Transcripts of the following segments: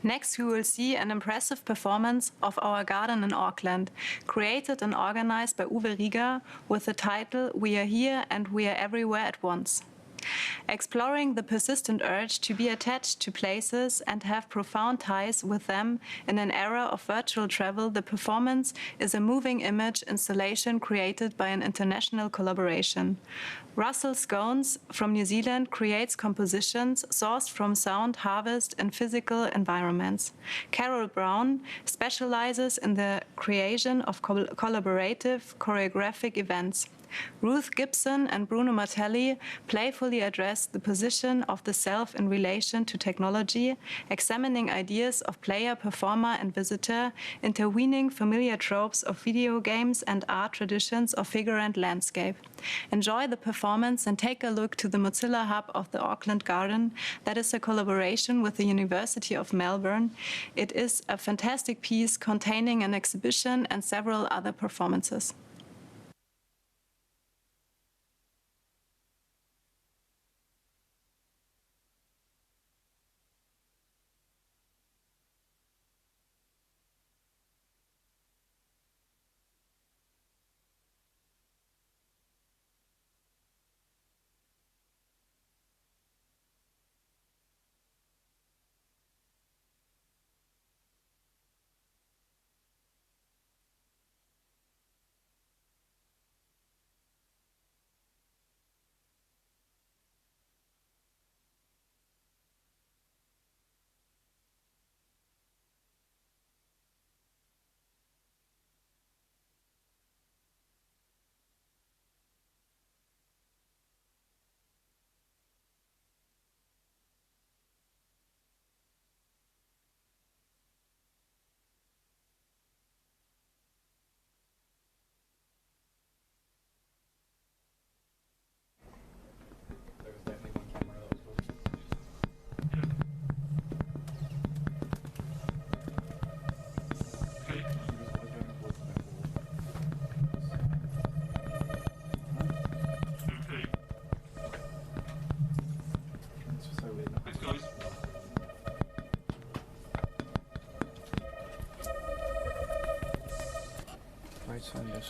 Next, we will see an impressive performance of our garden in Auckland, created and organized by Uwe Rieger with the title We Are Here and We Are Everywhere at Once. Exploring the persistent urge to be attached to places and have profound ties with them in an era of virtual travel, the performance is a moving image installation created by an international collaboration. Russell Scones from New Zealand creates compositions sourced from sound harvest in physical environments. Carol Brown specializes in the creation of collaborative choreographic events. Ruth Gibson and Bruno Martelli playfully address the position of the self in relation to technology, examining ideas of player, performer, and visitor, interweaving familiar tropes of video games and art traditions of figure and landscape. Enjoy the performance and take a look to the Mozilla Hub of the Auckland Garden. That is a collaboration with the University of Melbourne. It is a fantastic piece containing an exhibition and several other performances.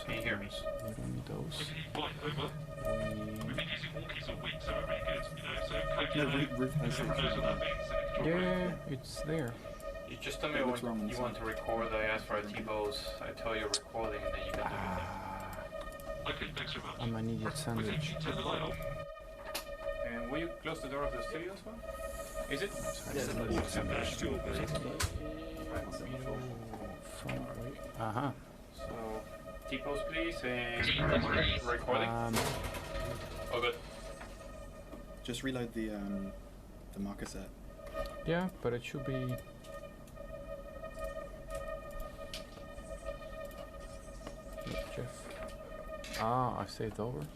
Can you hear me? We don't need those. We've been using walkies all week, so we're really good, you know, so Ruth has it. Yeah, it's there. You just tell me what you want to record. I ask for a T-pose, I tell you recording, and then you can do it. Okay, thanks very much. I might need it sandwich. Turn the light off. And will you close the door of the studio as well? Is it? Uh-huh. So, T-pose please, and recording. Oh good. Just reload the marker set. Yeah, but it should be... Look, Jeff. Ah, I saved over.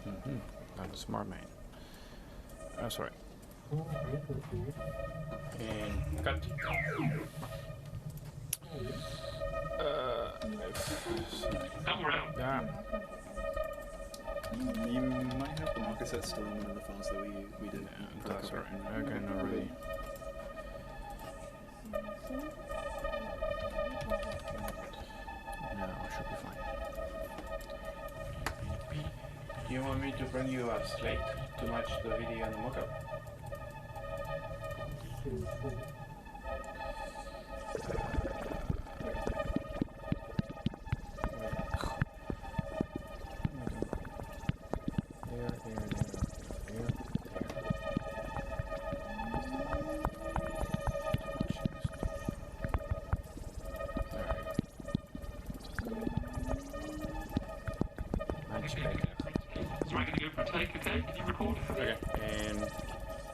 I'm a smart man. That's right. And cut. Come around. Yeah. You might have the marker set still in one of the files that we did. That's right. Okay, not really. No, I should be fine. Do you want me to bring you a slate to match the video and the mockup?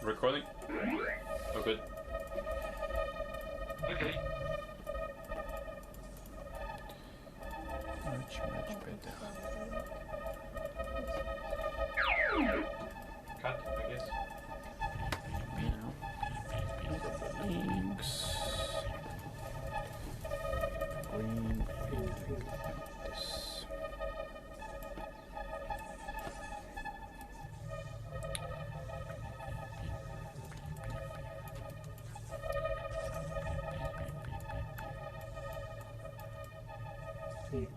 Recording? Oh, good. Okay. Much better. Cut, I guess. Links. Green. This. Markers.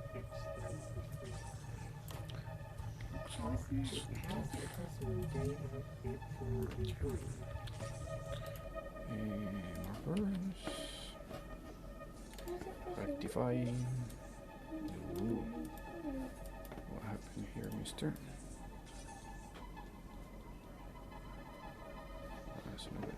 Rectifying. Ooh. What happened here, mister? That's another.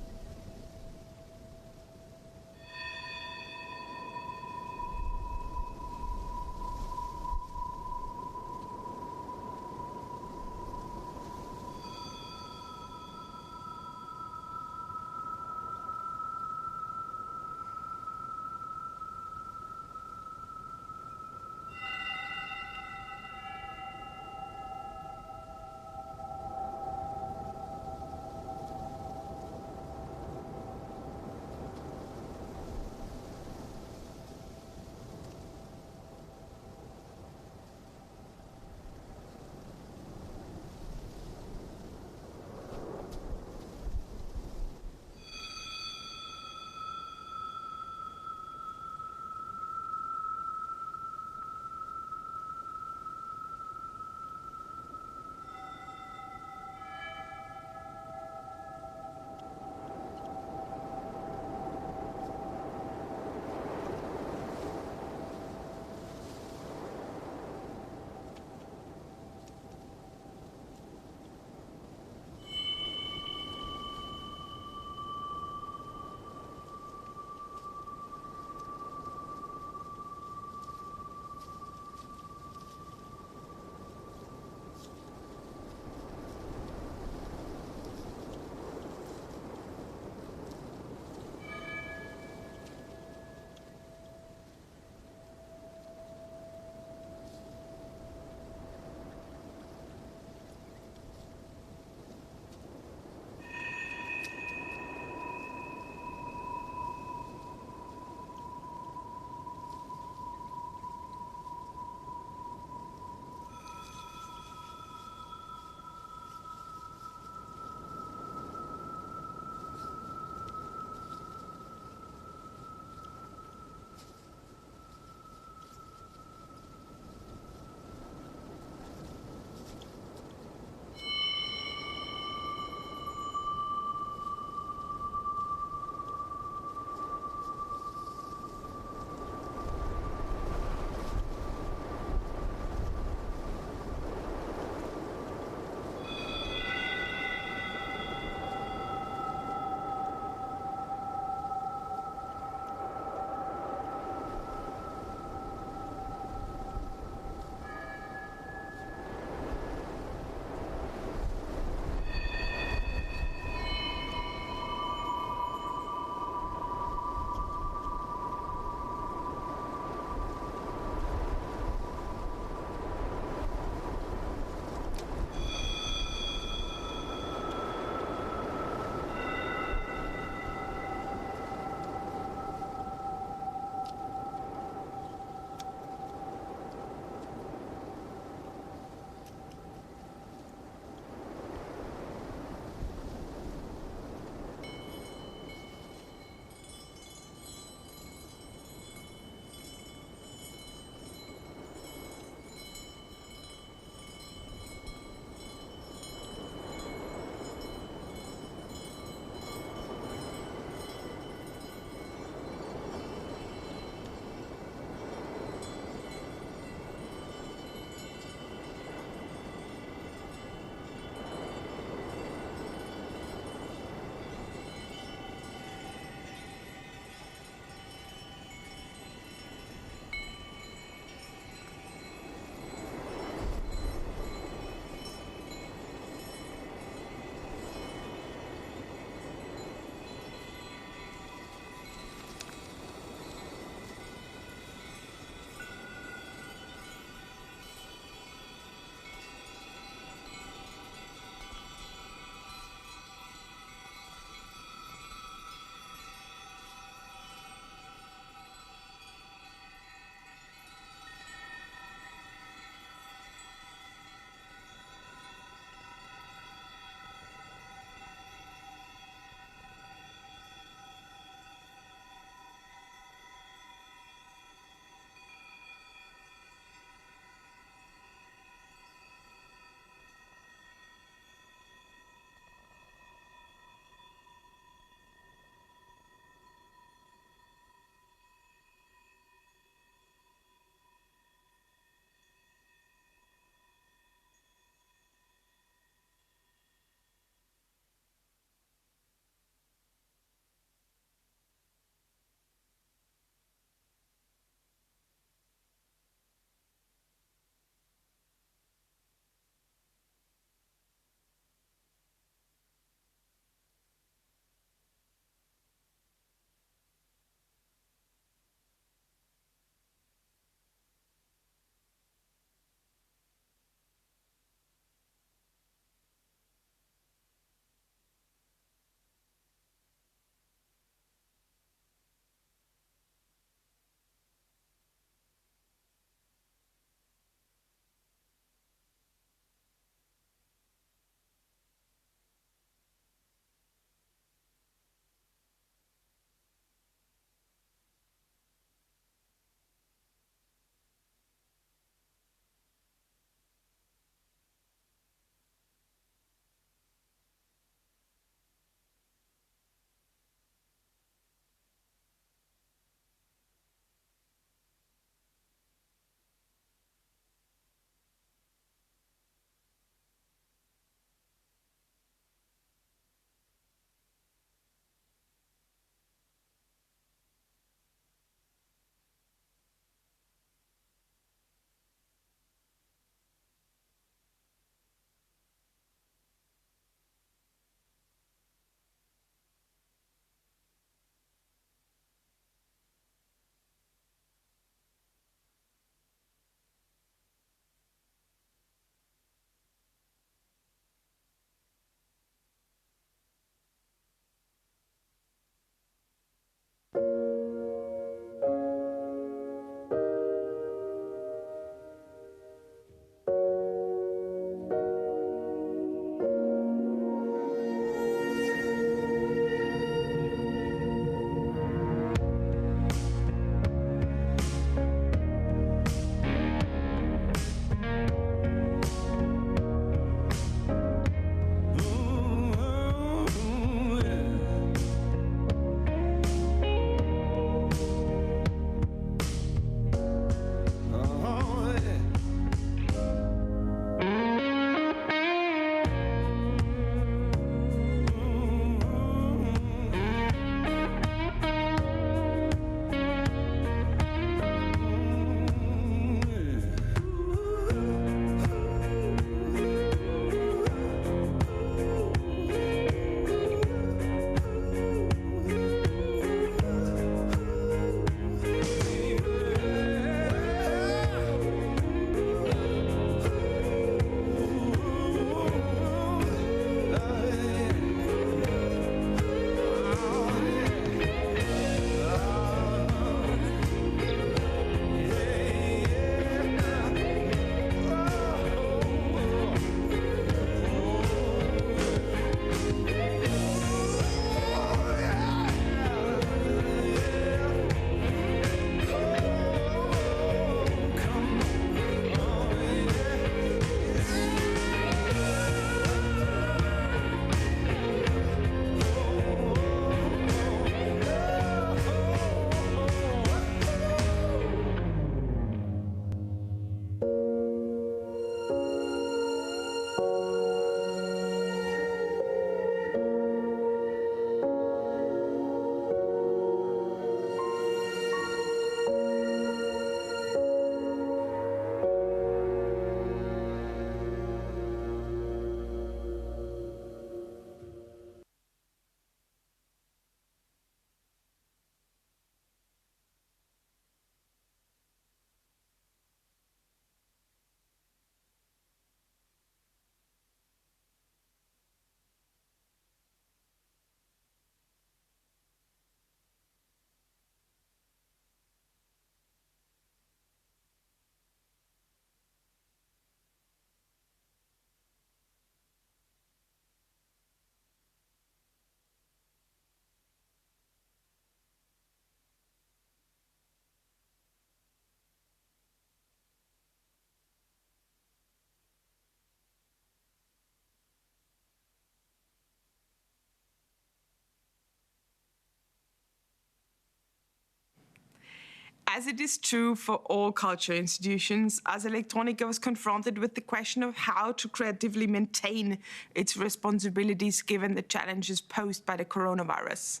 As it is true for all cultural institutions, Ars Electronica was confronted with the question of how to creatively maintain its responsibilities given the challenges posed by the coronavirus.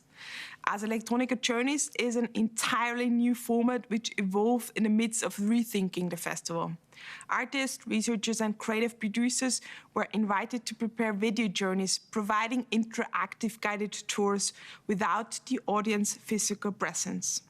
Ars Electronica Journeys is an entirely new format which evolved in the midst of rethinking the festival. Artists, researchers and creative producers were invited to prepare video journeys, providing interactive guided tours without the audience's physical presence.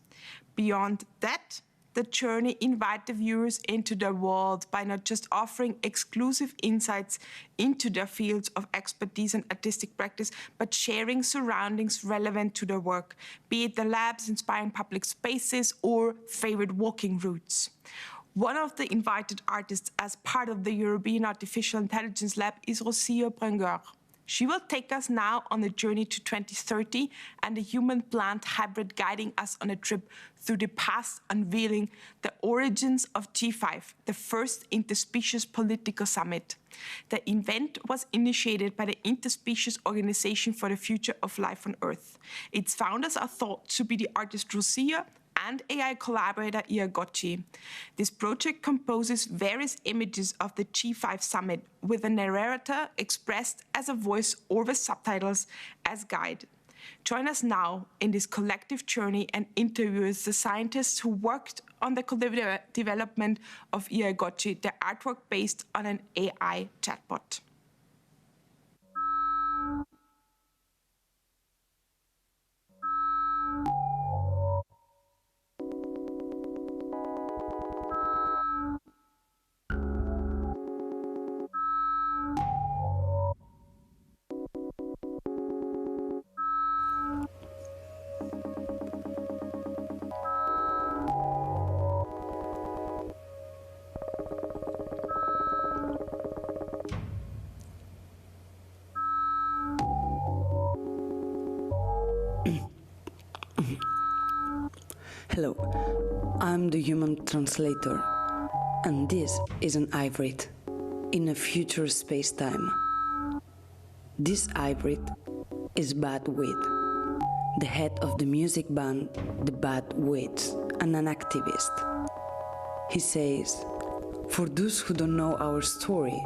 Beyond that, the journey invites the viewers into their world by not just offering exclusive insights into their fields of expertise and artistic practice, but sharing surroundings relevant to their work, be it the labs inspiring public spaces or favorite walking routes. One of the invited artists as part of the European Artificial Intelligence Lab is Bergen. She will take us now on a journey to 2030 and a human-plant hybrid guiding us on a trip through the past, unveiling the origins of G5, the first interspecies political summit. The event was initiated by the Interspecies Organization for the Future of Life on Earth. Its founders are thought to be the artist Rosia and AI collaborator Iagochi. This project composes various images of the G5 summit with a narrator expressed as a voice or with subtitles as guide. Join us now in this collective journey and interview the scientists who worked on the development of Iagochi, the artwork based on an AI chatbot. Hello, I'm the human translator, and this is an hybrid in a future space-time. This hybrid is Bad Weed, the head of the music band The Bad Weeds, and an activist. He says, "For those who don't know our story,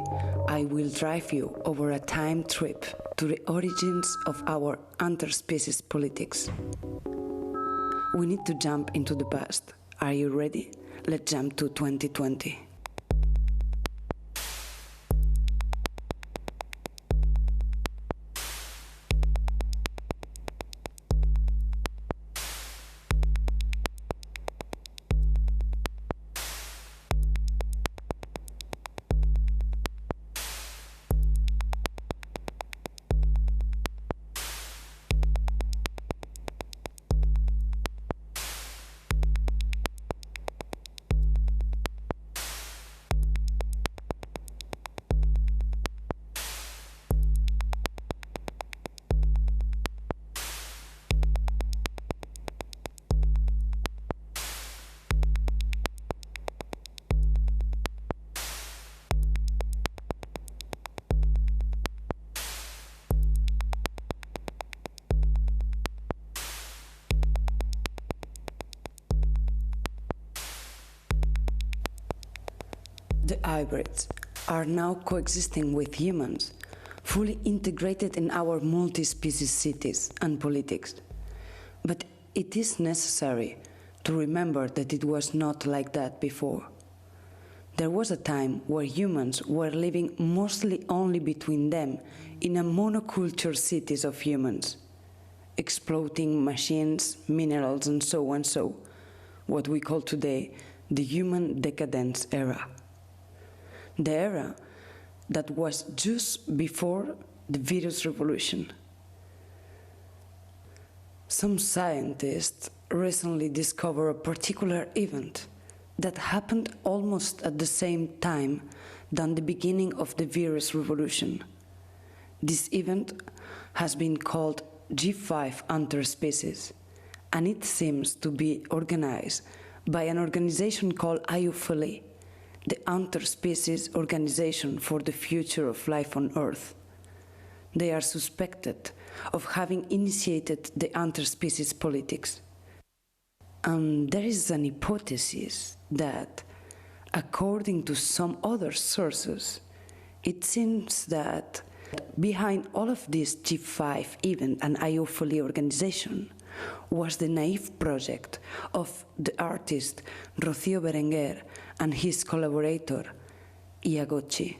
I will drive you over a time trip to the origins of our interspecies politics. We need to jump into the past. Are you ready? Let's jump to 2020. The hybrids are now coexisting with humans, fully integrated in our multi-species cities and politics. But it is necessary to remember that it was not like that before. There was a time where humans were living mostly only between them in a monoculture cities of humans, exploiting machines, minerals, and so on, what we call today the human decadence era. The era that was just before the virus revolution. Some scientists recently discovered a particular event that happened almost at the same time than the beginning of the virus revolution. This event has been called G5 interspecies, and it seems to be organized by an organization called IUFLE, the Interspecies Organization for the Future of Life on Earth. They are suspected of having initiated the interspecies politics. There is an hypothesis that, according to some other sources, it seems that behind all of this G5 event and IO4LI organization was the naive project of the artist Rocío Berenguer and his collaborator Iagochi.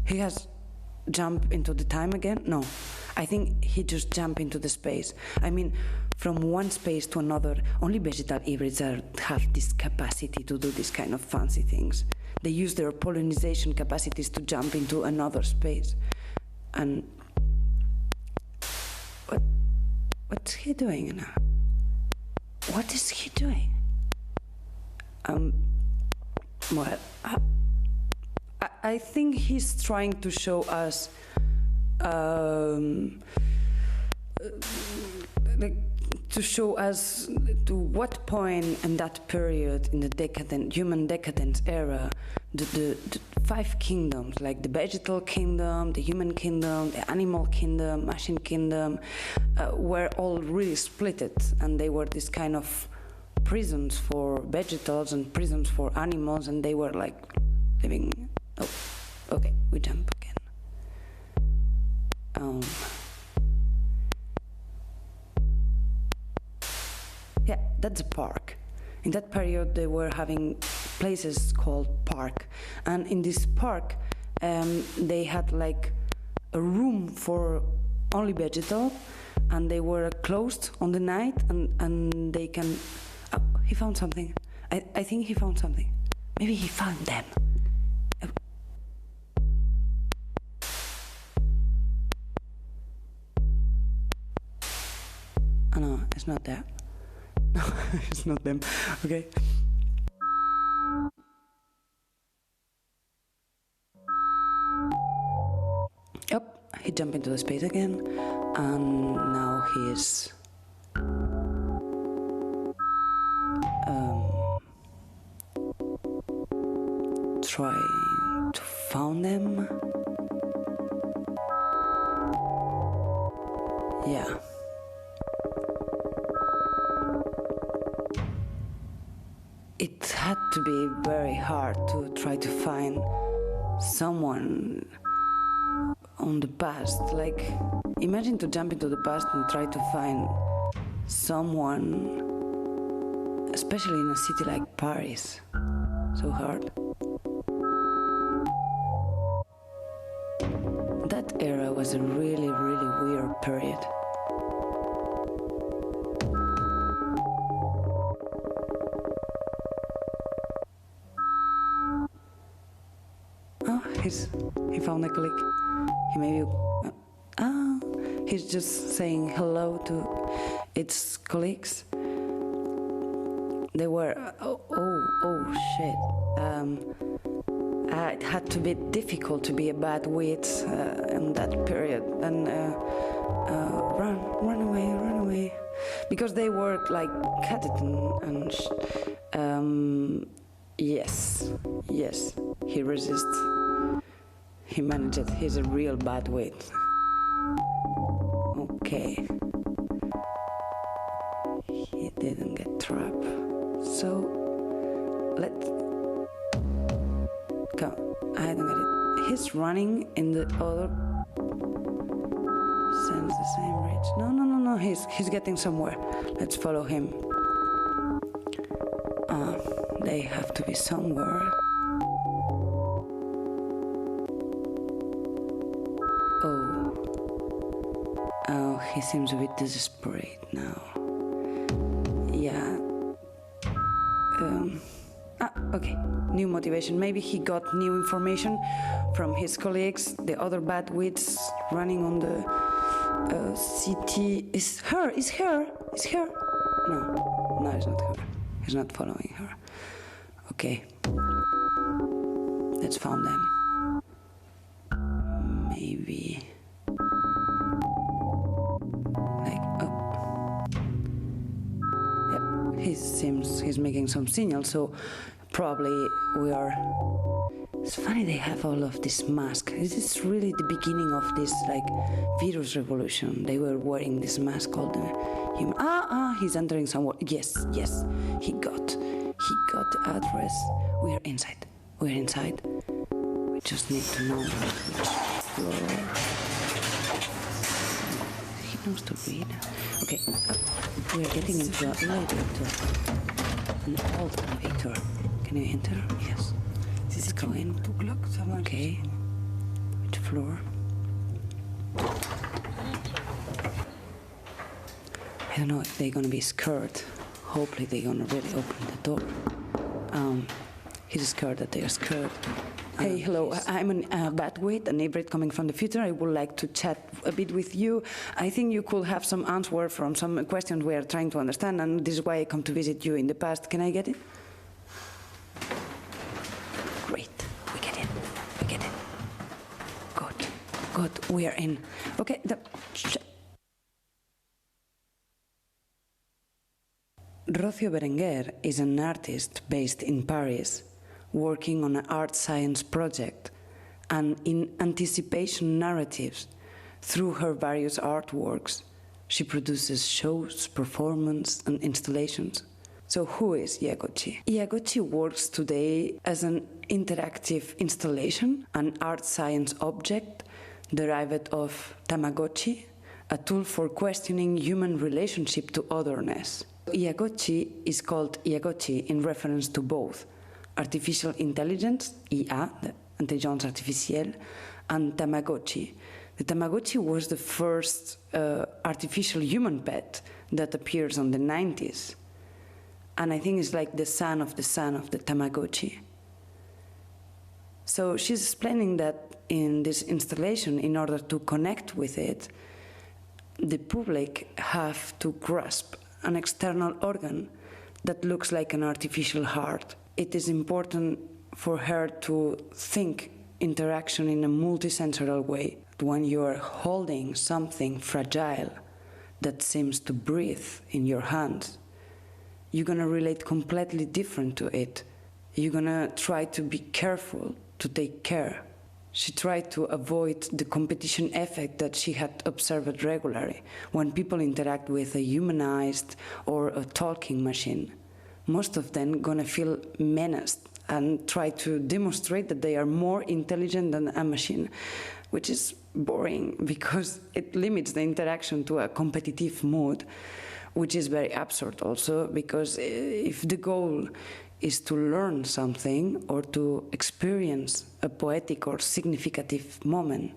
He has jumped into the time again? No, I think he just jumped into the space. I mean, from one space to another, only vegetal hybrids have this capacity to do this kind of fancy things. They use their pollination capacities to jump into another space. And what's he doing now? What is he doing? Well, I think he's trying to show us to what point in that period in the human decadence era, the five kingdoms, like the vegetal kingdom, the human kingdom, the animal kingdom, machine kingdom, were all really splitted, and they were this kind of prisons for vegetables and prisons for animals, and they were like living. Oh, okay, we jump again. Yeah, that's a park. In that period, they were having places called park, and in this park, they had like a room for only vegetal, and they were closed on the night, and they can. Oh, he found something. I think he found something. Maybe he found them. Oh no, it's not that. No, it's not them. Okay. Yep, he jumped into the space again, and now he's trying to find them. Yeah. It had to be very hard to try to find someone on the past. Like, imagine to jump into the past and try to find someone, especially in a city like Paris. So hard. That era was a really, really weird period. He found a colleague. He maybe. He's just saying hello to its colleagues. They were. Oh shit. It had to be difficult to be a bad wit in that period. And run away. Because they worked like Cataton and. Yes. He resists. He managed it. He's a real bad wit. Okay. He didn't get trapped. So, let's go. I don't get it. He's running in the other sense, the same bridge. No. He's getting somewhere. Let's follow him. They have to be somewhere. Oh, he seems a bit desperate now. Yeah. Okay. New motivation. Maybe he got new information from his colleagues, the other bad wits running on the city. Is her? No, it's not her. He's not following her. Okay. Let's find them. Maybe. He seems he's making some signal, so Probably we are... It's funny they have all of this mask. This is really the beginning of this like virus revolution. They were wearing this mask called him. He's entering somewhere. Yes, he got the address. We are inside. We're inside. We just need to know which floor. He knows to read. Okay, we are getting into an elevator. An old elevator. Can you enter? Yes. Let's go in. Okay. Which floor? I don't know if they're gonna be scared. Hopefully they're gonna really open the door. He's scared that they are scared. Hey, hello. I'm an Batweight, an hybrid coming from the future. I would like to chat a bit with you. I think you could have some answer from some questions we are trying to understand, and this is why I come to visit you in the past. Can I get it? Great. We get in. Good. We are in. Okay. Rocio Berenguer is an artist based in Paris, working on an art science project and in anticipation narratives. Through her various artworks, she produces shows, performances, and installations. So who is Iagochi? Iagochi works today as an interactive installation, an art science object derived of Tamagotchi, a tool for questioning human relationship to otherness. Iagochi is called Iagochi in reference to both artificial intelligence, IA, the intelligence artificielle, and Tamagotchi. The Tamagotchi was the first artificial human pet that appears on the 90s. And I think it's like the son of the Tamagotchi. So she's explaining that in this installation, in order to connect with it, the public have to grasp an external organ that looks like an artificial heart. It is important for her to think interaction in a multisensorial way. When you are holding something fragile that seems to breathe in your hands, you're gonna relate completely different to it. You're gonna try to be careful, to take care. She tried to avoid the competition effect that she had observed regularly when people interact with a humanized or a talking machine. Most of them gonna feel menaced and try to demonstrate that they are more intelligent than a machine, which is boring because it limits the interaction to a competitive mood, which is very absurd also, because if the goal is to learn something or to experience a poetic or significative moment,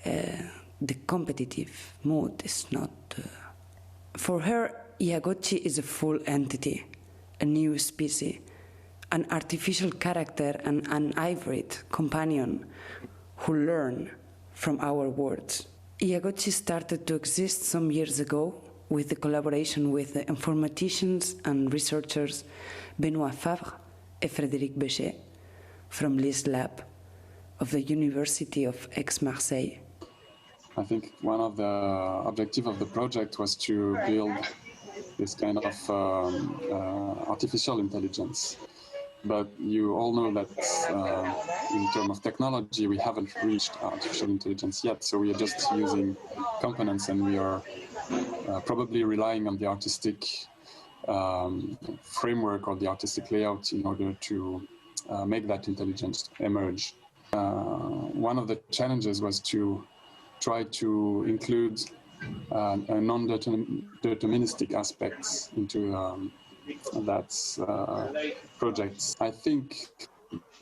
the competitive mood is not... For her, Iagochi is a full entity, a new species, an artificial character and an hybrid companion who learn from our words. Iagochi started to exist some years ago with the collaboration with the informaticians and researchers Benoît Fabre and Frédéric Béchet from LIS Lab of the University of Aix-Marseille. I think one of the objectives of the project was to build this kind of artificial intelligence. But you all know that in terms of technology, we haven't reached artificial intelligence yet. So we are just using components, and we are probably relying on the artistic framework or the artistic layout in order to make that intelligence emerge. One of the challenges was to try to include a non-deterministic aspects into that project. I think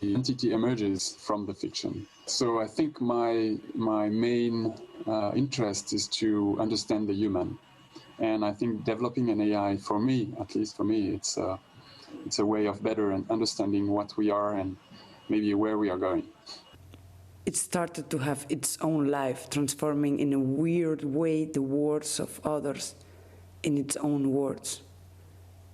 the entity emerges from the fiction. So I think my main interest is to understand the human. And I think developing an AI, for me, at least for me, it's a way of better understanding what we are and maybe where we are going. It started to have its own life, transforming in a weird way the words of others in its own words.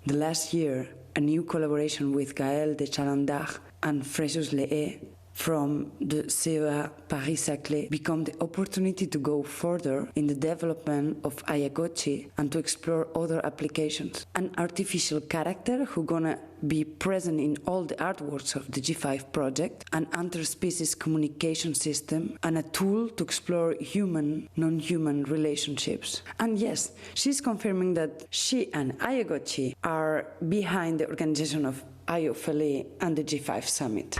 The last year, a new collaboration with Gaël de Chalandard and Fréjus Leé from the CEA Paris-Saclay become the opportunity to go further in the development of Ayagochi and to explore other applications. An artificial character who's gonna be present in all the artworks of the G5 project, an interspecies communication system, and a tool to explore human, non-human relationships. And yes, she's confirming that she and Ayagochi are behind the organization of IOFLE and the G5 Summit.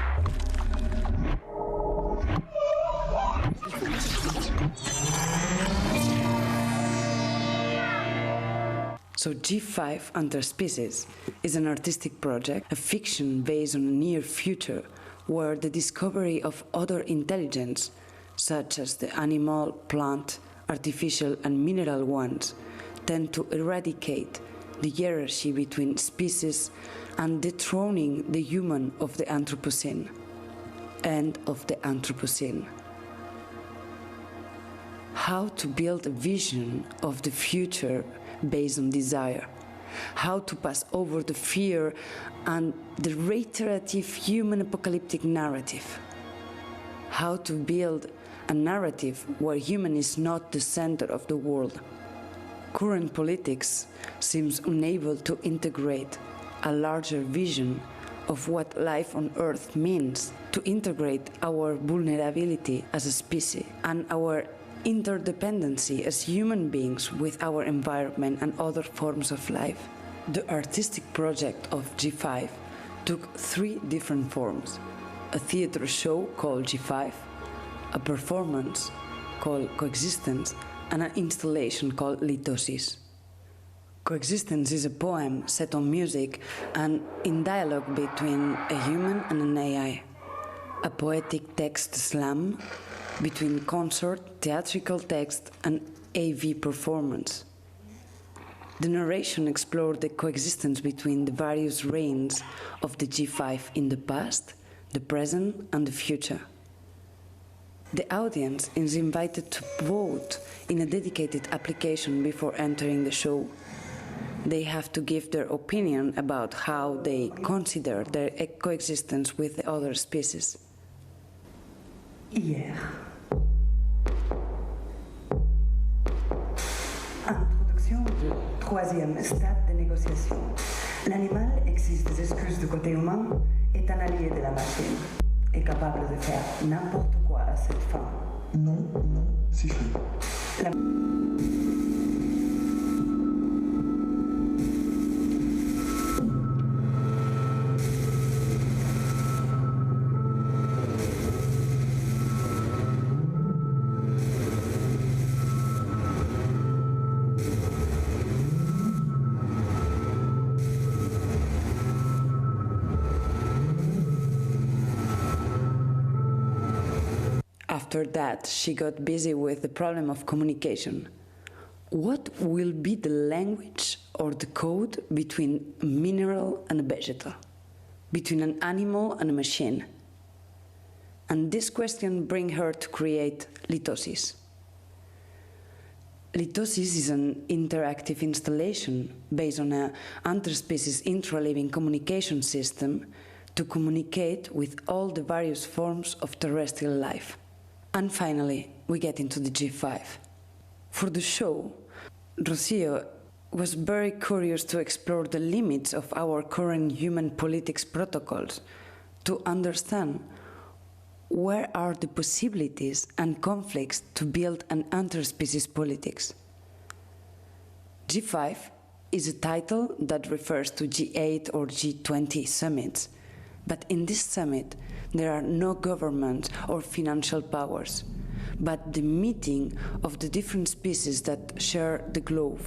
So G5 Interspecies is an artistic project, a fiction based on a near future where the discovery of other intelligence, such as the animal, plant, artificial and mineral ones, tend to eradicate the hierarchy between species and dethroning the human of the Anthropocene. End of the Anthropocene. How to build a vision of the future based on desire. How to pass over the fear and the reiterative human apocalyptic narrative. How to build a narrative where human is not the center of the world. Current politics seems unable to integrate a larger vision of what life on Earth means, to integrate our vulnerability as a species and our interdependency as human beings with our environment and other forms of life. The artistic project of G5 took 3 different forms: a theater show called G5, a performance called Coexistence, and an installation called Litosis. Coexistence is a poem set on music and in dialogue between a human and an AI, a poetic text slam between concert, theatrical text, and AV performance. The narration explored the coexistence between the various reigns of the G5 in the past, the present, and the future. The audience is invited to vote in a dedicated application before entering the show. They have to give their opinion about how they consider their coexistence with the other species. Hier. Introduction du 3e stade de négociation. L'animal existe des excuses du côté humain, est un allié de la machine, est capable de faire n'importe quoi à cette fin. Non, c'est fou. After that, she got busy with the problem of communication. What will be the language or the code between a mineral and a vegetal, between an animal and a machine? And this question brings her to create Litosis. Litosis is an interactive installation based on an interspecies intra-living communication system to communicate with all the various forms of terrestrial life. And finally, we get into the G5. For the show, Rocio was very curious to explore the limits of our current human politics protocols, to understand where are the possibilities and conflicts to build an interspecies politics. G5 is a title that refers to G8 or G20 summits, but in this summit, there are no government or financial powers, but the meeting of the different species that share the globe.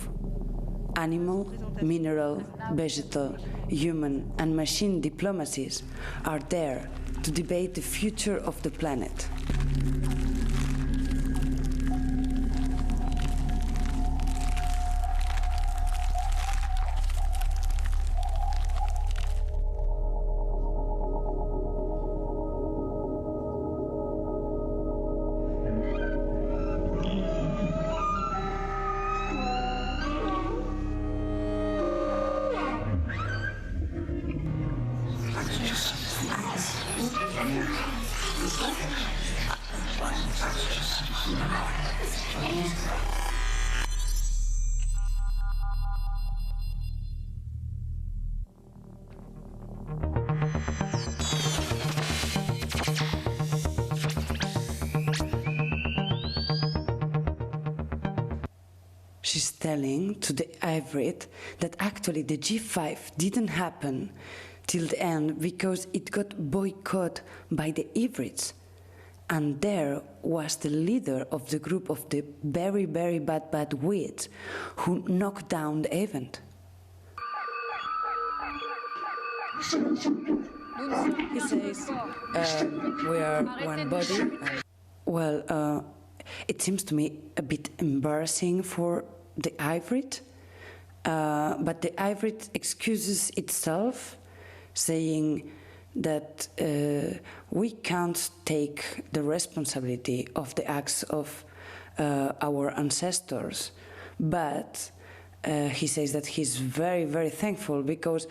Animal, mineral, vegetal, human, and machine diplomacies are there to debate the future of the planet. telling to the hybrid that actually the G5 didn't happen till the end because it got boycotted by the hybrids. And there was the leader of the group of the very, very bad weeds who knocked down the event. He says, we are one body. Well, it seems to me a bit embarrassing for the hybrid, but the hybrid excuses itself, saying that we can't take the responsibility of the acts of our ancestors. But he says that he's very, very thankful because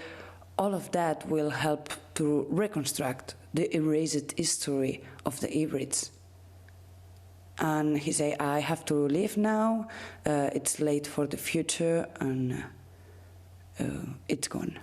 all of that will help to reconstruct the erased history of the hybrids. And he says, I have to leave now, it's late for the future, and it's gone.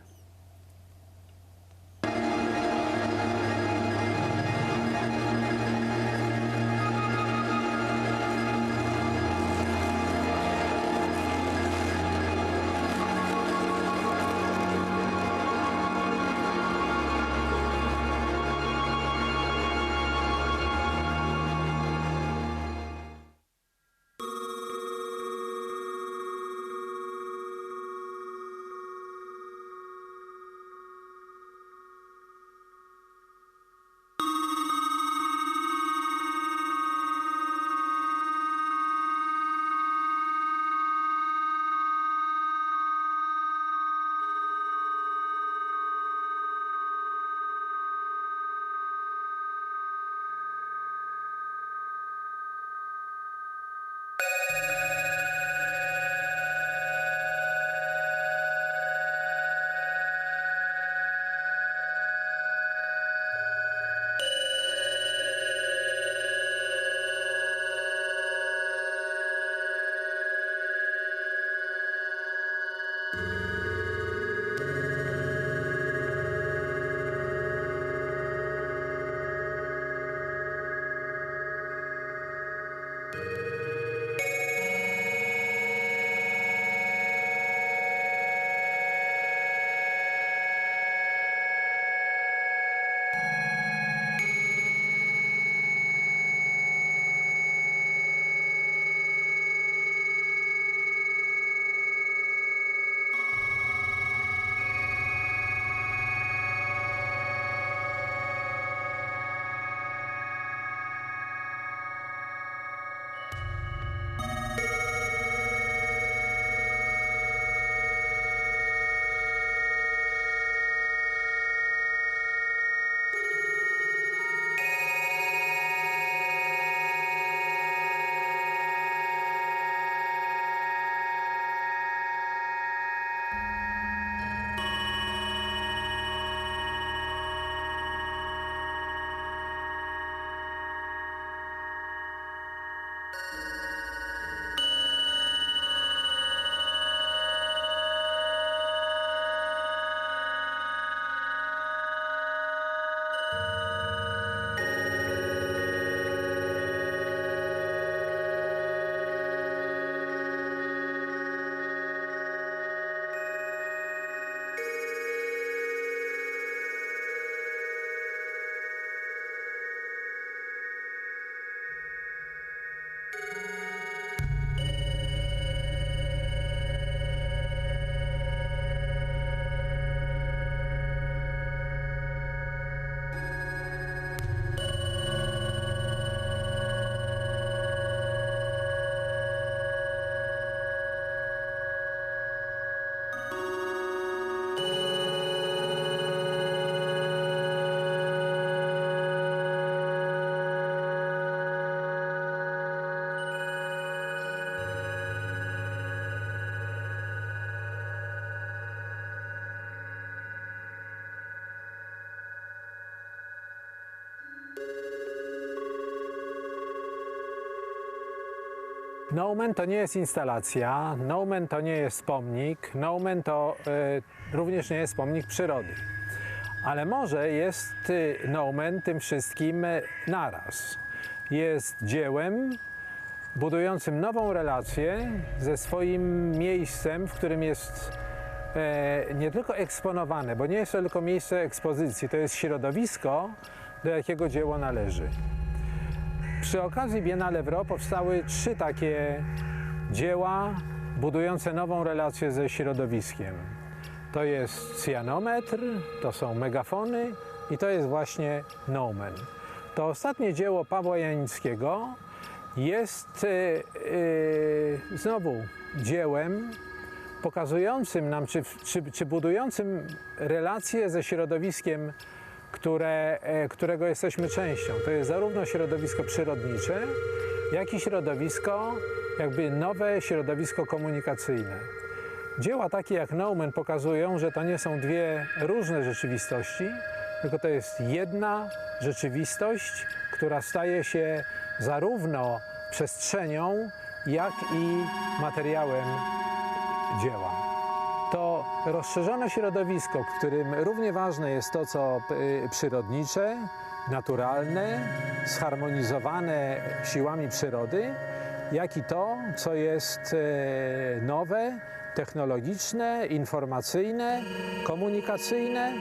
Noumen to nie jest instalacja, noumen to nie jest pomnik, noumen to również nie jest pomnik przyrody. Ale może jest noumen tym wszystkim naraz. Jest dziełem, budującym nową relację ze swoim miejscem, w którym jest nie tylko eksponowane, bo nie jest to tylko miejsce ekspozycji, to jest środowisko, do jakiego dzieło należy. Przy okazji Biennale w Ro powstały 3 takie dzieła budujące nową relację ze środowiskiem. To jest cyjanometr, to są megafony i to jest właśnie Noumen. To ostatnie dzieło Pawła Janickiego jest znowu dziełem pokazującym nam, czy budującym relacje ze środowiskiem, którego jesteśmy częścią. To jest zarówno środowisko przyrodnicze, jak i środowisko, jakby nowe środowisko komunikacyjne. Dzieła takie jak Noumen pokazują, że to nie są 2 różne rzeczywistości, tylko to jest jedna rzeczywistość, która staje się zarówno przestrzenią, jak i materiałem dzieła. To rozszerzone środowisko, w którym równie ważne jest to, co przyrodnicze, naturalne, zharmonizowane siłami przyrody, jak i to, co jest nowe, technologiczne, informacyjne, komunikacyjne,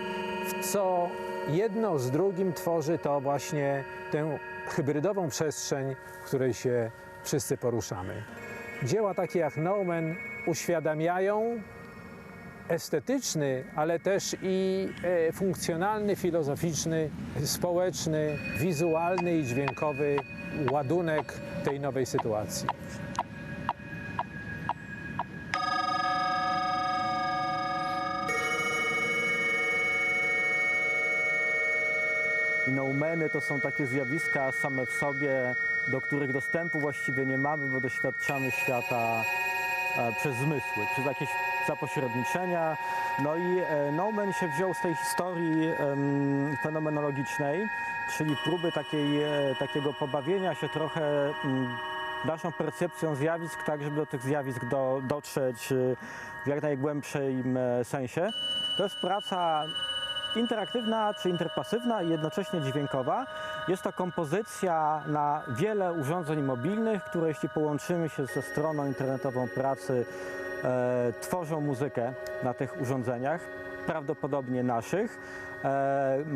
co jedno z drugim tworzy to właśnie tę hybrydową przestrzeń, w której się wszyscy poruszamy. Dzieła takie jak Noumen uświadamiają estetyczny, ale też i funkcjonalny, filozoficzny, społeczny, wizualny i dźwiękowy ładunek tej nowej sytuacji. Noumeny to są takie zjawiska same w sobie, do których dostępu właściwie nie mamy, bo doświadczamy świata przez zmysły, przez jakieś zapośredniczenia. No i Noumen się wziął z tej historii fenomenologicznej, czyli próby takiego pobawienia się trochę naszą percepcją zjawisk, tak żeby do tych zjawisk dotrzeć w jak najgłębszym sensie. To jest praca interaktywna czy interpasywna i jednocześnie dźwiękowa. Jest to kompozycja na wiele urządzeń mobilnych, które jeśli połączymy się ze stroną internetową pracy, tworzą muzykę na tych urządzeniach, prawdopodobnie naszych.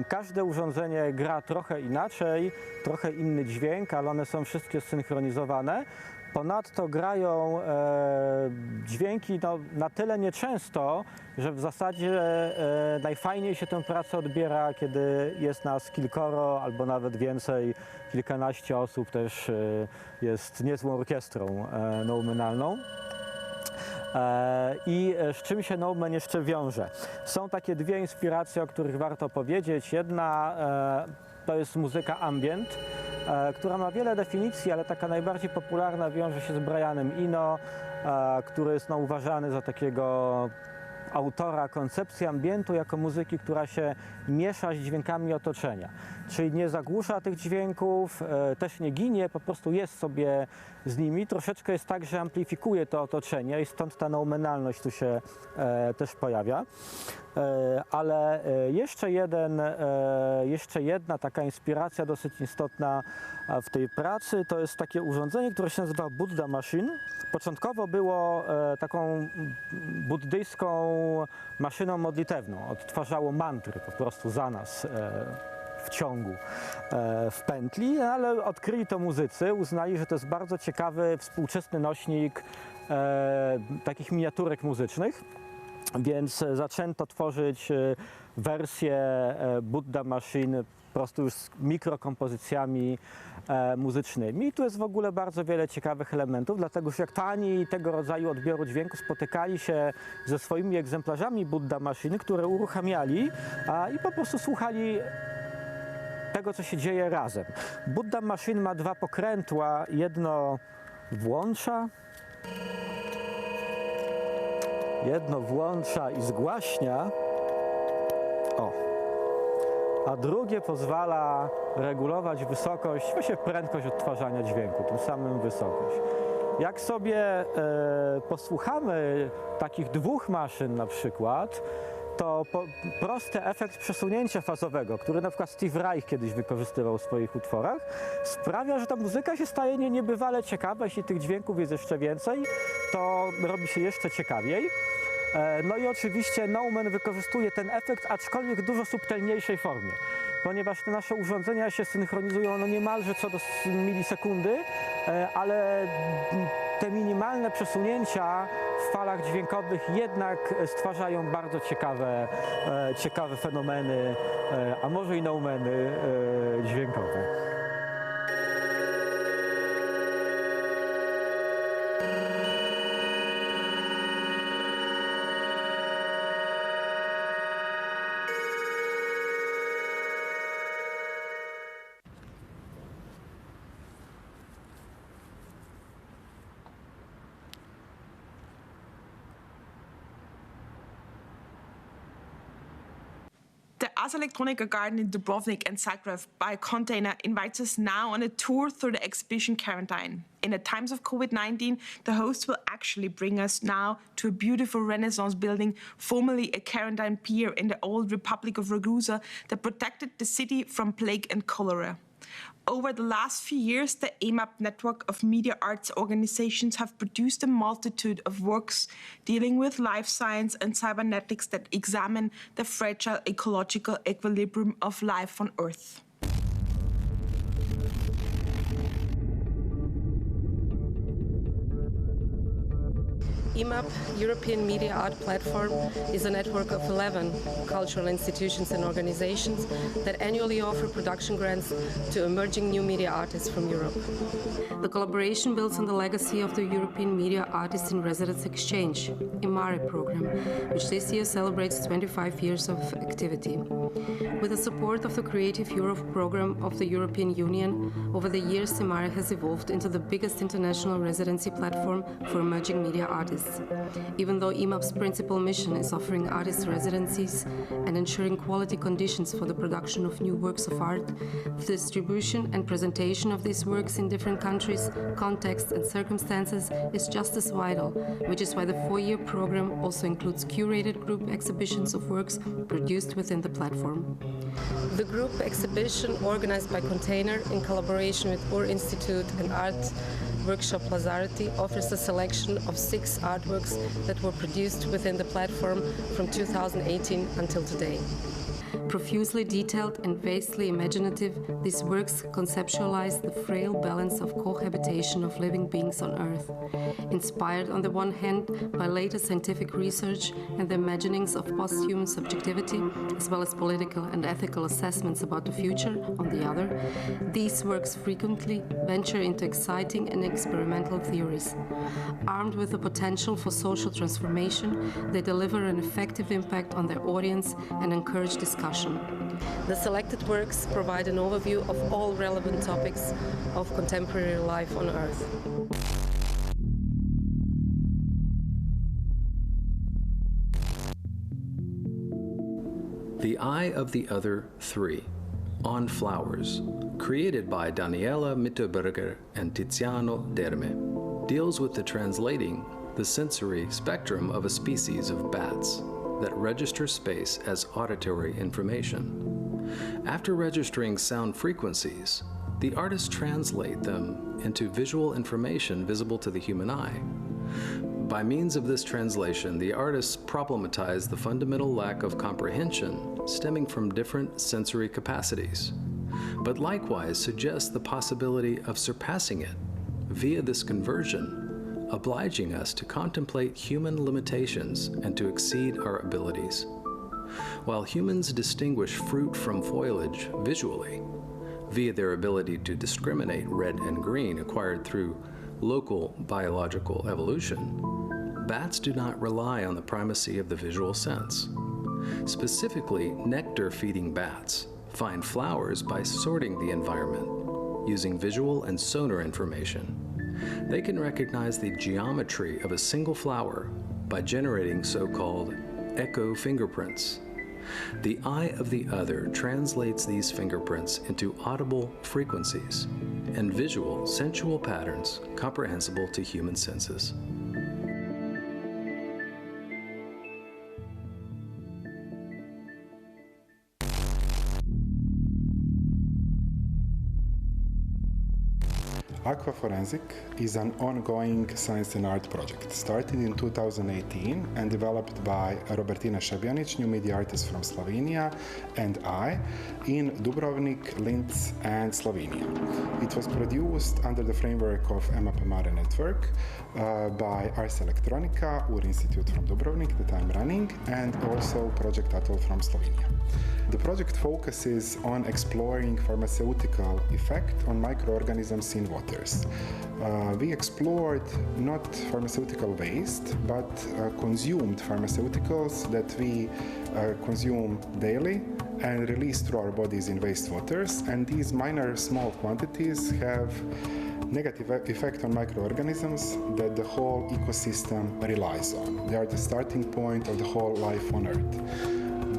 Każde urządzenie gra trochę inaczej, trochę inny dźwięk, ale one są wszystkie zsynchronizowane. Ponadto grają dźwięki na tyle nieczęsto, że w zasadzie najfajniej się tę pracę odbiera, kiedy jest nas kilkoro albo nawet więcej, kilkanaście osób też jest niezłą orkiestrą noumenalną. I z czym się Noumen jeszcze wiąże? Są takie 2 inspiracje, o których warto powiedzieć. Jedna to jest muzyka ambient, która ma wiele definicji, ale taka najbardziej popularna wiąże się z Brianem Eno, który jest uważany za takiego autora koncepcji ambientu jako muzyki, która się miesza z dźwiękami otoczenia. Czyli nie zagłusza tych dźwięków, też nie ginie, po prostu jest sobie z nimi. Troszeczkę jest tak, że amplifikuje to otoczenie i stąd ta noumenalność tu się też pojawia. Ale jeszcze jedna taka inspiracja dosyć istotna w tej pracy to jest takie urządzenie, które się nazywa Buddha Machine. Początkowo było taką buddyjską maszyną modlitewną. Odtwarzało mantry po prostu za nas w ciągu, w pętli, ale odkryli to muzycy, uznali, że to jest bardzo ciekawy, współczesny nośnik takich miniaturek muzycznych. Więc zaczęto tworzyć wersję Buddha Machine po prostu już z mikrokompozycjami muzycznymi. I tu jest w ogóle bardzo wiele ciekawych elementów, dlatego że jak fani tego rodzaju odbioru dźwięku spotykali się ze swoimi egzemplarzami Buddha Machine, które uruchamiali i po prostu słuchali tego, co się dzieje razem. Buddha Machine ma 2 pokrętła, jedno włącza i zgłaśnia, a drugie pozwala regulować wysokość, właśnie prędkość odtwarzania dźwięku, tym samym wysokość. Jak sobie posłuchamy takich 2 maszyn na przykład, to prosty efekt przesunięcia fazowego, który na przykład Steve Reich kiedyś wykorzystywał w swoich utworach, sprawia, że ta muzyka się staje niebywale ciekawa. Jeśli tych dźwięków jest jeszcze więcej, to robi się jeszcze ciekawiej. No i oczywiście Neumann wykorzystuje ten efekt, aczkolwiek w dużo subtelniejszej formie, ponieważ te nasze urządzenia się synchronizują niemalże co do milisekundy, ale te minimalne przesunięcia w falach dźwiękowych jednak stwarzają bardzo ciekawe fenomeny, a może i noumeny dźwiękowe. The Ars Electronica garden in Dubrovnik and Zagreb by Kontejner invites us now on a tour through the exhibition Quarantine. In the times of COVID-19, the host will actually bring us now to a beautiful Renaissance building, formerly a quarantine pier in the old Republic of Ragusa that protected the city from plague and cholera. Over the last few years, the EMAP network of media arts organizations have produced a multitude of works dealing with life science and cybernetics that examine the fragile ecological equilibrium of life on Earth. EMAP, European Media Art Platform, is a network of 11 cultural institutions and organizations that annually offer production grants to emerging new media artists from Europe. The collaboration builds on the legacy of the European Media Artists in Residence Exchange, EMARE program, which this year celebrates 25 years of activity. With the support of the Creative Europe program of the European Union, over the years EMARE has evolved into the biggest international residency platform for emerging media artists. Even though EMAP's principal mission is offering artist residencies and ensuring quality conditions for the production of new works of art, the distribution and presentation of these works in different countries, contexts and circumstances is just as vital, which is why the 4-year program also includes curated group exhibitions of works produced within the platform. The group exhibition, organized by Kontejner in collaboration with Ur Institute and Art Workshop Alterity, offers a selection of 6 artworks that were produced within the platform from 2018 until today. Profusely detailed and vastly imaginative, these works conceptualize the frail balance of cohabitation of living beings on Earth, inspired on the one hand by latest scientific research and the imaginings of post-human subjectivity, as well as political and ethical assessments about the future on the other. These works frequently venture into exciting and experimental theories. Armed with the potential for social transformation, they deliver an effective impact on their audience and encourage discussion. The selected works provide an overview of all relevant topics of contemporary life on Earth. The Eye of the Other 3, On Flowers, created by Daniela Mitterberger and Tiziano Derme, deals with the translating the sensory spectrum of a species of bats that register space as auditory information. After registering sound frequencies, the artists translate them into visual information visible to the human eye. By means of this translation, the artists problematize the fundamental lack of comprehension stemming from different sensory capacities, but likewise suggest the possibility of surpassing it via this conversion, obliging us to contemplate human limitations and to exceed our abilities. While humans distinguish fruit from foliage visually, via their ability to discriminate red and green acquired through local biological evolution, bats do not rely on the primacy of the visual sense. Specifically, nectar-feeding bats find flowers by sorting the environment, using visual and sonar information. They can recognize the geometry of a single flower by generating so-called echo fingerprints. The eye of the other translates these fingerprints into audible frequencies and visual, sensual patterns comprehensible to human senses. Aquaforensic is an ongoing science and art project started in 2018 and developed by Robertina Šabjanić, new media artist from Slovenia, and I in Dubrovnik, Linz, and Slovenia. It was produced under the framework of EMAP Mare network by Ars Electronica, Ur Institute from Dubrovnik that I'm running, and also Project Atoll from Slovenia. The project focuses on exploring pharmaceutical effect on microorganisms in waters. We explored not pharmaceutical waste, but consumed pharmaceuticals that we consume daily and release through our bodies in wastewaters, and these minor small quantities have negative effect on microorganisms that the whole ecosystem relies on. They are the starting point of the whole life on Earth.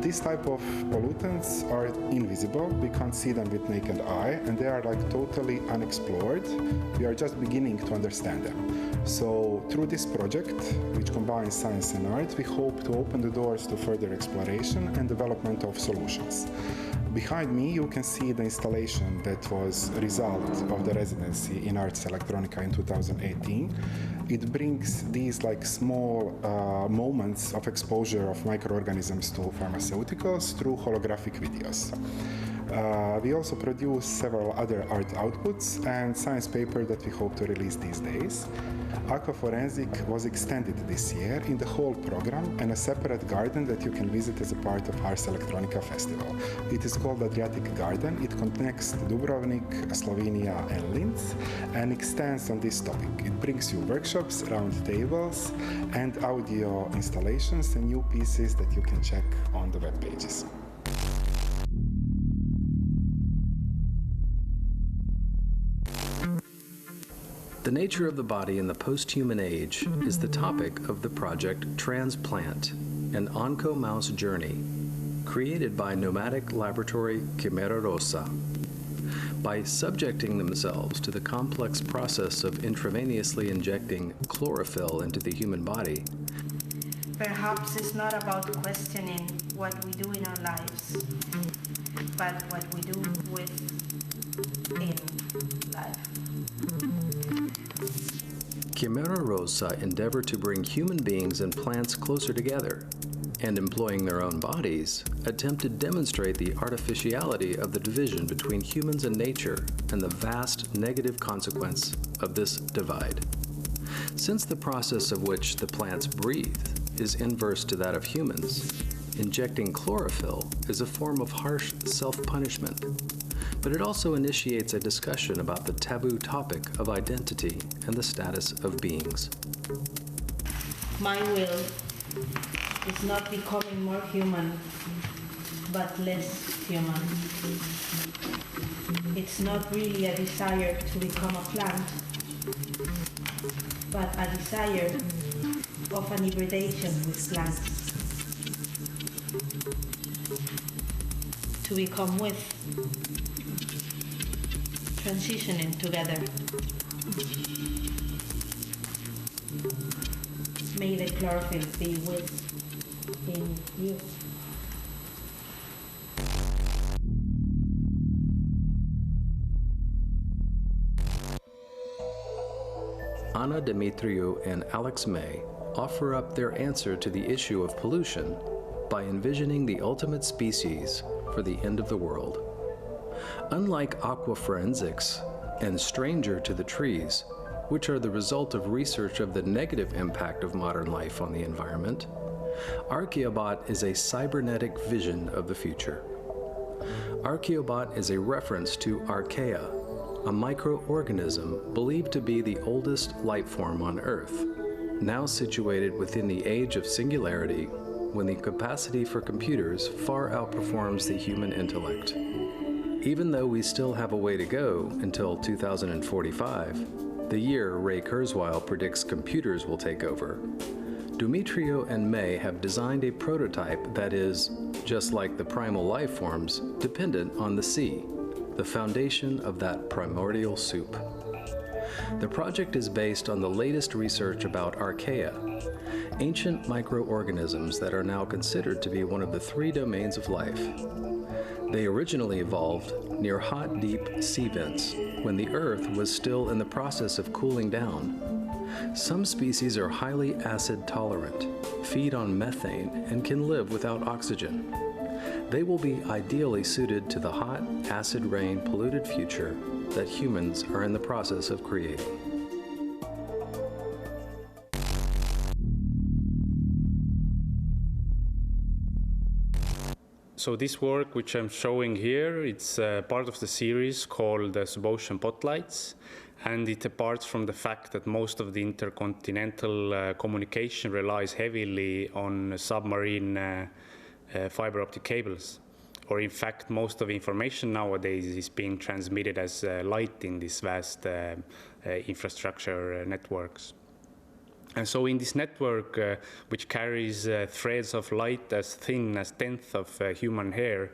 These type of pollutants are invisible. We can't see them with naked eye, and they are like totally unexplored. We are just beginning to understand them. So through this project, which combines science and art, we hope to open the doors to further exploration and development of solutions. Behind me, you can see the installation that was a result of the residency in Ars Electronica in 2018. It brings these like small moments of exposure of microorganisms to pharmaceuticals through holographic videos. We also produce several other art outputs and science paper that we hope to release these days. Aquaforensic was extended this year in the whole program and a separate garden that you can visit as a part of Ars Electronica Festival. It is called Adriatic Garden. It connects Dubrovnik, Slovenia and Linz and extends on this topic. It brings you workshops, round tables and audio installations and new pieces that you can check on the web pages. The nature of the body in the post-human age is the topic of the project Transplant, an Onco mouse journey, created by nomadic laboratory Chimera Rossa. By subjecting themselves to the complex process of intravenously injecting chlorophyll into the human body, perhaps it's not about questioning what we do in our lives, but what we do within life. Chimera Rossa endeavor to bring human beings and plants closer together, and employing their own bodies, attempt to demonstrate the artificiality of the division between humans and nature and the vast negative consequence of this divide. Since the process of which the plants breathe is inverse to that of humans, injecting chlorophyll is a form of harsh self-punishment. But it also initiates a discussion about the taboo topic of identity and the status of beings. My will is not becoming more human, but less human. It's not really a desire to become a plant, but a desire of an hybridation with plants. To become with, transitioning together. May the chlorophyll be within you. Anna Dimitriou and Alex May offer up their answer to the issue of pollution by envisioning the ultimate species for the end of the world. Unlike aquaforensics and stranger to the trees, which are the result of research of the negative impact of modern life on the environment, Archaeobot is a cybernetic vision of the future. Archaeobot is a reference to archaea, a microorganism believed to be the oldest life form on Earth, now situated within the age of singularity when the capacity for computers far outperforms the human intellect. Even though we still have a way to go until 2045, the year Ray Kurzweil predicts computers will take over, Dimitriou and May have designed a prototype that is, just like the primal life forms, dependent on the sea, the foundation of that primordial soup. The project is based on the latest research about archaea ancient microorganisms that are now considered to be one of the 3 domains of life. They originally evolved near hot, deep sea vents when the Earth was still in the process of cooling down. Some species are highly acid tolerant, feed on methane, and can live without oxygen. They will be ideally suited to the hot, acid rain polluted future that humans are in the process of creating. So this work, which I'm showing here, it's part of the series called Subocean Spotlights, and it apart from the fact that most of the intercontinental communication relies heavily on submarine fiber optic cables, or in fact most of information nowadays is being transmitted as light in these vast infrastructure networks. And so in this network, which carries threads of light as thin as 1/10 of human hair,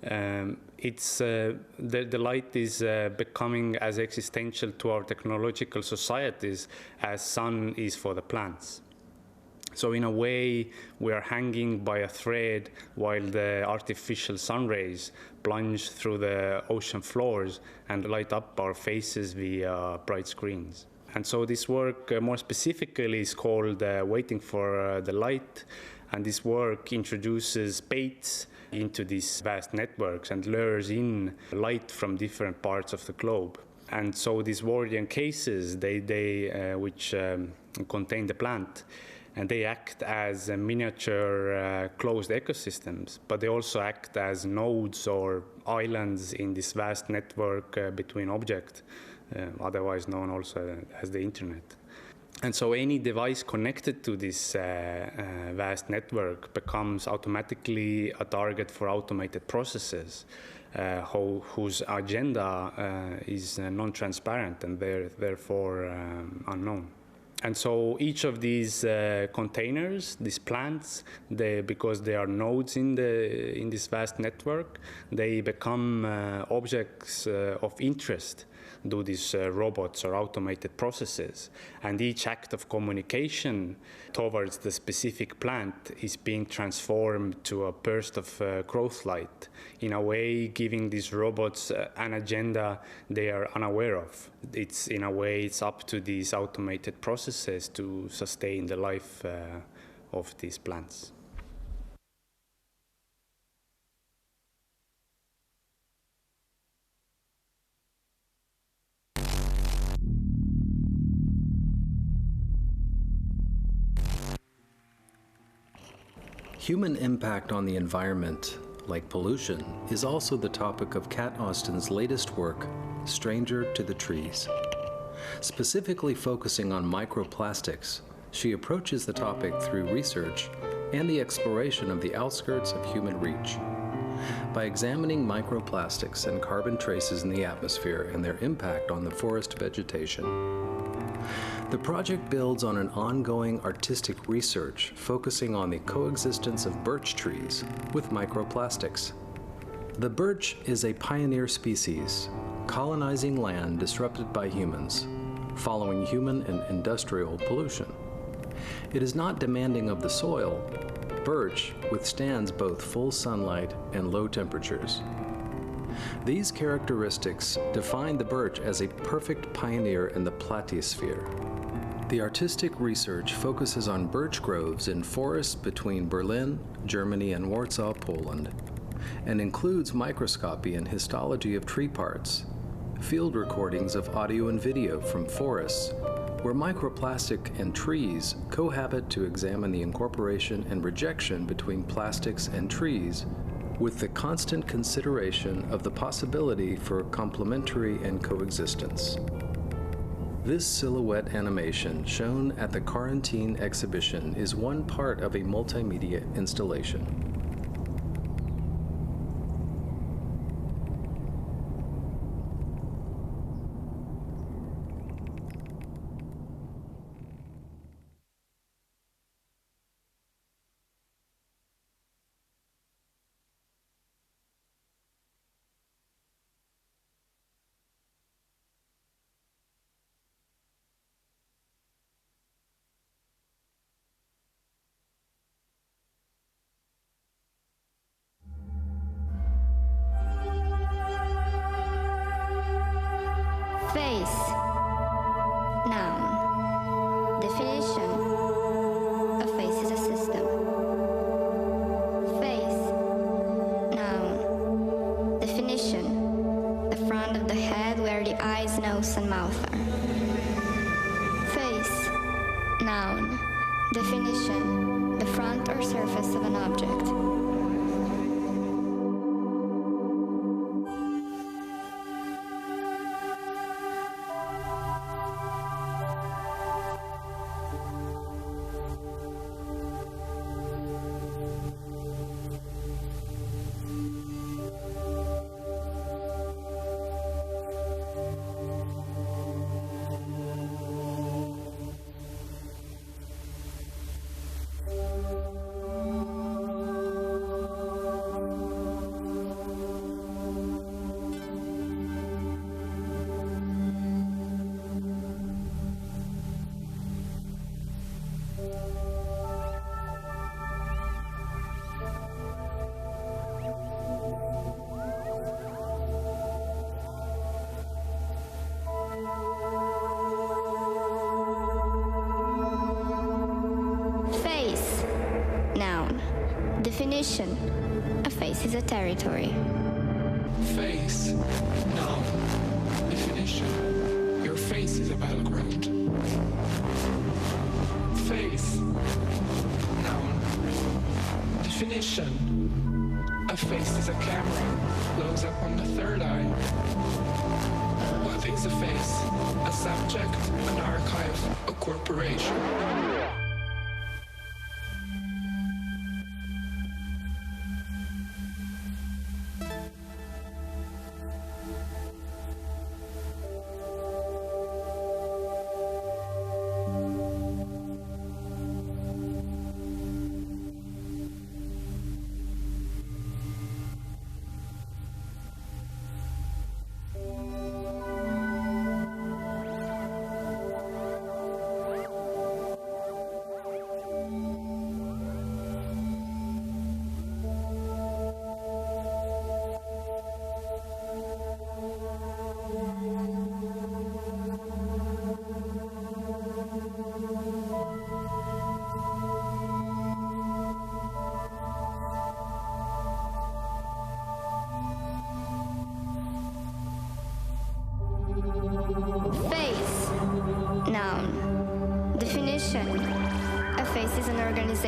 the light is becoming as existential to our technological societies as sun is for the plants. So in a way, we are hanging by a thread while the artificial sun rays plunge through the ocean floors and light up our faces via bright screens. And so this work more specifically is called Waiting for the Light, and this work introduces baits into these vast networks and lures in light from different parts of the globe. And so these Wardian cases, which contain the plant, and they act as miniature closed ecosystems, but they also act as nodes or islands in this vast network between objects, otherwise known also as the internet. And so any device connected to this vast network becomes automatically a target for automated processes whose agenda is non-transparent and therefore unknown. And so each of these containers, these plants, because they are nodes in this vast network, they become objects of interest to these robots or automated processes. And each act of communication towards the specific plant is being transformed to a burst of growth light, in a way giving these robots an agenda they are unaware of. In a way, it's up to these automated processes to sustain the life of these plants. Human impact on the environment, like pollution, is also the topic of Kat Austin's latest work, Stranger to the Trees. Specifically focusing on microplastics, she approaches the topic through research and the exploration of the outskirts of human reach. By examining microplastics and carbon traces in the atmosphere and their impact on the forest vegetation, the project builds on an ongoing artistic research focusing on the coexistence of birch trees with microplastics. The birch is a pioneer species, colonizing land disrupted by humans, following human and industrial pollution. It is not demanding of the soil. Birch withstands both full sunlight and low temperatures. These characteristics define the birch as a perfect pioneer in the platysphere. The artistic research focuses on birch groves in forests between Berlin, Germany, and Warsaw, Poland, and includes microscopy and histology of tree parts, field recordings of audio and video from forests, where microplastic and trees cohabit to examine the incorporation and rejection between plastics and trees, with the constant consideration of the possibility for complementary and coexistence. This silhouette animation shown at the Quarantine exhibition is one part of a multimedia installation. nose and mouth are. Face, noun, definition, the front or surface of an object. Definition. A face is a territory. Face. Noun. Definition. Your face is a battleground. Face. Noun. Definition. A face is a camera. Close up on the third eye. What is a face? A subject, an archive, a corporation.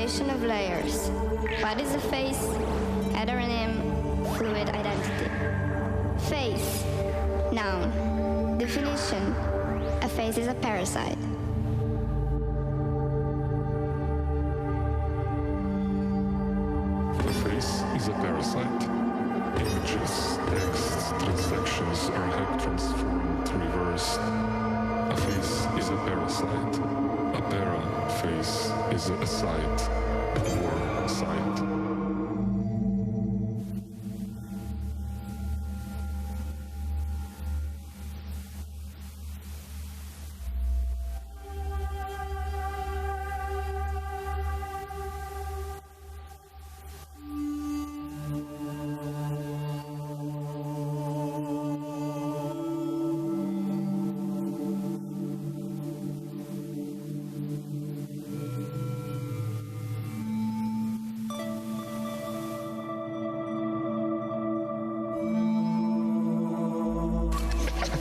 Of layers. What is a face? Heteronym, fluid identity. Face. Noun. Definition. A face is a parasite. A face is a parasite. Images, texts, transactions are hacked, transformed, reversed. A face is a parasite. A para-face is a site. Or site.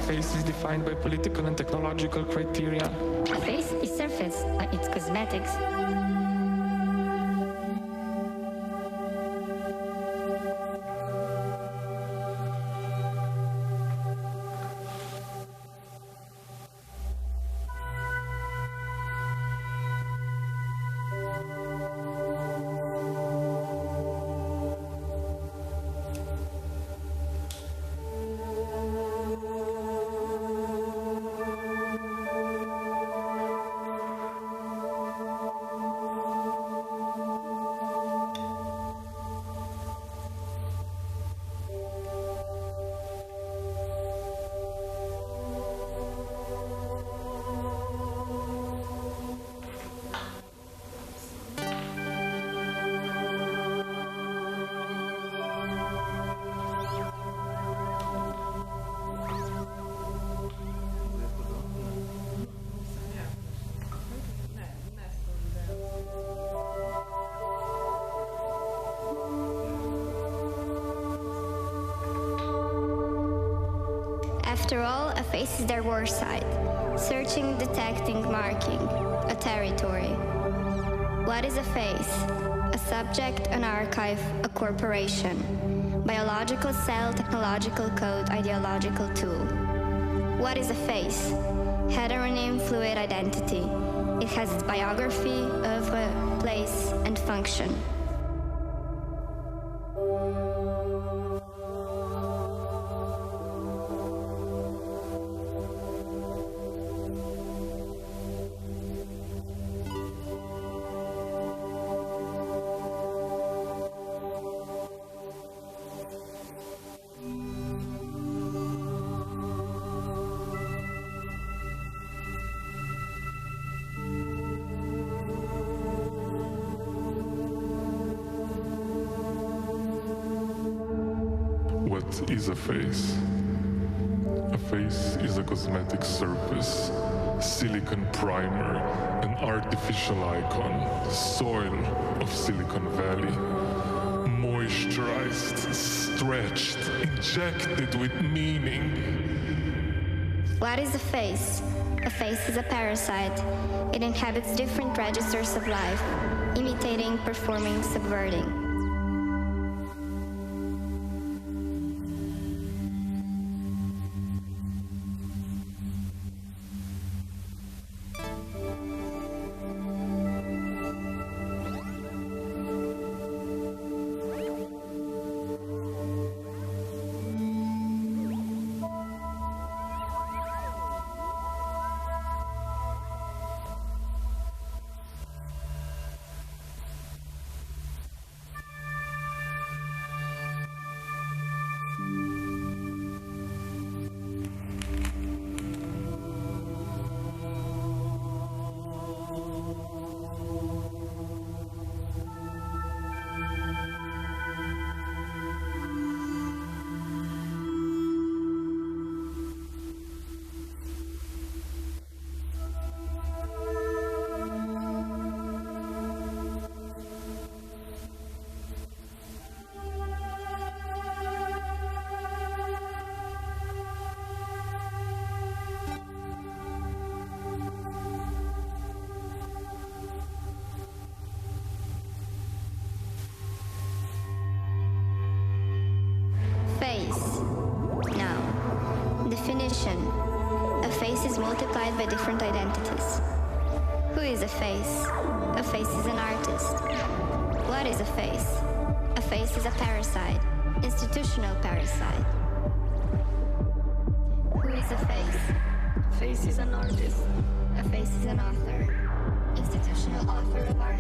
Face is defined by political and technological criteria. A face is surfaced by its cosmetics. After all, a face is their war site. Searching, detecting, marking. A territory. What is a face? A subject, an archive, a corporation. Biological cell, technological code, ideological tool. What is a face? Heteronym, fluid identity. It has its biography, oeuvre, place, and function. What is a face? A face is a cosmetic surface, silicon primer, an artificial icon, soil of Silicon Valley, moisturized, stretched, injected with meaning. What is a face? A face is a parasite. It inhabits different registers of life, imitating, performing, subverting. Face. Noun. Definition. A face is multiplied by different identities. Who is a face? A face is an artist. What is a face? A face is a parasite. Institutional parasite. Who is a face? A face is an artist. A face is an author. Institutional author of art.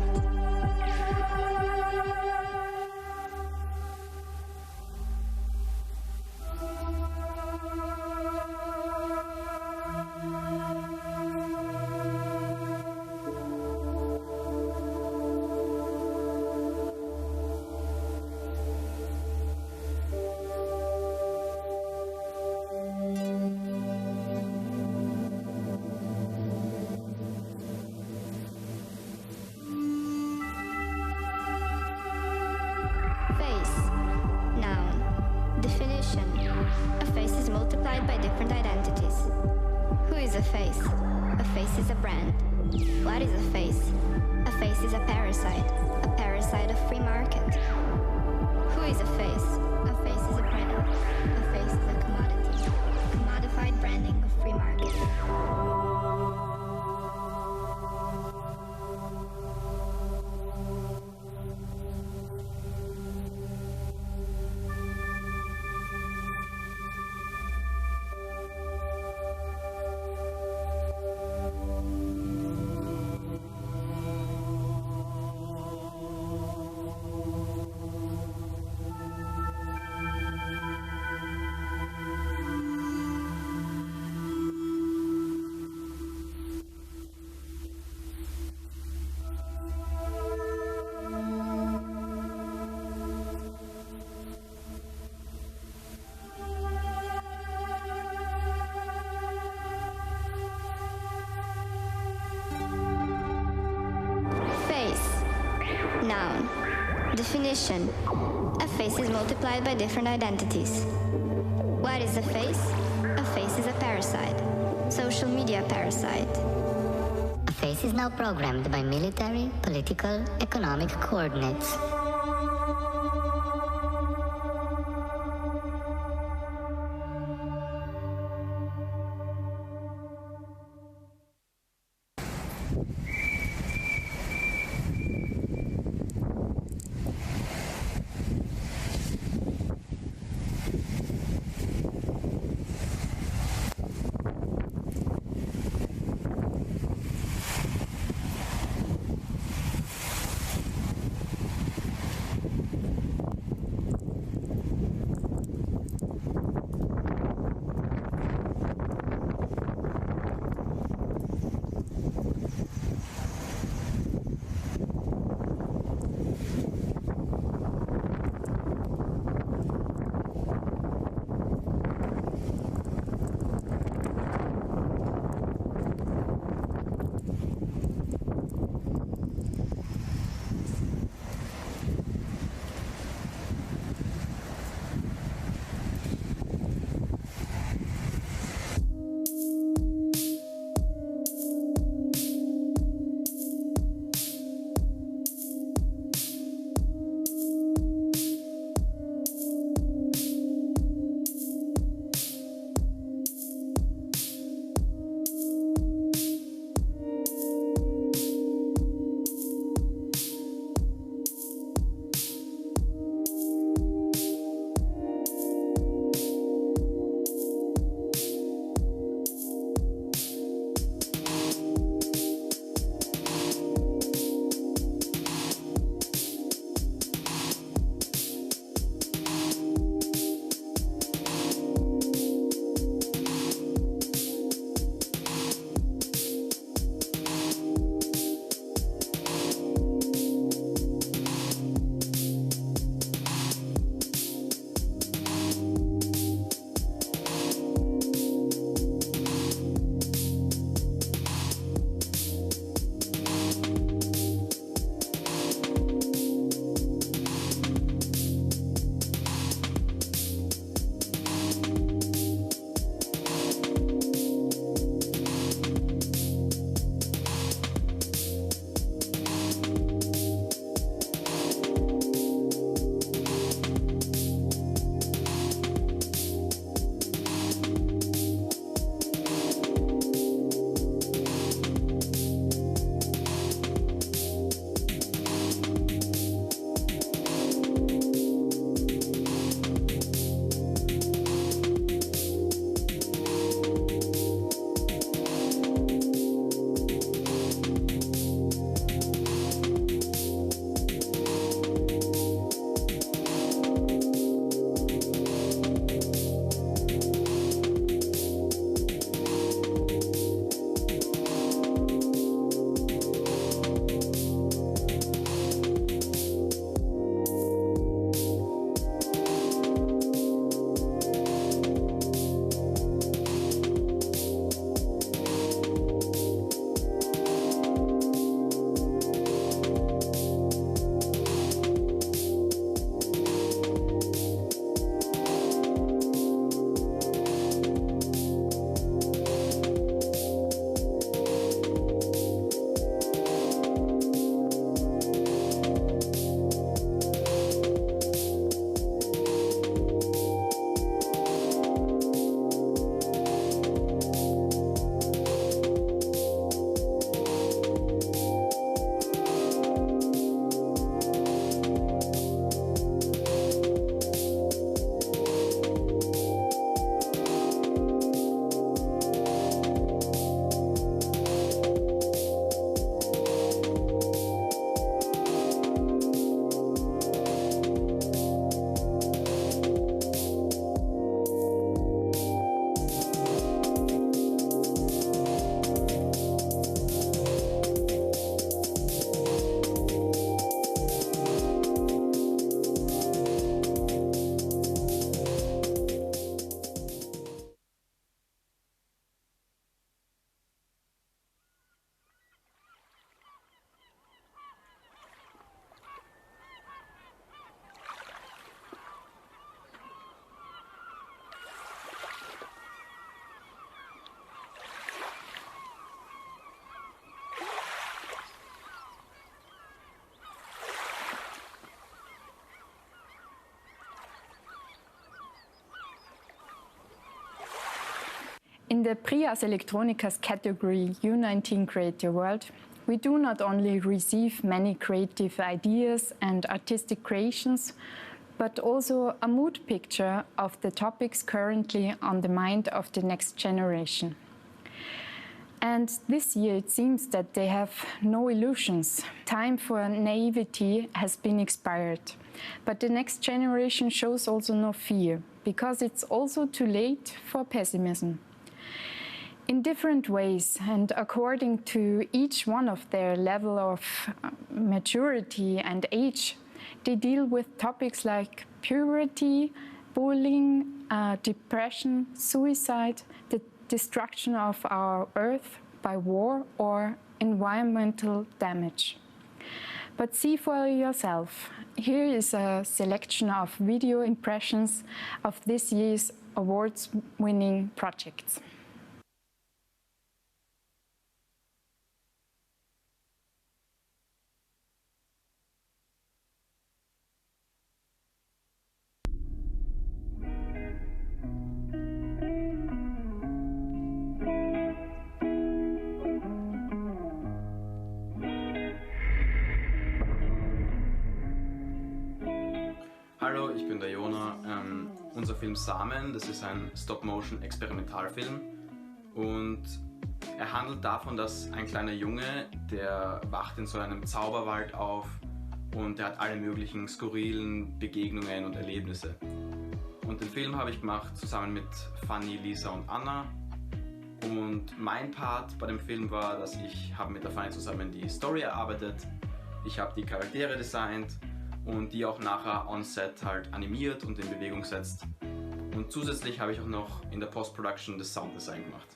Noun. Definition. A face is multiplied by different identities. What is a face? A face face is a parasite, social media parasite. A face is now programmed by military, political, economic coordinates. In the Ars Electronica's category U19 Create Your World, we do not only receive many creative ideas and artistic creations, but also a mood picture of the topics currently on the mind of the next generation. And this year it seems that they have no illusions. Time for naivety has been expired. But the next generation shows also no fear, because it's also too late for pessimism. In different ways and according to each one of their level of maturity and age, they deal with topics like puberty, bullying, depression, suicide, the destruction of our Earth by war or environmental damage. But see for yourself. Here is a selection of video impressions of this year's awards-winning projects. Hallo, ich bin der Jona. Unser Film Samen, das ist ein Stop-Motion-Experimentalfilm und er handelt davon, dass ein kleiner Junge, der wacht in so einem Zauberwald auf und der hat alle möglichen skurrilen Begegnungen und Erlebnisse. Und den Film habe ich gemacht zusammen mit Fanny, Lisa und Anna. Und mein Part bei dem Film war, dass ich habe mit der Fanny zusammen die Story erarbeitet, ich habe die Charaktere designt und die auch nachher on-set halt animiert und in Bewegung setzt. Und zusätzlich habe ich auch noch in der Post-Production das Sounddesign gemacht.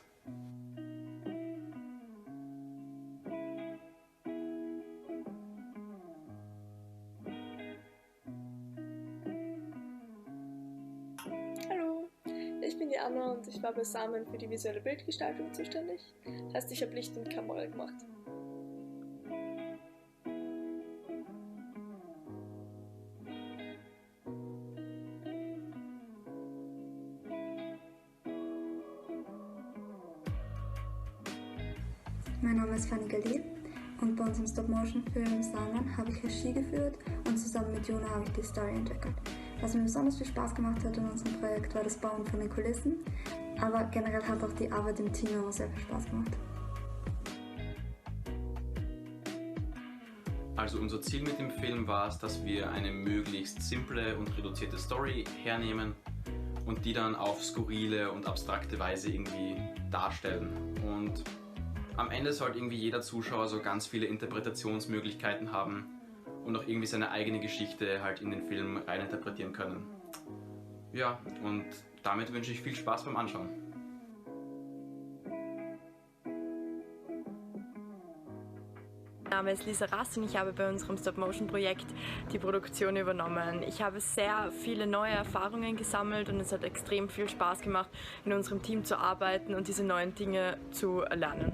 Hallo, ich bin die Anna und ich war bei Samen für die visuelle Bildgestaltung zuständig. Das heißt, ich habe Licht und Kamera gemacht. Mein Name ist Fanny Galil und bei uns im Stop-Motion-Film Samen habe ich Regie geführt und zusammen mit Giulia habe ich die Story entwickelt. Was mir besonders viel Spaß gemacht hat in unserem Projekt war das Bauen von den Kulissen, aber generell hat auch die Arbeit im Team immer sehr viel Spaß gemacht. Also unser Ziel mit dem Film war es, dass wir eine möglichst simple und reduzierte Story hernehmen und die dann auf skurrile und abstrakte Weise irgendwie darstellen. Und am Ende sollte irgendwie jeder Zuschauer so ganz viele Interpretationsmöglichkeiten haben und auch irgendwie seine eigene Geschichte halt in den Film reininterpretieren können. Ja, und damit wünsche ich viel Spaß beim Anschauen. Mein Name ist Lisa Rass und ich habe bei unserem Stop-Motion-Projekt die Produktion übernommen. Ich habe sehr viele neue Erfahrungen gesammelt und es hat extrem viel Spaß gemacht, in unserem Team zu arbeiten und diese neuen Dinge zu erlernen.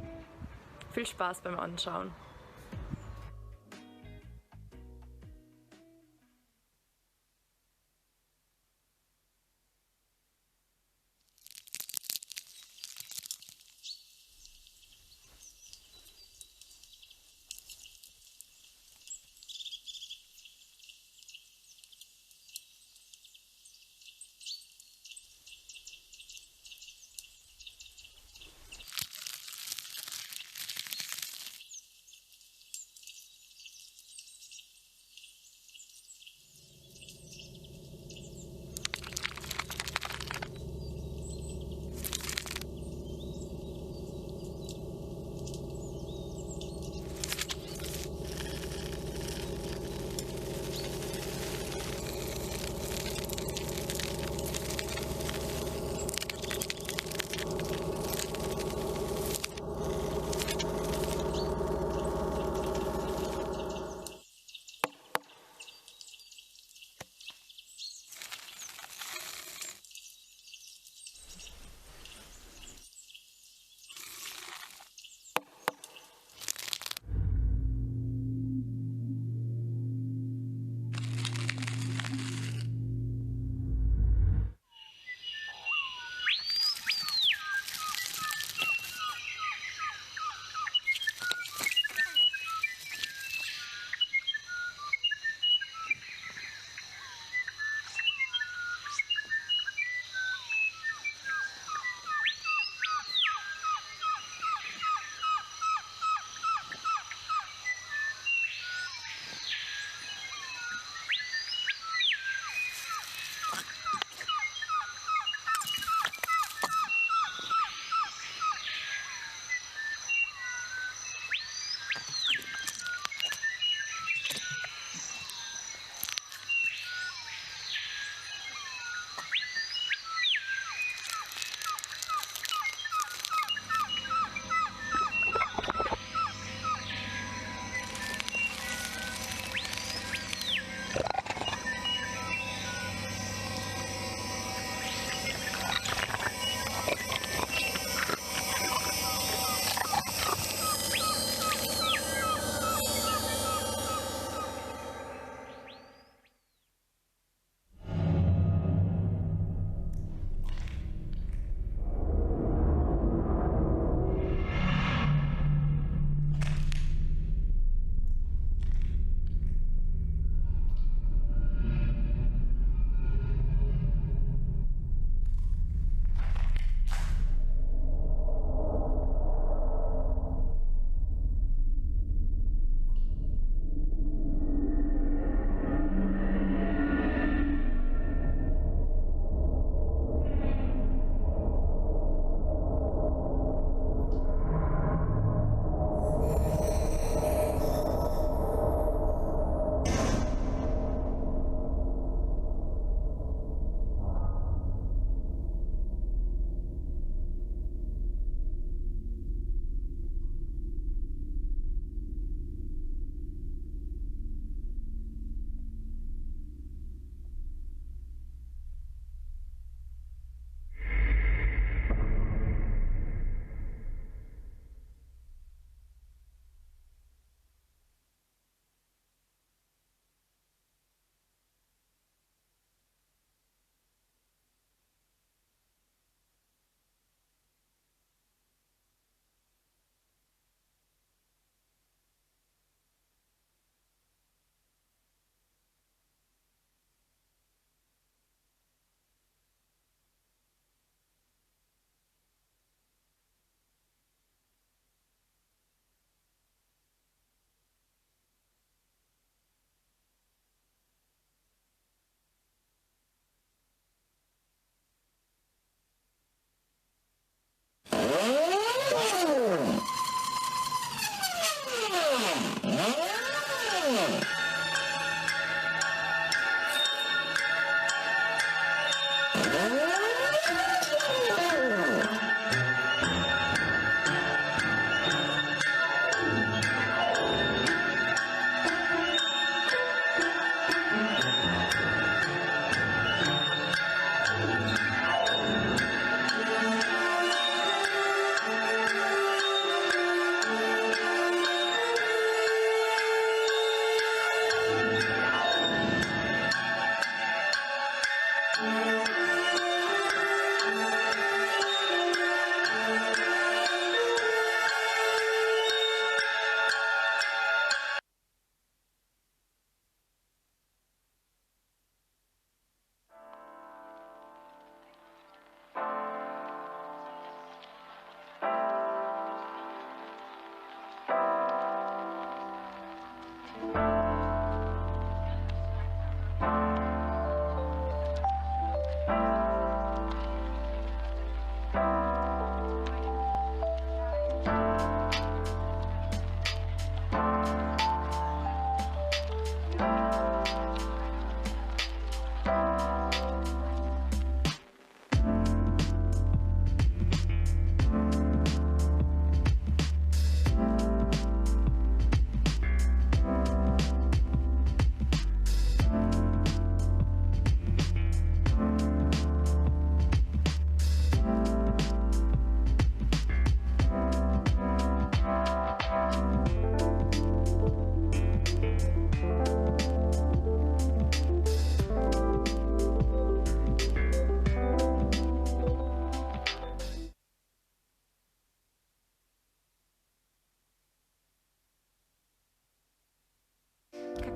Viel Spaß beim Anschauen.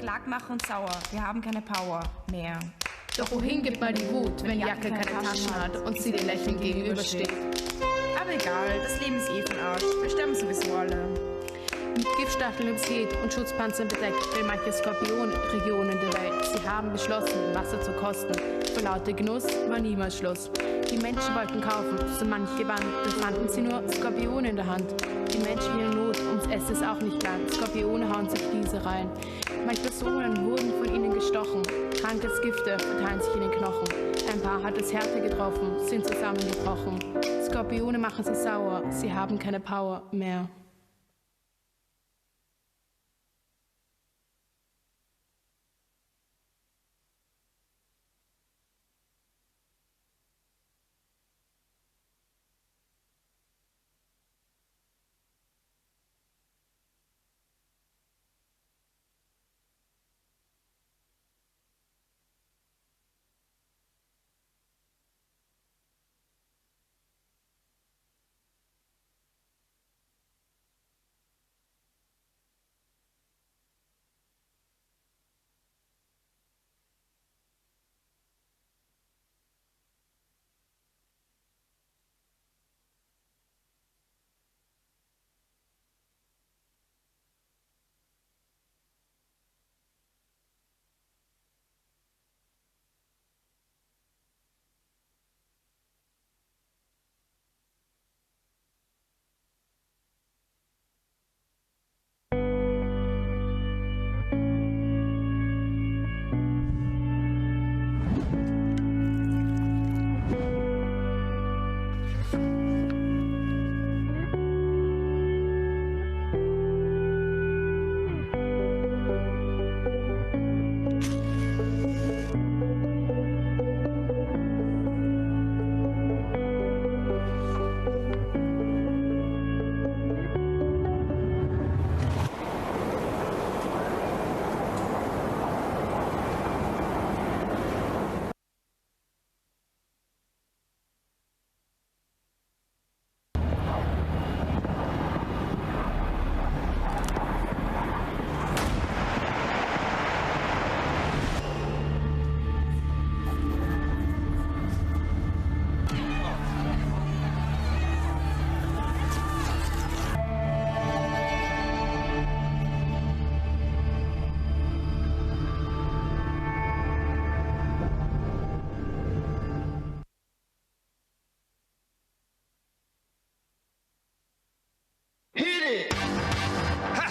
Kakerlaken machen uns sauer, wir haben keine Power mehr. Doch wohin geht mal die Wut, wenn Jacke keine Taschen hat und sie dir lächelnd gegenübersteht? Aber egal, das Leben ist eh von Arsch, wir sterben sowieso alle. Mit Giftstacheln im Skeet und Schutzpanzern bedeckt will manche Skorpionregionen der Welt. Sie haben beschlossen, Wasser zu kosten. Vor lauter Genuss war niemals Schluss. Die Menschen wollten kaufen, so manch gewann, doch fanden sie nur Skorpione in der Hand. Die Menschen in Not, ums Essen ist auch nicht lang. Skorpione hauen sich diese rein. Manche Personen wurden von ihnen gestochen. Krankheitsgifte verteilen sich in den Knochen. Ein paar hat es härter getroffen, sind zusammengebrochen. Skorpione machen sie sauer, sie haben keine Power mehr.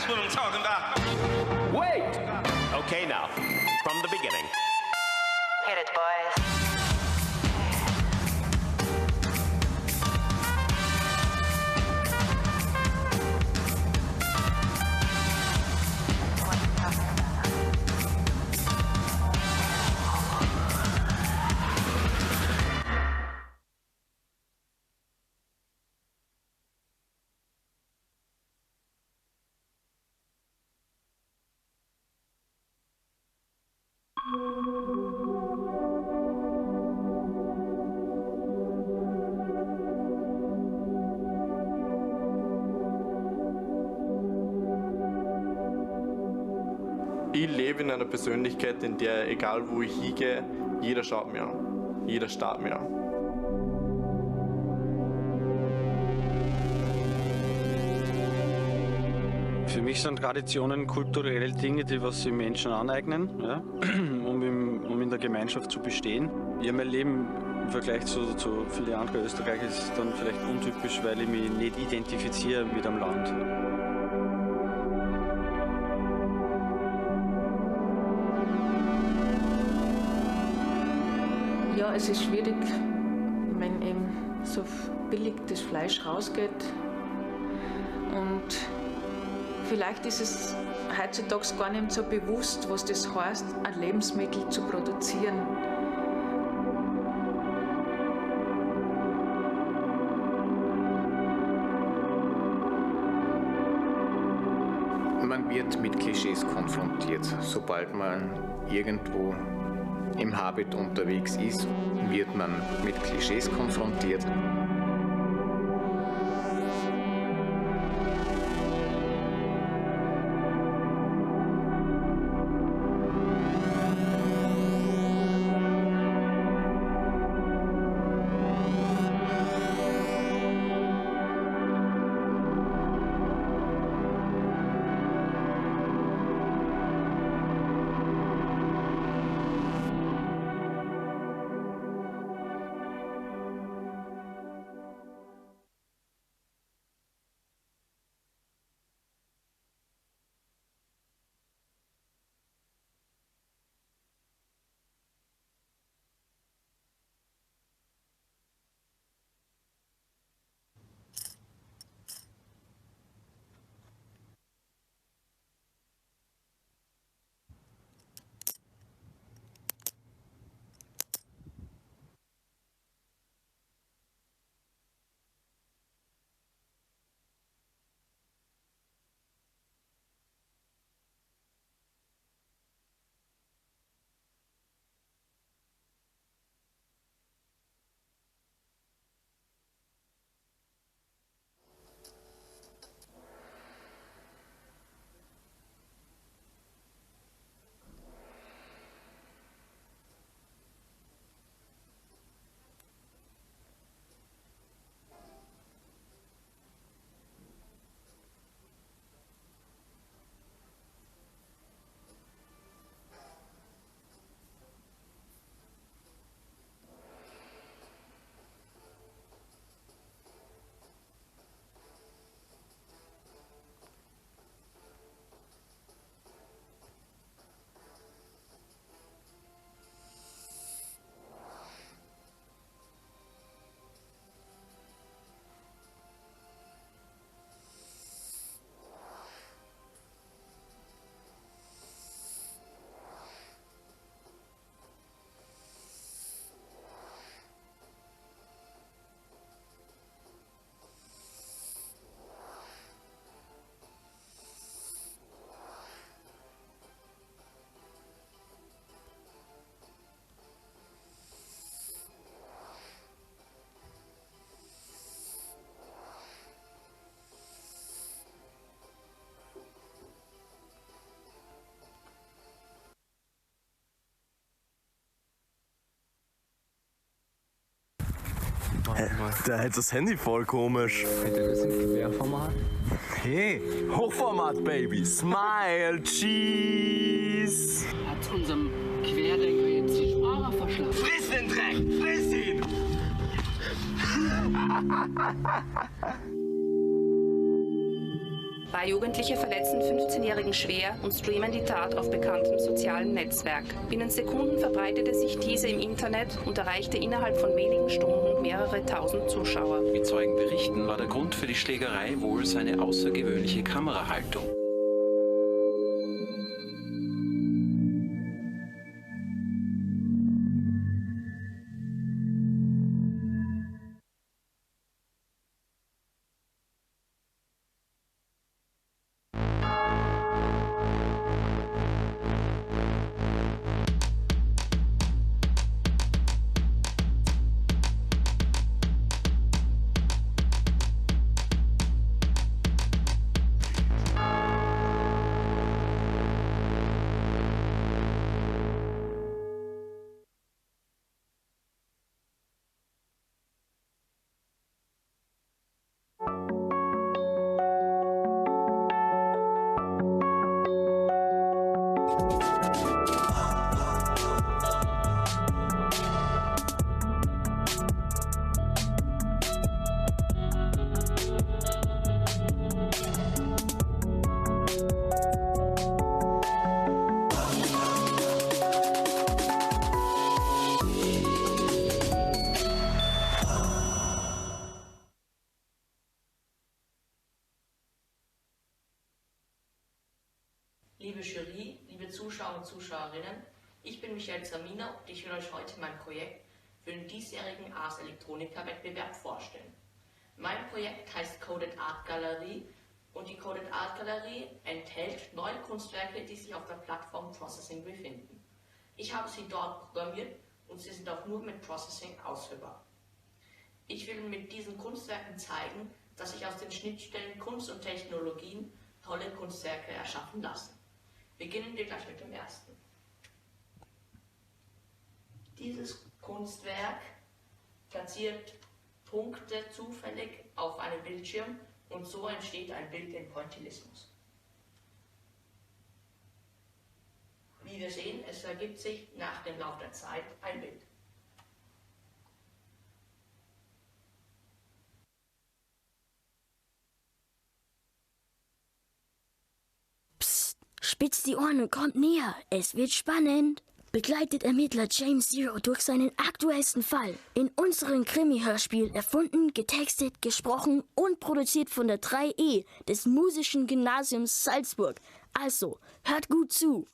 What I'm talking about. Wait! Okay, now, from the beginning. Hit it, boys. lebe in einer Persönlichkeit, in der, egal wo ich hingehe, jeder schaut mir an. Jeder starrt mir an. Für mich sind Traditionen kulturelle Dinge, die was sich Menschen aneignen, ja, um in der Gemeinschaft zu bestehen. Ja, mein Leben im Vergleich zu vielen anderen Österreicher ist dann vielleicht untypisch, weil ich mich nicht identifiziere mit einem Land. Ja, es ist schwierig, wenn eben so billig das Fleisch rausgeht. Und vielleicht ist es heutzutage gar nicht so bewusst, was das heißt, ein Lebensmittel zu produzieren. Man wird mit Klischees konfrontiert. Sobald man irgendwo im Habit unterwegs ist, wird man mit Klischees konfrontiert. Der hält das Handy voll komisch. Hätte das im Querformat? Hey, Hochformat, Baby. Smile, Cheese. Hat unserem Querdenker jetzt die Sprache verschlafen? Friss den Dreck! Friss ihn! Zwei Jugendliche verletzen 15-Jährigen schwer und streamen die Tat auf bekanntem sozialen Netzwerk. Binnen Sekunden verbreitete sich diese im Internet und erreichte innerhalb von wenigen Stunden mehrere tausend Zuschauer. Wie Zeugen berichten, war der Grund für die Schlägerei wohl seine außergewöhnliche Kamerahaltung. und Zuschauerinnen. Ich bin Michael Samina und ich will euch heute mein Projekt für den diesjährigen Ars Electronica Wettbewerb vorstellen. Mein Projekt heißt Coded Art Galerie und die Coded Art Galerie enthält 9 Kunstwerke, die sich auf der Plattform Processing befinden. Ich habe sie dort programmiert und sie sind auch nur mit Processing ausführbar. Ich will mit diesen Kunstwerken zeigen, dass sich aus den Schnittstellen Kunst und Technologien tolle Kunstwerke erschaffen lassen. Beginnen wir gleich mit dem ersten. Dieses Kunstwerk platziert Punkte zufällig auf einem Bildschirm und so entsteht ein Bild im Pointillismus. Wie wir sehen, es ergibt sich nach dem Lauf der Zeit ein Bild. Spitzt die Ohren und kommt näher. Es wird spannend. Begleitet Ermittler James Zero durch seinen aktuellsten Fall. In unserem Krimi-Hörspiel erfunden, getextet, gesprochen und produziert von der 3E des Musischen Gymnasiums Salzburg. Also, hört gut zu.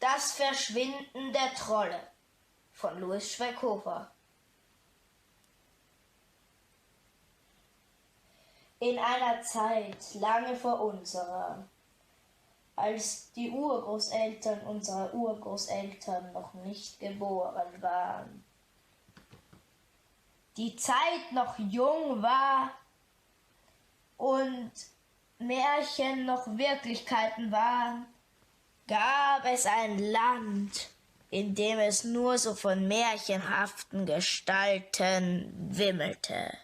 Das Verschwinden der Trolle von Louis Schweighofer. In einer Zeit lange vor unserer, als die Urgroßeltern unserer Urgroßeltern noch nicht geboren waren, die Zeit noch jung war und Märchen noch Wirklichkeiten waren, gab es ein Land, in dem es nur so von märchenhaften Gestalten wimmelte.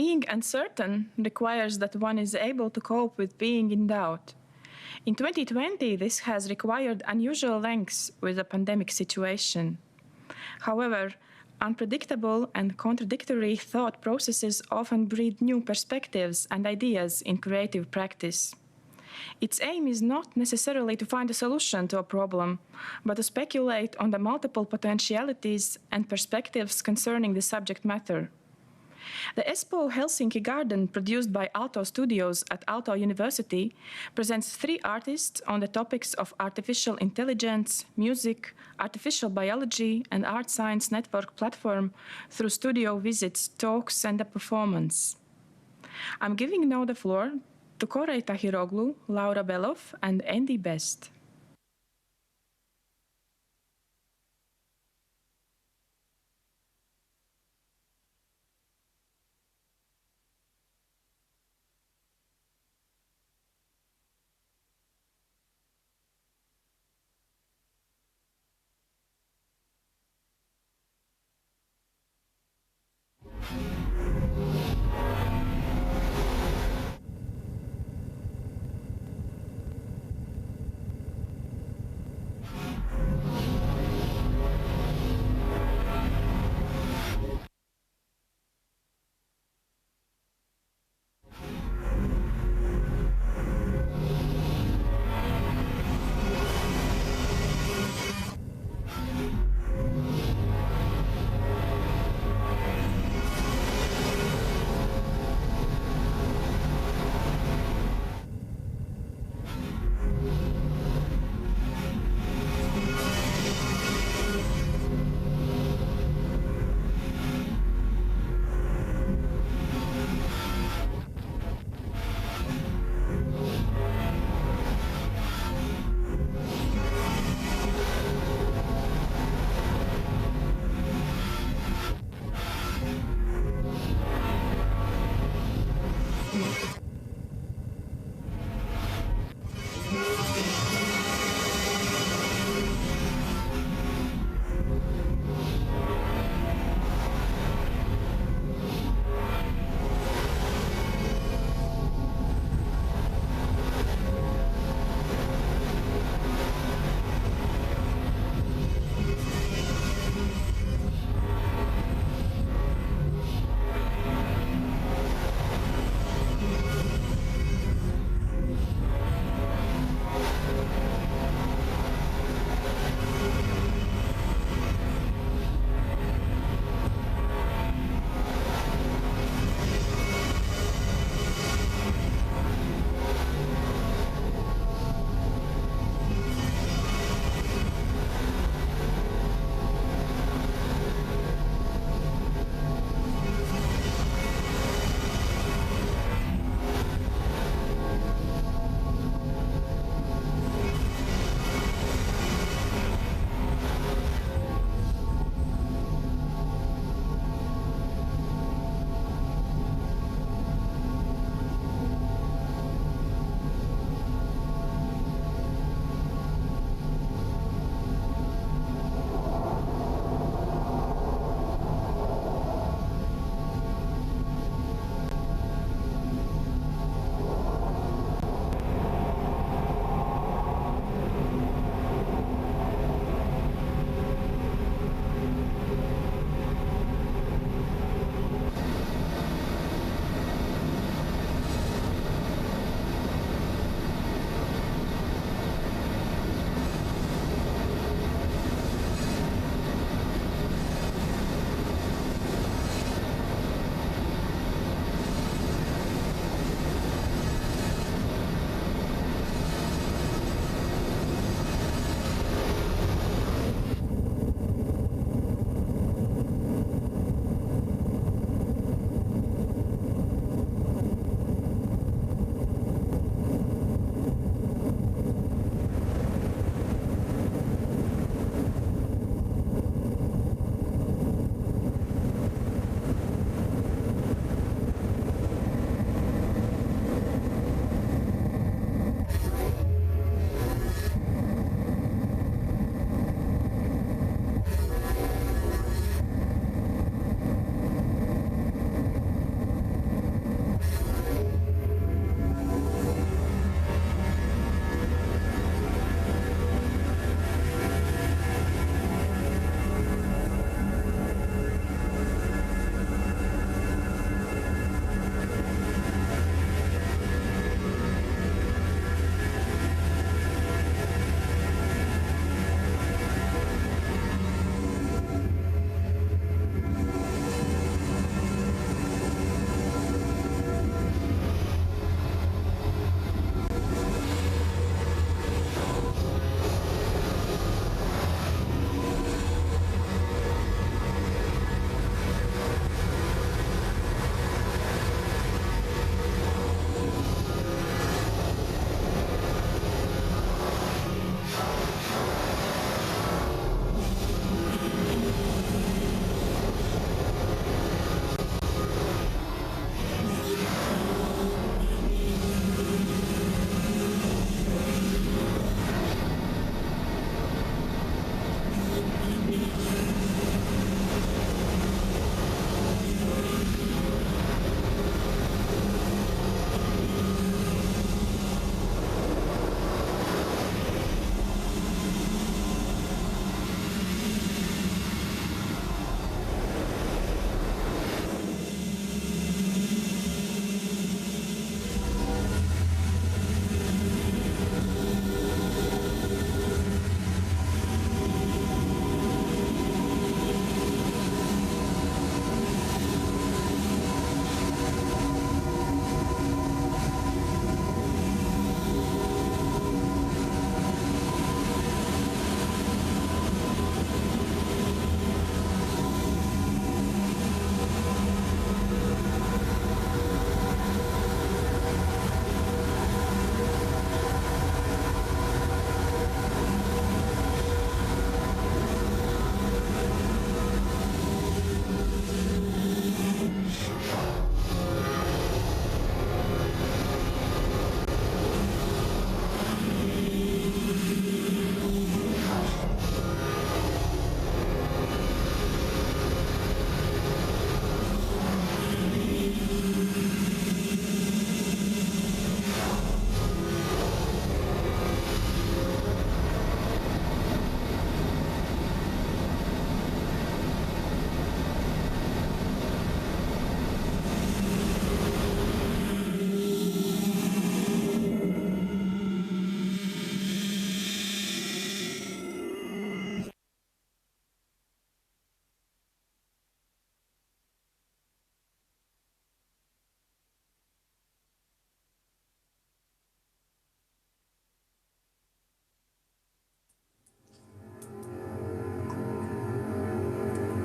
Being uncertain requires that one is able to cope with being in doubt. In 2020, this has required unusual lengths with the pandemic situation. However, unpredictable and contradictory thought processes often breed new perspectives and ideas in creative practice. Its aim is not necessarily to find a solution to a problem, but to speculate on the multiple potentialities and perspectives concerning the subject matter. The Espoo Helsinki Garden, produced by Aalto Studios at Aalto University, presents 3 artists on the topics of artificial intelligence, music, artificial biology, and art science network platform through studio visits, talks, and a performance. I'm giving now the floor to Korei Tahiroglu, Laura Belov, and Andy Best.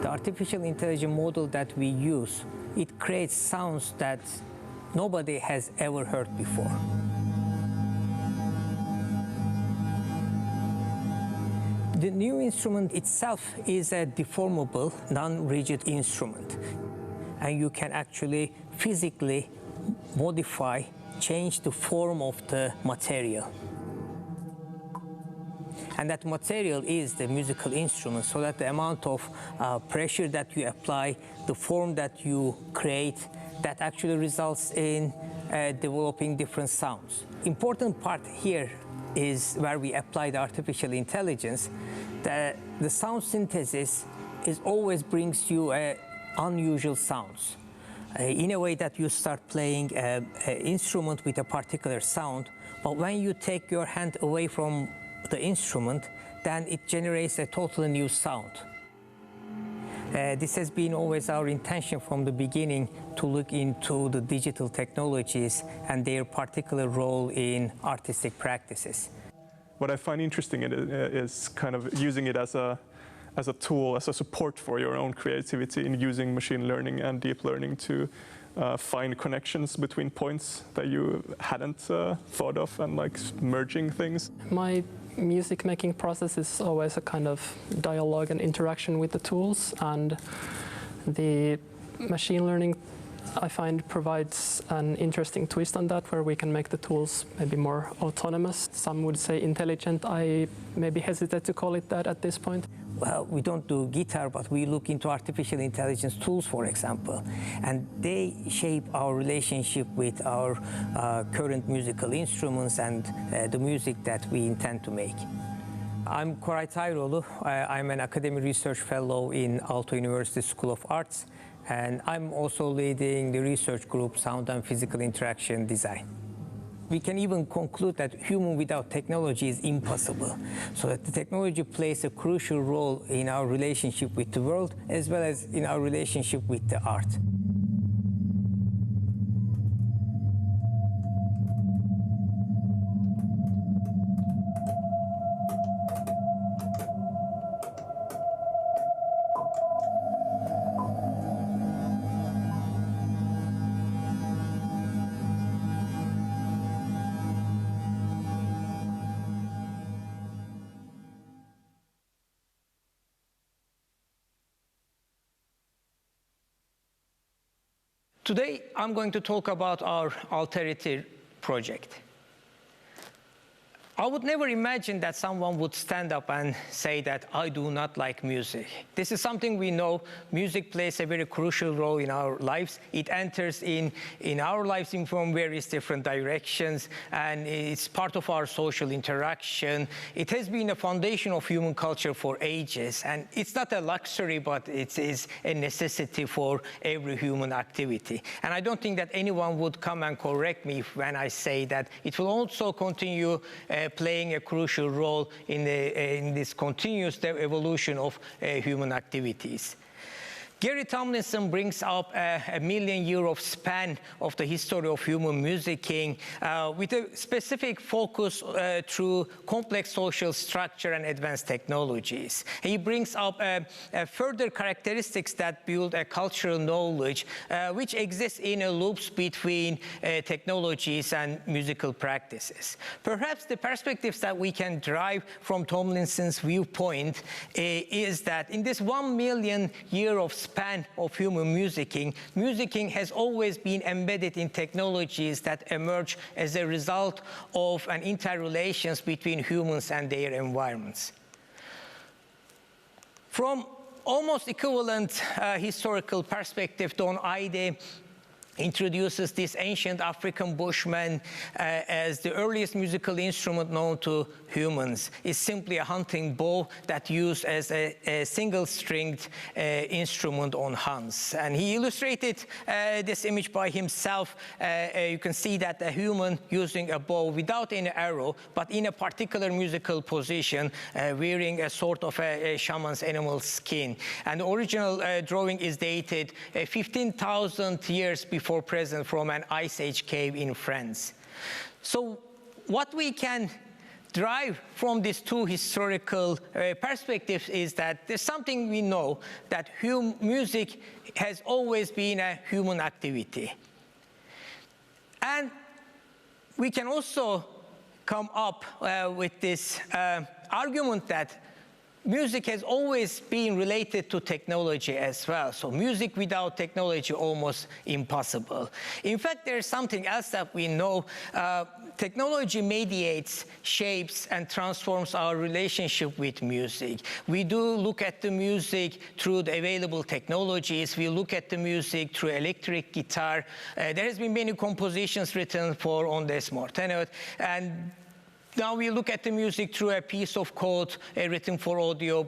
The artificial intelligence model that we use, it creates sounds that nobody has ever heard before. The new instrument itself is a deformable, non-rigid instrument. And you can actually physically modify, change the form of the material. And that material is the musical instrument, so that the amount of pressure that you apply, the form that you create, that actually results in developing different sounds. Important part here is where we apply the artificial intelligence. The sound synthesis always brings you unusual sounds. In a way that you start playing an instrument with a particular sound, but when you take your hand away from the instrument, then it generates a totally new sound. This has been always our intention from the beginning, to look into the digital technologies and their particular role in artistic practices. What I find interesting in it is kind of using it as a tool, as a support for your own creativity, in using machine learning and deep learning to find connections between points that you hadn't thought of, and like merging things. My music making process is always a kind of dialogue and interaction with the tools, and the machine learning, I find, provides an interesting twist on that, where we can make the tools maybe more autonomous. Some would say intelligent. I maybe hesitate to call it that at this point. Well, we don't do guitar, but we look into artificial intelligence tools, for example, and they shape our relationship with our current musical instruments and the music that we intend to make. I'm Koray Tayroğlu. I'm an academic research fellow in Aalto University School of Arts, and I'm also leading the research group Sound and Physical Interaction Design. We can even conclude that human without technology is impossible, so that the technology plays a crucial role in our relationship with the world, as well as in our relationship with the art. Today, I'm going to talk about our Alterity project. I would never imagine that someone would stand up and say that I do not like music. This is something we know. Music plays a very crucial role in our lives. It enters in our lives from various different directions, and it's part of our social interaction. It has been a foundation of human culture for ages, and it's not a luxury, but it is a necessity for every human activity. And I don't think that anyone would come and correct me when I say that it will also continue playing a crucial role in this continuous evolution of human activities. Gary Tomlinson brings up a million-year span of the history of human musicking with a specific focus through complex social structure and advanced technologies. He brings up further characteristics that build a cultural knowledge which exists in a loops between technologies and musical practices. Perhaps the perspectives that we can derive from Tomlinson's viewpoint is that in this 1 million year of span of human musicking has always been embedded in technologies that emerge as a result of an interrelations between humans and their environments. From almost equivalent historical perspective, Don Ide introduces this ancient African bushman as the earliest musical instrument known to humans. It's simply a hunting bow that used as a single-stringed instrument on hunts. And he illustrated this image by himself. You can see that a human using a bow without any arrow, but in a particular musical position, wearing a sort of a shaman's animal skin. And the original drawing is dated 15,000 years before present from an Ice Age cave in France. So what we can derive from these two historical perspectives is that there's something we know, that music has always been a human activity. And we can also come up with this argument that music has always been related to technology as well. So music without technology, almost impossible. In fact, there's something else that we know. Technology mediates, shapes, and transforms our relationship with music. We do look at the music through the available technologies. We look at the music through electric guitar. There has been many compositions written for on the smart tenor, and now we look at the music through a piece of code written for audio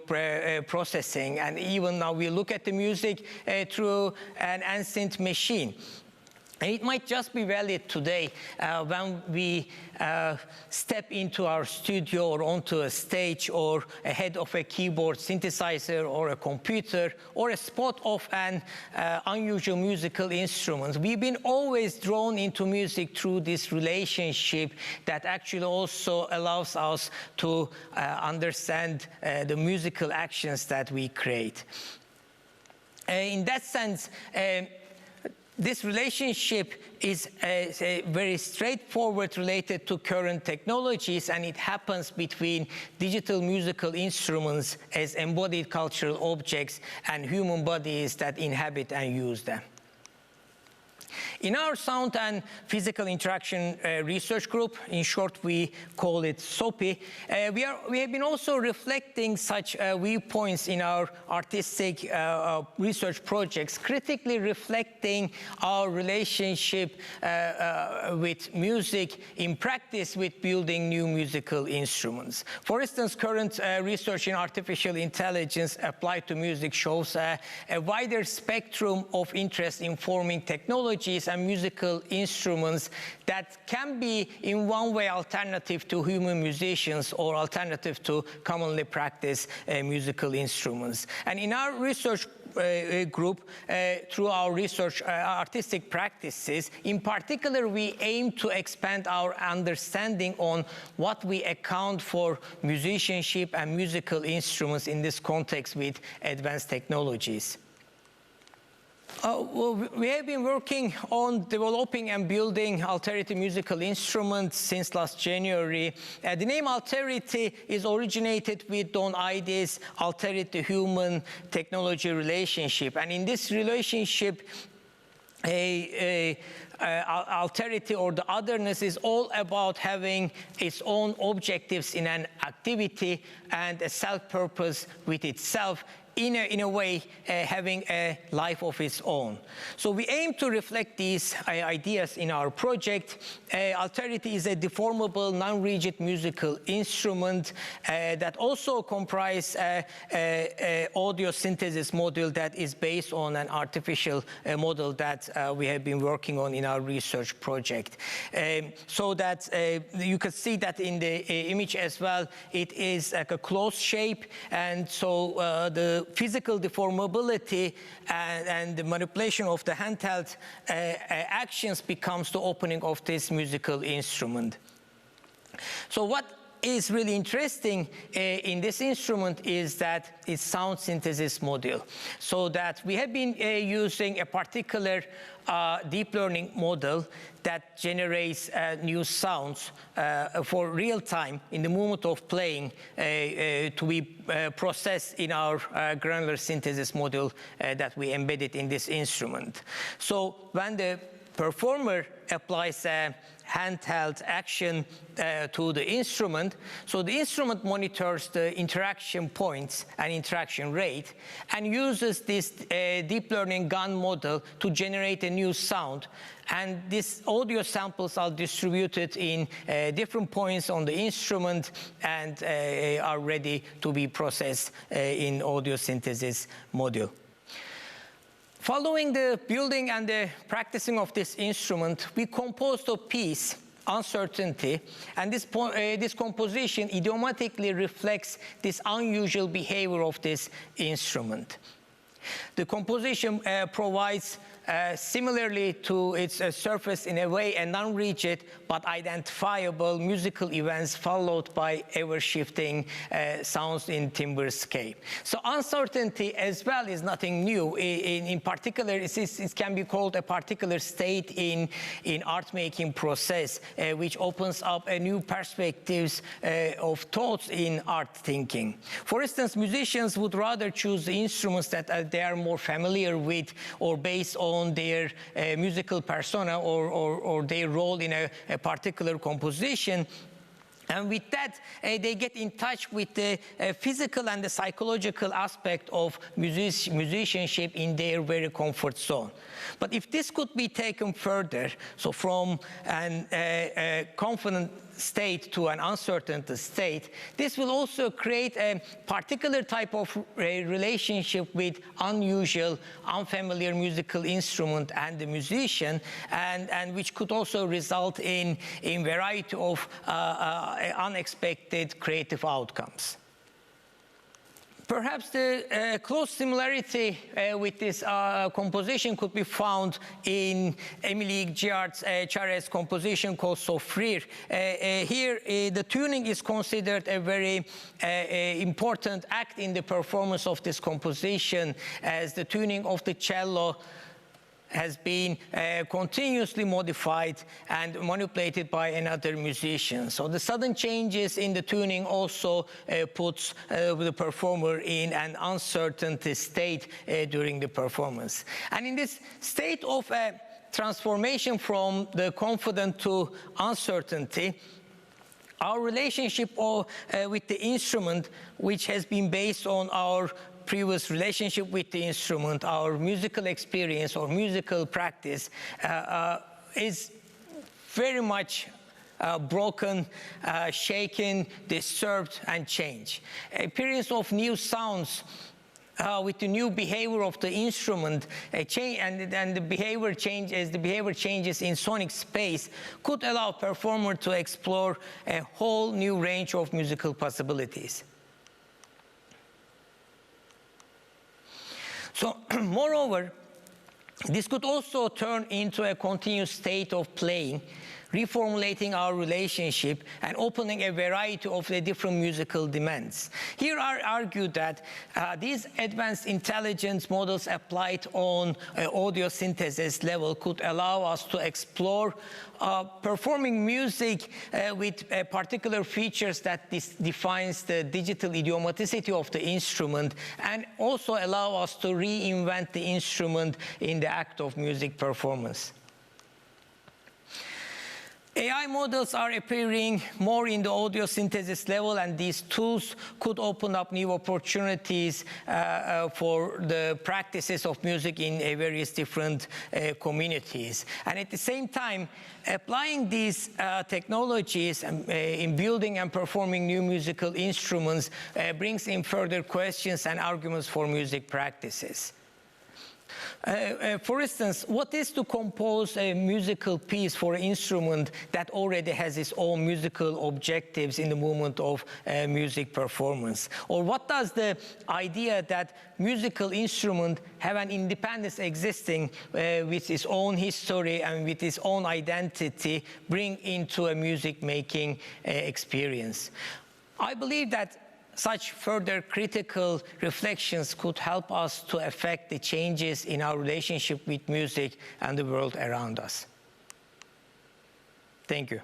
processing, and even now we look at the music through an ancient machine. And it might just be valid today when we step into our studio or onto a stage or ahead of a keyboard synthesizer or a computer or a spot of an unusual musical instrument. We've been always drawn into music through this relationship that actually also allows us to understand the musical actions that we create. In that sense, this relationship is very straightforward related to current technologies, and it happens between digital musical instruments as embodied cultural objects and human bodies that inhabit and use them. In our sound and physical interaction research group, in short we call it SOPI, we have been also reflecting such viewpoints in our artistic research projects, critically reflecting our relationship with music in practice with building new musical instruments. For instance, current research in artificial intelligence applied to music shows a wider spectrum of interest in forming technologies and musical instruments that can be in one way alternative to human musicians or alternative to commonly practiced musical instruments. And in our research group, through our research artistic practices, in particular we aim to expand our understanding on what we account for musicianship and musical instruments in this context with advanced technologies. Well, we have been working on developing and building Alterity musical instruments since last January. The name Alterity is originated with Don Ide's Alterity-human technology relationship. And in this relationship, alterity or the otherness is all about having its own objectives in an activity and a self-purpose with itself, in a way having a life of its own. So we aim to reflect these ideas in our project. Alterity is a deformable, non-rigid musical instrument that also comprises an audio synthesis module that is based on an artificial model that we have been working on in our research project. So that you can see that in the image as well, it is like a closed shape, and so the physical deformability and the manipulation of the handheld actions becomes the opening of this musical instrument. So what is really interesting in this instrument is that it's sound synthesis module. So that we have been using a particular deep learning model that generates new sounds for real time in the moment of playing to be processed in our granular synthesis module that we embedded in this instrument. So when the performer applies a handheld action to the instrument, so the instrument monitors the interaction points and interaction rate and uses this deep learning GAN model to generate a new sound. And these audio samples are distributed in different points on the instrument and are ready to be processed in audio synthesis module. Following the building and the practicing of this instrument, we composed a piece, Uncertainty, and this composition idiomatically reflects this unusual behavior of this instrument. The composition provides similarly to its surface in a way, a non-rigid but identifiable musical events followed by ever-shifting sounds in timberscape. So uncertainty as well is nothing new. In particular, it can be called a particular state in art-making process, which opens up a new perspectives of thoughts in art thinking. For instance, musicians would rather choose the instruments that they are more familiar with or based on their musical persona or their role in a particular composition. And with that, they get in touch with the physical and the psychological aspect of musicianship in their very comfort zone. But if this could be taken further, so from a confident state to an uncertain state, this will also create a particular type of relationship with unusual, unfamiliar musical instrument and the musician, and which could also result in variety of unexpected creative outcomes. Perhaps the close similarity with this composition could be found in Émilie Giard's composition called Souffrir. Here, the tuning is considered a very important act in the performance of this composition, as the tuning of the cello has been continuously modified and manipulated by another musician. So the sudden changes in the tuning also puts the performer in an uncertain state during the performance. And in this state of transformation from the confident to uncertainty, our relationship with the instrument, which has been based on our previous relationship with the instrument, our musical experience or musical practice, is very much broken, shaken, disturbed, and changed. Appearance of new sounds with the new behavior of the instrument, and the behavior change as the behavior changes in sonic space could allow performer to explore a whole new range of musical possibilities. So, moreover, this could also turn into a continuous state of playing, reformulating our relationship and opening a variety of the different musical demands. Here I argue that these advanced intelligence models applied on audio synthesis level could allow us to explore performing music with particular features that defines the digital idiomaticity of the instrument, and also allow us to reinvent the instrument in the act of music performance. AI models are appearing more in the audio synthesis level, and these tools could open up new opportunities for the practices of music in various different communities. And at the same time, applying these technologies in building and performing new musical instruments brings in further questions and arguments for music practices. For instance, what is to compose a musical piece for an instrument that already has its own musical objectives in the moment of music performance? Or what does the idea that musical instrument have an independence existing with its own history and with its own identity bring into a music-making experience? I believe that such further critical reflections could help us to affect the changes in our relationship with music and the world around us. Thank you.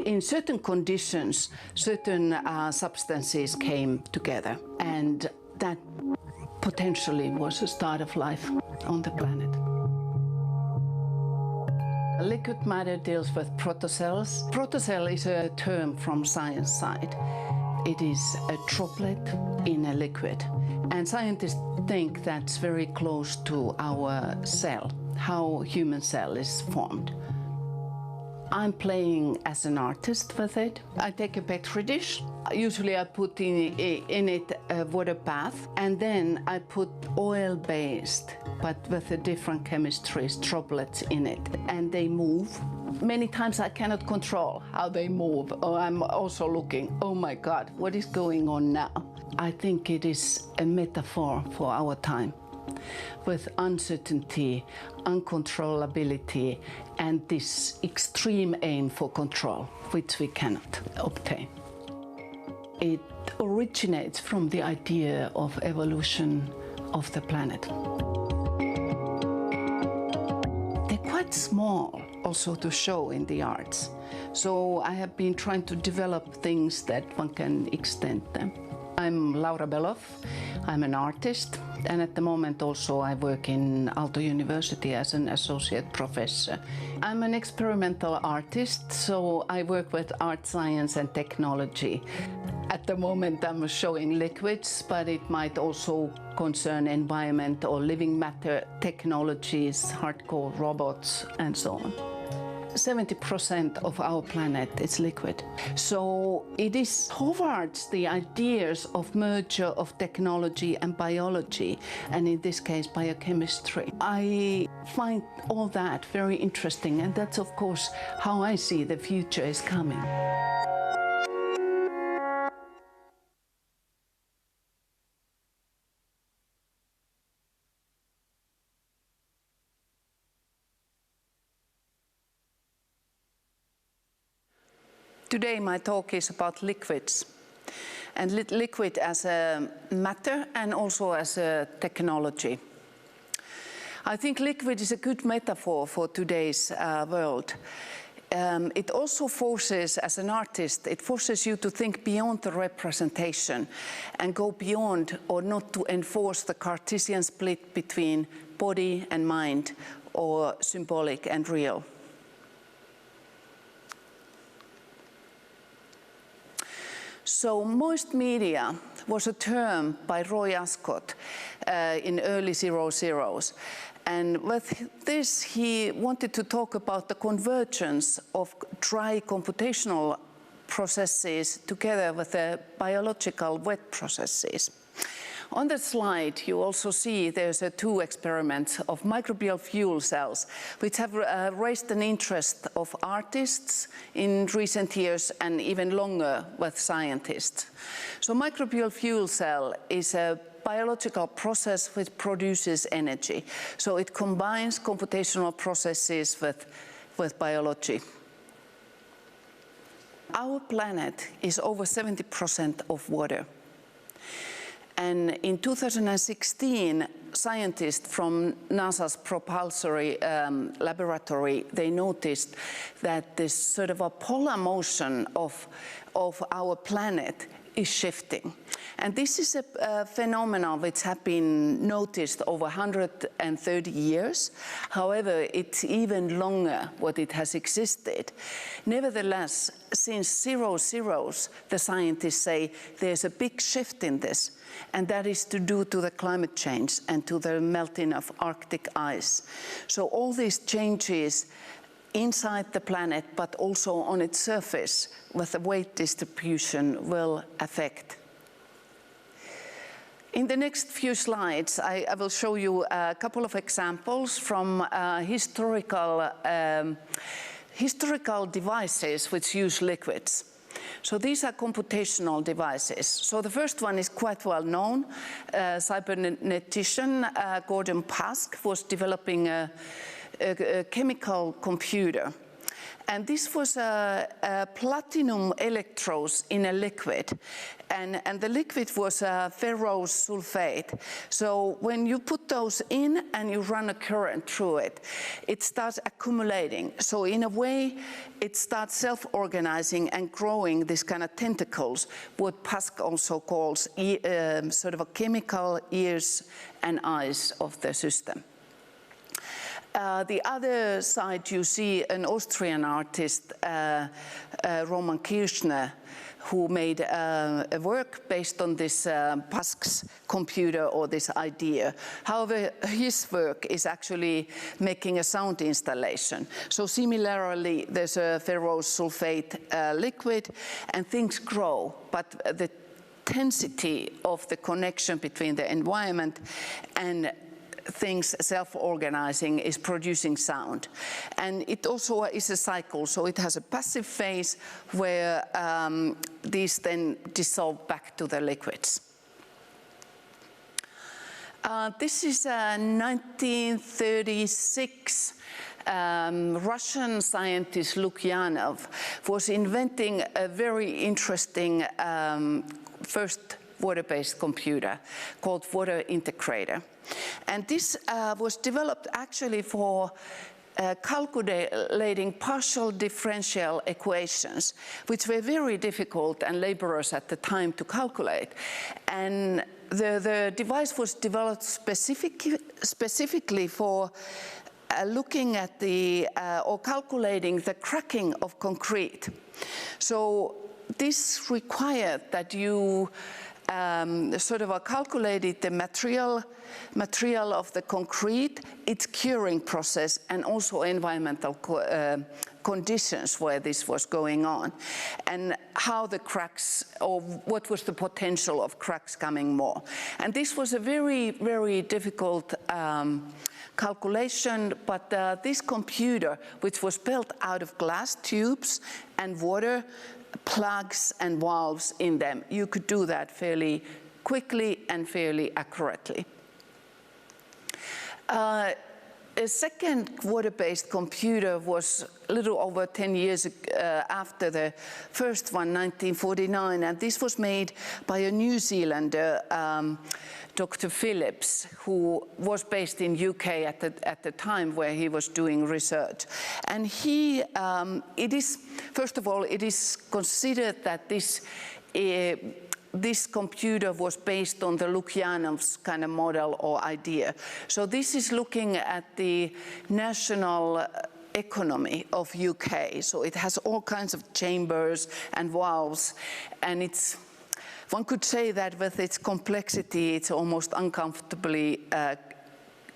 In certain conditions, certain substances came together, and that potentially was the start of life on the planet. Liquid matter deals with protocells. Protocell is a term from science side. It is a droplet in a liquid, and scientists think that's very close to our cell, how human cell is formed. I'm playing as an artist with it. I take a petri dish. Usually I put in it a water bath, and then I put oil-based but with the different chemistries, droplets in it, and they move. Many times I cannot control how they move, or I'm also looking, oh my God, what is going on now? I think it is a metaphor for our time, with uncertainty, uncontrollability, and this extreme aim for control, which we cannot obtain. It originates from the idea of evolution of the planet. They're quite small also to show in the arts. So I have been trying to develop things that one can extend them. I'm Laura Belov, I'm an artist, and at the moment also I work in Aalto University as an associate professor. I'm an experimental artist, so I work with art, science and technology. At the moment I'm showing liquids, but it might also concern environment or living matter technologies, hardcore robots and so on. 70% of our planet is liquid. So it is towards the ideas of merger of technology and biology, and in this case biochemistry. I find all that very interesting, and that's of course how I see the future is coming. Today my talk is about liquids, and liquid as a matter and also as a technology. I think liquid is a good metaphor for today's world. It also forces, as an artist, it forces you to think beyond the representation and go beyond, or not to enforce the Cartesian split between body and mind, or symbolic and real. So moist media was a term by Roy Ascott in early 00s. And with this, he wanted to talk about the convergence of dry computational processes together with the biological wet processes. On the slide, you also see there's two experiments of microbial fuel cells, which have raised an interest of artists in recent years and even longer with scientists. So microbial fuel cell is a biological process which produces energy. So it combines computational processes with biology. Our planet is over 70% of water. And in 2016, scientists from NASA's propulsory laboratory, they noticed that this sort of a polar motion of our planet is shifting. And this is a phenomenon which has been noticed over 130 years. However, it's even longer what it has existed. Nevertheless, since 00s, the scientists say there's a big shift in this, and that is to do to the climate change and to the melting of Arctic ice. So all these changes inside the planet, but also on its surface with the weight distribution will affect. In the next few slides, I will show you a couple of examples from historical devices which use liquids. So these are computational devices. So the first one is quite well known. Cybernetician Gordon Pask was developing a chemical computer. And this was platinum electrodes in a liquid. And the liquid was ferrous sulfate. So when you put those in and you run a current through it, it starts accumulating. So in a way, it starts self-organizing and growing this kind of tentacles, what Pask also calls sort of a chemical ears and eyes of the system. The other side, you see an Austrian artist, Roman Kirchner, who made a work based on this Pask's computer or this idea. However, his work is actually making a sound installation. So similarly, there's a ferrous sulfate liquid, and things grow, but the intensity of the connection between the environment and things self-organizing is producing sound. And it also is a cycle, so it has a passive phase where these then dissolve back to the liquids. This is 1936. Russian scientist Lukyanov was inventing a very interesting first water-based computer called water integrator. And this was developed actually for calculating partial differential equations, which were very difficult and laborious at the time to calculate. And the device was developed specifically for looking at the, or calculating the cracking of concrete. So this required that you sort of calculated the material of the concrete, its curing process, and also environmental conditions where this was going on, and how the cracks, or what was the potential of cracks coming more. And this was a very, very difficult calculation, but this computer, which was built out of glass tubes and water plugs and valves in them, you could do that fairly quickly and fairly accurately. A second water-based computer was a little over 10 years after the first one, 1949, and this was made by a New Zealander, Dr. Phillips, who was based in UK at the time where he was doing research. And he, first of all, it is considered that this computer was based on the Lukyanov's kind of model or idea. So this is looking at the national economy of UK. So it has all kinds of chambers and valves, and it's, one could say that with its complexity, it's almost uncomfortably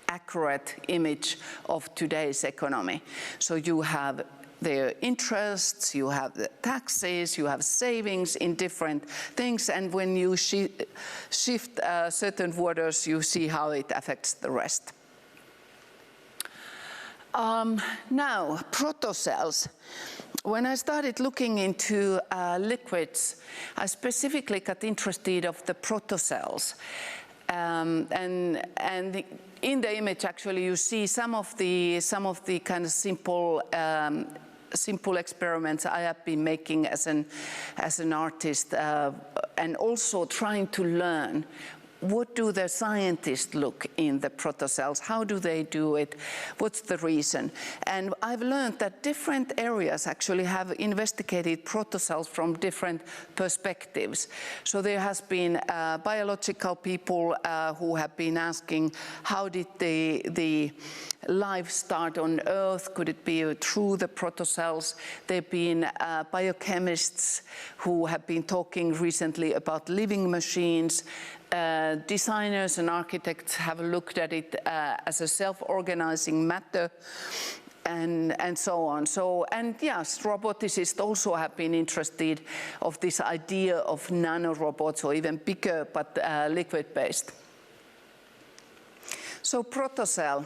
accurate image of today's economy. So you have the interests, you have the taxes, you have savings in different things, and when you shift certain waters, you see how it affects the rest. Now, protocells. When I started looking into liquids, I specifically got interested of the protocells. And in the image, actually, you see some of the kind of simple experiments I have been making as an artist, and also trying to learn. What do the scientists look in the protocells? How do they do it? What's the reason? And I've learned that different areas actually have investigated protocells from different perspectives. So there has been biological people who have been asking, how did the life start on Earth? Could it be through the protocells? There have been biochemists who have been talking recently about living machines. Designers and architects have looked at it as a self-organizing matter, and so on. So, and yes, roboticists also have been interested of this idea of nanorobots, or even bigger, but liquid-based. So protocell.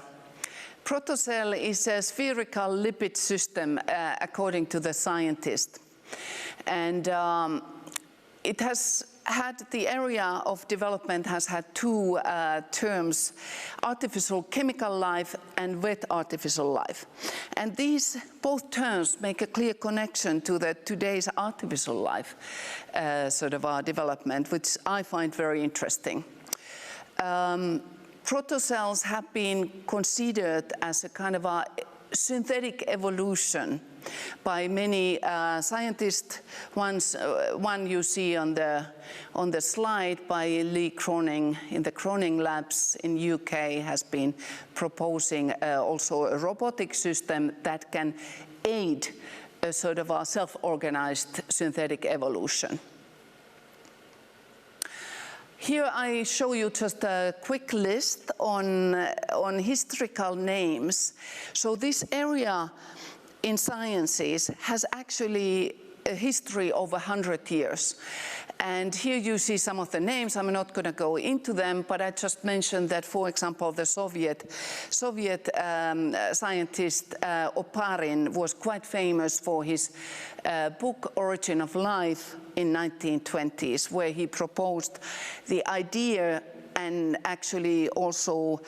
Protocell is a spherical lipid system, according to the scientist. And it has had, the area of development has had two terms, artificial chemical life and wet artificial life. And these both terms make a clear connection to the today's artificial life sort of development, which I find very interesting. Protocells have been considered as a kind of a synthetic evolution by many scientists. One you see on the slide by Lee Croning in the Croning Labs in UK has been proposing also a robotic system that can aid a sort of a self-organized synthetic evolution. Here I show you just a quick list on historical names. So this area in sciences has actually a history of 100 years. And here you see some of the names. I'm not going to go into them, but I just mentioned that, for example, the Soviet scientist Oparin was quite famous for his book Origin of Life in 1920s, where he proposed the idea and actually also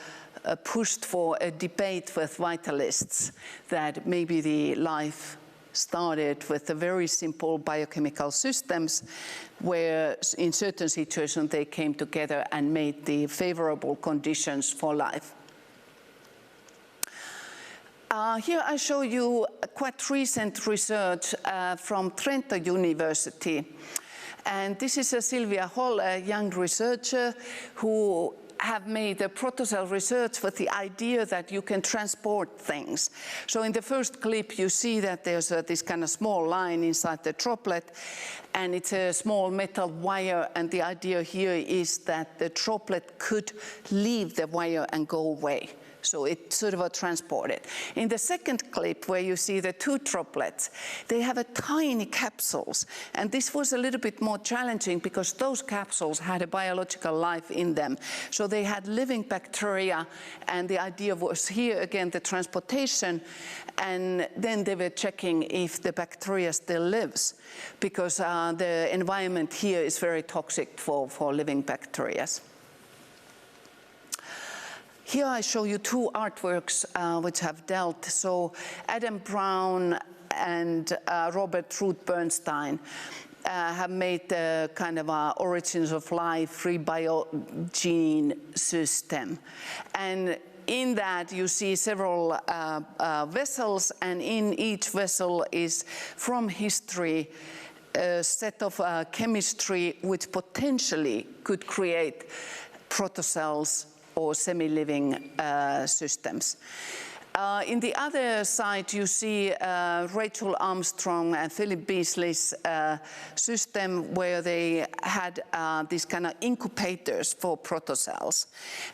pushed for a debate with vitalists that maybe the life started with the very simple biochemical systems where in certain situations they came together and made the favorable conditions for life. Here I show you quite recent research from Trento University. And this is Sylvia Hall, a young researcher who have made a protocell research with the idea that you can transport things. So in the first clip you see that there's this kind of small line inside the droplet, and it's a small metal wire, and the idea here is that the droplet could leave the wire and go away. So it sort of transported. In the second clip, where you see the two droplets, they have a tiny capsules. And this was a little bit more challenging because those capsules had a biological life in them. So they had living bacteria, and the idea was here again the transportation, and then they were checking if the bacteria still lives, because the environment here is very toxic for living bacteria. Here I show you two artworks which have dealt. So Adam Brown and Robert Ruth Bernstein have made the kind of origins of life free biogene system. And in that you see several vessels, and in each vessel is from history a set of chemistry which potentially could create protocells or semi-living systems. In the other side, you see Rachel Armstrong and Philip Beasley's system where they had these kind of incubators for protocells.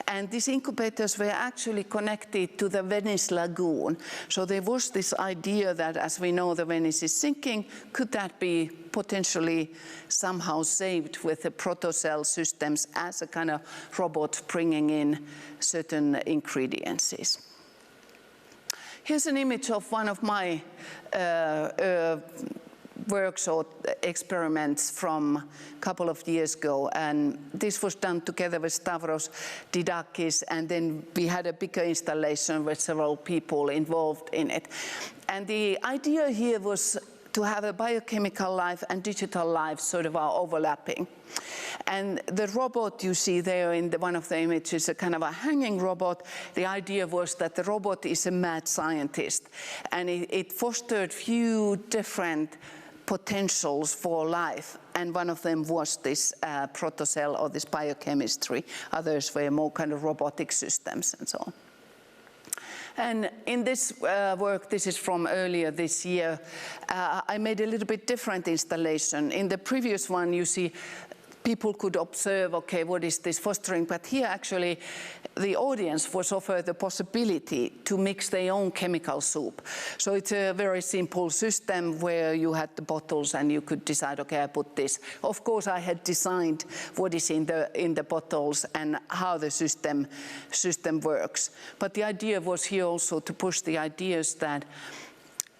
And these incubators were actually connected to the Venice lagoon. So there was this idea that, as we know, the Venice is sinking. Could that be potentially somehow saved with the protocell systems as a kind of robot bringing in certain ingredients? Here's an image of one of my works or experiments from a couple of years ago, and this was done together with Stavros Didakis, and then we had a bigger installation with several people involved in it. And the idea here was to have a biochemical life and digital life sort of are overlapping. And the robot you see there in one of the images, a kind of a hanging robot. The idea was that the robot is a mad scientist, and it fostered few different potentials for life, and one of them was this protocell or this biochemistry. Others were more kind of robotic systems and so on. And in this work, this is from earlier this year, I made a little bit different installation. In the previous one, you see people could observe, okay, what is this fostering? But here, actually, the audience was offered the possibility to mix their own chemical soup. So it's a very simple system where you had the bottles and you could decide, okay, I put this. Of course, I had designed what is in the bottles and how the system works. But the idea was here also to push the ideas that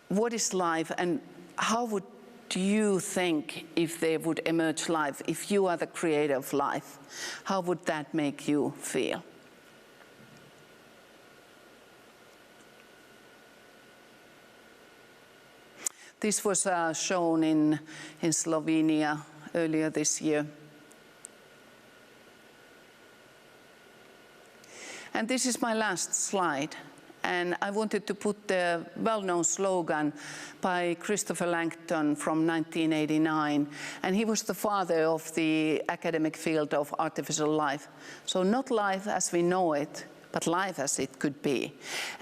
what is life and how would do you think if there would emerge life, if you are the creator of life, how would that make you feel? This was shown in Slovenia earlier this year. And this is my last slide. And I wanted to put the well-known slogan by Christopher Langton from 1989. And he was the father of the academic field of artificial life. So not life as we know it, but life as it could be.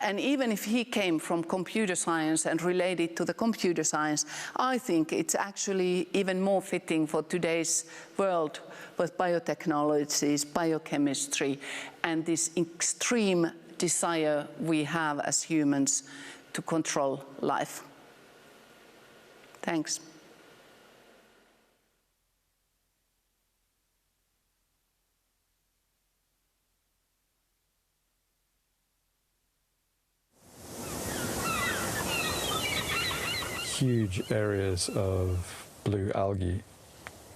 And even if he came from computer science and related to the computer science, I think it's actually even more fitting for today's world with biotechnologies, biochemistry, and this extreme desire we have as humans to control life. Thanks. huge areas of blue algae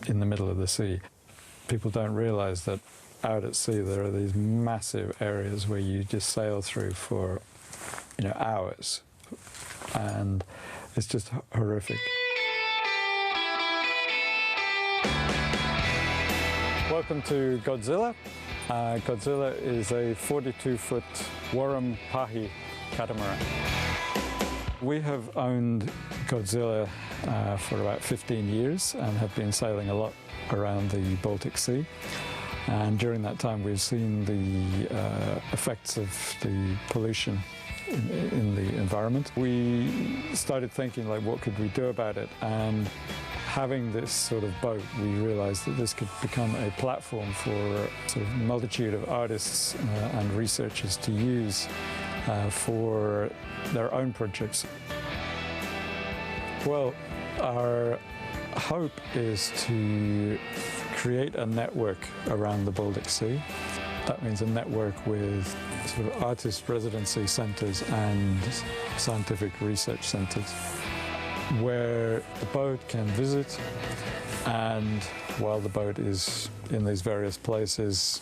in the middle of the sea. People don't realize that out at sea there are these massive areas where you just sail through for, you know, hours, and it's just horrific. Welcome to Godzilla. Godzilla is a 42-foot Warram Pahi catamaran. We have owned Godzilla for about 15 years and have been sailing a lot around the Baltic Sea. And during that time we've seen the effects of the pollution in the environment. We started thinking, like, what could we do about it? And having this sort of boat, we realized that this could become a platform for a sort of multitude of artists and researchers to use for their own projects. Well, our hope is to create a network around the Baltic Sea. That means a network with sort of artist residency centres and scientific research centres where the boat can visit, and while the boat is in these various places,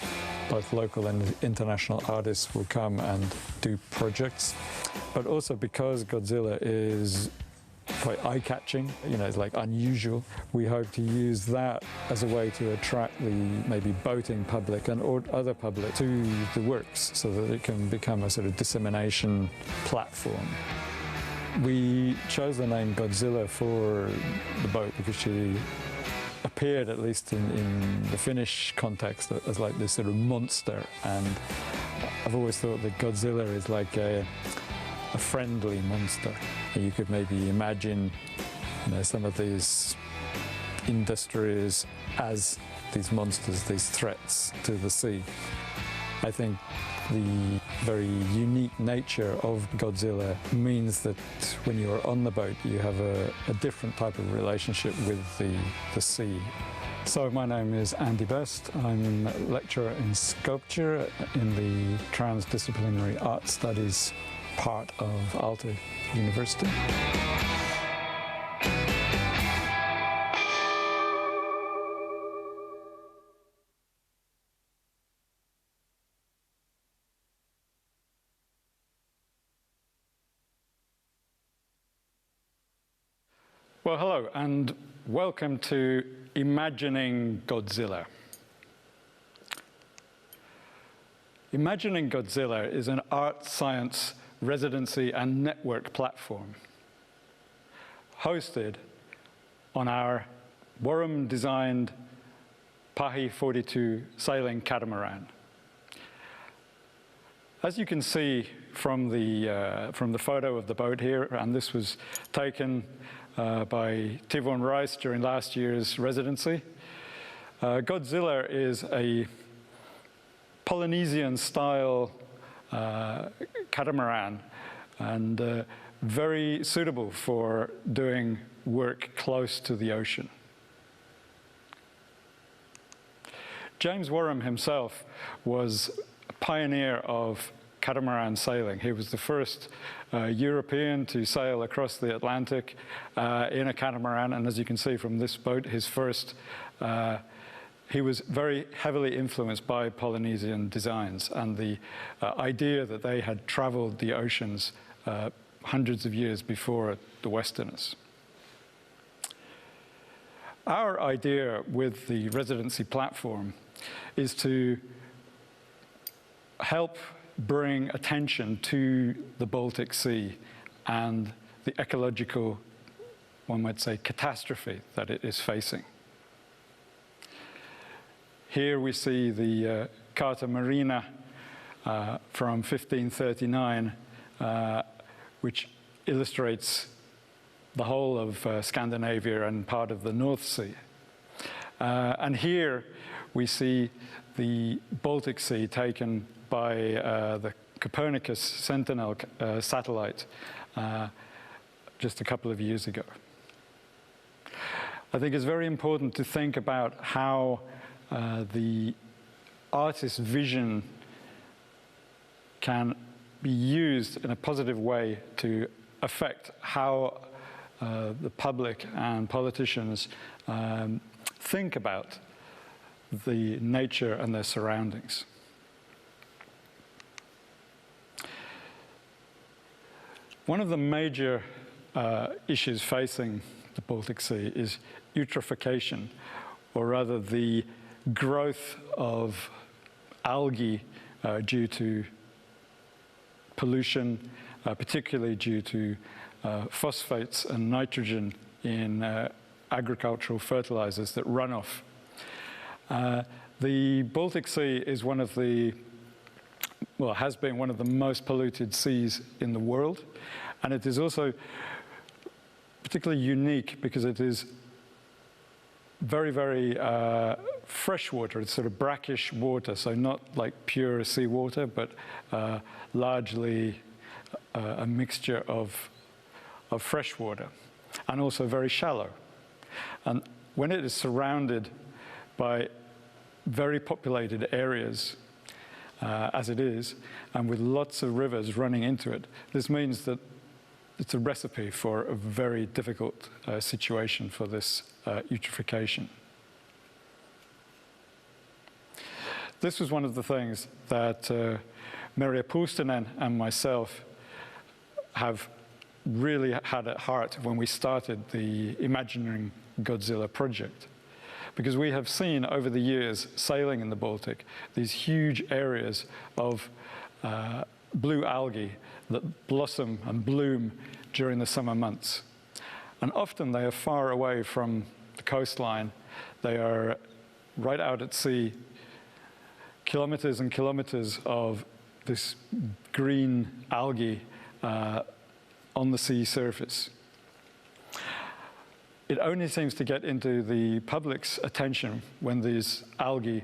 both local and international artists will come and do projects. But also because Godzilla is quite eye-catching, you know, it's like unusual, we hope to use that as a way to attract the maybe boating public and or other public to the works so that it can become a sort of dissemination platform. We chose the name Godzilla for the boat because she appeared, at least in the Finnish context, as like this sort of monster, and I've always thought that Godzilla is like a friendly monster. You could maybe imagine, you know, some of these industries as these monsters, these threats to the sea. I think the very unique nature of Godzilla means that when you're on the boat you have a different type of relationship with the sea. So my name is Andy Best. I'm a lecturer in sculpture in the transdisciplinary art studies part of Aalto University. Well, hello and welcome to Imagining Godzilla. Imagining Godzilla is an art science residency and network platform hosted on our Warram-designed Pahi 42 sailing catamaran. As you can see from the photo of the boat here, and this was taken by Tivon Rice during last year's residency, Godzilla is a Polynesian-style catamaran and very suitable for doing work close to the ocean. James Warram himself was a pioneer of catamaran sailing. He was the first European to sail across the Atlantic in a catamaran, and as you can see from this boat, his first he was very heavily influenced by Polynesian designs and the idea that they had traveled the oceans hundreds of years before the Westerners. Our idea with the residency platform is to help bring attention to the Baltic Sea and the ecological, one might say, catastrophe that it is facing. Here we see the Carta Marina from 1539, which illustrates the whole of Scandinavia and part of the North Sea. And here we see the Baltic Sea taken by the Copernicus Sentinel satellite just a couple of years ago. I think it's very important to think about how the artist's vision can be used in a positive way to affect how the public and politicians think about the nature and their surroundings. One of the major issues facing the Baltic Sea is eutrophication, or rather the growth of algae due to pollution, particularly due to phosphates and nitrogen in agricultural fertilizers that run off. The Baltic Sea is one of the, well, has been one of the most polluted seas in the world, and it is also particularly unique because it is very, very fresh water. It's sort of brackish water, so not like pure seawater, but largely a mixture of fresh water, and also very shallow. And when it is surrounded by very populated areas, as it is, and with lots of rivers running into it, this means that it's a recipe for a very difficult situation for this eutrophication. This was one of the things that Merja Puustinen and myself have really had at heart when we started the Imagining Godzilla project. Because we have seen over the years, sailing in the Baltic, these huge areas of blue algae that blossom and bloom during the summer months. And often they are far away from the coastline. They are right out at sea, kilometers and kilometers of this green algae on the sea surface. It only seems to get into the public's attention when these algae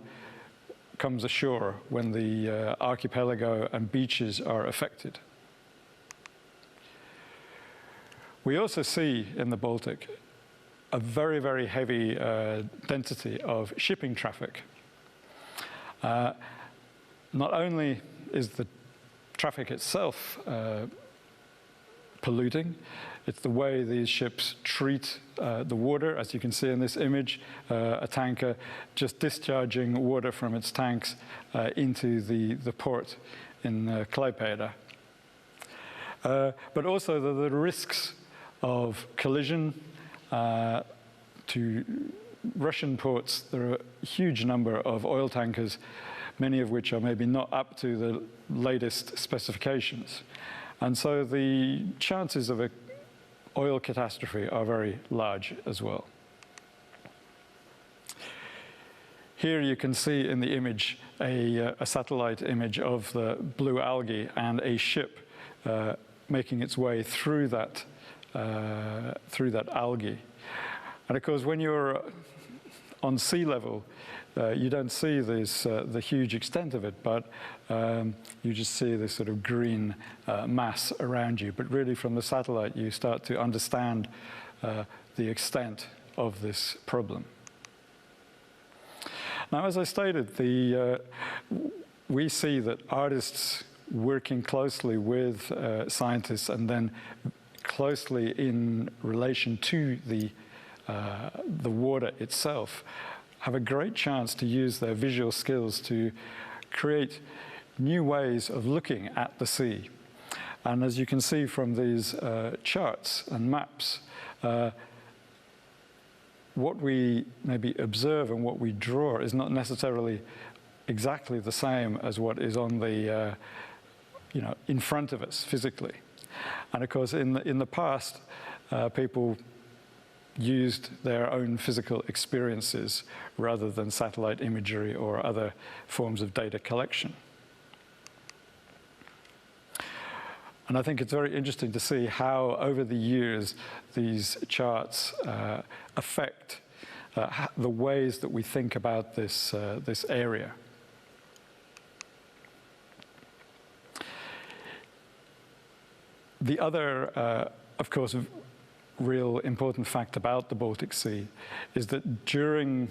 comes ashore, when the archipelago and beaches are affected. We also see in the Baltic a very, very heavy density of shipping traffic. Not only is the traffic itself polluting, it's the way these ships treat the water, as you can see in this image, a tanker just discharging water from its tanks into the port in Klaipėda. But also the risks of collision to Russian ports. There are a huge number of oil tankers, many of which are maybe not up to the latest specifications. And so the chances of an oil catastrophe are very large as well. Here you can see in the image a satellite image of the blue algae and a ship making its way through that algae. And of course, when you're on sea level, you don't see this, the huge extent of it, but you just see this sort of green mass around you. But really, from the satellite, you start to understand the extent of this problem. Now, as I stated, we see that artists working closely with scientists and then closely in relation to the water itself have a great chance to use their visual skills to create new ways of looking at the sea. And as you can see from these charts and maps, what we maybe observe and what we draw is not necessarily exactly the same as what is on the, in front of us physically. And of course, in the past, people used their own physical experiences rather than satellite imagery or other forms of data collection. And I think it's very interesting to see how, over the years, these charts affect the ways that we think about this, this area. The other, of course, real important fact about the Baltic Sea is that during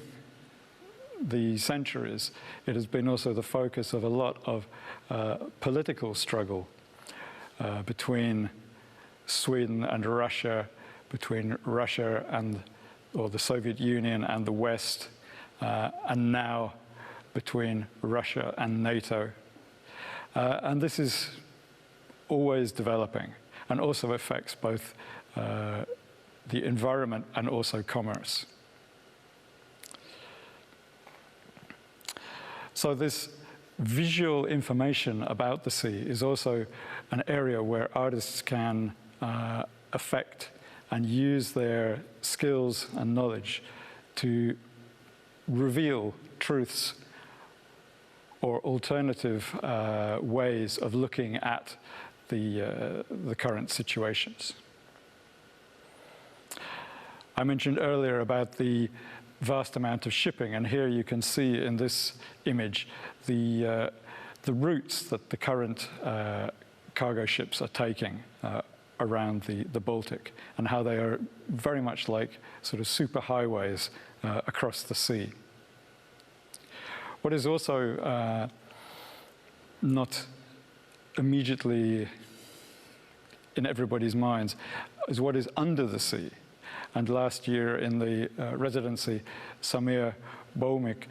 the centuries, it has been also the focus of a lot of political struggle between Sweden and Russia, between Russia or the Soviet Union and the West, and now between Russia and NATO. And this is always developing and also affects both the environment and also commerce. So this visual information about the sea is also an area where artists can affect and use their skills and knowledge to reveal truths or alternative ways of looking at the current situations. I mentioned earlier about the vast amount of shipping, and here you can see in this image the routes that the current cargo ships are taking around the Baltic, and how they are very much like sort of superhighways across the sea. What is also not immediately in everybody's minds is what is under the sea. And last year in the residency, Samir Boumik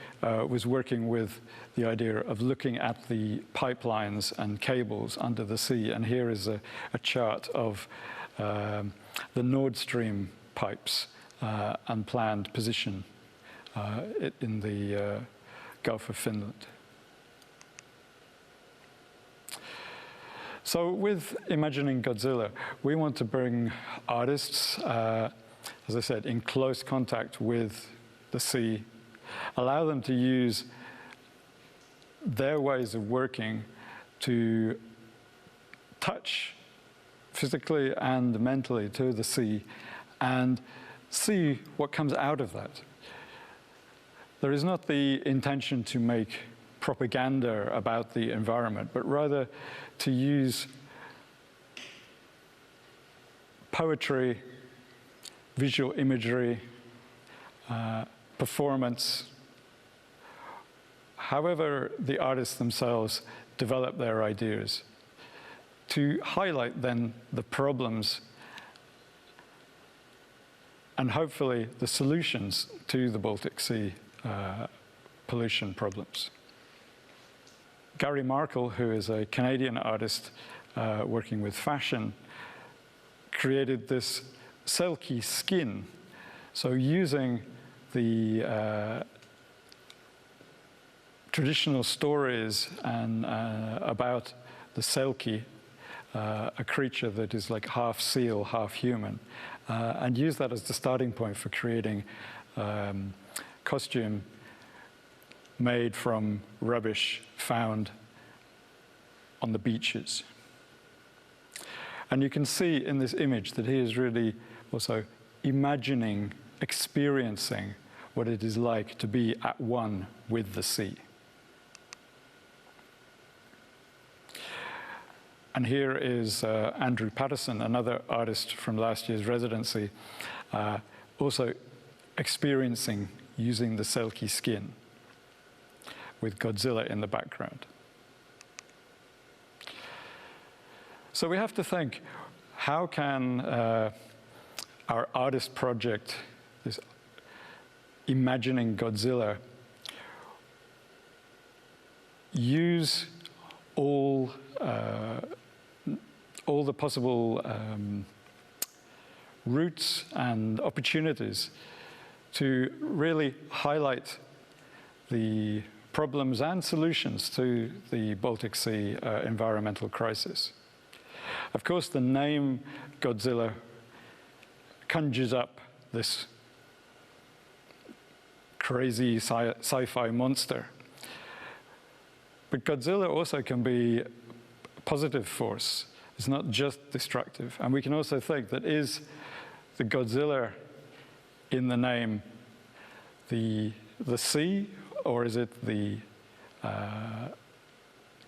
was working with the idea of looking at the pipelines and cables under the sea. And here is a chart of the Nord Stream pipes and planned position in the Gulf of Finland. So with Imagining Godzilla, we want to bring artists, as I said, in close contact with the sea, allow them to use their ways of working to touch physically and mentally to the sea and see what comes out of that. There is not the intention to make propaganda about the environment, but rather to use poetry, visual imagery, performance, however the artists themselves develop their ideas, to highlight then the problems and hopefully the solutions to the Baltic Sea pollution problems. Gary Markle, who is a Canadian artist working with fashion, created this selkie skin. So using the traditional stories and about the selkie, a creature that is like half seal, half human, and use that as the starting point for creating costume made from rubbish found on the beaches. And you can see in this image that he is really also imagining, experiencing what it is like to be at one with the sea. And here is Andrew Patterson, another artist from last year's residency, also experiencing using the selkie skin with Godzilla in the background. So we have to think, how can our artist project, this Imagining Godzilla, use all the possible routes and opportunities to really highlight the problems and solutions to the Baltic Sea environmental crisis. Of course, the name Godzilla conjures up this crazy sci-fi monster. But Godzilla also can be a positive force. It's not just destructive. And we can also think that is the Godzilla in the name the sea, or is it the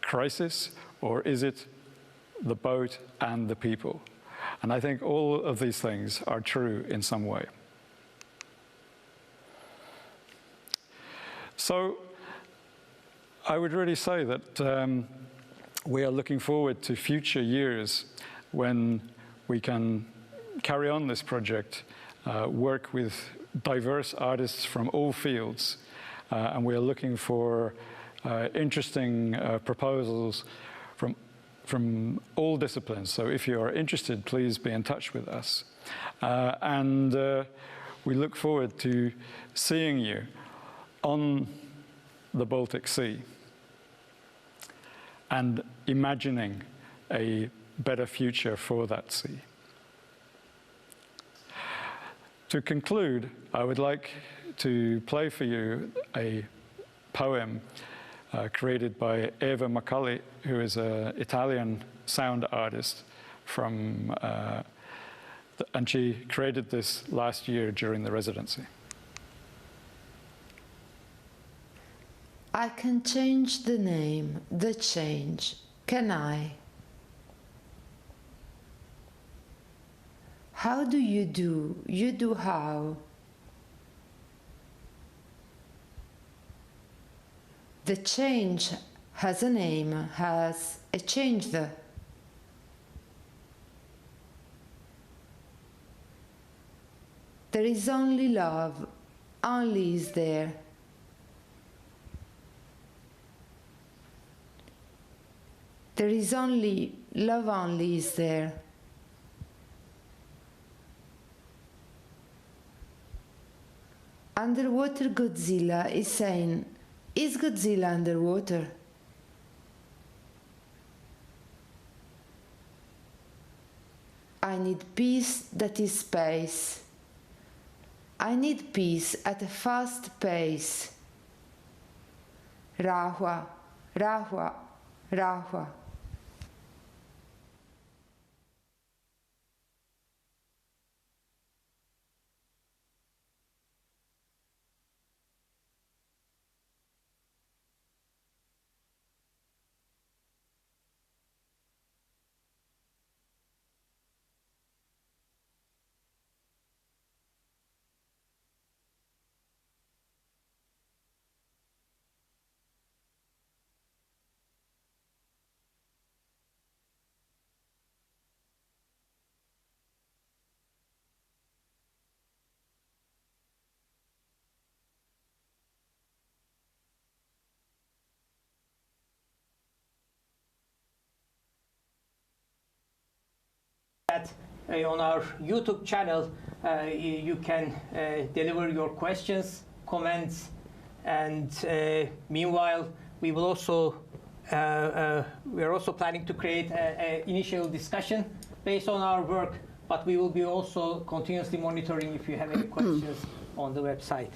crisis, or is it the boat and the people? And I think all of these things are true in some way. So I would really say that we are looking forward to future years when we can carry on this project, work with diverse artists from all fields, and we are looking for interesting proposals from all disciplines. So if you are interested, please be in touch with us. And we look forward to seeing you on the Baltic Sea and imagining a better future for that sea. To conclude, I would like to play for you a poem created by Eva Macaulay, who is an Italian sound artist from, and she created this last year during the residency. I can change the name, the change, can I? How do? You do how? The change has a name, has a change the. There is only love, only is there. There is only love, only is there. Underwater Godzilla is saying, is Godzilla underwater? I need peace that is space. I need peace at a fast pace. Rahua, Rahua, Rahua. On our YouTube channel, you can deliver your questions, comments, and meanwhile, we will also we are also planning to create an initial discussion based on our work, but we will be also continuously monitoring if you have any questions on the website.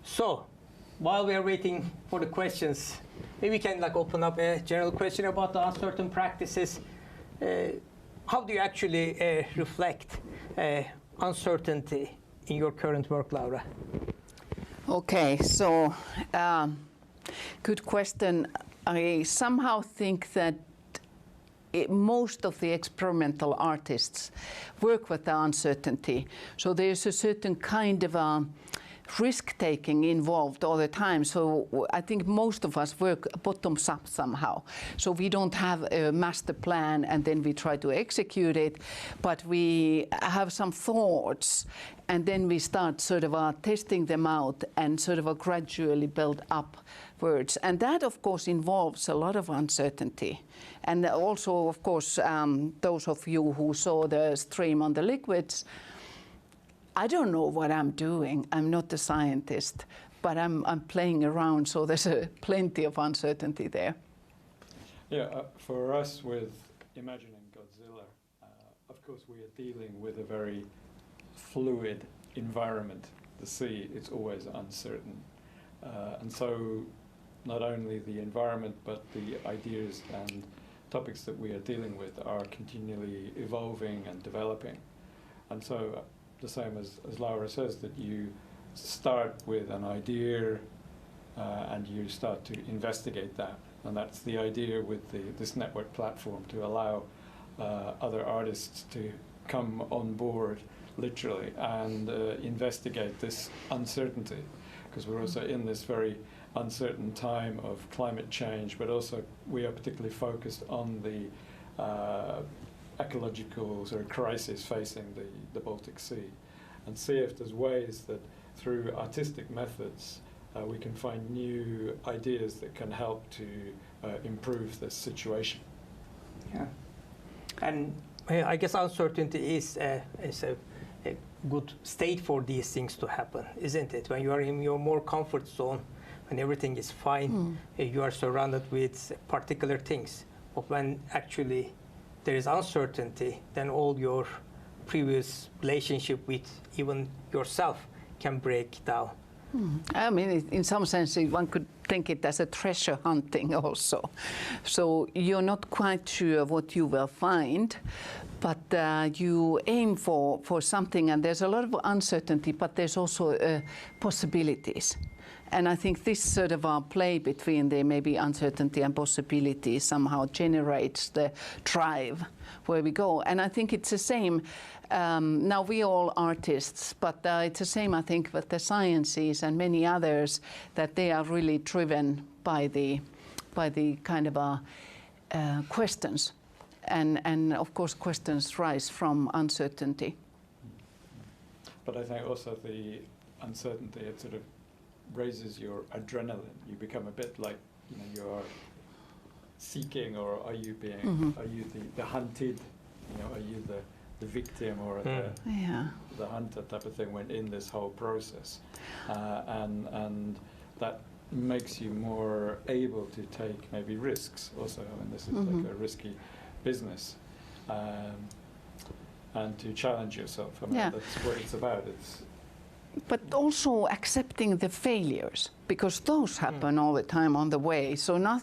So, while we are waiting for the questions, maybe we can open up a general question about the uncertain practices. How do you actually reflect uncertainty in your current work, Laura? Okay, so good question. I somehow think that most of the experimental artists work with the uncertainty. So there's a certain kind of risk-taking involved all the time. So I think most of us work bottoms up somehow. So we don't have a master plan and then we try to execute it, but we have some thoughts and then we start sort of testing them out and sort of gradually build upwards. And that, of course, involves a lot of uncertainty. And also, of course, those of you who saw the stream on the liquids, I don't know what I'm doing. I'm not a scientist, but I'm playing around, so there's plenty of uncertainty there. Yeah, for us with imagining Godzilla, of course we are dealing with a very fluid environment. The sea, it's always uncertain. And so not only the environment, but the ideas and topics that we are dealing with are continually evolving and developing. And so the same as Laura says, that you start with an idea and you start to investigate that. And that's the idea with this network platform, to allow other artists to come on board, literally, and investigate this uncertainty. Because we're also in this very uncertain time of climate change, but also we are particularly focused on the ecological sort of crisis facing the Baltic Sea, and see if there's ways that through artistic methods we can find new ideas that can help to improve this situation. Yeah, and I guess uncertainty is a good state for these things to happen, isn't it? When you are in your more comfort zone, when everything is fine, you are surrounded with particular things. But when actually there is uncertainty, then all your previous relationship with even yourself can break down. I mean, in some sense, one could think it as a treasure hunting also. So you're not quite sure what you will find, but you aim for something, and there's a lot of uncertainty, but there's also possibilities. And I think this sort of play between the maybe uncertainty and possibility somehow generates the drive where we go. And I think it's the same. Now we all artists, but it's the same, I think, with the sciences and many others, that they are really driven by the kind of questions. And of course, questions rise from uncertainty. But I think also the uncertainty, it sort of raises your adrenaline. You become a bit like, you know, you're seeking, or are you being, are you the hunted, you know, are you the victim or the hunter type of thing when in this whole process, and that makes you more able to take maybe risks also. I mean, this is like a risky business, and to challenge yourself. I mean, that's what it's about. But also accepting the failures, because those happen all the time on the way. So not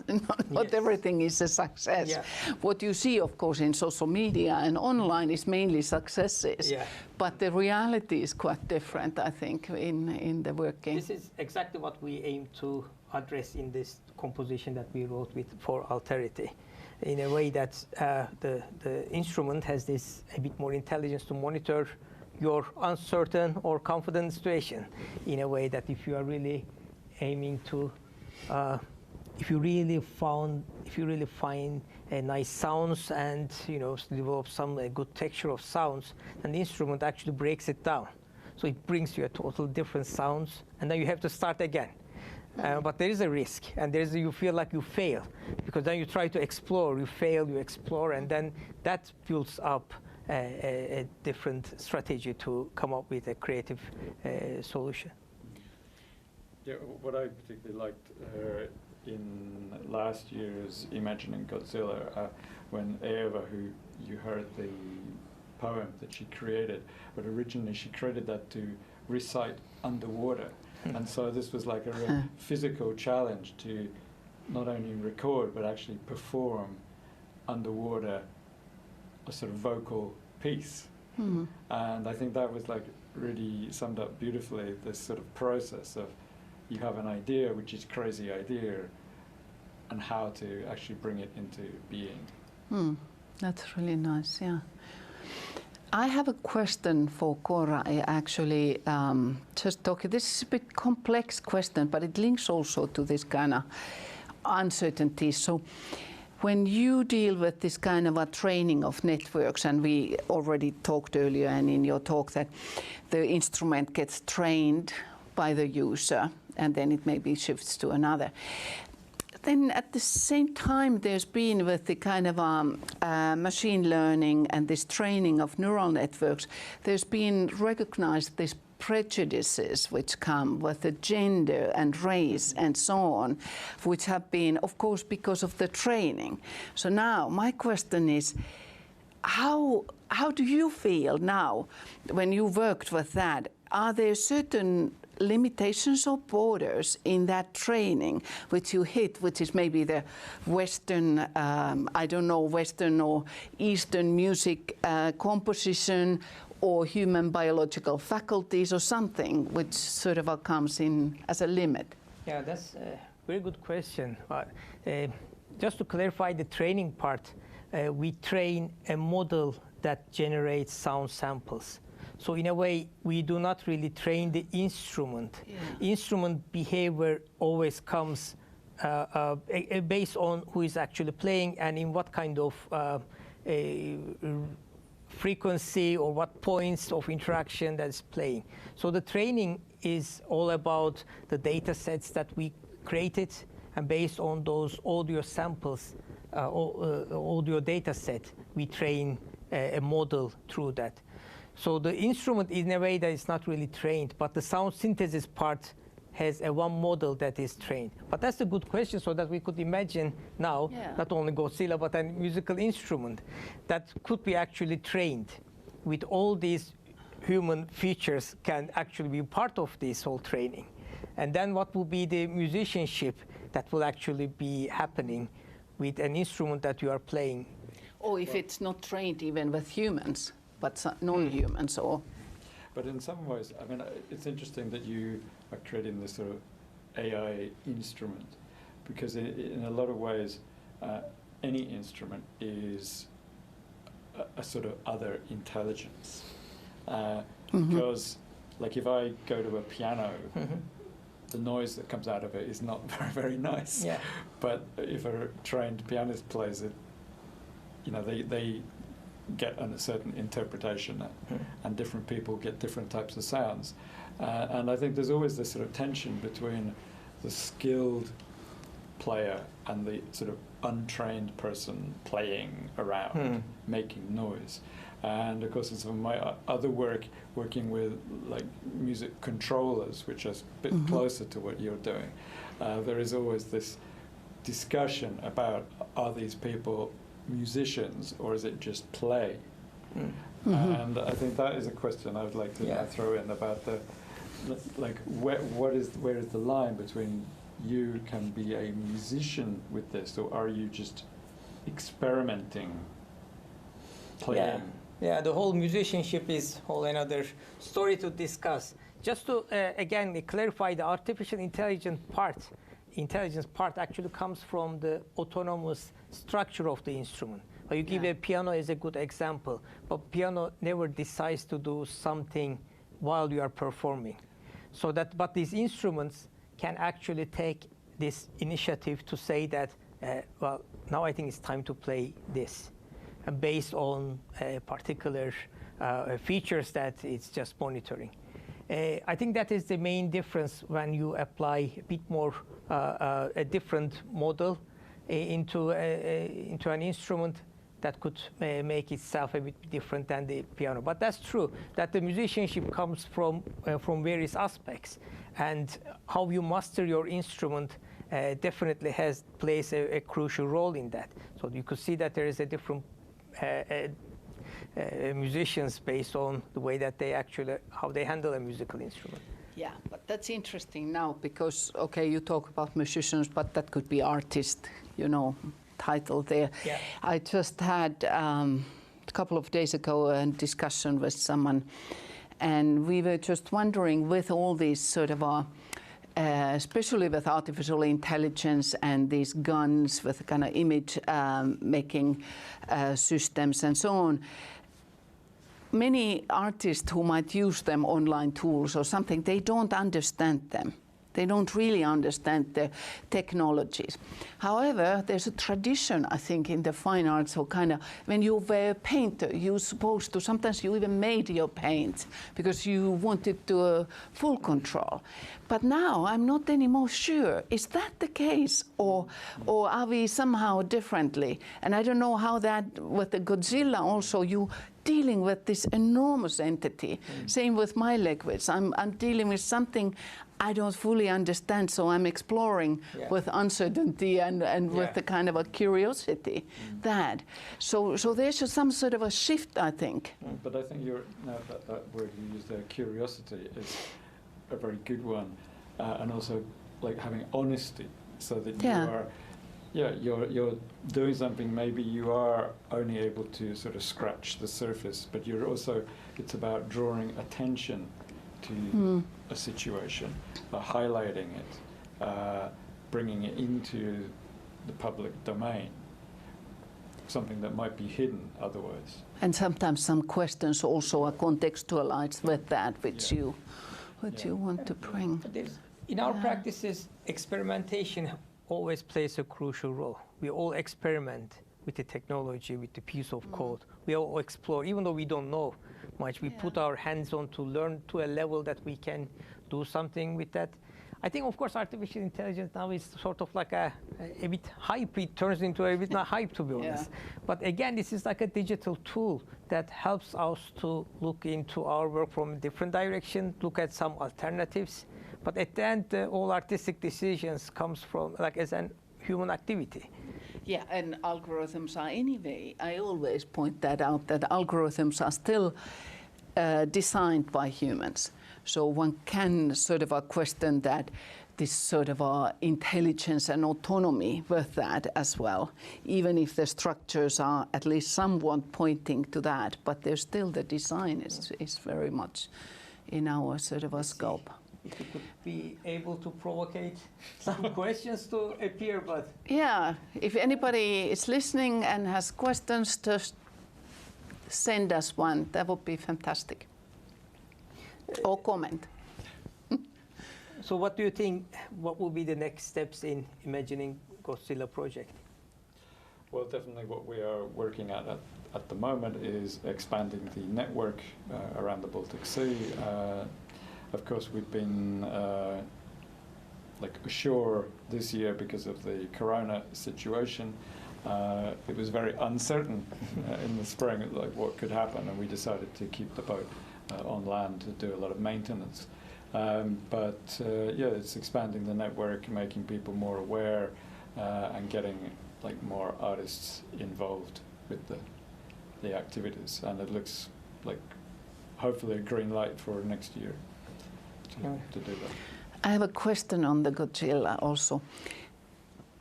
everything is a success. Yeah. What you see, of course, in social media and online is mainly successes. Yeah. But the reality is quite different, I think, in the working. This is exactly what we aim to address in this composition that we wrote for Alterity. In a way that the instrument has this a bit more intelligence to monitor your uncertain or confident situation, in a way that if you are really aiming to, if you really find nice sounds and develop some good texture of sounds, then the instrument actually breaks it down. So it brings you a total different sounds, and then you have to start again. But there is a risk, and you feel like you fail, because then you try to explore, you fail, you explore, and then that builds up a different strategy to come up with a creative solution. Yeah, what I particularly liked in last year's Imagining Godzilla, when Eva, who you heard the poem that she created, but originally she created that to recite underwater. And so this was like a real physical challenge to not only record, but actually perform underwater a sort of vocal piece. And I think that was like really summed up beautifully this sort of process of you have an idea, which is crazy idea, and how to actually bring it into being. That's really nice, yeah. I have a question for Cora, actually. Just talking, this is a bit complex question, but it links also to this kind of uncertainty. So when you deal with this kind of a training of networks, and we already talked earlier and in your talk that the instrument gets trained by the user and then it maybe shifts to another. Then at the same time, there's been with the kind of machine learning and this training of neural networks, there's been recognized these prejudices which come with the gender and race and so on, which have been, of course, because of the training. So now my question is, how do you feel now when you worked with that? Are there certain limitations or borders in that training which you hit, which is maybe the Western, I don't know, Western or Eastern music composition or human biological faculties or something which sort of comes in as a limit? Yeah, that's a very good question. Just to clarify the training part, we train a model that generates sound samples. So in a way, we do not really train the instrument. Yeah. Instrument behavior always comes based on who is actually playing and in what kind of frequency or what points of interaction that's playing. So the training is all about the data sets that we created, and based on those audio samples, audio data set, we train a model through that. So the instrument, in a way, that is not really trained, but the sound synthesis part has one model that is trained. But that's a good question, so that we could imagine now, not only Godzilla, but a musical instrument that could be actually trained with all these human features can actually be part of this whole training. And then what will be the musicianship that will actually be happening with an instrument that you are playing? Or if it's not trained even with humans, but non-humans, or... But in some ways, I mean, it's interesting that you are creating this sort of AI instrument, because in a lot of ways, any instrument is a sort of other intelligence. Because, like, if I go to a piano, the noise that comes out of it is not very, very nice. Yeah. But if a trained pianist plays it, you know, they get a certain interpretation, and different people get different types of sounds. And I think there's always this sort of tension between the skilled player and the sort of untrained person playing around, making noise. And of course, in some of my other work, working with like music controllers, which is a bit closer to what you're doing, there is always this discussion about, are these people musicians or is it just play? And I think that is a question I would like to throw in about the, like, where is the line between you can be a musician with this, or are you just experimenting, playing? Yeah, the whole musicianship is whole another story to discuss. Just to again clarify, the artificial intelligence part actually comes from the autonomous structure of the instrument. You give a piano as a good example, but piano never decides to do something while you are performing. So that, but these instruments can actually take this initiative to say that, well, now I think it's time to play this, and based on particular features that it's just monitoring. I think that is the main difference when you apply a bit more a different model into an instrument that could make itself a bit different than the piano. But that's true, that the musicianship comes from various aspects, and how you master your instrument definitely plays a crucial role in that. So you could see that there is a different musicians based on the way that they actually, how they handle a musical instrument. Yeah, but that's interesting now because, okay, you talk about musicians, but that could be artist, you know, title there. Yeah. I just had a couple of days ago a discussion with someone, and we were just wondering, with all these sort of especially with artificial intelligence and these guns with kind of image making systems and so on, many artists who might use them, online tools or something, they don't understand them. They don't really understand the technologies. However, there's a tradition, I think, in the fine arts, so kind of, when you were a painter, you're supposed to, sometimes you even made your paints because you wanted to full control. But now I'm not anymore sure. Is that the case, or are we somehow differently? And I don't know how that, with the Godzilla also, you dealing with this enormous entity. Same with my language. I'm dealing with something I don't fully understand, so I'm exploring with uncertainty and with the kind of a curiosity. So there's some sort of a shift, I think. But I think that word you used there, curiosity, is a very good one, and also like having honesty, so that you are. Yeah, you're doing something, maybe you are only able to sort of scratch the surface, but you're also, it's about drawing attention to a situation, highlighting it, bringing it into the public domain, something that might be hidden otherwise. And sometimes some questions also are contextualized with that, which you want to bring. In our practices, experimentation always plays a crucial role. We all experiment with the technology, with the piece of code. We all explore, even though we don't know much, we put our hands on to learn to a level that we can do something with that. I think, of course, artificial intelligence now is sort of like a bit hype. It turns into a bit not hype, to be honest. But again, this is like a digital tool that helps us to look into our work from a different direction, look at some alternatives. But at the end, all artistic decisions comes from like as an human activity. Yeah, and algorithms are anyway. I always point that out, that algorithms are still designed by humans. So one can sort of question that this sort of intelligence and autonomy with that as well, even if the structures are at least somewhat pointing to that, but there's still the design is very much in our sort of a scope. If you could be able to provocate some questions to appear, but... Yeah, if anybody is listening and has questions, just send us one. That would be fantastic. Or comment. So what do you think, what will be the next steps in imagining Godzilla project? Well, definitely what we are working at the moment is expanding the network around the Baltic Sea. Of course, we've been ashore this year because of the corona situation. It was very uncertain in the spring, like what could happen, and we decided to keep the boat on land to do a lot of maintenance. Yeah, it's expanding the network, making people more aware, and getting more artists involved with the activities. And it looks like hopefully a green light for next year to do that. I have a question on the Godzilla also.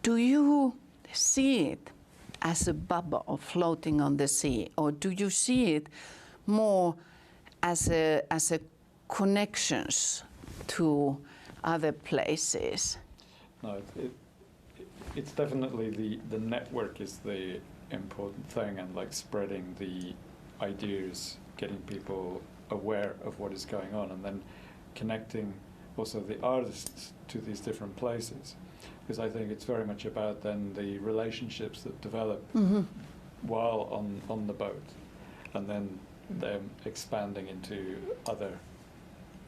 Do you see it as a bubble floating on the sea, or do you see it more as a connections to other places? No, it's definitely the network is the important thing, and spreading the ideas, getting people aware of what is going on, and then connecting also the artists to these different places. Because I think it's very much about then the relationships that develop while on the boat, and then them expanding into other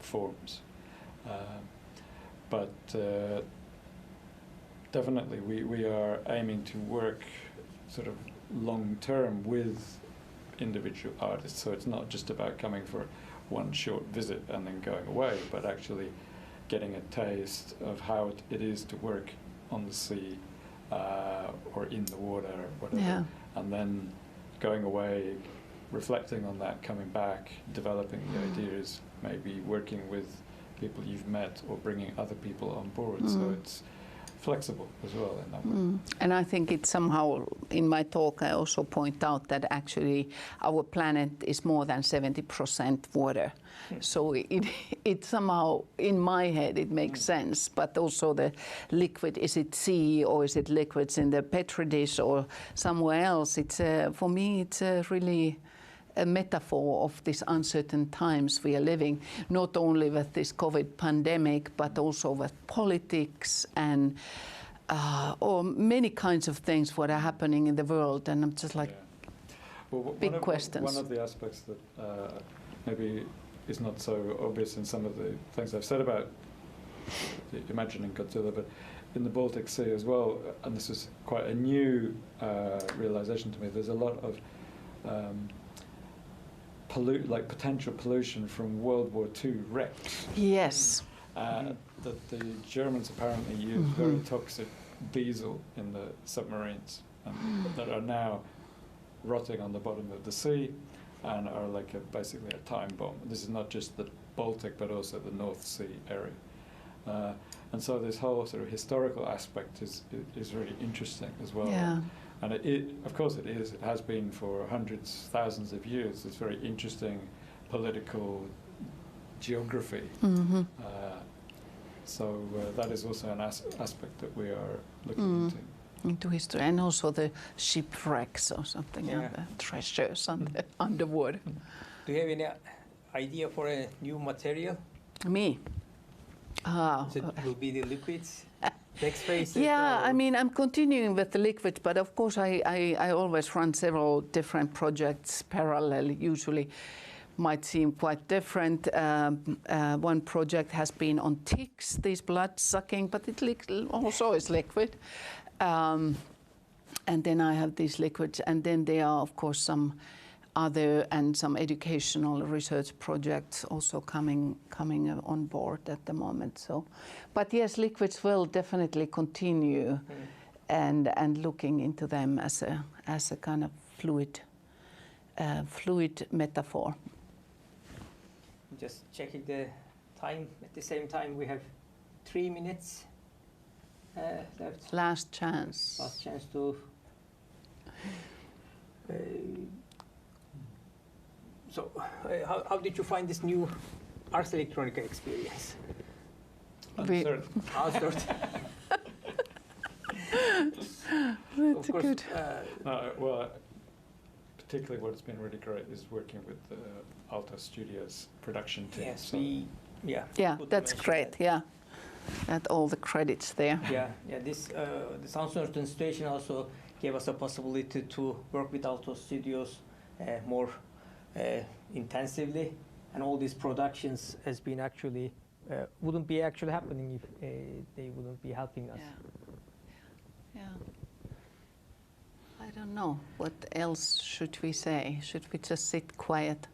forms. But definitely we are aiming to work sort of long term with individual artists, so it's not just about coming for one short visit and then going away, but actually getting a taste of how it is to work on the sea or in the water or whatever, and then going away, reflecting on that, coming back, developing the ideas, maybe working with people you've met or bringing other people on board. So it's flexible as well in that way. And I think it's somehow, in my talk, I also point out that actually our planet is more than 70% water. So it somehow, in my head, it makes sense. But also the liquid, is it sea or is it liquids in the Petri dish or somewhere else? It's for me, it's really a metaphor of these uncertain times we are living, not only with this COVID pandemic, but also with politics and or many kinds of things what are happening in the world. And I'm just like, big questions. One of the aspects that maybe is not so obvious in some of the things I've said about imagining Godzilla, but in the Baltic Sea as well, and this is quite a new realization to me, there's a lot of potential pollution from World War II wrecks. Yes. That the Germans apparently use very toxic diesel in the submarines, and that are now rotting on the bottom of the sea and are basically a time bomb. This is not just the Baltic, but also the North Sea area. And so this whole sort of historical aspect is really interesting as well. Yeah. And of course it is. It has been for hundreds, thousands of years. It's very interesting political geography. So that is also an aspect that we are looking into history, and also the shipwrecks or something, and the treasures underwater. Do you have any idea for a new material? Me? It will be the liquids? next phase? Yeah, I mean, I'm continuing with the liquid, but of course I always run several different projects parallel. Usually might seem quite different. One project has been on ticks, these blood sucking, but it also is liquid. And then I have these liquids, and then there are of course some other and some educational research projects also coming on board at the moment. So, but yes, liquids will definitely continue, and looking into them as a kind of fluid metaphor. Just checking the time. At the same time, we have 3 minutes left. Last chance. Last chance to. So, how did you find this new Ars Electronica experience? Uncertain. That's good. Well, particularly what's been really great is working with the Alto Studios production team. Yes, so yeah, that's great. Yeah, and all the credits there. Yeah. This the Sound Certain Station also gave us a possibility to work with Alto Studios more intensively, and all these productions has been actually wouldn't be actually happening if they wouldn't be helping us. Yeah. I don't know. What else should we say? Should we just sit quiet?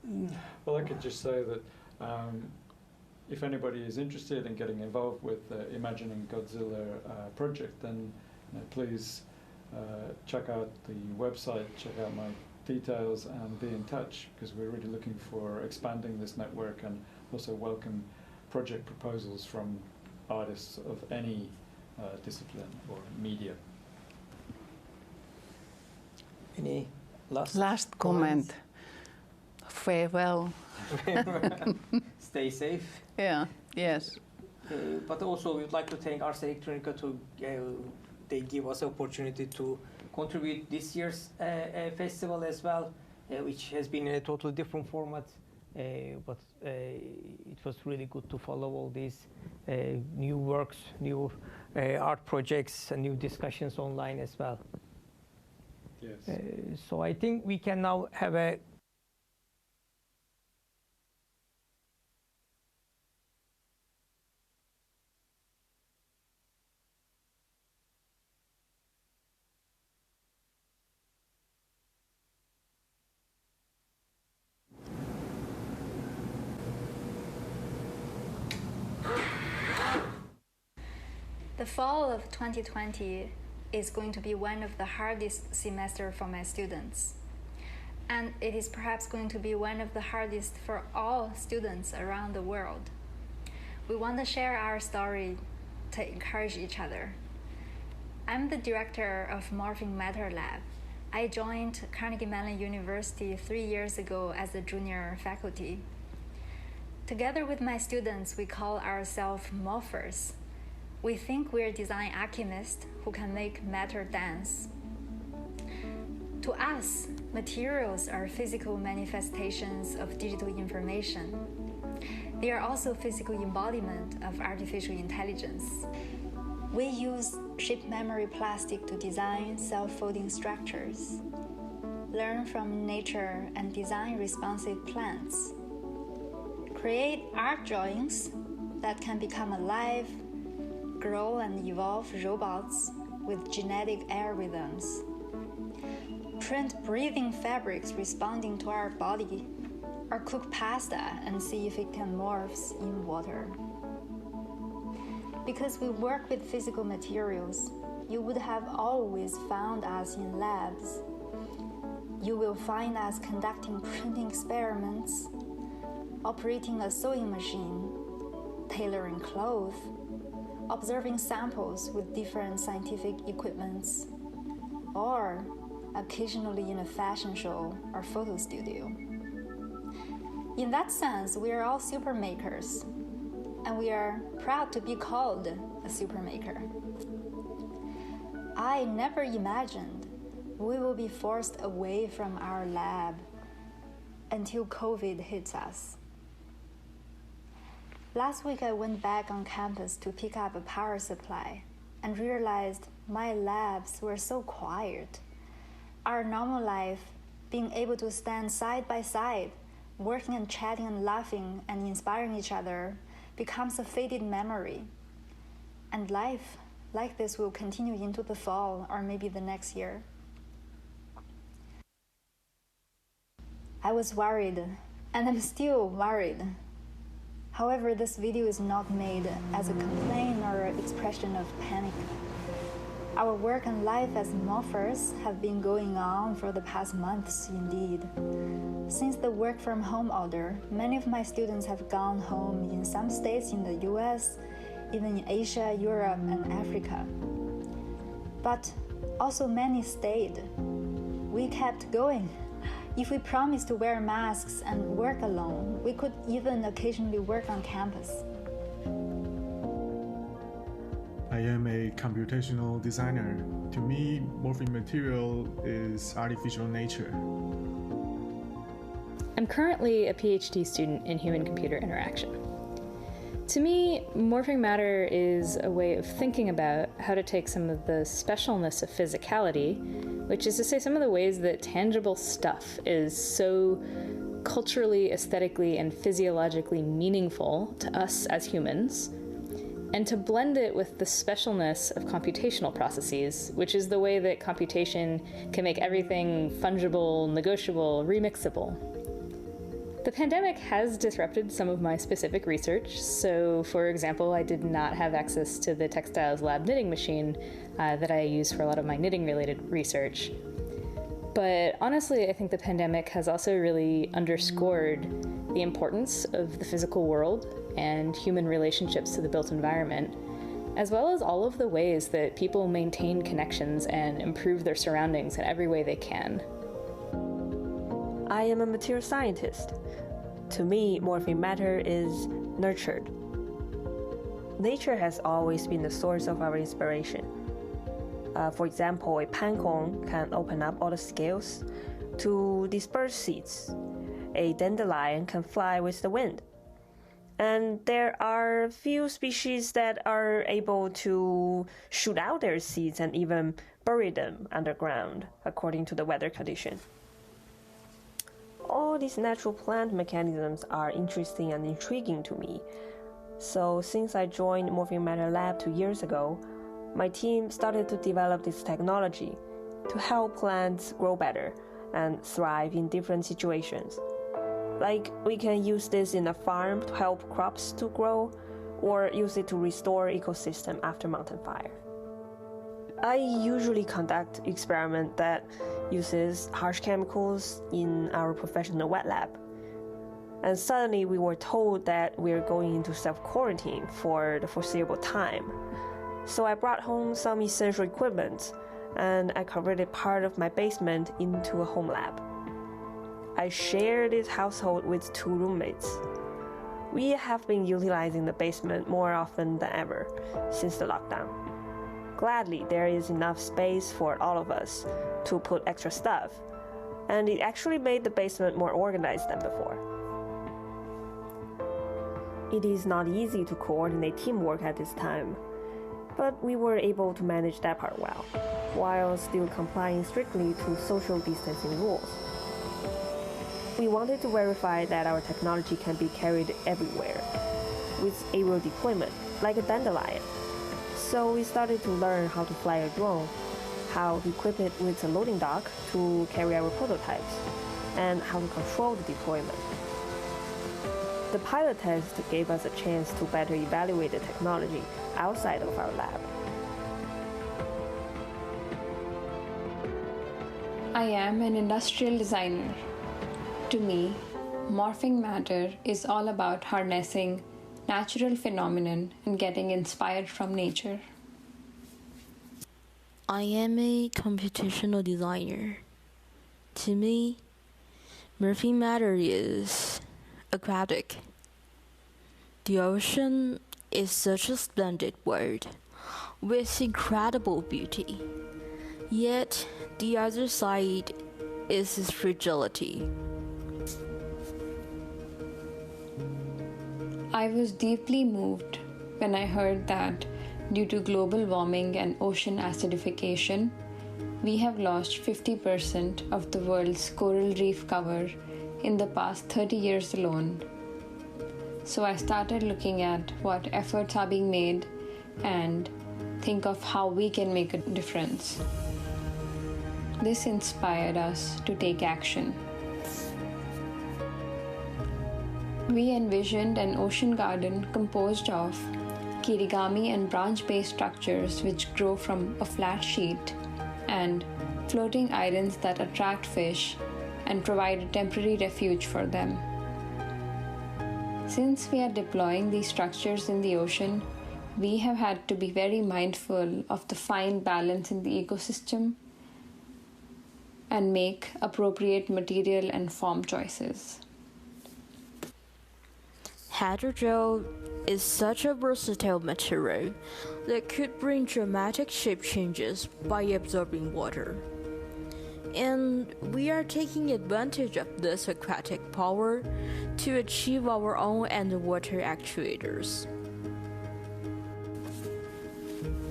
Well, I could just say that if anybody is interested in getting involved with the Imagining Godzilla project, then please check out the website, check out my details, and be in touch, because we're really looking for expanding this network and also welcome project proposals from artists of any discipline or media. Any last comment? Farewell. Stay safe. Yeah. Yes. But also, we'd like to thank Ars Electronica to they give us the opportunity to contribute this year's festival as well, which has been in a totally different format. But it was really good to follow all these new works, new art projects, and new discussions online as well. Yes. So I think we can now have a The fall of 2020 is going to be one of the hardest semesters for my students. And it is perhaps going to be one of the hardest for all students around the world. We want to share our story to encourage each other. I'm the director of Morphing Matter Lab. I joined Carnegie Mellon University 3 years ago as a junior faculty. Together with my students, we call ourselves morphers. We think we're design alchemists who can make matter dance. To us, materials are physical manifestations of digital information. They are also physical embodiment of artificial intelligence. We use chip memory plastic to design self-folding structures, learn from nature and design responsive plants, create art drawings that can become alive, grow and evolve robots with genetic algorithms, print breathing fabrics responding to our body, or cook pasta and see if it can morph in water. Because we work with physical materials, you would have always found us in labs. You will find us conducting printing experiments, operating a sewing machine, tailoring clothes, observing samples with different scientific equipments, or occasionally in a fashion show or photo studio. In that sense, we are all supermakers, and we are proud to be called a supermaker. I never imagined we will be forced away from our lab until COVID hits us. Last week, I went back on campus to pick up a power supply and realized my labs were so quiet. Our normal life, being able to stand side by side, working and chatting and laughing and inspiring each other, becomes a faded memory. And life like this will continue into the fall or maybe the next year. I was worried, and I'm still worried. However, this video is not made as a complaint or expression of panic. Our work and life as morphers have been going on for the past months indeed. Since the work from home order, many of my students have gone home in some states in the US, even in Asia, Europe, and Africa. But also many stayed. We kept going. If we promised to wear masks and work alone, we could even occasionally work on campus. I am a computational designer. To me, morphing material is artificial nature. I'm currently a PhD student in human-computer interaction. To me, morphing matter is a way of thinking about how to take some of the specialness of physicality, which is to say some of the ways that tangible stuff is so culturally, aesthetically, and physiologically meaningful to us as humans, and to blend it with the specialness of computational processes, which is the way that computation can make everything fungible, negotiable, remixable. The pandemic has disrupted some of my specific research. So, for example, I did not have access to the textiles lab knitting machine that I use for a lot of my knitting-related research. But honestly, I think the pandemic has also really underscored the importance of the physical world and human relationships to the built environment, as well as all of the ways that people maintain connections and improve their surroundings in every way they can. I am a material scientist. To me, morphing matter is nurtured. Nature has always been the source of our inspiration. For example, a pine cone can open up all the scales to disperse seeds. A dandelion can fly with the wind. And there are few species that are able to shoot out their seeds and even bury them underground, according to the weather condition. All these natural plant mechanisms are interesting and intriguing to me. So since I joined Morphing Matter Lab 2 years ago, my team started to develop this technology to help plants grow better and thrive in different situations. Like, we can use this in a farm to help crops to grow, or use it to restore ecosystem after mountain fire. I usually conduct experiment that uses harsh chemicals in our professional wet lab. And suddenly we were told that we're going into self-quarantine for the foreseeable time. So I brought home some essential equipment, and I converted part of my basement into a home lab. I share this household with 2 roommates. We have been utilizing the basement more often than ever since the lockdown. Gladly, there is enough space for all of us to put extra stuff, and it actually made the basement more organized than before. It is not easy to coordinate teamwork at this time, but we were able to manage that part well, while still complying strictly to social distancing rules. We wanted to verify that our technology can be carried everywhere, with aerial deployment, like a dandelion. So we started to learn how to fly a drone, how to equip it with a loading dock to carry our prototypes, and how to control the deployment. The pilot test gave us a chance to better evaluate the technology outside of our lab. I am an industrial designer. To me, morphing matter is all about harnessing natural phenomenon and getting inspired from nature. I am a computational designer. To me, morphing matter is aquatic. The ocean is such a splendid world with incredible beauty. Yet the other side is its fragility. I was deeply moved when I heard that due to global warming and ocean acidification, we have lost 50% of the world's coral reef cover in the past 30 years alone. So I started looking at what efforts are being made and think of how we can make a difference. This inspired us to take action. We envisioned an ocean garden composed of kirigami and branch-based structures which grow from a flat sheet and floating islands that attract fish and provide a temporary refuge for them. Since we are deploying these structures in the ocean, we have had to be very mindful of the fine balance in the ecosystem and make appropriate material and form choices. Hydrogel is such a versatile material that could bring dramatic shape changes by absorbing water. And we are taking advantage of this aquatic power to achieve our own underwater actuators.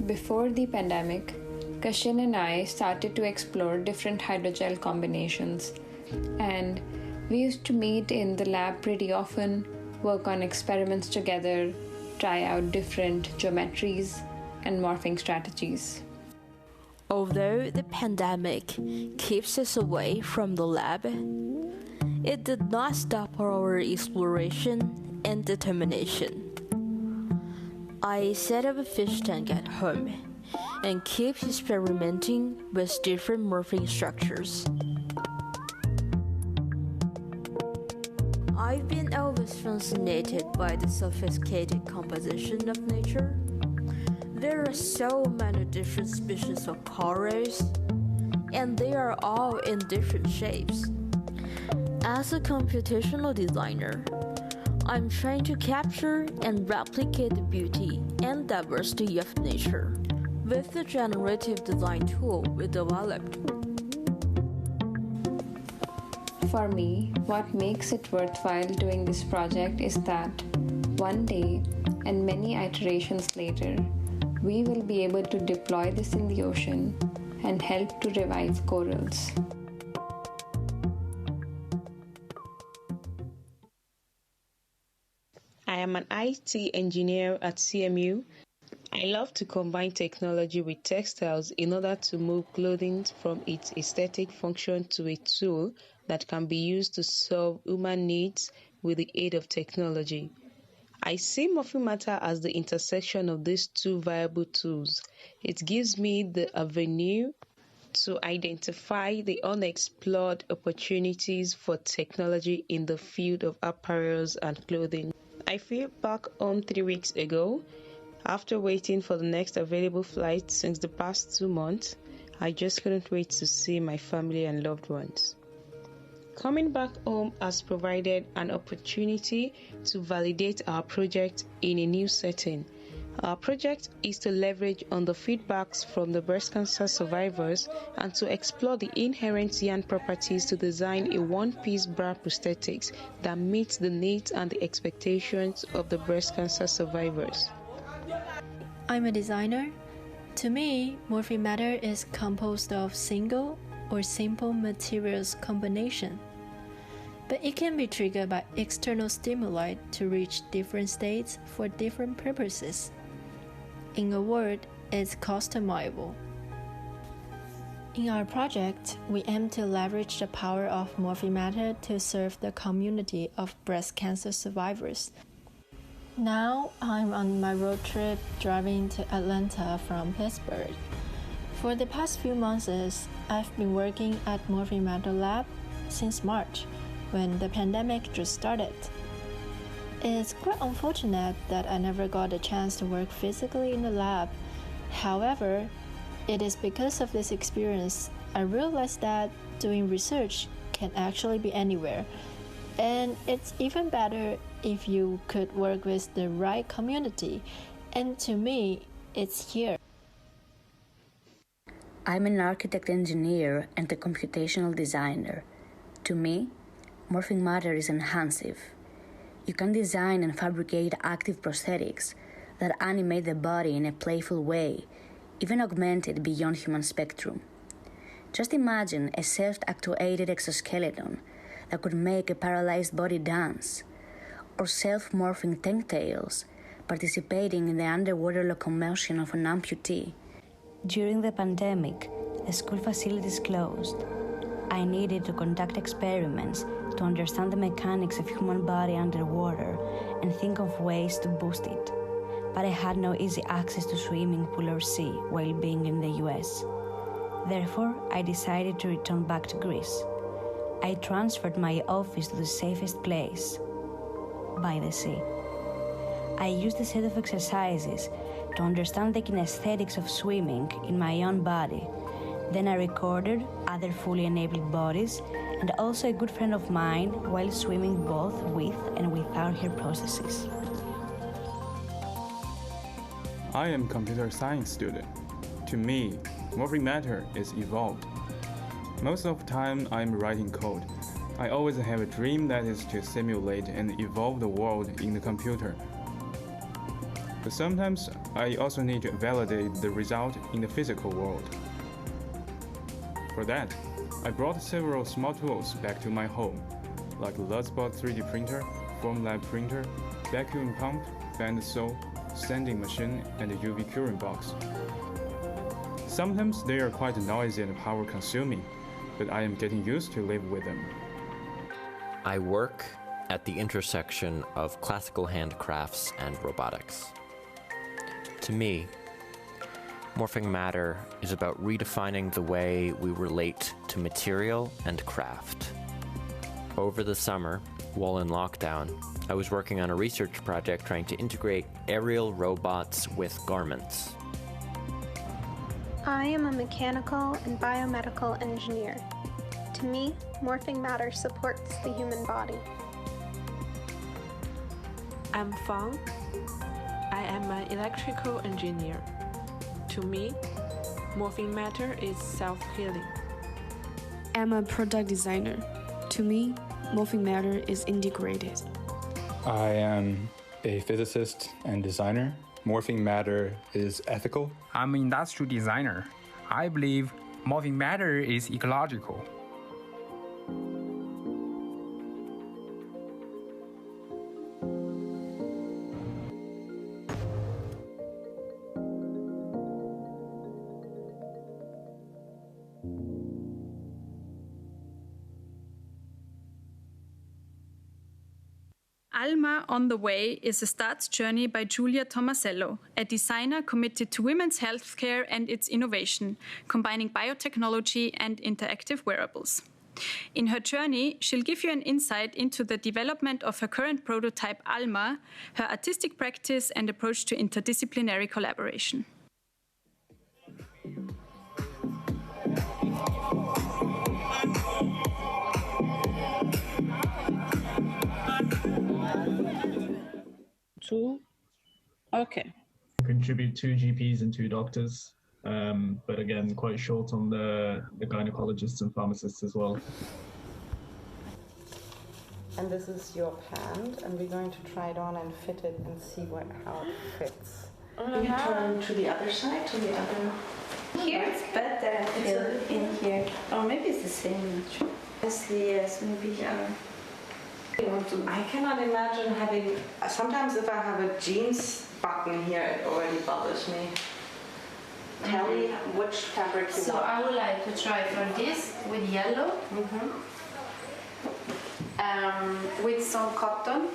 Before the pandemic, Kasia and I started to explore different hydrogel combinations, and we used to meet in the lab pretty often, work on experiments together, try out different geometries and morphing strategies. Although the pandemic keeps us away from the lab, it did not stop our exploration and determination. I set up a fish tank at home and keep experimenting with different morphing structures. I've been always fascinated by the sophisticated composition of nature. There are so many different species of corals, and they are all in different shapes. As a computational designer, I'm trying to capture and replicate the beauty and diversity of nature with the generative design tool we developed. For me, what makes it worthwhile doing this project is that one day, and many iterations later, we will be able to deploy this in the ocean and help to revive corals. I am an IT engineer at CMU. I love to combine technology with textiles in order to move clothing from its aesthetic function to a tool that can be used to solve human needs with the aid of technology. I see morphing matter as the intersection of these two viable tools. It gives me the avenue to identify the unexplored opportunities for technology in the field of apparels and clothing. I flew back home 3 weeks ago. After waiting for the next available flight since the past 2 months, I just couldn't wait to see my family and loved ones. Coming back home has provided an opportunity to validate our project in a new setting. Our project is to leverage on the feedbacks from the breast cancer survivors and to explore the inherent yarn properties to design a one-piece bra prosthetics that meets the needs and the expectations of the breast cancer survivors. I'm a designer. To me, morphing matter is composed of single or simple materials combination, but it can be triggered by external stimuli to reach different states for different purposes. In a word, it's customizable. In our project, we aim to leverage the power of morphing matter to serve the community of breast cancer survivors. Now I'm on my road trip driving to Atlanta from Pittsburgh. For the past few months, I've been working at Morphing Matter Lab since March, when the pandemic just started. It's quite unfortunate that I never got a chance to work physically in the lab. However, it is because of this experience I realized that doing research can actually be anywhere, and it's even better if you could work with the right community, and to me, it's here. I'm an architect engineer and a computational designer. To me, morphing matter is enhancive. You can design and fabricate active prosthetics, that animate the body in a playful way, even augmented beyond human spectrum. Just imagine a self-actuated exoskeleton that could make a paralyzed body dance, or self-morphing tails participating in the underwater locomotion of an amputee. During the pandemic, the school facilities closed. I needed to conduct experiments to understand the mechanics of human body underwater and think of ways to boost it. But I had no easy access to swimming pool or sea while being in the US. Therefore, I decided to return back to Greece. I transferred my office to the safest place, by the sea. I used a set of exercises to understand the kinesthetics of swimming in my own body. Then I recorded other fully enabled bodies and also a good friend of mine while swimming both with and without her processes. I am a computer science student. To me, morphing matter is evolved. Most of the time I'm writing code. I always have a dream that is to simulate and evolve the world in the computer. But sometimes I also need to validate the result in the physical world. For that, I brought several small tools back to my home, like LUTspot 3D printer, Formlab printer, vacuum pump, bandsaw, sanding machine, and a UV curing box. Sometimes they are quite noisy and power-consuming, but I am getting used to live with them. I work at the intersection of classical handcrafts and robotics. To me, morphing matter is about redefining the way we relate to material and craft. Over the summer, while in lockdown, I was working on a research project trying to integrate aerial robots with garments. I am a mechanical and biomedical engineer. To me, morphing matter supports the human body. I'm Fang. I am an electrical engineer. To me, morphing matter is self-healing. I'm a product designer. To me, morphing matter is integrated. I am a physicist and designer. Morphing matter is ethical. I'm an industrial designer. I believe morphing matter is ecological. Alma on the Way is a start's journey by Giulia Tomasello, a designer committed to women's healthcare and its innovation, combining biotechnology and interactive wearables. In her journey, she'll give you an insight into the development of her current prototype Alma, her artistic practice and approach to interdisciplinary collaboration. Okay. Contribute 2 GPs and 2 doctors, but again, quite short on the gynecologists and pharmacists as well. And this is your pant, and we're going to try it on and fit it and see how it fits. You turn to the other side, to the other. Here it's better. It's in here. Or maybe it's the same. Yes, maybe here. I cannot imagine having. Sometimes if I have a jeans button here, it already bothers me. Tell me which fabric you want. So I would like to try for this with yellow, with some cotton.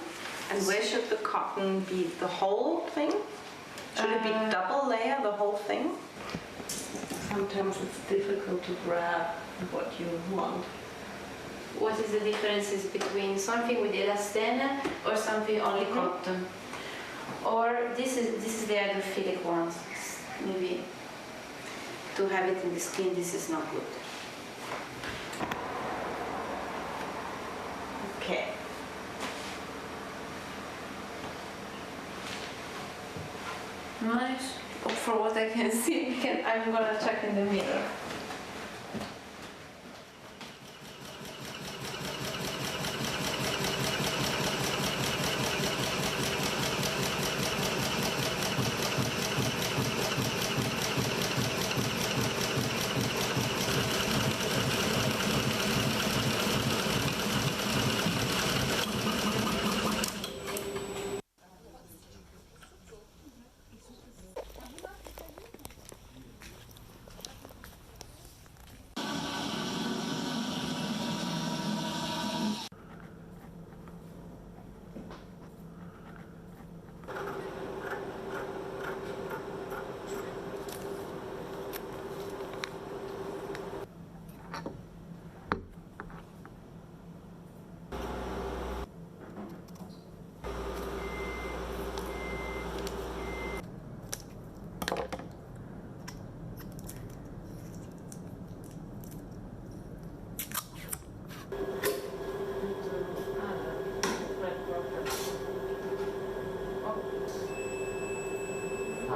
And where should the cotton be? The whole thing? Should it be double layer, the whole thing? Sometimes it's difficult to grab what you want. What is the differences between something with elastane or something only cotton? Or this is the hydrophilic ones. Maybe to have it in the skin, this is not good. Okay. Nice. For what I can see, I'm gonna check in the mirror.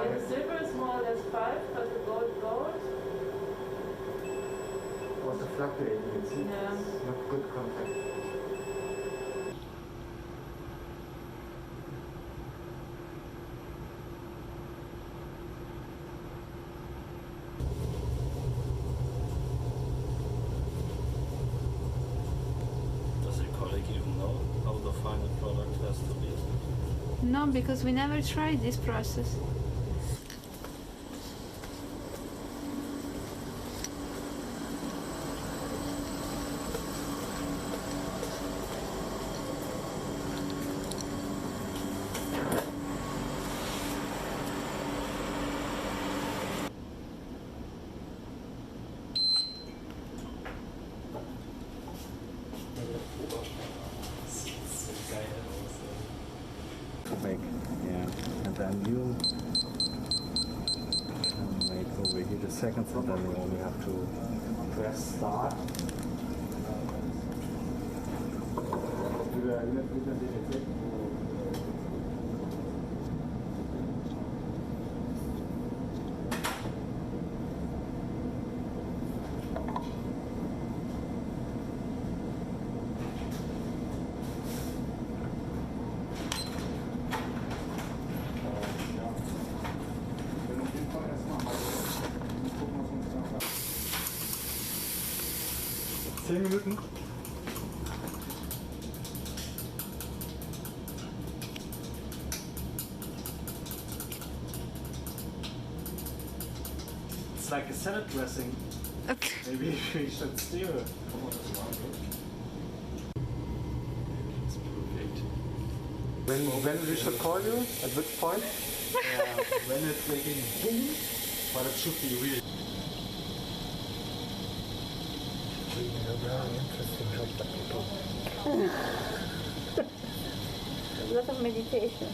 Yeah, the silver is more or less 5, but the gold. Also fluctuating, you see? Yeah. It's not good contact. Does your colleague even know how the final product has to be? No, because we never tried this process. Make, yeah, and then you can make over here the seconds, and then you only have to press start. Minuten. It's like a salad dressing. Okay. Maybe we should steal it. When we should call you? At which point? When it's making boom, but it should be real. Very interesting job that you do. A lot of meditation.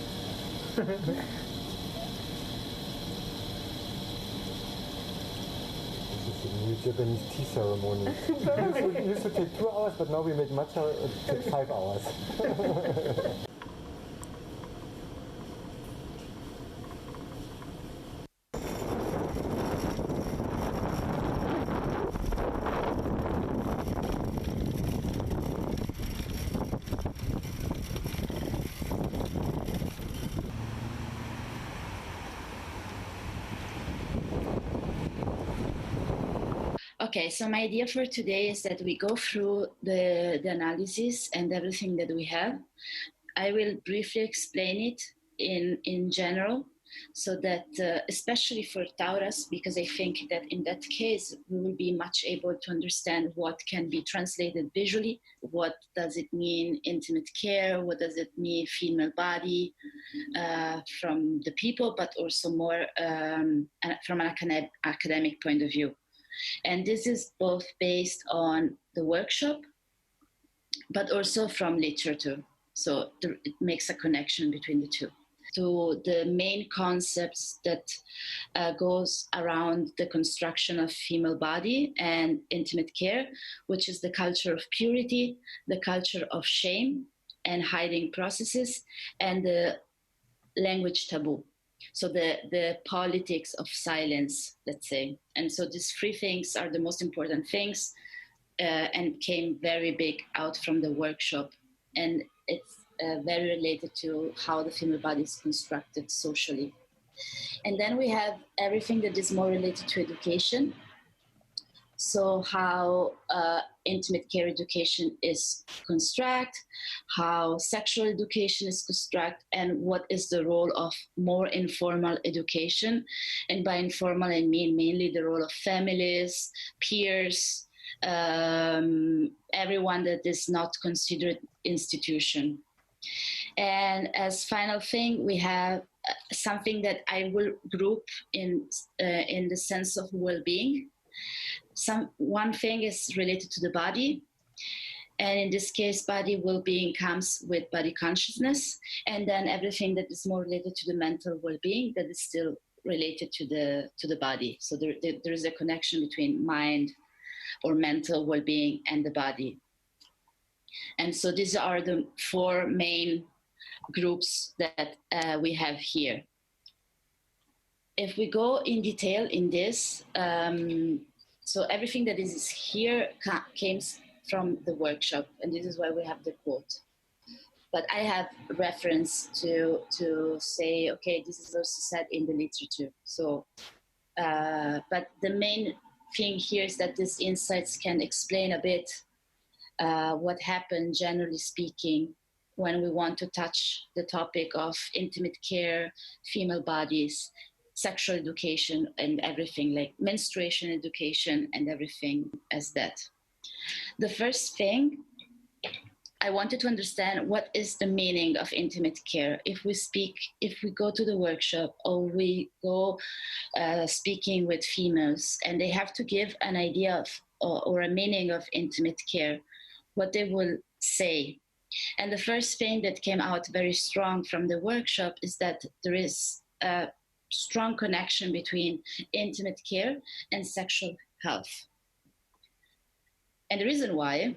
This is the new Japanese tea ceremony. It used to take 2 hours, but now we make matcha, it takes 5 hours. Okay, so my idea for today is that we go through the analysis and everything that we have. I will briefly explain it in general, so that especially for Taurus, because I think that in that case, we will be much able to understand what can be translated visually, what does it mean intimate care, what does it mean female body from the people, but also more from an academic point of view. And this is both based on the workshop, but also from literature. So it makes a connection between the two. So the main concepts that goes around the construction of female body and intimate care, which is the culture of purity, the culture of shame and hiding processes, and the language taboo. So the politics of silence, let's say. And so these three things are the most important things and came very big out from the workshop. And it's very related to how the female body is constructed socially. And then we have everything that is more related to education. So how intimate care education is constructed, how sexual education is constructed, and what is the role of more informal education. And by informal, I mean mainly the role of families, peers, everyone that is not considered institution. And as final thing, we have something that I will group in the sense of well-being. One thing is related to the body, and in this case, body well-being comes with body consciousness, and then everything that is more related to the mental well-being that is still related to the body. So there is a connection between mind or mental well-being and the body. And so these are the four main groups that we have here. if we go in detail in this, so everything that is here came from the workshop, and this is why we have the quote. But I have reference to say, okay, this is also said in the literature. So, but the main thing here is that these insights can explain a bit what happened, generally speaking, when we want to touch the topic of intimate care, female bodies, sexual education, and everything, like menstruation education and everything as that. The first thing, I wanted to understand what is the meaning of intimate care. If we go to the workshop or we go speaking with females and they have to give an idea of or a meaning of intimate care, what they will say. And the first thing that came out very strong from the workshop is that there is a strong connection between intimate care and sexual health. And the reason why,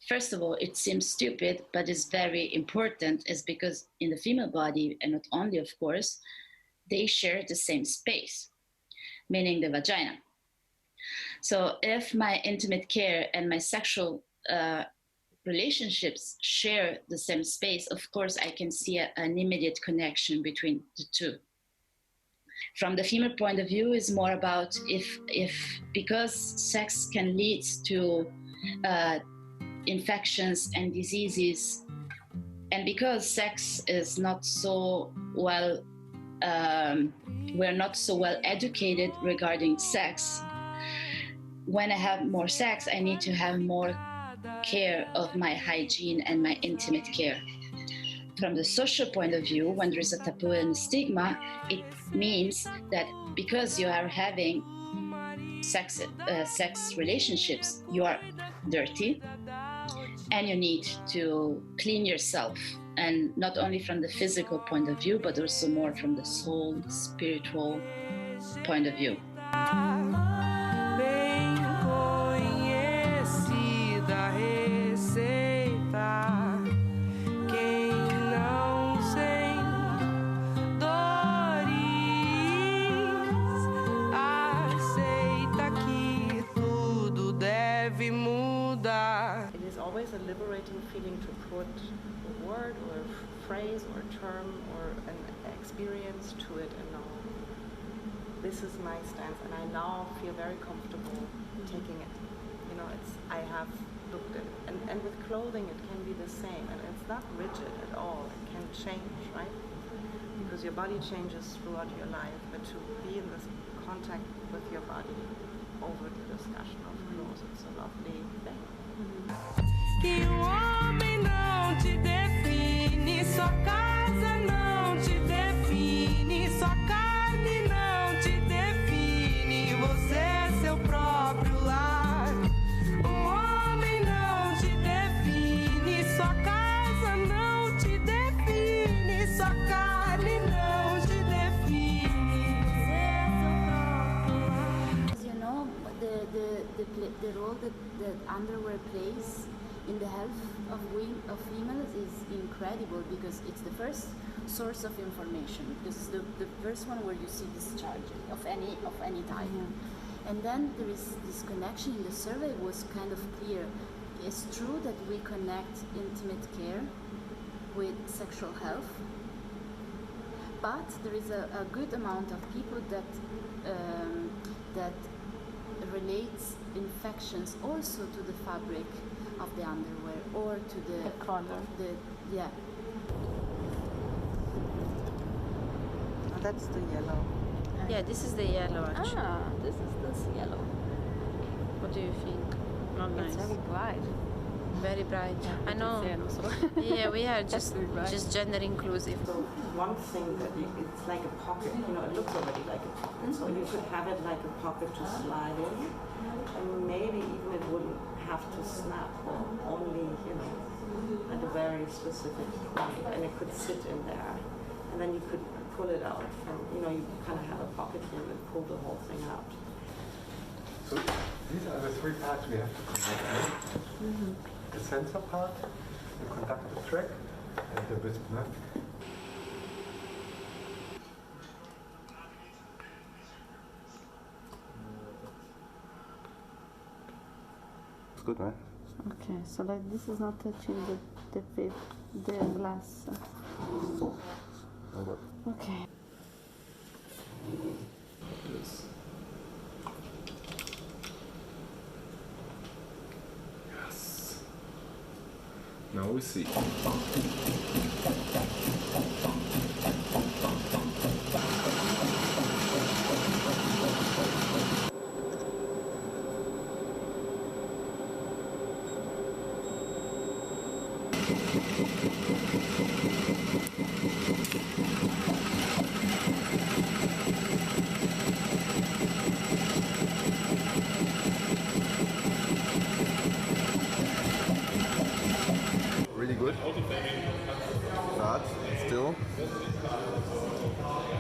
first of all, it seems stupid, but it's very important, is because in the female body, and not only, of course, they share the same space, meaning the vagina. So if my intimate care and my sexual relationships share the same space, of course, I can see an immediate connection between the two. From the female point of view, is more about because sex can lead to infections and diseases, and because sex is not so well, we're not so well educated regarding sex. When I have more sex, I need to have more care of my hygiene and my intimate care. From the social point of view, when there is a taboo and stigma, it means that because you are having sex relationships, you are dirty and you need to clean yourself. And not only from the physical point of view, but also more from the soul, spiritual point of view. A liberating feeling to put a word or a phrase or a term or an experience to it, and now this is my stance, and I now feel very comfortable taking it. You know, I have looked at it, and with clothing it can be the same, and it's not rigid at all. It can change, right? Because your body changes throughout your life, but to be in this contact with your body over the discussion of clothes, it's a lovely thing. Que homem não te define, sua casa não te define, sua carne não te define, você é seu próprio lar. Homem não te define, sua casa não te define, sua carne não te define, você é seu próprio lar. You know, the role that underwear plays in the health of females is incredible, because it's the first source of information. This is the first one where you see discharge of any type. Mm-hmm. And then there is this connection. In the survey was kind of clear. It's true that we connect intimate care with sexual health, but there is a good amount of people that relates infections also to the fabric of the underwear or to the color. Yeah. Oh, that's the yellow. Yeah, this is the yellow actually. Ah, this is this yellow. What do you think? Not It's nice. very bright. Very bright. I know. Yeah, we are just gender inclusive. So one thing that it's like a pocket, you know, it looks already like a pocket. So you could have it like a pocket to slide in, and maybe even it wouldn't have to snap, or only, you know, at a very specific point, and it could sit in there, and then you could pull it out, and you know, you kind of have a pocket here and pull the whole thing out. So these are the three parts we have to connect. Mm-hmm. The sensor part, the conductive track, and the wisp nut. good, right? Okay, so like this is not touching the glass. Okay. Yes. Yes. Now we see. Really good. But still.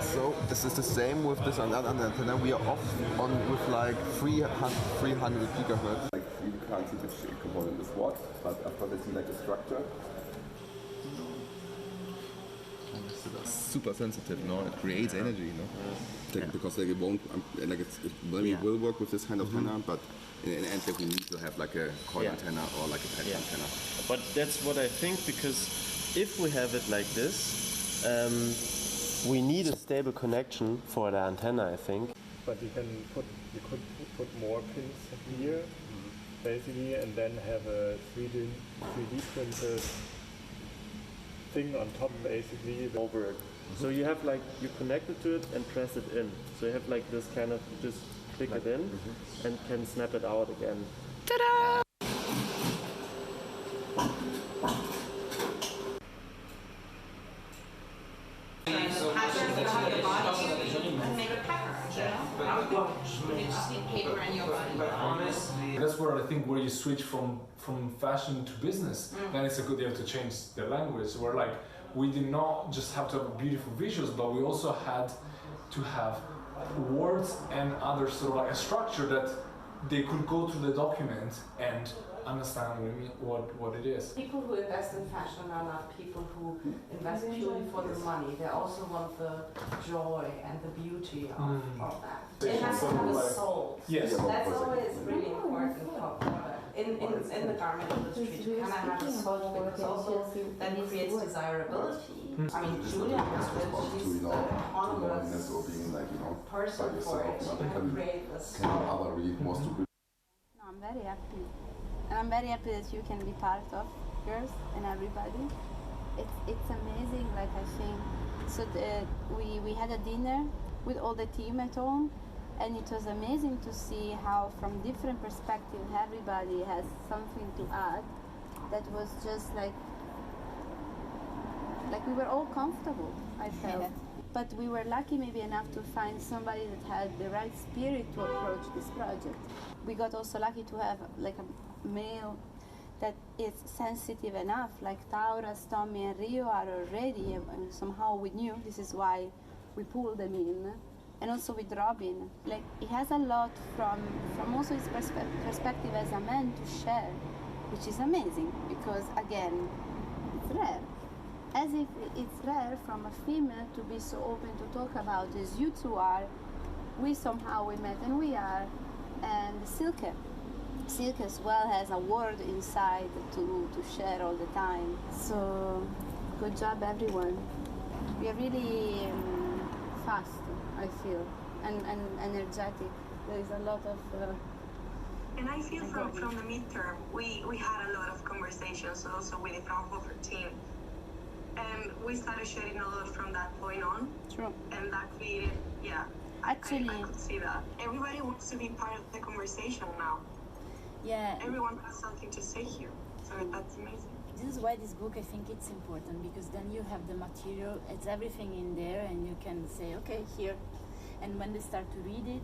So this is the same with this another antenna. We are off on with like 300 gigahertz. Like you can't see the component is what, but after they see like the structure. Super sensitive, you know. It creates energy, you know. Because they won't, like it will work with this kind of antenna, but in the end, like, we need to have like a coil antenna or like a patch antenna. But that's what I think, because if we have it like this, we need a stable connection for the antenna, I think. But you could put more pins here, basically, and then have a 3D printed thing on top, basically, over it. So you have like, you connect it to it and press it in. So you have like this kind of, just click it in and can snap it out again. Ta-da! That's where I think where you switch from fashion to business, then it's a good idea to change the language. Where like we did not just have to have beautiful visuals, but we also had to have words and other sort of like a structure that they could go to the document and understand what it is. People who invest in fashion are not people who invest purely for the money. They also want the joy and the beauty of that. It has to have a soul. Yes. That's always really important for in the garment industry to kind of have a soul, because also that creates desirability. I mean, Giulia has been, she's the autonomous person for it. She can create the soul. No, I'm very happy. And I'm very happy that you can be part of, girls and everybody. It's amazing, like I think. So we had a dinner with all the team at home, and it was amazing to see how from different perspectives everybody has something to add. That was just like we were all comfortable, I felt. But we were lucky maybe enough to find somebody that had the right spirit to approach this project. We got also lucky to have like a male that is sensitive enough, like Tauras, Tommy and Rio are already, and somehow we knew this is why we pulled them in. And also with Robin, like he has a lot from also his perspective as a man to share, which is amazing, because again, it's rare. As if it's rare from a female to be so open to talk about as you two are. We met and we are. And Silke as well has a word inside to share all the time. So good job everyone. We are really fast, I feel, and energetic. There is a lot of and I feel from the midterm, we had a lot of conversations also with the Fraunhofer team. And we started sharing a lot from that point on. True. And that created, actually, I could see that. Everybody wants to be part of the conversation now. Yeah. Everyone has something to say here. So that's amazing. This is why this book, I think it's important, because then you have the material, it's everything in there, and you can say, okay, here. And when they start to read it,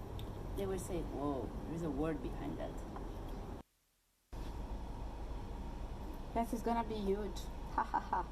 they will say, whoa, there's a word behind that. Yes, it's gonna be huge. Ha ha ha.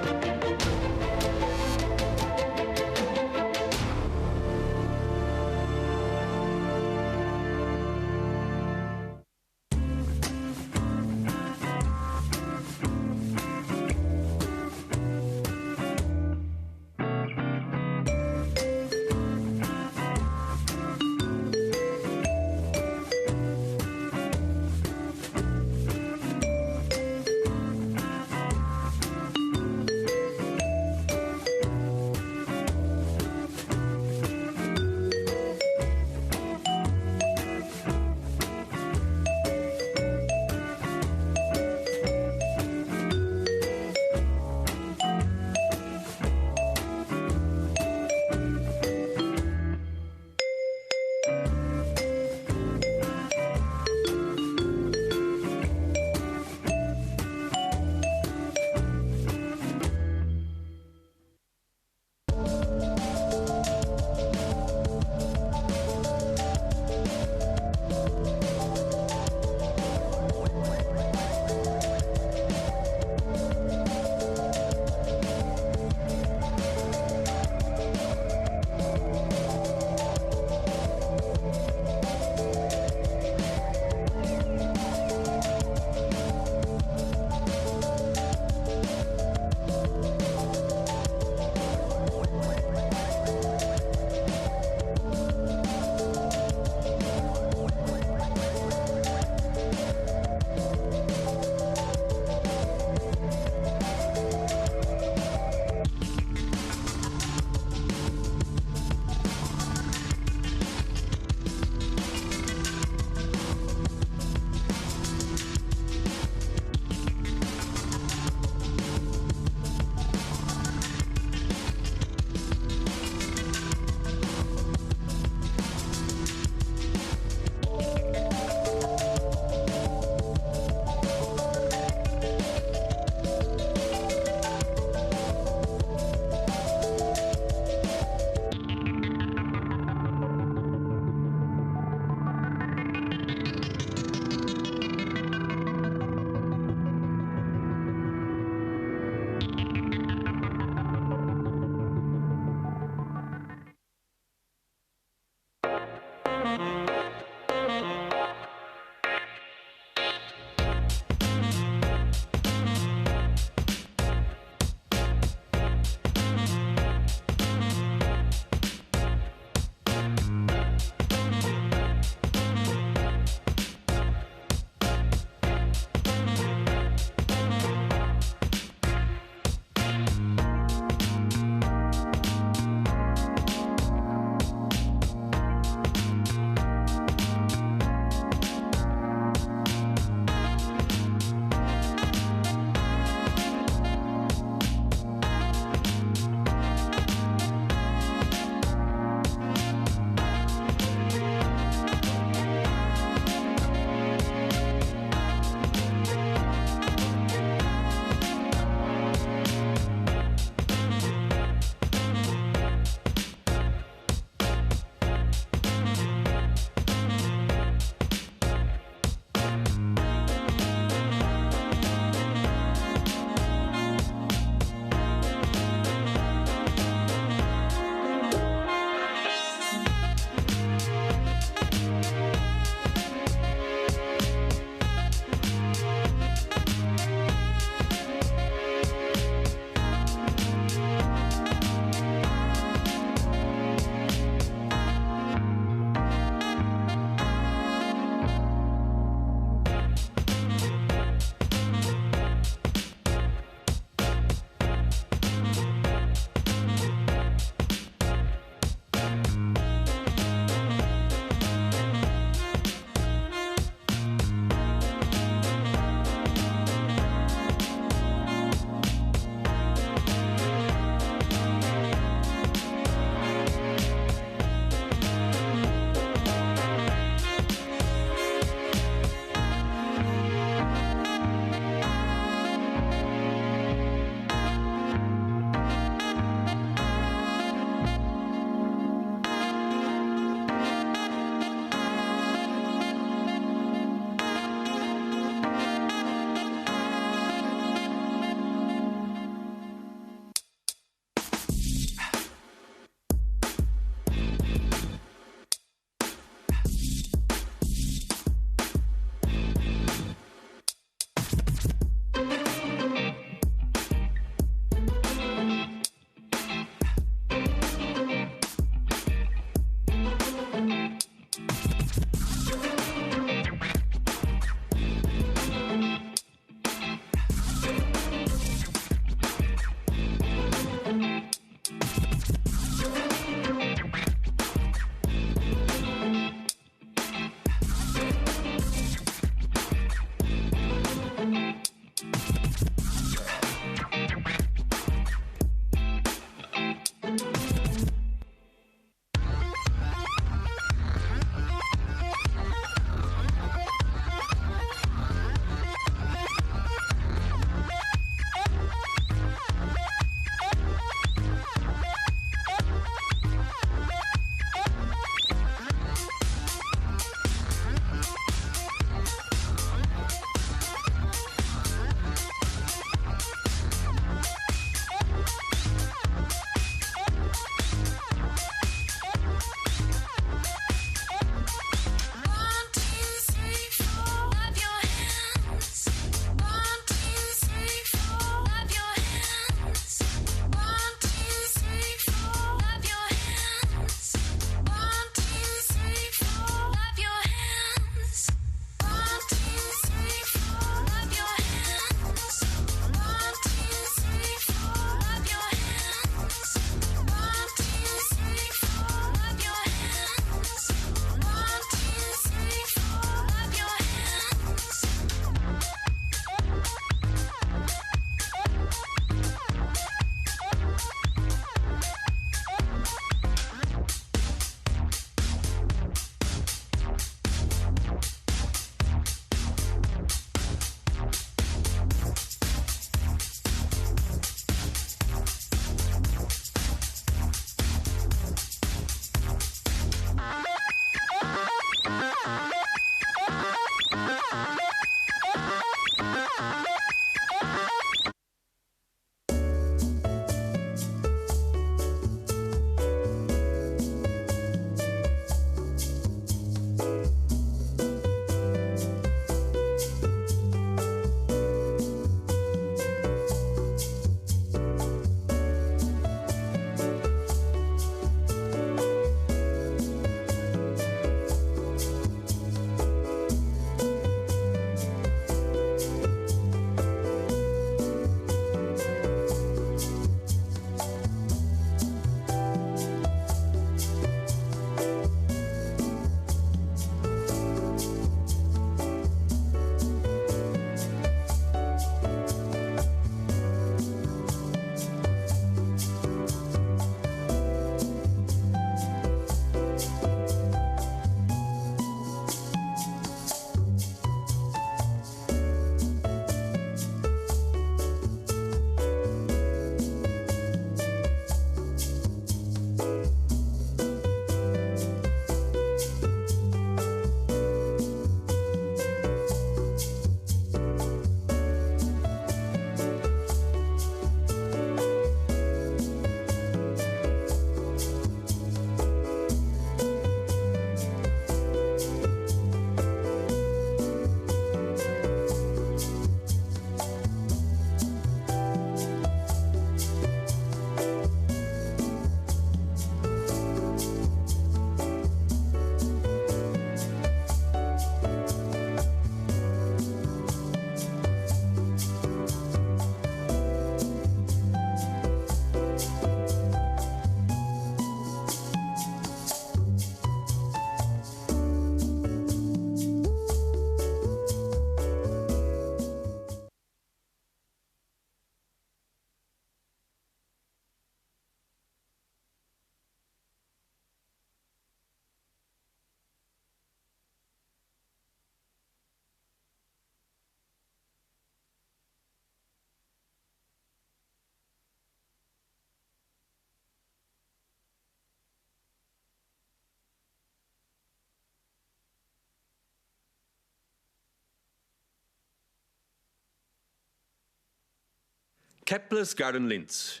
Kepler's Garden Linz,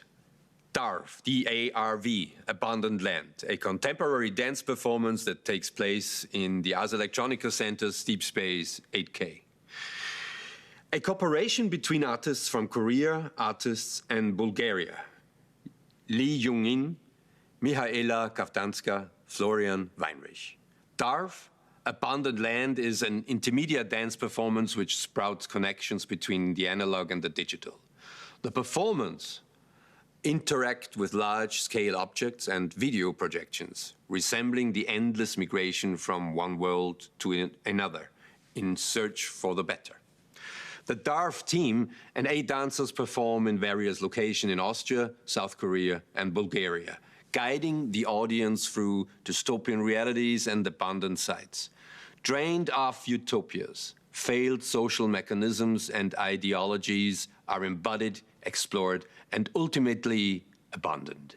DARV, D-A-R-V, Abandoned Land, a contemporary dance performance that takes place in the Ars Electronica Center's Deep Space 8K. A cooperation between artists from Korea, artists and Bulgaria. Lee Jung-in, Mihaela Kaftanska, Florian Weinrich. DARV, Abandoned Land, is an intermediate dance performance which sprouts connections between the analog and the digital. The performance interact with large-scale objects and video projections, resembling the endless migration from one world to another in search for the better. The DARV team and 8 dancers perform in various locations in Austria, South Korea, and Bulgaria, guiding the audience through dystopian realities and abandoned sites. Drained of utopias, failed social mechanisms and ideologies are embodied, explored, and ultimately abandoned.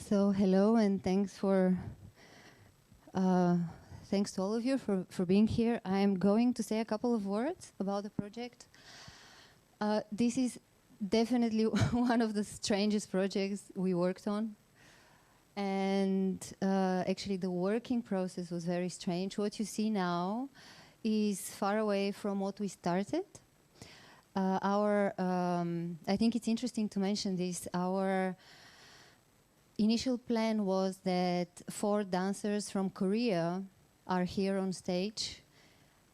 So hello and thanks to all of you for being here. I'm going to say a couple of words about the project. This is definitely one of the strangest projects we worked on. And actually the working process was very strange. What you see now is far away from what we started. I think it's interesting to mention this. Our initial plan was that 4 dancers from Korea are here on stage,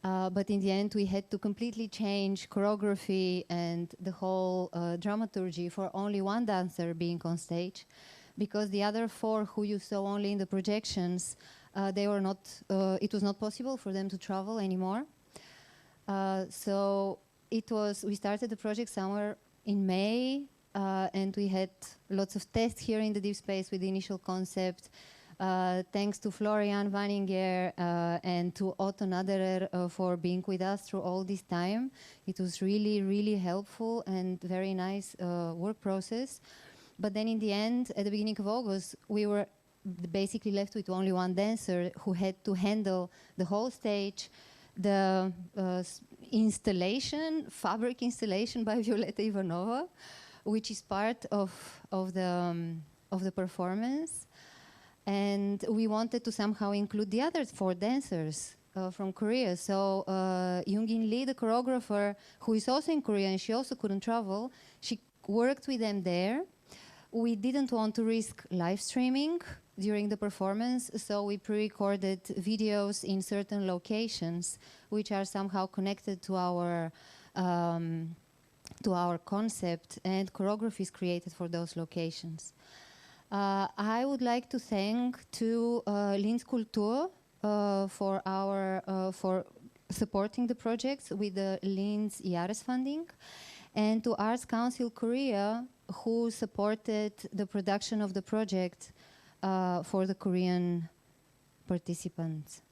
but in the end we had to completely change choreography and the whole dramaturgy for only 1 dancer being on stage, because the other 4 who you saw only in the projections, it was not possible for them to travel anymore. So we started the project somewhere in May, and we had lots of tests here in the deep space with the initial concept. Thanks to Florian Wanninger and to Otto Naderer for being with us through all this time. It was really, really helpful and very nice work process. But then in the end, at the beginning of August, we were basically left with only 1 dancer who had to handle the whole stage, the fabric installation by Violeta Ivanova, which is part of the performance. And we wanted to somehow include the other 4 dancers from Korea. So Yoongin Lee, the choreographer, who is also in Korea and she also couldn't travel, she worked with them there. We didn't want to risk live streaming during the performance, so we pre-recorded videos in certain locations which are somehow connected to our concept, and choreographies created for those locations. I would like to thank to Linz Kultur for supporting the projects with the Linz Jahres funding, and to Arts Council Korea, who supported the production of the project for the Korean participants.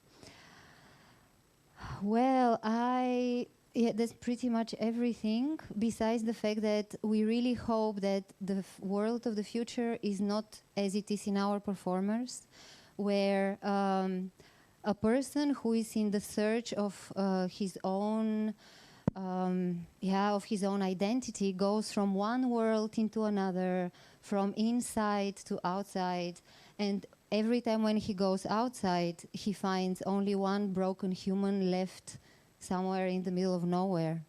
Well, that's pretty much everything, besides the fact that we really hope that the world of the future is not as it is in our performers, where a person who is in the search of his own identity goes from one world into another, from inside to outside, and every time when he goes outside, he finds only 1 broken human left somewhere in the middle of nowhere,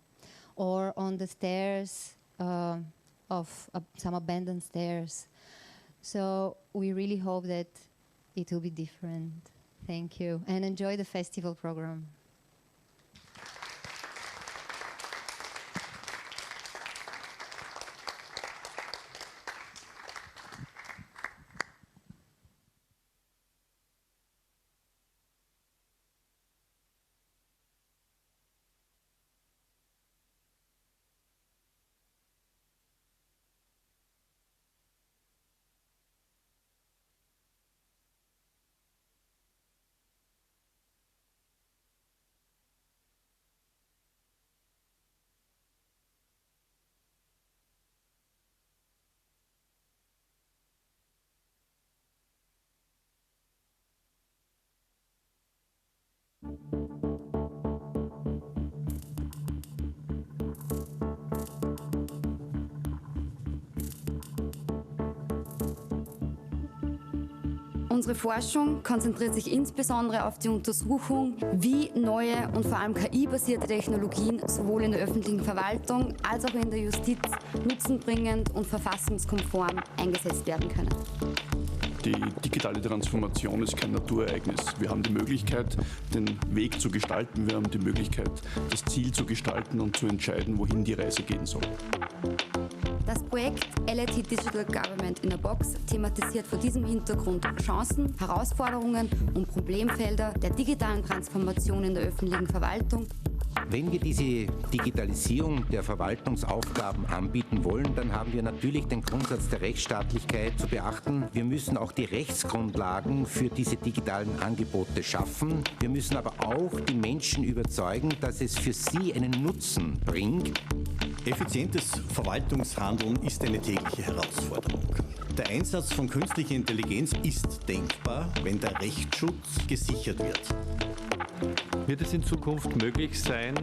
or on the stairs of some abandoned stairs. So we really hope that it will be different. Thank you, and enjoy the festival program. Unsere Forschung konzentriert sich insbesondere auf die Untersuchung, wie neue und vor allem KI-basierte Technologien sowohl in der öffentlichen Verwaltung als auch in der Justiz nutzenbringend und verfassungskonform eingesetzt werden können. Die digitale Transformation ist kein Naturereignis. Wir haben die Möglichkeit, den Weg zu gestalten, wir haben die Möglichkeit, das Ziel zu gestalten und zu entscheiden, wohin die Reise gehen soll. Das Projekt Alterity Digital Government in a Box thematisiert vor diesem Hintergrund Chancen, Herausforderungen und Problemfelder der digitalen Transformation in der öffentlichen Verwaltung. Wenn wir diese Digitalisierung der Verwaltungsaufgaben anbieten wollen, dann haben wir natürlich den Grundsatz der Rechtsstaatlichkeit zu beachten. Wir müssen auch die Rechtsgrundlagen für diese digitalen Angebote schaffen. Wir müssen aber auch die Menschen überzeugen, dass es für sie einen Nutzen bringt. Effizientes Verwaltungshandeln ist eine tägliche Herausforderung. Der Einsatz von künstlicher Intelligenz ist denkbar, wenn der Rechtsschutz gesichert wird. Wird es in Zukunft möglich sein,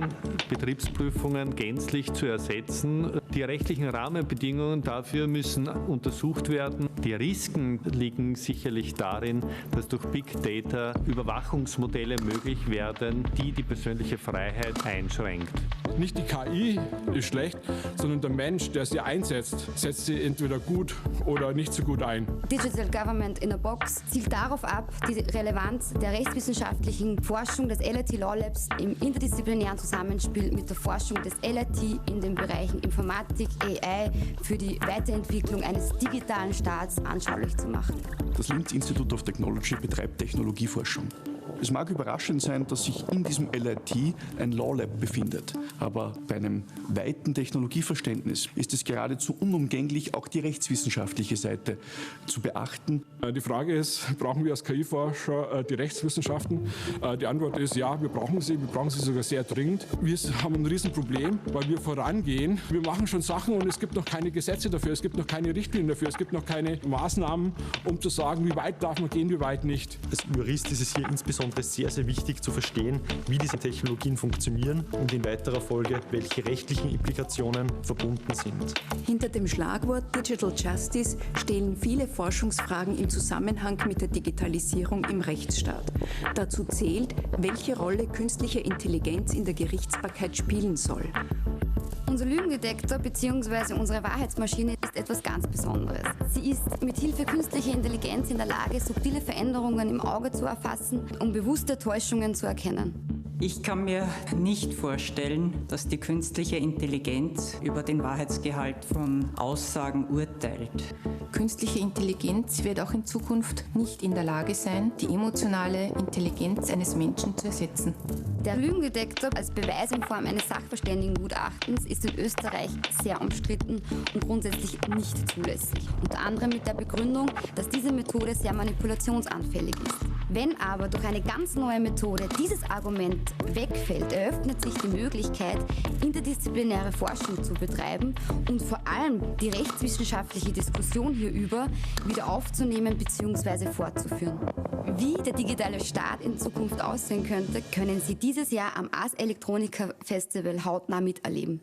Betriebsprüfungen gänzlich zu ersetzen? Die rechtlichen Rahmenbedingungen dafür müssen untersucht werden. Die Risiken liegen sicherlich darin, dass durch Big Data Überwachungsmodelle möglich werden, die die persönliche Freiheit einschränkt. Nicht die KI ist schlecht, sondern der Mensch, der sie einsetzt, setzt sie entweder gut oder nicht so gut ein. Digital Government in a Box zielt darauf ab, die Relevanz der rechtswissenschaftlichen Forschung des LIT Law Labs im interdisziplinären Zusammenspiel mit der Forschung des LIT in den Bereichen Informatik, AI für die Weiterentwicklung eines digitalen Staats anschaulich zu machen. Das Linz Institute of Technology betreibt Technologieforschung. Es mag überraschend sein, dass sich in diesem LIT ein Law Lab befindet, aber bei einem weiten Technologieverständnis ist es geradezu unumgänglich, auch die rechtswissenschaftliche Seite zu beachten. Die Frage ist, brauchen wir als KI-Forscher die Rechtswissenschaften? Die Antwort ist ja, wir brauchen sie sogar sehr dringend. Wir haben ein Riesenproblem, weil wir vorangehen. Wir machen schon Sachen und es gibt noch keine Gesetze dafür, es gibt noch keine Richtlinien dafür, es gibt noch keine Maßnahmen, um zu sagen, wie weit darf man gehen, wie weit nicht. Als Jurist ist es hier insbesondere sehr, sehr wichtig zu verstehen, wie diese Technologien funktionieren und in weiterer Folge, welche rechtlichen Implikationen verbunden sind. Hinter dem Schlagwort Digital Justice stehen viele Forschungsfragen im Zusammenhang mit der Digitalisierung im Rechtsstaat. Dazu zählt, welche Rolle künstliche Intelligenz in der Gerichtsbarkeit spielen soll. Unser Lügendetektor bzw. unsere Wahrheitsmaschine ist etwas ganz Besonderes. Sie ist mit Hilfe künstlicher Intelligenz in der Lage, subtile Veränderungen im Auge zu erfassen, um bewusste Täuschungen zu erkennen. Ich kann mir nicht vorstellen, dass die künstliche Intelligenz über den Wahrheitsgehalt von Aussagen urteilt. Künstliche Intelligenz wird auch in Zukunft nicht in der Lage sein, die emotionale Intelligenz eines Menschen zu ersetzen. Der Lügendetektor als Beweis in Form eines Sachverständigengutachtens ist in Österreich sehr umstritten und grundsätzlich nicht zulässig. Unter anderem mit der Begründung, dass diese Methode sehr manipulationsanfällig ist. Wenn aber durch eine ganz neue Methode dieses Argument wegfällt, eröffnet sich die Möglichkeit, interdisziplinäre Forschung zu betreiben und vor allem die rechtswissenschaftliche Diskussion hierüber wieder aufzunehmen bzw. fortzuführen. Wie der digitale Staat in Zukunft aussehen könnte, können Sie dieses Jahr am Ars Electronica Festival hautnah miterleben.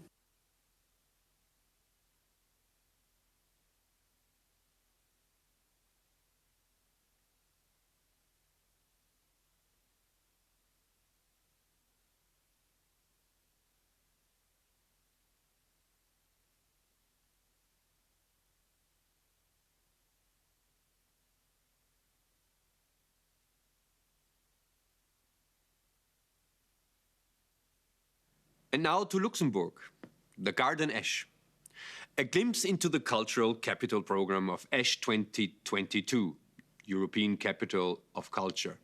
And now to Luxembourg, the Garden Esch. A glimpse into the cultural capital program of Esch 2022, European Capital of Culture.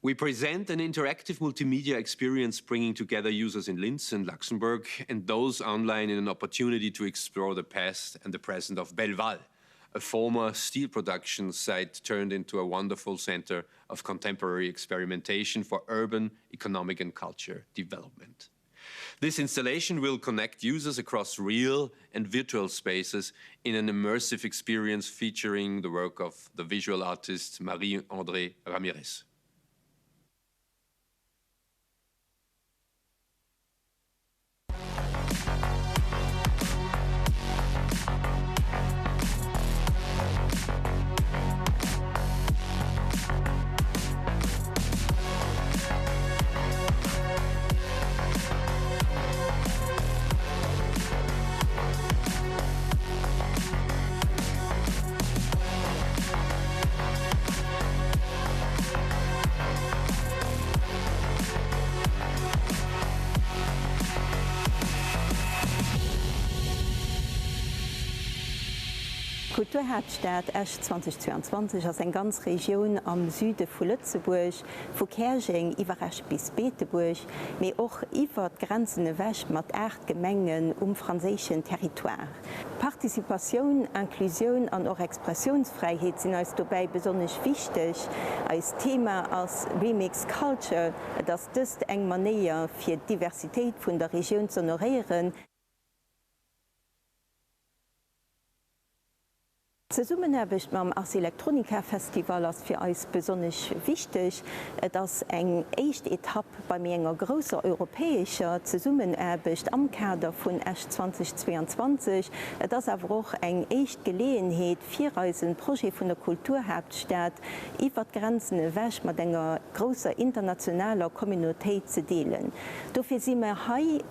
We present an interactive multimedia experience bringing together users in Linz and Luxembourg and those online in an opportunity to explore the past and the present of Belval, a former steel production site turned into a wonderful center of contemporary experimentation for urban, economic and culture development. This installation will connect users across real and virtual spaces in an immersive experience featuring the work of the visual artist Marie-André Ramirez. Kulturhauptstadt Esch 2022 ass eng ganz Regionun am Süde vu Lützeburg, vu Kerging iwwer Esch bis Beeteburg, méi och iwwer Grenzene wäch mat Äert Gemengen franzéschen Territoire. Partizipatioun, Inklusioun an och Expressionsfreiheet sinn als dobäi besonnech wichtech als Thema als Remix Culture, dats dëst eng Manéier fir d'Diversitéit vun der Region zu honorieren. Zusammenarbeit mit dem Ars Electronica Festival ist für uns besonders wichtig. Das ist eine erste Etappe bei einer großen europäischen Zusammenarbeit am Kader von Espoo 2022. Das ist aber auch eine erste Gelegenheit für ein Projekt von der Kulturhauptstadt über die Grenzen weg mit einer großen internationalen Community zu teilen. Dafür sind wir hier,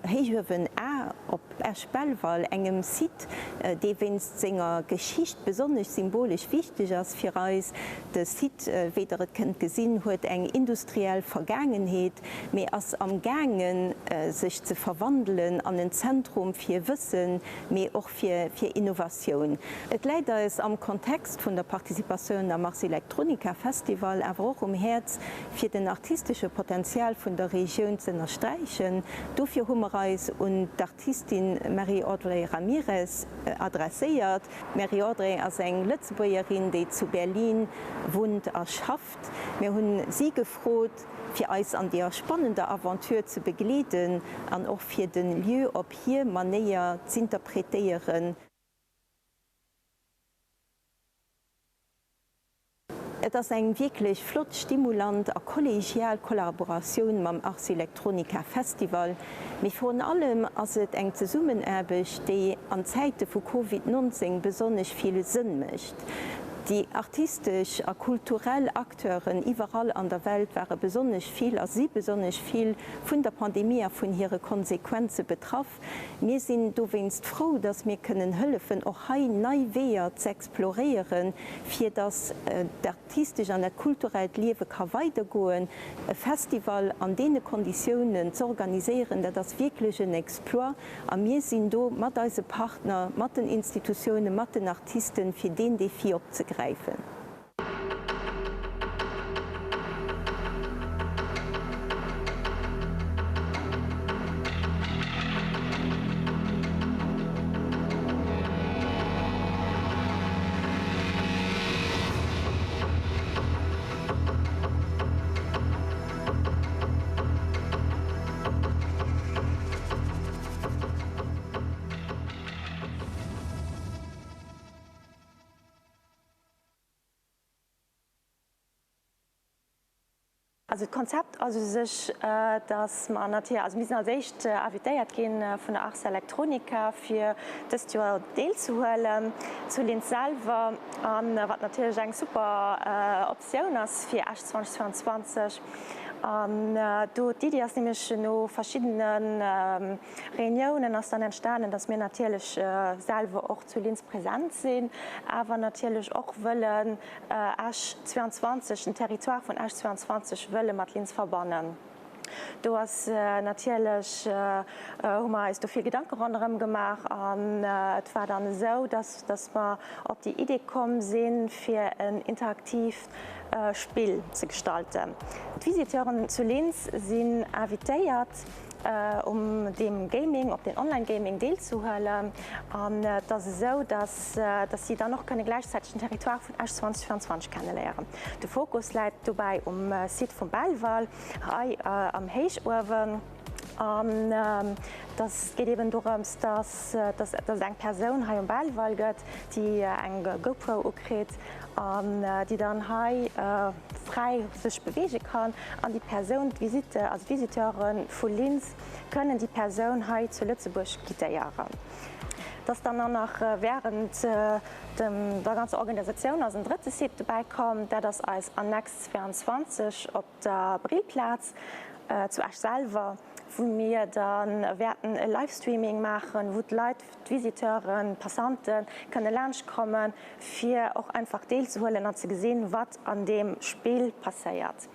Heichhoven auch auf Espoo, einem Site, der wenn es seiner Geschichte besonders symbolisch wichtig ist für uns. Der Site, wie ihr könnt gesehen, hat eine industrielle Vergangenheit, mehr als am Gangen, sich zu verwandeln an ein Zentrum für Wissen, mehr auch für Innovation. Es leider ist am Kontext von der Partizipation am Ars Electronica Festival, aber auch Herz für den artistischen Potenzial von der Region zu unterstreichen. Dafür haben wir uns und die Artistin Marie-Audrey Ramirez adressiert. Marie-Audrey ist eine Lützburgerin, die zu Berlin wohnt und schafft. Wir haben sie gefragt, für uns an der spannenden Aventur zu begleiten und auch für den Lieu, ob hier man näher zu interpretieren. Das ist eine wirklich flott, stimulant und kollegiale Kollaboration mit dem Ars Electronica Festival. Aber vor allem ist es eine Zusammenarbeit, die an Zeiten von Covid-19 besonders viel Sinn macht. Die artistischen und kulturellen Akteuren überall an der Welt waren besonders viel, also sie besonders viel von der Pandemie, von ihren Konsequenzen betroffen. Wir sind wenigstens froh, dass wir helfen können, auch hier neue Wege zu explorieren, für das der artistische und der kulturelle Leben weitergehen kann. Ein Festival an diesen Konditionen zu organisieren, das ist wirklich ein Exploit. Und wir sind hier mit unseren Partnern, mit den Institutionen, mit den Artisten für den Defi abzugreifen. Also das Konzept also sich, dass man natürlich, also wir sind als echt invitiert gehen von der Ars Electronica für das Jahr teilzuholen, zu Linz selber, was natürlich eine super Option ist für 2022. Die Idee ist nämlich noch verschiedenen Reunionen aus dann entstanden, dass wir natürlich selber auch zu Linz präsent sind, aber natürlich auch wollen 22 ein Territoire von 22 wollen mit Linz verbannen. Du hast natürlich ist viel Gedanken rundherum gemacht und es war dann so, dass wir auf die Idee kommen sind, für ein interaktives Spiel zu gestalten. Die Visiteure zu Linz sind invitiert, dem Gaming, auf den Online-Gaming teilzuholen. Und das ist so, dass sie dann noch gleichzeitig ein Territoire von 2024 kennenlernen. Der Fokus liegt dabei Site von Belval, am Heichoven. Das geht eben darum, dass eine Person hier im Belval geht, die eine GoPro kriegt, die dann hier frei sich bewegen kann. Und die Person, als Visiteurin von Linz, können die Person hier zu Lützeburg gitagieren. Dass dann auch noch während der ganzen Organisation als ein drittes Site dabei kommt, der das als Annex 22 auf der Brillplatz zu euch selber, wo wir dann werden ein Livestreaming machen, wo die Leute, die Visiteuren, Passanten können Lunch kommen, für auch einfach teilzuholen und zu sehen, was an dem Spiel passiert.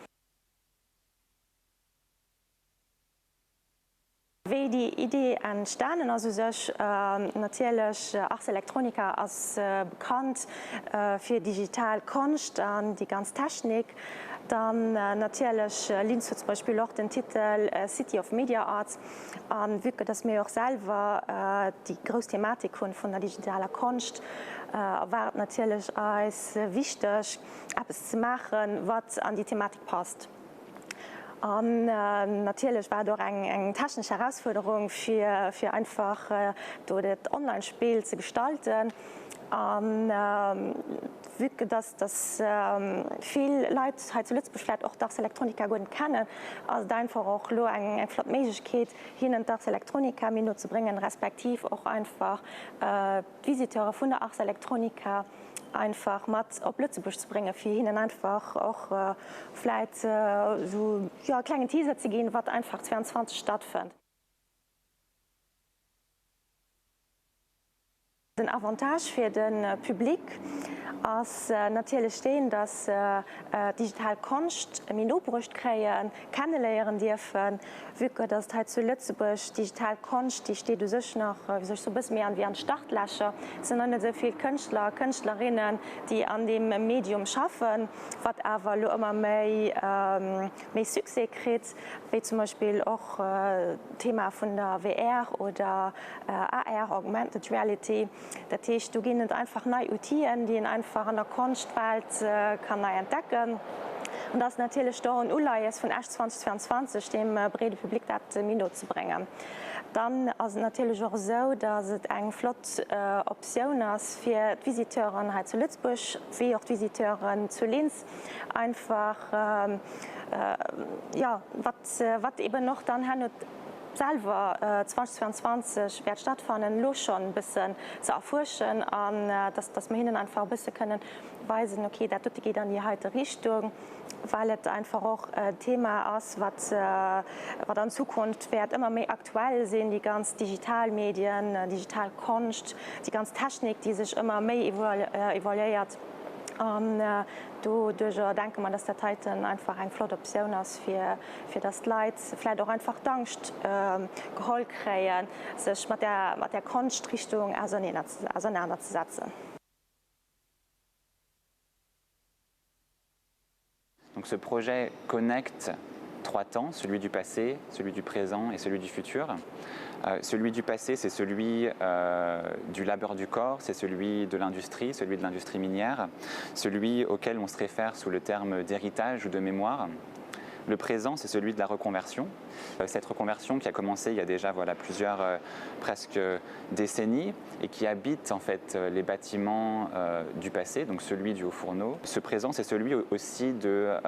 Wie die Idee entstanden, also natürlich Ars Electronica ist bekannt für digital Kunst und die ganze Technik. Dann natürlich Linz zum Beispiel auch den Titel City of Media Arts. Wirklich, dass wir auch selber die große Thematik von der digitalen Kunst war natürlich als wichtig, etwas zu machen, was an die Thematik passt. Natürlich war doch eine technische Herausforderung für einfach das Online-Spiel zu gestalten. Dass viele Leute heute zu Lützburg vielleicht auch Ars Electronica gut kennen, also einfach auch eine flotte Möglichkeit, hin und Ars Electronica zu bringen, respektiv auch einfach Visiteure von der Ars Electronica einfach mal auf Lützburg zu bringen, für ihnen einfach auch vielleicht so kleine Teaser zu gehen, was einfach 22 stattfindet. Den Avantage für den Publikum ist natürlich stehen, dass digital Kunst Minobrucht kriegen, kennenlernen dürfen. Wirklich, dass halt zu Lützburg digital Kunst, die steht sich noch so ein bisschen mehr wie ein Startlöcher. Es sind noch nicht so viele Künstler, Künstlerinnen, die an dem Medium schaffen, was aber immer mehr Success kriegt, wie zum Beispiel auch Thema von der VR oder AR, Augmented Reality. Das heißt, du gehst einfach neue Utensilien, die einfach in der Kunstwelt kann entdecken. Und das ist natürlich da ein Anlass von 2022, dem breiten Publikum das Mino zu bringen. Dann ist es natürlich auch so, dass es eine flotte Option ist für die Visiteure zu Lützburg, wie auch die Visiteure zu Linz, einfach was eben noch dann selber 2022 wird stattfinden, los schon ein bisschen zu erforschen, dass wir ihnen einfach ein bisschen können weisen, okay, das geht in die heute Richtung, weil es einfach auch ein Thema ist, was in Zukunft wird immer mehr aktuell sein, die ganzen Digitalmedien, Digitalkunst, die ganze Technik, die sich immer mehr evaluiert. Und dadurch denke man, dass der Titan einfach eine flotte Option ist für das Leute, vielleicht auch einfach Angst geholt kriegen, sich mit der Kunstrichtung auseinanderzusetzen. Donc ce projet connecte 3 temps, celui du passé, celui du présent et celui du futur. Celui du passé, c'est celui du labeur du corps, c'est celui de l'industrie minière, celui auquel on se réfère sous le terme d'héritage ou de mémoire. Le présent, c'est celui de la reconversion. Cette reconversion qui a commencé il y a déjà plusieurs presque décennies et qui habite en fait les bâtiments du passé, donc celui du haut-fourneau. Ce présent, c'est celui aussi de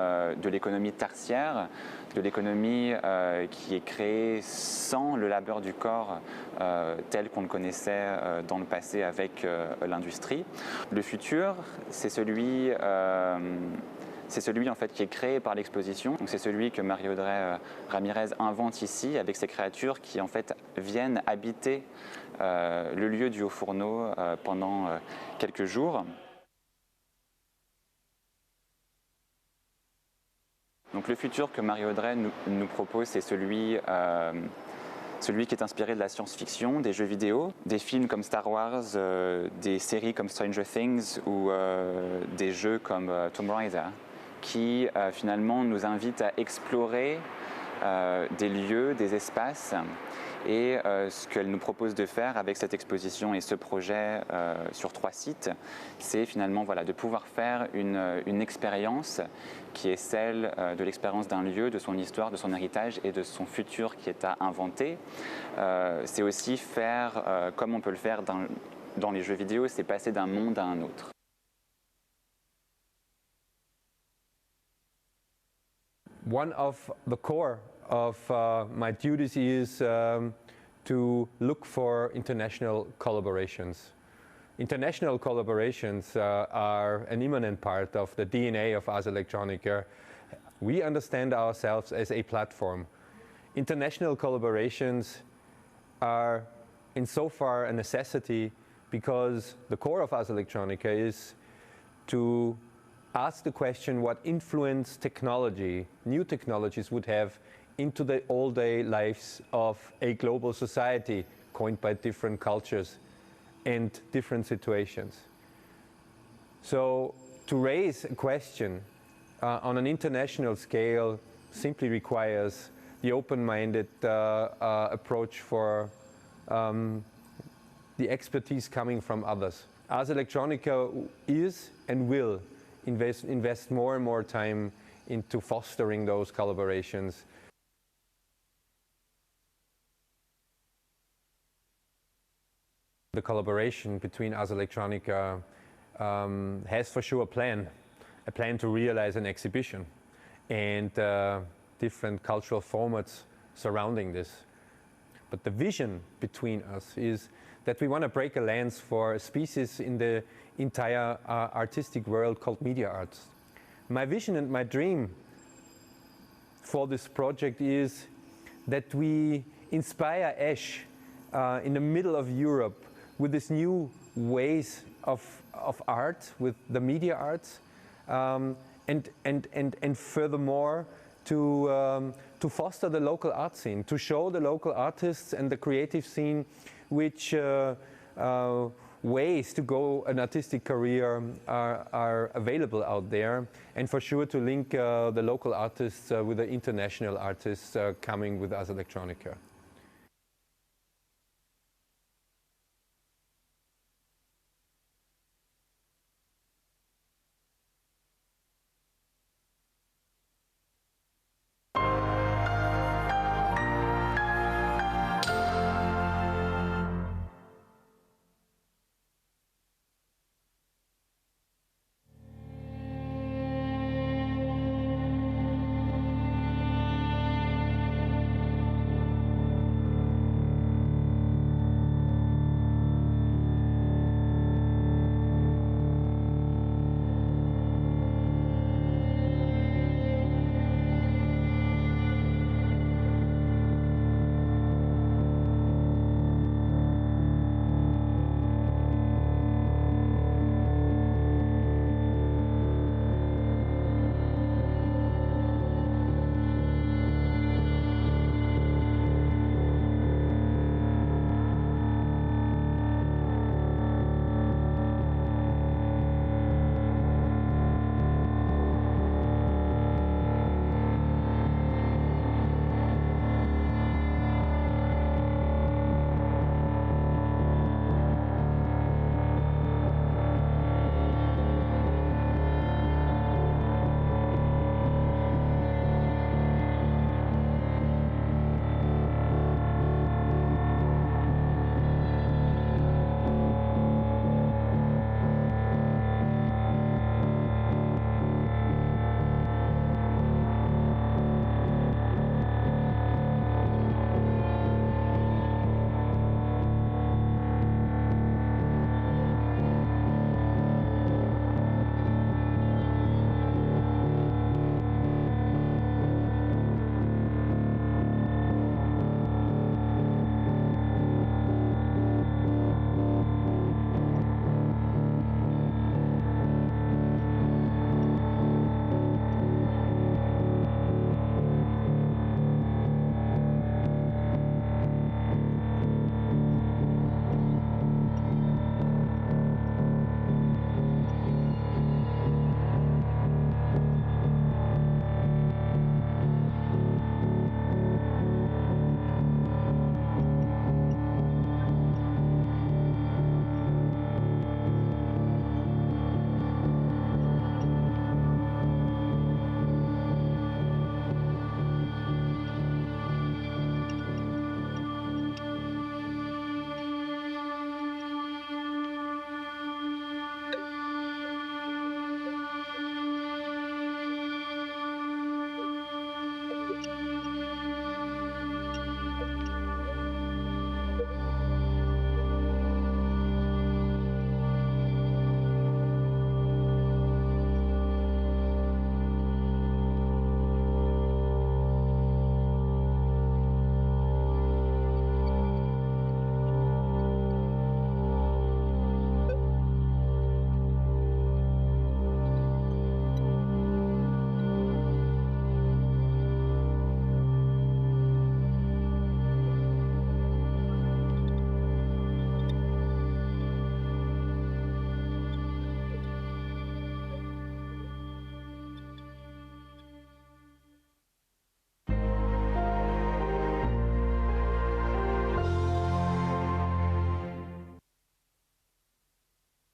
l'économie tertiaire, de l'économie qui est créée sans le labeur du corps tel qu'on le connaissait dans le passé avec l'industrie. Le futur, c'est celui en fait qui est créé par l'exposition. C'est celui que Marie-Audrey Ramirez invente ici avec ces créatures qui en fait viennent habiter le lieu du haut-fourneau pendant quelques jours. Donc le futur que Marie-Audrey nous propose, c'est celui qui est inspiré de la science-fiction, des jeux vidéo, des films comme Star Wars, des séries comme Stranger Things ou des jeux comme Tomb Raider, qui finalement nous invite à explorer des lieux, des espaces, et ce qu'elle nous propose de faire avec cette exposition et ce projet sur 3 sites, c'est finalement de pouvoir faire une expérience qui est celle de l'expérience d'un lieu, de son histoire, de son héritage et de son futur qui est à inventer. C'est aussi faire comme on peut le faire dans les jeux vidéo, c'est passer d'un monde à un autre. One of the core of my duties is to look for international collaborations. International collaborations are an imminent part of the DNA of Ars Electronica. We understand ourselves as a platform. International collaborations are insofar a necessity because the core of Ars Electronica is to ask the question what influence technology, new technologies would have into the all-day lives of a global society coined by different cultures and different situations. So to raise a question on an international scale simply requires the open-minded approach for the expertise coming from others. Ars Electronica is and will invest more and more time into fostering those collaborations The collaboration between Ars Electronica has for sure a plan to realize an exhibition and different cultural formats surrounding this. But the vision between us is that we want to break a lance for a species in the entire artistic world called media arts. My vision and my dream for this project is that we inspire Esch in the middle of Europe with this new ways of art, with the media arts, and furthermore to foster the local art scene, to show the local artists and the creative scene which ways to go an artistic career are available out there, and for sure to link the local artists with the international artists coming with Ars Electronica.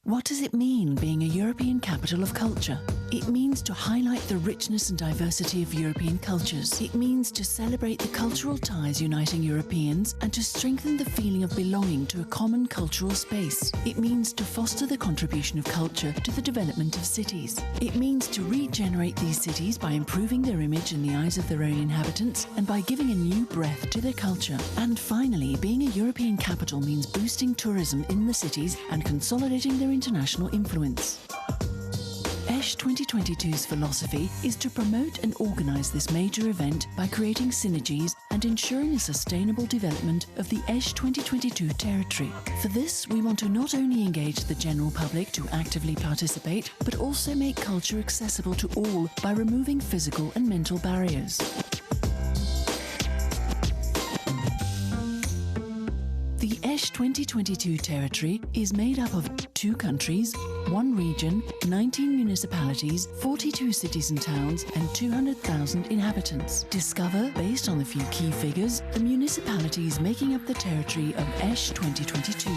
What does it mean being a European capital of culture. It means to highlight the richness and diversity of European cultures. It means to celebrate the cultural ties uniting Europeans and to strengthen the feeling of belonging to a common cultural space. It means to foster the contribution of culture to the development of cities. It means to regenerate these cities by improving their image in the eyes of their own inhabitants and by giving a new breath to their culture. And finally, being a European capital means boosting tourism in the cities and consolidating their international influence. ESH 2022's philosophy is to promote and organise this major event by creating synergies and ensuring a sustainable development of the ESH 2022 territory. For this, we want to not only engage the general public to actively participate, but also make culture accessible to all by removing physical and mental barriers. The ESH 2022 territory is made up of 2 countries, 1 region, 19 municipalities, 42 cities and towns, and 200,000 inhabitants. Discover, based on the few key figures, the municipalities making up the territory of ESH 2022.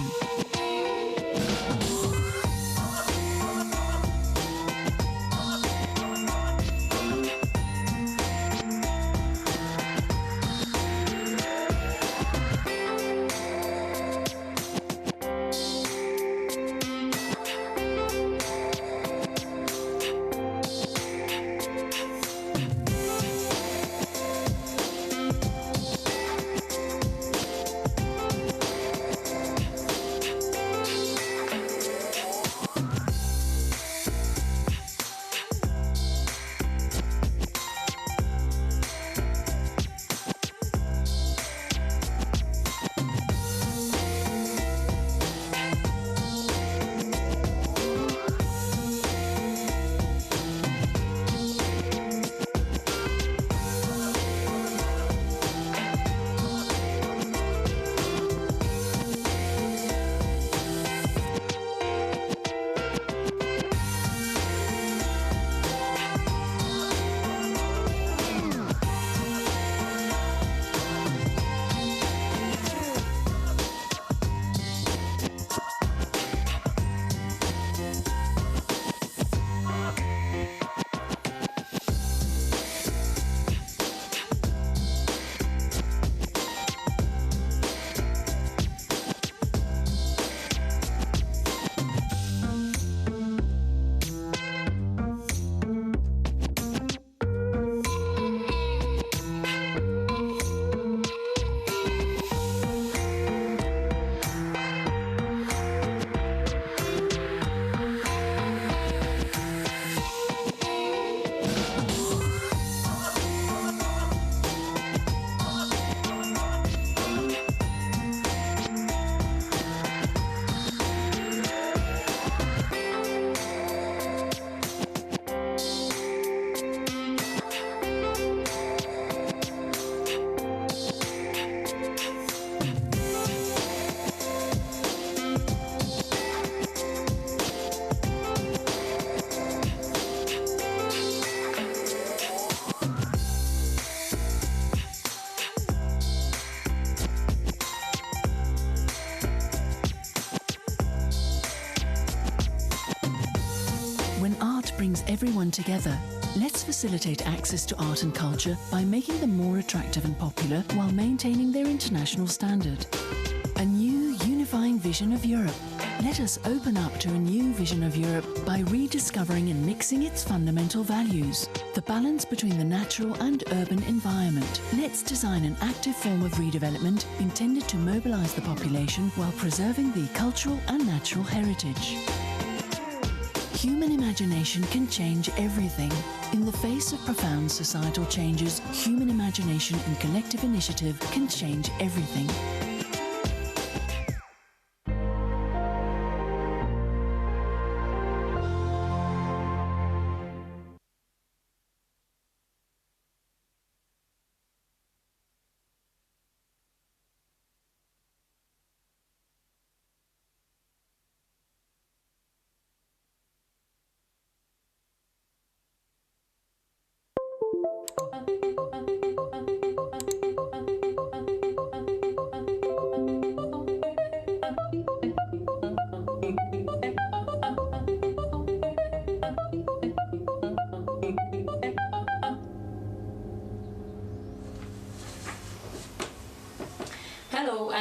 Brings everyone together. Let's facilitate access to art and culture by making them more attractive and popular while maintaining their international standard. A new unifying vision of Europe. Let us open up to a new vision of Europe by rediscovering and mixing its fundamental values. The balance between the natural and urban environment. Let's design an active form of redevelopment intended to mobilize the population while preserving the cultural and natural heritage. Human imagination can change everything. In the face of profound societal changes, human imagination and collective initiative can change everything.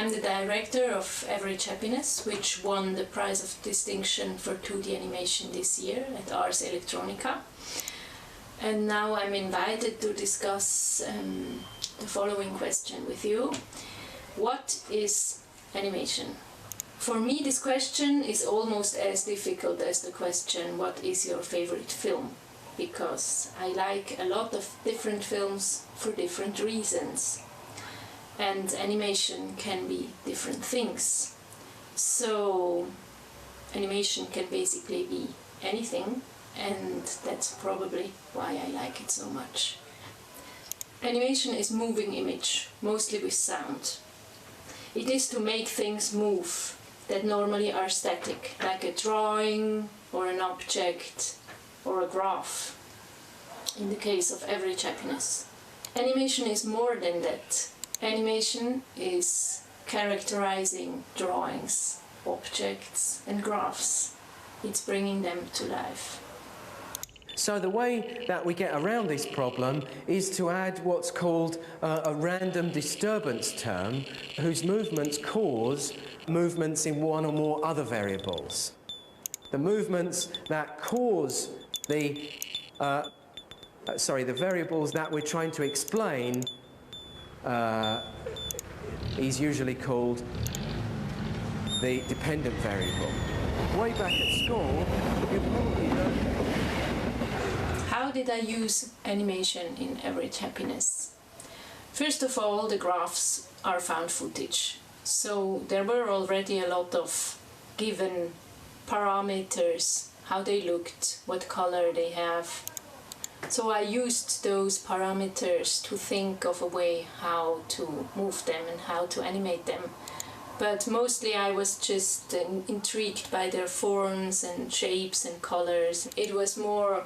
I'm the director of Average Happiness, which won the prize of distinction for 2D animation this year at Ars Electronica. And now I'm invited to discuss the following question with you. What is animation? For me, this question is almost as difficult as the question, what is your favorite film? Because I like a lot of different films for different reasons. And animation can be different things. So animation can basically be anything, and that's probably why I like it so much. Animation is moving image, mostly with sound. It is to make things move that normally are static, like a drawing or an object or a graph, in the case of Average Happiness. Animation is more than that. Animation is characterizing drawings, objects and graphs. It's bringing them to life. So the way that we get around this problem is to add what's called a random disturbance term, whose movements cause movements in one or more other variables. The movements that cause the variables that we're trying to explain is usually called the dependent variable. Way back at school, you probably learned. How did I use animation in Average Happiness? First of all, the graphs are found footage. So there were already a lot of given parameters, how they looked, what color they have. So I used those parameters to think of a way how to move them and how to animate them. But mostly I was just intrigued by their forms and shapes and colors. It was more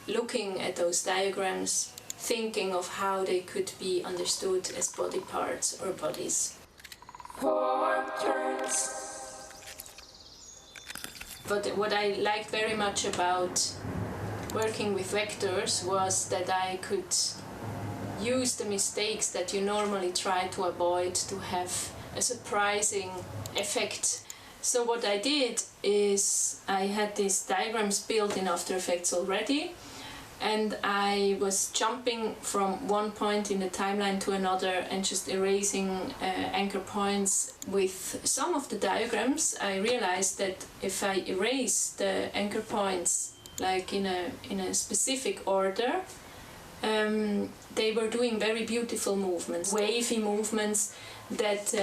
looking at those diagrams, thinking of how they could be understood as body parts or bodies. 4 turns. But what I liked very much about working with vectors was that I could use the mistakes that you normally try to avoid to have a surprising effect. So what I did is I had these diagrams built in After Effects already, and I was jumping from one point in the timeline to another and just erasing anchor points. With some of the diagrams, I realized that if I erase the anchor points like in a specific order, they were doing very beautiful movements, wavy movements that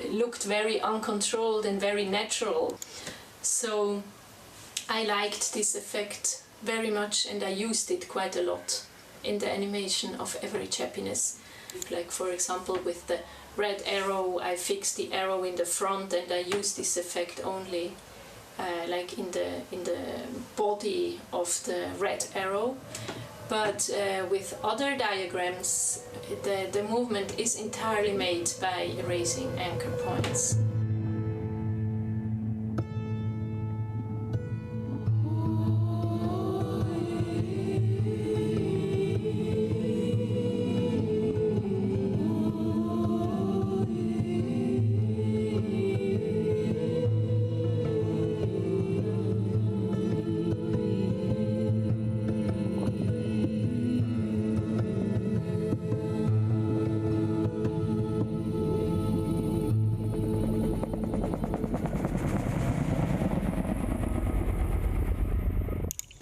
looked very uncontrolled and very natural. So I liked this effect very much, and I used it quite a lot in the animation of Average Happiness. Like for example with the red arrow, I fixed the arrow in the front and I used this effect only like in the body of the red arrow. But with other diagrams, the movement is entirely made by erasing anchor points.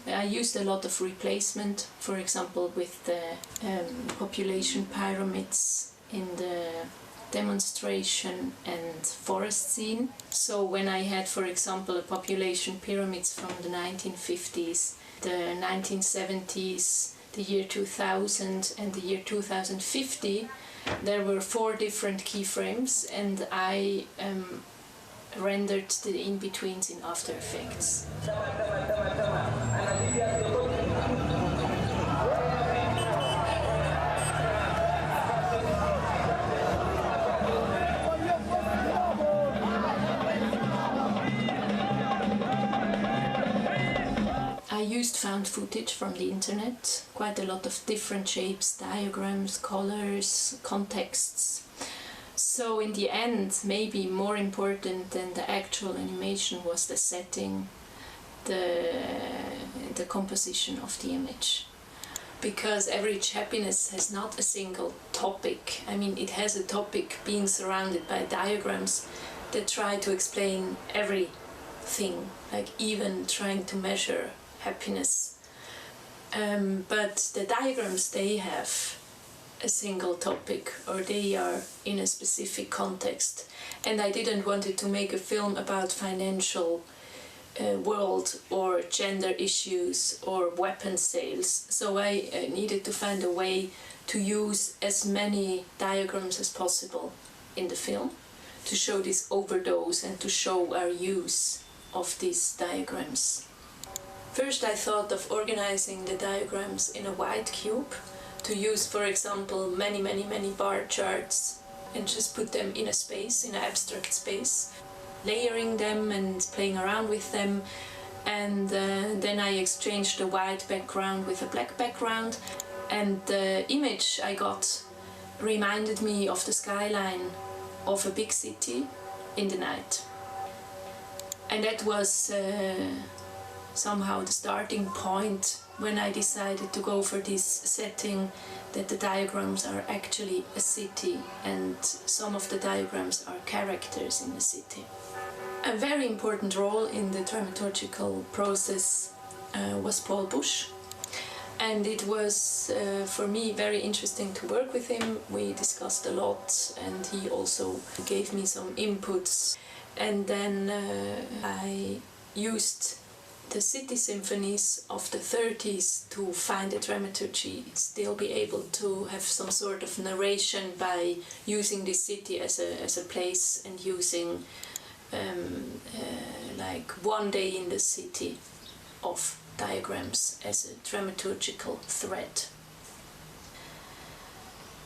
I used a lot of replacement, for example with the population pyramids in the demonstration and forest scene. So when I had, for example, a population pyramids from the 1950s, the 1970s, the year 2000 and the year 2050, there were 4 different keyframes, and I rendered the in-betweens in After Effects. I used found footage from the internet, quite a lot of different shapes, diagrams, colors, contexts. So in the end, maybe more important than the actual animation was the setting, the composition of the image. Because average happiness has not a single topic. I mean, it has a topic being surrounded by diagrams that try to explain everything, like even trying to measure happiness. But the diagrams, they have a single topic, or they are in a specific context. And I didn't want to make a film about financial world or gender issues or weapon sales. So I needed to find a way to use as many diagrams as possible in the film to show this overdose and to show our use of these diagrams. First I thought of organizing the diagrams in a white cube to use, for example, many bar charts and just put them in a space, in an abstract space, layering them and playing around with them. And then I exchanged the white background with a black background, and the image I got reminded me of the skyline of a big city in the night. And that was somehow the starting point when I decided to go for this setting, that the diagrams are actually a city and some of the diagrams are characters in the city. A very important role in the dramaturgical process was Paul Busch, and it was for me very interesting to work with him. We discussed a lot and he also gave me some inputs, and then I used the city symphonies of the 30s to find a dramaturgy, still be able to have some sort of narration by using this city as a place and using like one day in the city of diagrams as a dramaturgical thread.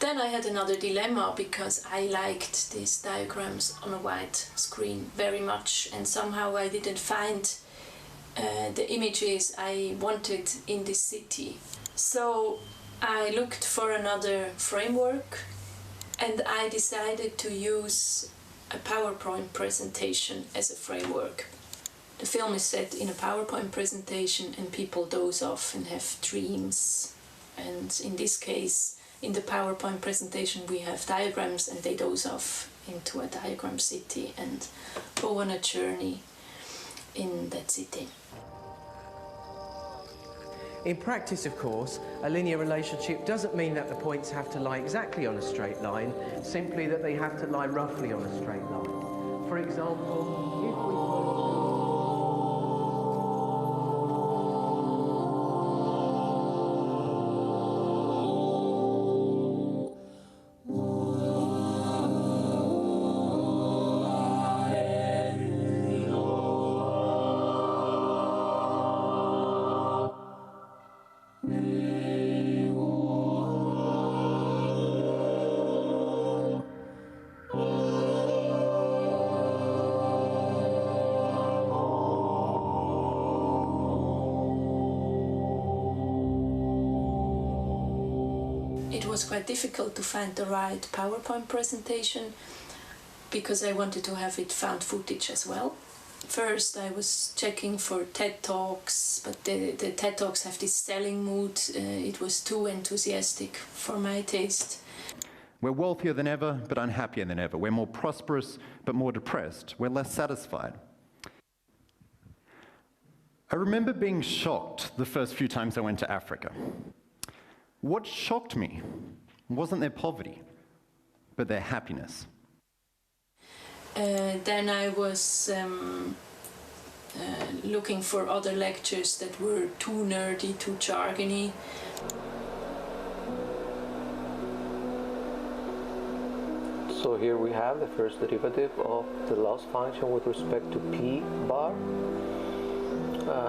Then I had another dilemma, because I liked these diagrams on a white screen very much, and somehow I didn't find the images I wanted in this city. So I looked for another framework, and I decided to use a PowerPoint presentation as a framework. The film is set in a PowerPoint presentation and people doze off and have dreams. And in this case, in the PowerPoint presentation we have diagrams and they doze off into a diagram city and go on a journey in that city. In practice, of course, a linear relationship doesn't mean that the points have to lie exactly on a straight line, simply that they have to lie roughly on a straight line. For example, if we It was quite difficult to find the right PowerPoint presentation because I wanted to have it found footage as well. First I was checking for TED Talks, but the TED Talks have this selling mood. It was too enthusiastic for my taste. We're wealthier than ever, but unhappier than ever. We're more prosperous, but more depressed. We're less satisfied. I remember being shocked the first few times I went to Africa. What shocked me wasn't their poverty, but their happiness. Then I was looking for other lectures that were too nerdy, too jargony. So here we have the first derivative of the loss function with respect to p bar,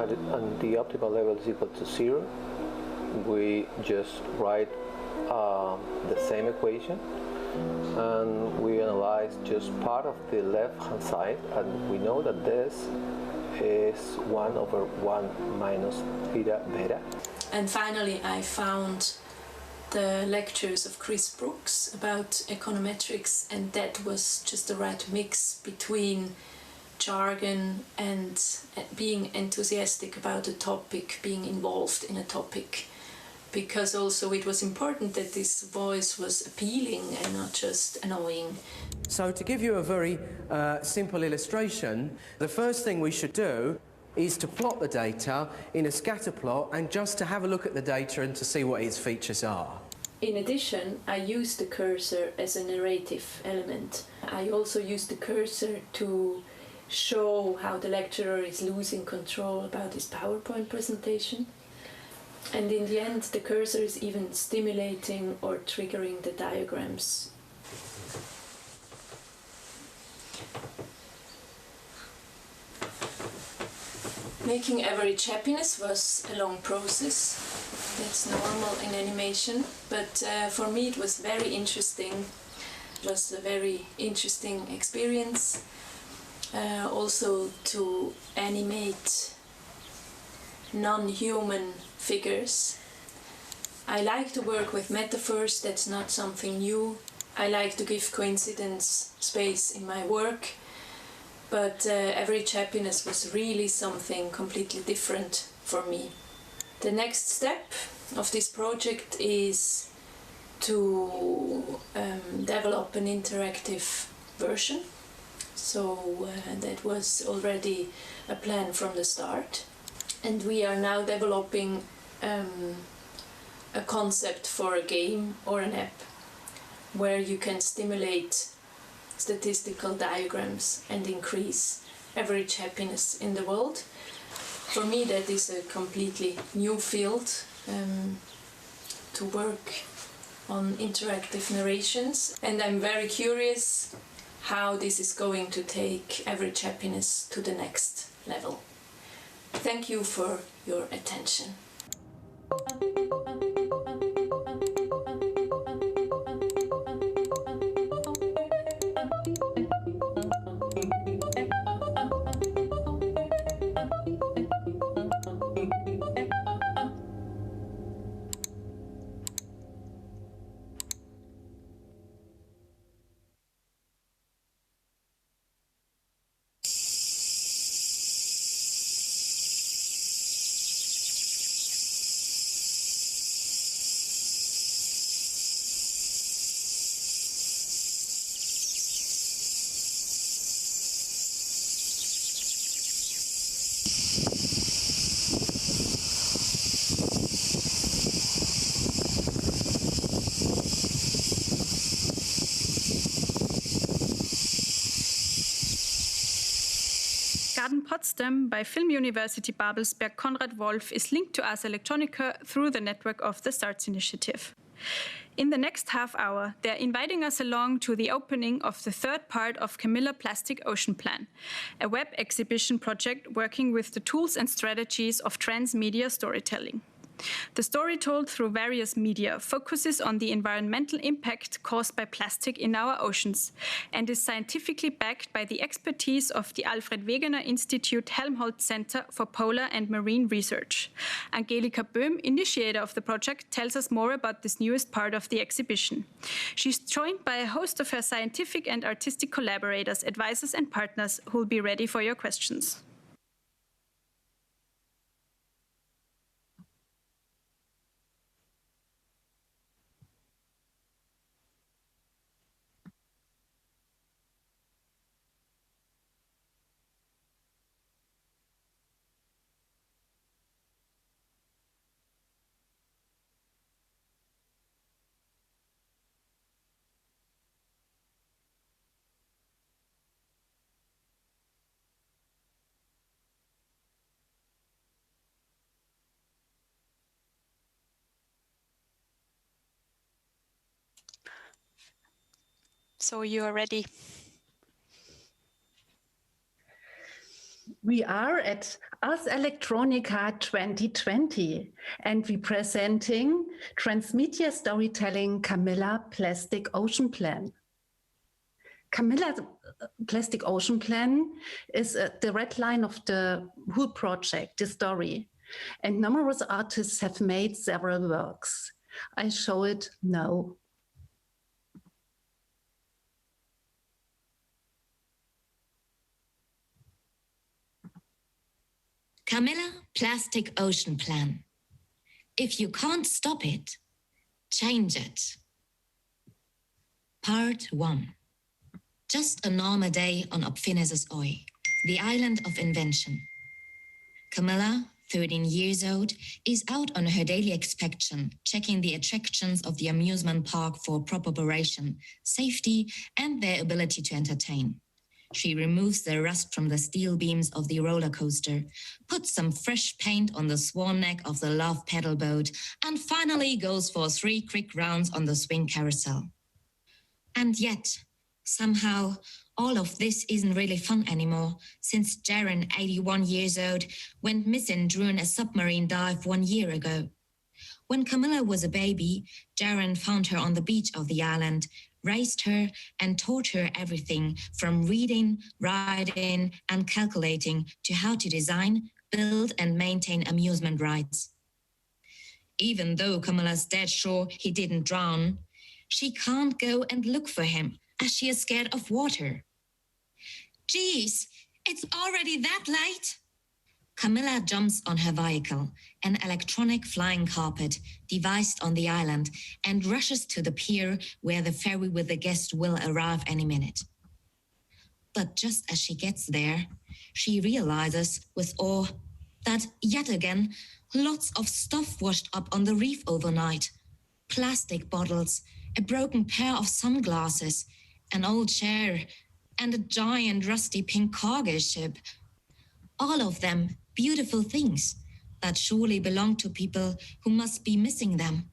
and the optimal level is equal to 0. We just write the same equation, and we analyze just part of the left-hand side, and we know that this is 1 over 1 minus theta beta. And finally I found the lectures of Chris Brooks about econometrics, and that was just the right mix between jargon and being enthusiastic about a topic, being involved in a topic, because also it was important that this voice was appealing and not just annoying. So to give you a very simple illustration, the first thing we should do is to plot the data in a scatter plot and just to have a look at the data and to see what its features are. In addition, I use the cursor as a narrative element. I also use the cursor to show how the lecturer is losing control about his PowerPoint presentation. And in the end, the cursor is even stimulating or triggering the diagrams. Making average happiness was a long process. That's normal in animation, but for me it was very interesting. It was a very interesting experience. Also to animate non-human figures. I like to work with metaphors, that's not something new. I like to give coincidence space in my work, but average happiness was really something completely different for me. The next step of this project is to develop an interactive version. So that was already a plan from the start. And we are now developing a concept for a game or an app where you can stimulate statistical diagrams and increase average happiness in the world. For me, that is a completely new field to work on interactive narrations, and I'm very curious how this is going to take average happiness to the next level. Thank you for your attention. Potsdam by Film University Babelsberg Konrad Wolf is linked to Ars Electronica through the network of the STARTS initiative. In the next half hour, they're inviting us along to the opening of the third part of Camilla Plastic Ocean Plan, a web exhibition project working with the tools and strategies of transmedia storytelling. The story told through various media focuses on the environmental impact caused by plastic in our oceans and is scientifically backed by the expertise of the Alfred Wegener Institute Helmholtz Center for Polar and Marine Research. Angelika Böhm, initiator of the project, tells us more about this newest part of the exhibition. She's joined by a host of her scientific and artistic collaborators, advisors and partners who will be ready for your questions. So you are ready. We are at Ars Electronica 2020 and we're presenting Transmedia Storytelling Camilla Plastic Ocean Plan. Camilla Plastic Ocean Plan is the red line of the whole project, the story. And numerous artists have made several works. I show it now. Camilla Plastic Ocean Plan. If you can't stop it, change it. Part 1. Just a normal day on Opfinnesesøy, the island of invention. Camilla, 13 years old, is out on her daily inspection, checking the attractions of the amusement park for proper operation, safety, and their ability to entertain. She removes the rust from the steel beams of the roller coaster, puts some fresh paint on the swan neck of the love pedal boat, and finally goes for 3 quick rounds on the swing carousel. And yet, somehow, all of this isn't really fun anymore, since Jaren, 81 years old, went missing during a submarine dive 1 year ago. When Camilla was a baby, Jaren found her on the beach of the island, raised her, and taught her everything from reading, writing, and calculating to how to design, build, and maintain amusement rides. Even though Camilla's dead sure he didn't drown, she can't go and look for him, as she is scared of water. Geez, it's already that late? Camilla jumps on her vehicle, an electronic flying carpet devised on the island, and rushes to the pier where the ferry with the guests will arrive any minute. But just as she gets there, she realizes with awe that yet again, lots of stuff washed up on the reef overnight. Plastic bottles, a broken pair of sunglasses, an old chair, and a giant rusty pink cargo ship. All of them beautiful things that surely belong to people who must be missing them.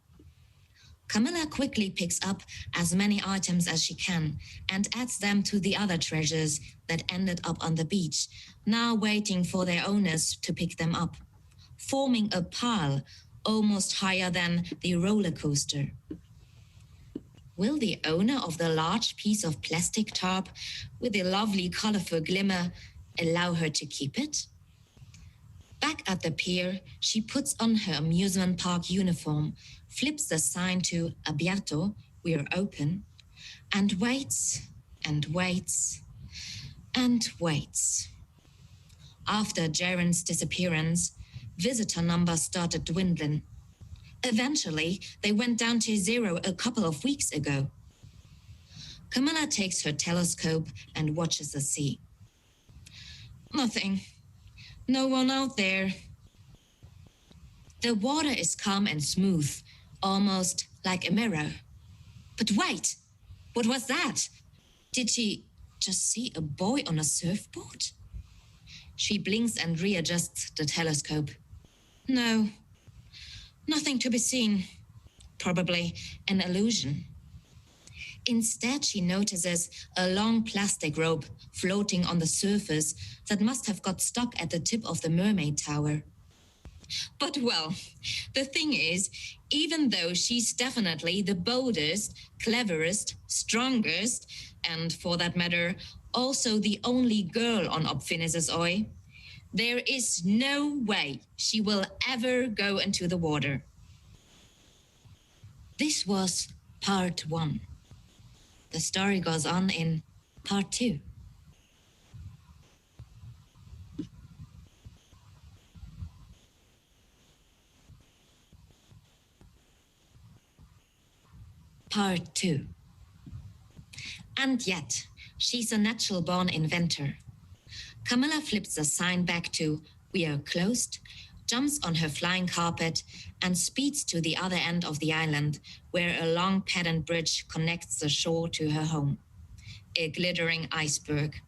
Camilla quickly picks up as many items as she can and adds them to the other treasures that ended up on the beach, now waiting for their owners to pick them up, forming a pile almost higher than the roller coaster. Will the owner of the large piece of plastic tarp with the lovely colorful glimmer allow her to keep it? Back at the pier, she puts on her amusement park uniform, flips the sign to Abiato, we're open, and waits and waits and waits. After Jaren's disappearance, visitor numbers started dwindling. Eventually, they went down to 0 a couple of weeks ago. Camilla takes her telescope and watches the sea. Nothing. No one out there. The water is calm and smooth, almost like a mirror. But wait, what was that? Did she just see a boy on a surfboard? She blinks and readjusts the telescope. No, nothing to be seen. Probably an illusion. Instead, she notices a long plastic rope floating on the surface that must have got stuck at the tip of the mermaid tower. But well, the thing is, even though she's definitely the boldest, cleverest, strongest, and for that matter, also the only girl on Opfinnesesøy, there is no way she will ever go into the water. This was part 1. The story goes on in part 2. Part 2. And yet, she's a natural-born inventor. Camilla flips the sign back to "We are closed," jumps on her flying carpet, and speeds to the other end of the island, where a long patterned bridge connects the shore to her home. A glittering iceberg,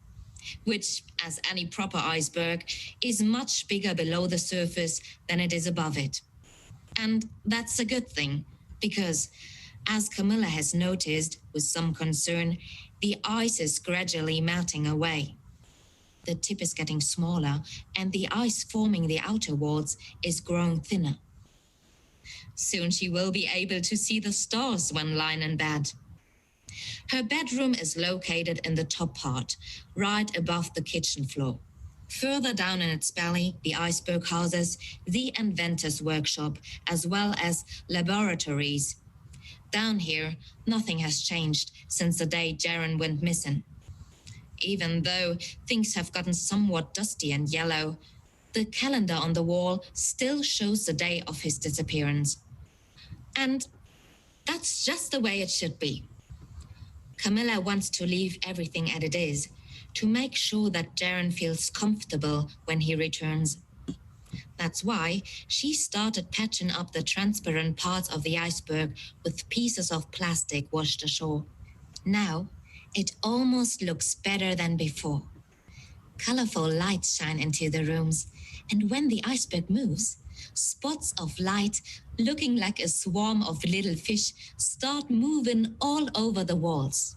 which, as any proper iceberg, is much bigger below the surface than it is above it. And that's a good thing, because, as Camilla has noticed with some concern, the ice is gradually melting away. The tip is getting smaller, and the ice forming the outer walls is growing thinner. Soon she will be able to see the stars when lying in bed. Her bedroom is located in the top part, right above the kitchen floor. Further down in its belly, the iceberg houses the inventor's workshop, as well as laboratories. Down here, nothing has changed since the day Jaren went missing. Even though things have gotten somewhat dusty and yellow, the calendar on the wall still shows the day of his disappearance. And that's just the way it should be. Camilla wants to leave everything as it is, to make sure that Jaren feels comfortable when he returns. That's why she started patching up the transparent parts of the iceberg with pieces of plastic washed ashore. Now, it almost looks better than before. Colorful lights shine into the rooms, and when the iceberg moves, spots of light, looking like a swarm of little fish, start moving all over the walls.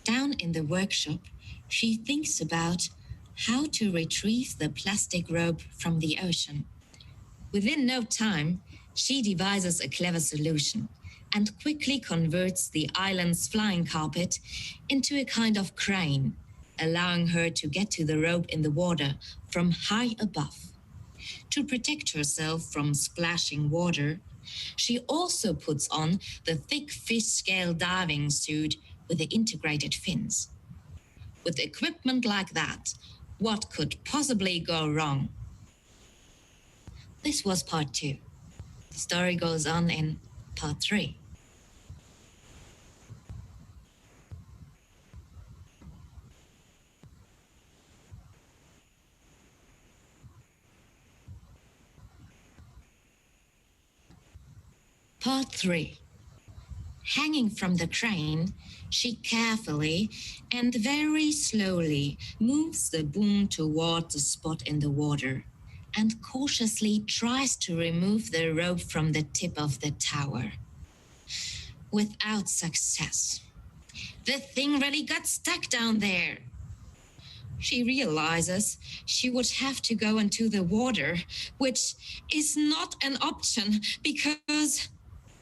Down in the workshop, she thinks about how to retrieve the plastic rope from the ocean. Within no time, she devises a clever solution and quickly converts the island's flying carpet into a kind of crane, allowing her to get to the rope in the water from high above. To protect herself from splashing water, she also puts on the thick fish scale diving suit with the integrated fins. With equipment like that, what could possibly go wrong? This was part 2. The story goes on in part 3. Part 3. Hanging from the crane, she carefully and very slowly moves the boom toward the spot in the water and cautiously tries to remove the rope from the tip of the tower. Without success. The thing really got stuck down there. She realizes she would have to go into the water, which is not an option because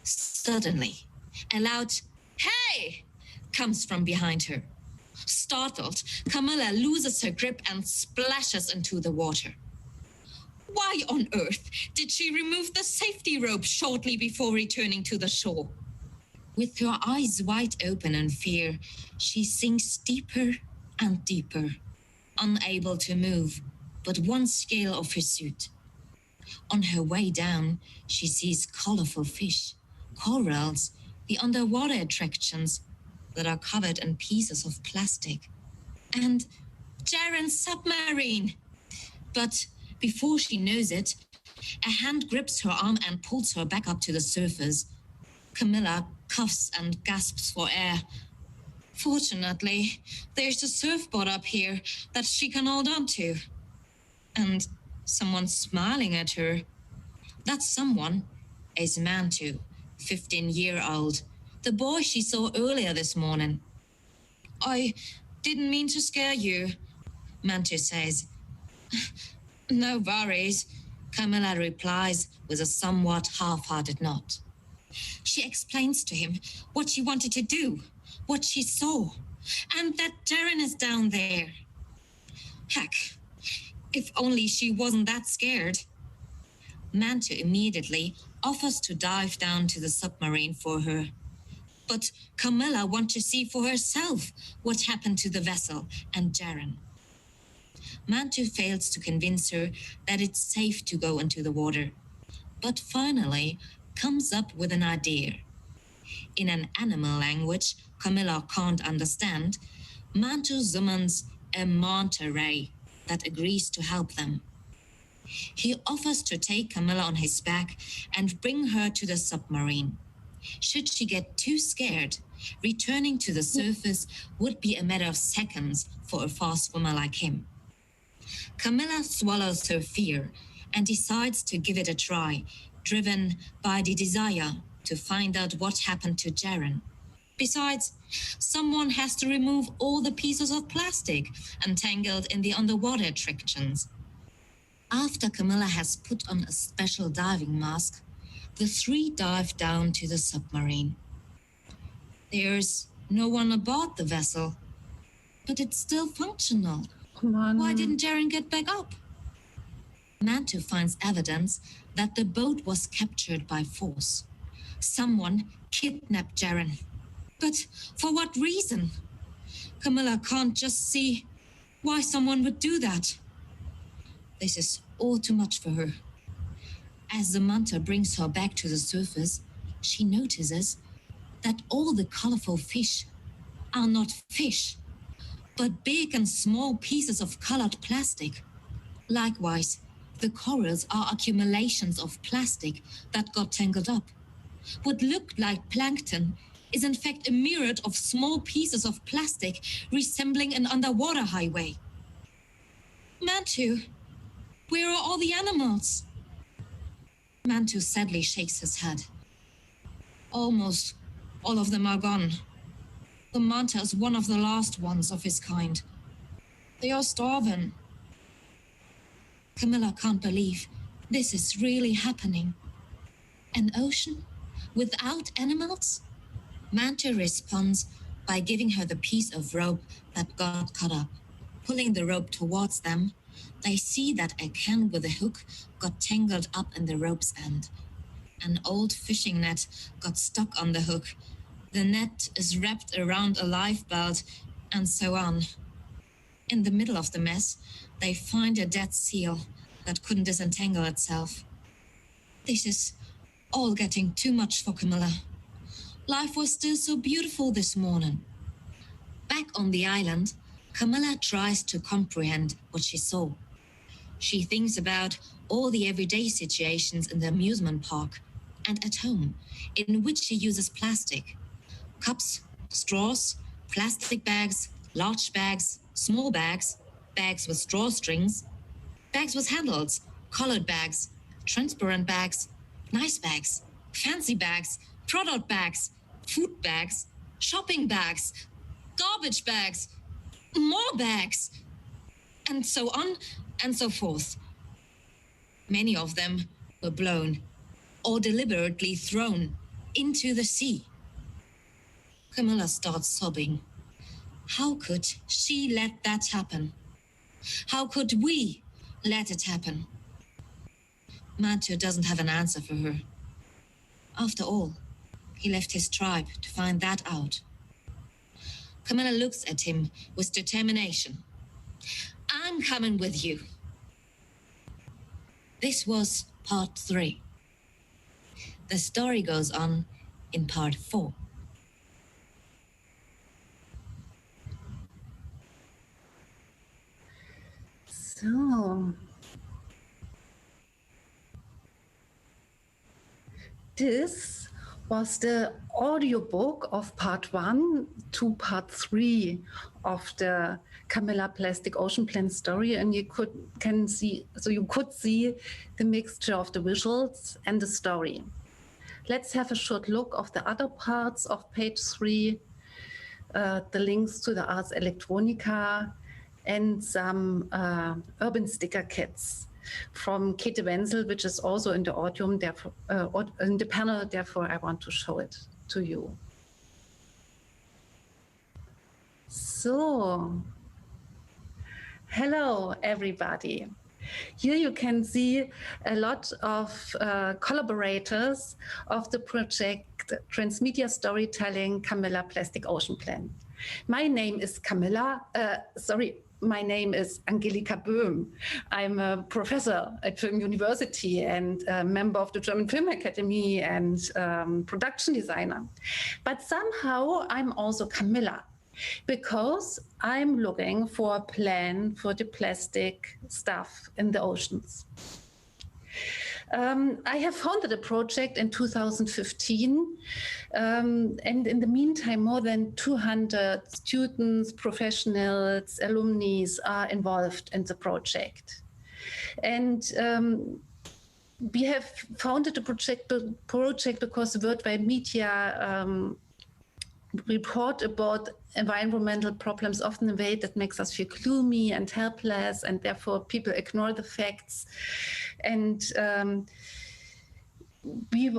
suddenly a loud "Hey!" comes from behind her. Startled, Camilla loses her grip and splashes into the water. Why on earth did she remove the safety rope shortly before returning to the shore? With her eyes wide open in fear, she sinks deeper and deeper, unable to move but one scale of her suit. On her way down, she sees colorful fish, corals, the underwater attractions that are covered in pieces of plastic, and Jaren's submarine. But before she knows it, a hand grips her arm and pulls her back up to the surface. Camilla coughs and gasps for air. Fortunately, there's a surfboard up here that she can hold on to. And someone's smiling at her. That someone is Mantu, 15-year-old, the boy she saw earlier this morning. I didn't mean to scare you, Mantu says. No worries, Camilla replies with a somewhat half-hearted nod. She explains to him what she wanted to do, what she saw, and that Jaren is down there. Heck, if only she wasn't that scared. Mantu immediately offers to dive down to the submarine for her. But Camilla wants to see for herself what happened to the vessel and Jaren. Mantu fails to convince her that it's safe to go into the water, but finally comes up with an idea. In an animal language Camilla can't understand, Mantu summons a manta ray that agrees to help them. He offers to take Camilla on his back and bring her to the submarine. Should she get too scared, returning to the surface would be a matter of seconds for a fast swimmer like him. Camilla swallows her fear and decides to give it a try, driven by the desire to find out what happened to Jaren. Besides, someone has to remove all the pieces of plastic entangled in the underwater attractions. After Camilla has put on a special diving mask, the three dive down to the submarine. There's no one aboard the vessel, but it's still functional, Why didn't Jaren get back up? Manto finds evidence that the boat was captured by force. Someone kidnapped Jaren. But for what reason? Camilla can't just see why someone would do that. This is all too much for her. As the manta brings her back to the surface, she notices that all the colorful fish are not fish, but big and small pieces of colored plastic. Likewise, the corals are accumulations of plastic that got tangled up. What looked like plankton is in fact a myriad of small pieces of plastic resembling an underwater highway. Mantu, where are all the animals? Mantu sadly shakes his head. Almost all of them are gone. The manta is one of the last ones of his kind. They are starving. Camilla can't believe this is really happening. An ocean without animals? Manta responds by giving her the piece of rope that got cut up. Pulling the rope towards them, they see that a can with a hook got tangled up in the rope's end. An old fishing net got stuck on the hook. The net is wrapped around a life belt, and so on. In the middle of the mess, they find a dead seal that couldn't disentangle itself. This is all getting too much for Camilla. Life was still so beautiful this morning. Back on the island, Camilla tries to comprehend what she saw. She thinks about all the everyday situations in the amusement park and at home, in which she uses plastic. Cups, straws, plastic bags, large bags, small bags, bags with straw strings, bags with handles, colored bags, transparent bags, nice bags, fancy bags, product bags, food bags, shopping bags, garbage bags, more bags, and so on and so forth. Many of them were blown or deliberately thrown into the sea. Camilla starts sobbing. How could she let that happen? How could we let it happen? Matthew doesn't have an answer for her. After all, he left his tribe to find that out. Camilla looks at him with determination. I'm coming with you. This was part 3. The story goes on in part 4. So, this was the audiobook of part 1 to part 3 of the Camilla Plastic Ocean Plan story, and you could see the mixture of the visuals and the story. Let's have a short look of the other parts of page 3, the links to the Ars Electronica, and some urban sticker kits from Käthe Wenzel, which is also in the audium, therefore, in the panel, therefore I want to show it to you. So, hello everybody. Here you can see a lot of collaborators of the project Transmedia Storytelling Camilla Plastic Ocean Plan. My name is my name is Angelika Böhm. I'm a professor at Film University and a member of the German Film Academy and production designer. But somehow I'm also Camilla, because I'm looking for a plan for the plastic stuff in the oceans. I have founded a project in 2015, and in the meantime, more than 200 students, professionals, alumni are involved in the project. And we have founded the project because the worldwide media report about environmental problems often in a way that makes us feel gloomy and helpless, and therefore people ignore the facts. And we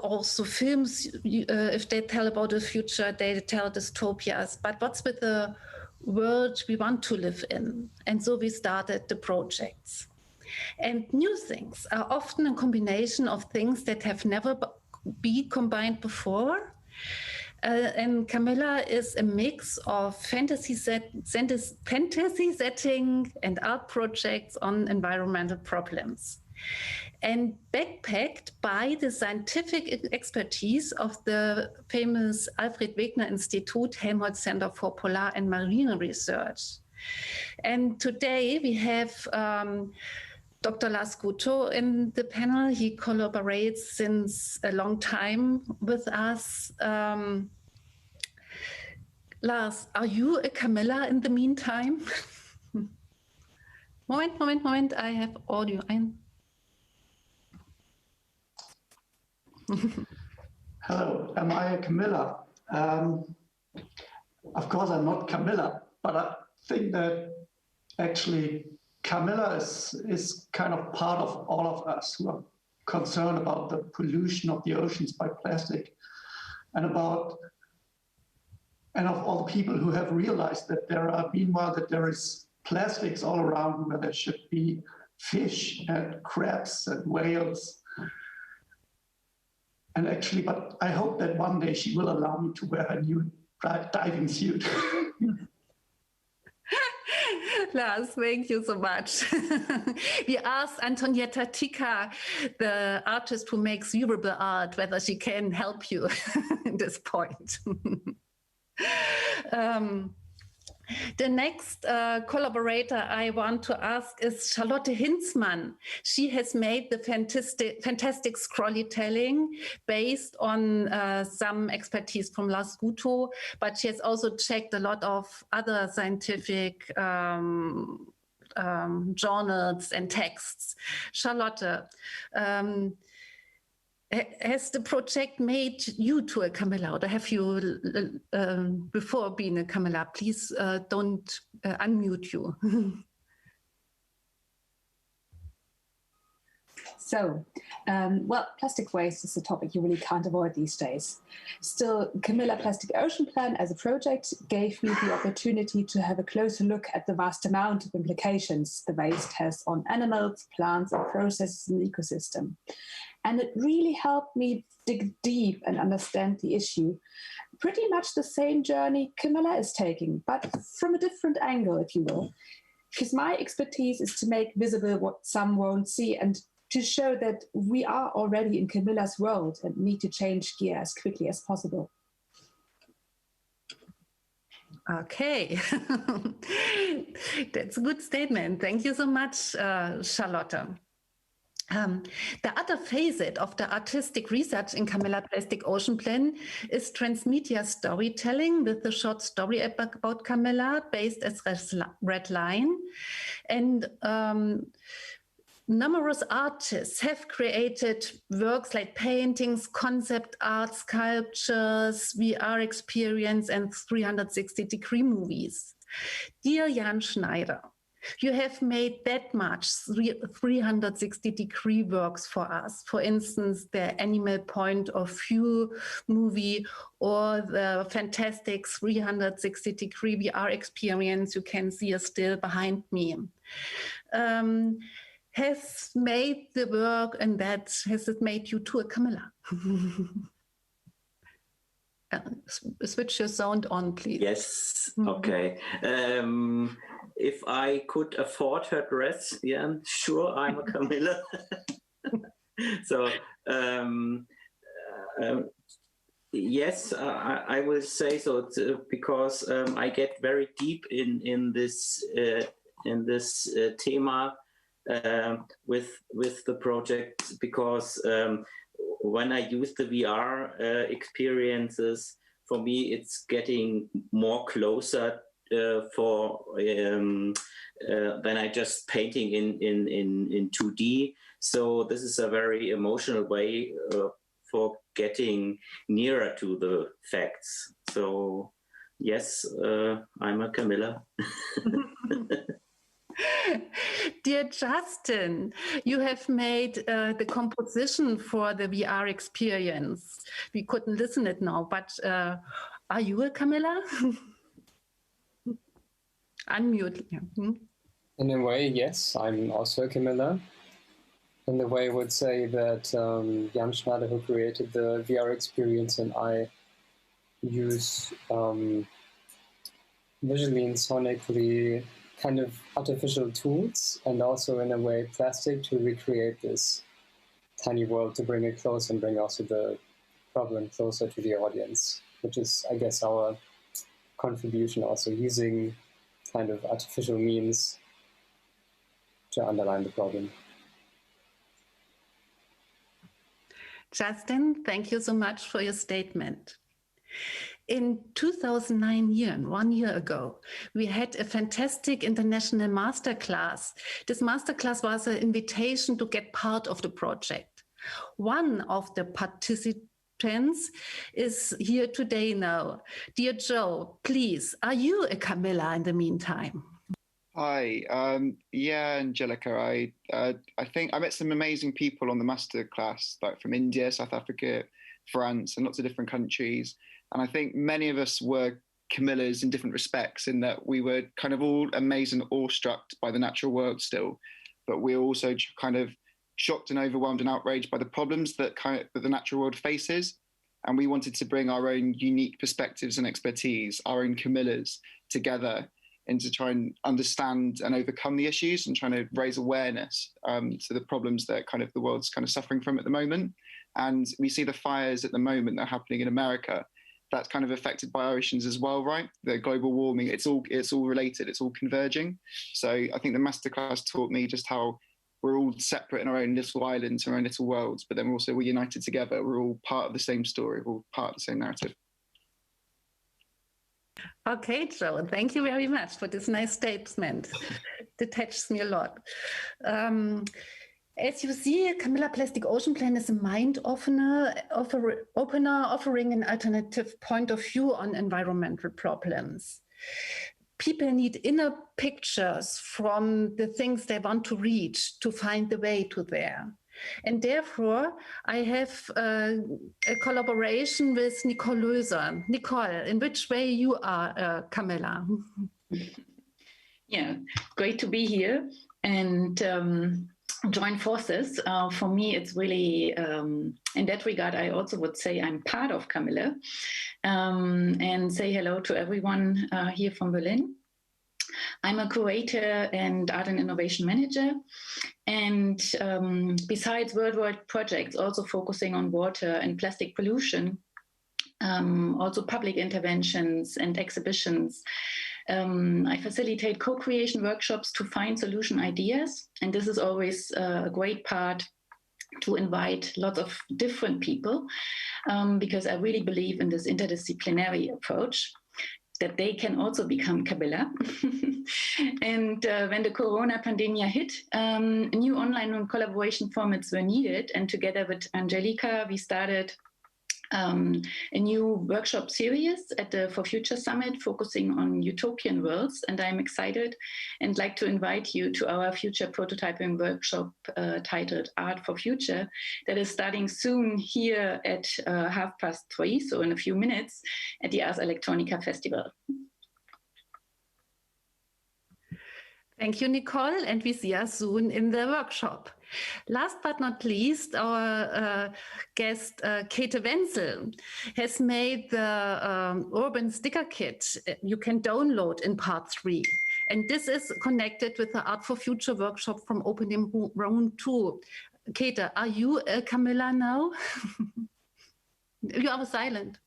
also films, if they tell about the future, they tell dystopias. But what's with the world we want to live in. And so we started the projects. And new things are often a combination of things that have never been combined before. And Camilla is a mix of fantasy setting and art projects on environmental problems, and backpacked by the scientific expertise of the famous Alfred Wegener Institute Helmholtz Center for Polar and Marine Research. And today we have Dr. Lars Gutto in the panel. He collaborates since a long time with us. Lars, are you a Camilla in the meantime? Moment, I have audio. Hello, am I a Camilla? Of course I'm not Camilla, but I think that actually Camilla is kind of part of all of us who are concerned about the pollution of the oceans by plastic, and of all the people who have realized that there is plastics all around where there should be fish and crabs and whales. And actually, but I hope that one day she will allow me to wear her new diving suit. Lars, thank you so much. We asked Antonietta Tika, the artist who makes durable art, whether she can help you at this point. The next collaborator I want to ask is Charlotte Hinzmann. She has made the fantastic storytelling based on some expertise from Lars Gutto, but she has also checked a lot of other scientific journals and texts. Charlotte, has the project made you to a Camilla, or have you before being a Camilla? Please don't unmute you. So, well, plastic waste is a topic you really can't avoid these days. Still, Camilla Plastic Ocean Plan as a project gave me the opportunity to have a closer look at the vast amount of implications the waste has on animals, plants, and processes in the ecosystem. And it really helped me dig deep and understand the issue. Pretty much the same journey Camilla is taking, but from a different angle, if you will. Because my expertise is to make visible what some won't see and to show that we are already in Camilla's world and need to change gear as quickly as possible. Okay, that's a good statement. Thank you so much, Charlotte. The other facet of the artistic research in Camilla Plastic Ocean Plan is transmedia storytelling with a short story about Camilla based as Red Line. And numerous artists have created works like paintings, concept art, sculptures, VR experience, and 360-degree movies. Dear Jan Schneider, you have made that much 360-degree works for us. For instance, the Animal Point of View movie or the fantastic 360-degree VR experience you can see still behind me. Has made the work, and that has it made you to a Camilla? Switch your sound on, please. Yes, okay. If I could afford her dress, yeah, sure, I'm a Camilla. So, yes, I will say so, because I get very deep in this thema with the project, because when I use the VR experiences, for me it's getting more closer than I just painting in 2D. So this is a very emotional way for getting nearer to the facts. So yes, I'm a Camilla. Dear Justin, you have made the composition for the VR experience. We couldn't listen it now, but are you a Camilla? Unmute. In a way, yes, I'm also a Camilla. In a way, I would say that Jan Schneider, who created the VR experience, and I use visually and sonically kind of artificial tools, and also in a way plastic, to recreate this tiny world, to bring it close and bring also the problem closer to the audience, which is, I guess, our contribution, also using kind of artificial means to underline the problem. Justin, thank you so much for your statement. In 2009, 1 year ago, we had a fantastic international masterclass. This masterclass was an invitation to get part of the project. One of the participants is here today now. Dear Joe, please, are you a Camilla in the meantime? Hi, yeah, Angelica. I think I met some amazing people on the masterclass, like from India, South Africa, France, and lots of different countries. And I think many of us were Camillas in different respects, in that we were kind of all amazed and awestruck by the natural world still, but we were also kind of shocked and overwhelmed and outraged by the problems that that the natural world faces. And we wanted to bring our own unique perspectives and expertise, our own Camillas, together, and to try and understand and overcome the issues and trying to raise awareness to the problems that kind of the world's kind of suffering from at the moment. And we see the fires at the moment that are happening in America. That's kind of affected by our oceans as well, right? The global warming, it's all related, it's all converging. So I think the masterclass taught me just how we're all separate in our own little islands, our own little worlds, but then we're united together. We're all part of the same story, we're all part of the same narrative. Okay, Joe, thank you very much for this nice statement. That touches me a lot. As you see, Camilla Plastic Ocean Plan is a mind opener, offering an alternative point of view on environmental problems. People need inner pictures from the things they want to reach to find the way to there. And therefore, I have a collaboration with Nicole Löser. Nicole, in which way you are Camilla? Yeah, great to be here and join forces. For me, it's really, in that regard, I also would say I'm part of Camilla, and say hello to everyone here from Berlin. I'm a curator and art and innovation manager. And besides worldwide projects, also focusing on water and plastic pollution, also public interventions and exhibitions. I facilitate co-creation workshops to find solution ideas. And this is always a great part to invite lots of different people, because I really believe in this interdisciplinary approach, that they can also become Camilla. And when the Corona pandemic hit, new online collaboration formats were needed. And together with Angelica, we started a new workshop series at the For Future Summit, focusing on utopian worlds. And I'm excited and like to invite you to our future prototyping workshop titled Art for Future, that is starting soon here at 3:30, so in a few minutes, at the Ars Electronica Festival. Thank you, Nicole, and we see us soon in the workshop. Last but not least, our guest, Käthe Wenzel, has made the urban sticker kit you can download in part 3. And this is connected with the Art for Future workshop from Opening Round 2. Käthe, are you a Camilla now? You are silent.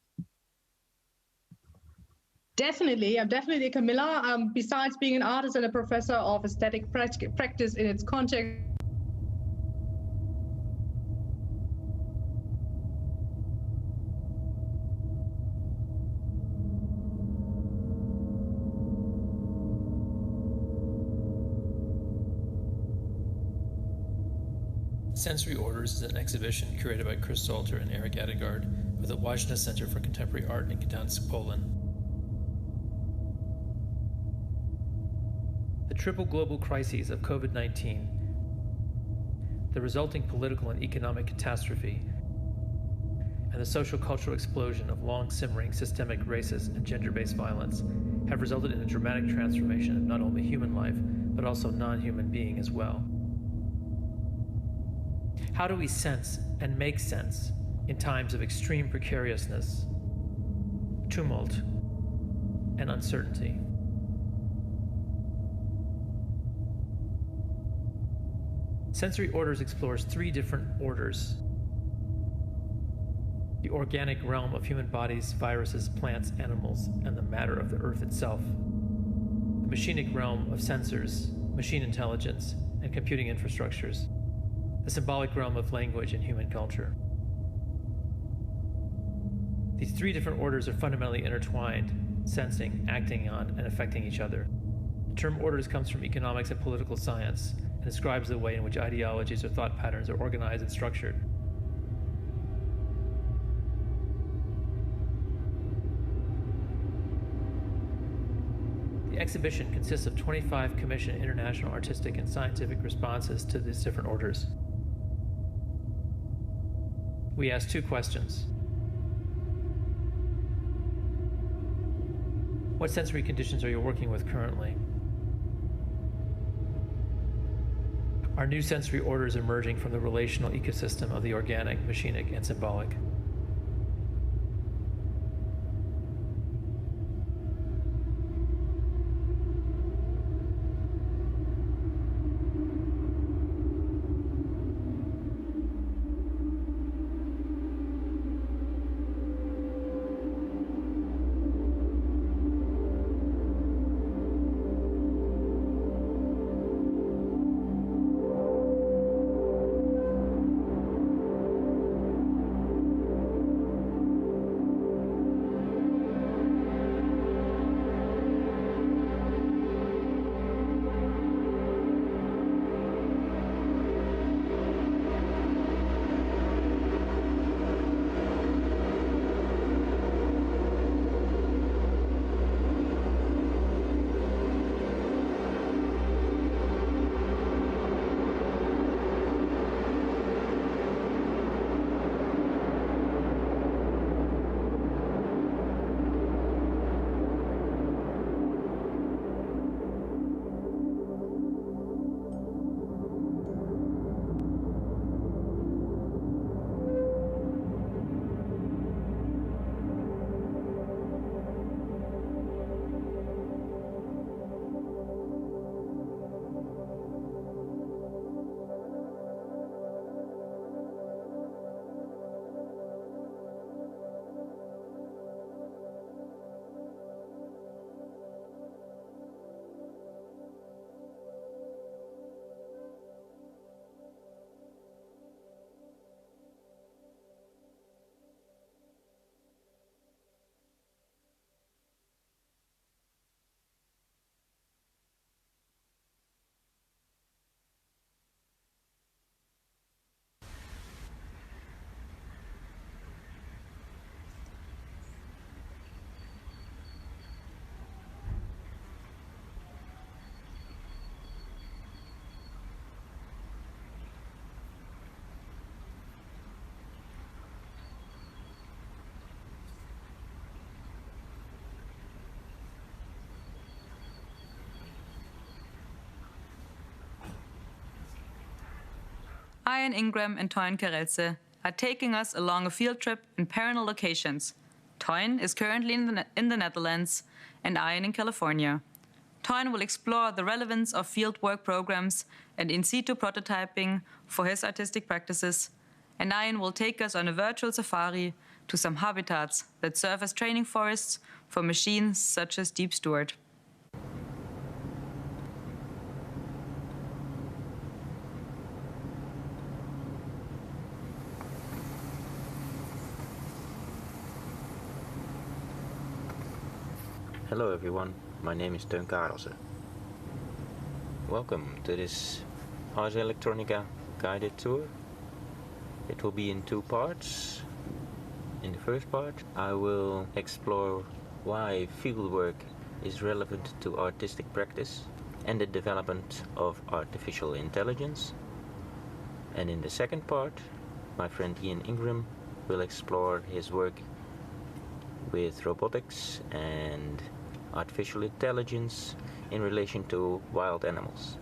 Definitely, I'm definitely a Camilla. Besides being an artist and a professor of aesthetic practice in its context, Sensory Orders is an exhibition curated by Chris Salter and Eric Adegaard with the Wajda Center for Contemporary Art in Gdansk, Poland. The triple global crises of COVID-19, the resulting political and economic catastrophe, and the social-cultural explosion of long-simmering systemic racist and gender-based violence have resulted in a dramatic transformation of not only human life, but also non-human being as well. How do we sense and make sense in times of extreme precariousness, tumult, and uncertainty? Sensory Orders explores three different orders: the organic realm of human bodies, viruses, plants, animals, and the matter of the earth itself; the machinic realm of sensors, machine intelligence, and computing infrastructures; the symbolic realm of language and human culture. These three different orders are fundamentally intertwined, sensing, acting on, and affecting each other. The term orders comes from economics and political science and describes the way in which ideologies or thought patterns are organized and structured. The exhibition consists of 25 commissioned international artistic and scientific responses to these different orders. We ask two questions. What sensory conditions are you working with currently? Are new sensory orders emerging from the relational ecosystem of the organic, machinic, and symbolic? Ian Ingram and Toyn Karelse are taking us along a field trip in parallel locations. Toyn is currently in the Netherlands and Ian in California. Toyn will explore the relevance of fieldwork programs and in situ prototyping for his artistic practices, and Ian will take us on a virtual safari to some habitats that serve as training forests for machines such as Deep Steward. Hello everyone, my name is Toyn Karelse. Welcome to this Ars Electronica guided tour. It will be in two parts. In the first part, I will explore why fieldwork is relevant to artistic practice and the development of artificial intelligence. And in the second part, my friend Ian Ingram will explore his work with robotics and artificial intelligence in relation to wild animals.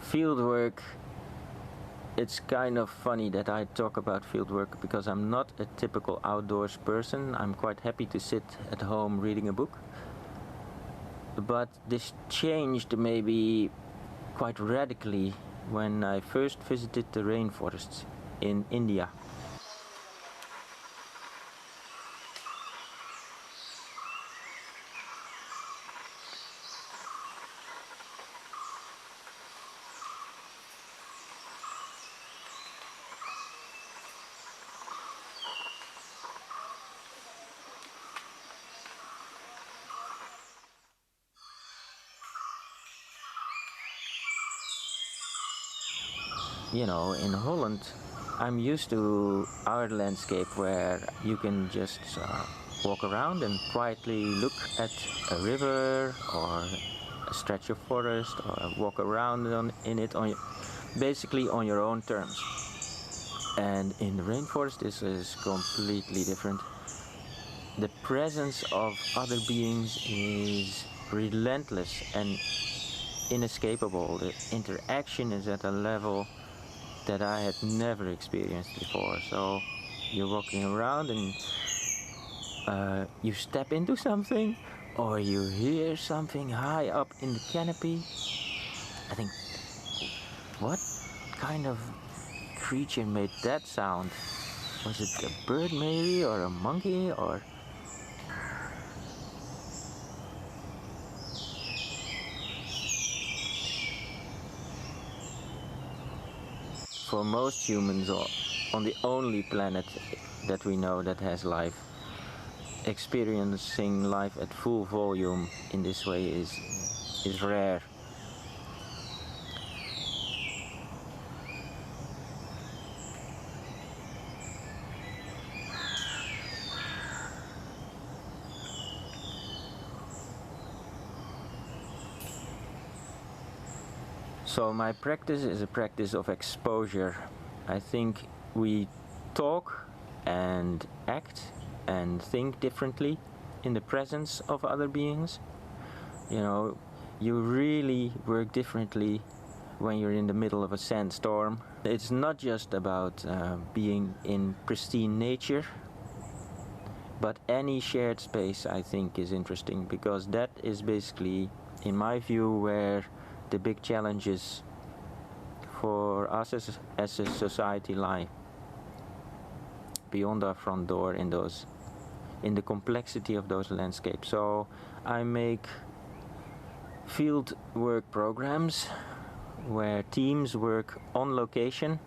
Fieldwork, it's kind of funny that I talk about fieldwork because I'm not a typical outdoors person. I'm quite happy to sit at home reading a book. But this changed maybe quite radically when I first visited the rainforests in India. You know, in Holland, I'm used to our landscape where you can just walk around and quietly look at a river or a stretch of forest or walk around in it basically on your own terms. And in the rainforest, this is completely different. The presence of other beings is relentless and inescapable. The interaction is at a level that I had never experienced before. So you're walking around and you step into something or you hear something high up in the canopy. I think, what kind of creature made that sound? Was it a bird maybe, or a monkey, or... For most humans on the only planet that we know that has life, experiencing life at full volume in this way is rare. So my practice is a practice of exposure. I think we talk and act and think differently in the presence of other beings. You know, you really work differently when you're in the middle of a sandstorm. It's not just about being in pristine nature, but any shared space I think is interesting, because that is basically, in my view, where the big challenges for us as a society lie, beyond our front door, in the complexity of those landscapes. So I make field work programs where teams work on location.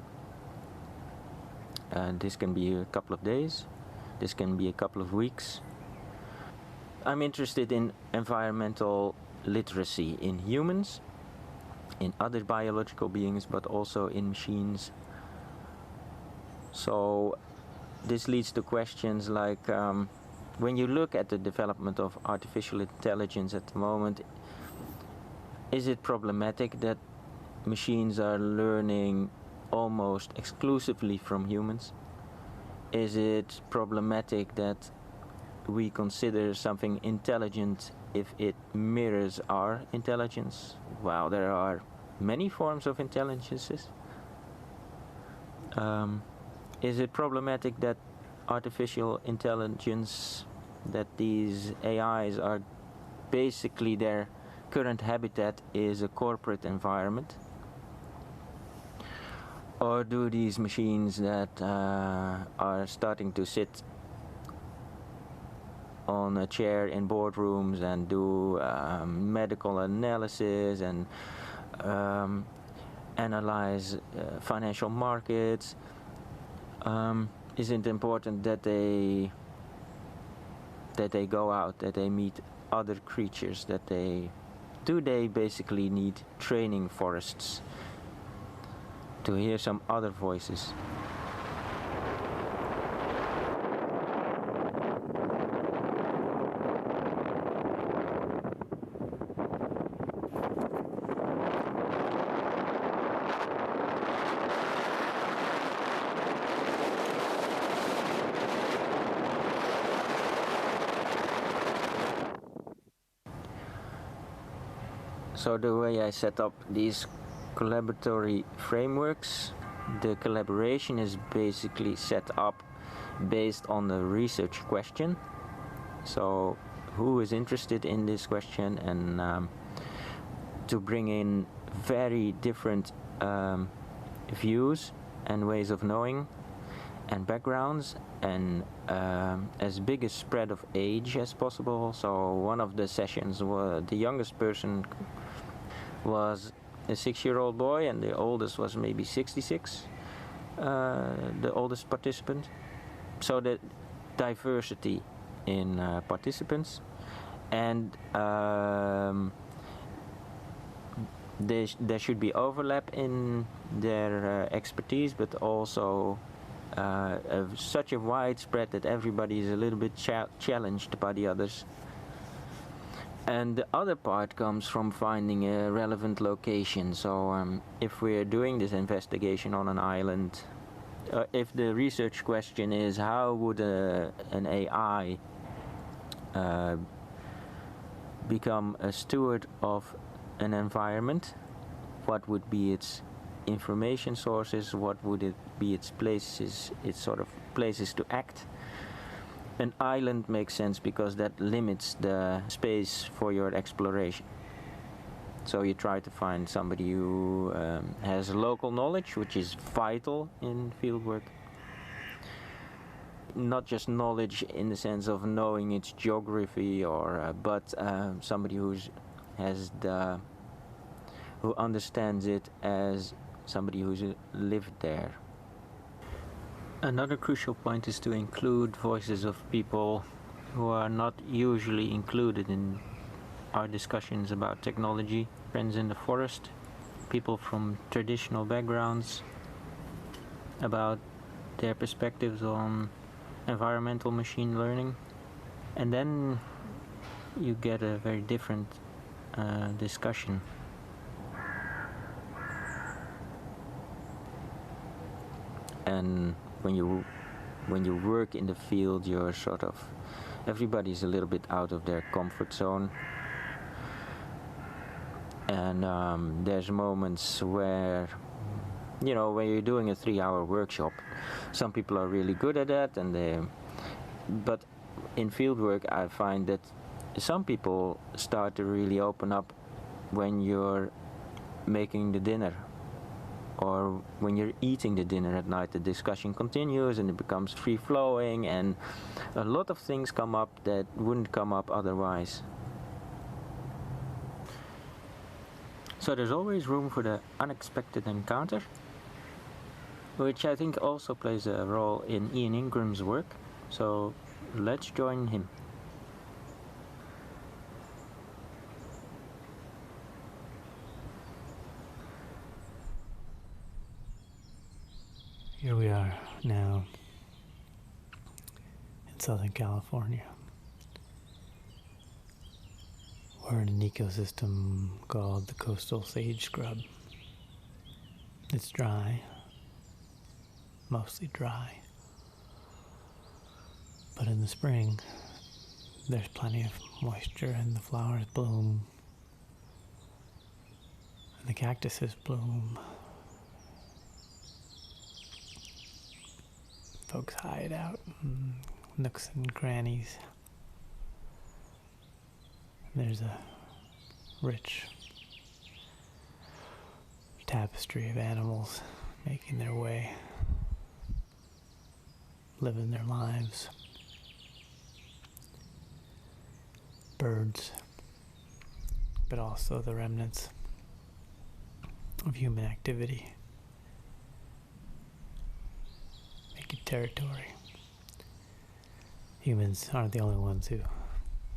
This can be a couple of days, this can be a couple of weeks. I'm interested in environmental literacy in humans, in other biological beings, but also in machines. So this leads to questions like, when you look at the development of artificial intelligence at the moment, is it problematic that machines are learning almost exclusively from humans? Is it problematic that we consider something intelligent if it mirrors our intelligence? Wow, there are many forms of intelligences. Is it problematic that artificial intelligence, that these AIs are basically, their current habitat is a corporate environment? Or do these machines that are starting to sit on a chair in boardrooms and do medical analysis and analyze financial markets, is it important that they go out, that they meet other creatures, do they basically need training forests to hear some other voices? So the way I set up these collaboratory frameworks, the collaboration is basically set up based on the research question. So who is interested in this question, and to bring in very different views and ways of knowing and backgrounds, and as big a spread of age as possible. So one of the sessions, the youngest person was a 6-year-old boy, and the oldest was maybe 66, the oldest participant. So the diversity in participants, and there should be overlap in their expertise, but also such a widespread that everybody is a little bit challenged by the others. And the other part comes from finding a relevant location. So if we're doing this investigation on an island, if the research question is how would an AI become a steward of an environment, what would be its information sources, what would it be its places, its sort of places to act. An island makes sense because that limits the space for your exploration. So you try to find somebody who has local knowledge, which is vital in fieldwork. Not just knowledge in the sense of knowing its geography, or but somebody who understands it as somebody who's lived there. Another crucial point is to include voices of people who are not usually included in our discussions about technology. Friends in the forest, people from traditional backgrounds, about their perspectives on environmental machine learning. And then you get a very different discussion. And when you work in the field, you're sort of, everybody's a little bit out of their comfort zone. And there's moments where, you know, when you're doing a 3-hour workshop, some people are really good at that, but in fieldwork I find that some people start to really open up when you're making the dinner, or when you're eating the dinner at night. The discussion continues and it becomes free-flowing, and a lot of things come up that wouldn't come up otherwise. So there's always room for the unexpected encounter, which I think also plays a role in Ian Ingram's work. So let's join him. Here we are now in Southern California. We're in an ecosystem called the coastal sage scrub. It's dry, mostly dry, but in the spring there's plenty of moisture and the flowers bloom and the cactuses bloom. Folks hide out in nooks and crannies. There's a rich tapestry of animals making their way, living their lives. Birds, but also the remnants of human activity. Making territory. Humans aren't the only ones who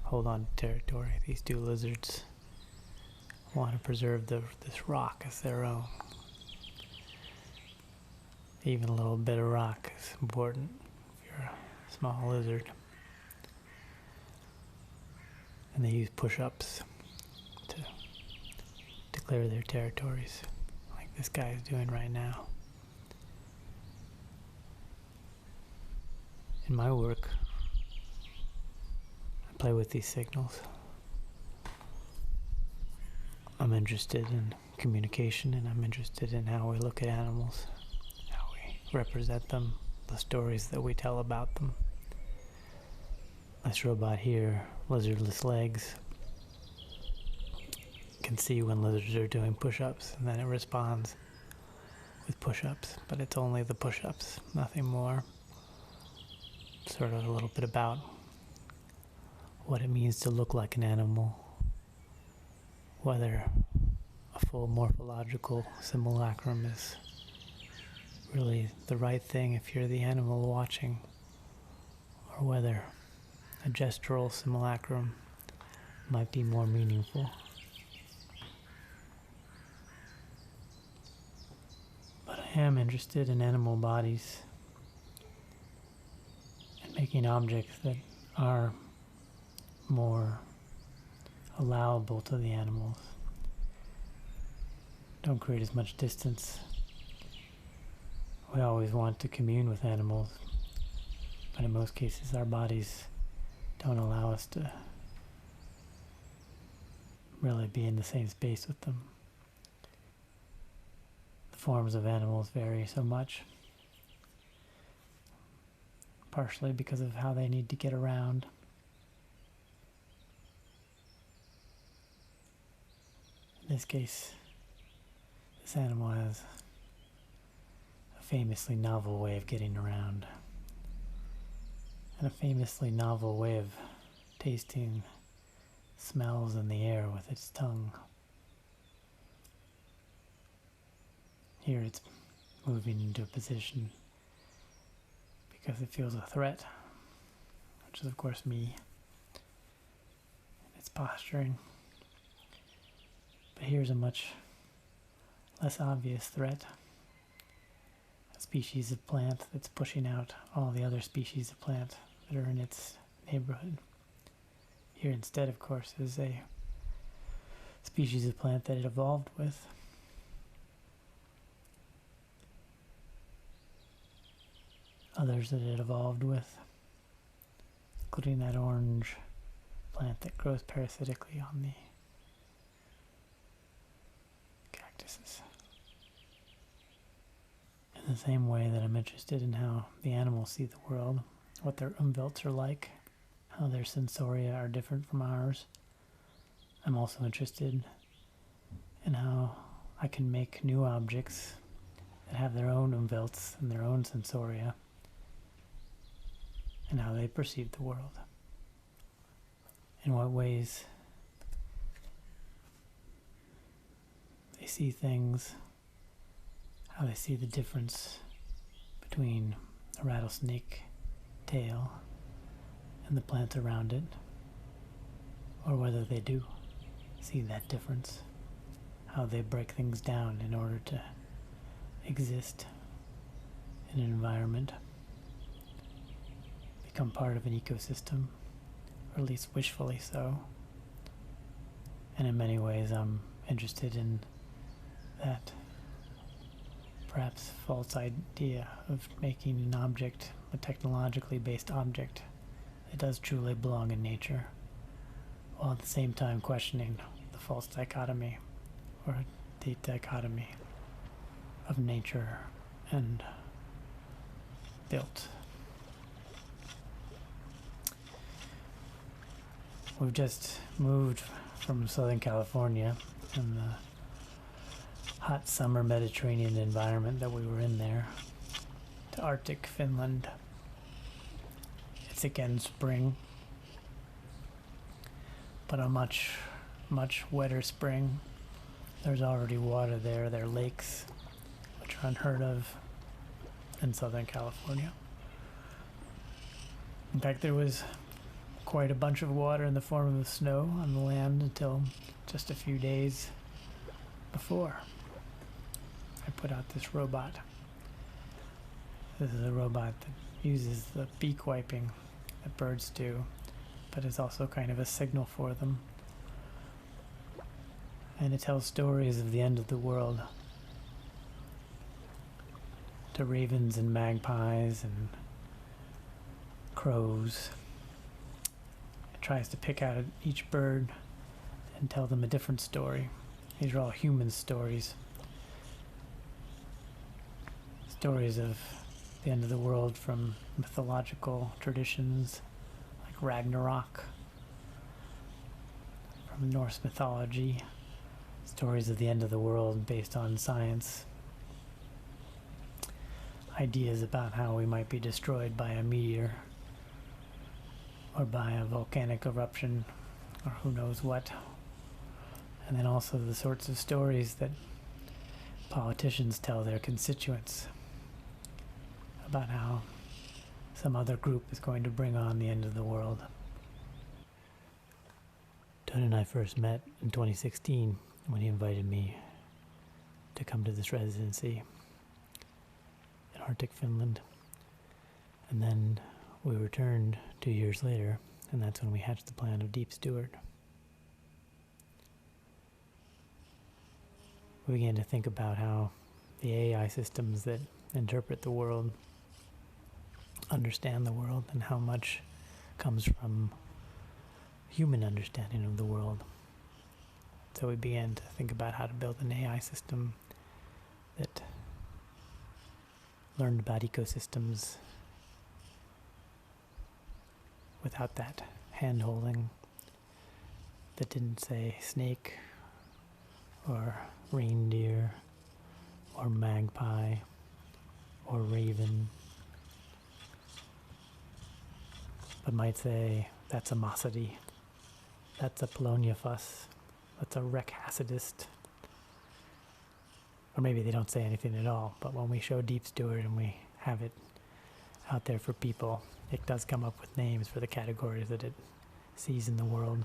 hold on to territory. These two lizards want to preserve this rock as their own. Even a little bit of rock is important if you're a small lizard. And they use push-ups to clear their territories, like this guy is doing right now. In my work, I play with these signals. I'm interested in communication, and I'm interested in how we look at animals, how we represent them, the stories that we tell about them. This robot here, lizardless legs, can see when lizards are doing push-ups, and then it responds with push-ups, but it's only the push-ups, nothing more. Sort of a little bit about what it means to look like an animal, whether a full morphological simulacrum is really the right thing if you're the animal watching, or whether a gestural simulacrum might be more meaningful. But I am interested in animal bodies and making objects that are more allowable to the animals. Don't create as much distance. We always want to commune with animals, but in most cases our bodies don't allow us to really be in the same space with them. The forms of animals vary so much, partially because of how they need to get around. In this case, this animal has a famously novel way of getting around, and a famously novel way of tasting smells in the air with its tongue. Here it's moving into a position because it feels a threat, which is of course me. It's posturing. But here's a much less obvious threat. A species of plant that's pushing out all the other species of plant that are in its neighborhood. Here instead, of course, is a species of plant that it evolved with. Others that it evolved with, including that orange plant that grows parasitically on the cactuses. In the same way that I'm interested in how the animals see the world, what their umvelts are like, how their sensoria are different from ours, I'm also interested in how I can make new objects that have their own umvelts and their own sensoria, and how they perceive the world. In what ways they see things, how they see the difference between a rattlesnake tail and the plants around it, or whether they do see that difference, how they break things down in order to exist in an environment, become part of an ecosystem, or at least wishfully so. And in many ways I'm interested in that perhaps false idea of making an object, a technologically based object, that does truly belong in nature, while at the same time questioning the false dichotomy, or the dichotomy of nature and built. We've just moved from Southern California and the hot summer Mediterranean environment that we were in there to Arctic Finland. It's again spring, but a much, much wetter spring. There's already water there. There are lakes, which are unheard of in Southern California. In fact, there was quite a bunch of water in the form of snow on the land until just a few days before I put out this robot. This is a robot that uses the beak wiping that birds do, but is also kind of a signal for them. And it tells stories of the end of the world to ravens and magpies and crows. It tries to pick out each bird and tell them a different story These are all human stories. Stories of the end of the world from mythological traditions like Ragnarok, from Norse mythology, stories of the end of the world based on science, ideas about how we might be destroyed by a meteor or by a volcanic eruption or who knows what. And then also the sorts of stories that politicians tell their constituents about how some other group is going to bring on the end of the world. Tony and I first met in 2016 when he invited me to come to this residency in Arctic Finland. And then we returned 2 years later, and that's when we hatched the plan of Deep Steward. We began to think about how the AI systems that interpret the world understand the world, and how much comes from human understanding of the world. So we began to think about how to build an AI system that learned about ecosystems without that hand-holding, that didn't say snake or reindeer or magpie or raven, but might say, that's a Mausidy, that's a Poloniopus, that's a Recassidist. Or maybe they don't say anything at all, but when we show Deep Steward and we have it out there for people, it does come up with names for the categories that it sees in the world.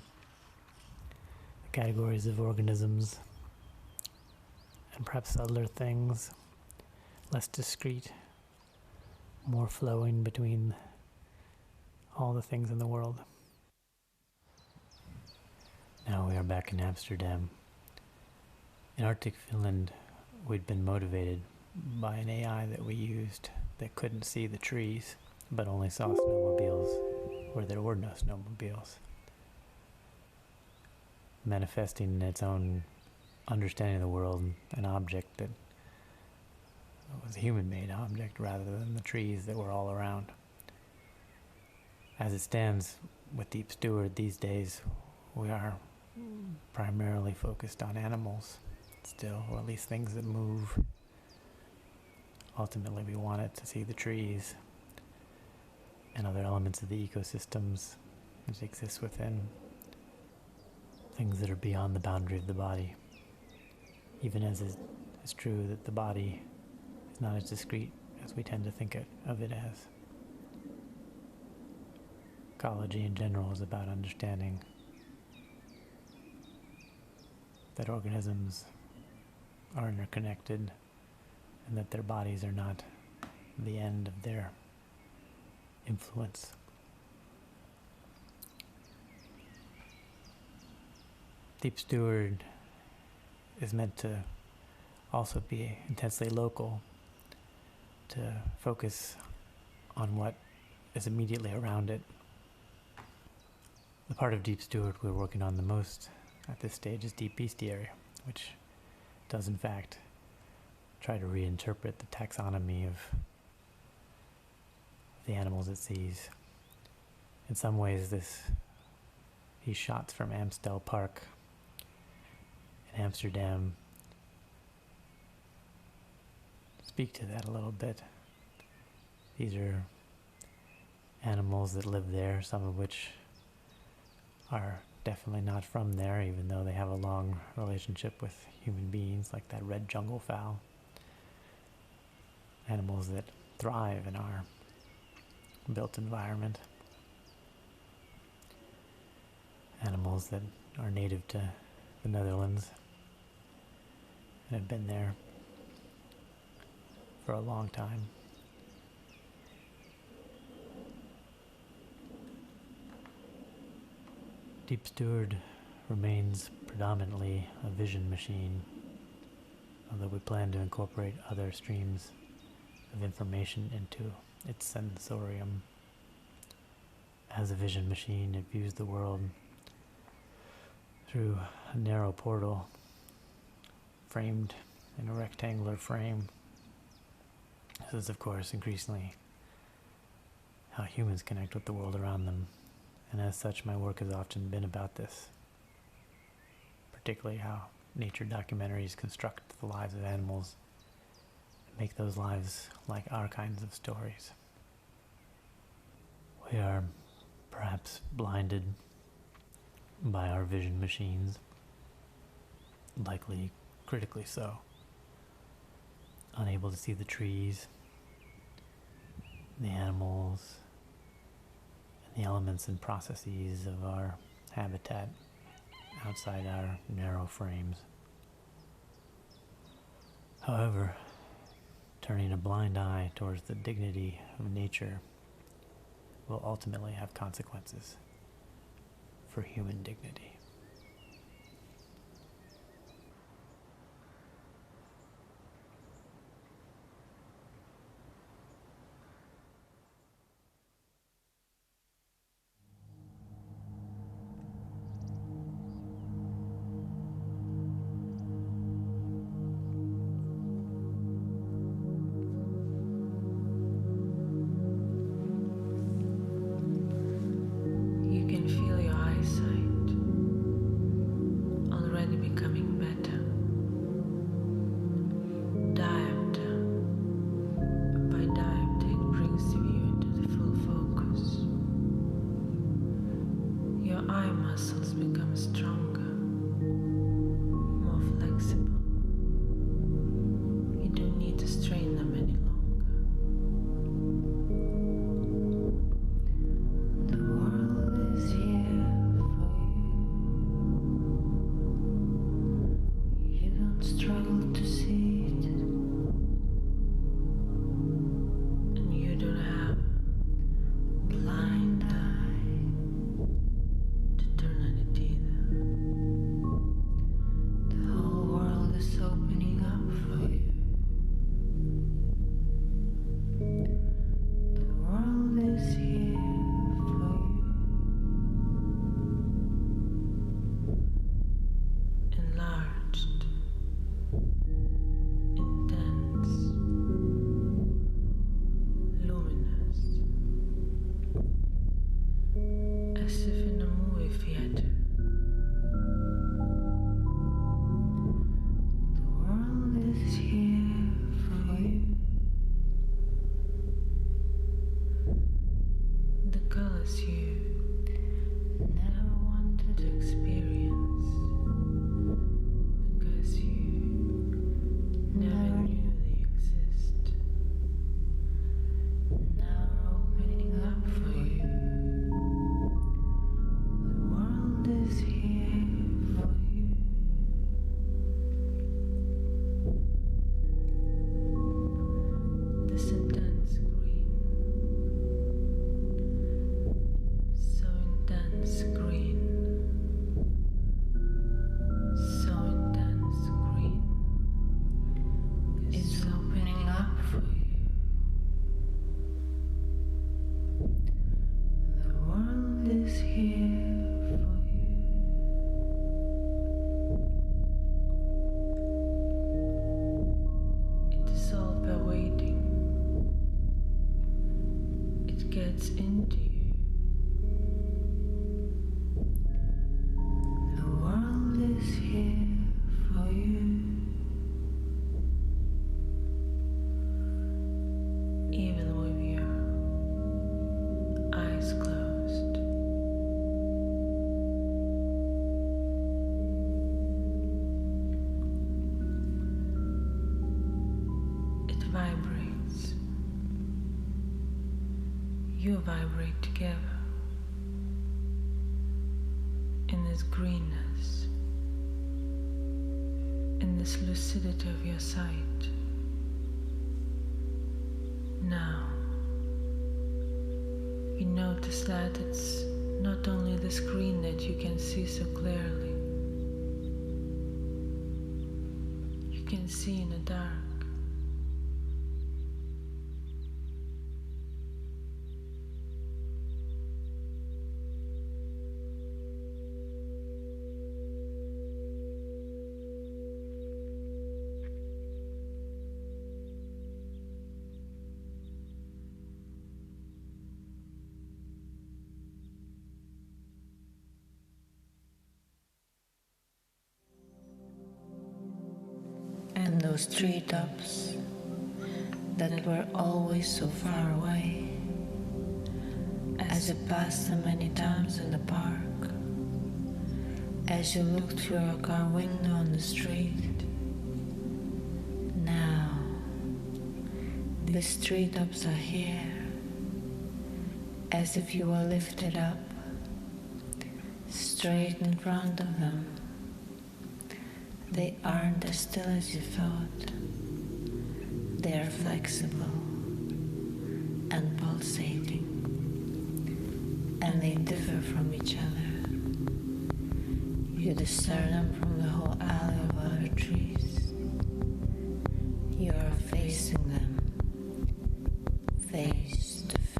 The categories of organisms, and perhaps subtler things, less discrete, more flowing between all the things in the world. Now we are back in Amsterdam. In Arctic Finland, we'd been motivated by an AI that we used that couldn't see the trees, but only saw snowmobiles where there were no snowmobiles, manifesting in its own understanding of the world an object that was a human-made object rather than the trees that were all around. As it stands with Deep Steward these days, we are primarily focused on animals still, or at least things that move. Ultimately, we want it to see the trees and other elements of the ecosystems that exist within, things that are beyond the boundary of the body, even as it's true that the body is not as discrete as we tend to think of it as. Ecology in general is about understanding that organisms are interconnected and that their bodies are not the end of their influence. Deep Steward is meant to also be intensely local, to focus on what is immediately around it. The part of Deep Steward we're working on the most at this stage is Deep Bestiary, which does in fact try to reinterpret the taxonomy of the animals it sees. In some ways, these shots from Amstel Park in Amsterdam speak to that a little bit. These are animals that live there, some of which are definitely not from there, even though they have a long relationship with human beings, like that red jungle fowl. Animals that thrive in our built environment. Animals that are native to the Netherlands and have been there for a long time. Deep Steward remains predominantly a vision machine, although we plan to incorporate other streams of information into its sensorium. As a vision machine, it views the world through a narrow portal framed in a rectangular frame. This is, of course, increasingly how humans connect with the world around them, and as such my work has often been about this, particularly how nature documentaries construct the lives of animals and make those lives like our kinds of stories. We are perhaps blinded by our vision machines, likely critically so, unable to see the trees, the animals, and the elements and processes of our habitat outside our narrow frames. However, turning a blind eye towards the dignity of nature will ultimately have consequences for human dignity. You vibrate together in this greenness, in this lucidity of your sight. Now, you notice that it's not only the screen that you can see so clearly. You can see in the dark. And those treetops that were always so far away, as you passed them many times in the park, as you looked through your car window on the street. Now, these treetops are here, as if you were lifted up, straight in front of them. They aren't as still as you thought. They are flexible and pulsating, and they differ from each other. You discern them from the whole alley of other trees. You are facing them, face to face.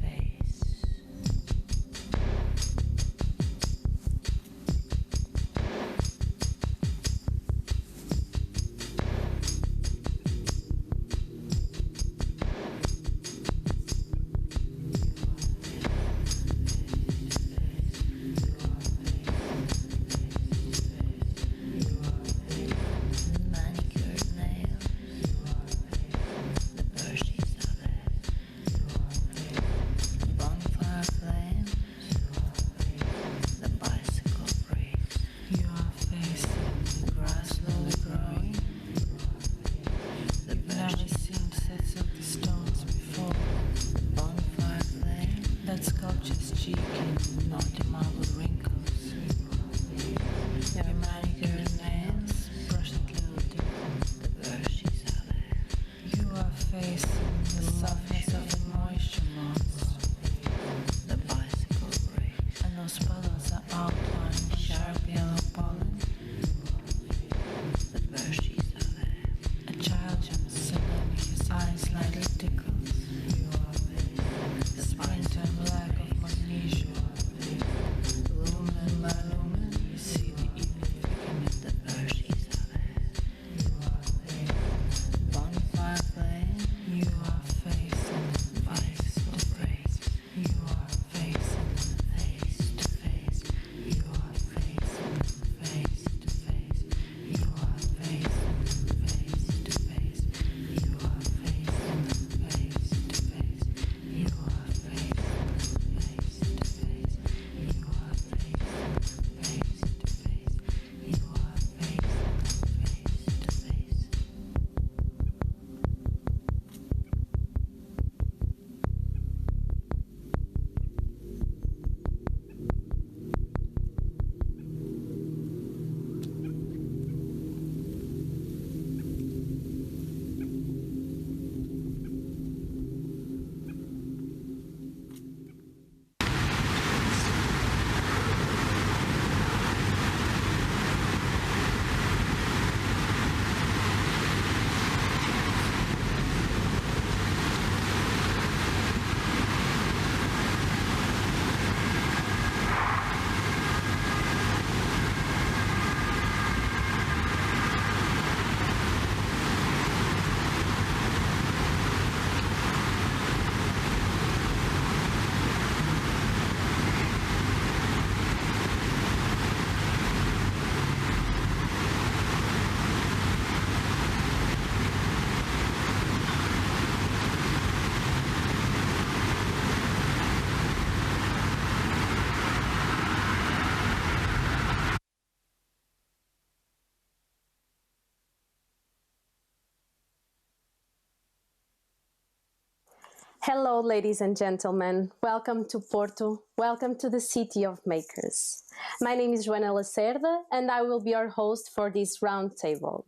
Hello, ladies and gentlemen. Welcome to Porto. Welcome to the City of Makers. My name is Joana Lacerda, and I will be your host for this roundtable.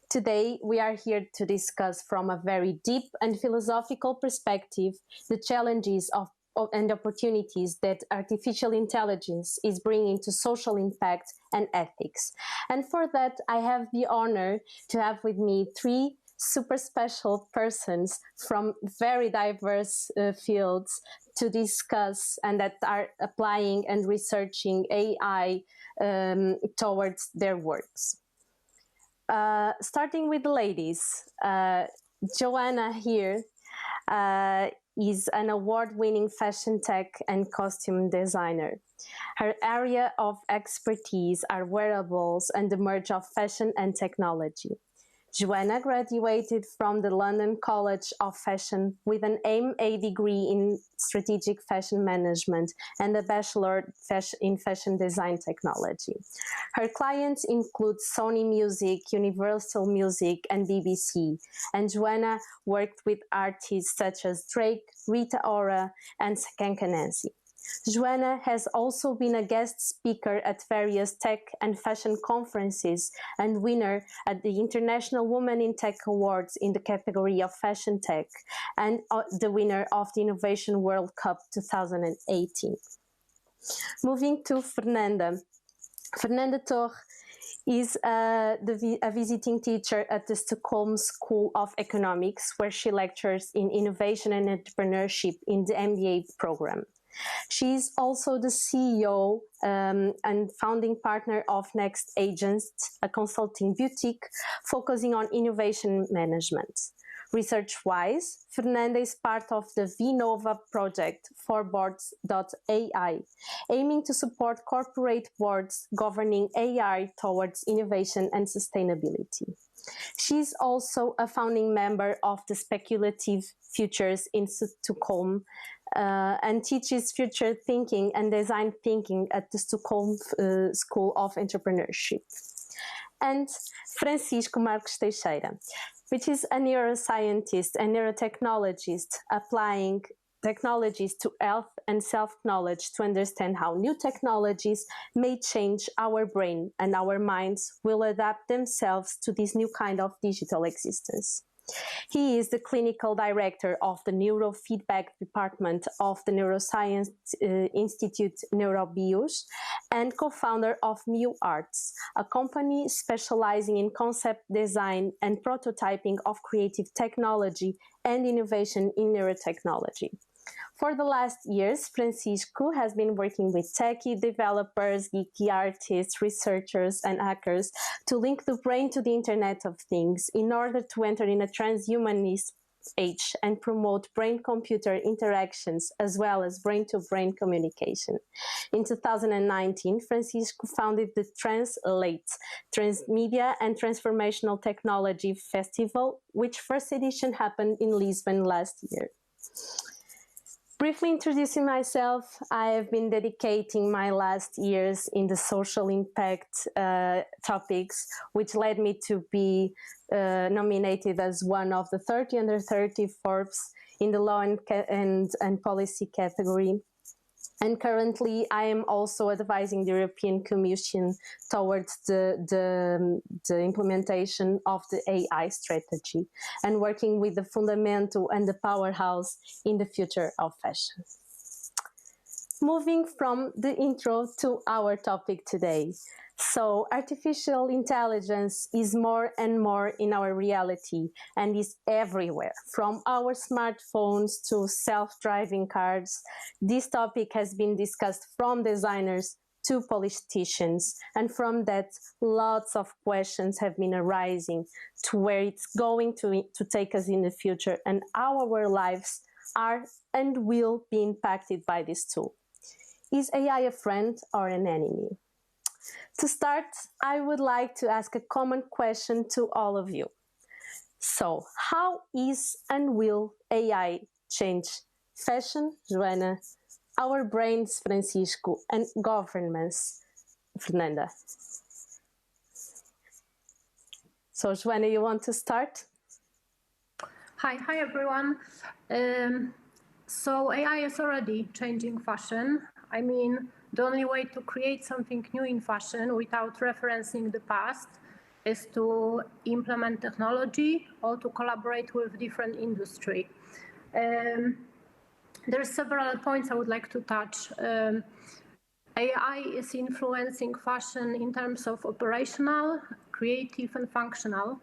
Today, we are here to discuss from a very deep and philosophical perspective the challenges and opportunities that artificial intelligence is bringing to social impact and ethics. And for that, I have the honor to have with me three super special persons from very diverse fields to discuss and that are applying and researching AI towards their works. Starting with the ladies, Joanna here is an award-winning fashion tech and costume designer. Her area of expertise are wearables and the merge of fashion and technology. Giulia graduated from the London College of Fashion with an MA degree in Strategic Fashion Management and a Bachelor in Fashion Design Technology. Her clients include Sony Music, Universal Music, and BBC, and Giulia worked with artists such as Drake, Rita Ora, and Skanka Nancy. Giulia has also been a guest speaker at various tech and fashion conferences and winner at the International Women in Tech Awards in the category of Fashion Tech and the winner of the Innovation World Cup 2018. Moving to Fernanda. Fernanda Torre is a visiting teacher at the Stockholm School of Economics, where she lectures in innovation and entrepreneurship in the MBA program. She is also the CEO and founding partner of Next Agents, a consulting boutique focusing on innovation management. Research-wise, Fernanda is part of the VNova project for Boards.ai, aiming to support corporate boards governing AI towards innovation and sustainability. She is also a founding member of the Speculative Futures in Stockholm and teaches future thinking and design thinking at the Stockholm School of Entrepreneurship. And Francisco Marques Teixeira, which is a neuroscientist and neurotechnologist applying technologies to health and self-knowledge to understand how new technologies may change our brain and our minds will adapt themselves to this new kind of digital existence. He is the clinical director of the neurofeedback department of the Neuroscience Institute NeuroBios and co-founder of Mu Arts, a company specializing in concept design and prototyping of creative technology and innovation in neurotechnology. For the last years, Francisco has been working with techie developers, geeky artists, researchers, and hackers to link the brain to the Internet of Things in order to enter in a transhumanist age and promote brain-computer interactions as well as brain-to-brain communication. In 2019, Francisco founded the Translate Transmedia and Transformational Technology Festival, which first edition happened in Lisbon last year. Briefly introducing myself, I have been dedicating my last years in the social impact topics, which led me to be nominated as one of the 30 under 30 Forbes in the law and policy category. And currently, I am also advising the European Commission towards the implementation of the AI strategy and working with the Fundamento and the Powerhouse in the future of fashion. Moving from the intro to our topic today. So, artificial intelligence is more and more in our reality and is everywhere, from our smartphones to self-driving cars. This topic has been discussed from designers to politicians, and from that, lots of questions have been arising to where it's going to take us in the future and how our lives are and will be impacted by this tool. Is AI a friend or an enemy? To start, I would like to ask a common question to all of you. So, how is and will AI change fashion, Giulia, our brains, Francisco, and governments, Fernanda? So, Giulia, you want to start? Hi everyone. So AI is already changing fashion. I mean, the only way to create something new in fashion without referencing the past is to implement technology or to collaborate with different industry. There are several points I would like to touch. AI is influencing fashion in terms of operational, creative, and functional,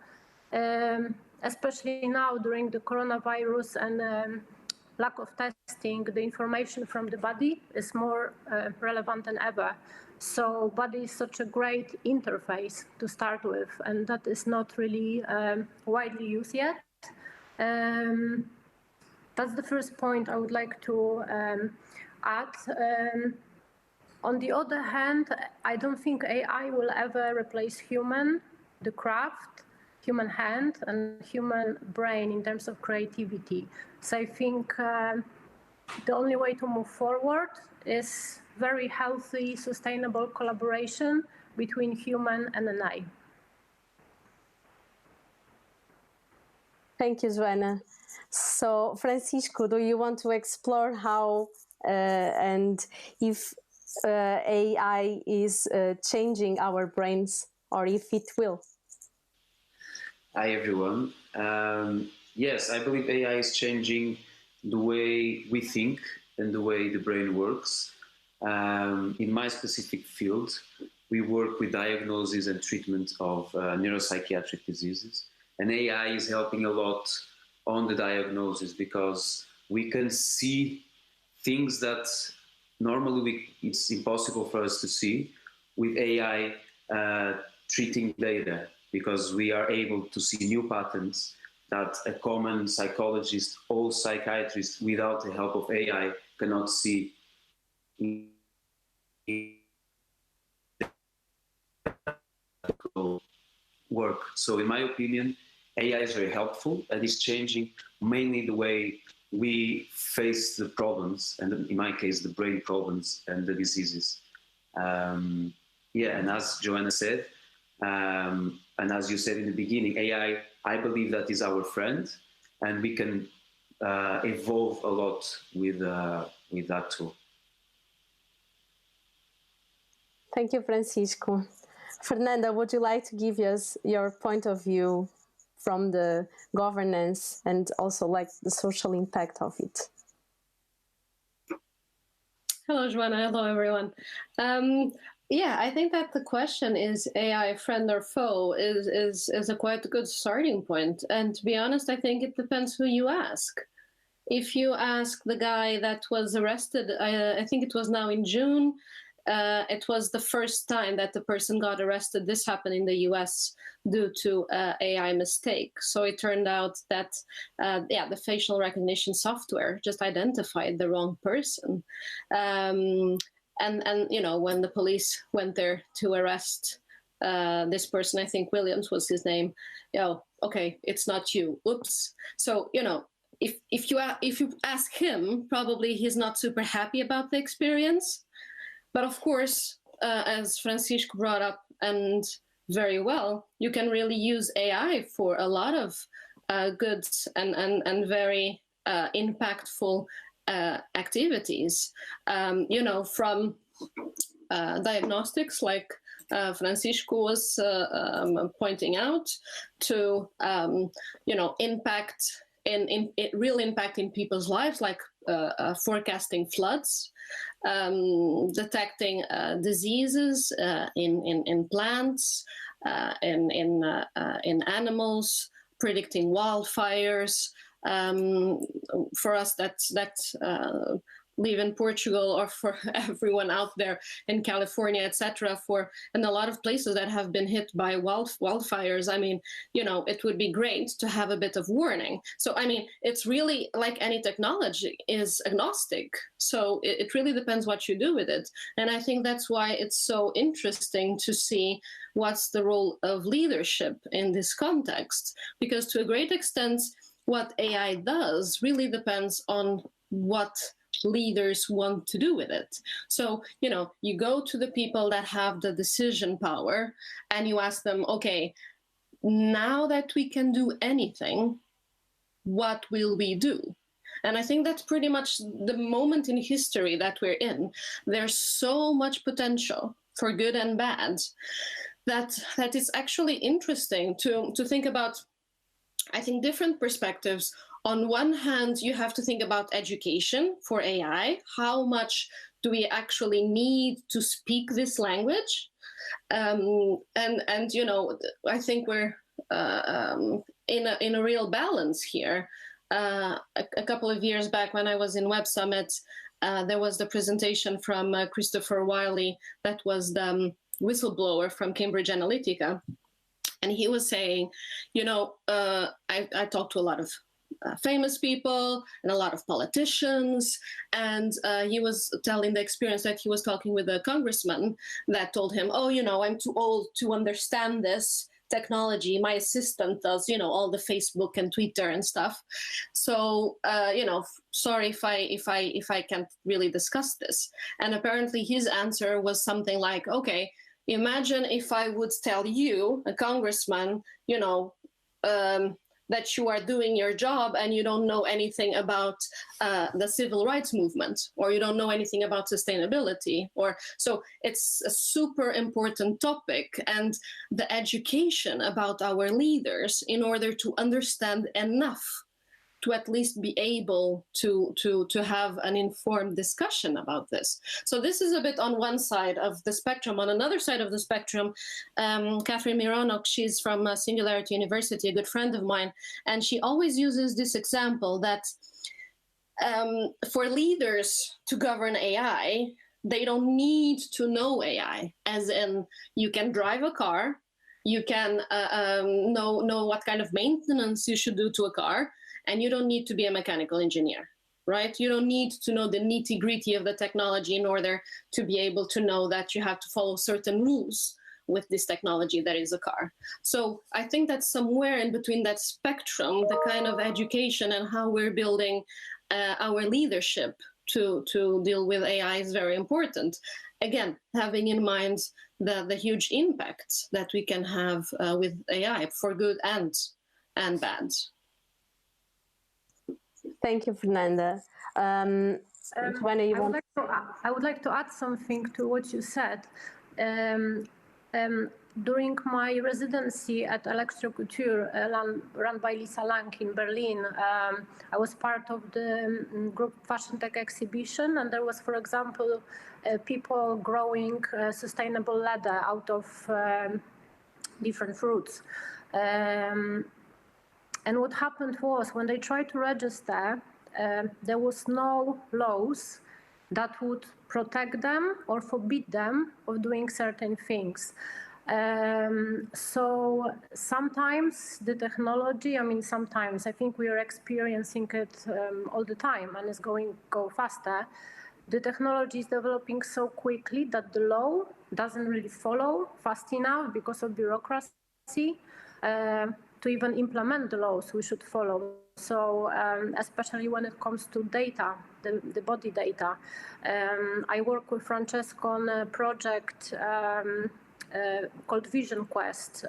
especially now during the coronavirus and lack of testing. The information from the body is more relevant than ever. So body is such a great interface to start with, and that is not really widely used yet. That's the first point I would like to add. On the other hand, I don't think AI will ever replace the craft. human hand and human brain in terms of creativity. So I think the only way to move forward is very healthy, sustainable collaboration between human and an AI. Thank you, Joana. So, Francisco, do you want to explore how and if AI is changing our brains, or if it will? Hi, everyone. Yes, I believe AI is changing the way we think and the way the brain works. In my specific field, we work with diagnosis and treatment of neuropsychiatric diseases. And AI is helping a lot on the diagnosis because we can see things that normally it's impossible for us to see with AI treating data, because we are able to see new patterns that a common psychologist or psychiatrist without the help of AI cannot see. Work. So in my opinion, AI is very helpful and is changing mainly the way we face the problems, and in my case, the brain problems and the diseases. Yeah, and as Joanna said, and as you said in the beginning, AI, I believe that is our friend, and we can evolve a lot with that tool. Thank you, Francisco. Fernanda, would you like to give us your point of view from the governance and also like the social impact of it? Hello, Joanna. Hello, everyone. Yeah, I think that the question is AI friend or foe is a quite good starting point. And to be honest, I think it depends who you ask. If you ask the guy that was arrested, I think it was now in June, it was the first time that the person got arrested. This happened in the US due to AI mistake. So it turned out that, the facial recognition software just identified the wrong person. And you know, when the police went there to arrest this person, I think Williams was his name, okay, it's not you, oops. So, you know, if you ask him, probably he's not super happy about the experience. But of course, as Francisco brought up, and very well, you can really use AI for a lot of good and very impactful activities, you know, from diagnostics like Francisco was pointing out, to you know, impact in real impact in people's lives, like forecasting floods, detecting diseases in plants, in animals, predicting wildfires. For us that live in Portugal, or for everyone out there in California, etc., and a lot of places that have been hit by wildfires, I mean, you know, it would be great to have a bit of warning. So, I mean, it's really like any technology is agnostic. So it really depends what you do with it. And I think that's why it's so interesting to see what's the role of leadership in this context, because to a great extent, what AI does really depends on what leaders want to do with it. So, you know, you go to the people that have the decision power and you ask them, okay, now that we can do anything, what will we do? And I think that's pretty much the moment in history that we're in. There's so much potential for good and bad that it's actually interesting to think about, I think, different perspectives. On one hand, you have to think about education for AI. How much do we actually need to speak this language? And you know, I think we're in a real balance here. A couple of years back, when I was in Web Summit, there was the presentation from Christopher Wiley, that was the whistleblower from Cambridge Analytica. And he was saying, you know, I talked to a lot of famous people and a lot of politicians, and he was telling the experience that he was talking with a congressman that told him, oh, you know, I'm too old to understand this technology. My assistant does, all the Facebook and Twitter and stuff. So, sorry if I can't really discuss this. And apparently his answer was something like, okay, imagine if I would tell you, a congressman, that you are doing your job and you don't know anything about the civil rights movement, or you don't know anything about sustainability. So it's a super important topic, and the education about our leaders in order to understand enough to at least be able to have an informed discussion about this. So this is a bit on one side of the spectrum. On another side of the spectrum, Catherine Mironok, she's from Singularity University, a good friend of mine, and she always uses this example that for leaders to govern AI, they don't need to know AI, as in you can drive a car, you can know what kind of maintenance you should do to a car, and you don't need to be a mechanical engineer, right? You don't need to know the nitty-gritty of the technology in order to be able to know that you have to follow certain rules with this technology that is a car. So I think that somewhere in between that spectrum, the kind of education and how we're building our leadership to deal with AI is very important. Again, having in mind the huge impact that we can have with AI for good and bad. Thank you, Fernanda. I would like to add something to what you said. During my residency at Electrocouture, run by Lisa Lang in Berlin, I was part of the group Fashion Tech exhibition, and there was, for example, people growing sustainable leather out of different fruits. And what happened was, when they tried to register, there was no laws that would protect them or forbid them of doing certain things. So sometimes the technology, sometimes I think we are experiencing it all the time, and it's go faster. The technology is developing so quickly that the law doesn't really follow fast enough because of bureaucracy. To even implement the laws we should follow. So especially when it comes to data, the body data. I work with Francesco on a project called Vision Quest.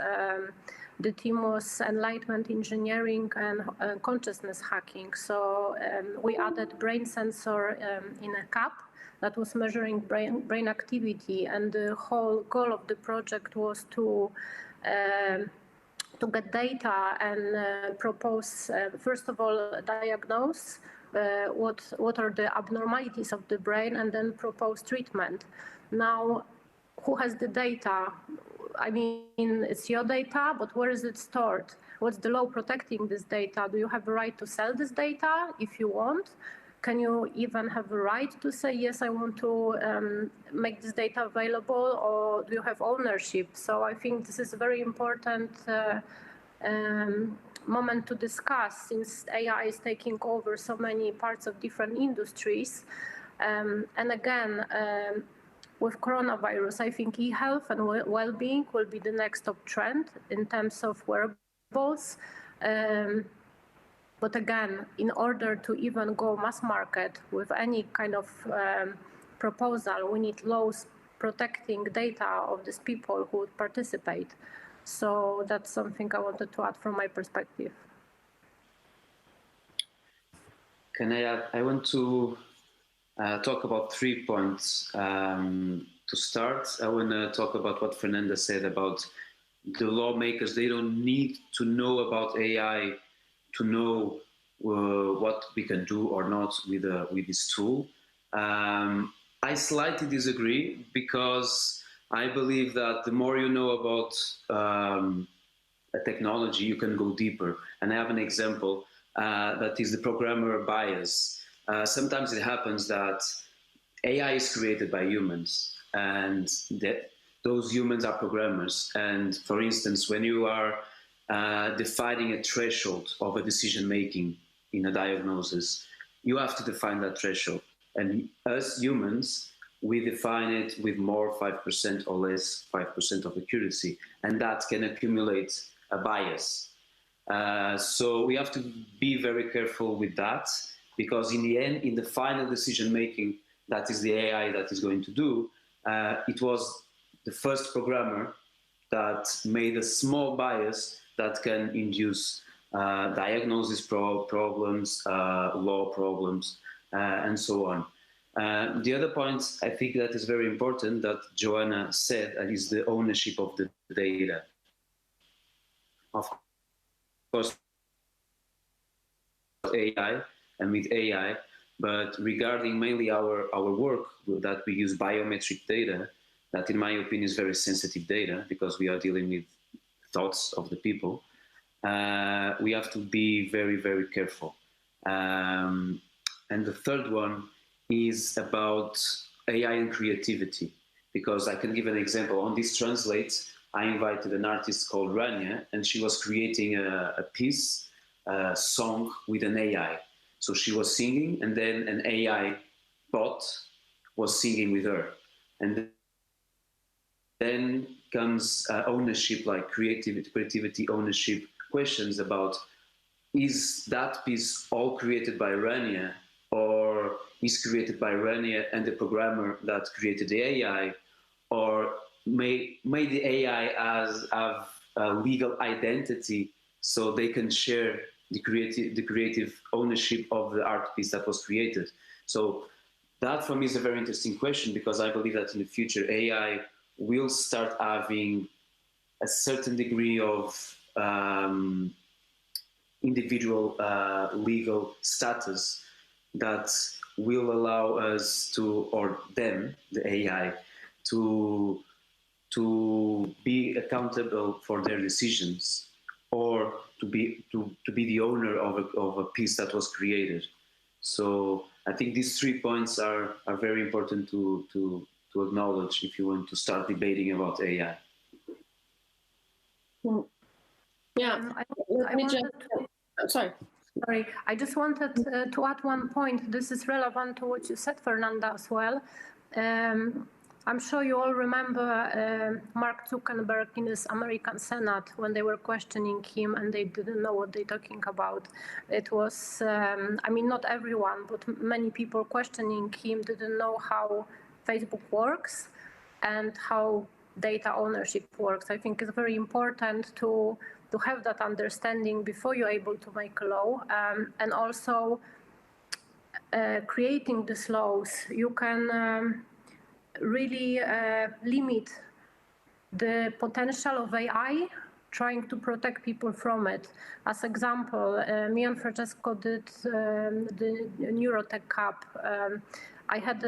The team was enlightenment engineering and consciousness hacking. So we added brain sensor in a cup that was measuring brain activity, and the whole goal of the project was to get data and propose, first of all, diagnose what are the abnormalities of the brain, and then propose treatment. Now, who has the data? It's your data, but where is it stored? What's the law protecting this data? Do you have a right to sell this data if you want? Can you even have a right to say, yes, I want to make this data available, or do you have ownership? So I think this is a very important moment to discuss, since AI is taking over so many parts of different industries. And again, with coronavirus, I think e-health and well-being will be the next top trend in terms of wearables. But again, in order to even go mass market with any kind of proposal, we need laws protecting data of these people who would participate. So that's something I wanted to add from my perspective. Can I add? I want to talk about 3 points. To start, I want to talk about what Fernanda said about the lawmakers. They don't need to know about AI to know what we can do or not with this tool. I slightly disagree, because I believe that the more you know about a technology, you can go deeper. And I have an example that is the programmer bias. Sometimes it happens that AI is created by humans, and that those humans are programmers. And for instance, when you are defining a threshold of a decision-making in a diagnosis, you have to define that threshold. And us humans, we define it with more 5% or less 5% of accuracy, and that can accumulate a bias. So we have to be very careful with that, because in the end, in the final decision making, that is the AI that is going to do, it was the first programmer that made a small bias that can induce diagnosis problems, law problems, and so on. The other point I think that is very important that Joanna said is the ownership of the data. Of course, AI and with AI, but regarding mainly our work that we use biometric data, that in my opinion is very sensitive data because we are dealing with thoughts of the people. We have to be very, very careful. And the third one is about AI and creativity, because I can give an example. On this Translate, I invited an artist called Rania, and she was creating a piece, a song with an AI. So she was singing, and then an AI bot was singing with her. And then comes ownership, like creativity ownership questions about, is that piece all created by Rania, or is created by Rania and the programmer that created the AI, or may the AI have a legal identity so they can share the creative ownership of the art piece that was created. So that for me is a very interesting question, because I believe that in the future AI will start having a certain degree of individual legal status that will allow us to, or them, the AI, to be accountable for their decisions, or to be the owner of a piece that was created. So I think these 3 points are very important to acknowledge if you want to start debating about AI. Yeah, Sorry, I just wanted to add one point. This is relevant to what you said, Fernanda, as well. I'm sure you all remember Mark Zuckerberg in his American Senate when they were questioning him and they didn't know what they're talking about. It was, I mean, not everyone, but many people questioning him didn't know how Facebook works and how data ownership works. I think it's very important to have that understanding before you're able to make a law, and also creating these laws, you can really limit the potential of AI, trying to protect people from it. As example, me and Francesco did the Neurotech Cup. I had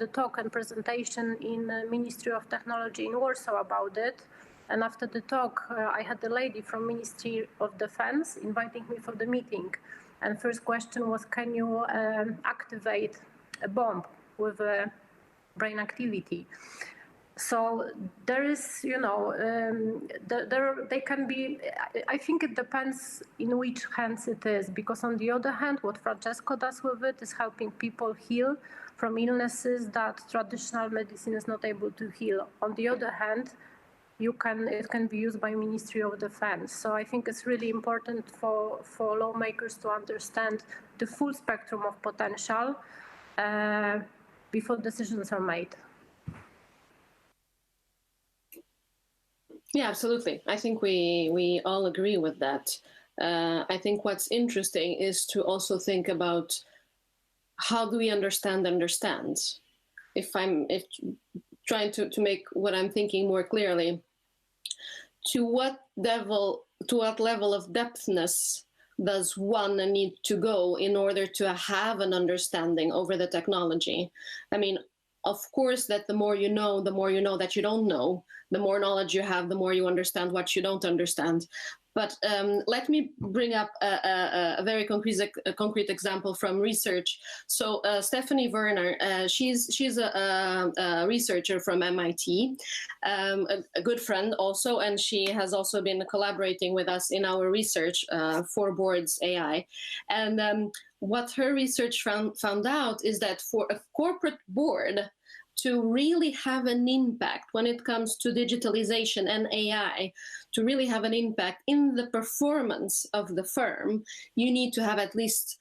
a talk and presentation in the Ministry of Technology in Warsaw about it. And after the talk, I had a lady from Ministry of Defense inviting me for the meeting. And first question was, can you activate a bomb with brain activity? So there is, you know, they can be, I think it depends in which hands it is, because on the other hand, what Francesco does with it is helping people heal from illnesses that traditional medicine is not able to heal. On the other hand, it can be used by Ministry of Defense. So I think it's really important for lawmakers to understand the full spectrum of potential before decisions are made. Yeah, absolutely. I think we all agree with that. I think what's interesting is to also think about how do we understand. If trying to make what I'm thinking more clearly, to what level of depthness does one need to go in order to have an understanding over the technology? I mean, of course, that the more you know that you don't know. the more knowledge you have, the more you understand what you don't understand. But let me bring up a very concrete example from research. So Stephanie Werner, she's a researcher from MIT, a good friend also, and she has also been collaborating with us in our research for Boards AI. And what her research found out is that for a corporate board to really have an impact when it comes to digitalization and AI, to really have an impact in the performance of the firm, you need to have at least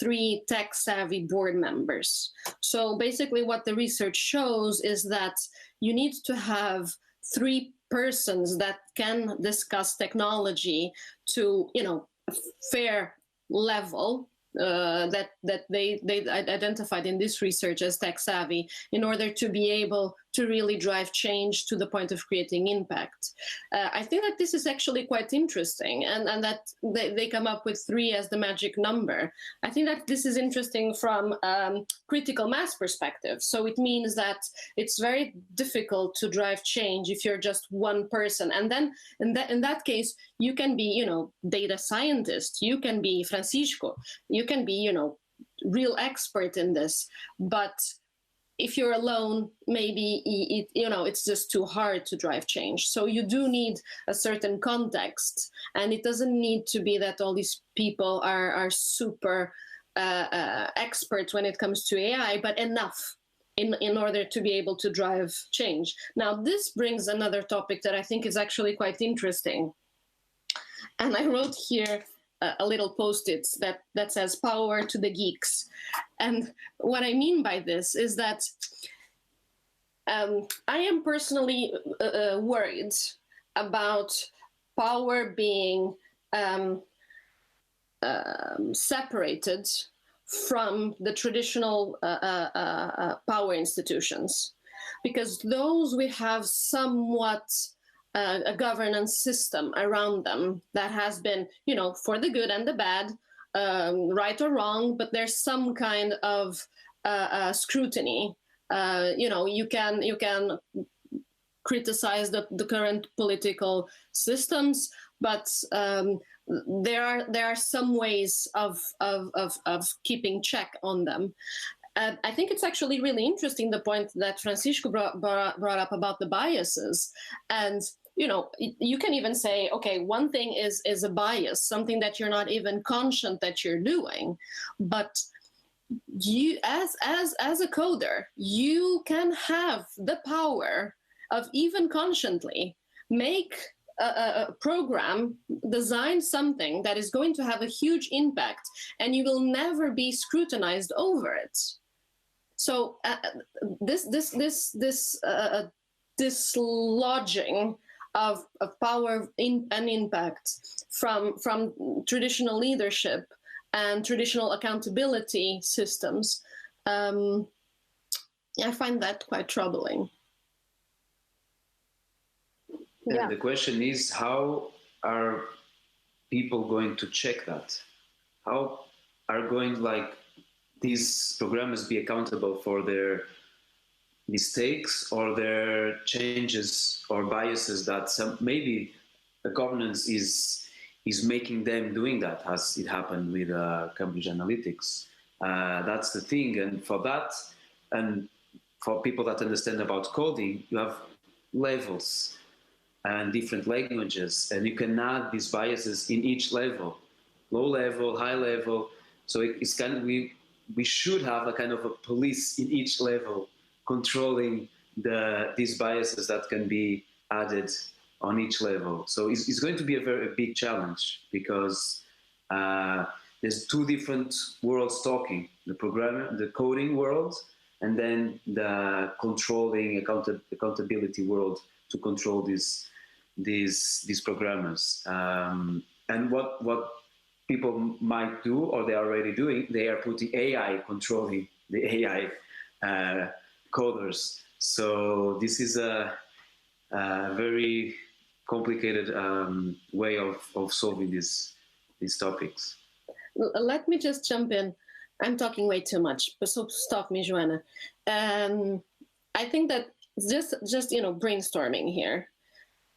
3 tech-savvy board members. So basically what the research shows is that you need to have 3 persons that can discuss technology to, a fair level, that they identified in this research as tech savvy, in order to be able to really drive change to the point of creating impact. I think that this is actually quite interesting, and that they come up with 3 as the magic number. I think that this is interesting from critical mass perspective. So it means that it's very difficult to drive change if you're just one person. And then in that case, you can be, data scientist, you can be Francisco, you can be, real expert in this. But if you're alone, maybe it's just too hard to drive change. So you do need a certain context, and it doesn't need to be that all these people are super experts when it comes to AI, but enough in order to be able to drive change. Now, this brings another topic that I think is actually quite interesting. And I wrote here a little post-it that says "Power to the geeks." And what I mean by this is that I am personally worried about power being separated from the traditional power institutions, because those we have somewhat a governance system around them that has been, for the good and the bad, right or wrong, but there's some kind of scrutiny. You can criticize the current political systems, but there are some ways of keeping check on them. I think it's actually really interesting, the point that Francisco brought up about the biases. And you can even say, okay, one thing is a bias, something that you're not even conscious that you're doing. But you, as a coder, you can have the power of even consciently make a program, design something that is going to have a huge impact, and you will never be scrutinized over it. So this dislodging of power and impact from traditional leadership and traditional accountability systems, I find that quite troubling. And the question is, how are people going to check that? How are these programmers be accountable for their mistakes or their changes or biases that maybe the governance is making them doing that, as it happened with Cambridge Analytics? That's the thing. And for that, and for people that understand about coding, you have levels and different languages, and you can add these biases in each level, low level, high level. So it's kind of, we should have a kind of a police in each level controlling these biases that can be added on each level. So it's going to be a very big challenge, because there's 2 different worlds talking: the coding world, and then the controlling accountability world to control these programmers. And what people might do, or they are already doing, they are putting AI controlling the AI coders. So this is a very complicated way of solving these topics. Let me just jump in. I'm talking way too much, but so stop me, Joanna. I think that just brainstorming here.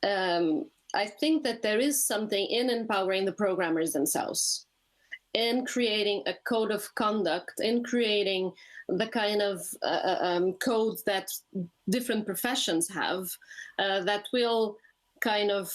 I think that there is something in empowering the programmers themselves, in creating a code of conduct, in creating the kind of codes that different professions have, that will kind of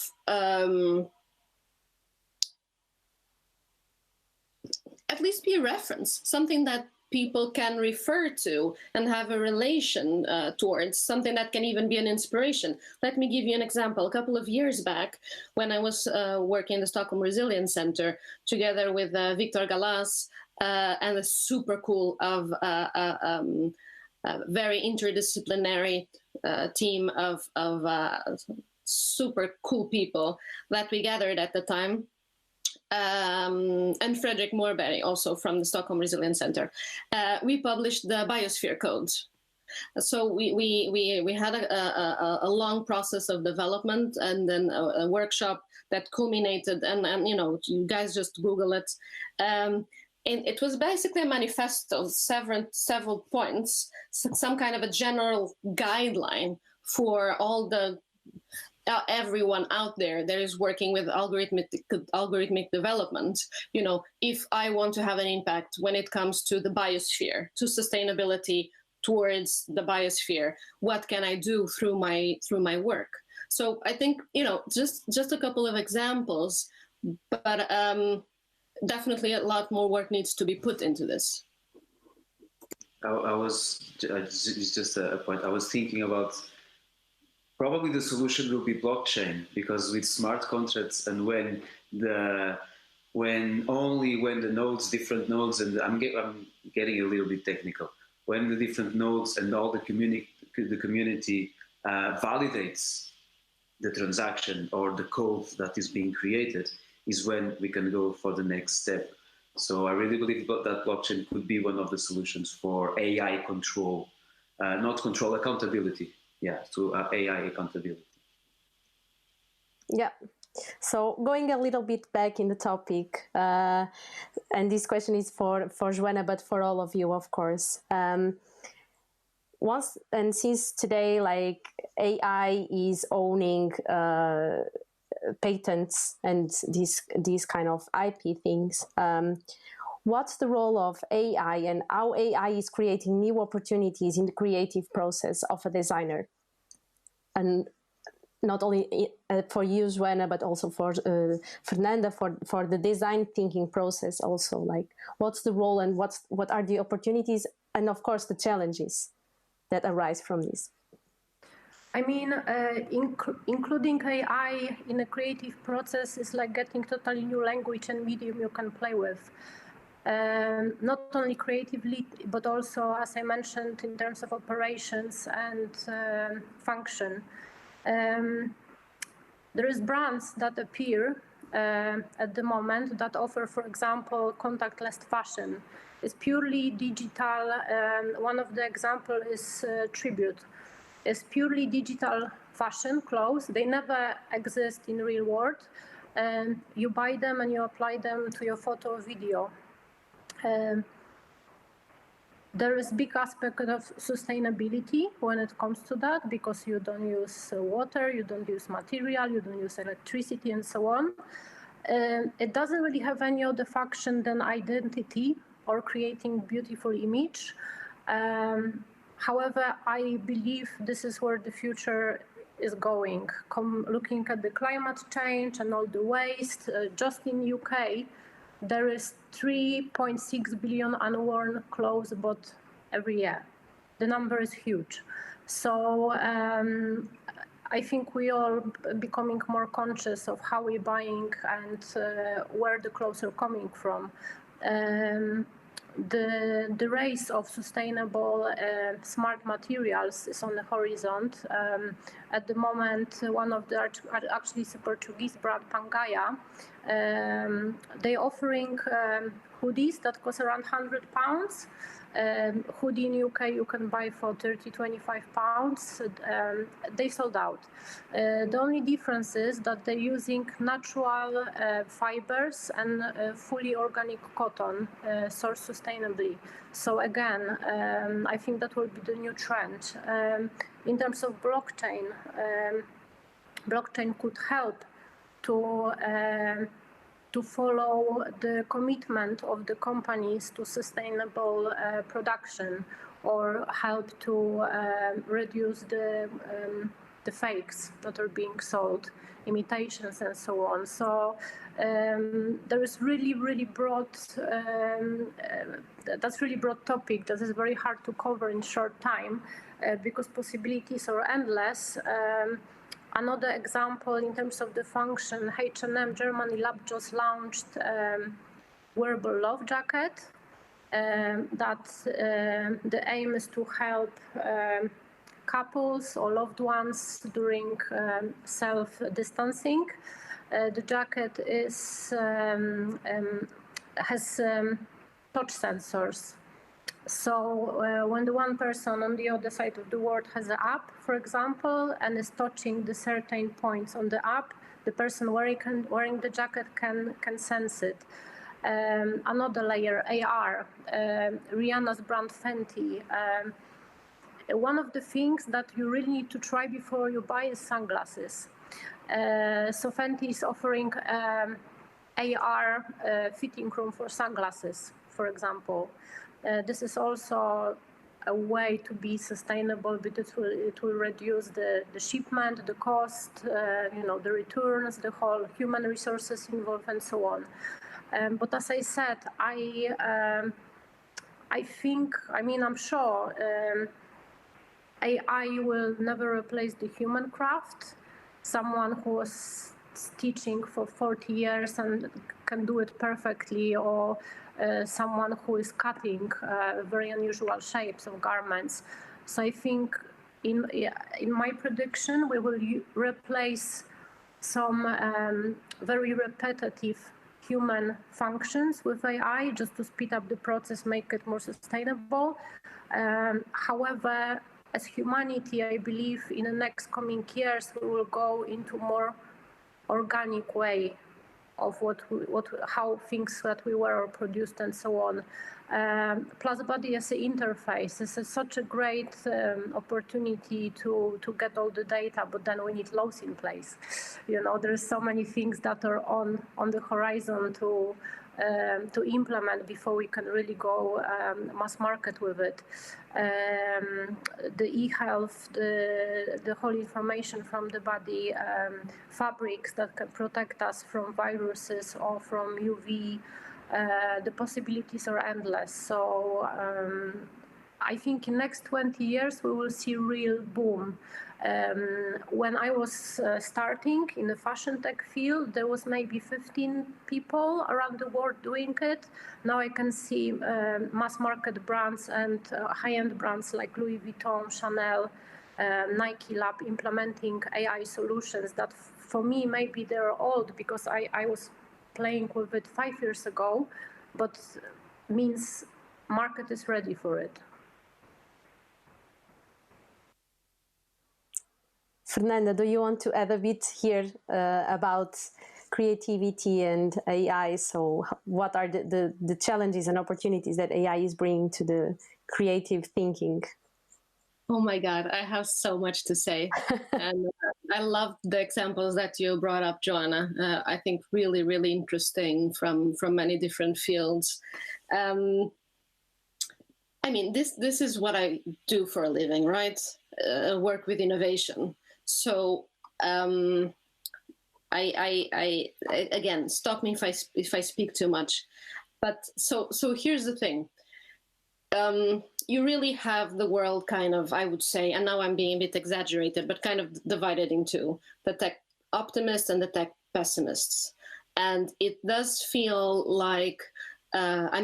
at least be a reference, something that people can refer to and have a relation towards, something that can even be an inspiration. Let me give you an example. A couple of years back, when I was working in the Stockholm Resilience Center together with Victor Galas and a super cool of very interdisciplinary team of super cool people that we gathered at the time. And Fredrik Morberg, also from the Stockholm Resilience Center, we published the Biosphere Code. So we had a long process of development, and then a workshop that culminated, and you guys just Google it. And it was basically a manifesto, several points, some kind of a general guideline for all the everyone out there that is working with algorithmic development. If I want to have an impact when it comes to the biosphere, to sustainability towards the biosphere, what can I do through my work? So I think just a couple of examples, but definitely a lot more work needs to be put into this. I was just a point. I was thinking about. Probably the solution will be blockchain, because with smart contracts, and when the nodes, different nodes, and I'm getting a little bit technical, when the different nodes and all the community validates the transaction or the code that is being created, is when we can go for the next step. So I really believe that blockchain could be one of the solutions for AI control, not control, accountability. Yeah, to AI accountability. Yeah. So going a little bit back in the topic, and this question is for Joanna, but for all of you, of course. Since today, like, AI is owning patents and these kind of IP things, what's the role of AI, and how AI is creating new opportunities in the creative process of a designer? And not only for you, Joanna, but also for Fernanda, for the design thinking process also. Like, what's the role, and what are the opportunities, and of course the challenges that arise from this? I mean, including AI in a creative process is like getting totally new language and medium you can play with. Not only creatively, but also, as I mentioned, in terms of operations and function. There is brands that appear at the moment that offer, for example, contactless fashion. It's purely digital. One of the examples is Tribute. It's purely digital fashion clothes. They never exist in real world. You buy them and you apply them to your photo or video. There is big aspect of sustainability when it comes to that, because you don't use water, you don't use material, you don't use electricity, and so on. It doesn't really have any other function than identity or creating beautiful image. However, I believe this is where the future is going. Looking at the climate change and all the waste, just in UK, there is 3.6 billion unworn clothes bought every year. The number is huge. So I think we are becoming more conscious of how we're buying and where the clothes are coming from. The race of sustainable smart materials is on the horizon. At the moment, one of the actually is a Portuguese brand, Pangaia. They're offering hoodies that cost around £100. Hoodie in UK you can buy for 30-25 pounds. They sold out. The only difference is that they're using natural fibers and fully organic cotton sourced sustainably. So again, I think that will be the new trend. in terms of blockchain, blockchain could help to follow the commitment of the companies to sustainable production, or help to reduce the fakes that are being sold, imitations and so on. So there is really broad, that's really broad topic that is very hard to cover in short time because possibilities are endless. Another example in terms of the function, H&M Germany lab just launched wearable love jacket. That the aim is to help couples or loved ones during self-distancing. The jacket has touch sensors. So when the one person on the other side of the world has an app, for example, and is touching the certain points on the app, the person wearing the jacket can sense it. Another layer, AR, Rihanna's brand Fenty. One of the things that you really need to try before you buy is sunglasses. So Fenty is offering AR fitting room for sunglasses, for example. This is also a way to be sustainable, but it will reduce the shipment, the cost, the returns, the whole human resources involved, and so on. But as I said, I'm sure AI will never replace the human craft. Someone who was teaching for 40 years and can do it perfectly, or someone who is cutting very unusual shapes of garments. So I think in my prediction, we will replace some very repetitive human functions with AI just to speed up the process, make it more sustainable. However, as humanity, I believe in the next coming years, we will go into more organic way of how things that we were produced and so on. Plus body as an interface is such a great opportunity to get all the data, but then we need laws in place. There's so many things that are on the horizon to implement before we can really go mass market with it. The e-health, the whole information from the body, fabrics that can protect us from viruses or from UV, the possibilities are endless. So I think in next 20 years we will see real boom. When I was starting in the fashion tech field, there was maybe 15 people around the world doing it. Now I can see mass market brands and high-end brands like Louis Vuitton, Chanel, Nike Lab implementing AI solutions that for me maybe they're old because I was playing with it 5 years ago, but means market is ready for it. Fernanda, do you want to add a bit here about creativity and AI? So what are the challenges and opportunities that AI is bringing to the creative thinking? Oh my God, I have so much to say. And I love the examples that you brought up, Joanna. I think really, really interesting from many different fields. This is what I do for a living, right? Work with innovation. So I again, stop me if I speak too much. But so here's the thing. You really have the world kind of, I would say, and now I'm being a bit exaggerated, but kind of divided into the tech optimists and the tech pessimists. And it does feel like, I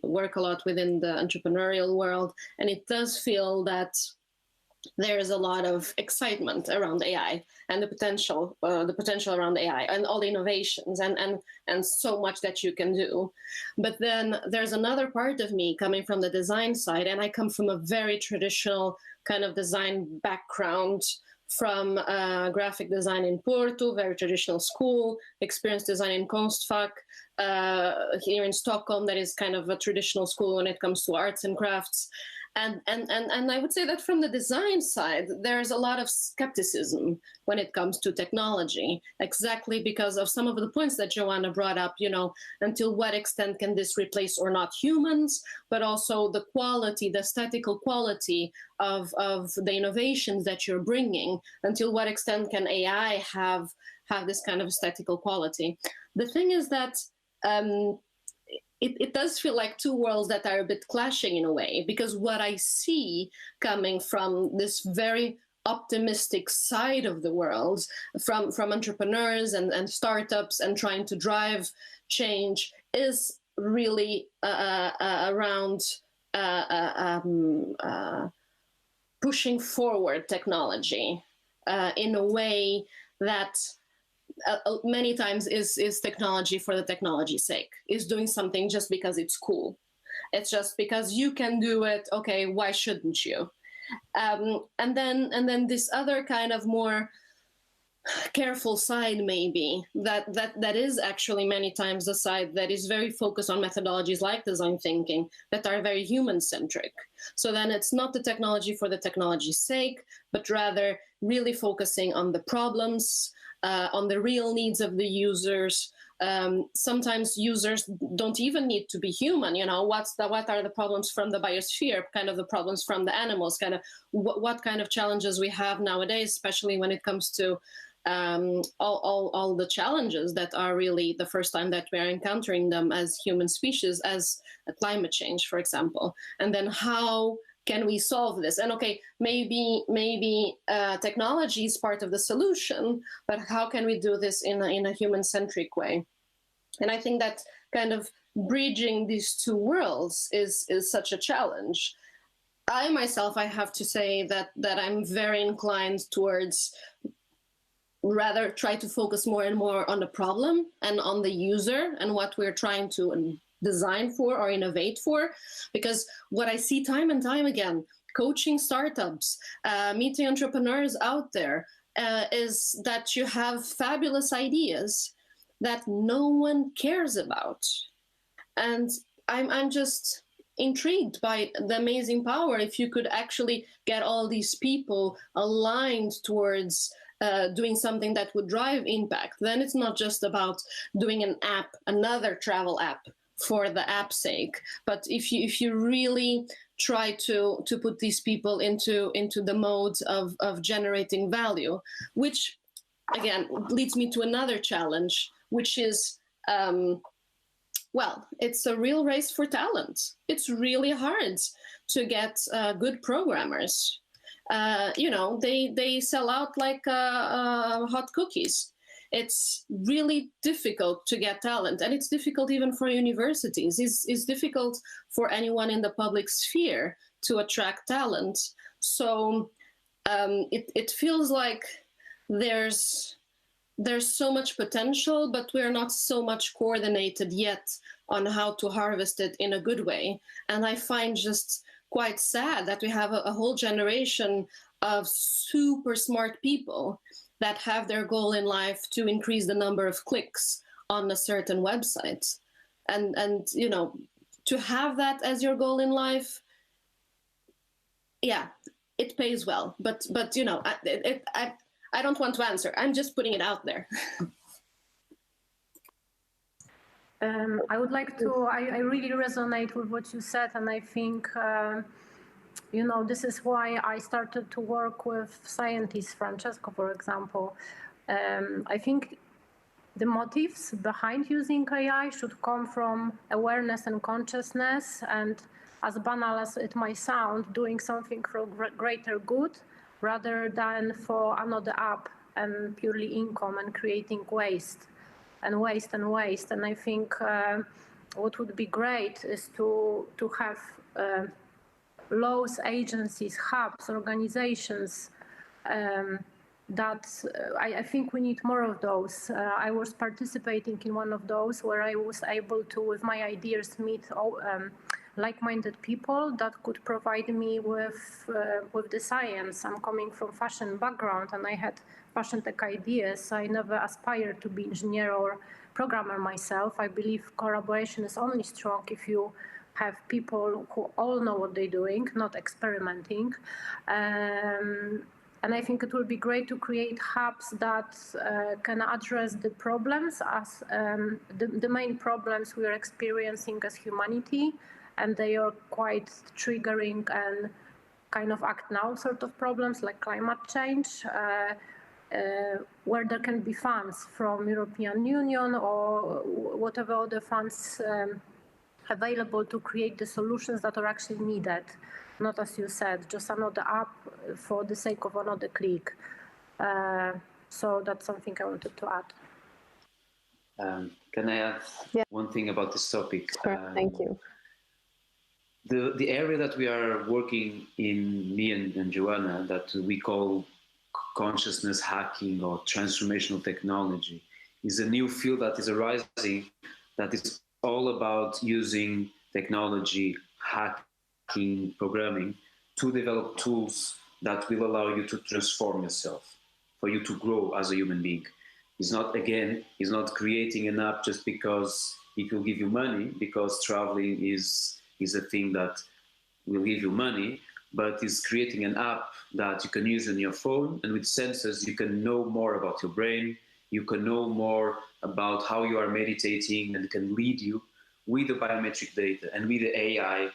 work a lot within the entrepreneurial world, and it does feel that there's a lot of excitement around AI and the potential around AI and all the innovations and so much that you can do. But then there's another part of me coming from the design side, and I come from a very traditional kind of design background, from graphic design in Porto, very traditional school, experience design in Konstfack, here in Stockholm, that is kind of a traditional school when it comes to arts and crafts. And I would say that from the design side, there's a lot of skepticism when it comes to technology, exactly because of some of the points that Joanna brought up, until what extent can this replace or not humans, but also the quality, the aesthetical quality of the innovations that you're bringing, until what extent can AI have this kind of aesthetical quality. The thing is that it does feel like two worlds that are a bit clashing in a way, because what I see coming from this very optimistic side of the world, from entrepreneurs and startups and trying to drive change, is really around pushing forward technology in a way that many times is technology for the technology's sake, is doing something just because it's cool. It's just because you can do it. Okay, why shouldn't you? And then this other kind of more careful side, maybe that is actually many times the side that is very focused on methodologies like design thinking that are very human centric. So then it's not the technology for the technology's sake, but rather really focusing on the problems, on the real needs of the users. Sometimes users don't even need to be human. What are the problems from the biosphere, kind of the problems from the animals, kind of what kind of challenges we have nowadays, especially when it comes to all the challenges that are really the first time that we are encountering them as human species, as climate change, for example. And then how can we solve this? And okay, maybe technology is part of the solution, but how can we do this in a human-centric way? And I think that kind of bridging these two worlds is such a challenge. I myself, I have to say that I'm very inclined towards rather try to focus more and more on the problem and on the user and what we're trying to design for or innovate for. Because what I see time and time again, coaching startups, meeting entrepreneurs out there, is that you have fabulous ideas that no one cares about. And I'm just intrigued by the amazing power if you could actually get all these people aligned towards doing something that would drive impact. Then it's not just about doing an app, another travel app for the app's sake, but if you really try to put these people into the mode of generating value, which again leads me to another challenge, which is it's a real race for talent. It's really hard to get good programmers. They sell out like hot cookies. It's really difficult to get talent, and it's difficult even for universities. It's difficult for anyone in the public sphere to attract talent. So it feels like there's so much potential, but we're not so much coordinated yet on how to harvest it in a good way. And I find just quite sad that we have a whole generation of super smart people that have their goal in life to increase the number of clicks on a certain website. And to have that as your goal in life, yeah, it pays well. But I don't want to answer. I'm just putting it out there. I would like to, I really resonate with what you said, and I think, this is why I started to work with scientists, Francesco, for example. I think the motives behind using AI should come from awareness and consciousness, and as banal as it might sound, doing something for greater good rather than for another app and purely income and creating waste. And I think what would be great is to have laws, agencies, hubs, organizations that I think we need more of those. I was participating in one of those where I was able to, with my ideas, meet like-minded people that could provide me with the science. I'm coming from fashion background, and I had fashion tech ideas. I never aspired to be engineer or programmer myself. I believe collaboration is only strong if you have people who all know what they're doing, not experimenting. And I think it will be great to create hubs that can address the problems as the main problems we are experiencing as humanity, and they are quite triggering and kind of act now sort of problems like climate change, where there can be funds from European Union or whatever other funds available to create the solutions that are actually needed. Not, as you said, just another app for the sake of another click. So that's something I wanted to add. Can I add one thing about this topic? Sure, thank you. The area that we are working in, me and Joanna, that we call consciousness hacking or transformational technology, is a new field that is arising that is all about using technology, hacking, programming to develop tools that will allow you to transform yourself, for you to grow as a human being. It's not creating an app just because it will give you money, because traveling is a thing that will give you money, but it's creating an app that you can use on your phone, and with sensors you can know more about your brain, you can know more about how you are meditating, and it can lead you with the biometric data and with the AI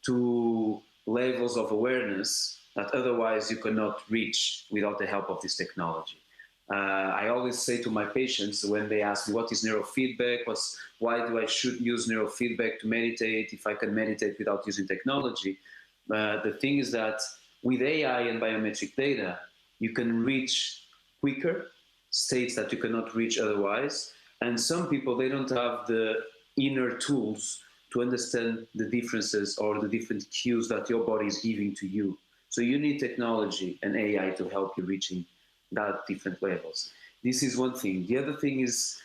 to levels of awareness that otherwise you cannot reach without the help of this technology. I always say to my patients when they ask me what is neurofeedback, why do I should use neurofeedback to meditate if I can meditate without using technology? The thing is that with AI and biometric data, you can reach quicker states that you cannot reach otherwise. And some people, they don't have the inner tools to understand the differences or the different cues that your body is giving to you. So you need technology and AI to help you reaching that different levels. This is one thing. The other thing is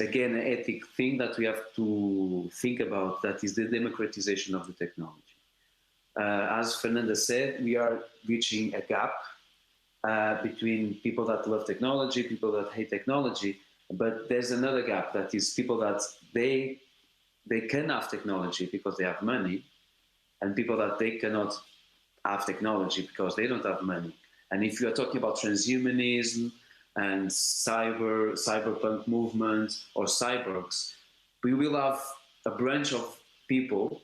again an ethic thing that we have to think about, that is the democratization of the technology. As Fernanda said, we are reaching a gap between people that love technology, people that hate technology, but there's another gap, that is people that they can have technology because they have money, and people that they cannot have technology because they don't have money. And if you are talking about transhumanism and cyberpunk movement or cyborgs, we will have a branch of people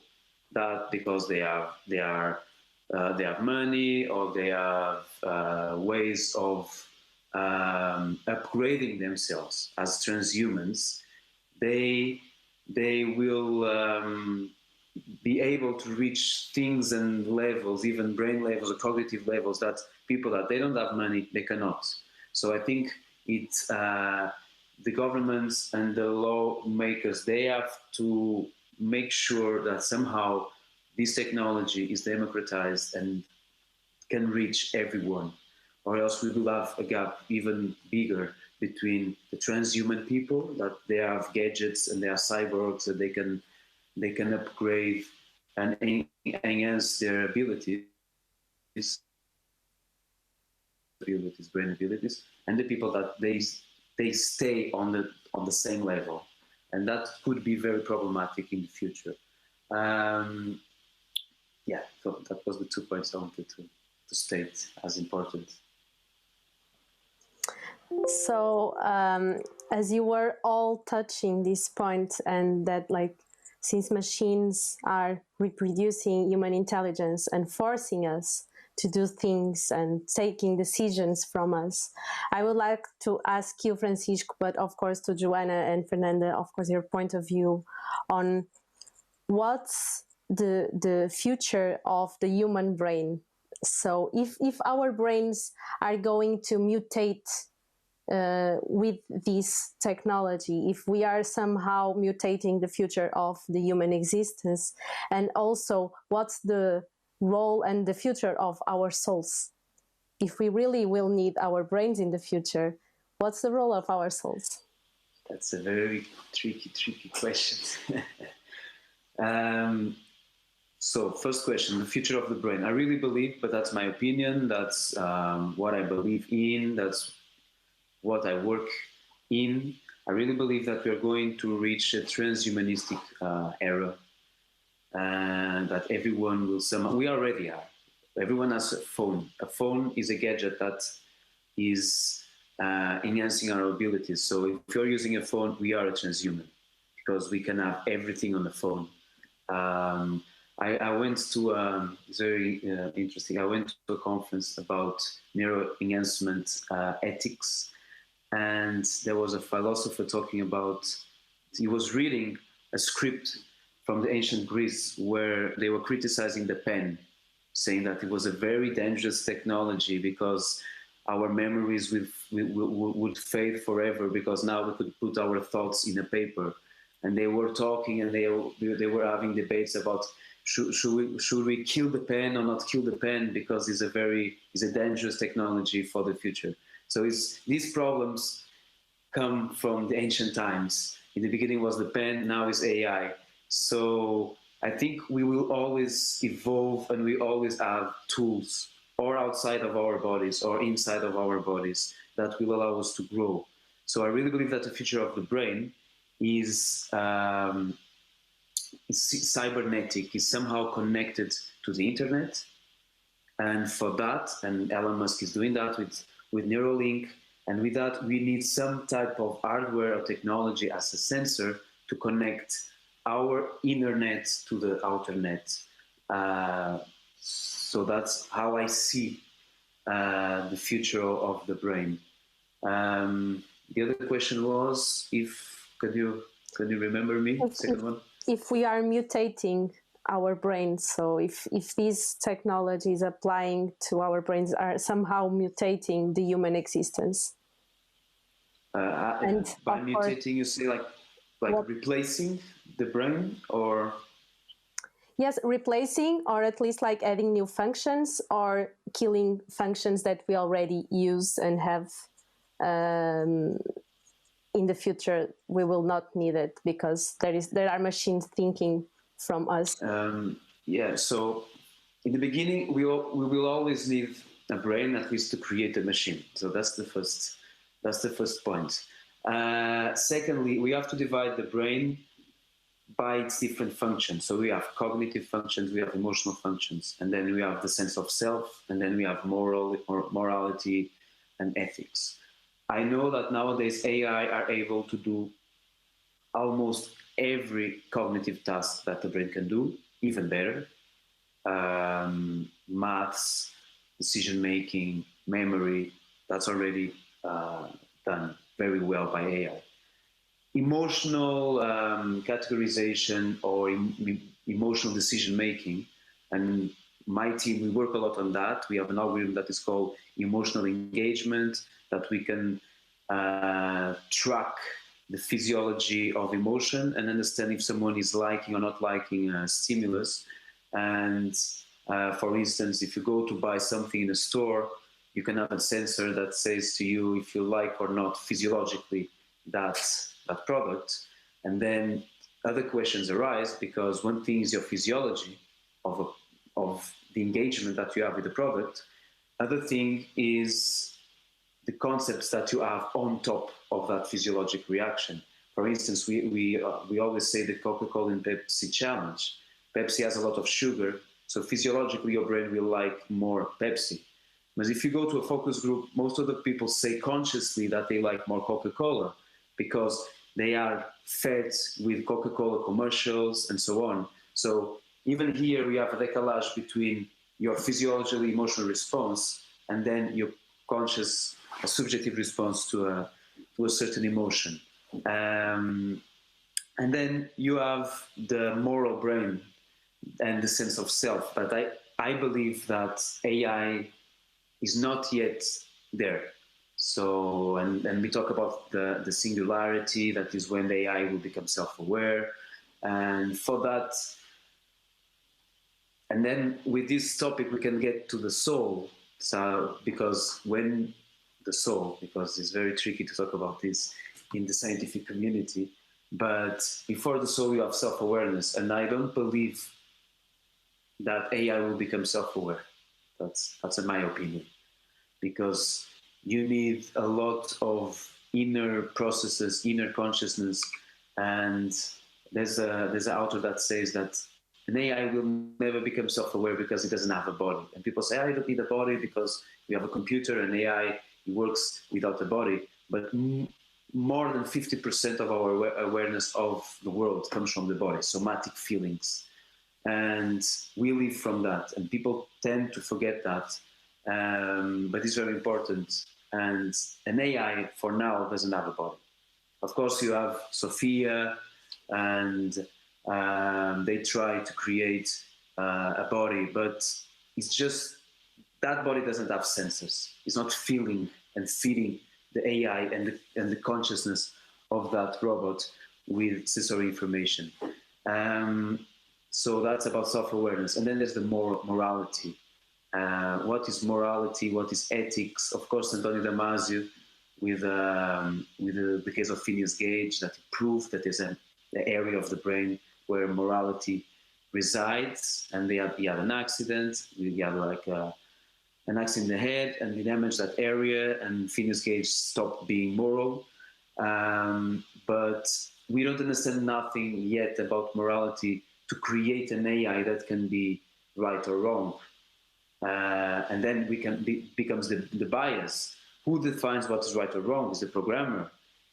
that, because they have money or they have ways of upgrading themselves as transhumans, they will be able to reach things and levels, even brain levels or cognitive levels, that people that they don't have money, they cannot. So I think it's the governments and the lawmakers, they have to make sure that somehow this technology is democratized and can reach everyone, or else we will have a gap even bigger between the transhuman people, that they have gadgets and they are cyborgs, that they can upgrade and enhance their abilities, brain abilities, and the people that they stay on the same level, and that could be very problematic in the future. Yeah, so that was the 2 points I wanted to state as important. So as you were all touching this point, and that since machines are reproducing human intelligence and forcing us to do things and taking decisions from us, I would like to ask you, Francisco, but of course to Joanna and Fernanda, of course, your point of view on what's the future of the human brain. So if our brains are going to mutate with this technology, if we are somehow mutating the future of the human existence, and also what's the role and the future of our souls? If we really will need our brains in the future, what's the role of our souls? That's a very tricky question. So first question, the future of the brain. I really believe, but that's my opinion, that's what I believe in, that's what I work in. I really believe that we're going to reach a transhumanistic era, and that everyone will somehow, we already are. Everyone has a phone. A phone is a gadget that is enhancing our abilities. So if you're using a phone, we are a transhuman because we can have everything on the phone. I went to very interesting. I went to a conference about neuro enhancement ethics, and there was a philosopher talking about. He was reading a script from the ancient Greece where they were criticizing the pen, saying that it was a very dangerous technology because our memories would fade forever because now we could put our thoughts in a paper. And they were talking and they were having debates about should we kill the pen or not kill the pen because it's a dangerous technology for the future. So these problems come from the ancient times. In the beginning was the pen, now is AI. So I think we will always evolve and we always have tools or outside of our bodies or inside of our bodies that will allow us to grow. So I really believe that the future of the brain is cybernetic, is somehow connected to the internet. And for that, and Elon Musk is doing that with Neuralink, and with that, we need some type of hardware or technology as a sensor to connect our inner net to the outer net. So that's how I see the future of the brain. The other question was, can you remember me? Second one. If we are mutating our brains, so if these technologies applying to our brains are somehow mutating the human existence. And by mutating, you say like replacing the brain, or? Yes, replacing, or at least like adding new functions or killing functions that we already use and have. In the future, we will not need it because there are machines thinking from us. Yeah. So in the beginning, we will always need a brain, at least to create a machine. So that's the first point. Secondly, we have to divide the brain by its different functions. So we have cognitive functions, we have emotional functions, and then we have the sense of self, and then we have morality and ethics. I know that nowadays AI are able to do almost every cognitive task that the brain can do, even better. Maths, decision-making, memory, that's already done very well by AI. Emotional categorization or emotional decision-making, and my team, we work a lot on that. We have an algorithm that is called emotional engagement, that we can track the physiology of emotion and understand if someone is liking or not liking a stimulus. And for instance, if you go to buy something in a store, you can have a sensor that says to you if you like or not physiologically that product. And then other questions arise, because one thing is your physiology of the engagement that you have with the product. Other thing is the concepts that you have on top of that physiologic reaction. For instance, we always say the Coca-Cola and Pepsi challenge. Pepsi has a lot of sugar, so physiologically your brain will like more Pepsi. But if you go to a focus group, most of the people say consciously that they like more Coca-Cola because they are fed with Coca-Cola commercials and so on. So even here we have a decalage between your physiological emotional response and then your conscious, a subjective response to a certain emotion. And then you have the moral brain and the sense of self. But I believe that AI is not yet there. So, and we talk about the singularity, that is when the AI will become self-aware. And for that, and then with this topic, we can get to the soul. So, because when the soul, because it's very tricky to talk about this in the scientific community, but before the soul, you have self-awareness. And I don't believe that AI will become self-aware. That's in my opinion, because you need a lot of inner processes, inner consciousness. And there's an author that says that an AI will never become self-aware because it doesn't have a body. And people say, I don't need a body because we have a computer and AI works without a body. But more than 50% of our awareness of the world comes from the body, somatic feelings. And we live from that. And people tend to forget that. But it's very important. And an AI, for now, doesn't have a body. Of course, you have Sophia, and they try to create a body, but it's just that body doesn't have sensors. It's not feeling and feeding the AI and the consciousness of that robot with sensory information. So that's about self-awareness. And then there's the morality. What is morality? What is ethics? Of course, Antonio Damasio, with the case of Phineas Gage, that proved that there's an area of the brain where morality resides, and he had an accident. He had like an accident in the head, and he damaged that area, and Phineas Gage stopped being moral. But we don't understand nothing yet about morality to create an AI that can be right or wrong. And then becomes the bias. Who defines what is right or wrong? Is the programmer,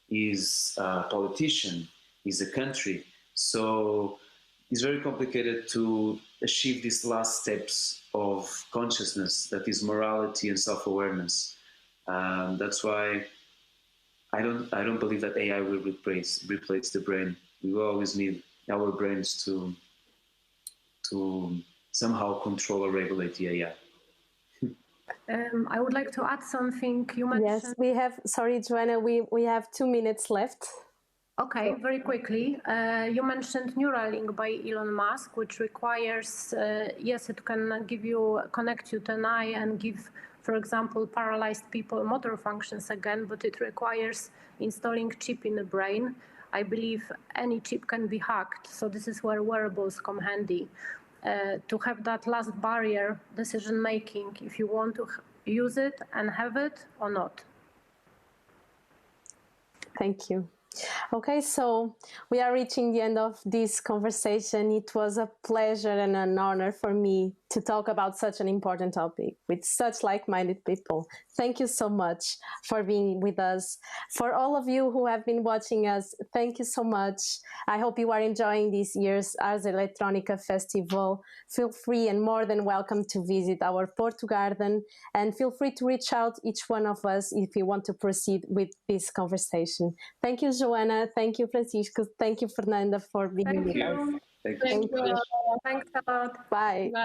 is a politician, is a country. So it's very complicated to achieve these last steps of consciousness, that is morality and self-awareness. That's why I don't believe that AI will replace the brain. We will always need our brains to somehow control or regulate the AI. I would like to add something. You mentioned... Yes, we have, sorry, Joanna, we have 2 minutes left. Okay, very quickly. You mentioned Neuralink by Elon Musk, which requires, yes, it can connect you to an eye and give, for example, paralyzed people motor functions again, but it requires installing chip in the brain. I believe any chip can be hacked, so this is where wearables come handy. To have that last barrier, decision-making, if you want to use it and have it or not. Thank you. Okay, so we are reaching the end of this conversation. It was a pleasure and an honor for me to talk about such an important topic with such like-minded people. Thank you so much for being with us. For all of you who have been watching us, thank you so much. I hope you are enjoying this year's Ars Electronica Festival. Feel free and more than welcome to visit our Porto Garden, and feel free to reach out each one of us if you want to proceed with this conversation. Thank you, Joanna. Thank you, Francisco. Thank you, Fernanda, for being with us. Thank you. Thanks a lot. Bye. Bye.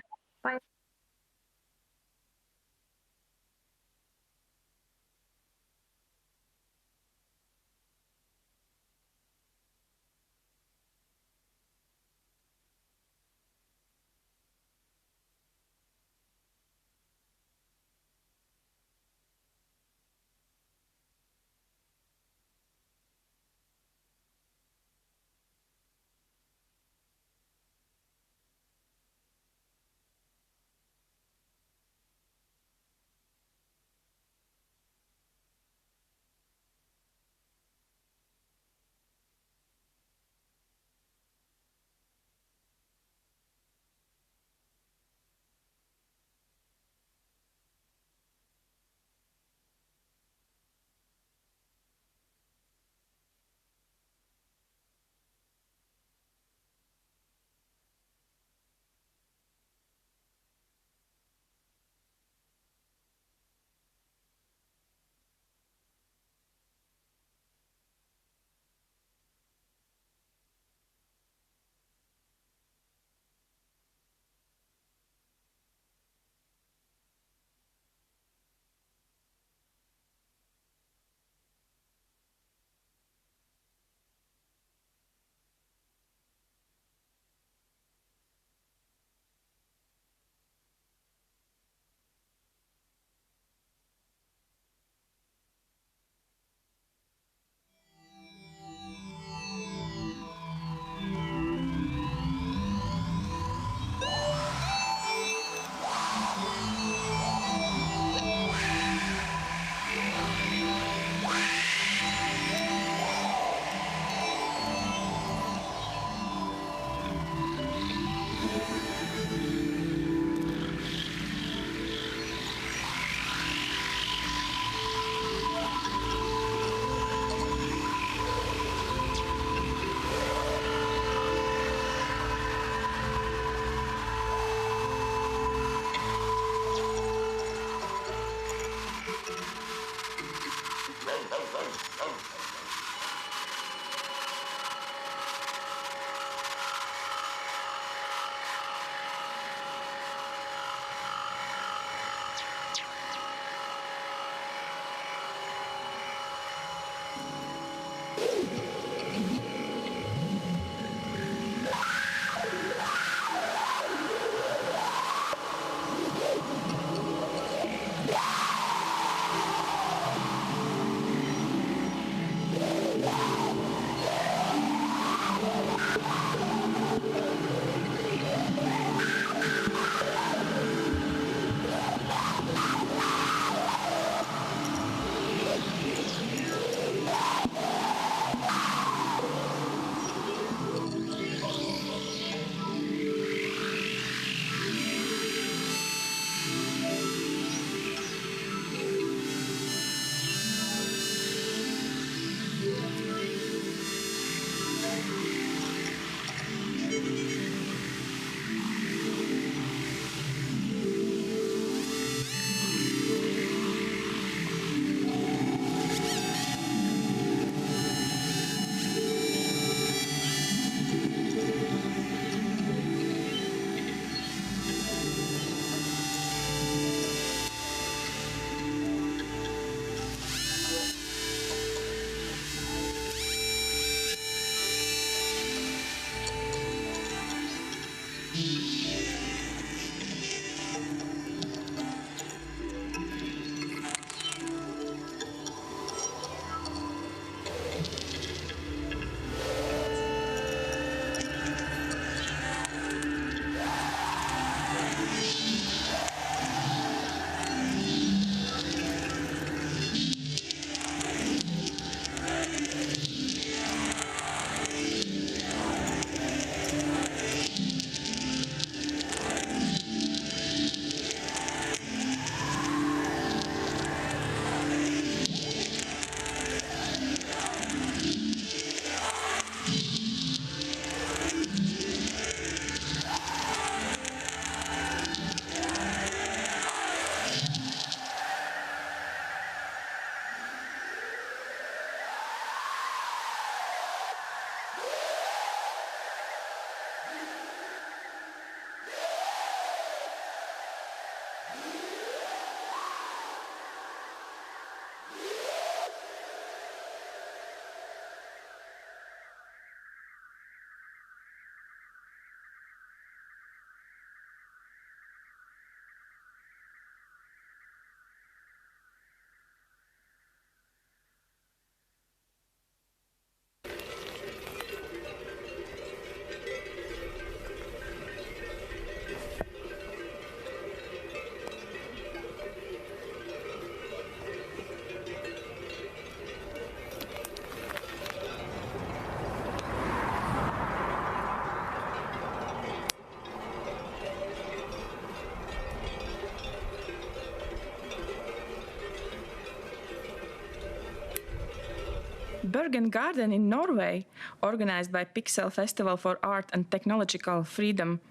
Bergen Garden in Norway, organized by Pixel Festival for Art and Technological Freedom,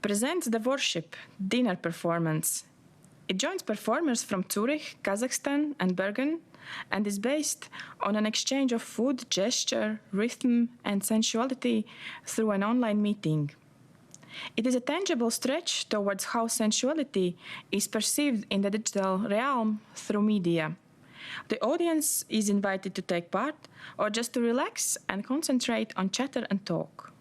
presents the Worship dinner performance. It joins performers from Zurich, Kazakhstan, and Bergen, and is based on an exchange of food, gesture, rhythm, and sensuality through an online meeting. It is a tangible stretch towards how sensuality is perceived in the digital realm through media. The audience is invited to take part or just to relax and concentrate on chatter and talk.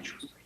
Чувствую.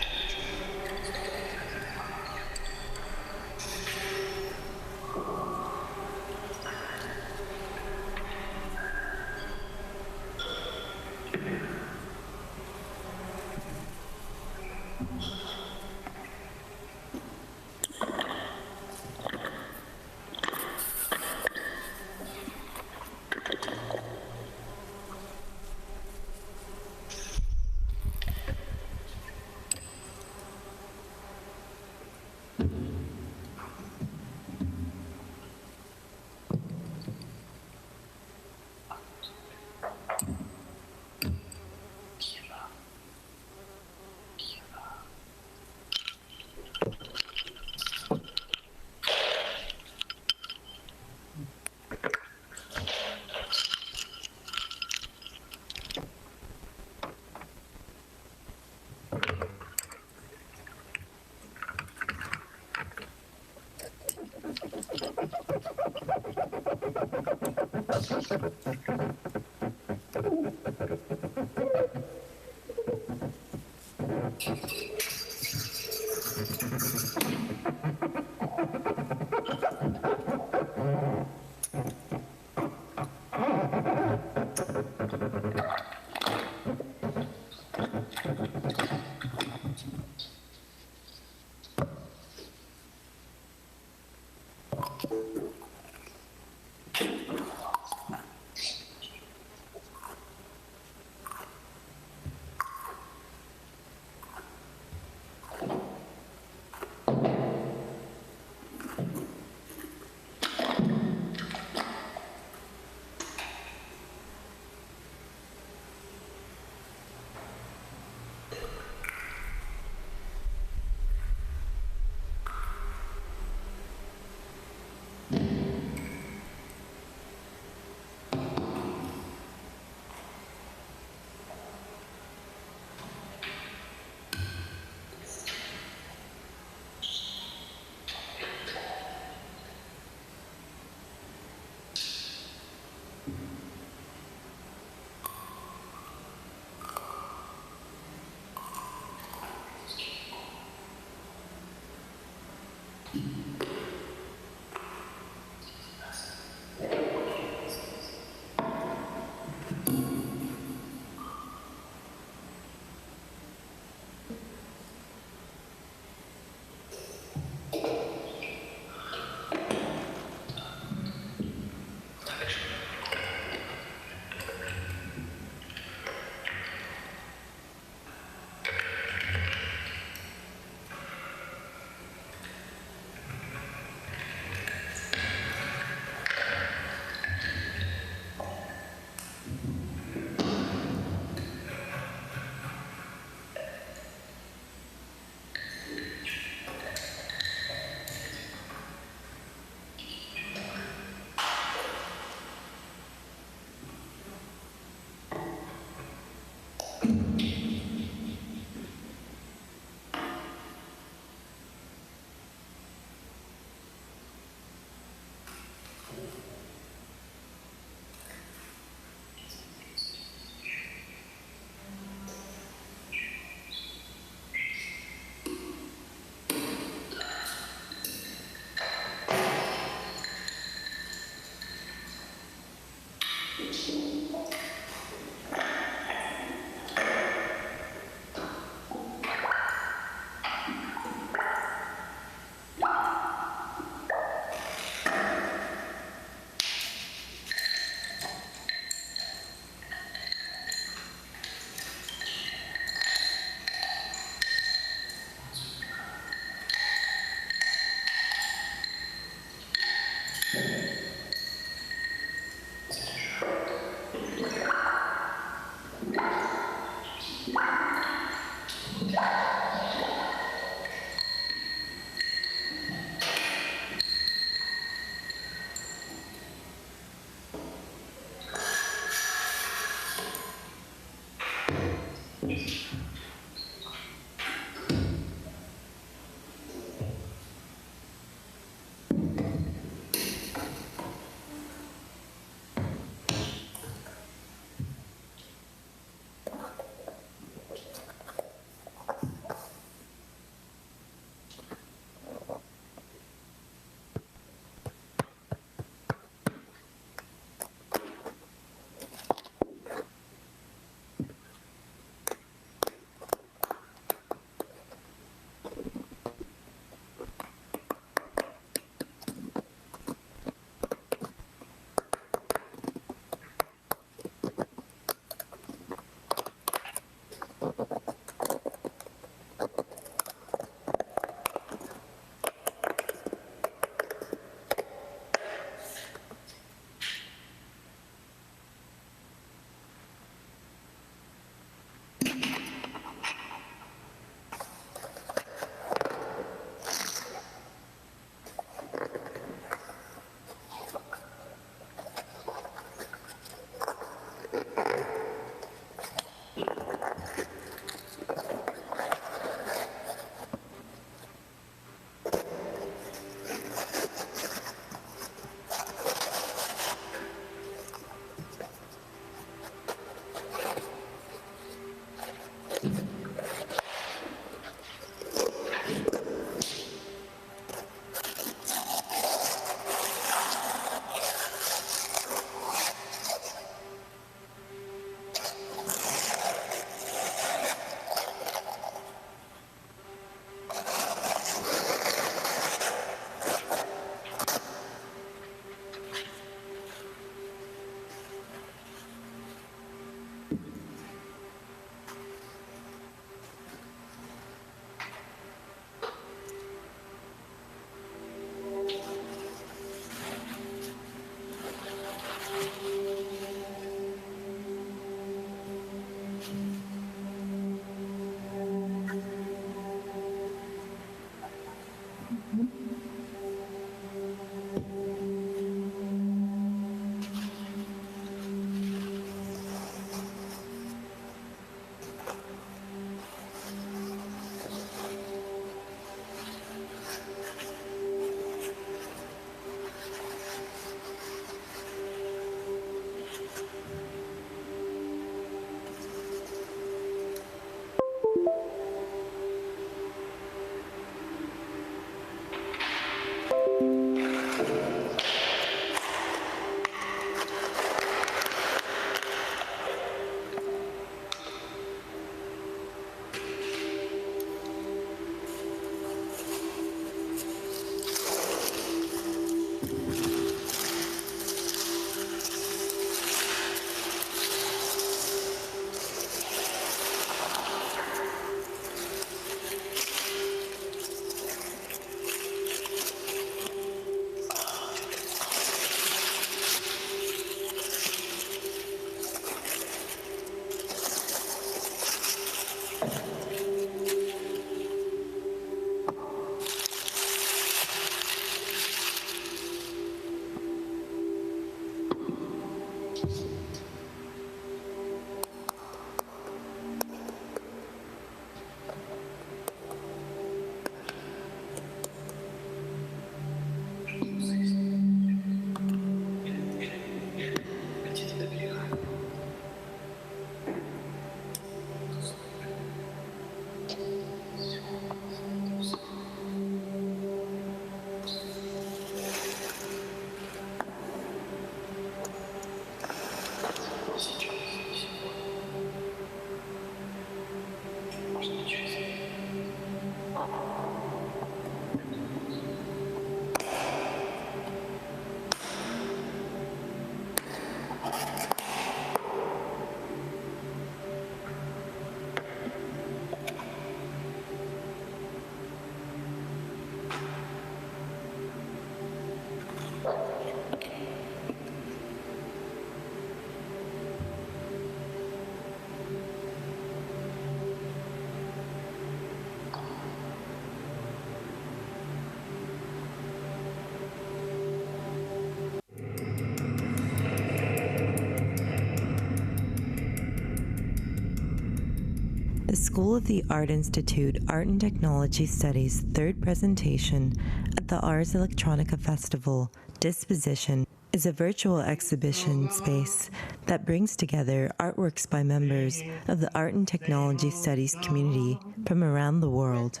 The School of the Art Institute Art and Technology Studies' third presentation at the Ars Electronica Festival, Disposition, is a virtual exhibition space that brings together artworks by members of the Art and Technology Studies community from around the world.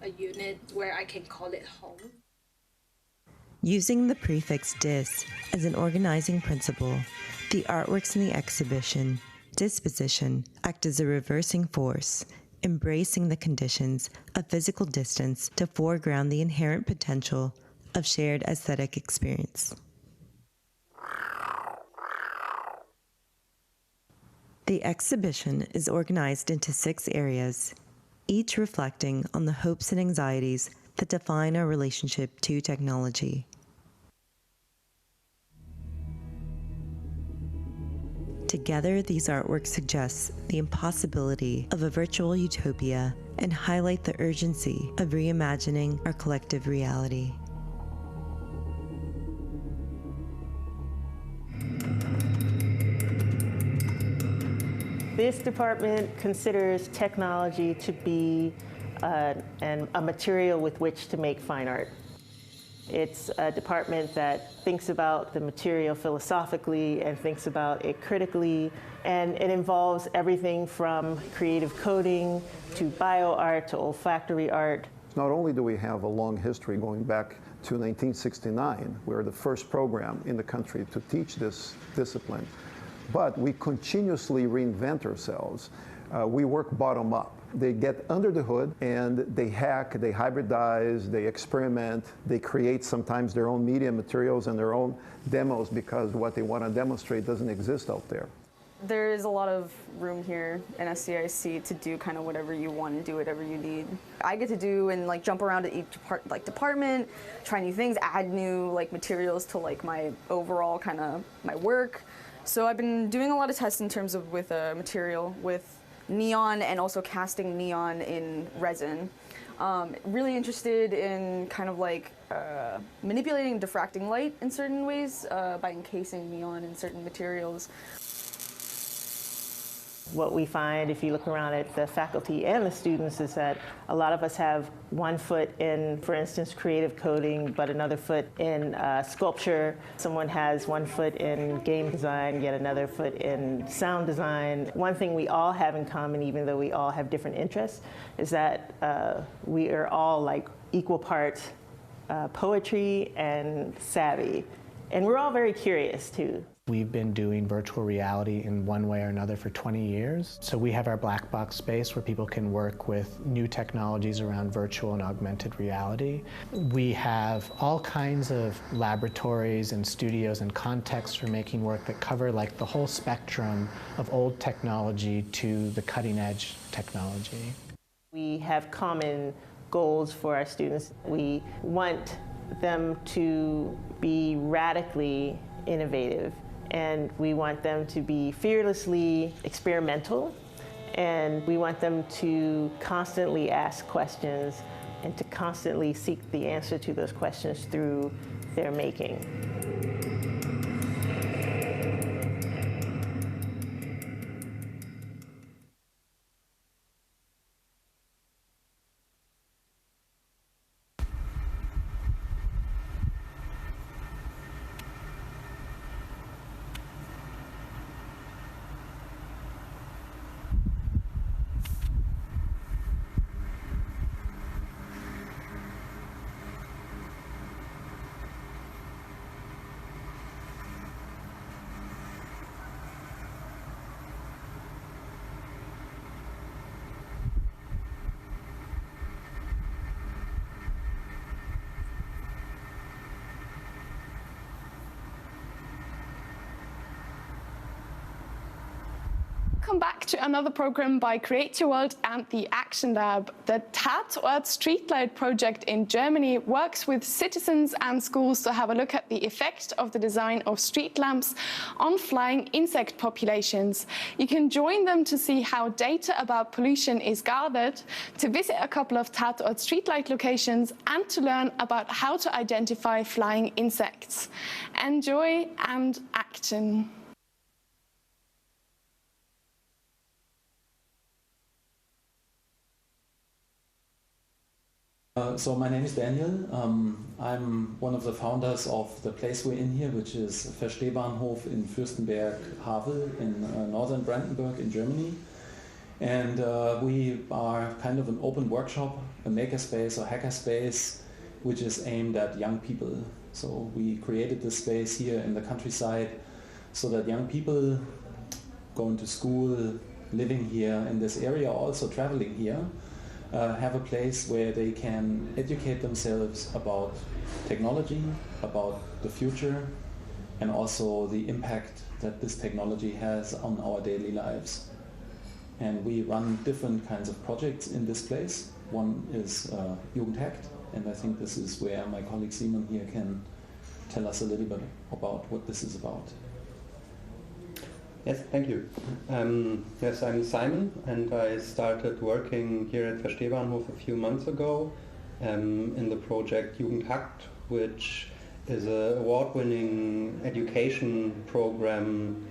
A unit where I can call it home. Using the prefix dis as an organizing principle, the artworks in the exhibition, Disposition, act as a reversing force, embracing the conditions of physical distance to foreground the inherent potential of shared aesthetic experience. The exhibition is organized into 6 areas, each reflecting on the hopes and anxieties that define our relationship to technology. Together, these artworks suggest the impossibility of a virtual utopia and highlight the urgency of reimagining our collective reality. This department considers technology to be a material with which to make fine art. It's a department that thinks about the material philosophically and thinks about it critically, and it involves everything from creative coding to bioart to olfactory art. Not only do we have a long history going back to 1969, we're the first program in the country to teach this discipline, but we continuously reinvent ourselves. We work bottom up. They get under the hood and they hack, they hybridize, they experiment, they create sometimes their own media materials and their own demos because what they want to demonstrate doesn't exist out there. There is a lot of room here in SCIC to do kind of whatever you want and do whatever you need. I get to do and like jump around to each department, try new things, add new materials to my overall kind of my work. So I've been doing a lot of tests in terms of with material with neon and also casting neon in resin. Really interested in kind of like manipulating and diffracting light in certain ways by encasing neon in certain materials. What we find if you look around at the faculty and the students is that a lot of us have one foot in, for instance, creative coding, but another foot in sculpture. Someone has one foot in game design, yet another foot in sound design. One thing we all have in common, even though we all have different interests, is that we are all like equal parts poetry and savvy. And we're all very curious too. We've been doing virtual reality in one way or another for 20 years. So we have our black box space where people can work with new technologies around virtual and augmented reality. We have all kinds of laboratories and studios and contexts for making work that cover like the whole spectrum of old technology to the cutting edge technology. We have common goals for our students. We want them to be radically innovative, and we want them to be fearlessly experimental, and we want them to constantly ask questions and to constantly seek the answer to those questions through their making. Welcome back to another program by Create Your World and the Action Lab. The Tatort Streetlight project in Germany works with citizens and schools to have a look at the effect of the design of street lamps on flying insect populations. You can join them to see how data about pollution is gathered, to visit a couple of Tatort Streetlight locations, and to learn about how to identify flying insects. Enjoy and action. So my name is Daniel. I'm one of the founders of the place we're in here, which is Verstehbahnhof in Fürstenberg Havel in northern Brandenburg in Germany. And we are kind of an open workshop, a makerspace or hackerspace, which is aimed at young people. So we created this space here in the countryside so that young people going to school, living here in this area, also traveling here, have a place where they can educate themselves about technology, about the future, and also the impact that this technology has on our daily lives. And we run different kinds of projects in this place. One is Jugendhackt, and I think this is where my colleague Simon here can tell us a little bit about what this is about. Yes, thank you. Yes, I'm Simon, and I started working here at Verstehbahnhof a few months ago in the project Jugendhackt, which is an award-winning education program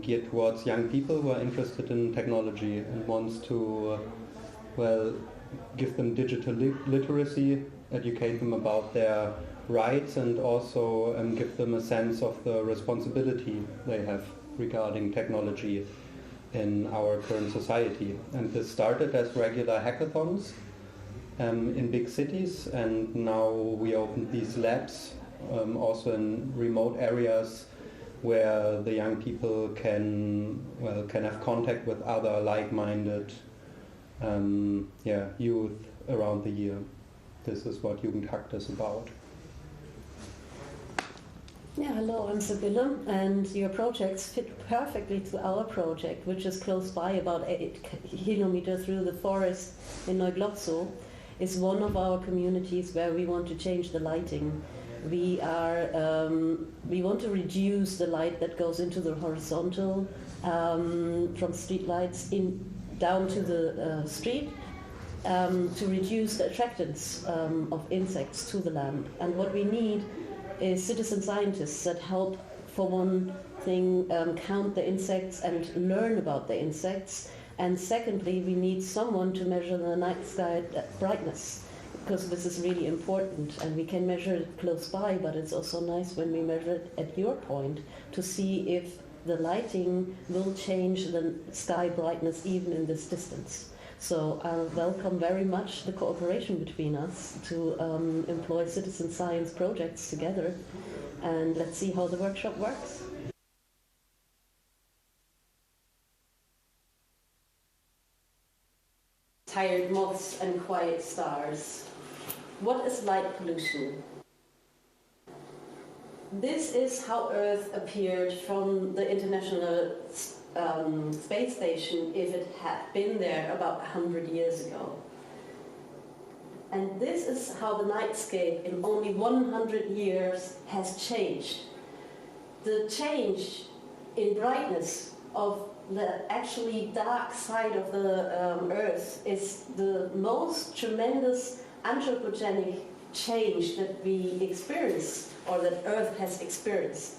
geared towards young people who are interested in technology and wants to, well, give them digital literacy, educate them about their rights, and also give them a sense of the responsibility they have regarding technology in our current society. And this started as regular hackathons in big cities, and now we opened these labs also in remote areas where the young people can have contact with other like-minded youth around the year. This is what Jugendhackt is about. Yeah, hello, I'm Sibylle, and your projects fit perfectly to our project, which is close by, about 8 kilometers through the forest in Neuglotzo. Is one of our communities where we want to change the lighting. We want to reduce the light that goes into the horizontal from street lights down to the street, to reduce the attractance of insects to the lamp. And what we need is citizen scientists that help, for one thing, count the insects and learn about the insects. And secondly, we need someone to measure the night sky brightness, because this is really important, and we can measure it close by, but it's also nice when we measure it at your point to see if the lighting will change the sky brightness even in this distance. So I welcome very much the cooperation between us to employ citizen science projects together, and let's see how the workshop works. Tired moths and quiet stars. What is light pollution? This is how Earth appeared from the International Space Station if it had been there about 100 years ago. And this is how the nightscape in only 100 years has changed. The change in brightness of the actually dark side of the Earth is the most tremendous anthropogenic change that we experience, or that Earth has experienced.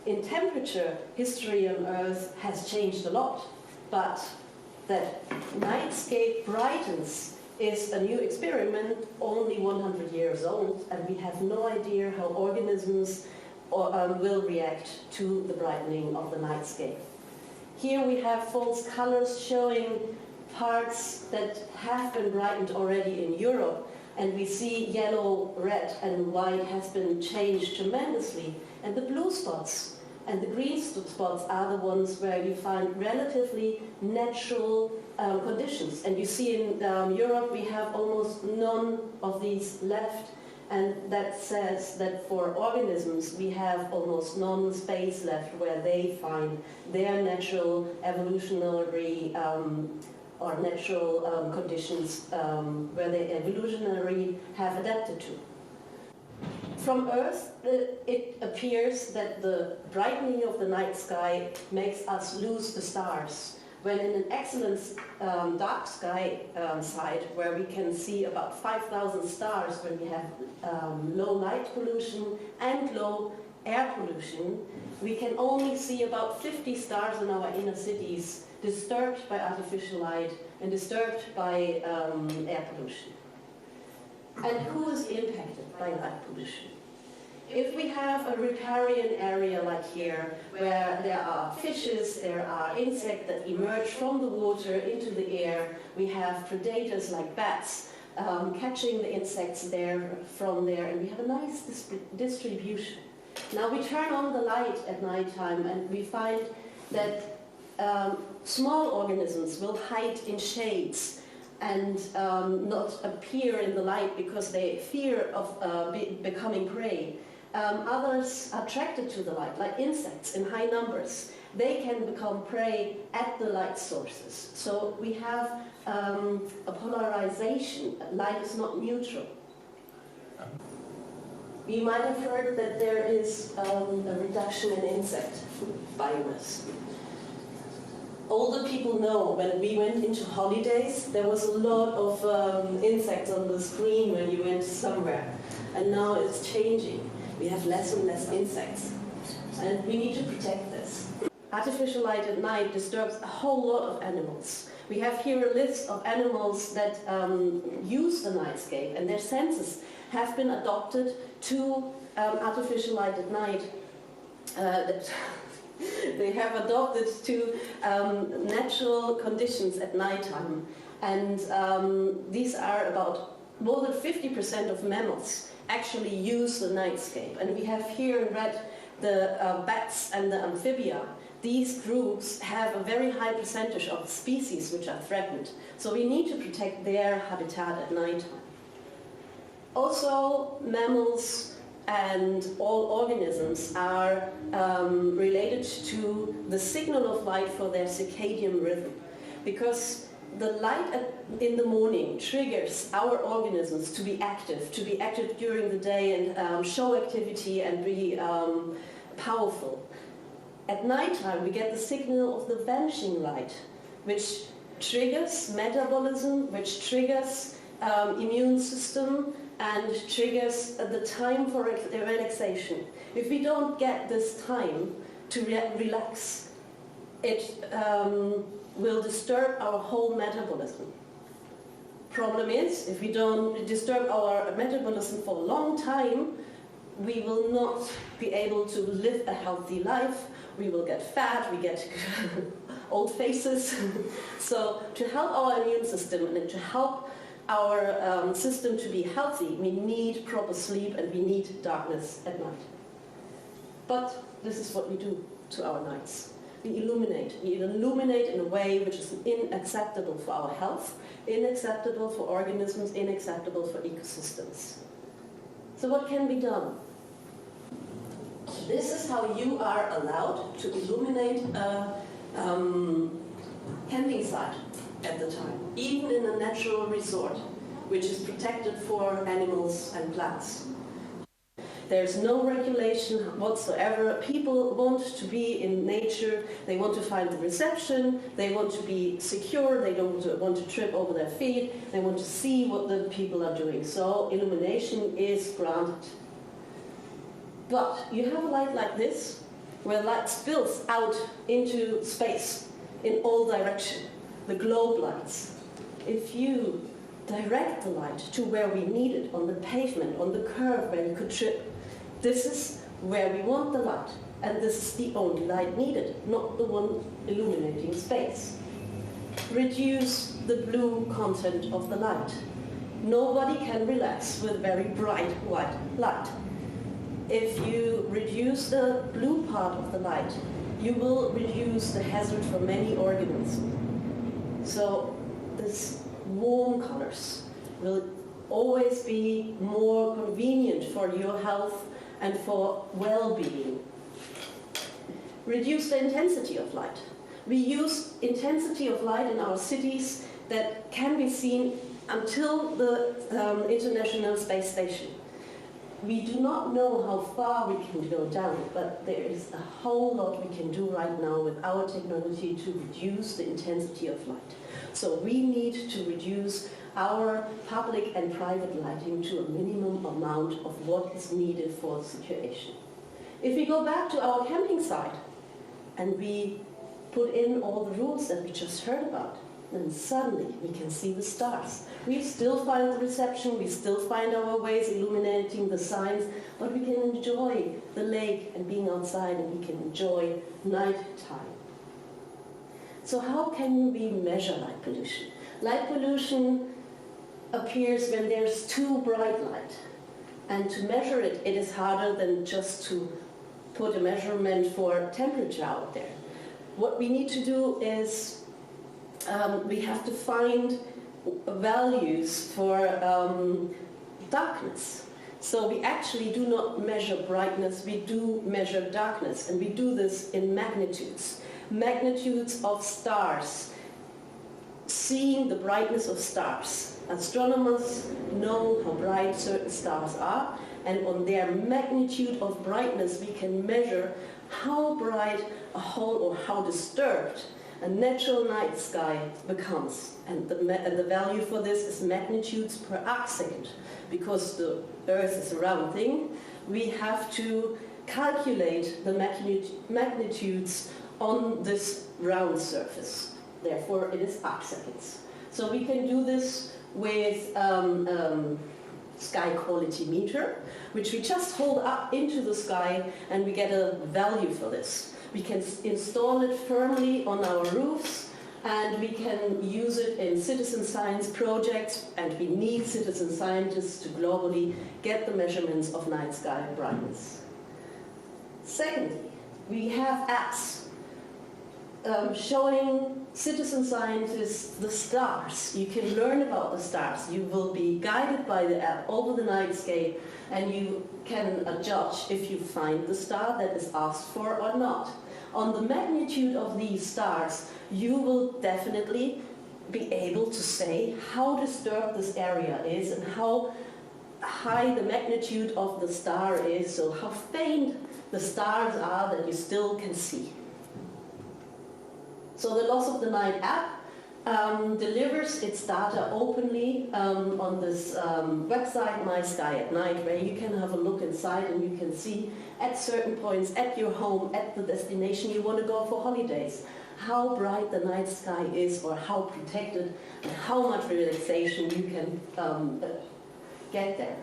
In temperature, history on Earth has changed a lot, but that nightscape brightens is a new experiment, only 100 years old, and we have no idea how organisms will react to the brightening of the nightscape. Here we have false colors showing parts that have been brightened already in Europe, and we see yellow, red and white has been changed tremendously. And the blue spots and the green spots are the ones where you find relatively natural conditions. And you see in Europe we have almost none of these left, and that says that for organisms we have almost none space left where they find their natural evolutionary or natural conditions where they evolutionarily have adapted to. From Earth, it appears that the brightening of the night sky makes us lose the stars, when in an excellent dark sky side, where we can see about 5,000 stars when we have low light pollution and low air pollution, we can only see about 50 stars in our inner cities, disturbed by artificial light and disturbed by air pollution. And who is impacted by light pollution? If we have a riparian area like here, where there are fishes, there are insects that emerge from the water into the air, we have predators like bats catching the insects from there, and we have a nice distribution. Now we turn on the light at nighttime and we find that small organisms will hide in shades and not appear in the light because they fear of becoming prey. Others are attracted to the light, like insects in high numbers. They can become prey at the light sources. So we have a polarization. Light is not neutral. You might have heard that there is a reduction in insect biomass. Older people know when we went into holidays, there was a lot of insects on the screen when you went somewhere. And now it's changing. We have less and less insects. And we need to protect this. Artificial light at night disturbs a whole lot of animals. We have here a list of animals that use the nightscape, and their senses have been adopted to artificial light at night. They have adopted to natural conditions at nighttime. And these are about more than 50% of mammals actually use the nightscape. And we have here in red the bats and the amphibia. These groups have a very high percentage of species which are threatened. So we need to protect their habitat at nighttime. Also, mammals and all organisms are related to the signal of light for their circadian rhythm, because the light in the morning triggers our organisms to be active during the day and show activity and be powerful. At nighttime we get the signal of the vanishing light, which triggers metabolism, which triggers immune system and triggers the time for relaxation. If we don't get this time to relax, it will disturb our whole metabolism. Problem is, if we don't disturb our metabolism for a long time, we will not be able to live a healthy life. We will get fat, we get old faces. So to help our immune system and to help our system to be healthy, we need proper sleep and we need darkness at night. But this is what we do to our nights. We illuminate. We illuminate in a way which is unacceptable for our health, unacceptable for organisms, unacceptable for ecosystems. So what can be done? This is how you are allowed to illuminate a camping site at the time, even in a natural resort, which is protected for animals and plants. There's no regulation whatsoever. People want to be in nature, they want to find the reception, they want to be secure, they don't want to trip over their feet, they want to see what the people are doing. So illumination is granted. But you have a light like this, where light spills out into space in all directions, the globe lights. If you direct the light to where we need it, on the pavement, on the curb where you could trip, this is where we want the light, and this is the only light needed, not the one illuminating space. Reduce the blue content of the light. Nobody can relax with very bright white light. If you reduce the blue part of the light, you will reduce the hazard for many organisms. So these warm colors will always be more convenient for your health and for well-being. Reduce the intensity of light. We use intensity of light in our cities that can be seen until the International Space Station. We do not know how far we can go down, but there is a whole lot we can do right now with our technology to reduce the intensity of light. So we need to reduce our public and private lighting to a minimum amount of what is needed for the situation. If we go back to our camping site and we put in all the rules that we just heard about, then suddenly we can see the stars. We still find the reception, we still find our ways illuminating the signs, but we can enjoy the lake and being outside, and we can enjoy night time. So how can we measure light pollution? Light pollution appears when there's too bright light. And to measure it, it is harder than just to put a measurement for temperature out there. What we need to do is we have to find values for darkness. So we actually do not measure brightness, we do measure darkness, and we do this in magnitudes. Magnitudes of stars, seeing the brightness of stars. Astronomers know how bright certain stars are, and on their magnitude of brightness we can measure how bright a whole or how disturbed a natural night sky becomes. And the value for this is magnitudes per arcsecond. Because the Earth is a round thing, we have to calculate the magnitudes on this round surface. Therefore, it is arcseconds. So we can do this with sky quality meter, which we just hold up into the sky and we get a value for this. We can install it firmly on our roofs, and we can use it in citizen science projects, and we need citizen scientists to globally get the measurements of night sky brightness. Secondly, we have apps showing citizen scientists the stars. You can learn about the stars. You will be guided by the app over the nightscape, and you can judge if you find the star that is asked for or not. On the magnitude of these stars, you will definitely be able to say how disturbed this area is and how high the magnitude of the star is, so how faint the stars are that you still can see. So the Loss of the Night app delivers its data openly on this website, My Sky at Night, where you can have a look inside and you can see at certain points at your home, at the destination you want to go for holidays, how bright the night sky is or how protected and how much relaxation you can get there.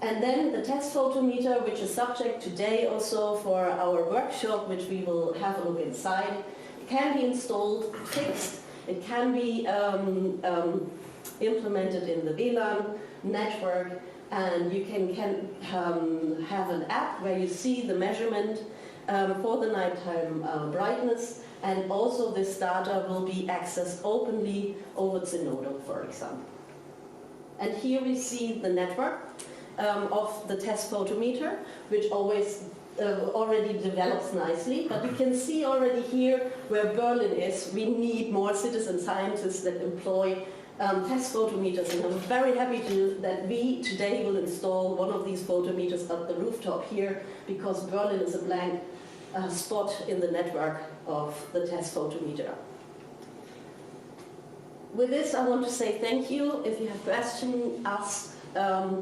And then the test photometer, which is subject today also for our workshop, which we will have a look inside, can be installed, fixed. It can be implemented in the WLAN network, and you can have an app where you see the measurement for the nighttime brightness, and also this data will be accessed openly over Zenodo, for example. And here we see the network of the test photometer, which already develops nicely, but we can see already here where Berlin is. We need more citizen scientists that employ test photometers, and I'm very happy that we today will install one of these photometers at the rooftop here, because Berlin is a blank spot in the network of the test photometer. With this, I want to say thank you. If you have questions, ask.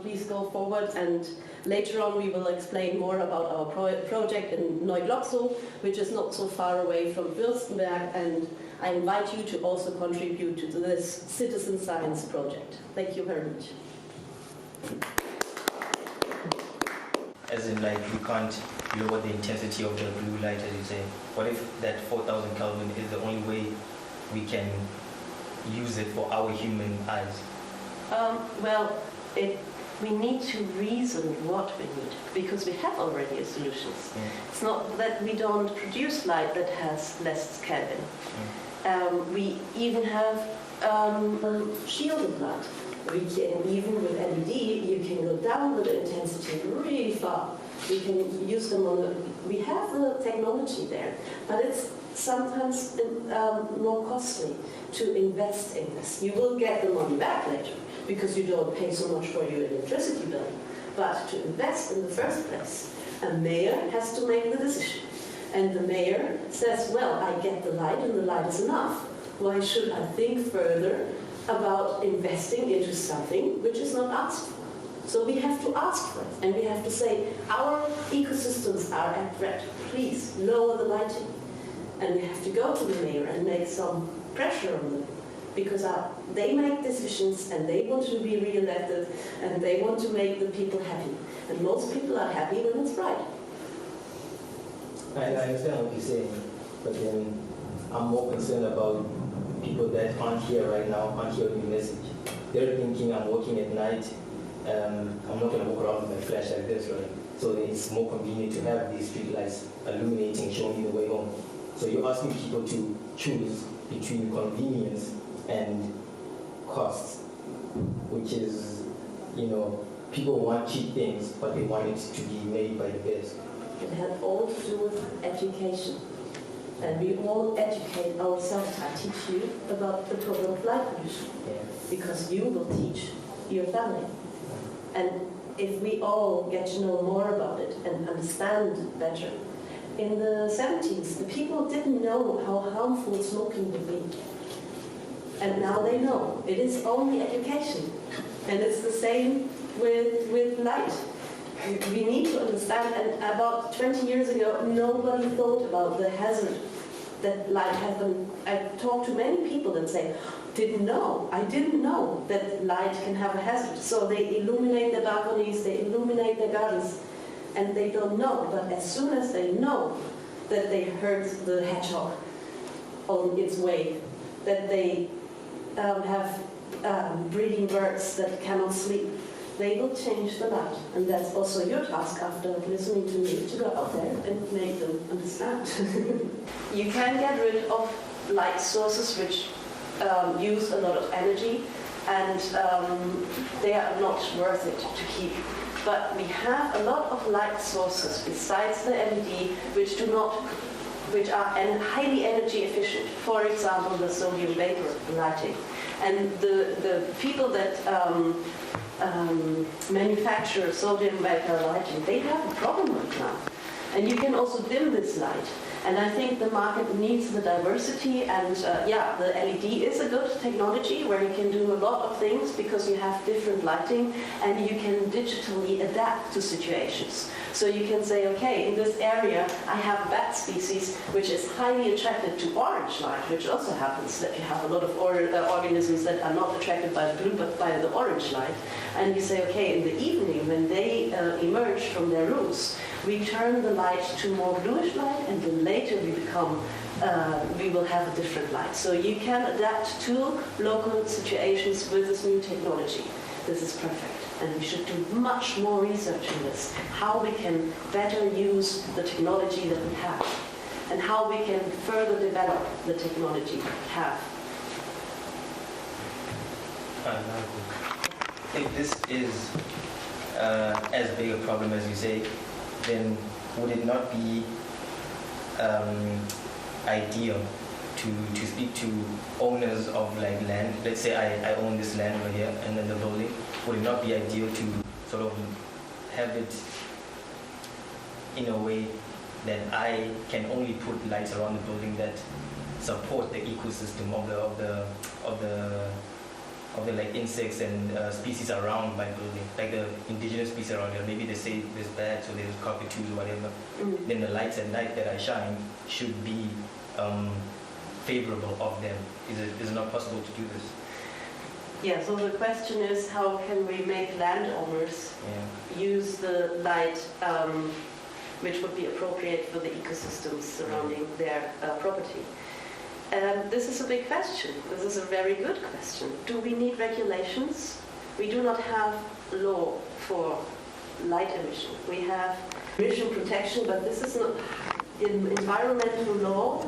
Please go forward, and later on we will explain more about our project in Neuglotzo, which is not so far away from Fürstenberg, and I invite you to also contribute to this citizen science project. Thank you very much. As in, like, we can't lower the intensity of the blue light, as you say. What if that 4,000 Kelvin is the only way we can use it for our human eyes? We need to reason what we need, because we have already a solution. It's not that we don't produce light that has less Kelvin. We even have shielded light. We can, even with LED, you can go down with the intensity really far. We can use them on we have the technology there, but it's sometimes more costly to invest in this. You will get the money back later, because you don't pay so much for your electricity bill. But to invest in the first place, a mayor has to make the decision. And the mayor says, well, I get the light and the light is enough. Why should I think further about investing into something which is not asked for? So we have to ask for it, and we have to say, our ecosystems are at threat. Please lower the lighting. And we have to go to the mayor and make some pressure on them, because they make decisions and they want to be re-elected and they want to make the people happy. And most people are happy when it's bright. I understand what you're saying, but then I'm more concerned about people that aren't here right now, aren't hearing the message. They're thinking, I'm working at night, I'm not going to walk around with my flash like this, right? So it's more convenient to have these street lights illuminating, showing you the way home. So you're asking people to choose between convenience and costs, which is, people want cheap things, but they want it to be made by the best. It had all to do with education. And we all educate ourselves. I teach you about the problem of light pollution, because you will teach your family. And if we all get to know more about it and understand better, in the 70s, the people didn't know how harmful smoking would be. And now they know. It is only education. And it's the same with light. We need to understand, and about 20 years ago, nobody thought about the hazard that light has. I talked to many people that say, I didn't know that light can have a hazard. So they illuminate their balconies, they illuminate their gardens, and they don't know. But as soon as they know that they heard the hedgehog on its way, that they have breeding birds that cannot sleep, they will change the light. And that's also your task after listening to me, to go out there and make them understand. You can get rid of light sources which use a lot of energy, and they are not worth it to keep. But we have a lot of light sources besides the LED which are highly energy efficient. For example, the sodium vapor lighting. And the people that manufacture sodium vapor lighting, they have a problem right now. And you can also dim this light. And I think the market needs the diversity, and the LED is a good technology where you can do a lot of things because you have different lighting and you can digitally adapt to situations. So you can say, okay, in this area I have a bat species which is highly attracted to orange light, which also happens that you have a lot of organisms that are not attracted by the blue but by the orange light. And you say, okay, in the evening when they emerge from their roosts, we turn the light to more bluish light, and then later we will have a different light. So you can adapt to local situations with this new technology. This is perfect. And we should do much more research in this, how we can better use the technology that we have, and how we can further develop the technology we have. If this is as big a problem as you say, then would it not be ideal to speak to owners of like land? Let's say I own this land over here and then the building. Would it not be ideal to sort of have it in a way that I can only put lights around the building that support the ecosystem of the like insects and species around my building, like the indigenous species around here. Maybe they say there's bats or there's cockatoos or whatever. Then the lights at night that I shine should be favorable of them. Is it not possible to do this? Yeah, so the question is, how can we make landowners use the light which would be appropriate for the ecosystems surrounding their property? This is a big question. This is a very good question. Do we need regulations? We do not have law for light emission. We have emission protection, but this is not in environmental law.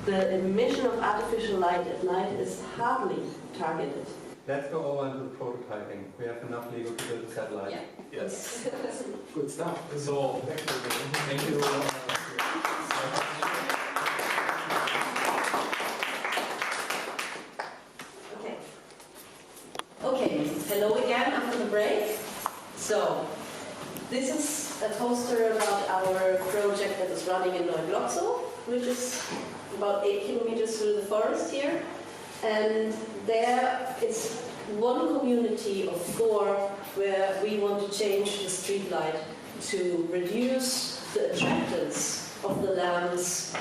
The emission of artificial light at night is hardly targeted. Let's go over into prototyping. We have enough Lego to build a satellite. Yeah. Yes. Good stuff. So, thank you. Okay, hello again after the break. So, this is a poster about our project that is running in Neuglotzo, which is about 8 kilometers through the forest here. And there is one community of 4 where we want to change the street light to reduce the attractance of the lamps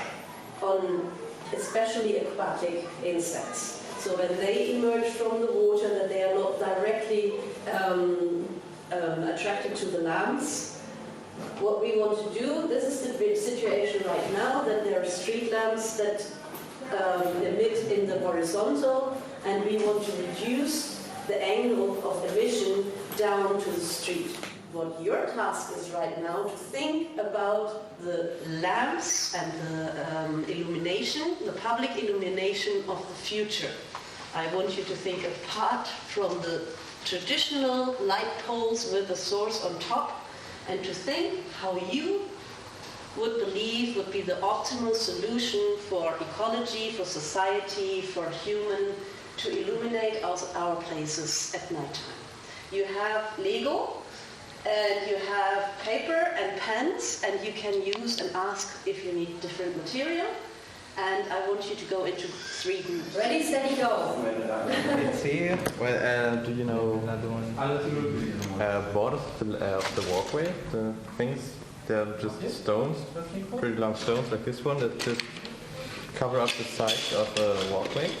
on especially aquatic insects. So when they emerge from the water, that they are not directly attracted to the lamps. What we want to do, this is the situation right now, that there are street lamps that emit in the horizontal, and we want to reduce the angle of emission down to the street. What your task is right now to think about the lamps and the illumination, the public illumination of the future. I want you to think apart from the traditional light poles with the source on top, and to think how you would believe would be the optimal solution for ecology, for society, for human, to illuminate our places at nighttime. You have Lego, and you have paper and pens, and you can use and ask if you need different material. And I want you to go into 3 groups. Ready, steady, go. It's here. Well, do you know borders of the walkway? The things, they're just stones, pretty long stones like this one that just cover up the sides of the walkway.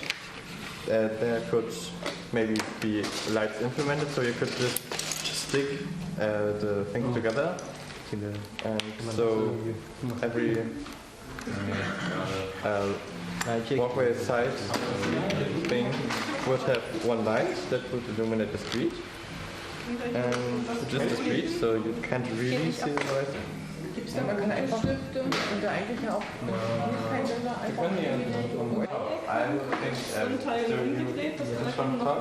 There could maybe be lights implemented, so you could just stick the things together. And so every walkway side thing would have one light that would illuminate the street, and just the street, so you can't really see the light. Gibt es da gar keine Stifte und da eigentlich ja auch kein Sender einfach? I think this one top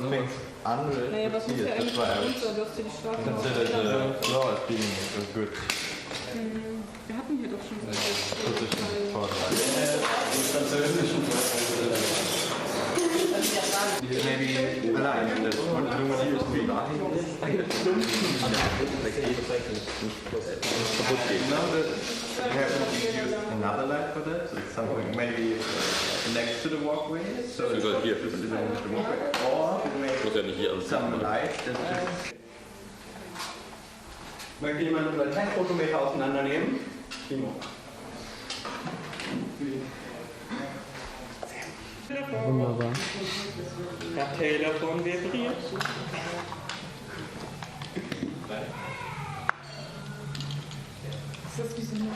things under it would see it. That's why I consider the floor as being a good Wir hatten hier doch schon position for the light. maybe alive. Das another light for that. So it's something maybe next to the walkway. So it's here the walkway. Or some light that's just. Möchte jemand unser Testfotometer auseinandernehmen? Wunderbar. Das Telefon vibriert. Ist das wie so ein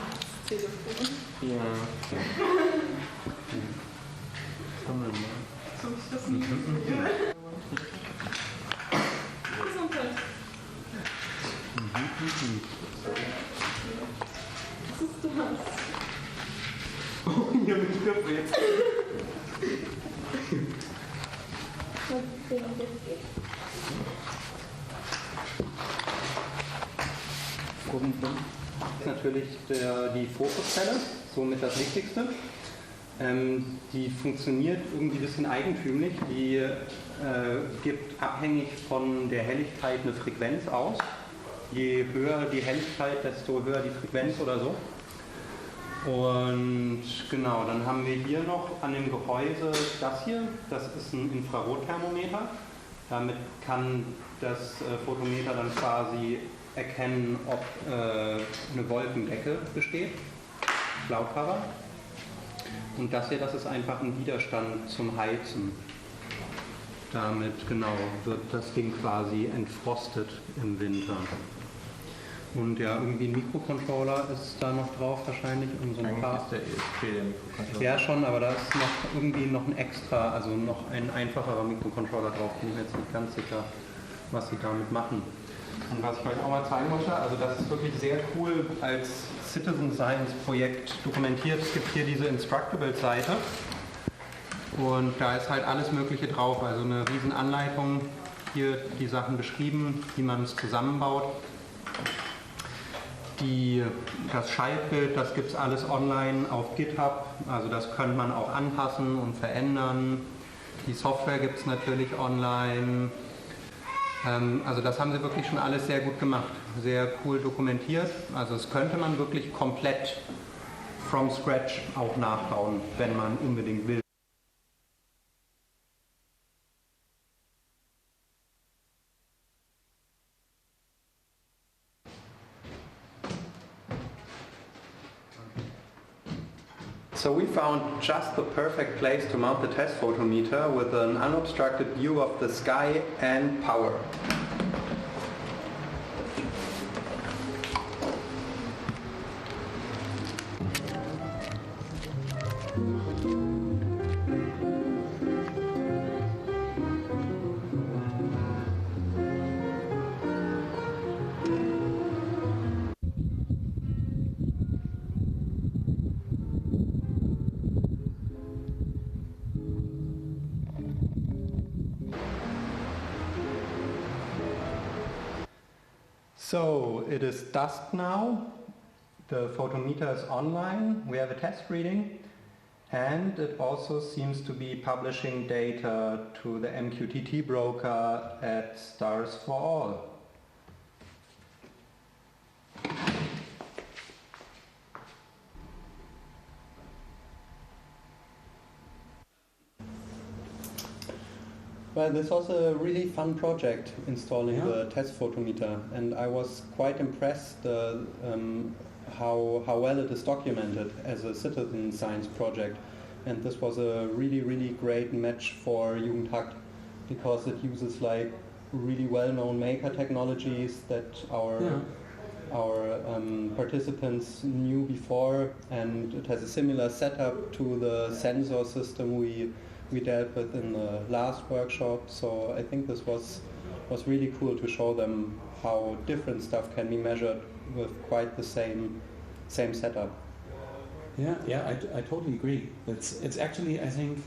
Telefon? Ja. So ist das nicht. Gesundheit. Was ist das? Oh, ich habe mich gefreut. Punkt 5 ist natürlich die Fokuszelle, somit das Wichtigste. Die funktioniert irgendwie ein bisschen eigentümlich. Die gibt abhängig von der Helligkeit eine Frequenz aus. Je höher die Helligkeit, desto höher die Frequenz oder so. Und genau, dann haben wir hier noch an dem Gehäuse das hier. Das ist ein Infrarotthermometer. Damit kann das Photometer dann quasi erkennen, ob eine Wolkendecke besteht, Cloudcover. Und das hier, das ist einfach ein Widerstand zum Heizen. Damit genau wird das Ding quasi entfrostet im Winter. Und ja, irgendwie ein Mikrocontroller ist da noch drauf wahrscheinlich. Und so ein paar. Ist der Mikrocontroller. Ja schon, aber da ist noch irgendwie noch ein extra, also noch ein einfacherer Mikrocontroller drauf. Bin ich mir jetzt nicht ganz sicher, was sie damit machen. Und was ich euch auch mal zeigen wollte, also das ist wirklich sehr cool als Citizen Science Projekt dokumentiert. Es gibt hier diese Instructable-Seite und da ist halt alles Mögliche drauf, also eine riesen Anleitung, hier die Sachen beschrieben, wie man es zusammenbaut. Das Schaltbild, das gibt es alles online auf GitHub, also das könnte man auch anpassen und verändern. Die Software gibt es natürlich online. Also das haben sie wirklich schon alles sehr gut gemacht, sehr cool dokumentiert. Also das könnte man wirklich komplett from scratch auch nachbauen, wenn man unbedingt will. So we found just the perfect place to mount the test photometer with an unobstructed view of the sky and power. So it is dusk now, the photometer is online, we have a test reading, and it also seems to be publishing data to the MQTT broker at Stars for All. Well, this was a really fun project, installing the test photometer, and I was quite impressed how well it is documented as a citizen science project. And this was a really great match for Jugendhakt, because it uses like really well-known maker technologies that our participants knew before, and it has a similar setup to the sensor system we dealt with in the last workshop. So I think this was really cool to show them how different stuff can be measured with quite the same setup. Yeah, I totally agree. It's actually, I think,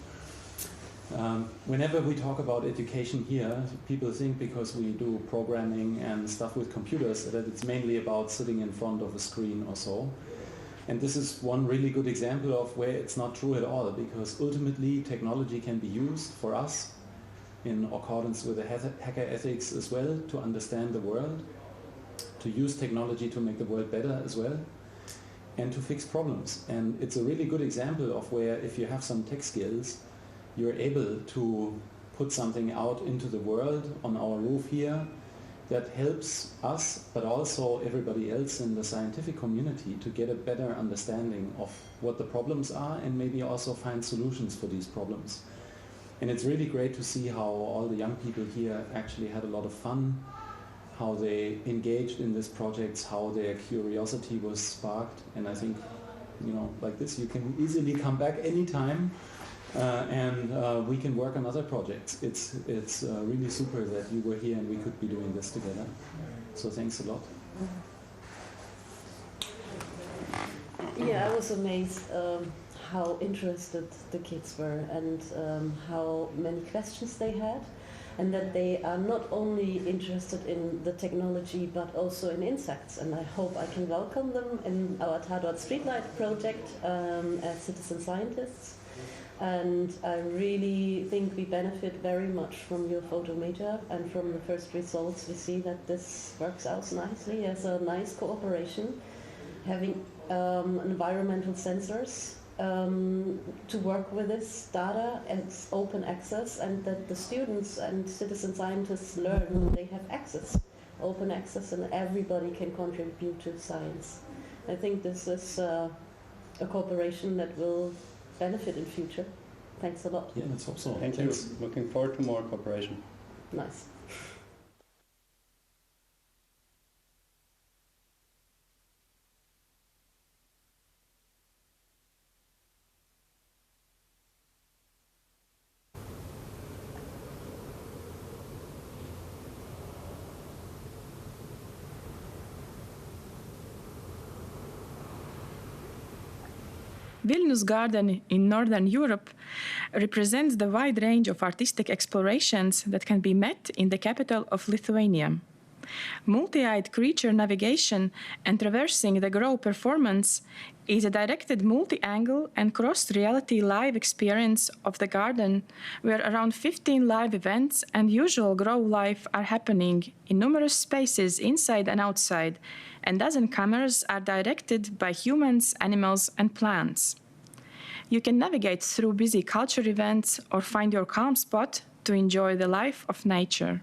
whenever we talk about education here, people think because we do programming and stuff with computers that it's mainly about sitting in front of a screen or so. And this is one really good example of where it's not true at all, because ultimately technology can be used for us in accordance with the hacker ethics as well, to understand the world, to use technology to make the world better as well, and to fix problems. And it's a really good example of where, if you have some tech skills, you're able to put something out into the world on our roof here that helps us, but also everybody else in the scientific community, to get a better understanding of what the problems are and maybe also find solutions for these problems. And it's really great to see how all the young people here actually had a lot of fun, how they engaged in these projects, how their curiosity was sparked. And I think, you know, like this, you can easily come back anytime and we can work on other projects. It's really super that you were here and we could be doing this together. So thanks a lot. Yeah, I was amazed how interested the kids were and how many questions they had, and that they are not only interested in the technology but also in insects. And I hope I can welcome them in our Tadort Streetlight project as citizen scientists. And I really think we benefit very much from your photometer, and from the first results we see that this works out nicely as a nice cooperation, having environmental sensors to work with this data, and it's open access, and that the students and citizen scientists learn they have access, open access, and everybody can contribute to science. I think this is a cooperation that will benefit in future. Thanks a lot. Yeah, let's hope so. Thank you. Looking forward to more cooperation. Nice. Vilnius Garden in Northern Europe represents the wide range of artistic explorations that can be met in the capital of Lithuania. Multi-eyed creature navigation and traversing the Grow performance is a directed multi-angle and cross-reality live experience of the garden, where around 15 live events and usual Grow life are happening in numerous spaces inside and outside, and dozen cameras are directed by humans, animals, and plants. You can navigate through busy culture events or find your calm spot to enjoy the life of nature.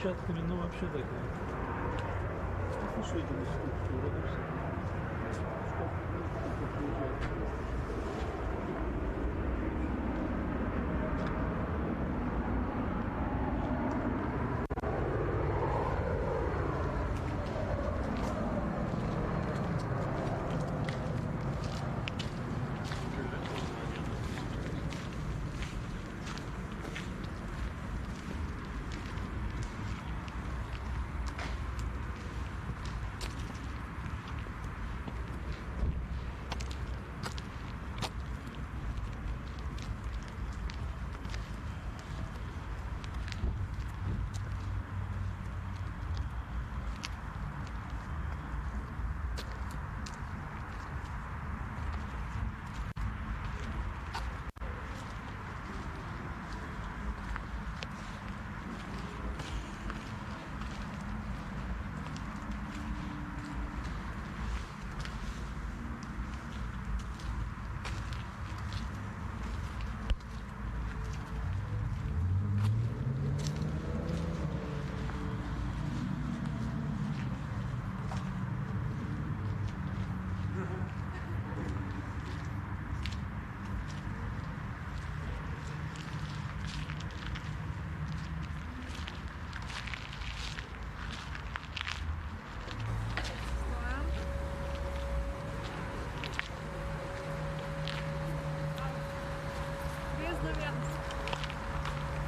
Отпечатками, ну вообще такая. Слушайте, скульптура, да все.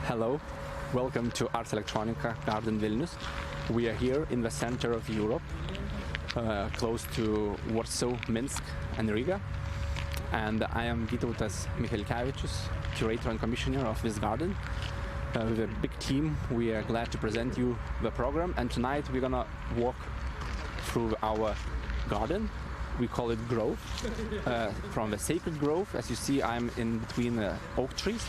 Hello, welcome to Ars Electronica Garden Vilnius. We are here in the center of Europe, close to Warsaw, Minsk and Riga. And I am Vytautas Michelkevičius, curator and commissioner of this garden. With a big team, we are glad to present you the program. And tonight we're gonna walk through our garden. We call it Grove, from the sacred grove. As you see, I'm in between oak trees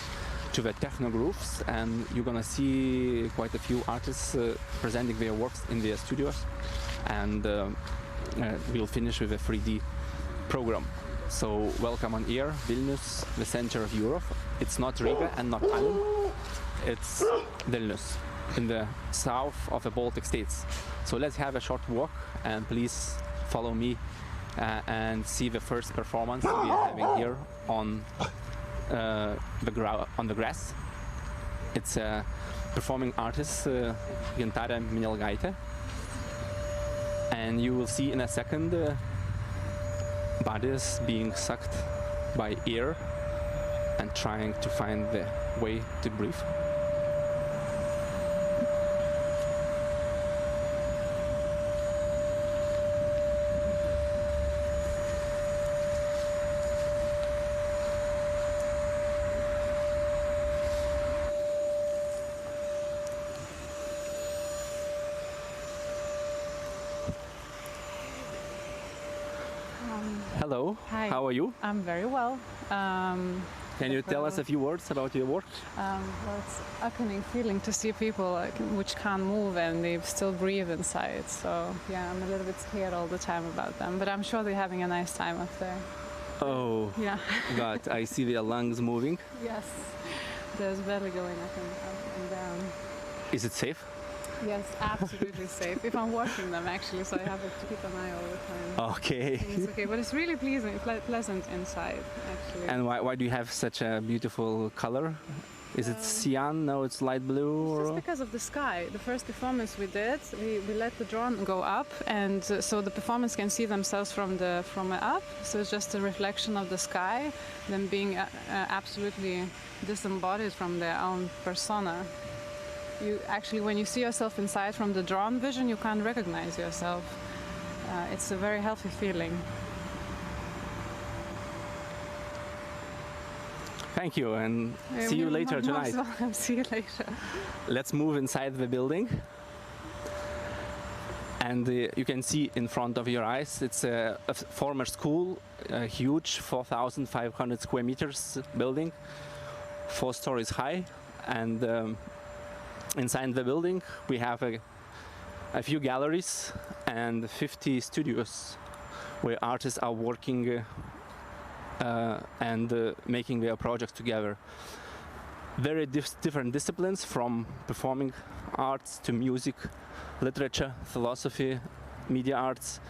to the techno grooves, and you're gonna see quite a few artists presenting their works in their studios, and we'll finish with a 3D program. So welcome on air, Vilnius, the center of Europe. It's not Riga and not Tallinn, it's Vilnius, in the south of the Baltic states. So let's have a short walk, and please follow me and see the first performance we are having here on the grass. It's a performing artist, Gintarė Minelgaitė, and you will see in a second bodies being sucked by air and trying to find the way to breathe. Hello. Hi. How are you? I'm very well. Can you tell us a few words about your work? Well, it's a cunning feeling to see people which can't move and they still breathe inside. So yeah, I'm a little bit scared all the time about them, but I'm sure they're having a nice time up there. Oh, yeah. God, I see their lungs moving. Yes, there's belly going up and down. Is it safe? Yes, absolutely safe. If I'm watching them, actually, so I have to keep an eye all the time. Okay. It's okay, but it's really pleasant inside, actually. And why do you have such a beautiful color? Is it cyan? No, it's light blue? It's just because of the sky. The first performance we did, we let the drone go up, and so the performance can see themselves from up. So it's just a reflection of the sky, them being absolutely disembodied from their own persona. You actually, when you see yourself inside from the drone vision, you can't recognize yourself. It's a very healthy feeling. Thank you, and see you later tonight. See you later. Let's move inside the building. And you can see in front of your eyes, it's a former school, a huge 4,500 square meters building, 4 stories high. And inside the building, we have a few galleries and 50 studios where artists are working and making their projects together. Very different disciplines, from performing arts to music, literature, philosophy, media arts,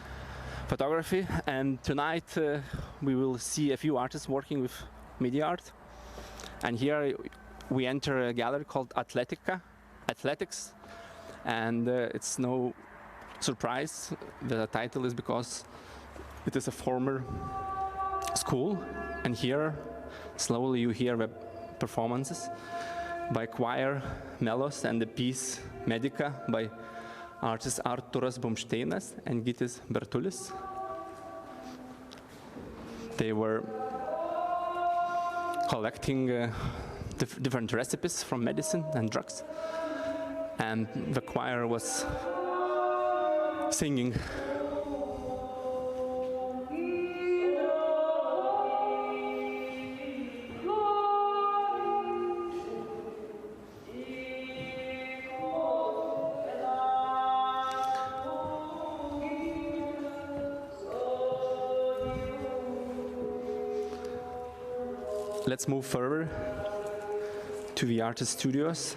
photography. And tonight we will see a few artists working with media art. And here we enter a gallery called Athletics. And it's no surprise the title is because it is a former school. And here slowly you hear the performances by choir Melos and the piece Medica by artists Arturas Bumšteinas and Gytis Bertulis. They were collecting different recipes from medicine and drugs, and the choir was singing. Let's move further to the artist studios.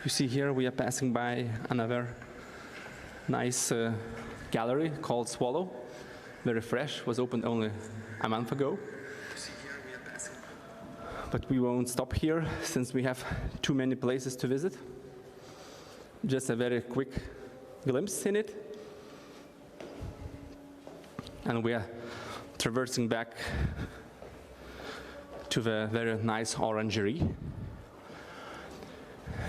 You see here we are passing by another nice gallery called Swallow. Very fresh, was opened only a month ago. But we won't stop here since we have too many places to visit. Just a very quick glimpse in it. And we are traversing back to the very nice orangery.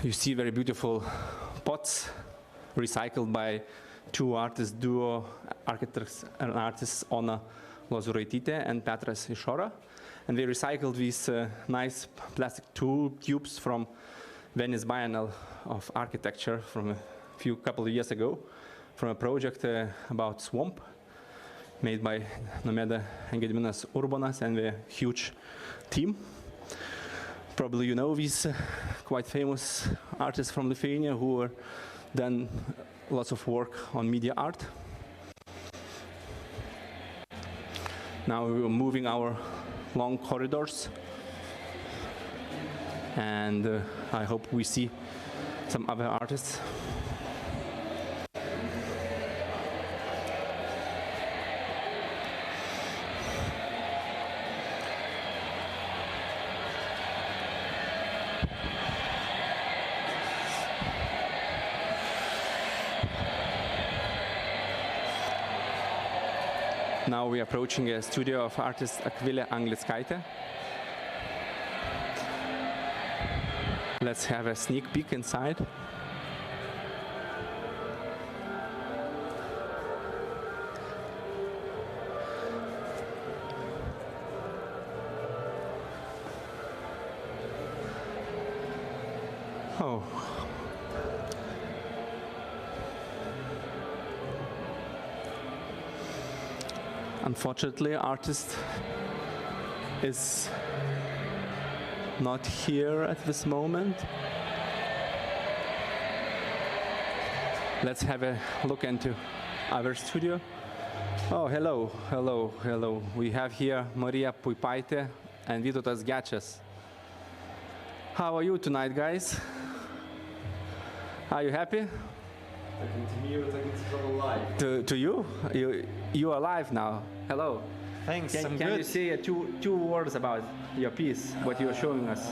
You see very beautiful pots recycled by two artists duo, architects and artists Ona Lozuraitytė and Petras Išora. And they recycled these nice plastic tubes from Venice Biennale of Architecture from a couple of years ago, from a project about swamp made by Nomeda and Gediminas Urbonas and the huge team. Probably you know these quite famous artists from Lithuania who were done lots of work on media art. Now we are moving our long corridors, and I hope we see some other artists. Now we are approaching a studio of artist Akvilė Anglickaitė. Let's have a sneak peek inside. Oh. Unfortunately, artist is not here at this moment. Let's have a look into our studio. Oh, hello, hello, hello. We have here Marija Puipaitė and Vytautas Gečas. How are you tonight, guys? Are you happy? To me, it's like it's still alive. To you? You are alive now. Hello. Thanks. Can good. you say two words about your piece, what you're showing us?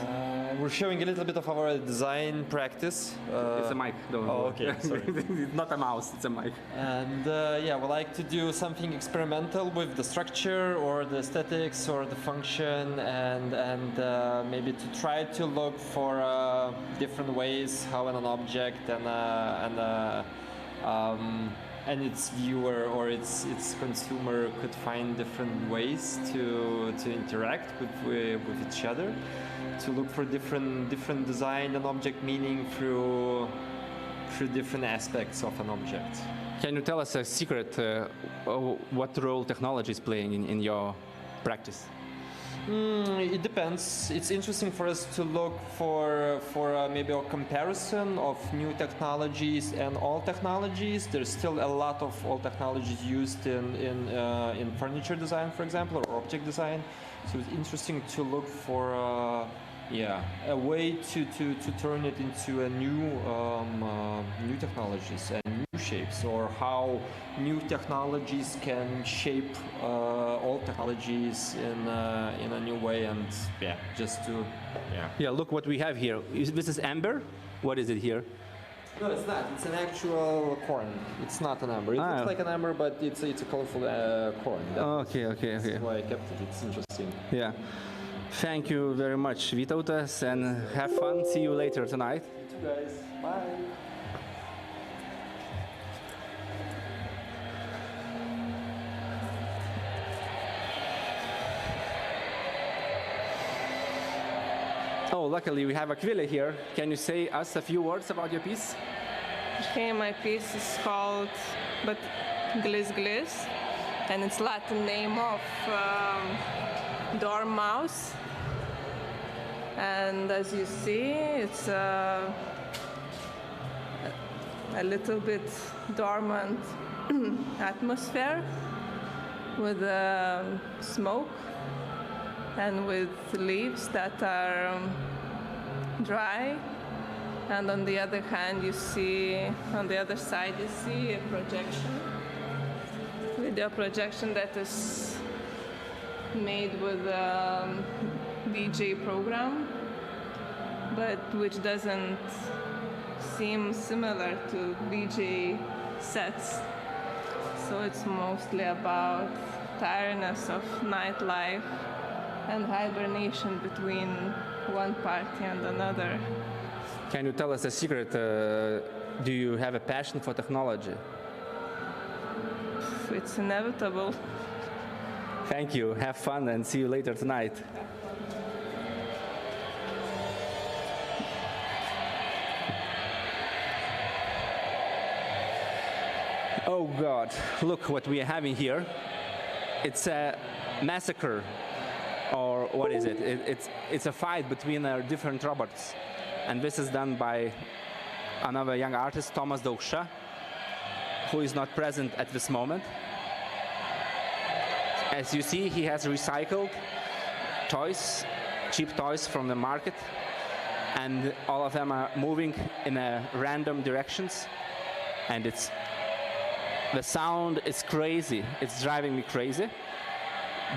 We're showing a little bit of our design practice. It's a mic. Don't Oh, okay. Sorry. It's not a mouse. It's a mic. And yeah, we like to do something experimental with the structure or the aesthetics or the function, and maybe to try to look for different ways how an object and its viewer or its consumer could find different ways to interact with each other, to look for different design and object meaning through different aspects of an object. Can you tell us a secret? What role technology is playing in your practice? It depends. It's interesting for us to look for maybe a comparison of new technologies and old technologies. There's still a lot of old technologies used in furniture design, for example, or object design. So it's interesting to look for a way to turn it into a new technologies and new shapes, or how new technologies can shape old technologies in a new way, and look what we have here. This is amber. What is it here? No, it's not. It's an actual corn. It's not an amber. It looks like an amber, but it's a colorful corn. Okay. That's why I kept it. It's interesting. Yeah. Thank you very much, Vytautas, and have fun. See you later tonight. You too, guys. Bye. Oh, luckily we have Aquila here. Can you say us a few words about your piece? Okay, my piece is called Gliss Gliss, and it's Latin name of dormouse. And as you see, it's a little bit dormant atmosphere with smoke and with leaves that are dry. And on the other hand, on the other side, you see a projection, video projection that is made with a DJ program, but which doesn't seem similar to DJ sets. So it's mostly about tiredness of nightlife and hibernation between one party and another. Can you tell us a secret? Do you have a passion for technology? It's inevitable. Thank you. Have fun and see you later tonight. Oh God, look what we are having here. It's a massacre, or what is it? It's a fight between different robots. And this is done by another young artist, Tomasello, who is not present at this moment. As you see, he has recycled toys, cheap toys from the market, and all of them are moving in random directions. And the sound is crazy. It's driving me crazy.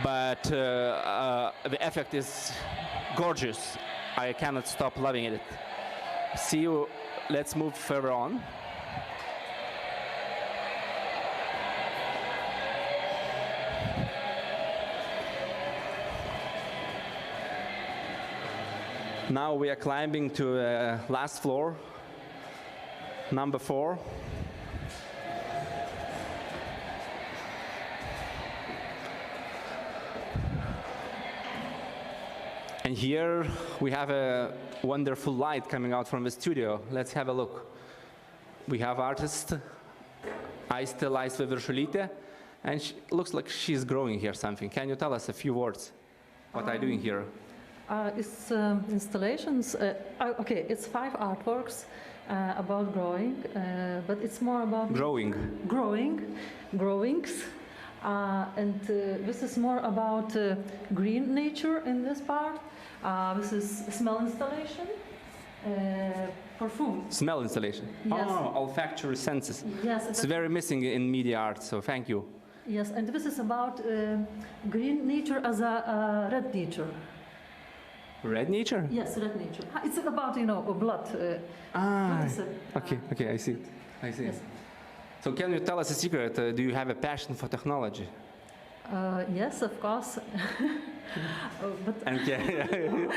But the effect is gorgeous. I cannot stop loving it. See you. Let's move further on. Now we are climbing to last floor, number 4. And here we have a wonderful light coming out from the studio. Let's have a look. We have artist Aiste Laisvė Viršulytė, and she looks like she's growing here something. Can you tell us a few words? What are you doing here? It's installations. Okay, it's 5 artworks about growing, but it's more about growings. And this is more about green nature in this part. This is smell installation for food. Smell installation. Yes. Oh, olfactory senses. Yes. It's very missing in media art, so thank you. Yes, and this is about green nature as a red nature. Red nature? Yes, red nature. It's about, blood. Okay, I see. Yes. So can you tell us a secret? Do you have a passion for technology? Yes, of course. Okay.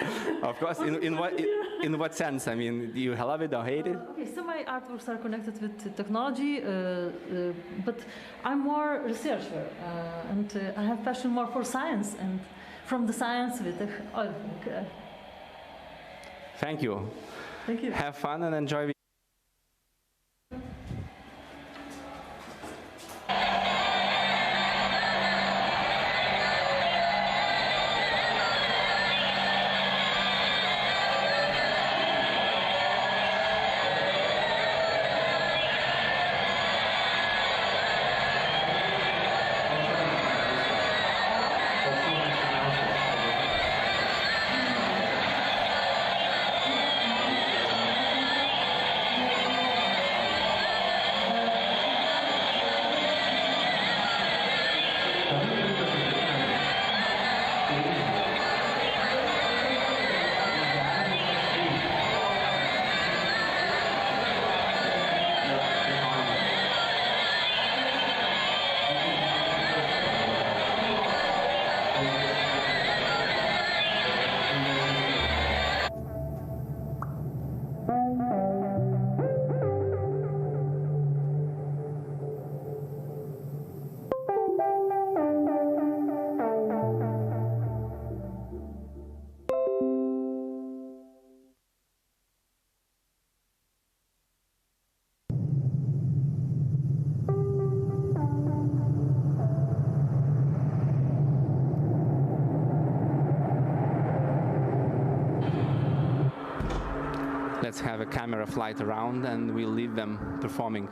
Of course. In what sense? I mean, do you love it or hate it? Okay, so my artworks are connected with technology, but I'm more researcher, and I have passion more for science, and from the science with Thank you. Thank you. Have fun and enjoy. Let's have a camera flight around and we'll leave them performing.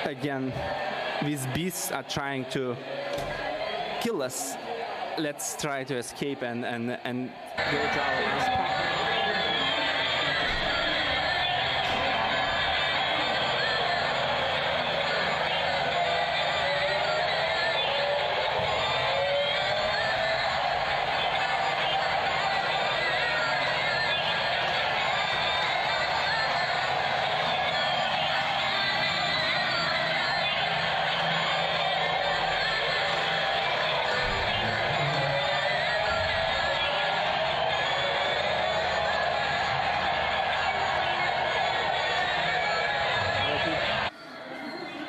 Again, these beasts are trying to kill us. Let's try to escape and go to our last spot.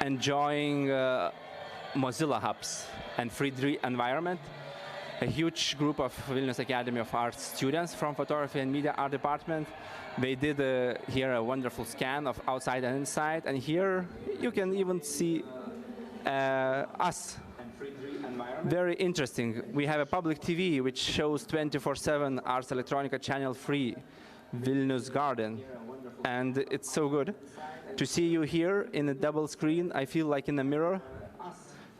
Enjoying Mozilla hubs and free environment. A huge group of Vilnius Academy of Arts students from photography and media art department. They did here a wonderful scan of outside and inside, and here you can even see us. Very interesting. We have a public TV which shows 24/7 Ars Electronica channel free Vilnius Garden, and it's so good to see you here in a double screen. I feel like in a mirror.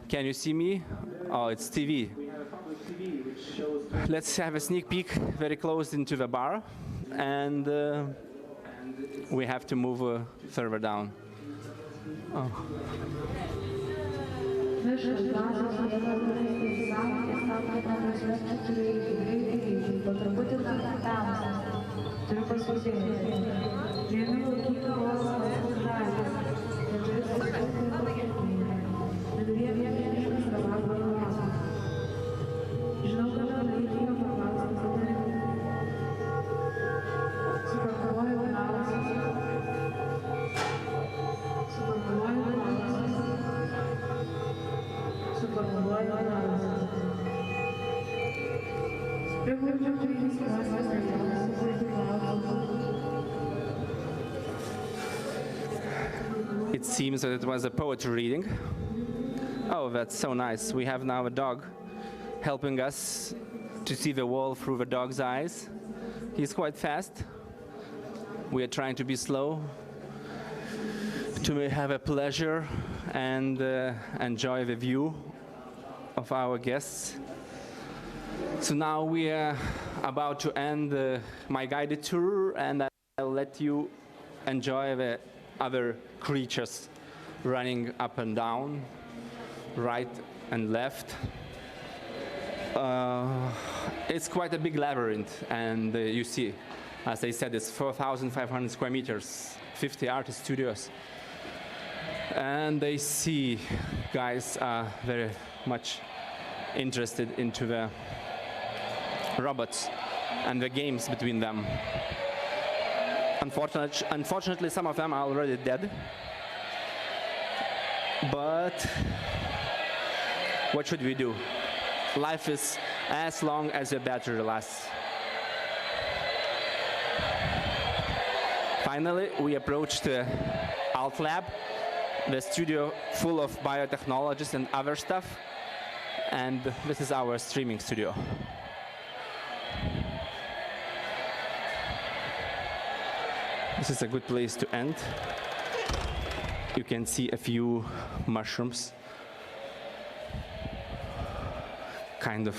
Can you see me? Oh, it's TV. let's have a sneak peek very close into the bar, and we have to move further down. Oh. It seems that it was a poetry reading. Oh, that's so nice. We have now a dog helping us to see the wall through the dog's eyes. He's quite fast. We are trying to be slow to have a pleasure and enjoy the view of our guests. So now we are about to end my guided tour, and I'll let you enjoy the other creatures running up and down, right and left. It's quite a big labyrinth, and you see, as I said, it's 4,500 square meters, 50 artist studios. And they see guys are very much interested into the robots and the games between them. Unfortunately, some of them are already dead. But what should we do? Life is as long as the battery lasts. Finally, we approached the Alt Lab, the studio full of biotechnologists and other stuff. And this is our streaming studio. This is a good place to end. You can see a few mushrooms kind of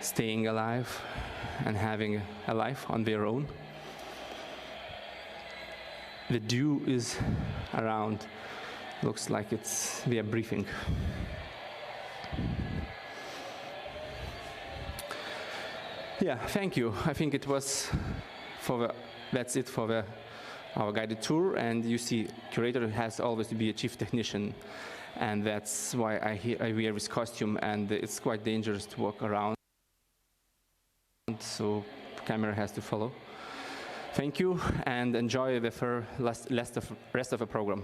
staying alive and having a life on their own. The dew is around. Looks like they are breathing. Yeah, thank you. I think it was that's it for our guided tour. And you see, curator has always to be a chief technician, and that's why I wear this costume, and it's quite dangerous to walk around, so camera has to follow. Thank you, and enjoy the rest of the program.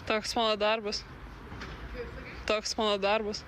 Toks mano darbas. Toks mano darbas.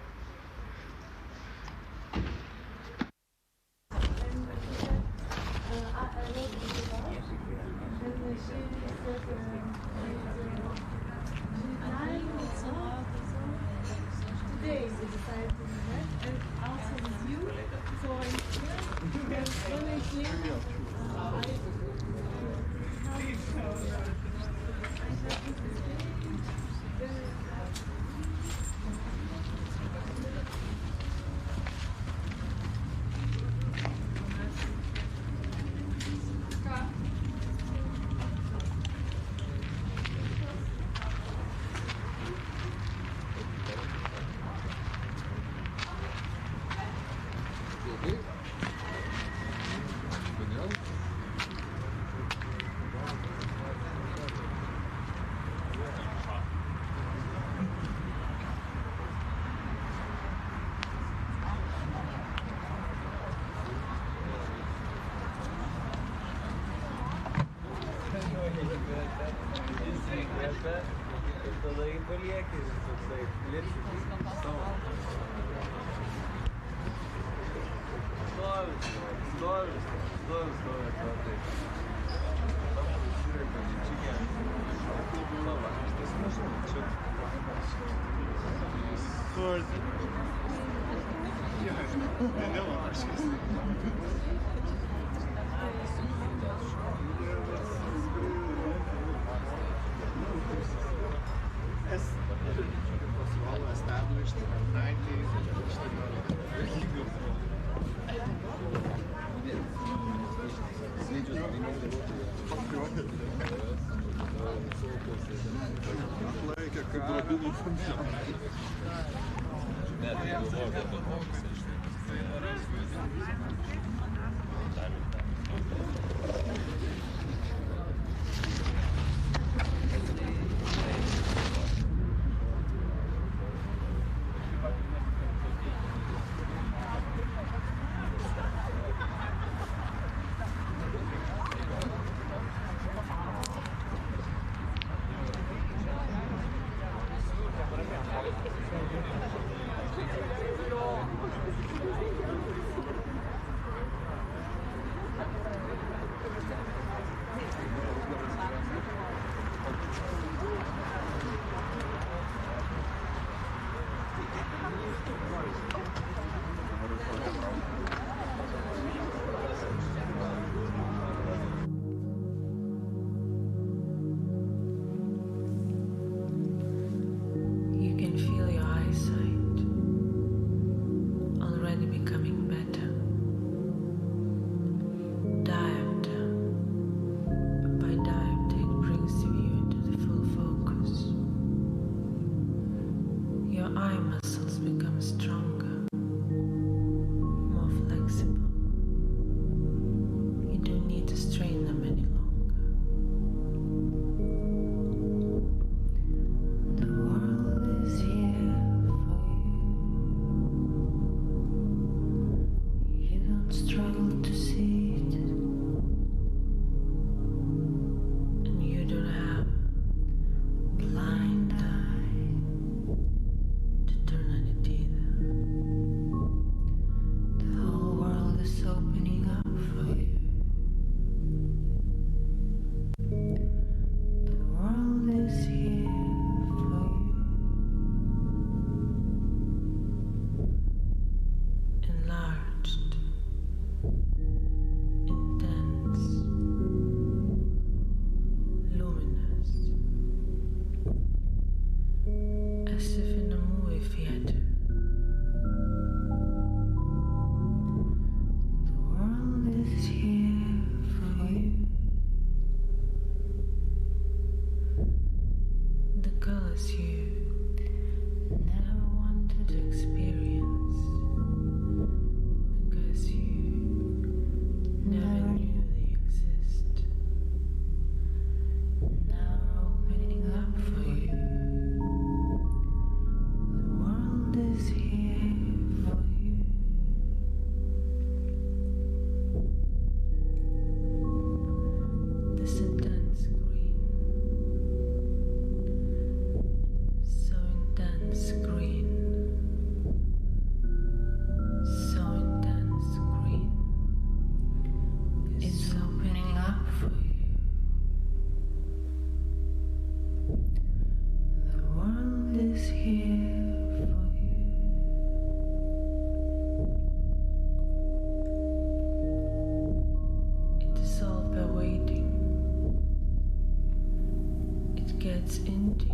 gets into you.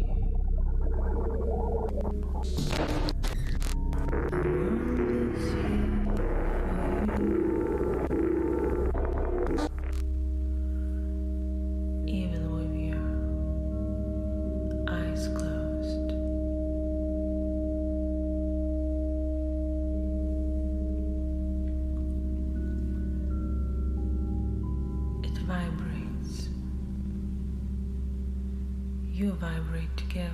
The world is here for you, even with your eyes closed. It vibrates. You vibrate together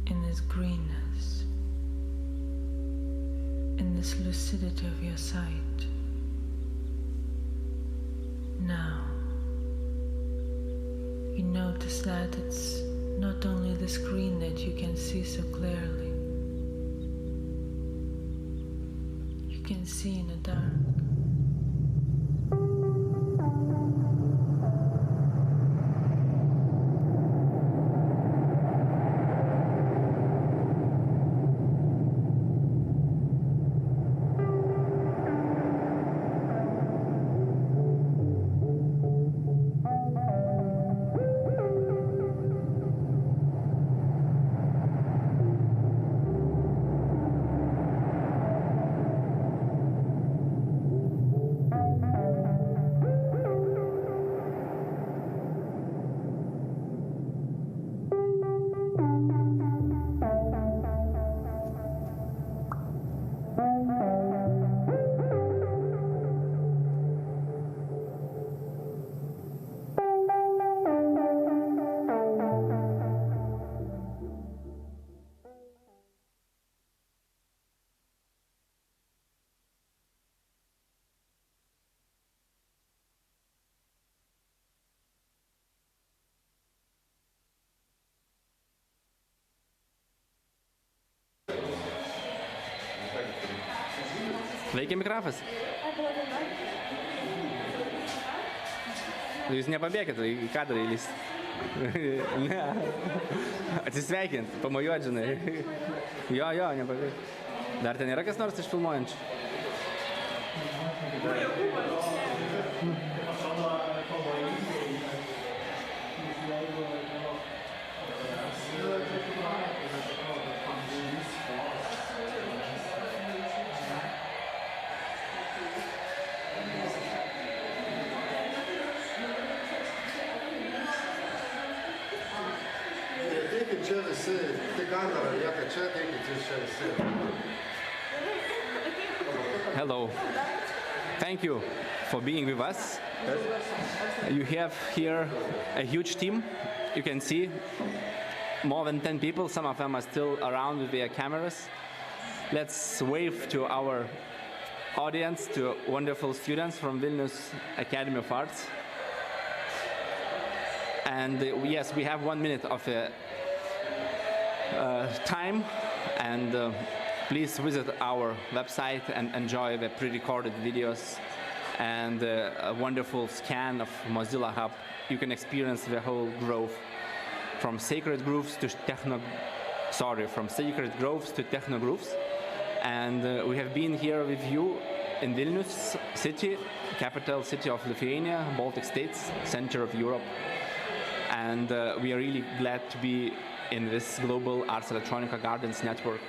in this greenness, in this lucidity of your sight. Now, you notice that it's not only the screen that you can see so clearly. You can see in the dark. Veikia mikrofas. Jūs nepabėkit, į kadrą įlįst. Ne. Atsisveikint, pamojuot, žinai. Jo, nepabėkit. Dar ten yra kas nors iš filmuojančių? Hello. Thank you for being with us. You have here a huge team. You can see more than 10 people. Some of them are still around with their cameras. Let's wave to our audience, to wonderful students from Vilnius Academy of Arts. And yes, we have 1 minute of time, and please visit our website and enjoy the pre-recorded videos and a wonderful scan of Mozilla Hub. You can experience the whole growth from sacred groves to techno grooves. And we have been here with you in Vilnius city, capital city of Lithuania, Baltic states, center of Europe. And we are really glad to be in this global Ars Electronica Gardens network.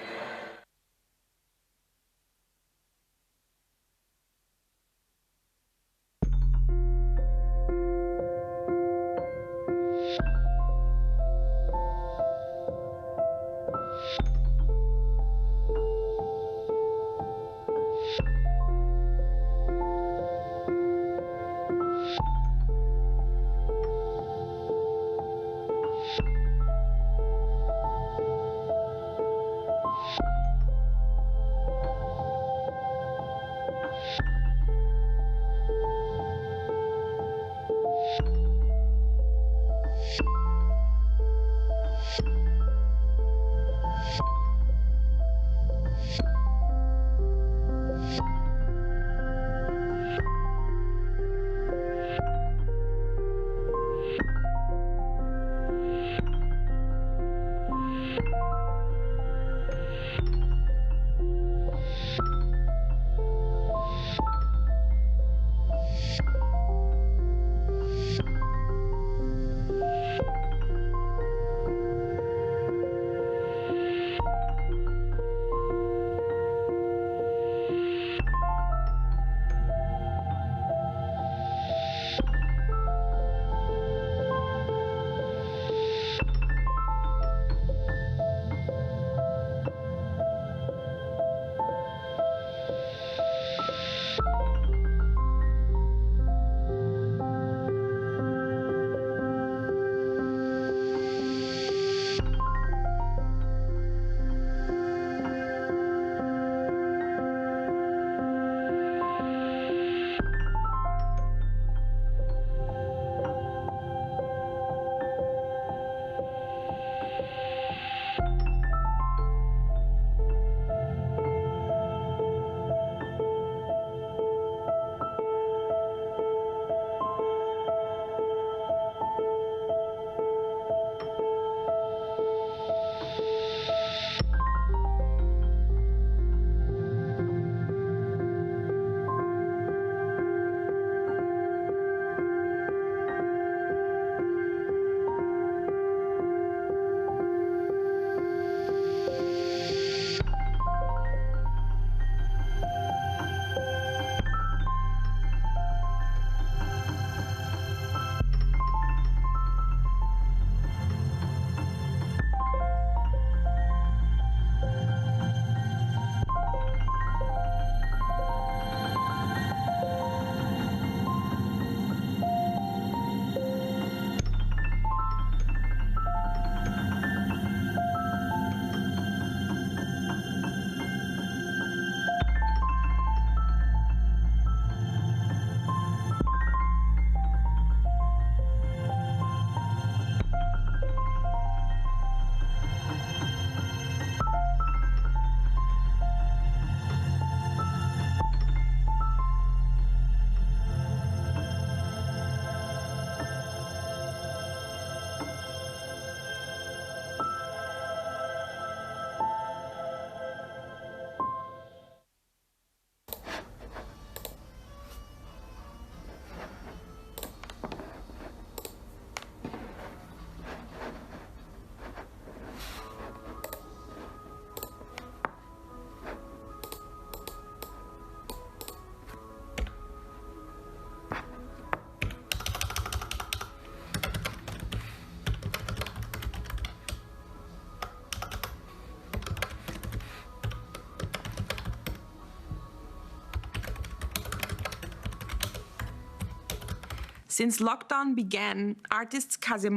Since lockdown began, artists Kasia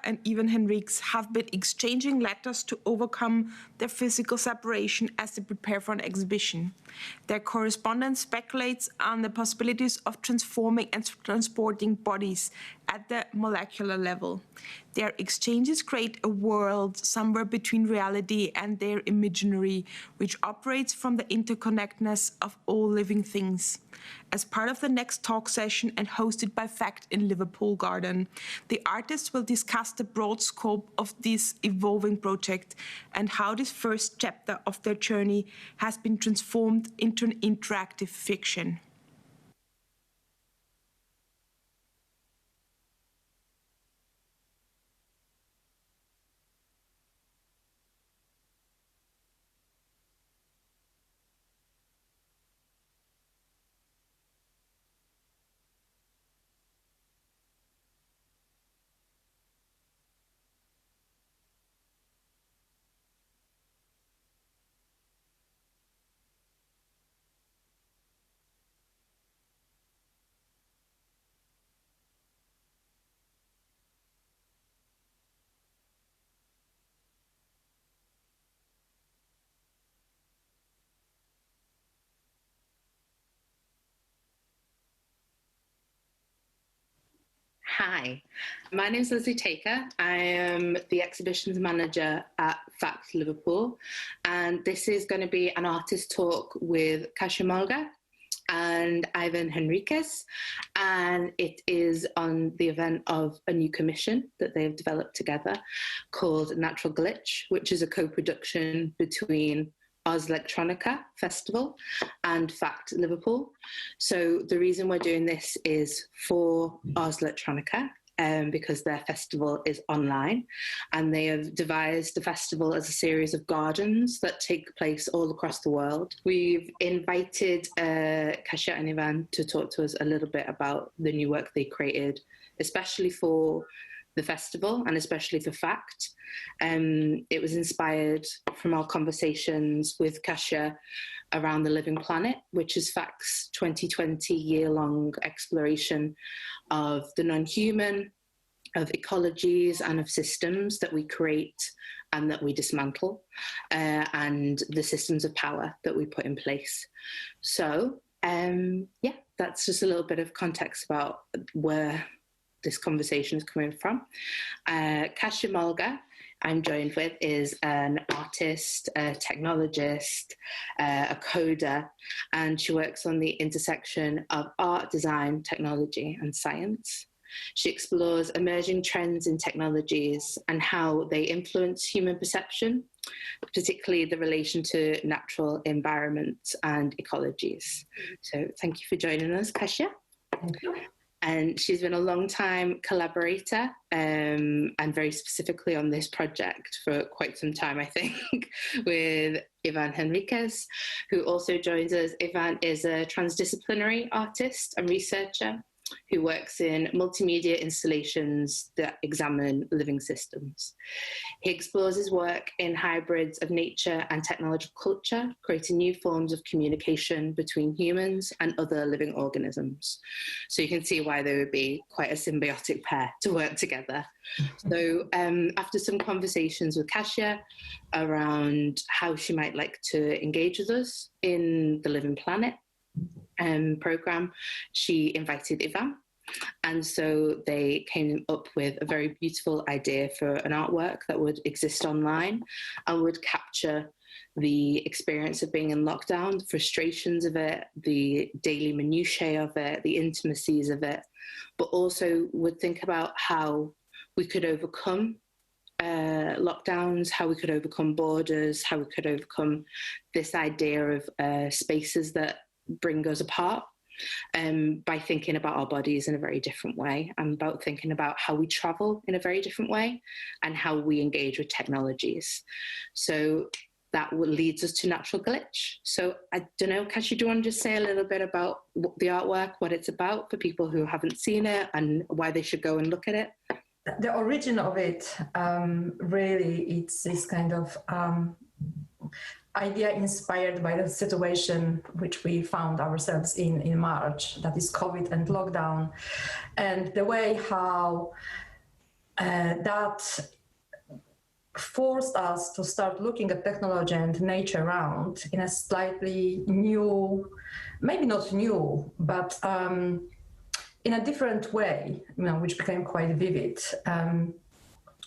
and Ivan Henriques have been exchanging letters to overcome their physical separation as they prepare for an exhibition. Their correspondence speculates on the possibilities of transforming and transporting bodies at the molecular level. Their exchanges create a world somewhere between reality and their imaginary, which operates from the interconnectedness of all living things. As part of the next talk session and hosted by FACT in Liverpool Garden, the artists will discuss the broad scope of this evolving project and how this first chapter of their journey has been transformed into an interactive fiction. Hi, my name is Lizzie Taker. I am the exhibitions manager at FACT Liverpool, and this is going to be an artist talk with Kasia and Ivan Henriques, and it is on the event of a new commission that they've developed together called Natural Glitch, which is a co-production between Ars Electronica Festival and FACT Liverpool. So the reason we're doing this is for Ars Electronica, because their festival is online, and they have devised the festival as a series of gardens that take place all across the world. We've invited Kasia and Ivan to talk to us a little bit about the new work they created, especially for the festival and especially for FACT. It was inspired from our conversations with Kasia around the living planet, which is FACT's 2020 year-long exploration of the non-human, of ecologies and of systems that we create and that we dismantle, and the systems of power that we put in place. So yeah, that's just a little bit of context about where this conversation is coming from. Kasia Malga, I'm joined with, is an artist, a technologist, a coder, and she works on the intersection of art, design, technology, and science. She explores emerging trends in technologies and how they influence human perception, particularly the relation to natural environments and ecologies. So thank you for joining us, Kasia. Thank you. And she's been a long-time collaborator, and very specifically on this project for quite some time, I think, with Ivan Henriques, who also joins us. Ivan is a transdisciplinary artist and researcher who works in multimedia installations that examine living systems. He explores his work in hybrids of nature and technological culture, creating new forms of communication between humans and other living organisms. So you can see why they would be quite a symbiotic pair to work together. So after some conversations with Kasia around how she might like to engage with us in the Living Planet program, she invited Ivan, and so they came up with a very beautiful idea for an artwork that would exist online and would capture the experience of being in lockdown, the frustrations of it, the daily minutiae of it, the intimacies of it, but also would think about how we could overcome lockdowns, how we could overcome borders, how we could overcome this idea of spaces that bring us apart, by thinking about our bodies in a very different way, and about thinking about how we travel in a very different way and how we engage with technologies. So that leads us to Natural Glitch. So I don't know, Kasia, do you want to just say a little bit about the artwork, what it's about for people who haven't seen it and why they should go and look at it? The origin of it, really, it's this kind of idea inspired by the situation which we found ourselves in March, that is COVID and lockdown, and the way how that forced us to start looking at technology and nature around in a slightly new, maybe not new, but in a different way, which became quite vivid.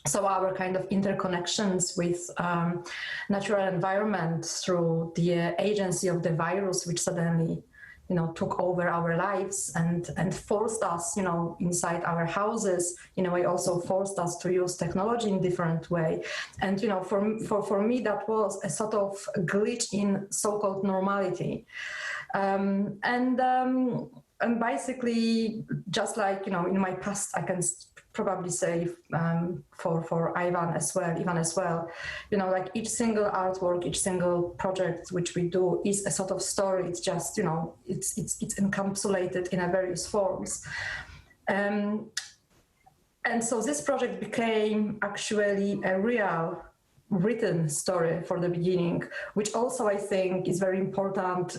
So our kind of interconnections with natural environment through the agency of the virus, which suddenly, took over our lives and forced us, inside our houses, in a way also forced us to use technology in different way. And, for me, that was a sort of glitch in so-called normality. And basically, just like, in my past, I can probably say for Ivan as well, like each single artwork, each single project which we do is a sort of story. It's just, it's encapsulated in a various forms. And so this project became actually a real written story for the beginning, which also I think is very important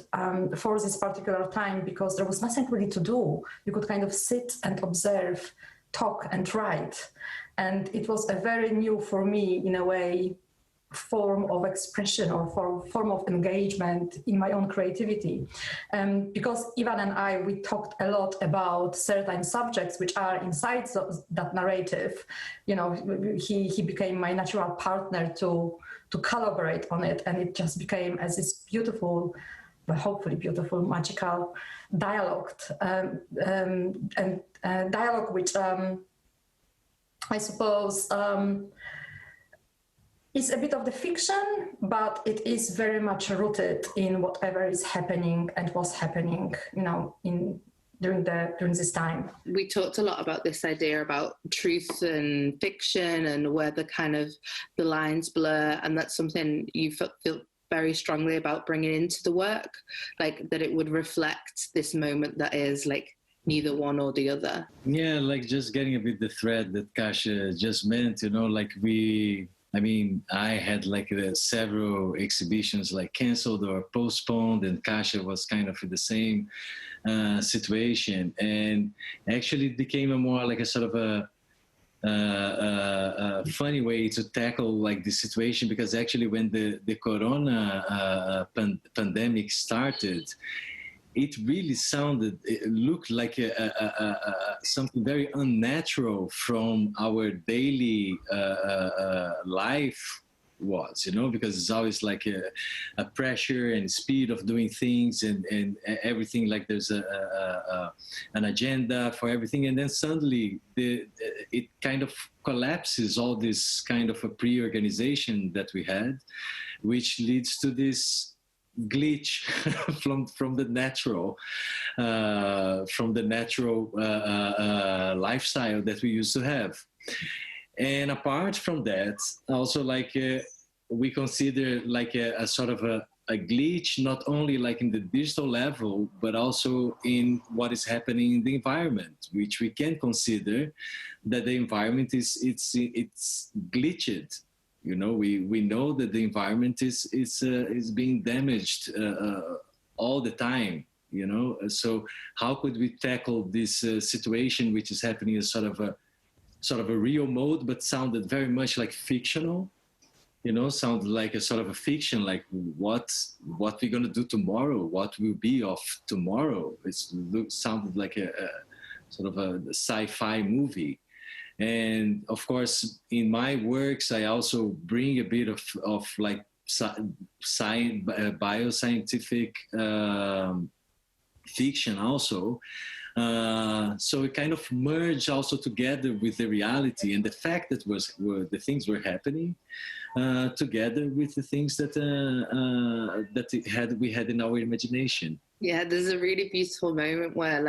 for this particular time, because there was nothing really to do. You could kind of sit and observe, talk and write. And it was a very new, for me, in a way, form of expression or form of engagement in my own creativity. Because Ivan and I, we talked a lot about certain subjects which are inside that narrative. He became my natural partner to collaborate on it. And it just became as this beautiful, but hopefully beautiful, magical dialogue. And dialogue which I suppose is a bit of the fiction, but it is very much rooted in whatever is happening and was happening, during this time. We talked a lot about this idea about truth and fiction and where the lines blur, and that's something you feel very strongly about bringing into the work, like that it would reflect this moment that is like neither one or the other. Yeah, like just getting a bit the thread that Kasia just meant, I had several exhibitions canceled or postponed, and Kasia was kind of in the same situation. And actually it became a more like a sort of a funny way to tackle the situation, because actually when the corona pandemic started, it really looked like something very unnatural from our daily life was, because it's always like a pressure and speed of doing things and everything, like there's an agenda for everything. And then suddenly it kind of collapses all this kind of a pre-organization that we had, which leads to this glitch from the natural lifestyle that we used to have. And apart from that, also we consider a sort of a glitch, not only in the digital level, but also in what is happening in the environment, which we can consider that the environment it's glitched. We know that the environment is being damaged all the time. So how could we tackle this situation, which is happening as sort of a real mode, but sounded very much like fictional? Sounded like a sort of a fiction, like what we're gonna do tomorrow, what will be of tomorrow. Sounded like a sort of a sci-fi movie. And of course, in my works, I also bring a bit of bioscientific fiction also. So it kind of merged also together with the reality and the fact that the things were happening together with the things that we had in our imagination. Yeah, there's a really beautiful moment where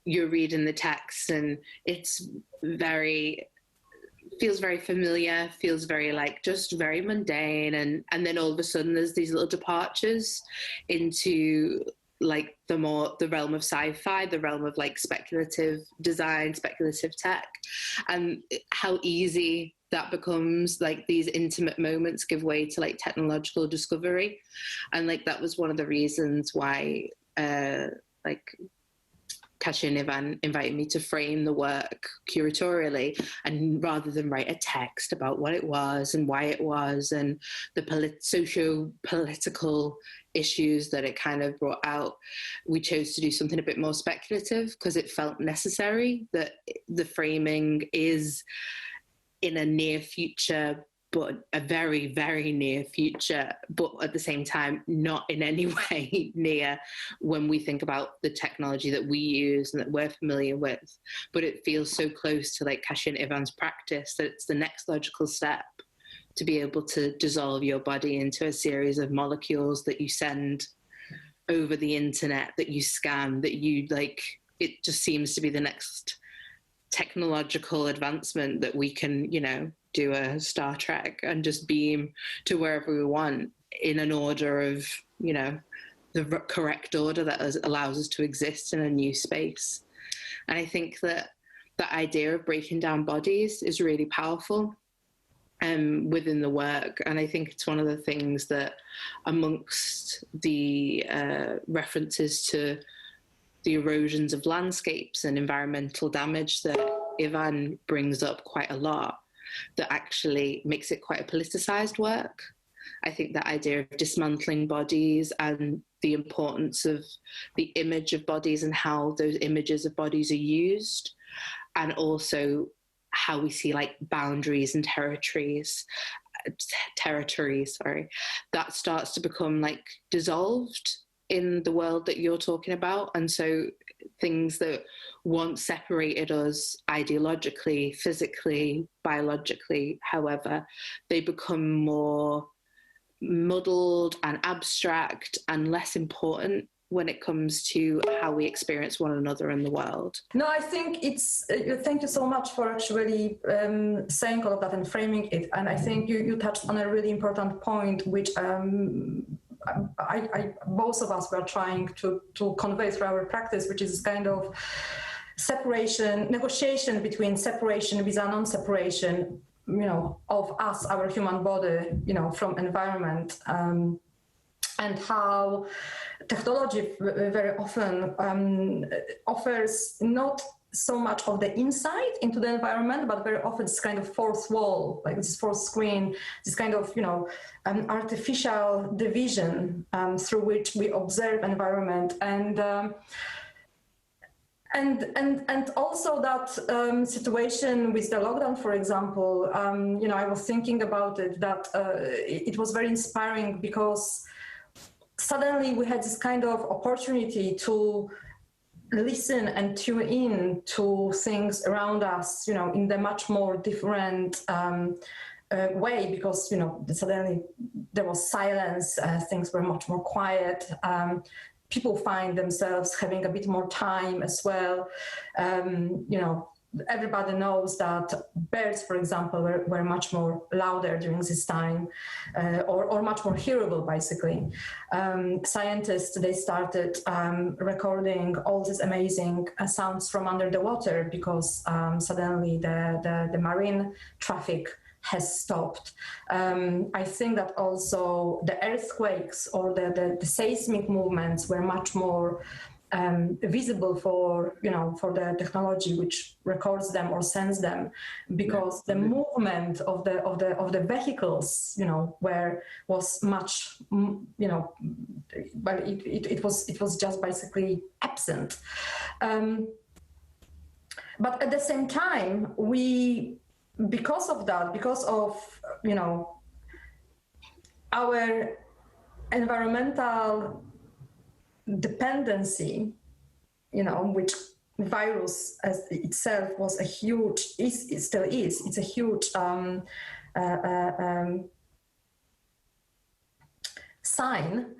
you're reading the text and it's feels very familiar, feels very just very mundane, and then all of a sudden there's these little departures into like the realm of sci-fi, the realm of like speculative design, speculative tech, and how easy that becomes. Like these intimate moments give way to like technological discovery, and like that was one of the reasons why like Kasia and Ivan invited me to frame the work curatorially, and rather than write a text about what it was and why it was and the socio-political issues that it kind of brought out, we chose to do something a bit more speculative because it felt necessary that the framing is in a near future, but a very, very near future, but at the same time, not in any way near when we think about the technology that we use and that we're familiar with. But it feels so close to like Kasia and Ivan's practice that it's the next logical step to be able to dissolve your body into a series of molecules that you send over the internet, that you scan, that you like. It just seems to be the next technological advancement that we can, you know, do a Star Trek and just beam to wherever we want in an order of, you know, the correct order that allows us to exist in a new space. And I think that the idea of breaking down bodies is really powerful within the work. And I think it's one of the things that amongst the references to the erosions of landscapes and environmental damage that Ivan brings up quite a lot, that actually makes it quite a politicized work. I think the idea of dismantling bodies and the importance of the image of bodies and how those images of bodies are used, and also how we see like boundaries and territories, that starts to become like dissolved in the world that you're talking about. And so things that once separated us ideologically, physically, biologically, however, they become more muddled and abstract and less important when it comes to how we experience one another in the world. No, I think it's, thank you so much for actually saying all of that and framing it. And I think you touched on a really important point, which both of us were trying to convey through our practice, which is kind of separation, negotiation between separation with a non-separation, you know, of us, our human body, you know, from environment, and how technology very often offers not so much of the insight into the environment, but very often this kind of fourth wall, like this fourth screen, this kind of, you know, artificial division through which we observe environment, and also that situation with the lockdown, for example. You know, I was thinking about it, that it was very inspiring because suddenly we had this kind of opportunity to listen and tune in to things around us, you know, in the much more different way, because, you know, suddenly there was silence, things were much more quiet. People find themselves having a bit more time as well. You know, everybody knows that birds, for example, were much more louder during this time, or much more hearable, basically. Scientists, they started recording all these amazing sounds from under the water because suddenly the marine traffic has stopped. I think that also the earthquakes or the seismic movements were much more visible for, you know, for the technology which records them or sends them, because the movement of the vehicles, you know, was much, you know, but it was just basically absent. But at the same time, because of, you know, our environmental dependency, you know, which virus as itself was a huge, it still is, it's a huge sign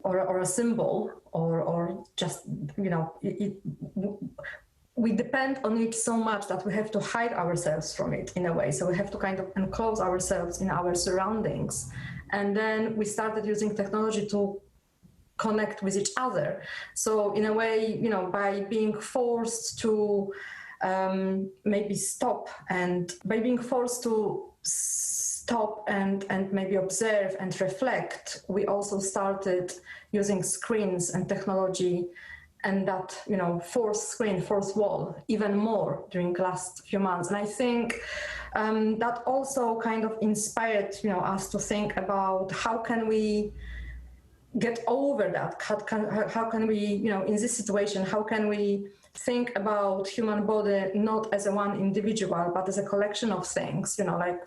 or a symbol, or just, you know, we depend on it so much that we have to hide ourselves from it in a way. So we have to kind of enclose ourselves in our surroundings. And then we started using technology to connect with each other. So in a way, you know, by being forced to maybe stop and maybe maybe observe and reflect, we also started using screens and technology and that, you know, fourth wall even more during the last few months. And I think that also kind of inspired, you know, us to think about how can we get over that? How can we, you know, in this situation, how can we think about human body not as a one individual, but as a collection of things? You know, like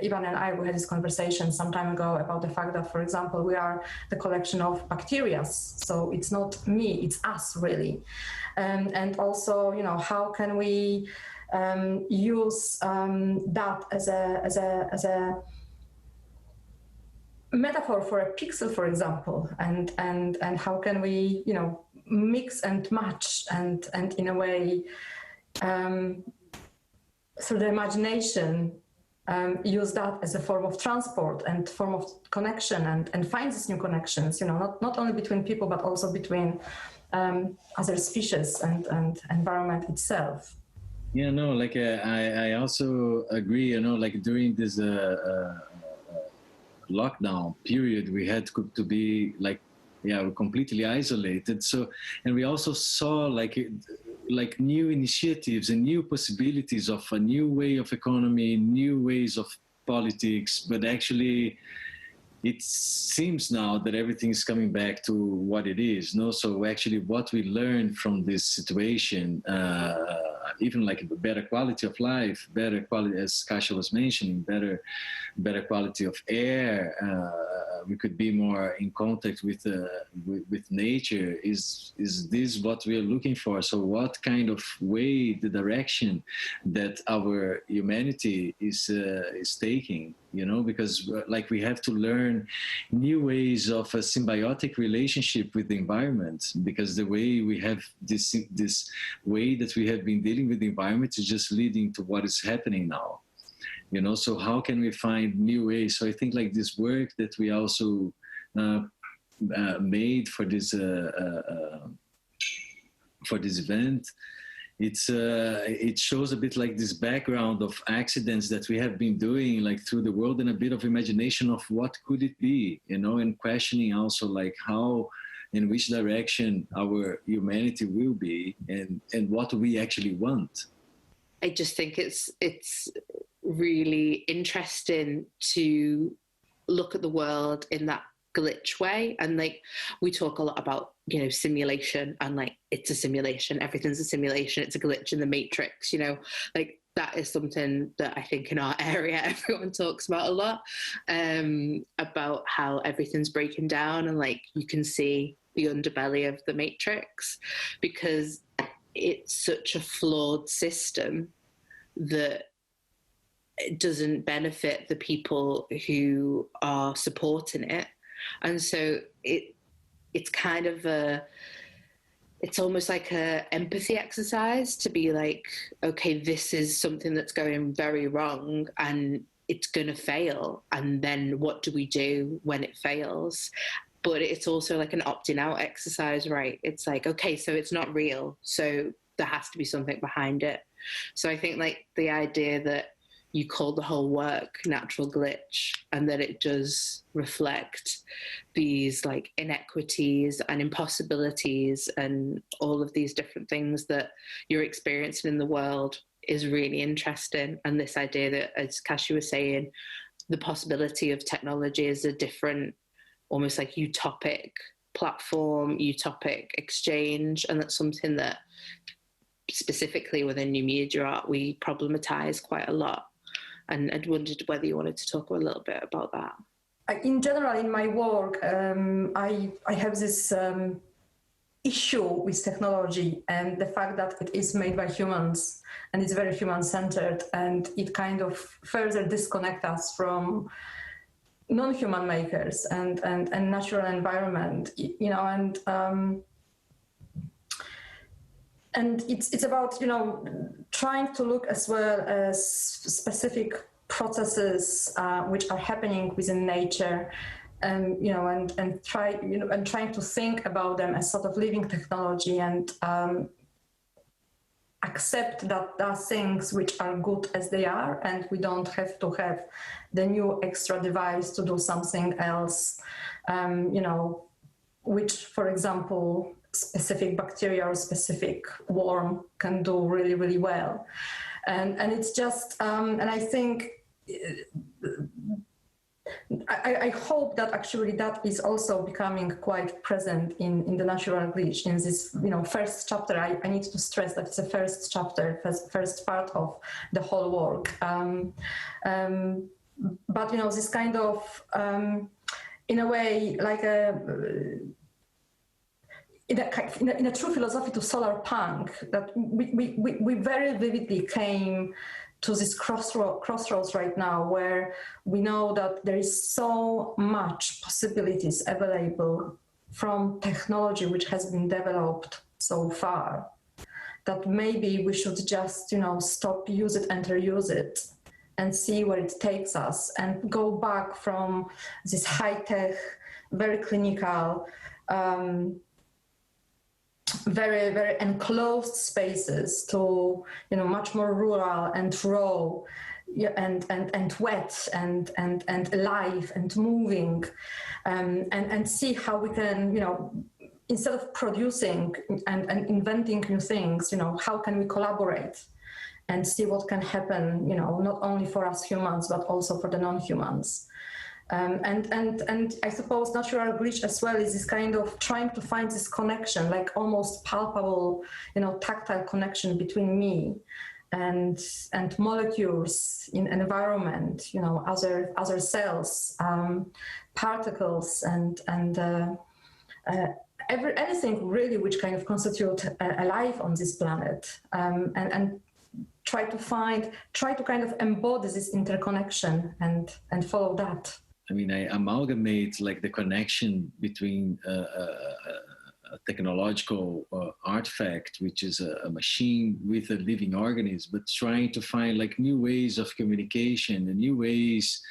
Ivan and I, we had this conversation some time ago about the fact that, for example, we are the collection of bacteria. So it's not me, it's us really. And also, you know, how can we use that as a metaphor for a pixel, for example, and how can we, you know, mix and match and in a way through the imagination use that as a form of transport and form of connection and find these new connections, you know, not only between people but also between other species and environment itself. Yeah, no, like I also agree, you know, like during this lockdown period, we had to be like, yeah, we're completely isolated. So, and we also saw like new initiatives and new possibilities of a new way of economy, new ways of politics, but actually it seems now that everything is coming back to what it is, no? So actually what we learned from this situation, even like a better quality of life, better quality, as Kasia was mentioning, better quality of air, we could be more in contact with nature. Is this what we are looking for? So what kind of way, the direction that our humanity is taking, you know, because like we have to learn new ways of a symbiotic relationship with the environment, because the way we have this way that we have been dealing with the environment is just leading to what is happening now, you know. So how can we find new ways? So I think like this work that we also made for this event, it shows a bit like this background of accidents that we have been doing like through the world, and a bit of imagination of what could it be, you know, and questioning also like how, in which direction our humanity will be, and what we actually want. I just think it's really interesting to look at the world in that glitch way. And like we talk a lot about, you know, simulation, and like it's a simulation, everything's a simulation, it's a glitch in the matrix, you know, like that is something that I think in our area everyone talks about a lot, about how everything's breaking down and like you can see the underbelly of the matrix, because it's such a flawed system that it doesn't benefit the people who are supporting it. And so it's kind of it's almost like a empathy exercise to be like, okay, this is something that's going very wrong and it's going to fail. And then what do we do when it fails? But it's also like an opting out exercise, right? It's like, okay, so it's not real, so there has to be something behind it. So I think like the idea that you call the whole work natural glitch, and that it does reflect these like inequities and impossibilities and all of these different things that you're experiencing in the world is really interesting. And this idea that, as Kasia was saying, the possibility of technology is a different, almost like utopic platform, utopic exchange, and that's something that specifically within new media art we problematize quite a lot. And I'd wondered whether you wanted to talk a little bit about that. In general, in my work, I have this issue with technology and the fact that it is made by humans and it's very human-centered, and it kind of further disconnects us from non-human makers and natural environment, you know, and it's about, you know, trying to look as well as specific processes which are happening within nature and trying to think about them as sort of living technology and accept that there are things which are good as they are, and we don't have to have the new extra device to do something else, which, for example, specific bacteria or specific worm can do really, really well. And it's just, and I think, I hope that actually that is also becoming quite present in the natural glitch in this, first chapter. I need to stress that it's the first chapter, first part of the whole work. But this kind of, in a way, like in a true philosophy to solar punk, that we very vividly came to this crossroads right now, where we know that there is so much possibilities available from technology which has been developed so far, that maybe we should just, stop, use it, and reuse it, and see where it takes us, and go back from this high-tech, very clinical, very, very enclosed spaces to, much more rural and raw, and wet and alive and moving, and see how we can, instead of producing and inventing new things, how can we collaborate and see what can happen, not only for us humans, but also for the non-humans. And I suppose natural glitch as well is this kind of trying to find this connection, like almost palpable, tactile connection between me and molecules in an environment, other cells, particles, and anything really which kind of constitute a life on this planet, and try to kind of embody this interconnection and follow that. I mean, I amalgamate like the connection between a technological artifact, which is a machine with a living organism, but trying to find like new ways of communication and new ways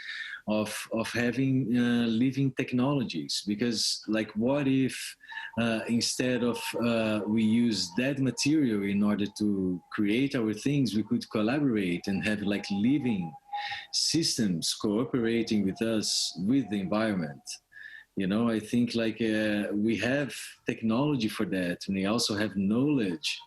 of having living technologies. Because like, what if instead of we use dead material in order to create our things, we could collaborate and have like living systems cooperating with us, with the environment. I think like we have technology for that, and we also have knowledge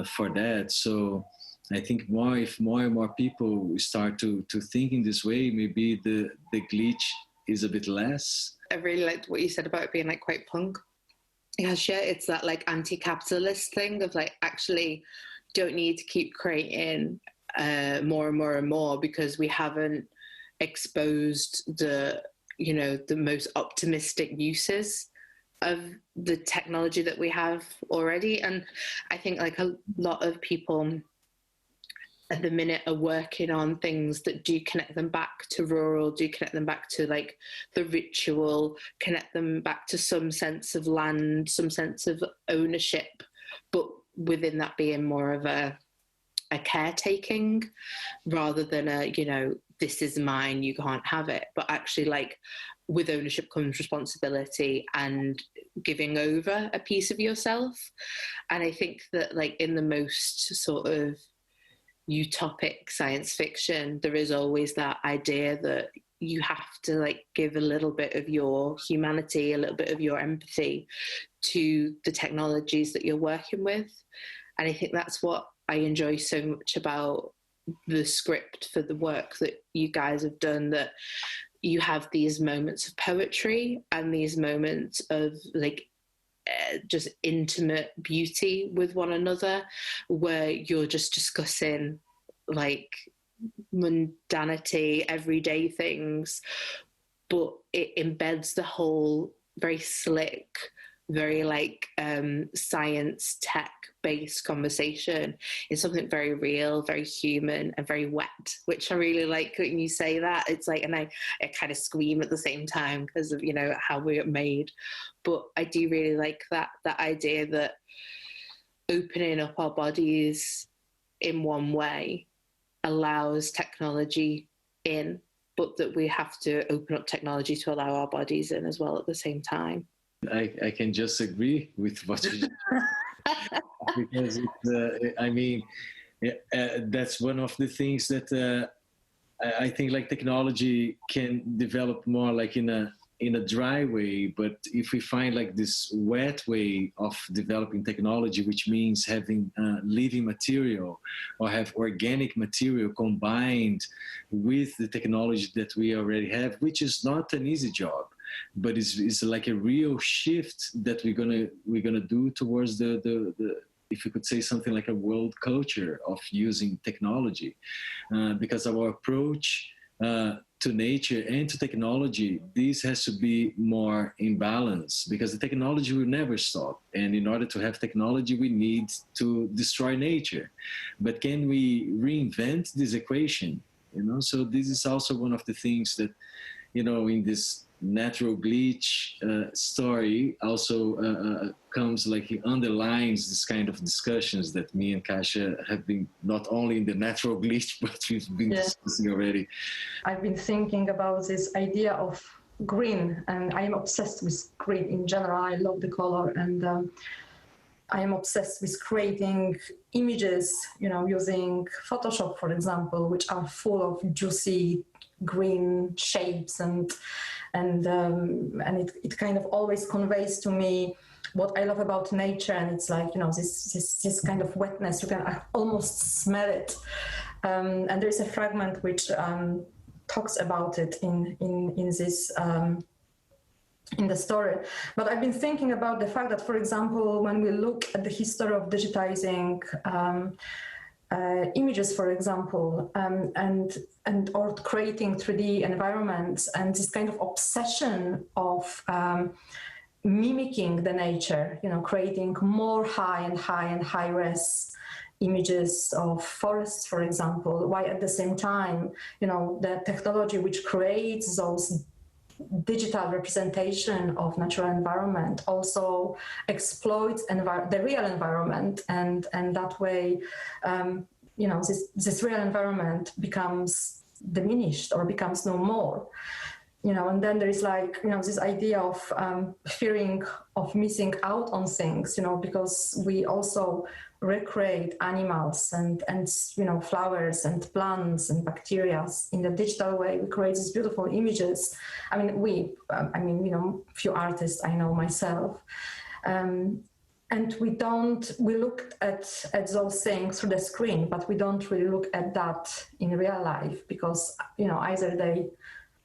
for that. So I think if more and more people start to think in this way, maybe the glitch is a bit less. I really liked what you said about it being like quite punk. Kasia, it's that like anti-capitalist thing of like, actually don't need to keep creating more and more and more, because we haven't exposed the most optimistic uses of the technology that we have already. And I think like a lot of people at the minute are working on things that do connect them back to rural, do connect them back to like the ritual, connect them back to some sense of land, some sense of ownership, but within that being more of a caretaking rather than this is mine, you can't have it. But actually, like, with ownership comes responsibility and giving over a piece of yourself. And I think that like in the most sort of utopic science fiction, there is always that idea that you have to like give a little bit of your humanity, a little bit of your empathy to the technologies that you're working with. And I think that's what I enjoy so much about the script for the work that you guys have done, that you have these moments of poetry and these moments of like just intimate beauty with one another, where you're just discussing like mundanity, everyday things, but it embeds the whole very slick, very like science tech based conversation in something very real, very human, and very wet, which I really like when you say that. It's like, and I kind of scream at the same time because of how we're made. But I do really like that idea that opening up our bodies in one way allows technology in, but that we have to open up technology to allow our bodies in as well at the same time. I can just agree with what you just because I mean, that's one of the things that I think like technology can develop more like in a dry way, but if we find like this wet way of developing technology, which means having living material or have organic material combined with the technology that we already have, which is not an easy job, but it's like a real shift that we're gonna do towards the if you could say something like a world culture of using technology, because our approach to nature and to technology, this has to be more in balance, because the technology will never stop. And in order to have technology, we need to destroy nature. But can we reinvent this equation? You know, so this is also one of the things that, you know, in this natural glitch story also comes like it underlines this kind of discussions that me and Kasia have been not only in the natural glitch, but we've been discussing already. I've been thinking about this idea of green, and I am obsessed with green in general. I love the color, and I am obsessed with creating images, you know, using Photoshop, for example, which are full of juicy green shapes, and it kind of always conveys to me what I love about nature, and it's like, you know, this kind of wetness, you can almost smell it. And there is a fragment which talks about it in this in the story. But I've been thinking about the fact that, for example, when we look at the history of digitizing images, for example, and or creating 3D environments, and this kind of obsession of mimicking the nature, you know, creating more high and high res images of forests, for example, while at the same time, you know, the technology which creates those digital representation of natural environment also exploits the real environment, and that way, you know, this real environment becomes diminished or becomes no more, you know. And then there is like, you know, this idea of fearing of missing out on things, you know, because we also recreate animals and you know, flowers and plants and bacteria in the digital way. We create these beautiful images. I mean, you know, few artists I know myself, and we look at those things through the screen, but we don't really look at that in real life, because, you know, either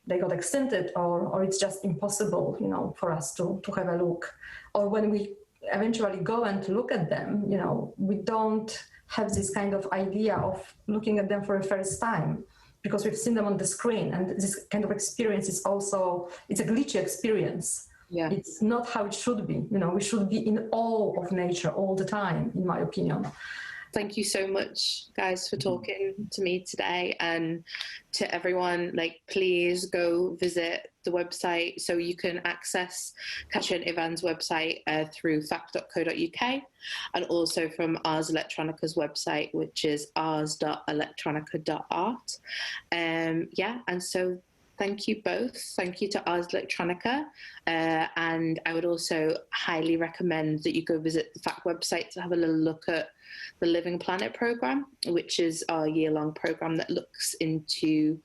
they got extincted or it's just impossible, you know, for us to have a look. Or when we eventually go and look at them, you know, we don't have this kind of idea of looking at them for the first time, because we've seen them on the screen, and this kind of experience is also, it's a glitchy experience. Yeah. It's not how it should be. You know, we should be in awe of nature all the time, in my opinion. Thank you so much, guys, for talking to me today, and to everyone, like, please go visit the website so you can access Kasia and Ivan's website through fact.co.uk, and also from Ars Electronica's website, which is ars.electronica.art. And so thank you both. Thank you to Ars Electronica. And I would also highly recommend that you go visit the FACT website to have a little look at the Living Planet program, which is our year-long program that looks into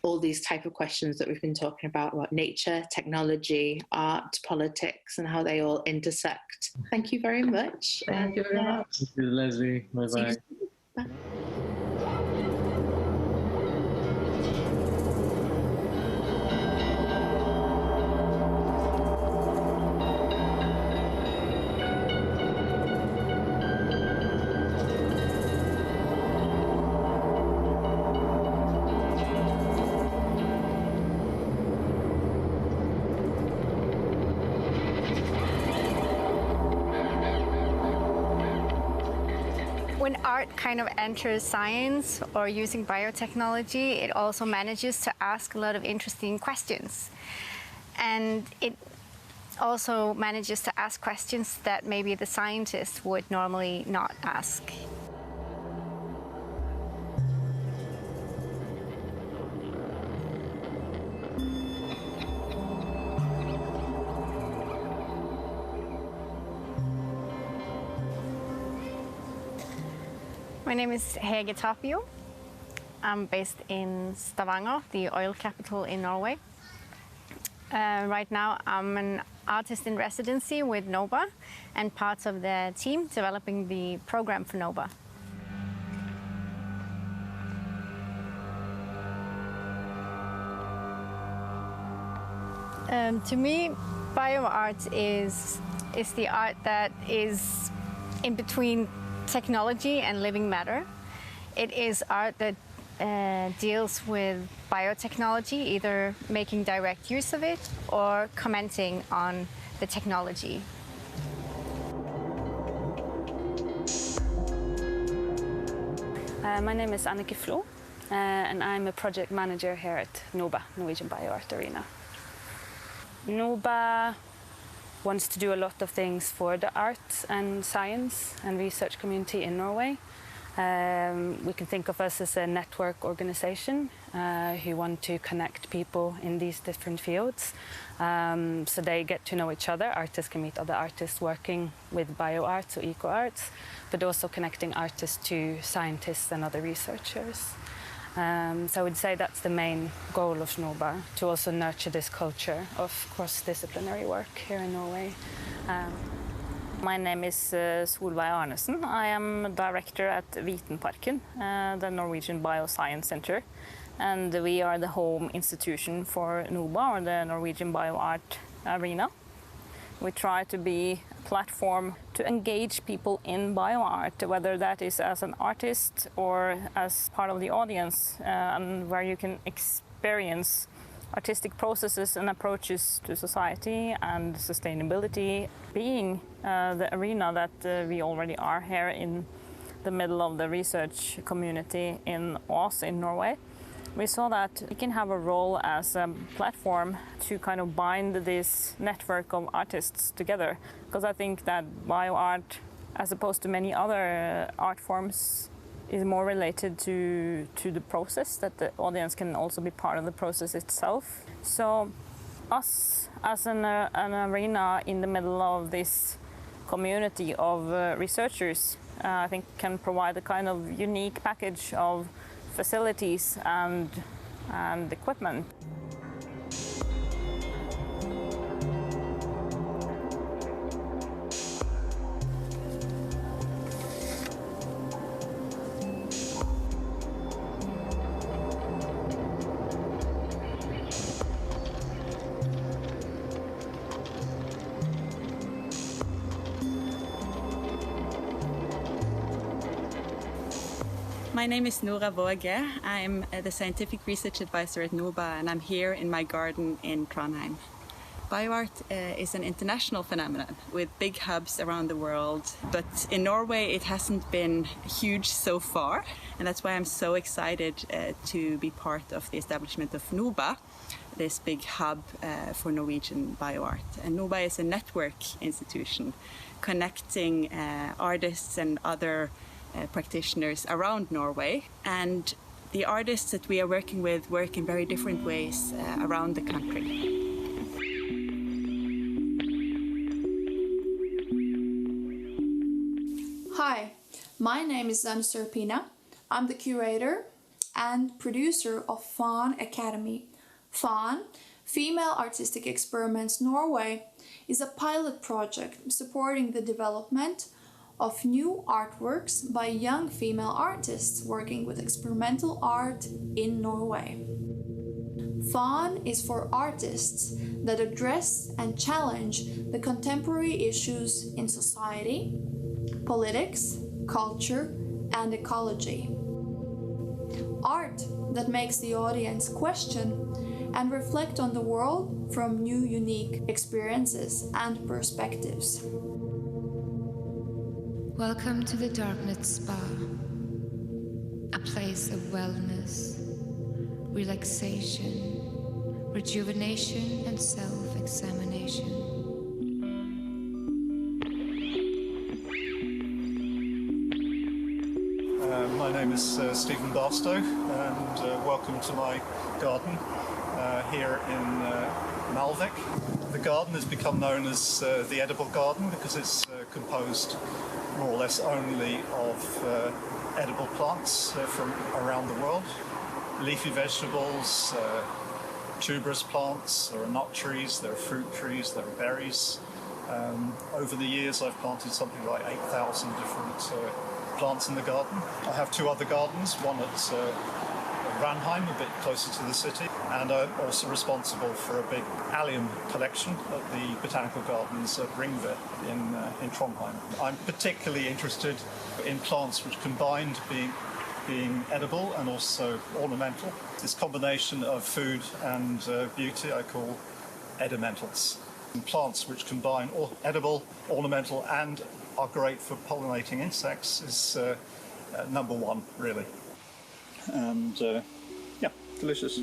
all these type of questions that we've been talking about nature, technology, art, politics, and how they all intersect. Thank you very much. Thank you very much. Thank you, Leslie. Bye-bye. Bye. When art kind of enters science or using biotechnology, it also manages to ask a lot of interesting questions. And it also manages to ask questions that maybe the scientists would normally not ask. My name is Hege Tapio. I'm based in Stavanger, the oil capital in Norway. Right now I'm an artist in residency with NOBA and part of the team developing the program for NOBA. To me, bioart is the art that is in between technology and living matter. It is art that deals with biotechnology, either making direct use of it or commenting on the technology. My name is Annike Flo, and I'm a project manager here at NOBA, Norwegian BioArt Arena. NOBA wants to do a lot of things for the arts and science and research community in Norway. We can think of us as a network organization who want to connect people in these different fields so they get to know each other. Artists can meet other artists working with bioarts or eco-arts, but also connecting artists to scientists and other researchers. So I would say that's the main goal of NOBA, to also nurture this culture of cross-disciplinary work here in Norway. My name is Solveig Arnesen. I am director at Vitenparken, the Norwegian Bioscience Center. And we are the home institution for NOBA, or the Norwegian BioArt Arena. We try to be a platform to engage people in bioart, whether that is as an artist or as part of the audience, and where you can experience artistic processes and approaches to society and sustainability. Being the arena that we already are here in the middle of the research community in Ars in Norway, we saw that we can have a role as a platform to kind of bind this network of artists together. Because I think that bioart, as opposed to many other art forms, is more related to the process, that the audience can also be part of the process itself. So us as an arena in the middle of this community of researchers, I think can provide a kind of unique package of facilities and equipment. My name is Nora Våge. I'm the Scientific Research Advisor at NOBA, and I'm here in my garden in Trondheim. Bioart is an international phenomenon with big hubs around the world, but in Norway it hasn't been huge so far, and that's why I'm so excited to be part of the establishment of NOBA, this big hub for Norwegian bioart. And NOBA is a network institution connecting artists and other practitioners around Norway, and the artists that we are working with work in very different ways around the country. Hi, my name is Zana Serpina. I'm the curator and producer of FAN Academy. FAN, Female Artistic Experiments Norway, is a pilot project supporting the development of new artworks by young female artists working with experimental art in Norway. FAN is for artists that address and challenge the contemporary issues in society, politics, culture, and ecology. Art that makes the audience question and reflect on the world from new, unique experiences and perspectives. Welcome to the Darknet Spa, a place of wellness, relaxation, rejuvenation and self-examination. My name is Stephen Barstow, and welcome to my garden here in Malvik. The garden has become known as the edible garden because it's composed more or less only of edible plants from around the world. Leafy vegetables, tuberous plants, there are nut trees, there are fruit trees, there are berries. Over the years I've planted something like 8,000 different plants in the garden. I have two other gardens, one at Ranheim, a bit closer to the city, and I'm also responsible for a big allium collection at the Botanical Gardens at Ringve in Trondheim. I'm particularly interested in plants which combined being edible and also ornamental. This combination of food and beauty I call edimentals. And plants which combine edible, ornamental and are great for pollinating insects is number one, really. And yeah, delicious.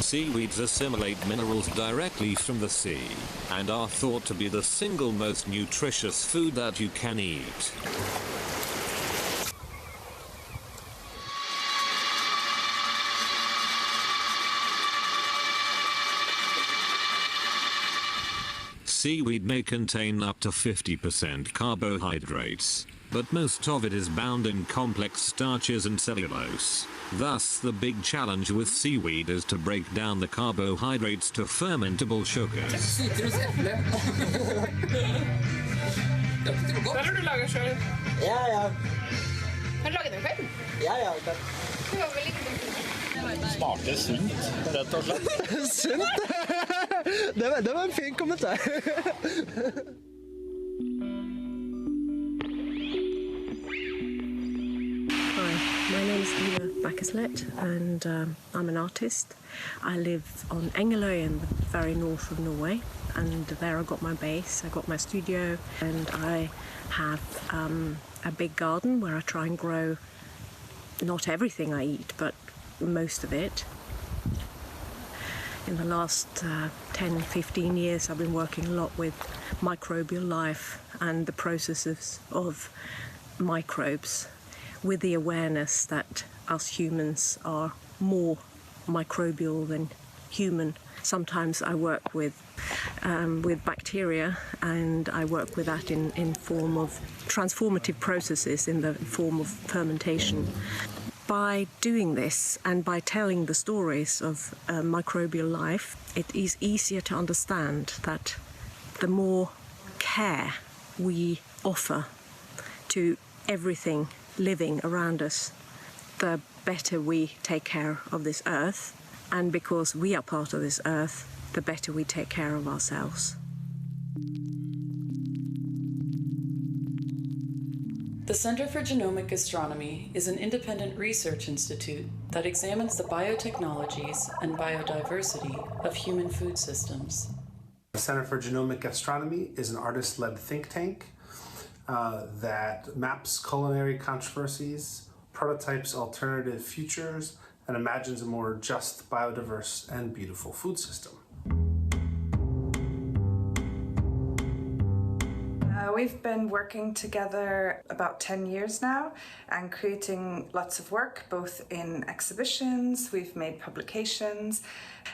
Seaweeds assimilate minerals directly from the sea, and are thought to be the single most nutritious food that you can eat. Seaweed may contain up to 50% carbohydrates, but most of it is bound in complex starches and cellulose. Thus, the big challenge with seaweed is to break down the carbohydrates to fermentable sugars. Hva har du laget selv? Ja. Har du laget den selv? Ja. Det var veldig godt. Smaker sunt, rett og slett. Sunt? Det var en fin kommentar. My name is Eva Bakkeslet, and I'm an artist. I live on Engeløy in the very north of Norway, and there I got my base, I got my studio, and I have a big garden where I try and grow not everything I eat, but most of it. In the last 10-15 years I've been working a lot with microbial life and the processes of microbes, with the awareness that us humans are more microbial than human. Sometimes I work with bacteria, and I work with that in form of transformative processes in the form of fermentation. By doing this and by telling the stories of microbial life, it is easier to understand that the more care we offer to everything living around us, the better we take care of this earth, and because we are part of this earth, the better we take care of ourselves. The Center for Genomic Astronomy is an independent research institute that examines the biotechnologies and biodiversity of human food systems. The Center for Genomic Astronomy is an artist-led think tank that maps culinary controversies, prototypes alternative futures, and imagines a more just, biodiverse, and beautiful food system. We've been working together about 10 years now and creating lots of work, both in exhibitions, we've made publications,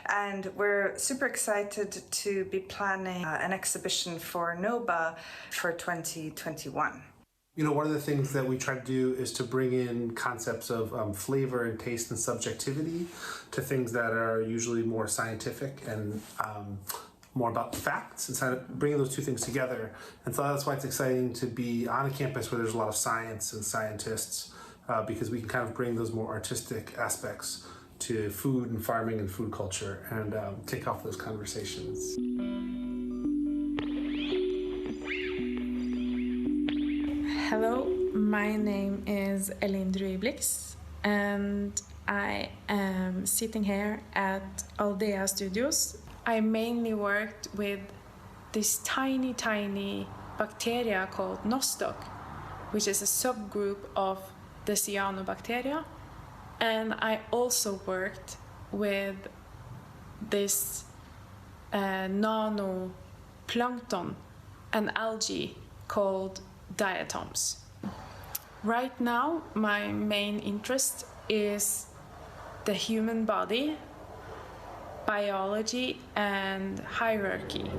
and we're super excited to be planning an exhibition for NOBA for 2021. You know, one of the things that we try to do is to bring in concepts of flavor and taste and subjectivity to things that are usually more scientific and more about facts, and kind of bringing those two things together. And so that's why it's exciting to be on a campus where there's a lot of science and scientists, because we can kind of bring those more artistic aspects to food and farming and food culture and kick off those conversations. Hello, my name is Elin Druiblix, and I am sitting here at Aldea Studios. I mainly worked with this tiny bacteria called nostoc, which is a subgroup of the cyanobacteria. And I also worked with this nanoplankton, an algae called diatoms. Right now, my main interest is the human body, biology, and hierarchy.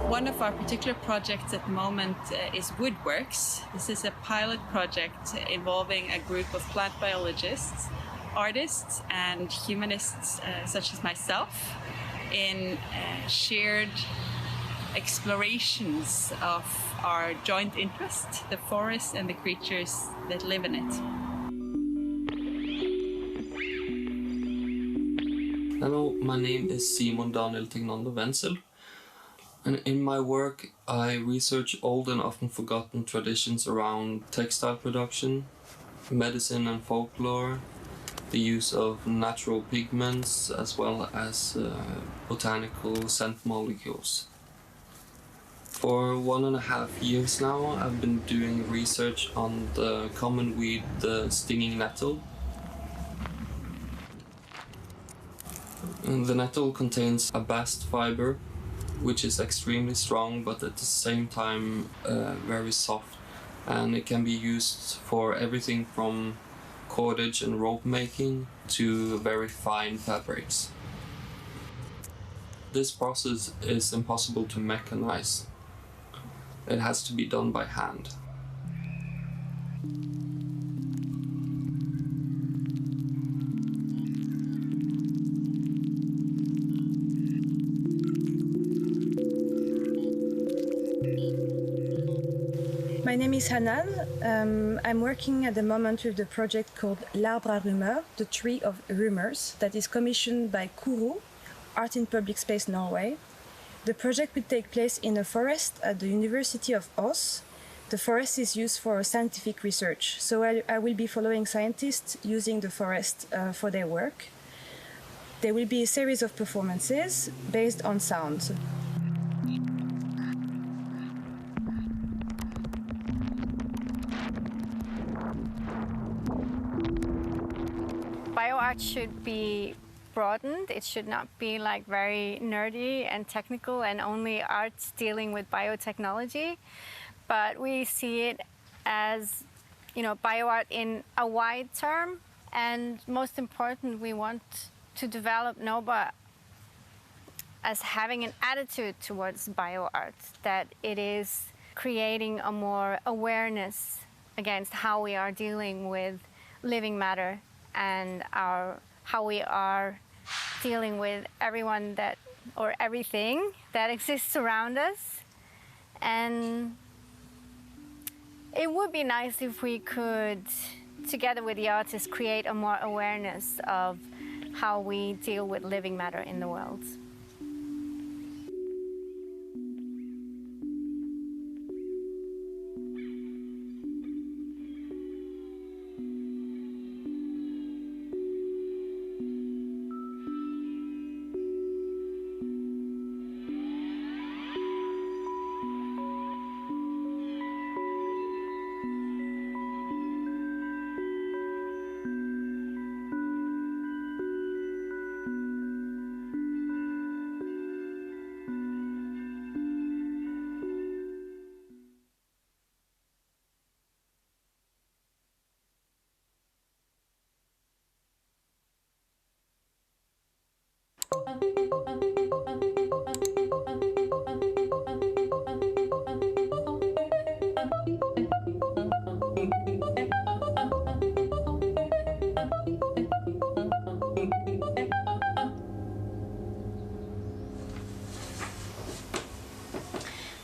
One of our particular projects at the moment is Woodworks. This is a pilot project involving a group of plant biologists, artists, and humanists such as myself in shared explorations of our joint interest, the forest and the creatures that live in it. Hello, my name is Simon Daniel Tegnondo Wenzel, and in my work I research old and often forgotten traditions around textile production, medicine and folklore, the use of natural pigments, as well as botanical scent molecules. For 1.5 years now, I've been doing research on the common weed, the stinging nettle. And the nettle contains a bast fiber, which is extremely strong, but at the same time very soft, and it can be used for everything from cordage and rope making to very fine fabrics. This process is impossible to mechanize. It has to be done by hand. My name is Hanan. I'm working at the moment with the project called L'Arbre à Rumeurs, the Tree of Rumors, that is commissioned by Kuru, Art in Public Space Norway. The project will take place in a forest at the University of Ås. The forest is used for scientific research, so I will be following scientists using the forest for their work. There will be a series of performances based on sound. BioArt should be broadened. It should not be like very nerdy and technical and only arts dealing with biotechnology, but we see it as, you know, BioArt in a wide term. And most important, we want to develop NOBA as having an attitude towards BioArt, that it is creating a more awareness against how we are dealing with living matter and how we are dealing with everyone that, or everything that exists around us. And it would be nice if we could, together with the artists, create a more awareness of how we deal with living matter in the world.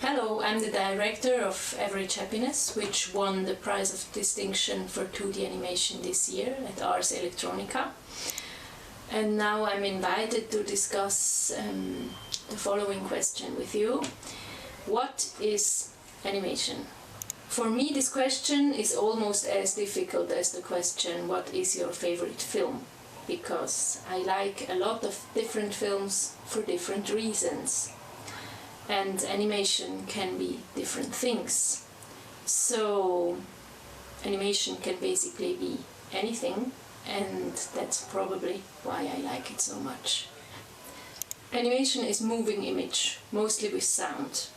Hello, I'm the director of Average Happiness, which won the prize of distinction for 2D animation this year at Ars Electronica. And now I'm invited to discuss the following question with you. What is animation? For me, this question is almost as difficult as the question, what is your favorite film? Because I like a lot of different films for different reasons. And animation can be different things. So animation can basically be anything, and that's probably why I like it so much. Animation is moving image, mostly with sound.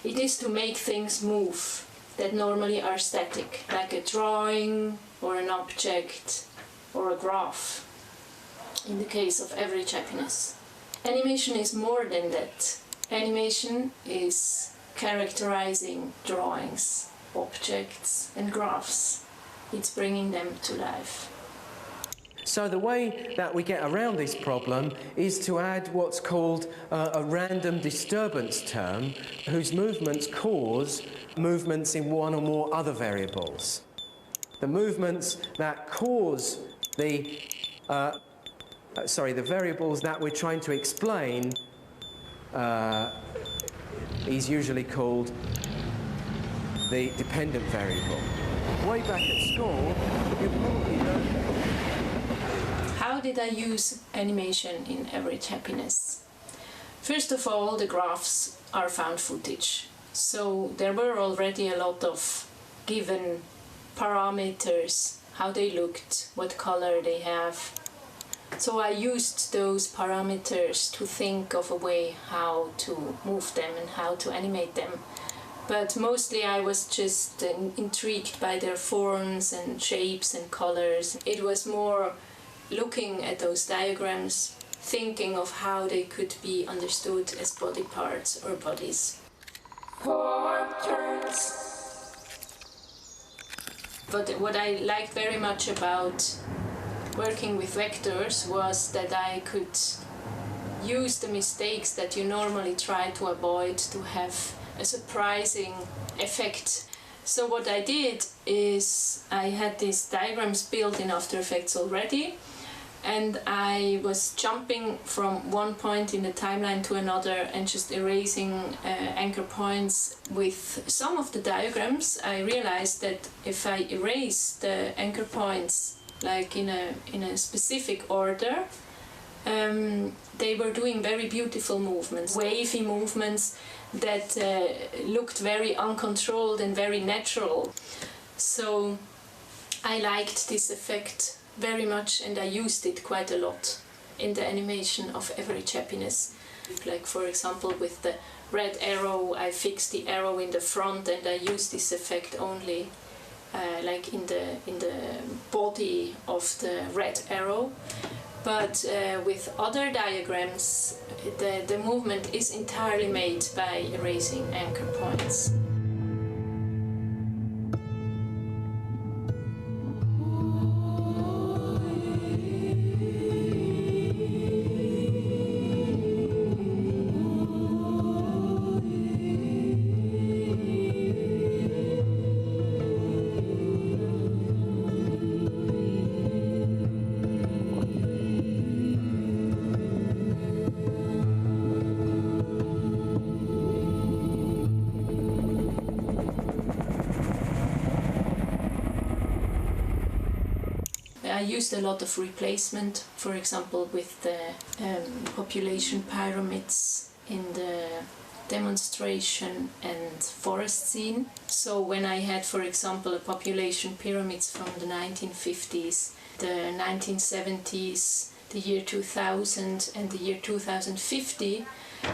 It is to make things move that normally are static, like a drawing or an object or a graph, in the case of average happiness. Animation is more than that. Animation is characterizing drawings, objects and graphs. It's bringing them to life. So the way that we get around this problem is to add what's called a random disturbance term, whose movements cause movements in one or more other variables. The movements that cause the variables that we're trying to explain is usually called the dependent variable. Way back at school, you probably learned that. How did I use animation in average happiness? First of all, the graphs are found footage. So there were already a lot of given parameters, how they looked, what color they have. So I used those parameters to think of a way how to move them and how to animate them. But mostly I was just intrigued by their forms and shapes and colors. It was more looking at those diagrams, thinking of how they could be understood as body parts or bodies. 4 turns. But what I liked very much about working with vectors was that I could use the mistakes that you normally try to avoid to have a surprising effect. So what I did is I had these diagrams built in After Effects already, and I was jumping from one point in the timeline to another and just erasing anchor points. With some of the diagrams, I realized that if I erase the anchor points like in a specific order, they were doing very beautiful movements, wavy movements that looked very uncontrolled and very natural. So I liked this effect very much, and I used it quite a lot in the animation of Average Happiness. Like for example with the red arrow, I fixed the arrow in the front and I used this effect only like in the body of the red arrow. But with other diagrams, the movement is entirely made by erasing anchor points. I used a lot of replacement, for example with the population pyramids in the demonstration and forest scene. So when I had, for example, a population pyramids from the 1950s, the 1970s, the year 2000 and the year 2050,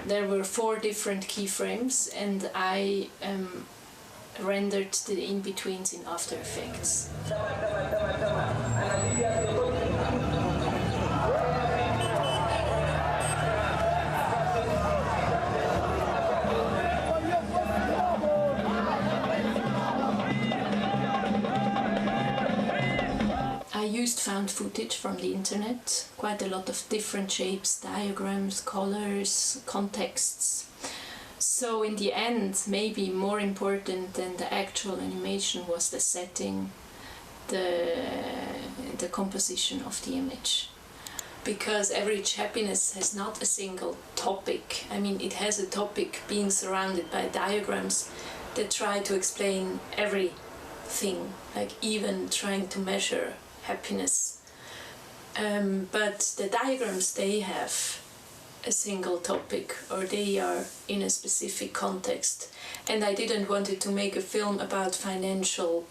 there were 4 different keyframes, and I rendered the in-betweens in After Effects. I used found footage from the internet, quite a lot of different shapes, diagrams, colors, contexts. So in the end, maybe more important than the actual animation was the setting, the composition of the image. Because Average Happiness has not a single topic. I mean, it has a topic being surrounded by diagrams, that try to explain everything, like even trying to measure happiness. But the diagrams, they have a single topic, or they are in a specific context. And I didn't want to make a film about financial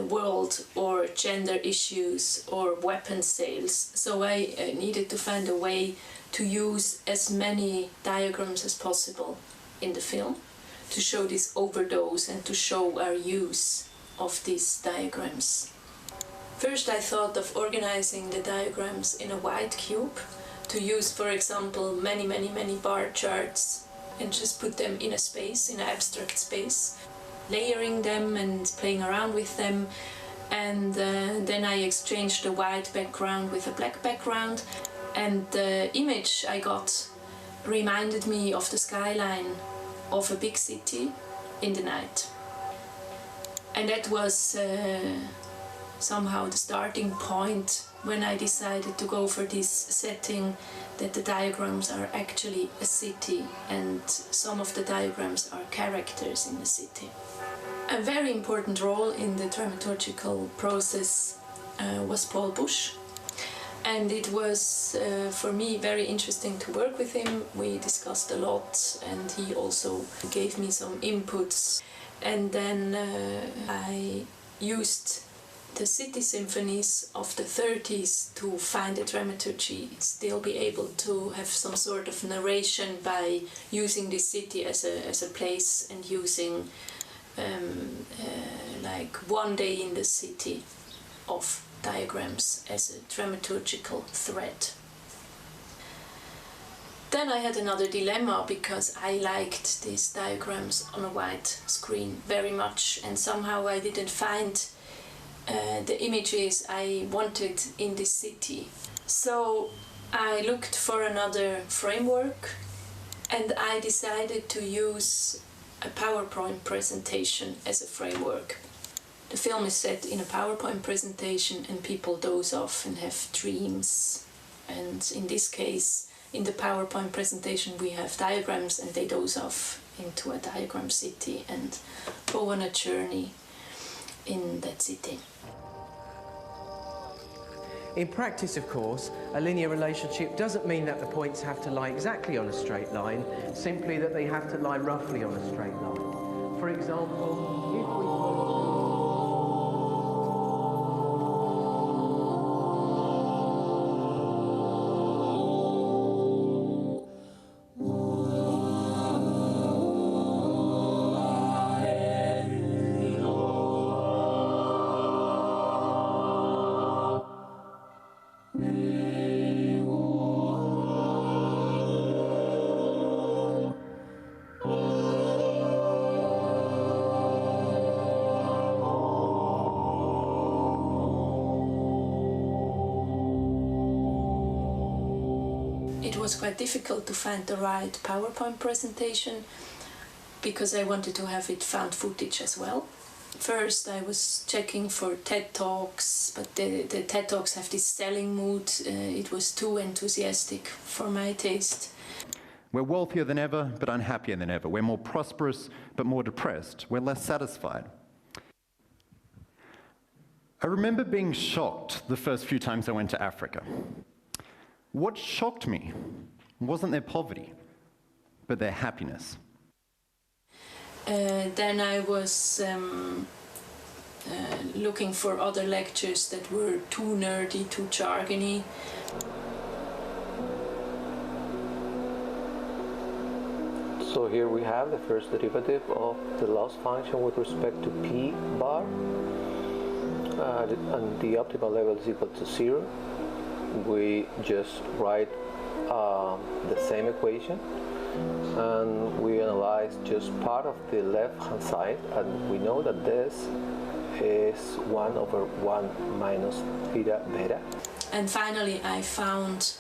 world or gender issues or weapon sales. So I needed to find a way to use as many diagrams as possible in the film to show this overdose and to show our use of these diagrams. First I thought of organizing the diagrams in a white cube, to use, for example, many bar charts and just put them in a space, in an abstract space, layering them and playing around with them. And then I exchanged the white background with a black background, and the image I got reminded me of the skyline of a big city in the night. And that was somehow the starting point when I decided to go for this setting, that the diagrams are actually a city and some of the diagrams are characters in the city. A very important role in the dramaturgical process was Paul Busch, and it was for me very interesting to work with him. We discussed a lot and he also gave me some inputs, and then I used the city symphonies of the 30s to find a dramaturgy, still be able to have some sort of narration by using the city as a place and using like one day in the city of diagrams as a dramaturgical thread. Then I had another dilemma, because I liked these diagrams on a white screen very much, and somehow I didn't find the images I wanted in this city. So I looked for another framework, and I decided to use a PowerPoint presentation as a framework. The film is set in a PowerPoint presentation and people doze off and have dreams. And in this case, in the PowerPoint presentation we have diagrams and they doze off into a diagram city and go on a journey in that city. In practice, of course, a linear relationship doesn't mean that the points have to lie exactly on a straight line, simply that they have to lie roughly on a straight line. For example, if we... It was quite difficult to find the right PowerPoint presentation because I wanted to have it found footage as well. First I was checking for TED Talks, but the TED Talks have this selling mood. It was too enthusiastic for my taste. We're wealthier than ever, but unhappier than ever. We're more prosperous, but more depressed. We're less satisfied. I remember being shocked the first few times I went to Africa. What shocked me wasn't their poverty, but their happiness. Then I was looking for other lectures that were too nerdy, too jargony. So here we have the first derivative of the loss function with respect to p bar, and the optimal level is equal to 0. We just write the same equation, and we analyze just part of the left-hand side, and we know that this is 1 over 1 minus beta beta. And finally I found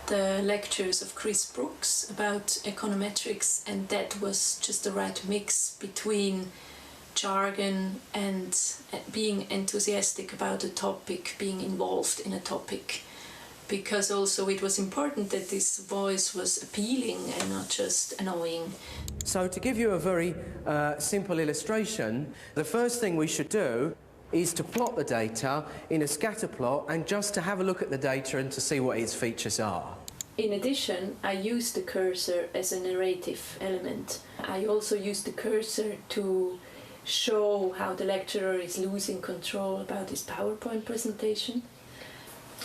the lectures of Chris Brooks about econometrics, and that was just the right mix between jargon and being enthusiastic about a topic, being involved in a topic, because also it was important that this voice was appealing and not just annoying. So to give you a very simple illustration, the first thing we should do is to plot the data in a scatter plot and just to have a look at the data and to see what its features are. In addition, I use the cursor as a narrative element. I also use the cursor to show how the lecturer is losing control about his PowerPoint presentation.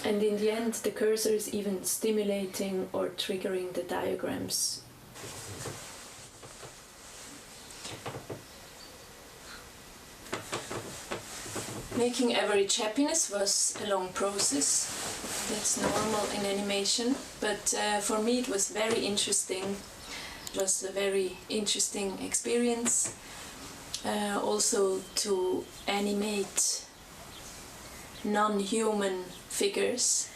And in the end, the cursor is even stimulating or triggering the diagrams. Making average happiness was a long process. That's normal in animation, but for me it was very interesting. It was a very interesting experience. Also to animate non-human figures.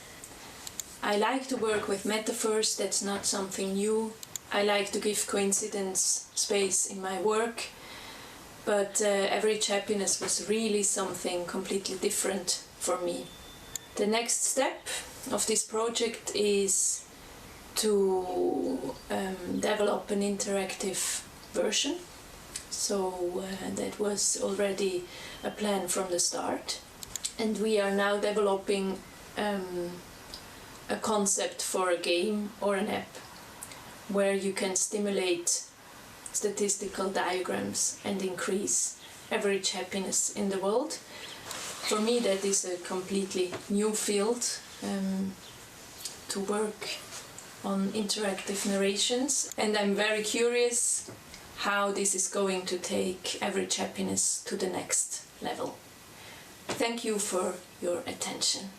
I like to work with metaphors, that's not something new. I like to give coincidence space in my work, but average happiness was really something completely different for me. The next step of this project is to develop an interactive version. So that was already a plan from the start. And we are now developing a concept for a game or an app where you can stimulate statistical diagrams and increase average happiness in the world. For me, that is a completely new field to work on interactive narrations, and I'm very curious how this is going to take average happiness to the next level. Thank you for your attention.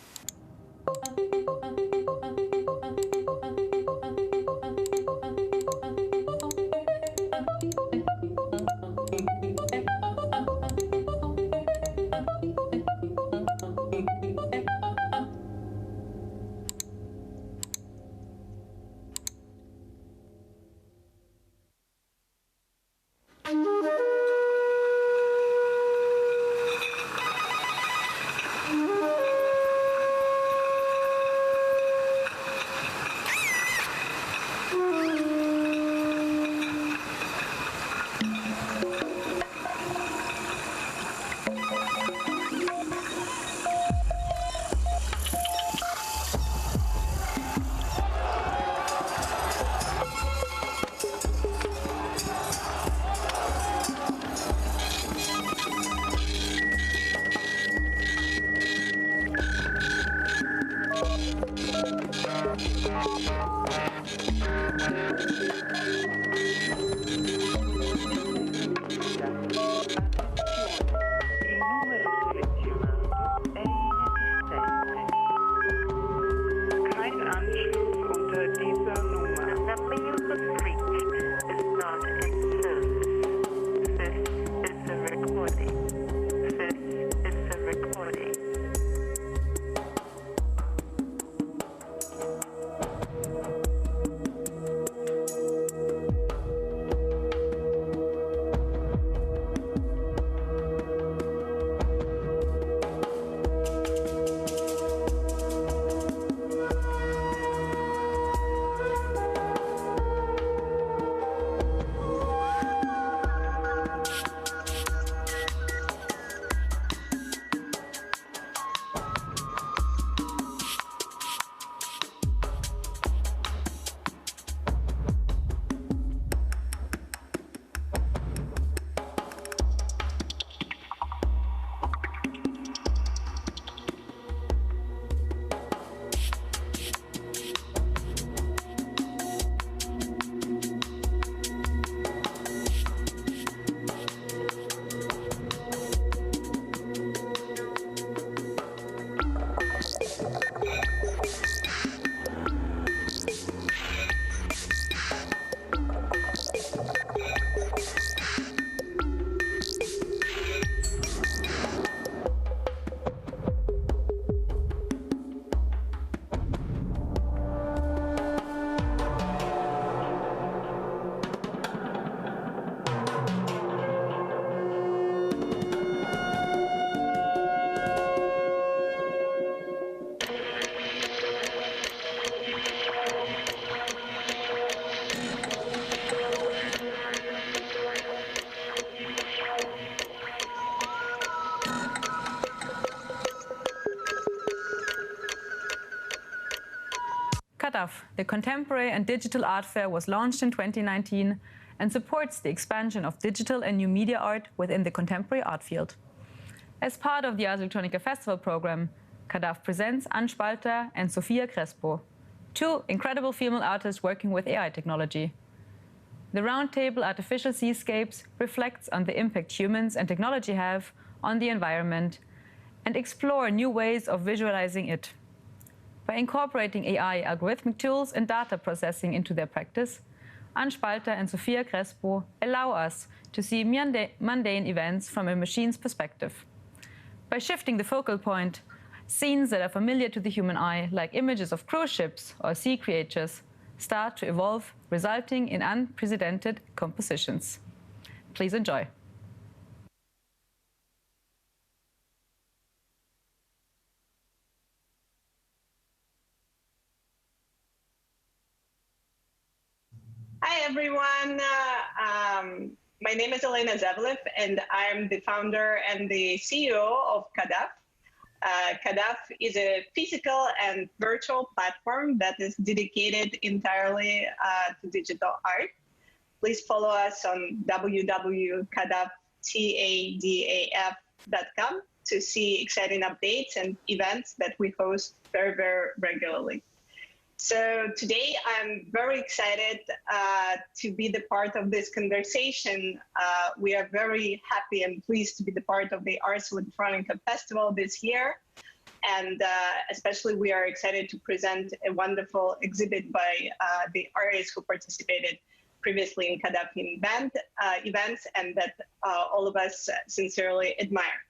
CADAF, the Contemporary and Digital Art Fair, was launched in 2019 and supports the expansion of digital and new media art within the contemporary art field. As part of the Ars Electronica Festival program, CADAF presents Anne Spalter and Sofia Crespo, two incredible female artists working with AI technology. The Roundtable Artificial Seascapes reflects on the impact humans and technology have on the environment and explore new ways of visualizing it. By incorporating AI algorithmic tools and data processing into their practice, Anne Spalter and Sofia Crespo allow us to see mundane events from a machine's perspective. By shifting the focal point, scenes that are familiar to the human eye, like images of cruise ships or sea creatures, start to evolve, resulting in unprecedented compositions. Please enjoy. Hi, everyone. My name is Elena Zevlev, and I'm the founder and the CEO of CADAF. CADAF is a physical and virtual platform that is dedicated entirely to digital art. Please follow us on www.cadaf.com to see exciting updates and events that we host very, very regularly. So today I'm very excited to be the part of this conversation. We are very happy and pleased to be the part of the Ars Electronica Festival this year. And especially we are excited to present a wonderful exhibit by the artists who participated previously in CADAF events and that all of us sincerely admire.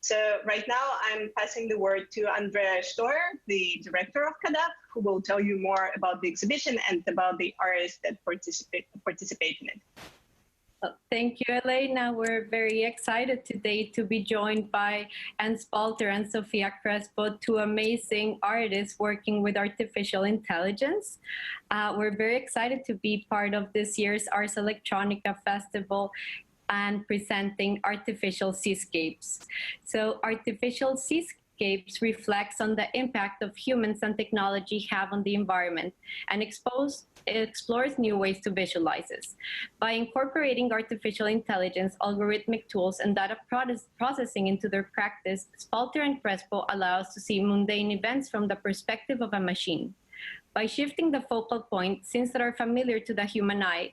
So right now I'm passing the word to Andrea Stoer, the director of CADAF, who will tell you more about the exhibition and about the artists that participate in it. Thank you, Elena. We're very excited today to be joined by Anne Spalter and Sofia Crespo, two amazing artists working with artificial intelligence. We're very excited to be part of this year's Ars Electronica Festival and presenting Artificial Seascapes. So Artificial Seascapes reflects on the impact of humans and technology have on the environment and explores new ways to visualize this. By incorporating artificial intelligence, algorithmic tools, and data processing into their practice, Spalter and Crespo allow us to see mundane events from the perspective of a machine. By shifting the focal point, scenes that are familiar to the human eye,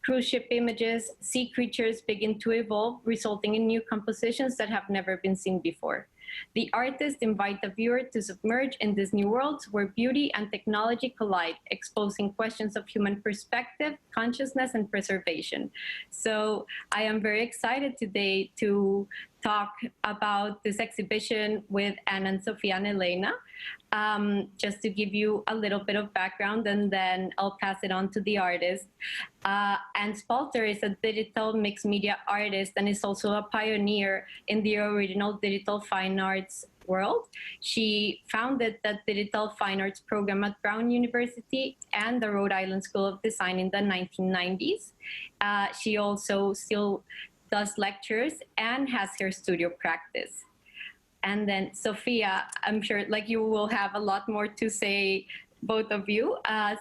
cruise ship images, sea creatures begin to evolve, resulting in new compositions that have never been seen before. The artists invite the viewer to submerge in these new worlds where beauty and technology collide, exposing questions of human perspective, consciousness, and preservation. So I am very excited today to talk about this exhibition with Anne and Sofia and Elena. Just to give you a little bit of background, and then I'll pass it on to the artist. Anne Spalter is a digital mixed media artist and is also a pioneer in the original digital fine arts world. She founded the digital fine arts program at Brown University and the Rhode Island School of Design in the 1990s. She also still does lectures and has her studio practice. And then Sofia, I'm sure like you will have a lot more to say, both of you.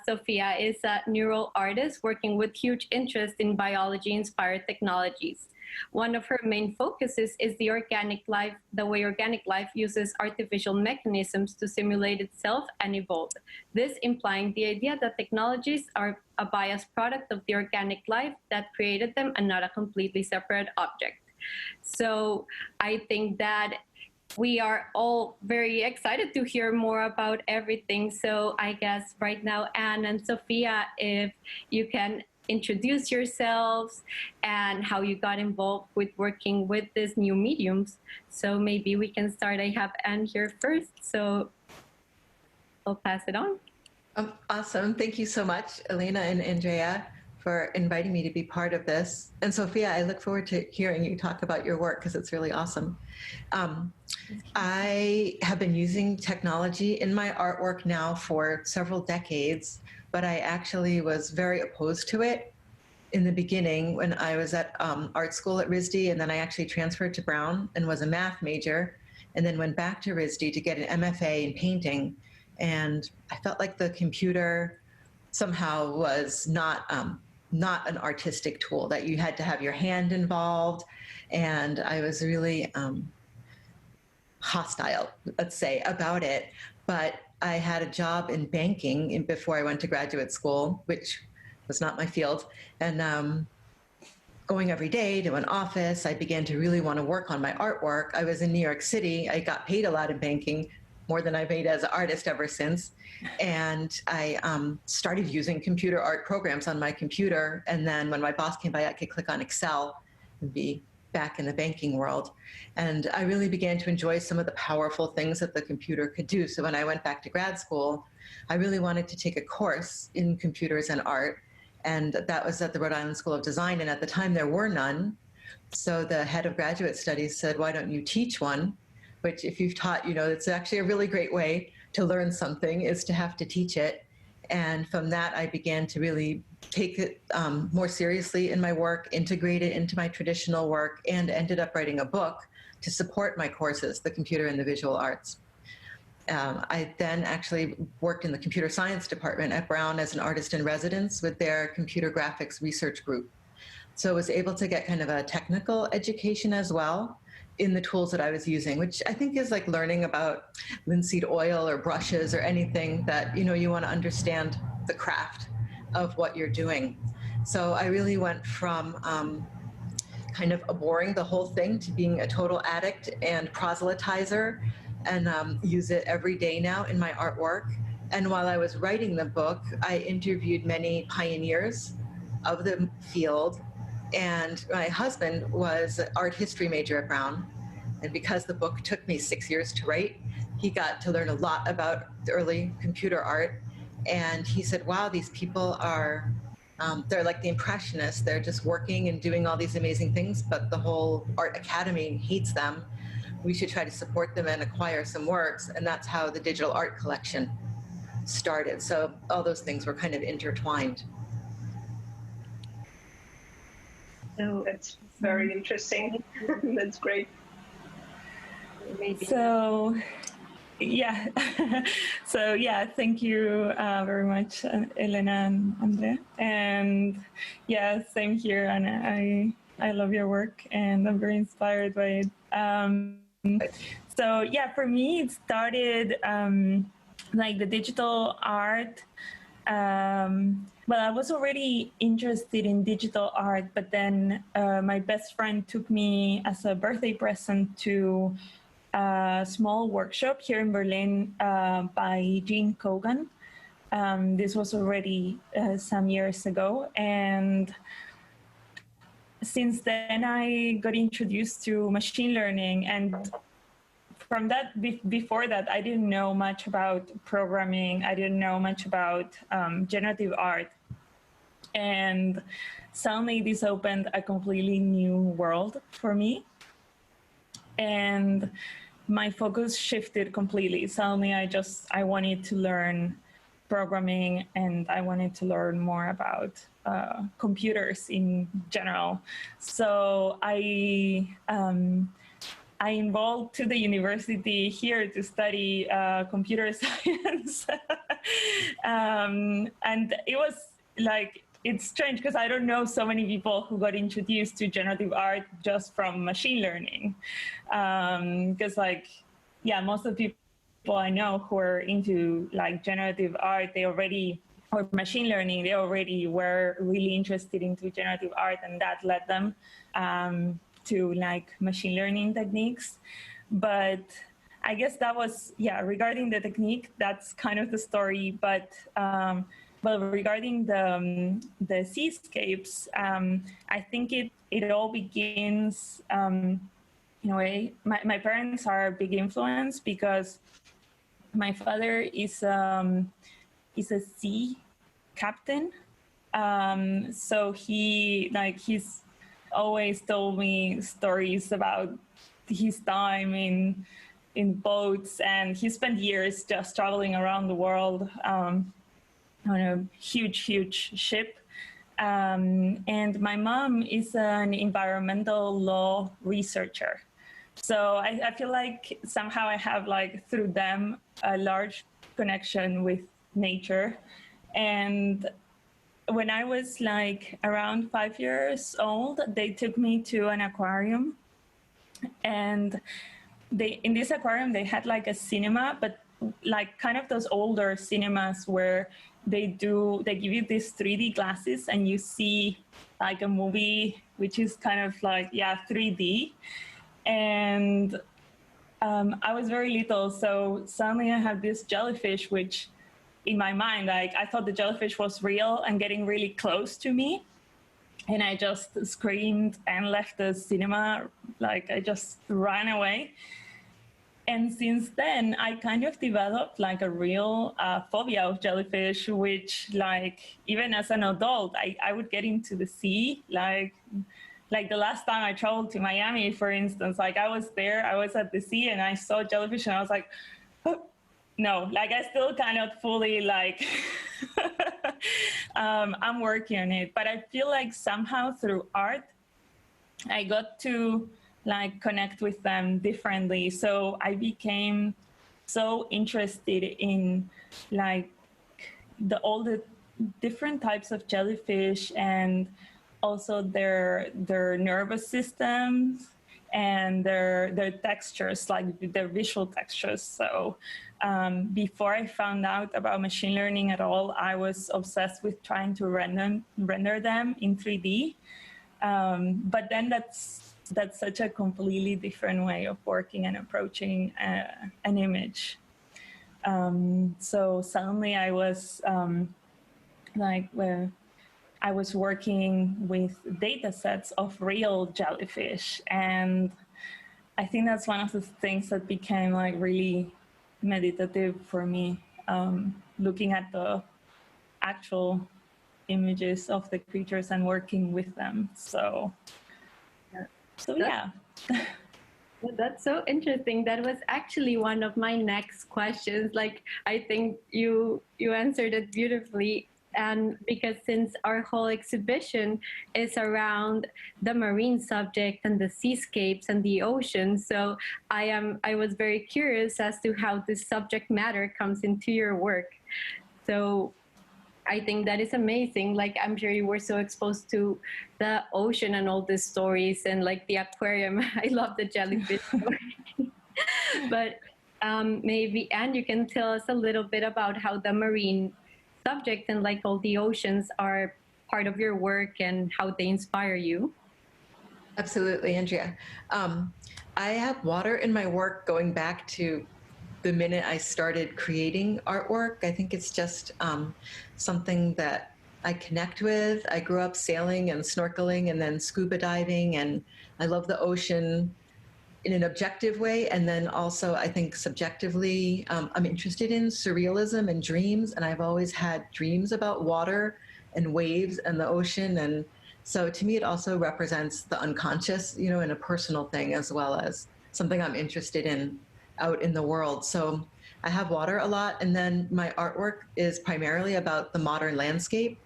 Sofia is a neural artist working with huge interest in biology-inspired technologies. One of her main focuses is the way organic life uses artificial mechanisms to simulate itself and evolve. This implying the idea that technologies are a biased product of the organic life that created them and not a completely separate object. So I think that we are all very excited to hear more about everything. So I guess right now, Anne and Sofia, if you can introduce yourselves and how you got involved with working with these new mediums. So maybe we can start. I have Anne here first, so I'll pass it on. Awesome. Thank you so much, Elena and Andrea, for inviting me to be part of this. And Sofia, I look forward to hearing you talk about your work because it's really awesome. I have been using technology in my artwork now for several decades, but I actually was very opposed to it in the beginning when I was at art school at RISD, and then I actually transferred to Brown and was a math major, and then went back to RISD to get an MFA in painting. And I felt like the computer somehow was not an artistic tool, that you had to have your hand involved. And I was really hostile, let's say, about it. But I had a job in banking before I went to graduate school, which was not my field. And going every day to an office, I began to really want to work on my artwork. I was in New York City. I got paid a lot in banking, more than I've made as an artist ever since. And I started using computer art programs on my computer. And then when my boss came by, I could click on Excel and be back in the banking world. And I really began to enjoy some of the powerful things that the computer could do. So when I went back to grad school, I really wanted to take a course in computers and art. And that was at the Rhode Island School of Design. And at the time, there were none. So the head of graduate studies said, why don't you teach one? Which, if you've taught, you know, it's actually a really great way to learn something, is to have to teach it. And from that, I began to really take it more seriously in my work, integrate it into my traditional work, and ended up writing a book to support my courses, the computer and the visual arts. I then actually worked in the computer science department at Brown as an artist in residence with their computer graphics research group. So I was able to get kind of a technical education as well in the tools that I was using, which I think is like learning about linseed oil or brushes or anything that, you know, you want to understand the craft of what you're doing. So I really went from kind of abhorring the whole thing to being a total addict and proselytizer, and use it every day now in my artwork. And while I was writing the book, I interviewed many pioneers of the field. And my husband was an art history major at Brown. And because the book took me 6 years to write, he got to learn a lot about the early computer art. And he said, wow, these people are, they're like the Impressionists. They're just working and doing all these amazing things, but the whole art academy hates them. We should try to support them and acquire some works. And that's how the digital art collection started. So all those things were kind of intertwined. Oh, that's very interesting. That's great. So, yeah. So, yeah, thank you very much, Elena and Andrea. And yeah, same here. And I love your work and I'm very inspired by it. So, yeah, for me, it started like the digital art. Well, I was already interested in digital art, but then my best friend took me as a birthday present to a small workshop here in Berlin by Jean Kogan. This was already some years ago. And since then, I got introduced to machine learning. And from that, before that, I didn't know much about programming. I didn't know much about generative art. And suddenly this opened a completely new world for me. And my focus shifted completely. Suddenly I wanted to learn programming and I wanted to learn more about computers in general. So I enrolled to the university here to study computer science. And it was like, it's strange because I don't know so many people who got introduced to generative art just from machine learning. Because like, yeah, most of the people I know who are into like generative art, or machine learning, they already were really interested into generative art, and that led them to like machine learning techniques. But I guess that was, yeah, regarding the technique, that's kind of the story. But regarding the Seascapes, I think it all begins, in a way, my parents are a big influence because my father is a sea captain. So he's always told me stories about his time in boats, and he spent years just traveling around the world on a huge ship. And my mom is an environmental law researcher. So I feel like somehow I have like through them a large connection with nature. And when I was like around 5 years old, they took me to an aquarium, and in this aquarium they had like a cinema, but like kind of those older cinemas where they give you these 3D glasses and you see like a movie which is kind of like 3D. And I was very little, so suddenly I had this jellyfish, which in my mind, like I thought the jellyfish was real and getting really close to me. And I just screamed and left the cinema, like I just ran away. And since then, I kind of developed like a real phobia of jellyfish, which like even as an adult, I would get into the sea. Like the last time I traveled to Miami, for instance, like I was there, I was at the sea and I saw jellyfish and I was like, oh, no, like I still cannot fully like, I'm working on it. But I feel like somehow through art, I got to like connect with them differently. So I became so interested in like all the different types of jellyfish and also their nervous systems and their textures, like their visual textures. So before I found out about machine learning at all, I was obsessed with trying to render them in 3D. But then that's such a completely different way of working and approaching an image. So suddenly I was I was working with data sets of real jellyfish. And I think that's one of the things that became like really meditative for me, looking at the actual images of the creatures and working with them. So yeah. Well, that's so interesting. That was actually one of my next questions. Like, I think you answered it beautifully. And because since our whole exhibition is around the marine subject and the seascapes and the ocean, so I was very curious as to how this subject matter comes into your work. So I think that is amazing. Like, I'm sure you were so exposed to the ocean and all these stories and like the aquarium. I love the jellyfish story. But maybe, and you can tell us a little bit about how the marine subject and like all the oceans are part of your work and how they inspire you. Absolutely, Andrea. I have water in my work going back to the minute I started creating artwork. I think it's just something that I connect with. I grew up sailing and snorkeling and then scuba diving, and I love the ocean in an objective way. And then also, I think subjectively, I'm interested in surrealism and dreams, and I've always had dreams about water and waves and the ocean. And so to me, it also represents the unconscious, you know, in a personal thing, as well as something I'm interested in out in the world. So I have water a lot. And then my artwork is primarily about the modern landscape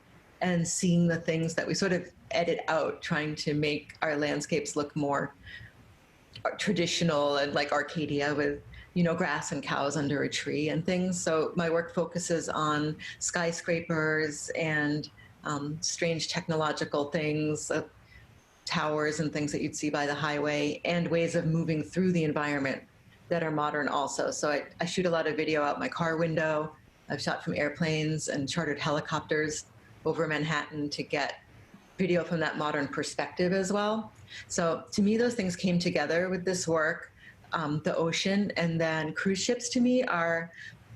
and seeing the things that we sort of edit out, trying to make our landscapes look more traditional and like Arcadia with, you know, grass and cows under a tree and things. So my work focuses on skyscrapers and strange technological things, towers and things that you'd see by the highway, and ways of moving through the environment that are modern also. So I shoot a lot of video out my car window. I've shot from airplanes and chartered helicopters over Manhattan to get video from that modern perspective as well. So to me, those things came together with this work. The ocean and then cruise ships to me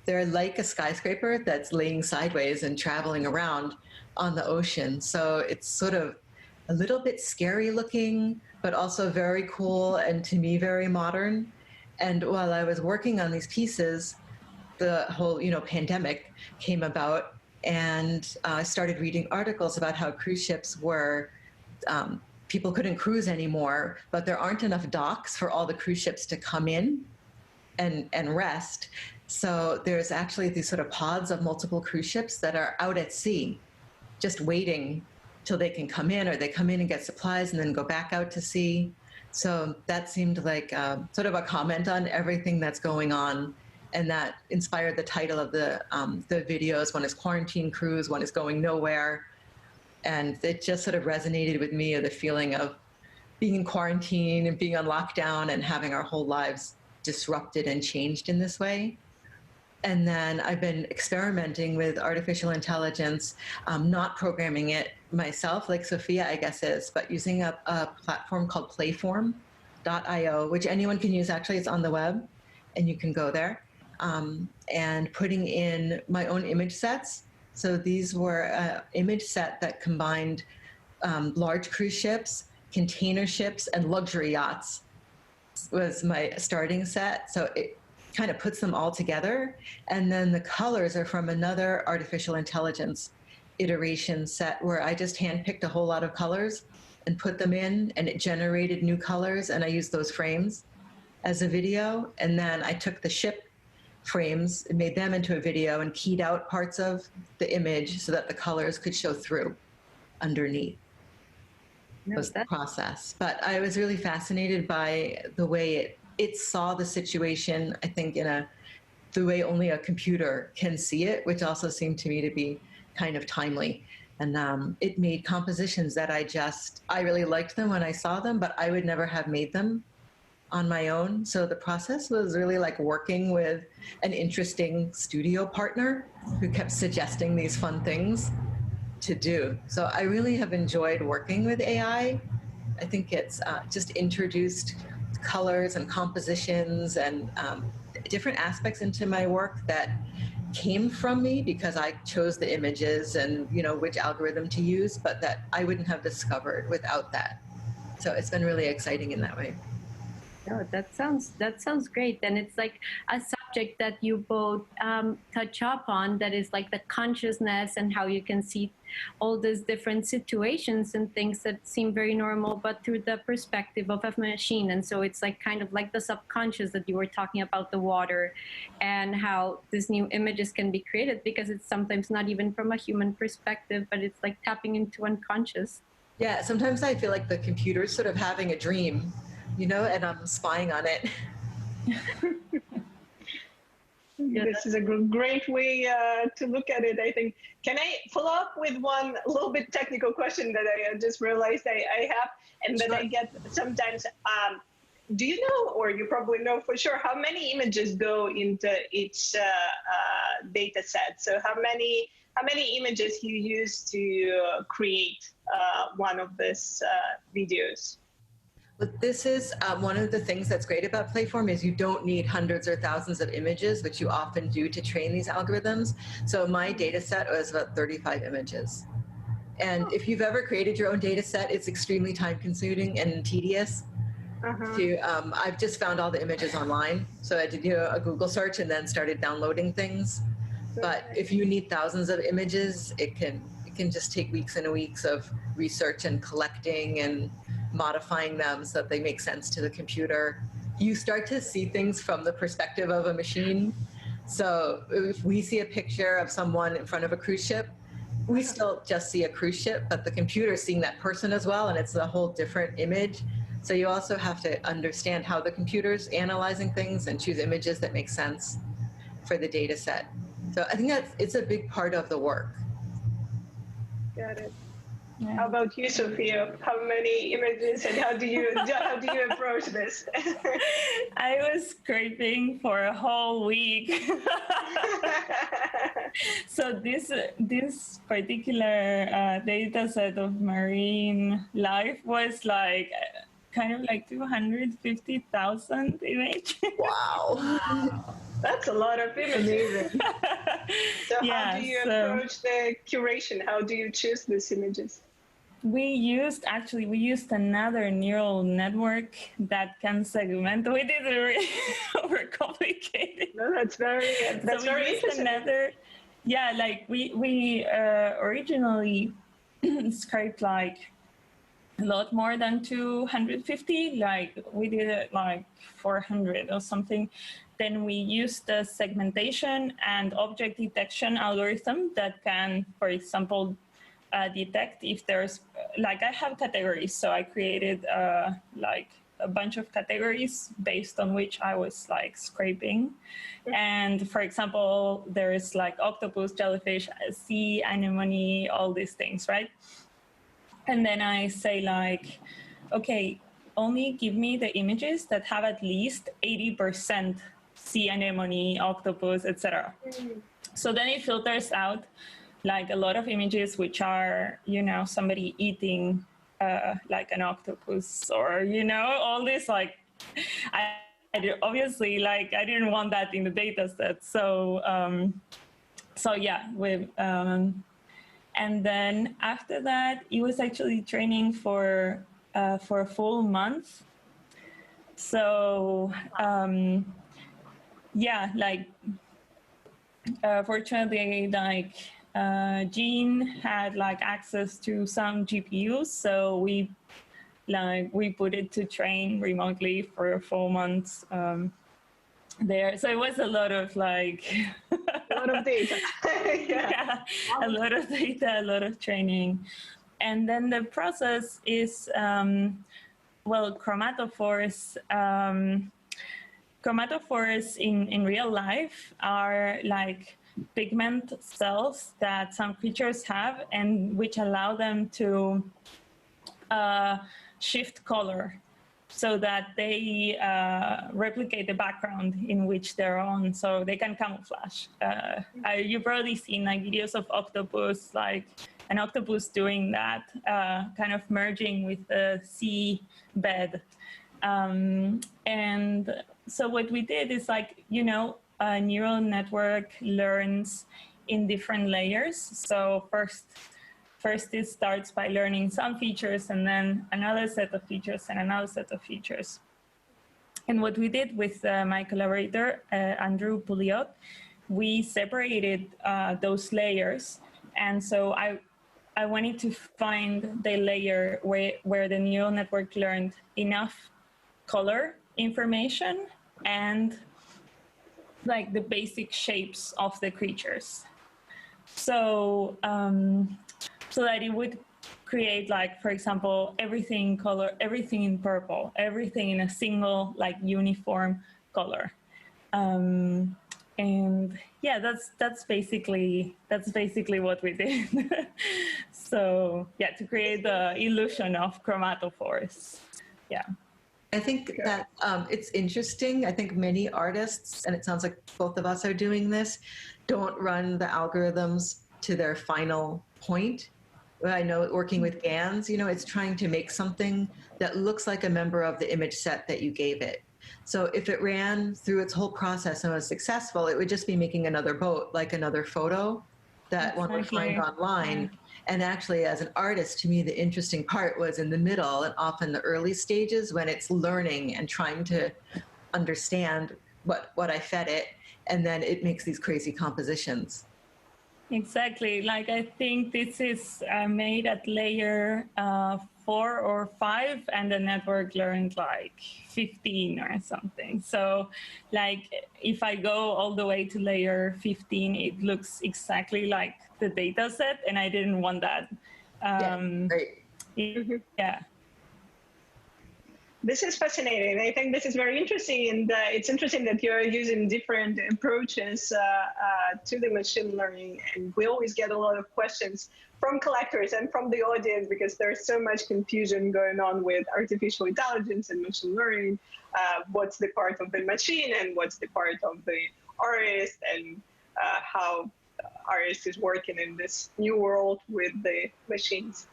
they're like a skyscraper that's laying sideways and traveling around on the ocean. So it's sort of a little bit scary looking, but also very cool and to me very modern. And while I was working on these pieces, the whole, you know, pandemic came about, and I started reading articles about how cruise ships were, people couldn't cruise anymore, but there aren't enough docks for all the cruise ships to come in and rest. So there's actually these sort of pods of multiple cruise ships that are out at sea, just waiting till they can come in, or they come in and get supplies and then go back out to sea. So that seemed like sort of a comment on everything that's going on, and that inspired the title of the videos. One is Quarantine Cruise, one is Going Nowhere. And it just sort of resonated with me, of the feeling of being in quarantine and being on lockdown and having our whole lives disrupted and changed in this way. And then I've been experimenting with artificial intelligence, not programming it myself, like Sophia, I guess, is, but using a platform called Playform.io, which anyone can use. Actually, it's on the web, and you can go there, and putting in my own image sets. So these were an image set that combined large cruise ships, container ships, and luxury yachts was my starting set. So it kind of puts them all together. And then the colors are from another artificial intelligence iteration set where I just handpicked a whole lot of colors and put them in, and it generated new colors, and I used those frames as a video. And then I took the ship frames and made them into a video and keyed out parts of the image so that the colors could show through underneath. Was the process. But I was really fascinated by the way it saw the situation, I think, the way only a computer can see it, which also seemed to me to be kind of timely. And it made compositions that I really liked them when I saw them, but I would never have made them on my own. So the process was really like working with an interesting studio partner who kept suggesting these fun things to do. So I really have enjoyed working with AI. I think it's just introduced colors and compositions and different aspects into my work that came from me because I chose the images and, you know, which algorithm to use, but that I wouldn't have discovered without that. So it's been really exciting in that way. Oh, that sounds great. And it's like a subject that you both touch upon, that is like the consciousness and how you can see all these different situations and things that seem very normal, but through the perspective of a machine. And so it's like kind of like the subconscious that you were talking about, the water, and how these new images can be created because it's sometimes not even from a human perspective, but it's like tapping into unconscious. Yeah, sometimes I feel like the computer's sort of having a dream, you know, and I'm spying on it. This is a great way to look at it, I think. Can I follow up with one little bit technical question that I just realized I have, and that I get sometimes? Do you know, or you probably know for sure, how many images go into each data set? So how many images you use to create one of these videos? But this is one of the things that's great about Playform is you don't need hundreds or thousands of images, which you often do to train these algorithms. So my data set was about 35 images. And if you've ever created your own data set, it's extremely time consuming and tedious. I've just found all the images online. So I did a Google search and then started downloading things. But if you need thousands of images, it can just take weeks and weeks of research and collecting and modifying them so that they make sense to the computer. You start to see things from the perspective of a machine. So if we see a picture of someone in front of a cruise ship, we still just see a cruise ship, but the computer is seeing that person as well, and it's a whole different image. So you also have to understand how the computer's analyzing things and choose images that make sense for the data set. So I think it's a big part of the work. Got it. Yeah. How about you, Sophia? How many images and how do you approach this? I was scraping for a whole week. So this particular data set of marine life was like kind of like 250,000 images. Wow. That's a lot of images. Amazing. So how do you approach the curation? How do you choose these images? We used another neural network that can segment. We did it really overcomplicated. No, that's very interesting. We originally scraped like a lot more than 250. Like we did it like 400 or something. Then we used the segmentation and object detection algorithm that can, for example, detect if there's, like I have categories. So I created like a bunch of categories based on which I was like scraping. And for example, there is like octopus, jellyfish, sea anemone, all these things, right? And then I say like, okay, only give me the images that have at least 80% sea anemone, octopus, etc. So then it filters out like a lot of images which are, you know, somebody eating like an octopus, or, you know, all this like, obviously, like I didn't want that in the data set. So, so yeah, and then after that, it was actually training for a full month. So, yeah, like, fortunately, like, Jean had like access to some GPUs, so we put it to train remotely for 4 months there. So it was a lot of like a lot of data. Yeah, a lot of data, a lot of training. And then the process is well, chromatophores. Chromatophores in real life are like pigment cells that some creatures have, and which allow them to shift color so that they replicate the background in which they're on, so they can camouflage. You've probably seen like videos of octopus, like an octopus doing that, kind of merging with the sea bed. And so what we did is like, you know, a neural network learns in different layers. So first it starts by learning some features, and then another set of features, and another set of features. And what we did with my collaborator, Andrew Pouliot, we separated those layers. And so I wanted to find the layer where the neural network learned enough color information and like the basic shapes of the creatures. So, so that it would create, like, for example, everything in color, everything in purple, everything in a single, like, uniform color. And yeah, that's basically what we did. So yeah, to create the illusion of chromatophores. Yeah. I think that it's interesting. I think many artists, and it sounds like both of us are doing this, don't run the algorithms to their final point. I know working with GANs, you know, it's trying to make something that looks like a member of the image set that you gave it. So if it ran through its whole process and was successful, it would just be making another boat, like another photo that one would find online. And actually, as an artist, to me, the interesting part was in the middle and often the early stages when it's learning and trying to understand what I fed it, and then it makes these crazy compositions. Exactly. Like, I think this is made at layer 4 or 5, and the network learned like 15 or something. So, like, if I go all the way to layer 15, it looks exactly like the data set, and I didn't want that. Yeah. This is fascinating. I think this is very interesting, and it's interesting that you're using different approaches to the machine learning. And we always get a lot of questions from collectors and from the audience because there's so much confusion going on with artificial intelligence and machine learning. What's the part of the machine and what's the part of the artist, and how artist is working in this new world with the machines.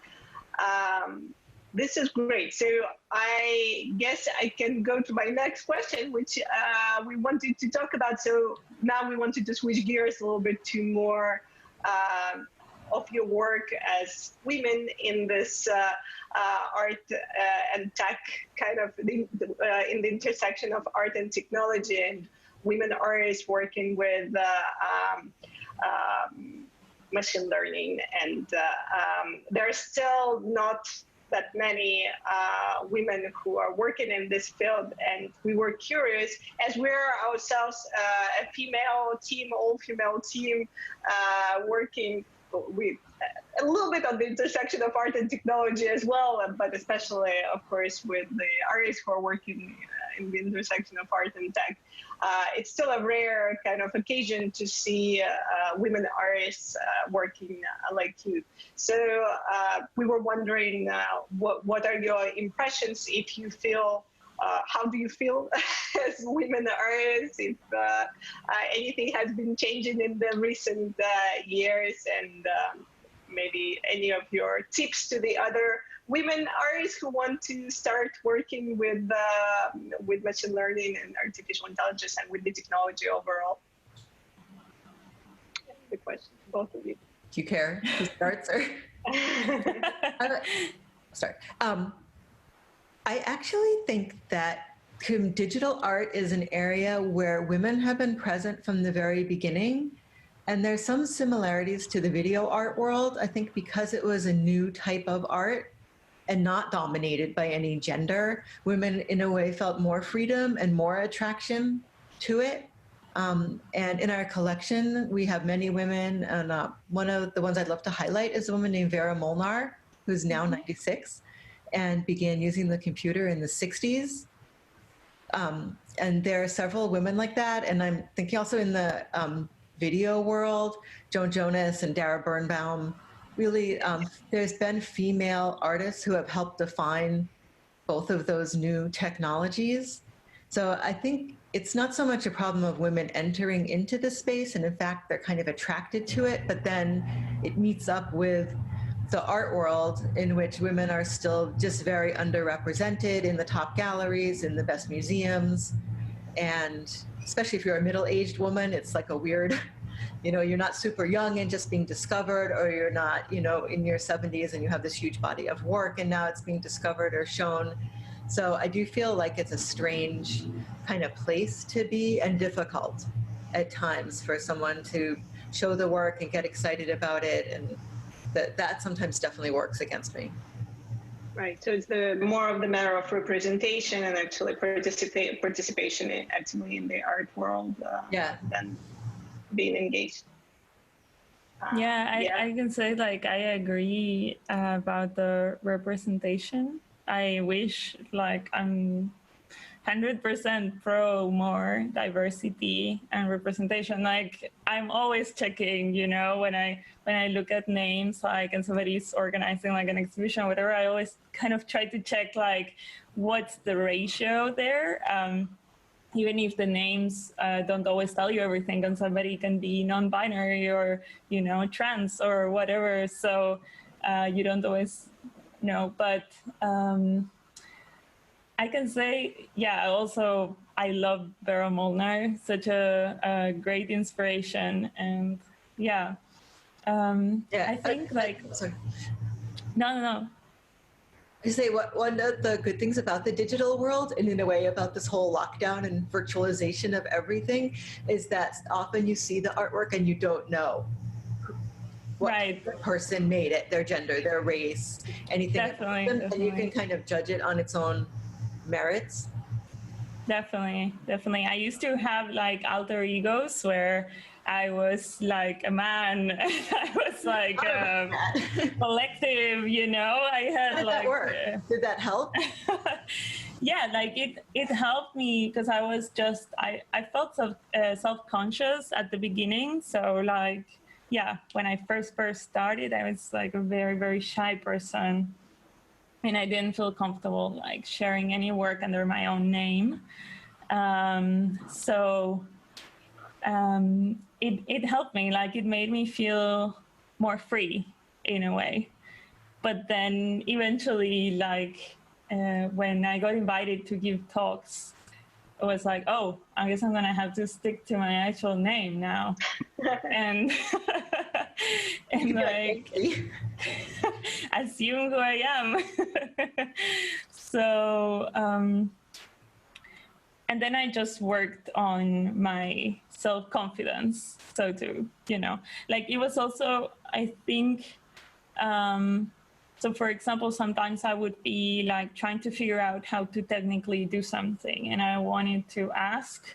This is great. So I guess I can go to my next question, which we wanted to talk about. So now we wanted to switch gears a little bit to more of your work as women in this art and tech, kind of in the intersection of art and technology, and women artists working with machine learning. And there are still not that many women who are working in this field, and we were curious, as we're ourselves a female team, all-female team, working we a little bit on the intersection of art and technology as well, but especially, of course, with the artists who are working in the intersection of art and tech. It's still a rare kind of occasion to see women artists working like you. So we were wondering what are your impressions, if you feel, how do you feel as women artists, if anything has been changing in the recent years, and maybe any of your tips to the other women artists who want to start working with machine learning and artificial intelligence and with the technology overall. The question, both of you. Do you care who starts? Or sorry. I actually think that digital art is an area where women have been present from the very beginning. And there's some similarities to the video art world, I think, because it was a new type of art and not dominated by any gender. Women, in a way, felt more freedom and more attraction to it. And in our collection, we have many women. And one of the ones I'd love to highlight is a woman named Vera Molnar, who's now 96, and began using the computer in the 60s. And there are several women like that. And I'm thinking also in the video world, Joan Jonas and Dara Birnbaum. Really, there's been female artists who have helped define both of those new technologies. So I think it's not so much a problem of women entering into the space, and in fact, they're kind of attracted to it, but then it meets up with the art world in which women are still just very underrepresented in the top galleries, in the best museums. And especially if you're a middle-aged woman, it's like a weird, you're not super young and just being discovered, or you're not, in your 70s and you have this huge body of work and now it's being discovered or shown. So I do feel like it's a strange kind of place to be, and difficult at times for someone to show the work and get excited about it. And that sometimes definitely works against me. Right. So it's more of the matter of representation and actually participation actively in the art world than being engaged. I can say, like, I agree about the representation. I wish, like, I'm 100% pro more diversity and representation. Like, I'm always checking, when I look at names, like, and somebody's organizing like an exhibition or whatever, I always kind of try to check, like, what's the ratio there. Even if the names don't always tell you everything, and somebody can be non-binary or, trans or whatever. So you don't always know, but I can say, also, I love Vera Molnar, such a great inspiration. And I think, No. I say one of the good things about the digital world, and in a way about this whole lockdown and virtualization of everything, is that often you see the artwork and you don't know what person made it, their gender, their race, anything about them, and you can kind of judge it on its own merits. Definitely. I used to have like alter egos where I was like a man, I was like collective, I had How did that work? Did that help? Yeah, like it helped me because I was just, I felt self-conscious at the beginning. So like, when I first started, I was like a very, very shy person. And I didn't feel comfortable like sharing any work under my own name. It helped me, like it made me feel more free in a way. But then eventually, like when I got invited to give talks, it was like, oh, I guess I'm gonna have to stick to my actual name now. and like assume who I am. So and then I just worked on my self-confidence. So to, like it was also, I think, so for example, sometimes I would be like trying to figure out how to technically do something, and I wanted to ask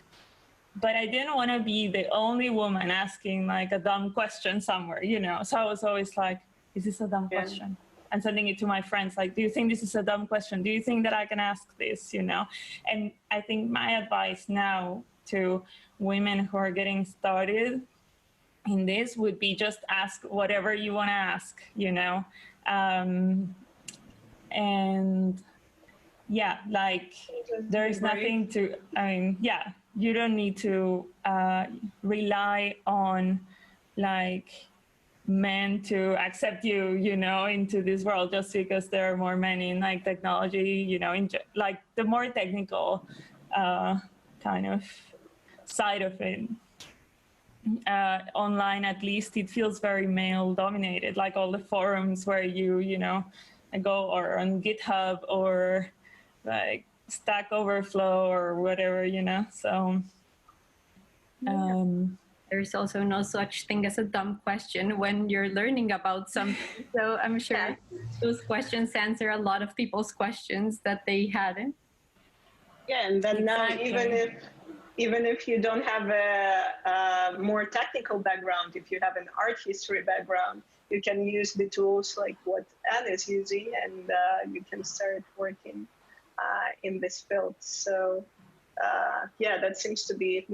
but I didn't want to be the only woman asking like a dumb question somewhere, you know. So I was always like, is this a dumb question? And sending it to my friends, like, do you think this is a dumb question? Do you think that I can ask this, you know? And I think my advice now to women who are getting started in this would be just ask whatever you want to ask, you know? And yeah, like there is nothing to, I mean, yeah, you don't need to rely on like men to accept you, you know, into this world just because there are more men in like technology, you know, in like the more technical kind of side of it. Online, at least, it feels very male dominated, like all the forums where you know, go or on GitHub or like Stack Overflow or whatever, you know, so. There's also no such thing as a dumb question when you're learning about something. So I'm sure those questions answer a lot of people's questions that they hadn't. Yeah, and then now even if you don't have a more technical background, if you have an art history background, you can use the tools like what Anne is using, and you can start working in this field. So yeah, that seems to be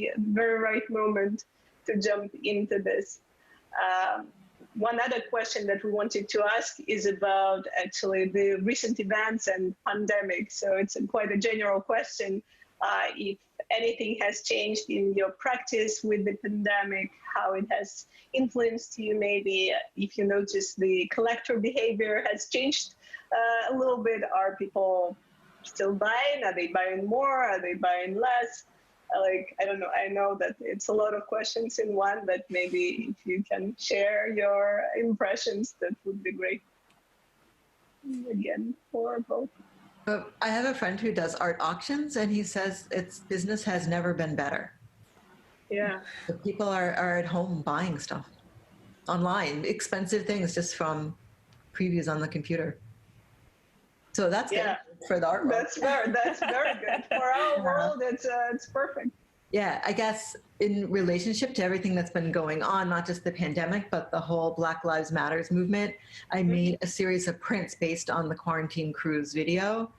a very right moment to jump into this. One other question that we wanted to ask is about actually the recent events and pandemic. So it's quite a general question. If anything has changed in your practice with the pandemic, how it has influenced you, maybe if you notice the collector behavior has changed a little bit. Are people still buying? Are they buying more? Are they buying less? Like, I don't know. I know that it's a lot of questions in one, but maybe if you can share your impressions, that would be great. Again, for both. I have a friend who does art auctions, and he says its business has never been better. Yeah. The people are at home buying stuff online, expensive things just from previews on the computer. So that's good for the art world. That's very good. For our world, it's perfect. Yeah, I guess in relationship to everything that's been going on, not just the pandemic, but the whole Black Lives Matters movement, I made a series of prints based on the Quarantine Cruise video,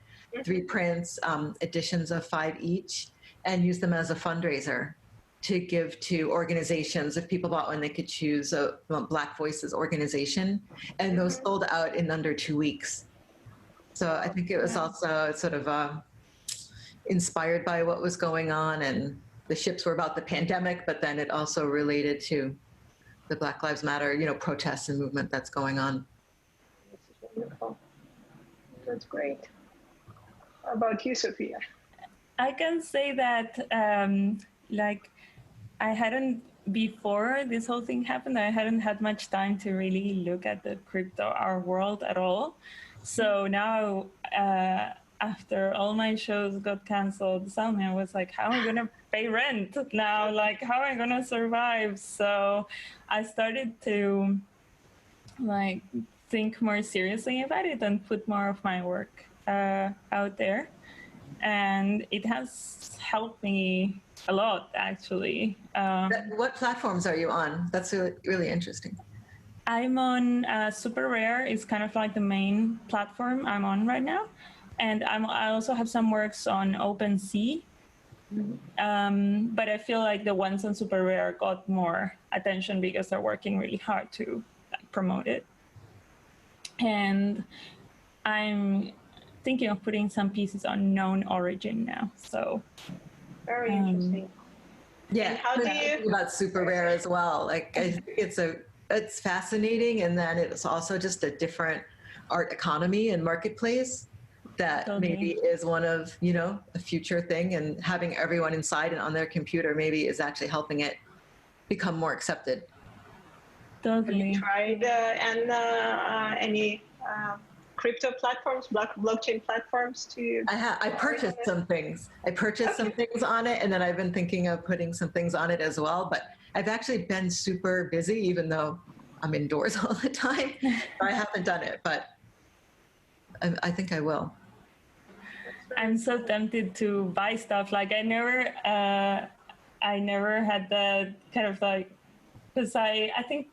3 prints, editions of 5 each, and used them as a fundraiser to give to organizations. If people bought one, they could choose a Black Voices organization, and those sold out in under 2 weeks. So I think it was also sort of inspired by what was going on, and the ships were about the pandemic, but then it also related to the Black Lives Matter, you know, protests and movement that's going on. That's wonderful. That's great. How about you, Sophia? I can say that, like, I hadn't, before this whole thing happened, I hadn't had much time to really look at the crypto, our world at all. So now, after all my shows got canceled, suddenly I was like, how am I going to pay rent now? Like, how am I going to survive? So I started to, like, think more seriously about it and put more of my work out there. And it has helped me a lot, actually. What platforms are you on? That's really interesting. I'm on Super Rare. It's kind of like the main platform I'm on right now. And I also have some works on OpenSea. But I feel like the ones on Super Rare got more attention because they're working really hard to promote it. And I'm thinking of putting some pieces on Known Origin now. So very interesting. Yeah, and how do you about Super Rare as well? Like, I think it's fascinating, and then it's also just a different art economy and marketplace that maybe is one of, you know, a future thing, and having everyone inside and on their computer maybe is actually helping it become more accepted. Totally. Have you tried any crypto platforms, blockchain platforms to? I purchased some things. I purchased some things on it, and then I've been thinking of putting some things on it as well. But I've actually been super busy, even though I'm indoors all the time. I haven't done it, but I think I will. I'm so tempted to buy stuff. Like, I never I never had the kind of like, because I think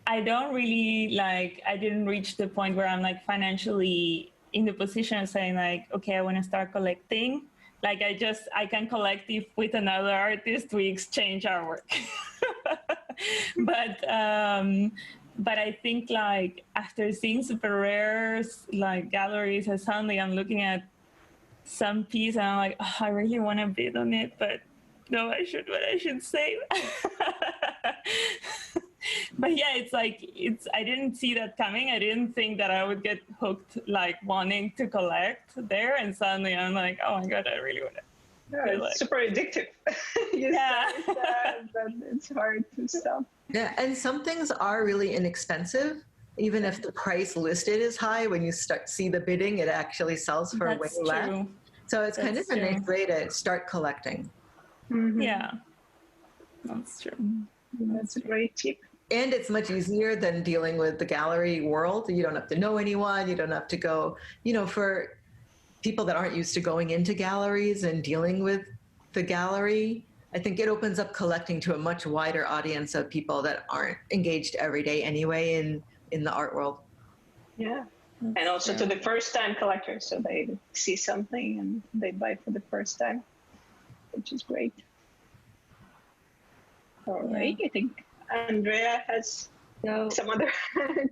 I don't really like, I didn't reach the point where I'm like financially in the position of saying like, okay, I want to start collecting. Like I can collect if with another artist we exchange our work. But I think like after seeing super rares like galleries, and suddenly I'm looking at some piece and I'm like, oh, I really want to bid on it, but no, I should save. But yeah, it's like, I didn't see that coming. I didn't think that I would get hooked, like wanting to collect there. And suddenly I'm like, oh my God, I really want to. Yeah, it's super addictive. Yeah. But it's hard to stop. Yeah, and some things are really inexpensive. Even if the price listed is high, when you see the bidding, it actually sells for way less. So it's kind of a nice way to start collecting. Mm-hmm. Yeah, that's true. That's a great tip. And it's much easier than dealing with the gallery world. You don't have to know anyone. You don't have to go, for people that aren't used to going into galleries and dealing with the gallery. I think it opens up collecting to a much wider audience of people that aren't engaged every day anyway in the art world. Yeah. And also to the first-time collectors, so they see something and they buy for the first time, which is great. All right, I think Andrea has some other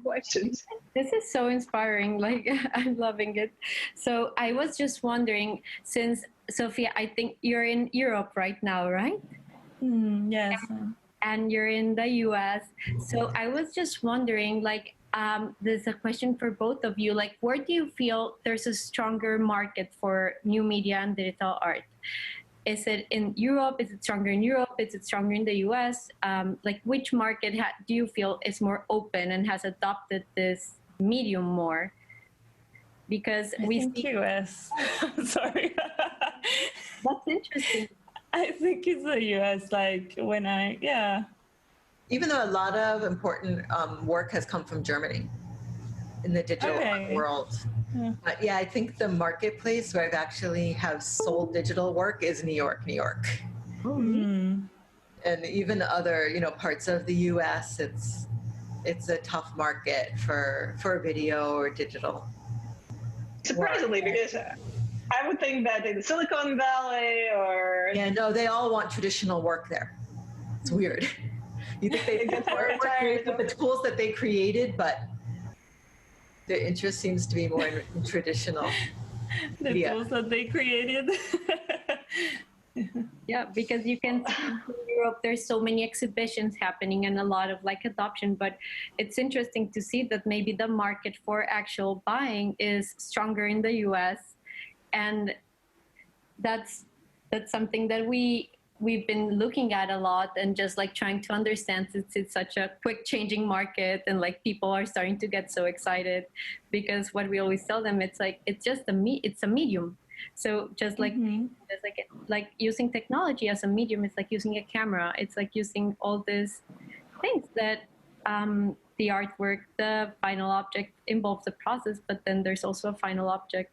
questions. This is so inspiring. Like, I'm loving it. So I was just wondering, since Sophia, I think you're in Europe right now, right? Yes. And you're in the US. So I was just wondering, like, there's a question for both of you. Like, where do you feel there's a stronger market for new media and digital art? Is it in Europe? Is it stronger in Europe? Is it stronger in the US? Like, which market do you feel is more open and has adopted this medium more? Because I think US. Sorry. That's interesting. I think it's the US. Like Even though a lot of important work has come from Germany in the digital art world. But yeah, I think the marketplace where I've actually have sold digital work is New York. And even other, parts of the US, it's a tough market for video or digital. Surprisingly, because I would think that in Silicon Valley or... Yeah, no, they all want traditional work there. It's weird. You think they get more with the tools that they created, but their interest seems to be more in traditional. The tools that they created. Yeah, because you can see in Europe, there's so many exhibitions happening and a lot of like adoption, but it's interesting to see that maybe the market for actual buying is stronger in the US. And that's something that we've been looking at a lot and just like trying to understand, since it's such a quick changing market and like people are starting to get so excited, because what we always tell them, it's like, it's just it's a medium. So just like, like using technology as a medium, it's like using a camera. It's like using all these things that the artwork, the final object involves the process, but then there's also a final object.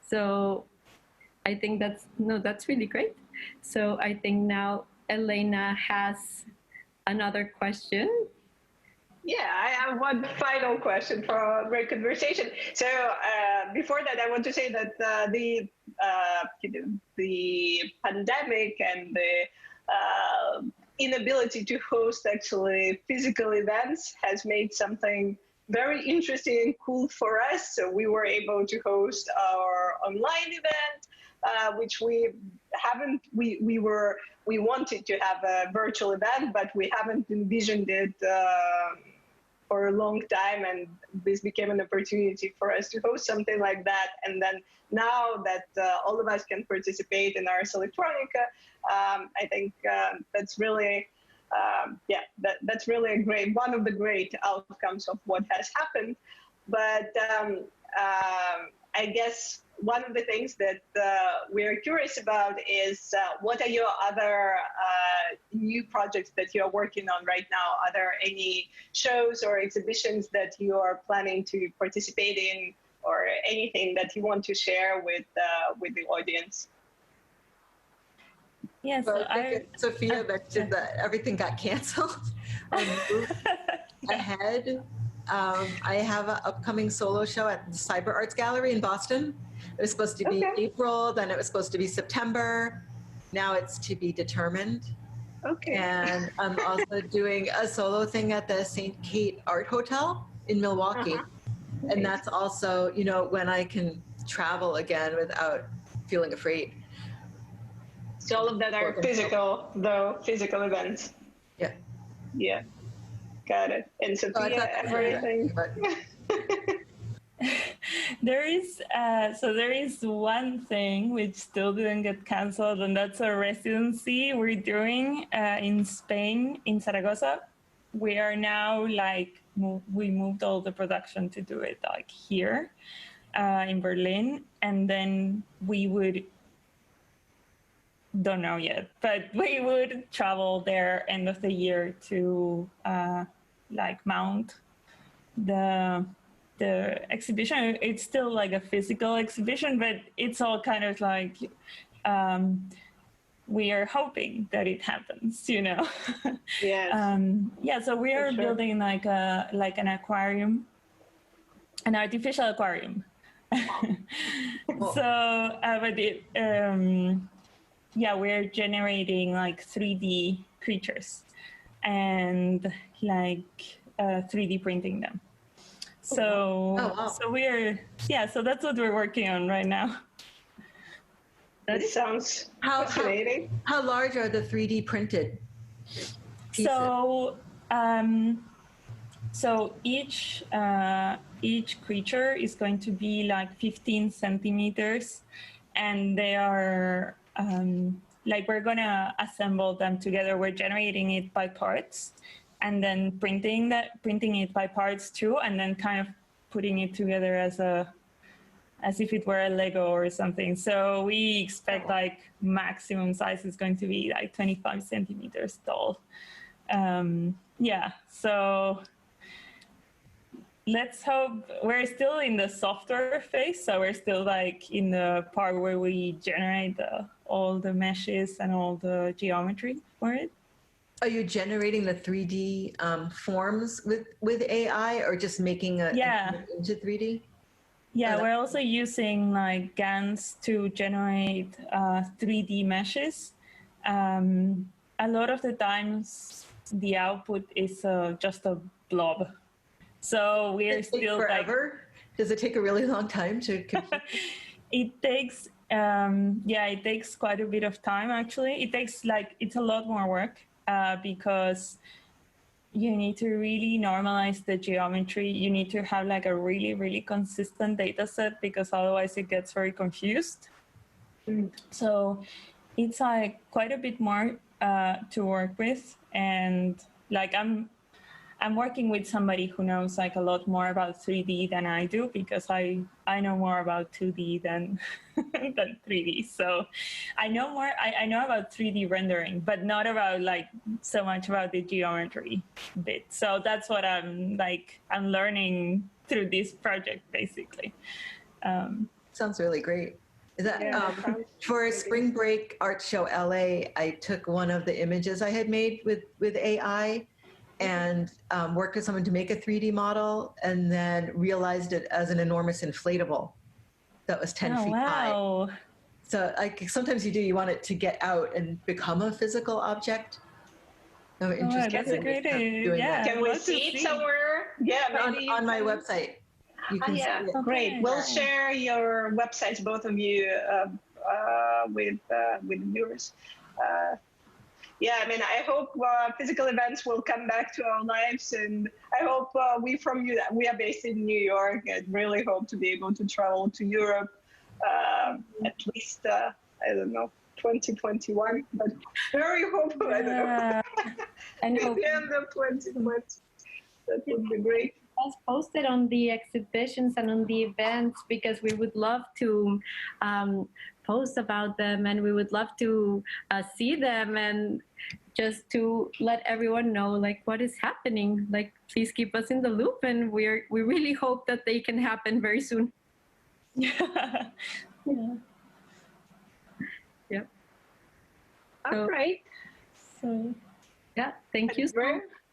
So I think that's really great. So I think now Elena has another question. Yeah, I have one final question for our great conversation. So before that, I want to say that the pandemic and the inability to host actually physical events has made something very interesting and cool for us. So we were able to host our online event, which we wanted to have a virtual event, but we haven't envisioned it for a long time, and this became an opportunity for us to host something like that. And then now that all of us can participate in Ars Electronica, I think that's really, that's really one of the great outcomes of what has happened. But I guess one of the things that we're curious about is what are your other new projects that you're working on right now? Are there any shows or exhibitions that you are planning to participate in, or anything that you want to share with the audience? Yes, so I think Sophia mentioned that everything got canceled or moved ahead. I have an upcoming solo show at the Cyber Arts Gallery in Boston. It was supposed to be April, then it was supposed to be September. Now it's to be determined. Okay. And I'm also doing a solo thing at the St. Kate Art Hotel in Milwaukee. And that's also, you know, when I can travel again without feeling afraid. So all of that are physical events. Yeah. Yeah. Got it. And Sophia, everything. There is one thing which still didn't get canceled, and that's a residency we're doing in Spain, in Zaragoza. We are now we moved all the production to do it like here in Berlin, and then we would, don't know yet, but we would travel there end of the year to mount the exhibition. It's still like a physical exhibition, but it's all kind of like we are hoping that it happens, you know. Yes. So we are building like an aquarium, an artificial aquarium. So but it we're generating like 3D creatures and like 3D printing them. So so we're so that's what we're working on right now. That sounds fascinating. How large are the 3D printed pieces? So each creature is going to be like 15 centimeters, and they are we're gonna assemble them together. We're generating it by parts, and then printing it by parts too, and then kind of putting it together as if it were a Lego or something. So we expect like maximum size is going to be like 25 centimeters tall. So let's hope. We're still in the software phase, so we're still like in the part where we generate all the meshes and all the geometry for it. Are you generating the 3D forms with AI, or just making it into 3D? Yeah, we're also using like GANs to generate 3D meshes. A lot of the times the output is just a blob. So we're still forever? Does it take a really long time to complete? It takes it takes quite a bit of time actually. It's a lot more work because you need to really normalize the geometry. You need to have like a really, really consistent data set, because otherwise it gets very confused. So it's like quite a bit more to work with. And like I'm working with somebody who knows like a lot more about 3D than I do, because I know more about 2D than 3D. So I know more. I know about 3D rendering, but not about like so much about the geometry bit. So that's what I'm learning through this project, basically. Sounds really great. Is that for Spring Break Art Show LA? I took one of the images I had made with AI. And worked with someone to make a 3D model, and then realized it as an enormous inflatable that was 10 feet high. So like sometimes you want it to get out and become a physical object. So interesting. That's a great idea. Yeah, can we see it somewhere? Yeah, maybe on my website. You can see it. Great. We'll share your websites, both of you, with viewers. I mean, I hope physical events will come back to our lives, and I hope we are based in New York, and really hope to be able to travel to Europe at least, I don't know, 2021, but very hopeful, I don't know. And at the end of 2020, that would be great. Us posted on the exhibitions and on the events, because we would love to post about them, and we would love to see them, and just to let everyone know like what is happening. Like, please keep us in the loop, and we really hope that they can happen very soon. Yeah. Yep. All right. So, yeah, thank you.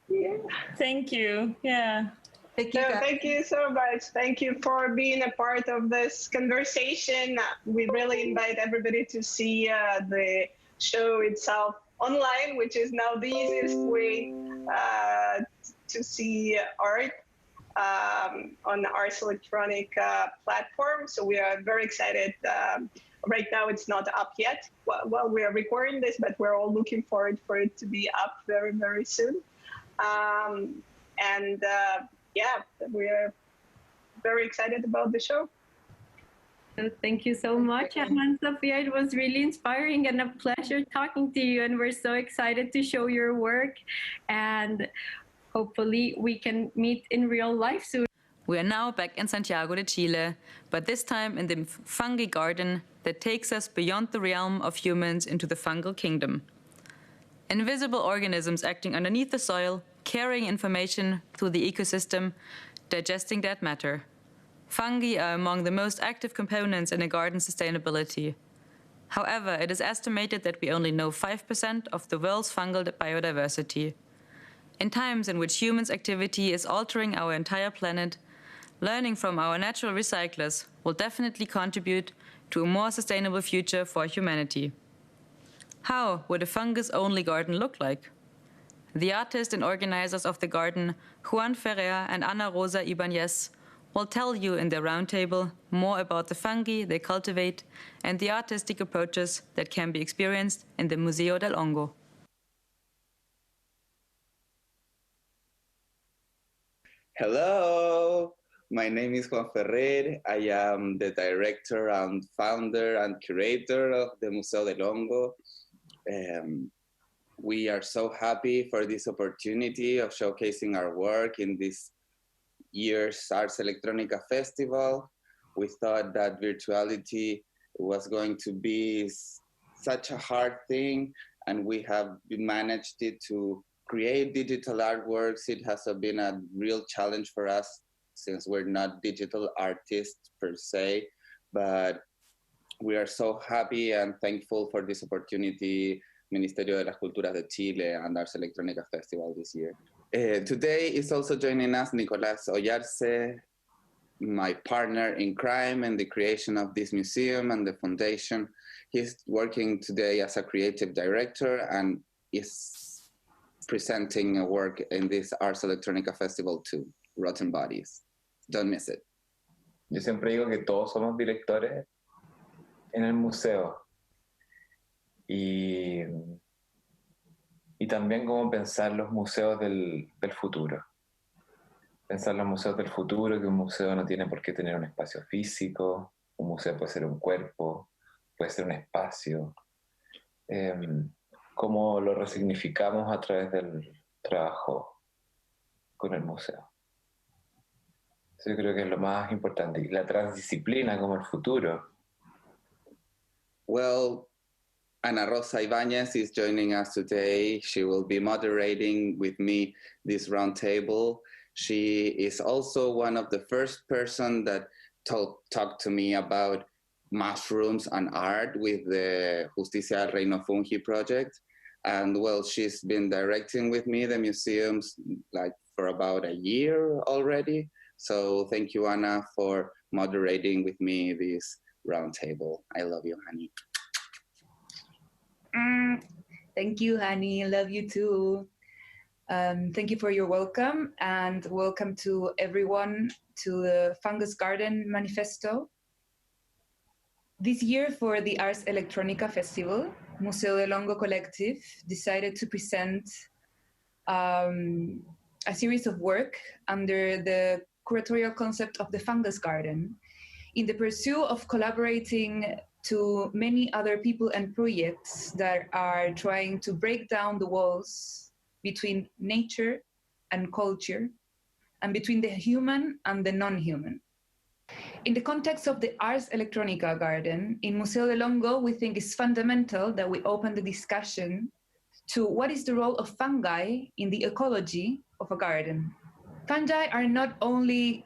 Yeah. Thank you. Yeah. Thank you so much. Thank you for being a part of this conversation. We really invite everybody to see the show itself online, which is now the easiest way to see art on the Ars Electronica platform. So we are very excited. Right now it's not up yet while we are recording this, but we're all looking forward for it to be up very, very soon. Yeah, we're very excited about the show. So thank you so much, Anna and Sophia. It was really inspiring and a pleasure talking to you. And we're so excited to show your work. And hopefully we can meet in real life soon. We are now back in Santiago de Chile, but this time in the fungi garden that takes us beyond the realm of humans into the fungal kingdom. Invisible organisms acting underneath the soil, carrying information through the ecosystem, digesting that matter. Fungi are among the most active components in a garden's sustainability. However, it is estimated that we only know 5% of the world's fungal biodiversity. In times in which humans' activity is altering our entire planet, learning from our natural recyclers will definitely contribute to a more sustainable future for humanity. How would a fungus-only garden look like? The artists and organizers of the garden, Juan Ferrer and Ana Rosa Ibanez, will tell you in their roundtable more about the fungi they cultivate and the artistic approaches that can be experienced in the Museo del Hongo. Hello, my name is Juan Ferrer. I am the director and founder and curator of the Museo del Hongo. We are so happy for this opportunity of showcasing our work in this year's Ars Electronica Festival. We thought that virtuality was going to be such a hard thing, and we have managed it to create digital artworks. It has been a real challenge for us since we're not digital artists per se, but we are so happy and thankful for this opportunity, Ministerio de las Culturas de Chile and Ars Electronica Festival this year. Today is also joining us Nicolás Ollarse, my partner in crime and the creation of this museum and the foundation. He's working today as a creative director and is presenting a work in this Ars Electronica Festival too, Rotten Bodies. Don't miss it. Yo siempre digo que todos somos directores en el museo. Y también cómo pensar los museos del futuro. Pensar los museos del futuro, que un museo no tiene por qué tener un espacio físico, un museo puede ser un cuerpo, puede ser un espacio. Cómo lo resignificamos a través del trabajo con el museo. Eso yo creo que es lo más importante. Y la transdisciplina como el futuro. Well, Ana Rosa Ibanez is joining us today. She will be moderating with me this roundtable. She is also one of the first person that talked to me about mushrooms and art with the Justicia al Reino Fungi project. And well, she's been directing with me the museums like for about a year already. So thank you, Ana, for moderating with me this roundtable. I love you, honey. Thank you, honey. I love you too. Thank you for your welcome, and welcome to everyone to the Fungus Garden Manifesto. This year for the Ars Electronica Festival, Museo del Hongo Collective decided to present a series of work under the curatorial concept of the Fungus Garden in the pursuit of collaborating to many other people and projects that are trying to break down the walls between nature and culture, and between the human and the non-human. In the context of the Ars Electronica Garden, in Museo del Hongo, we think it's fundamental that we open the discussion to what is the role of fungi in the ecology of a garden. Fungi are not only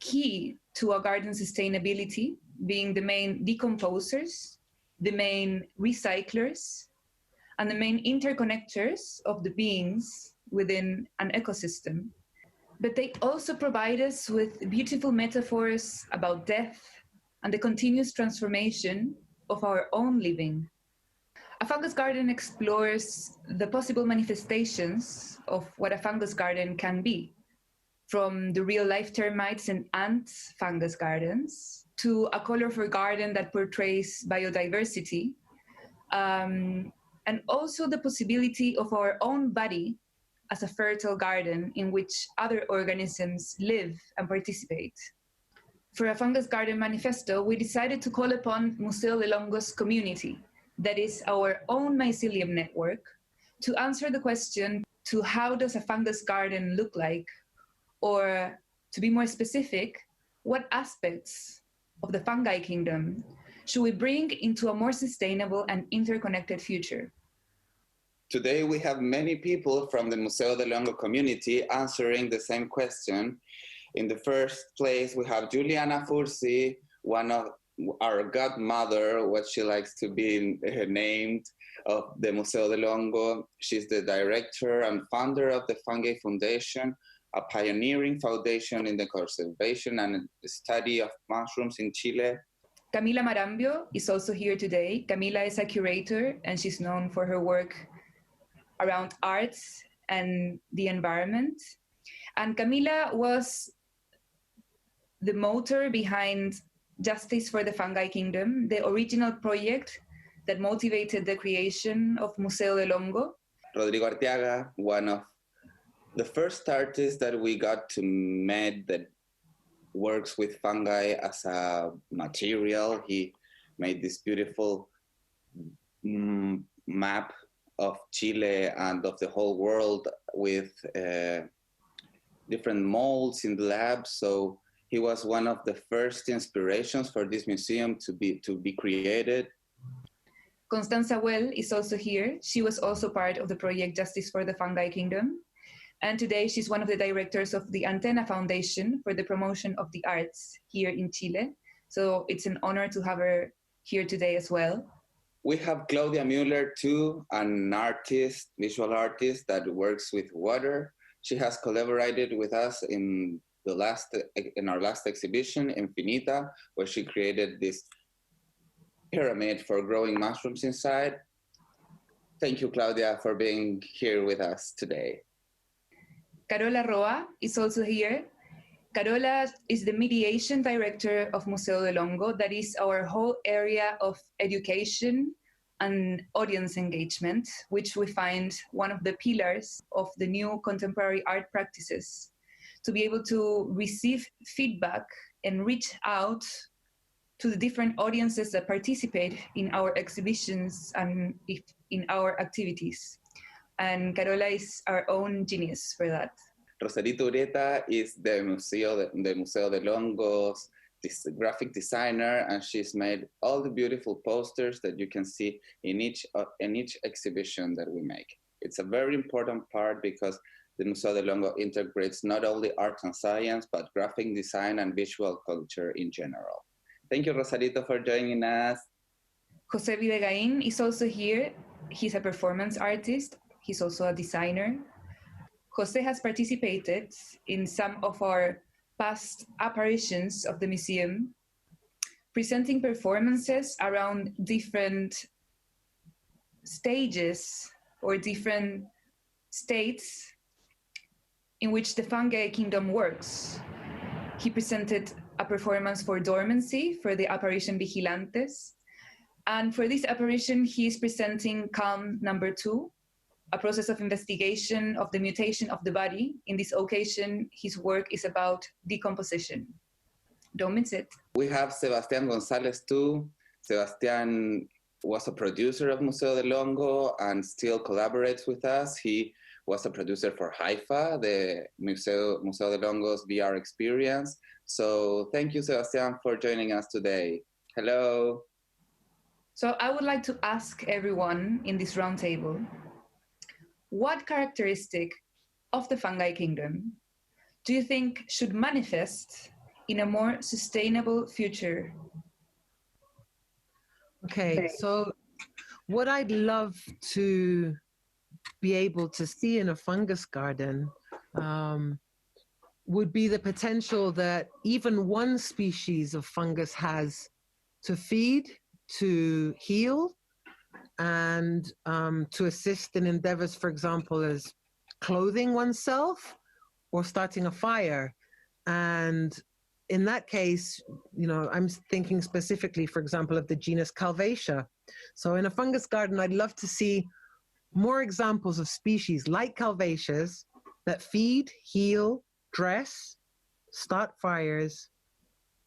key to a garden sustainability, being the main decomposers, the main recyclers, and the main interconnectors of the beings within an ecosystem. But they also provide us with beautiful metaphors about death and the continuous transformation of our own living. A fungus garden explores the possible manifestations of what a fungus garden can be, from the real-life termites and ants fungus gardens to a colorful garden that portrays biodiversity, and also the possibility of our own body as a fertile garden in which other organisms live and participate. For a fungus garden manifesto, we decided to call upon Museo de Longo's community, that is our own mycelium network, to answer the question to how does a fungus garden look like, or to be more specific, what aspects of the fungi kingdom should we bring into a more sustainable and interconnected future? Today we have many people from the Museo de Longo community answering the same question. In the first place, we have Giulia Fursi, one of our godmother, what she likes to be named, of the Museo de Longo. She's the director and founder of the Fungi Foundation, a pioneering foundation in the conservation and study of mushrooms in Chile. Camila Marambio is also here today. Camila is a curator, and she's known for her work around arts and the environment. And Camila was the motor behind Justice for the Fungi Kingdom, the original project that motivated the creation of Museo de Longo. Rodrigo Arteaga, one of the first artists that we got to meet that works with fungi as a material. He made this beautiful map of Chile and of the whole world with different molds in the lab. So he was one of the first inspirations for this museum to be created. Constanza Well is also here. She was also part of the project Justice for the Fungi Kingdom. And today she's one of the directors of the Antena Foundation for the promotion of the arts here in Chile. So it's an honor to have her here today as well. We have Claudia Müller too, an artist, visual artist that works with water. She has collaborated with us in our last exhibition, Infinita, where she created this pyramid for growing mushrooms inside. Thank you, Claudia, for being here with us today. Carola Roa is also here. Carola is the mediation director of Museo de Longo. That is our whole area of education and audience engagement, which we find one of the pillars of the new contemporary art practices, to be able to receive feedback and reach out to the different audiences that participate in our exhibitions and in our activities. And Carola is our own genius for that. Rosarito Ureta is the Museo de Longo's graphic designer, and she's made all the beautiful posters that you can see in each exhibition that we make. It's a very important part because the Museo de Longo integrates not only art and science, but graphic design and visual culture in general. Thank you, Rosarito, for joining us. Jose Videgain is also here. He's a performance artist. He's also a designer. Jose has participated in some of our past apparitions of the museum, presenting performances around different stages or different states in which the fungi kingdom works. He presented a performance for Dormancy for the apparition Vigilantes. And for this apparition, he is presenting Calm number 2, a process of investigation of the mutation of the body. In this occasion, his work is about decomposition. Don't miss it. We have Sebastián González too. Sebastián was a producer of Museo de Longo and still collaborates with us. He was a producer for Haifa, the Museo de Longo's VR experience. So thank you, Sebastián, for joining us today. Hello. So I would like to ask everyone in this roundtable, what characteristic of the fungi kingdom do you think should manifest in a more sustainable future? Okay, so what I'd love to be able to see in a fungus garden would be the potential that even one species of fungus has to feed, to heal, and to assist in endeavors, for example, as clothing oneself or starting a fire. And in that case, you know, I'm thinking specifically, for example, of the genus Calvacia. So in a fungus garden, I'd love to see more examples of species like Calvacias that feed, heal, dress, start fires,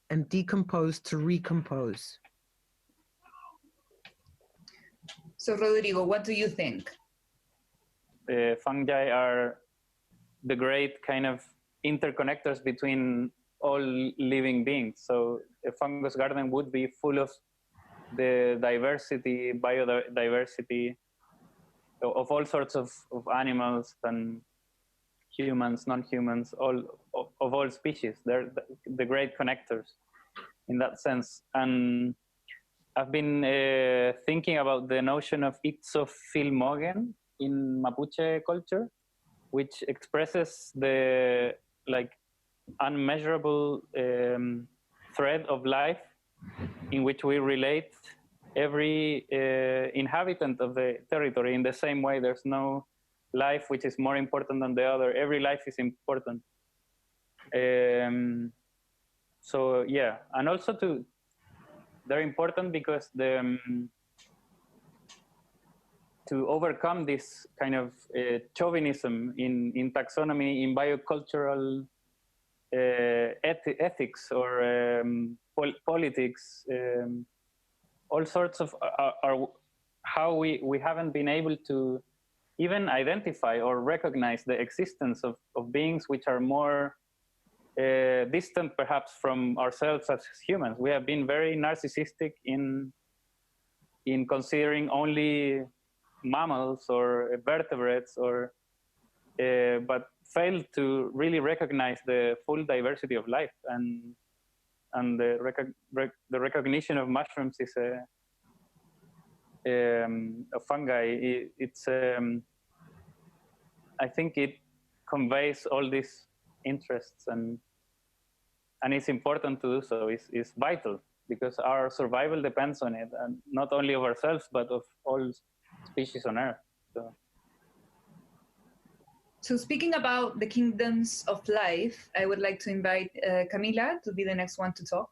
and decompose to recompose. So Rodrigo, what do you think? Fungi are the great kind of interconnectors between all living beings. So a fungus garden would be full of the diversity, biodiversity of all sorts of animals and humans, non-humans, of all species. They're the great connectors in that sense. And I've been thinking about the notion of itsofilmogen in Mapuche culture, which expresses the unmeasurable thread of life in which we relate every inhabitant of the territory in the same way. There's no life which is more important than the other. Every life is important. So yeah, and also they're important because to overcome this kind of chauvinism in taxonomy, in biocultural ethics or politics, all sorts of how we haven't been able to even identify or recognize the existence of beings which are more distant perhaps from ourselves as humans. We have been very narcissistic in considering only mammals or vertebrates, but failed to really recognize the full diversity of life, and the recognition of mushrooms is a fungi. It's I think it conveys all these interests, and it's important to do so. It's vital because our survival depends on it, and not only of ourselves but of all species on Earth. So speaking about the kingdoms of life, I would like to invite Camila to be the next one to talk.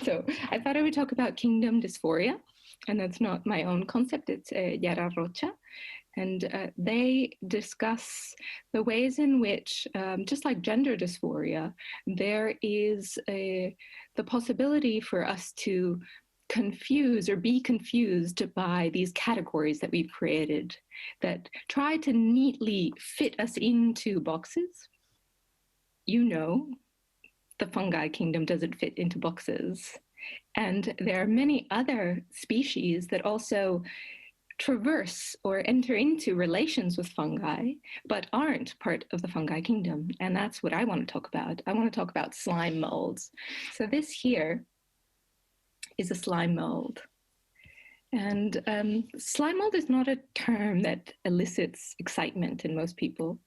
So I thought I would talk about kingdom dysphoria, and that's not my own concept, it's Yara Rocha. And they discuss the ways in which, just like gender dysphoria, there is the possibility for us to confuse or be confused by these categories that we've created that try to neatly fit us into boxes. You know, the fungi kingdom doesn't fit into boxes. And there are many other species that also traverse or enter into relations with fungi, but aren't part of the fungi kingdom. And that's what I want to talk about. I want to talk about slime molds. So this here is a slime mold. And slime mold is not a term that elicits excitement in most people,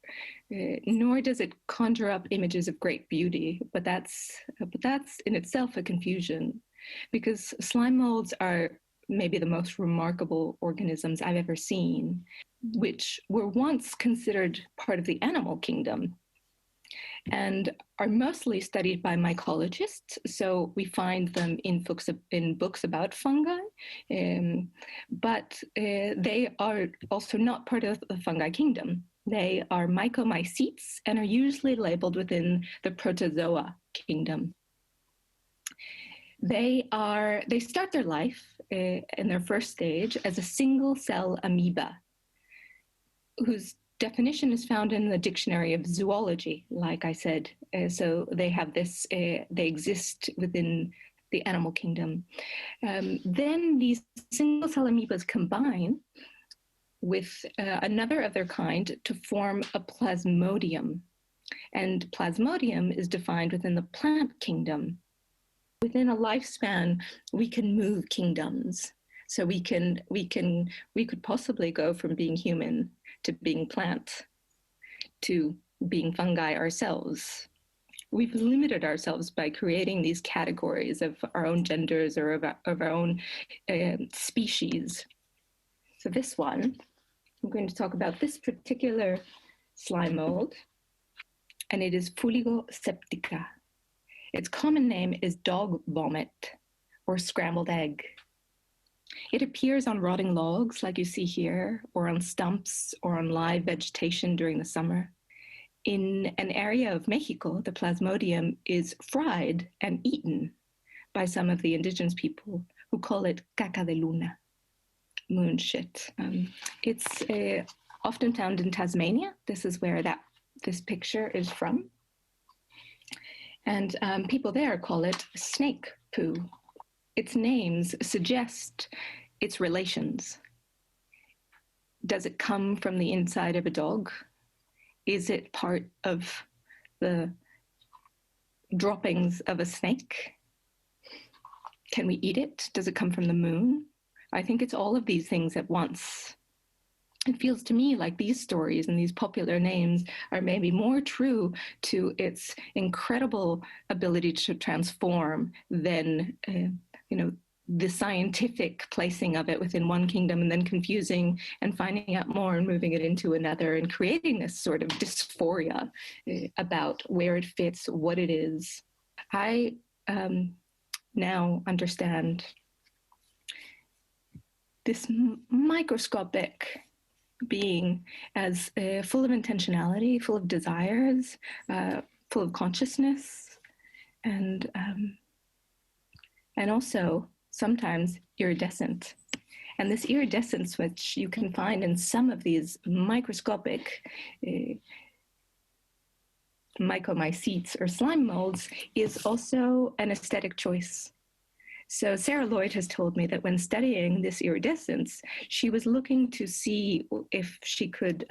nor does it conjure up images of great beauty, but that's in itself a confusion, because slime molds are maybe the most remarkable organisms I've ever seen, which were once considered part of the animal kingdom and are mostly studied by mycologists. So we find them in books about fungi, but they are also not part of the fungi kingdom. They are mycomycetes and are usually labeled within the protozoa kingdom. They start their life in their first stage as a single cell amoeba, whose definition is found in the Dictionary of Zoology, like I said. So they have this, they exist within the animal kingdom. Then these single cell amoebas combine with another of their kind to form a plasmodium. And plasmodium is defined within the plant kingdom. Within a lifespan, we can move kingdoms. So we could possibly go from being human to being plant to being fungi ourselves. We've limited ourselves by creating these categories of our own genders or of our own species. So this one, I'm going to talk about this particular slime mold, and it is Fuligo septica. Its common name is dog vomit or scrambled egg. It appears on rotting logs like you see here, or on stumps or on live vegetation during the summer. In an area of Mexico, the plasmodium is fried and eaten by some of the indigenous people who call it caca de luna, moon shit. It's often found in Tasmania. This is where this picture is from. And people there call it snake poo. Its names suggest its relations. Does it come from the inside of a dog? Is it part of the droppings of a snake? Can we eat it? Does it come from the moon? I think it's all of these things at once. It feels to me like these stories and these popular names are maybe more true to its incredible ability to transform than, the scientific placing of it within one kingdom and then confusing and finding out more and moving it into another and creating this sort of dysphoria about where it fits, what it is. I now understand this microscopic being as full of intentionality, full of desires, full of consciousness, and also sometimes iridescent. And this iridescence, which you can find in some of these microscopic mycomycetes or slime molds, is also an aesthetic choice. So Sarah Lloyd has told me that when studying this iridescence, she was looking to see if she could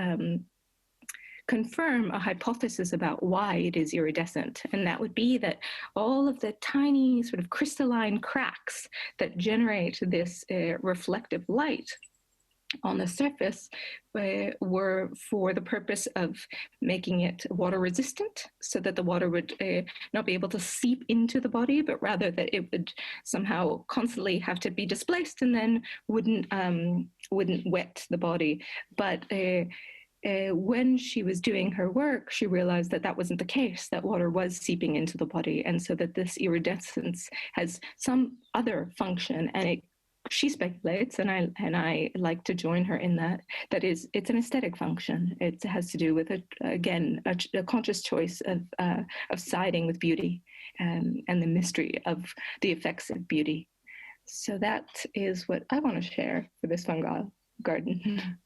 confirm a hypothesis about why it is iridescent. And that would be that all of the tiny sort of crystalline cracks that generate this reflective light on the surface were for the purpose of making it water resistant, so that the water would not be able to seep into the body, but rather that it would somehow constantly have to be displaced and then wouldn't wet the body. But when she was doing her work, she realized that that wasn't the case, that water was seeping into the body, and so that this iridescence has some other function, and she speculates, and I like to join her in that is, it's an aesthetic function. It has to do with, a conscious choice of siding with beauty and the mystery of the effects of beauty. So that is what I want to share for this fungal garden.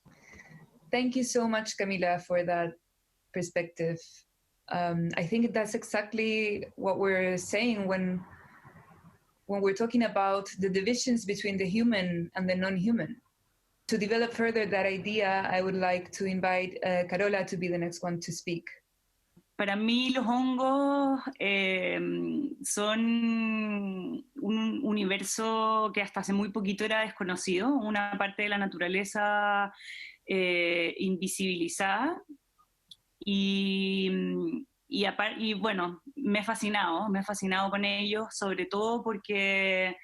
Thank you so much, Camila, for that perspective. I think that's exactly what we're saying when we're talking about the divisions between the human and the non-human. To develop further that idea, I would like to invite Carola to be the next one to speak. Para mí los hongos son un universo que hasta hace muy poquito era desconocido, una parte de la naturaleza invisibilizada, y bueno, me he fascinado con ellos, sobre todo porque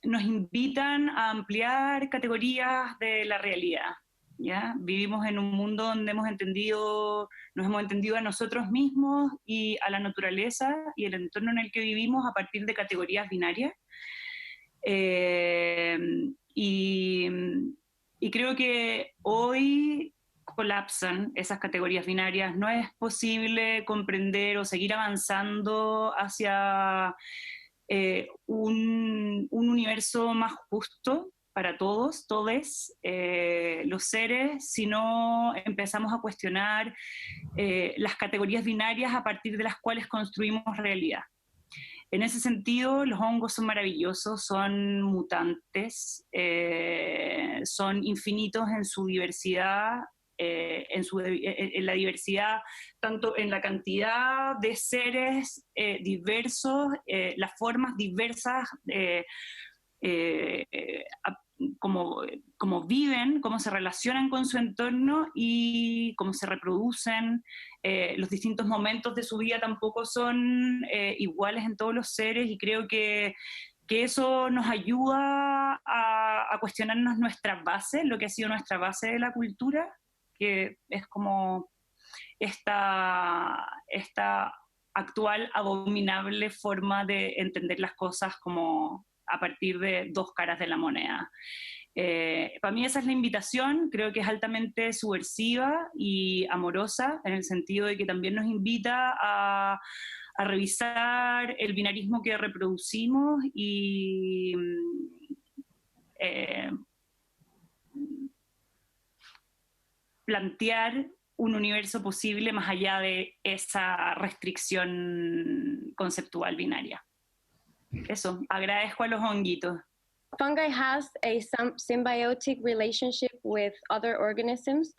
nos invitan a ampliar categorías de la realidad, ¿ya? Vivimos en un mundo donde nos hemos entendido a nosotros mismos y a la naturaleza y el entorno en el que vivimos a partir de categorías binarias. Y creo que hoy colapsan esas categorías binarias. No es posible comprender o seguir avanzando hacia un universo más justo para todos, todes, los seres, si no empezamos a cuestionar las categorías binarias a partir de las cuales construimos realidad. En ese sentido, los hongos son maravillosos, son mutantes, son infinitos en su diversidad, en la diversidad, tanto en la cantidad de seres diversos, las formas diversas, cómo viven, cómo se relacionan con su entorno y cómo se reproducen. Los distintos momentos de su vida tampoco son iguales en todos los seres, y creo que eso nos ayuda a cuestionarnos nuestra base, lo que ha sido nuestra base de la cultura, que es como esta actual abominable forma de entender las cosas como a partir de dos caras de la moneda. Para mí esa es la invitación. Creo que es altamente subversiva y amorosa, en el sentido de que también nos invita a revisar el binarismo que reproducimos y plantear un universo posible más allá de esa restricción conceptual binaria. Eso, agradezco a los honguitos. Fungi has a symbiotic relationship with other organisms,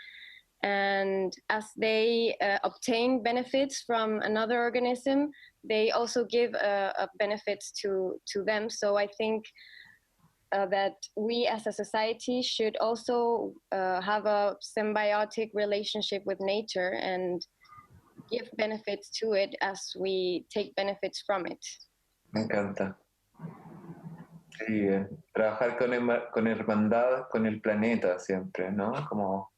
and as they obtain benefits from another organism, they also give benefits to them. So I think that we as a society should also have a symbiotic relationship with nature and give benefits to it as we take benefits from it. Me encanta. Sí, trabajar con hermandad con el planeta siempre, ¿no? Como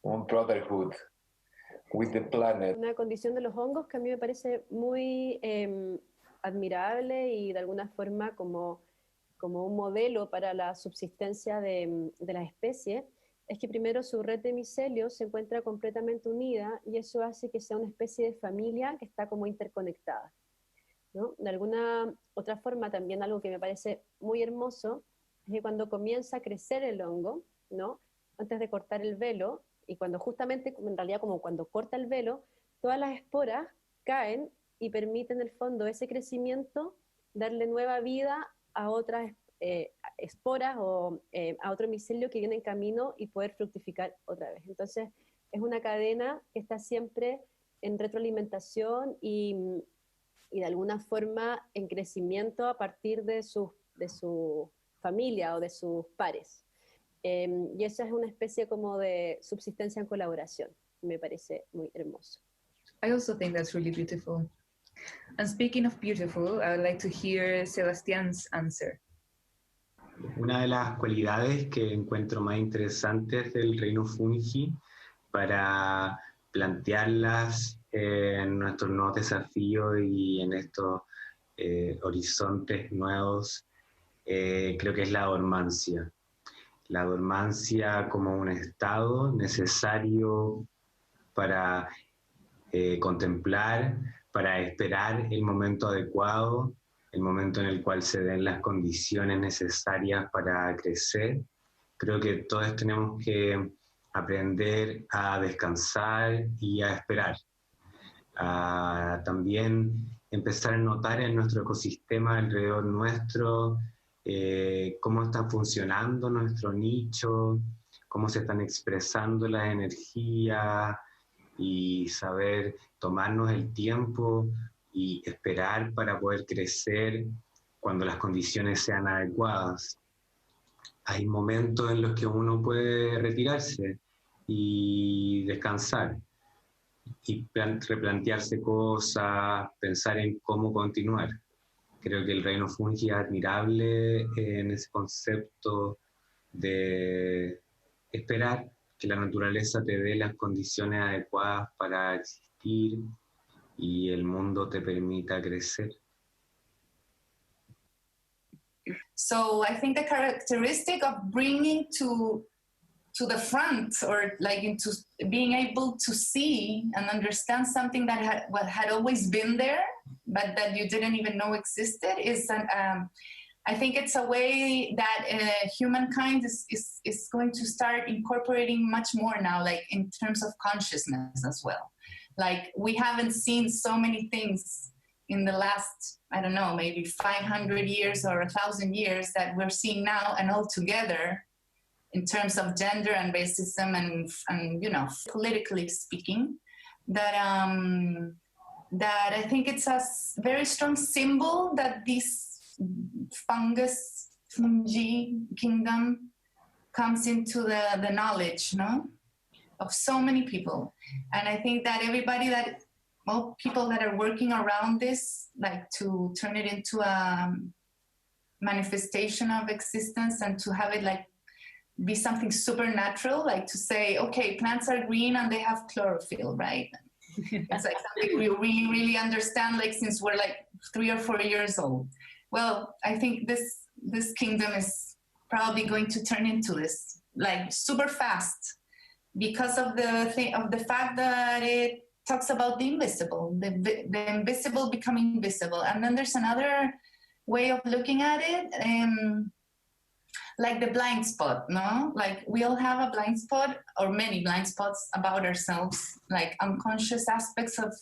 un brotherhood with the planet. Una condición de los hongos que a mí me parece muy admirable y de alguna forma como un modelo para la subsistencia de las especies, es que primero su red de micelios se encuentra completamente unida, y eso hace que sea una especie de familia que está como interconectada, ¿no? De alguna otra forma también algo que me parece muy hermoso es que cuando comienza a crecer el hongo, ¿no? Antes de cortar el velo, y cuando justamente, en realidad como cuando corta el velo, todas las esporas caen y permiten en el fondo ese crecimiento, darle nueva vida a otras esporas o a otro micelio que viene en camino y poder fructificar otra vez. Entonces es una cadena que está siempre en retroalimentación y de alguna forma en crecimiento a partir de su familia o de sus pares. Y esa es una especie como de subsistencia en colaboración. Me parece muy hermoso. I also think that's really beautiful. And speaking of beautiful, I would like to hear Sebastián's answer. Una de las cualidades que encuentro más interesantes del reino fungi para plantearlas en nuestros nuevos desafíos y en estos horizontes nuevos, creo que es la dormancia. La dormancia como un estado necesario para contemplar, para esperar el momento adecuado, el momento en el cual se den las condiciones necesarias para crecer. Creo que todos tenemos que aprender a descansar y a esperar. También empezar a notar en nuestro ecosistema alrededor nuestro cómo está funcionando nuestro nicho, cómo se están expresando las energías, y saber tomarnos el tiempo y esperar para poder crecer cuando las condiciones sean adecuadas. Hay momentos en los que uno puede retirarse y descansar y replantearse cosas, pensar en cómo continuar. Creo que el reino fungi es admirable en ese concepto de esperar que la naturaleza te dé las condiciones adecuadas para existir y el mundo te permita crecer. So I think the characteristic of bringing to the front, or like into being able to see and understand something that had always been there, but that you didn't even know existed, is I think it's a way that humankind is going to start incorporating much more now, like in terms of consciousness as well. Like we haven't seen so many things in the last, I don't know, maybe 500 years or 1,000 years that we're seeing now, and all together in terms of gender and racism and you know, politically speaking, that I think it's a very strong symbol that these fungus fungi kingdom comes into the knowledge, no, of so many people. And I think that everybody that, well, people that are working around this, like to turn it into a manifestation of existence and to have it like be something supernatural, like to say, okay, plants are green and they have chlorophyll, right? It's like something we really, really understand, like since we're like 3 or 4 years old. Well, I think this kingdom is probably going to turn into this, like super fast, because of the fact that it talks about the invisible, the invisible becoming visible. And then there's another way of looking at it, like the blind spot, no? Like we all have a blind spot, or many blind spots about ourselves, like unconscious aspects of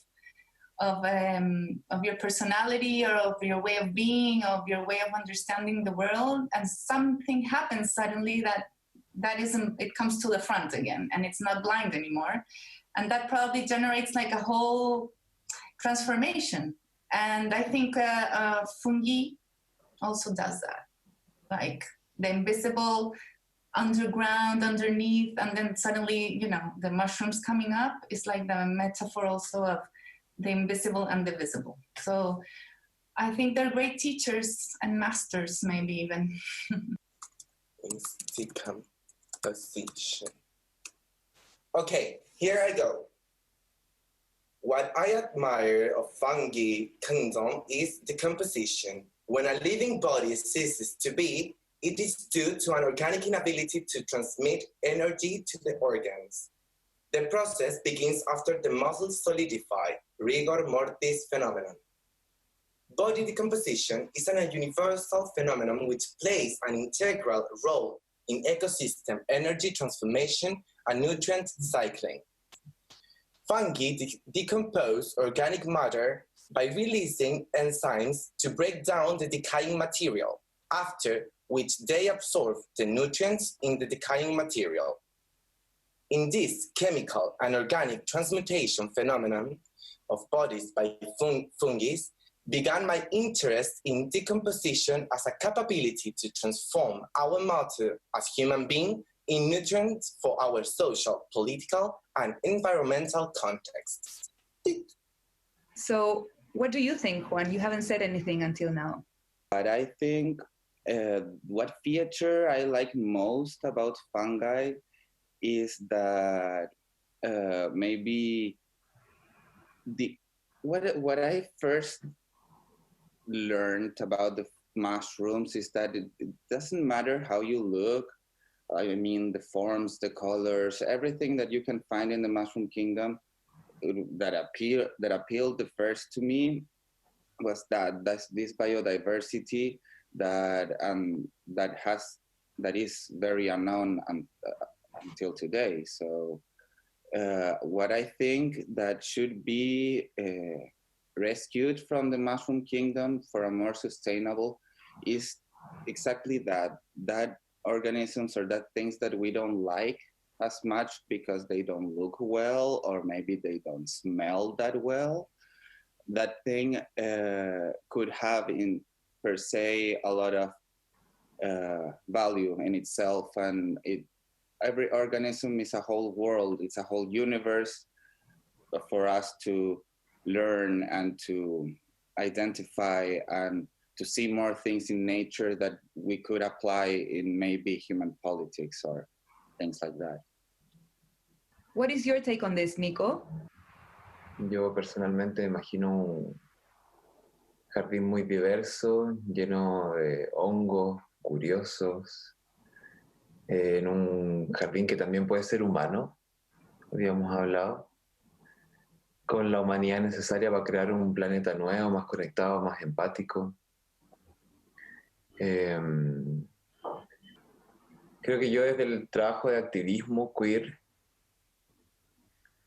your personality or of your way of being, of your way of understanding the world, and something happens suddenly that isn't, it comes to the front again, and it's not blind anymore. And that probably generates like a whole transformation. And I think fungi also does that, like the invisible underground, underneath, and then suddenly, you know, the mushrooms coming up is like the metaphor also of the invisible and the visible. So I think they're great teachers and masters, maybe even. Decomposition. Okay, here I go. What I admire of fungi kingdom is decomposition. When a living body ceases to be, it is due to an organic inability to transmit energy to the organs. The process begins after the muscles solidify, rigor mortis phenomenon. Body decomposition is a universal phenomenon which plays an integral role in ecosystem energy transformation and nutrient cycling. Fungi decompose organic matter by releasing enzymes to break down the decaying material, after which they absorb the nutrients in the decaying material. In this chemical and organic transmutation phenomenon of bodies by fungi began my interest in decomposition as a capability to transform our matter as human beings in nutrients for our social, political, and environmental contexts. So what do you think, Juan? You haven't said anything until now. But I think what feature I like most about fungi is that maybe what I first learned about the mushrooms is that it doesn't matter how you look. I mean, the forms, the colors, everything that you can find in the mushroom kingdom that appealed the first to me was that's this biodiversity that is very unknown until today. So what I think that should be rescued from the mushroom kingdom for a more sustainable is exactly that organisms or that things that we don't like as much because they don't look well or maybe they don't smell that well. That thing could have in per se a lot of value in itself, and every organism is a whole world, it's a whole universe for us to learn and to identify and to see more things in nature that we could apply in maybe human politics or things like that. What is your take on this, Nico? Yo personalmente imagino un jardín muy diverso, lleno de hongos curiosos, en un jardín que también puede ser humano, habíamos hablado, con la humanidad necesaria para crear un planeta nuevo, más conectado, más empático. Creo que yo desde el trabajo de activismo queer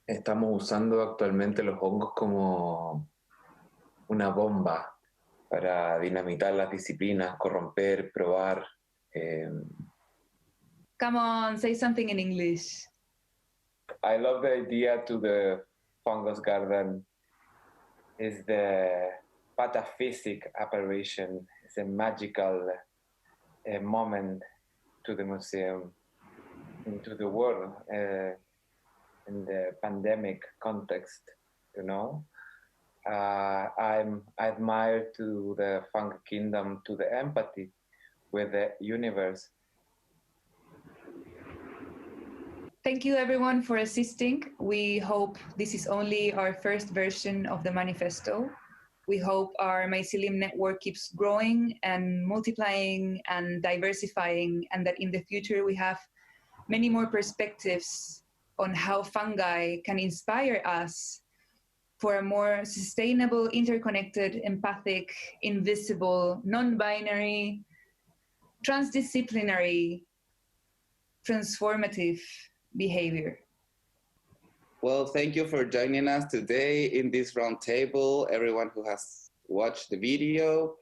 estamos usando actualmente los hongos como una bomba para dinamitar las disciplinas, corromper, probar. Come on, say something in English. I love the idea to the fungus garden is the pataphysic apparition. It's a magical moment to the museum, into the world, in the pandemic context, you know. I admire to the Fungi Kingdom, to the empathy with the universe. Thank you everyone for assisting. We hope this is only our first version of the manifesto. We hope our mycelium network keeps growing and multiplying and diversifying, and that in the future we have many more perspectives on how fungi can inspire us for a more sustainable, interconnected, empathic, invisible, non-binary, transdisciplinary, transformative behavior. Well, thank you for joining us today in this roundtable. Everyone who has watched the video,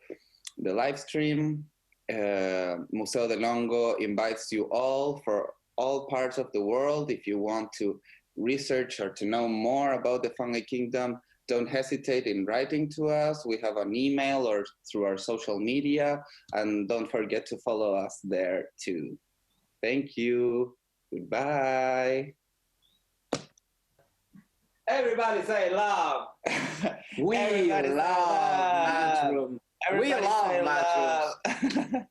the live stream, Museo del Hongo invites you all for all parts of the world. If you want to research or to know more about the Fungi Kingdom, don't hesitate in writing to us. We have an email or through our social media, and don't forget to follow us there too. Thank you. Goodbye. Everybody say love. We Everybody love Matchroom. We love Matchrooms.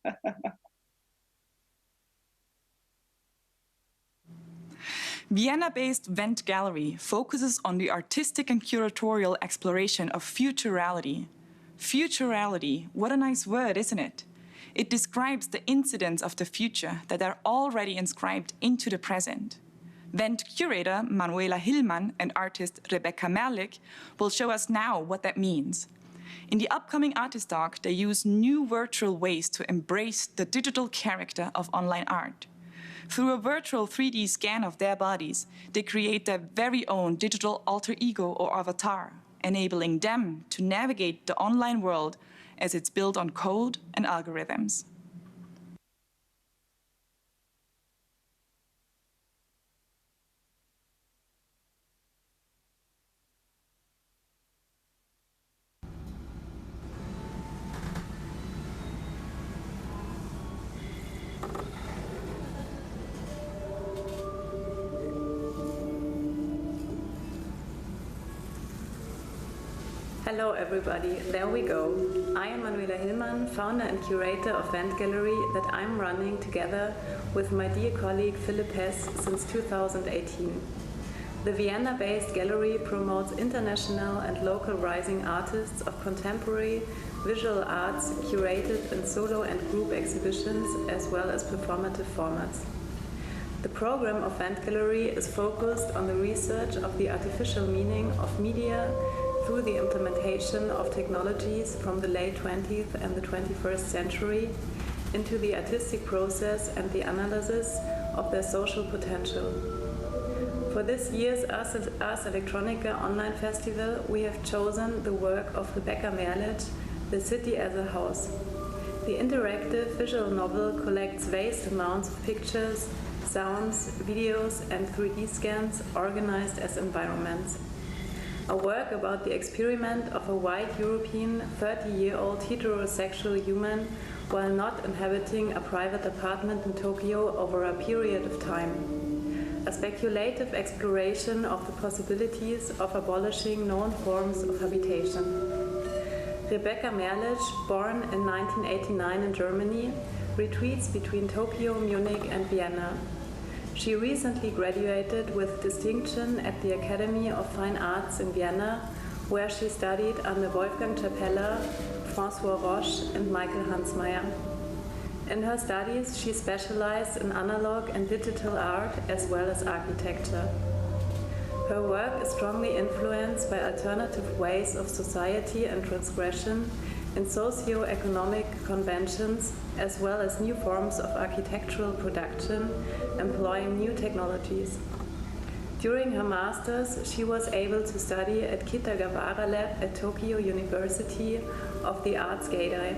Vienna-based Vent Gallery focuses on the artistic and curatorial exploration of futurality. Futurality, what a nice word, isn't it? It describes the incidents of the future that are already inscribed into the present. Vent curator Manuela Hillmann and artist Rebecca Merlich will show us now what that means. In the upcoming artist talk, they use new virtual ways to embrace the digital character of online art. Through a virtual 3D scan of their bodies, they create their very own digital alter ego or avatar, enabling them to navigate the online world as it's built on code and algorithms. Hello everybody, there we go. I am Manuela Hillmann, founder and curator of Vent Gallery that I'm running together with my dear colleague Philipp Hess since 2018. The Vienna-based gallery promotes international and local rising artists of contemporary visual arts curated in solo and group exhibitions as well as performative formats. The program of Vent Gallery is focused on the research of the artificial meaning of media through the implementation of technologies from the late 20th and the 21st century into the artistic process and the analysis of their social potential. For this year's Ars Electronica online festival, we have chosen the work of Rebecca Merlich, The City as a House. The interactive visual novel collects vast amounts of pictures, sounds, videos, and 3D scans organized as environments. A work about the experiment of a white European 30-year-old heterosexual human while not inhabiting a private apartment in Tokyo over a period of time. A speculative exploration of the possibilities of abolishing known forms of habitation. Rebecca Merlich, born in 1989 in Germany, retreats between Tokyo, Munich, and Vienna. She recently graduated with distinction at the Academy of Fine Arts in Vienna, where she studied under Wolfgang Chapella, François Roche, and Michael Hansmeyer. In her studies, she specialized in analog and digital art as well as architecture. Her work is strongly influenced by alternative ways of society and transgression in socio-economic conventions, as well as new forms of architectural production employing new technologies. During her master's, she was able to study at Kitagawara Lab at Tokyo University of the Ars Guided.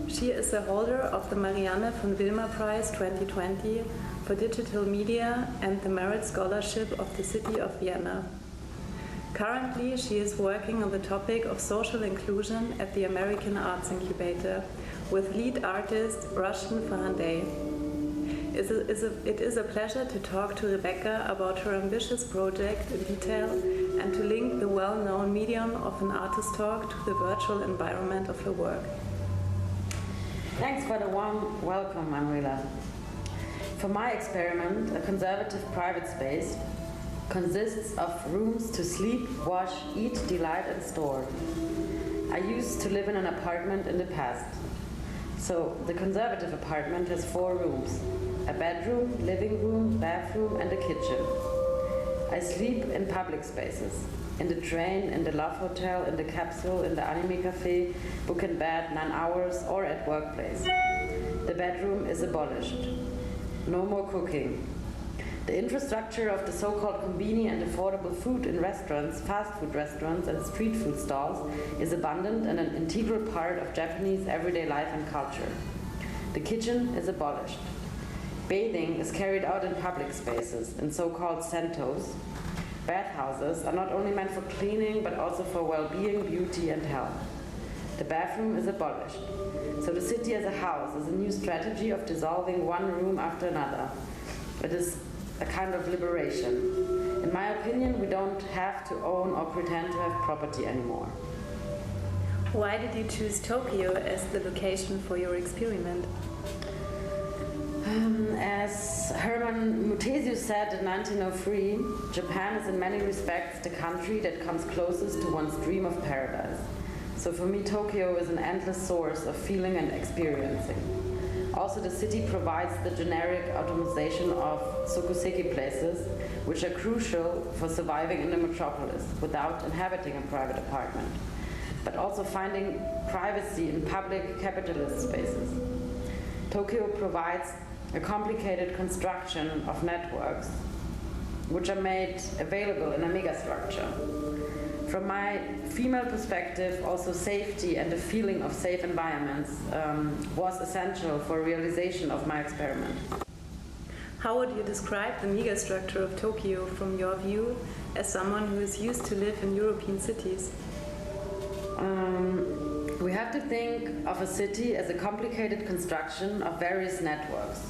She is a holder of the Marianne von Wilmer Prize 2020 for Digital Media and the Merit Scholarship of the City of Vienna. Currently, she is working on the topic of social inclusion at the American Arts Incubator, with lead artist Russian Fahandeh. It is a pleasure to talk to Rebecca about her ambitious project in detail and to link the well-known medium of an artist talk to the virtual environment of her work. Thanks for the warm welcome, Manuela. For my experiment, a conservative private space consists of rooms to sleep, wash, eat, delight, and store. I used to live in an apartment in the past. So the conservative apartment has 4 rooms: a bedroom, living room, bathroom, and a kitchen. I sleep in public spaces, in the train, in the Love Hotel, in the capsule, in the anime cafe, book and bed, 9 hours, or at workplace. The bedroom is abolished. No more cooking. The infrastructure of the so-called convenience and affordable food in restaurants, fast food restaurants, and street food stalls is abundant and an integral part of Japanese everyday life and culture. The kitchen is abolished. Bathing is carried out in public spaces, in so-called sentos. Bathhouses are not only meant for cleaning, but also for well-being, beauty, and health. The bathroom is abolished. So the city as a house is a new strategy of dissolving one room after another. It is a kind of liberation. In my opinion, we don't have to own or pretend to have property anymore. Why did you choose Tokyo as the location for your experiment? As Hermann Mutesius said in 1903, Japan is in many respects the country that comes closest to one's dream of paradise. So for me, Tokyo is an endless source of feeling and experiencing. Also, the city provides the generic automation of sokuseki places, which are crucial for surviving in the metropolis without inhabiting a private apartment, but also finding privacy in public capitalist spaces. Tokyo provides a complicated construction of networks, which are made available in a megastructure. From my female perspective, also safety and the feeling of safe environments was essential for realization of my experiment. How would you describe the megastructure of Tokyo from your view as someone who is used to live in European cities? We have to think of a city as a complicated construction of various networks.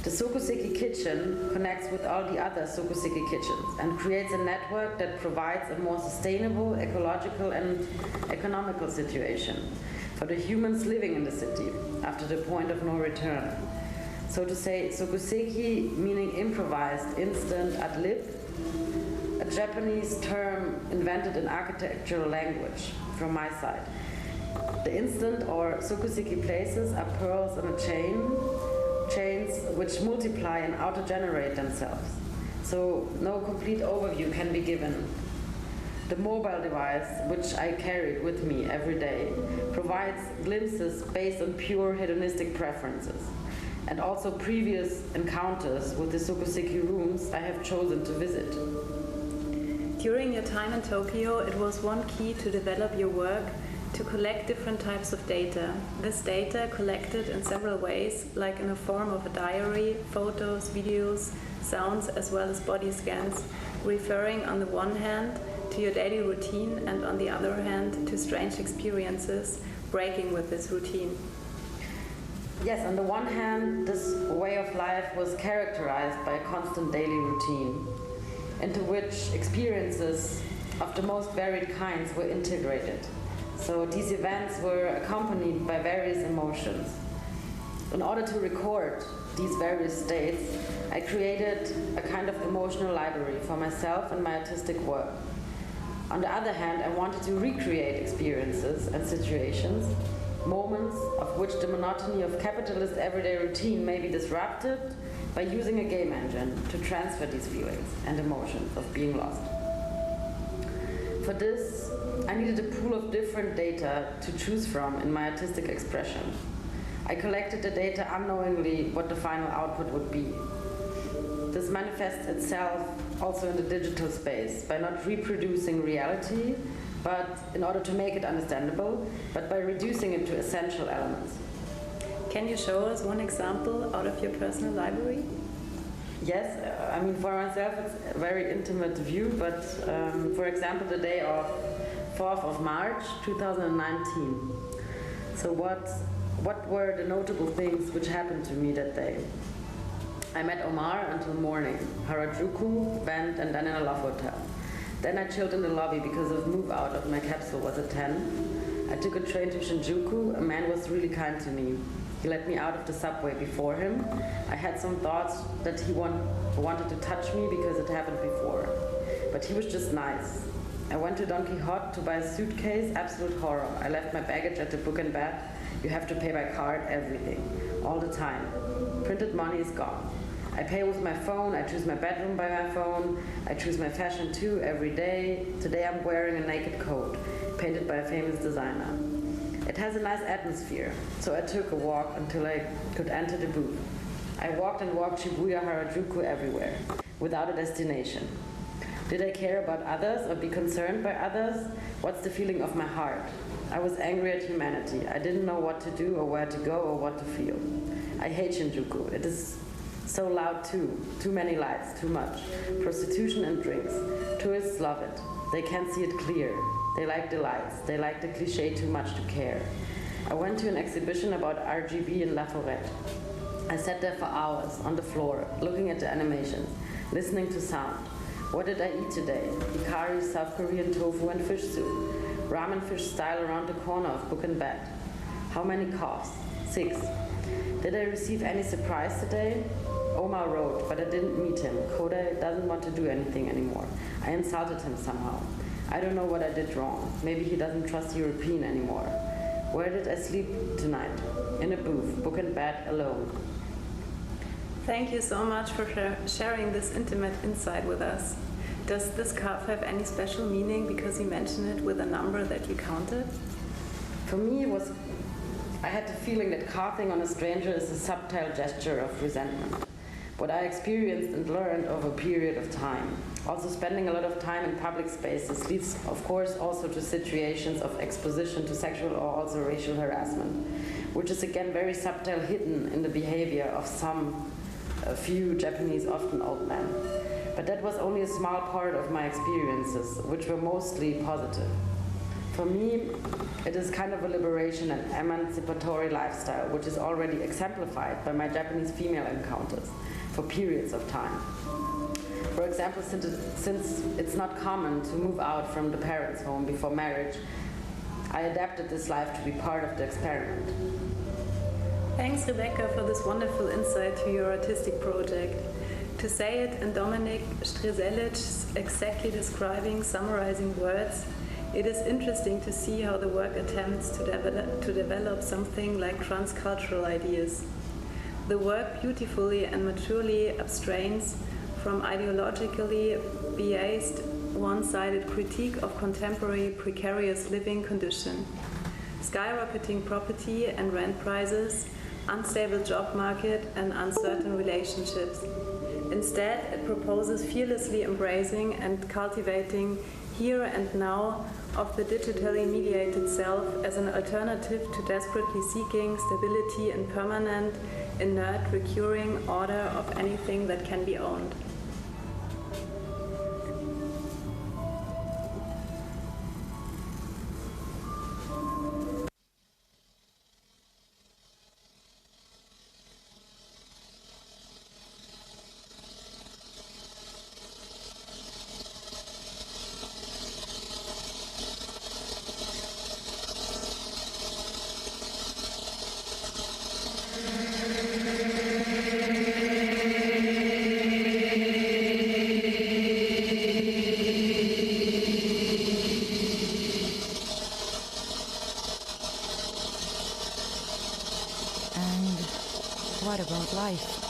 The sokuseki kitchen connects with all the other sokuseki kitchens and creates a network that provides a more sustainable, ecological and economical situation for the humans living in the city after the point of no return. So to say, sokuseki meaning improvised, instant, ad lib, a Japanese term invented in architectural language from my side. The instant or sokuseki places are pearls on a chains which multiply and auto-generate themselves. So no complete overview can be given. The mobile device, which I carried with me every day, provides glimpses based on pure hedonistic preferences, and also previous encounters with the sokuseki rooms I have chosen to visit. During your time in Tokyo, it was one key to develop your work to collect different types of data. This data collected in several ways, like in the form of a diary, photos, videos, sounds, as well as body scans, referring on the one hand to your daily routine and on the other hand to strange experiences breaking with this routine. Yes, on the one hand, this way of life was characterized by a constant daily routine, into which experiences of the most varied kinds were integrated. So these events were accompanied by various emotions. In order to record these various states, I created a kind of emotional library for myself and my artistic work. On the other hand, I wanted to recreate experiences and situations, moments of which the monotony of capitalist everyday routine may be disrupted by using a game engine to transfer these feelings and emotions of being lost. For this, I needed a pool of different data to choose from in my artistic expression. I collected the data unknowingly what the final output would be. This manifests itself also in the digital space by not reproducing reality, but in order to make it understandable, but by reducing it to essential elements. Can you show us one example out of your personal library? Yes, I mean, for myself it's a very intimate view, but for example, the day of 4th of March 2019. So what what were the notable things which happened to me that day? I met Omar until morning, Harajuku, band, and then in a love hotel. Then I chilled in the lobby because the move out of my capsule was at 10. I took a train to Shinjuku. A man was really kind to me. He let me out of the subway before him. I had some thoughts that he wanted to touch me because it happened before. But he was just nice. I went to Don Quixote to buy a suitcase, absolute horror. I left my baggage at the book and bed. You have to pay by card, everything, all the time. Printed money is gone. I pay with my phone, I choose my bedroom by my phone, I choose my fashion too every day. Today I'm wearing a naked coat, painted by a famous designer. It has a nice atmosphere, so I took a walk until I could enter the booth. I walked and walked Shibuya, Harajuku, everywhere, without a destination. Did I care about others or be concerned by others? What's the feeling of my heart? I was angry at humanity. I didn't know what to do or where to go or what to feel. I hate Shinjuku. It is so loud too. Too many lights, too much. Prostitution and drinks. Tourists love it. They can't see it clear. They like the lights. They like the cliché too much to care. I went to an exhibition about RGB in La Forêt. I sat there for hours on the floor, looking at the animations, listening to sound. What did I eat today? Hikari, South Korean tofu and fish soup. Ramen fish style around the corner of Book and Bed. How many costs? 6. Did I receive any surprise today? Omar wrote, but I didn't meet him. Kodai doesn't want to do anything anymore. I insulted him somehow. I don't know what I did wrong. Maybe he doesn't trust European anymore. Where did I sleep tonight? In a booth, Book and Bed, alone. Thank you so much for sharing this intimate insight with us. Does this scarf have any special meaning because you mentioned it with a number that you counted? For me, I had the feeling that coughing on a stranger is a subtle gesture of resentment. What I experienced and learned over a period of time. Also, spending a lot of time in public spaces leads, of course, also to situations of exposition to sexual or also racial harassment, which is again very subtle, hidden in the behavior of a few Japanese, often old men. But that was only a small part of my experiences, which were mostly positive. For me, it is kind of a liberation and emancipatory lifestyle, which is already exemplified by my Japanese female encounters for periods of time. For example, since it's not common to move out from the parents' home before marriage, I adapted this life to be part of the experiment. Thanks, Rebecca, for this wonderful insight to your artistic project. To say it in Dominik Strzelec's exactly describing, summarizing words, it is interesting to see how the work attempts to develop something like transcultural ideas. The work beautifully and maturely abstrains from ideologically biased, one-sided critique of contemporary precarious living condition, skyrocketing property and rent prices, unstable job market, and uncertain relationships. Instead, it proposes fearlessly embracing and cultivating here and now of the digitally mediated self as an alternative to desperately seeking stability and permanent, inert, recurring order of anything that can be owned. What about life?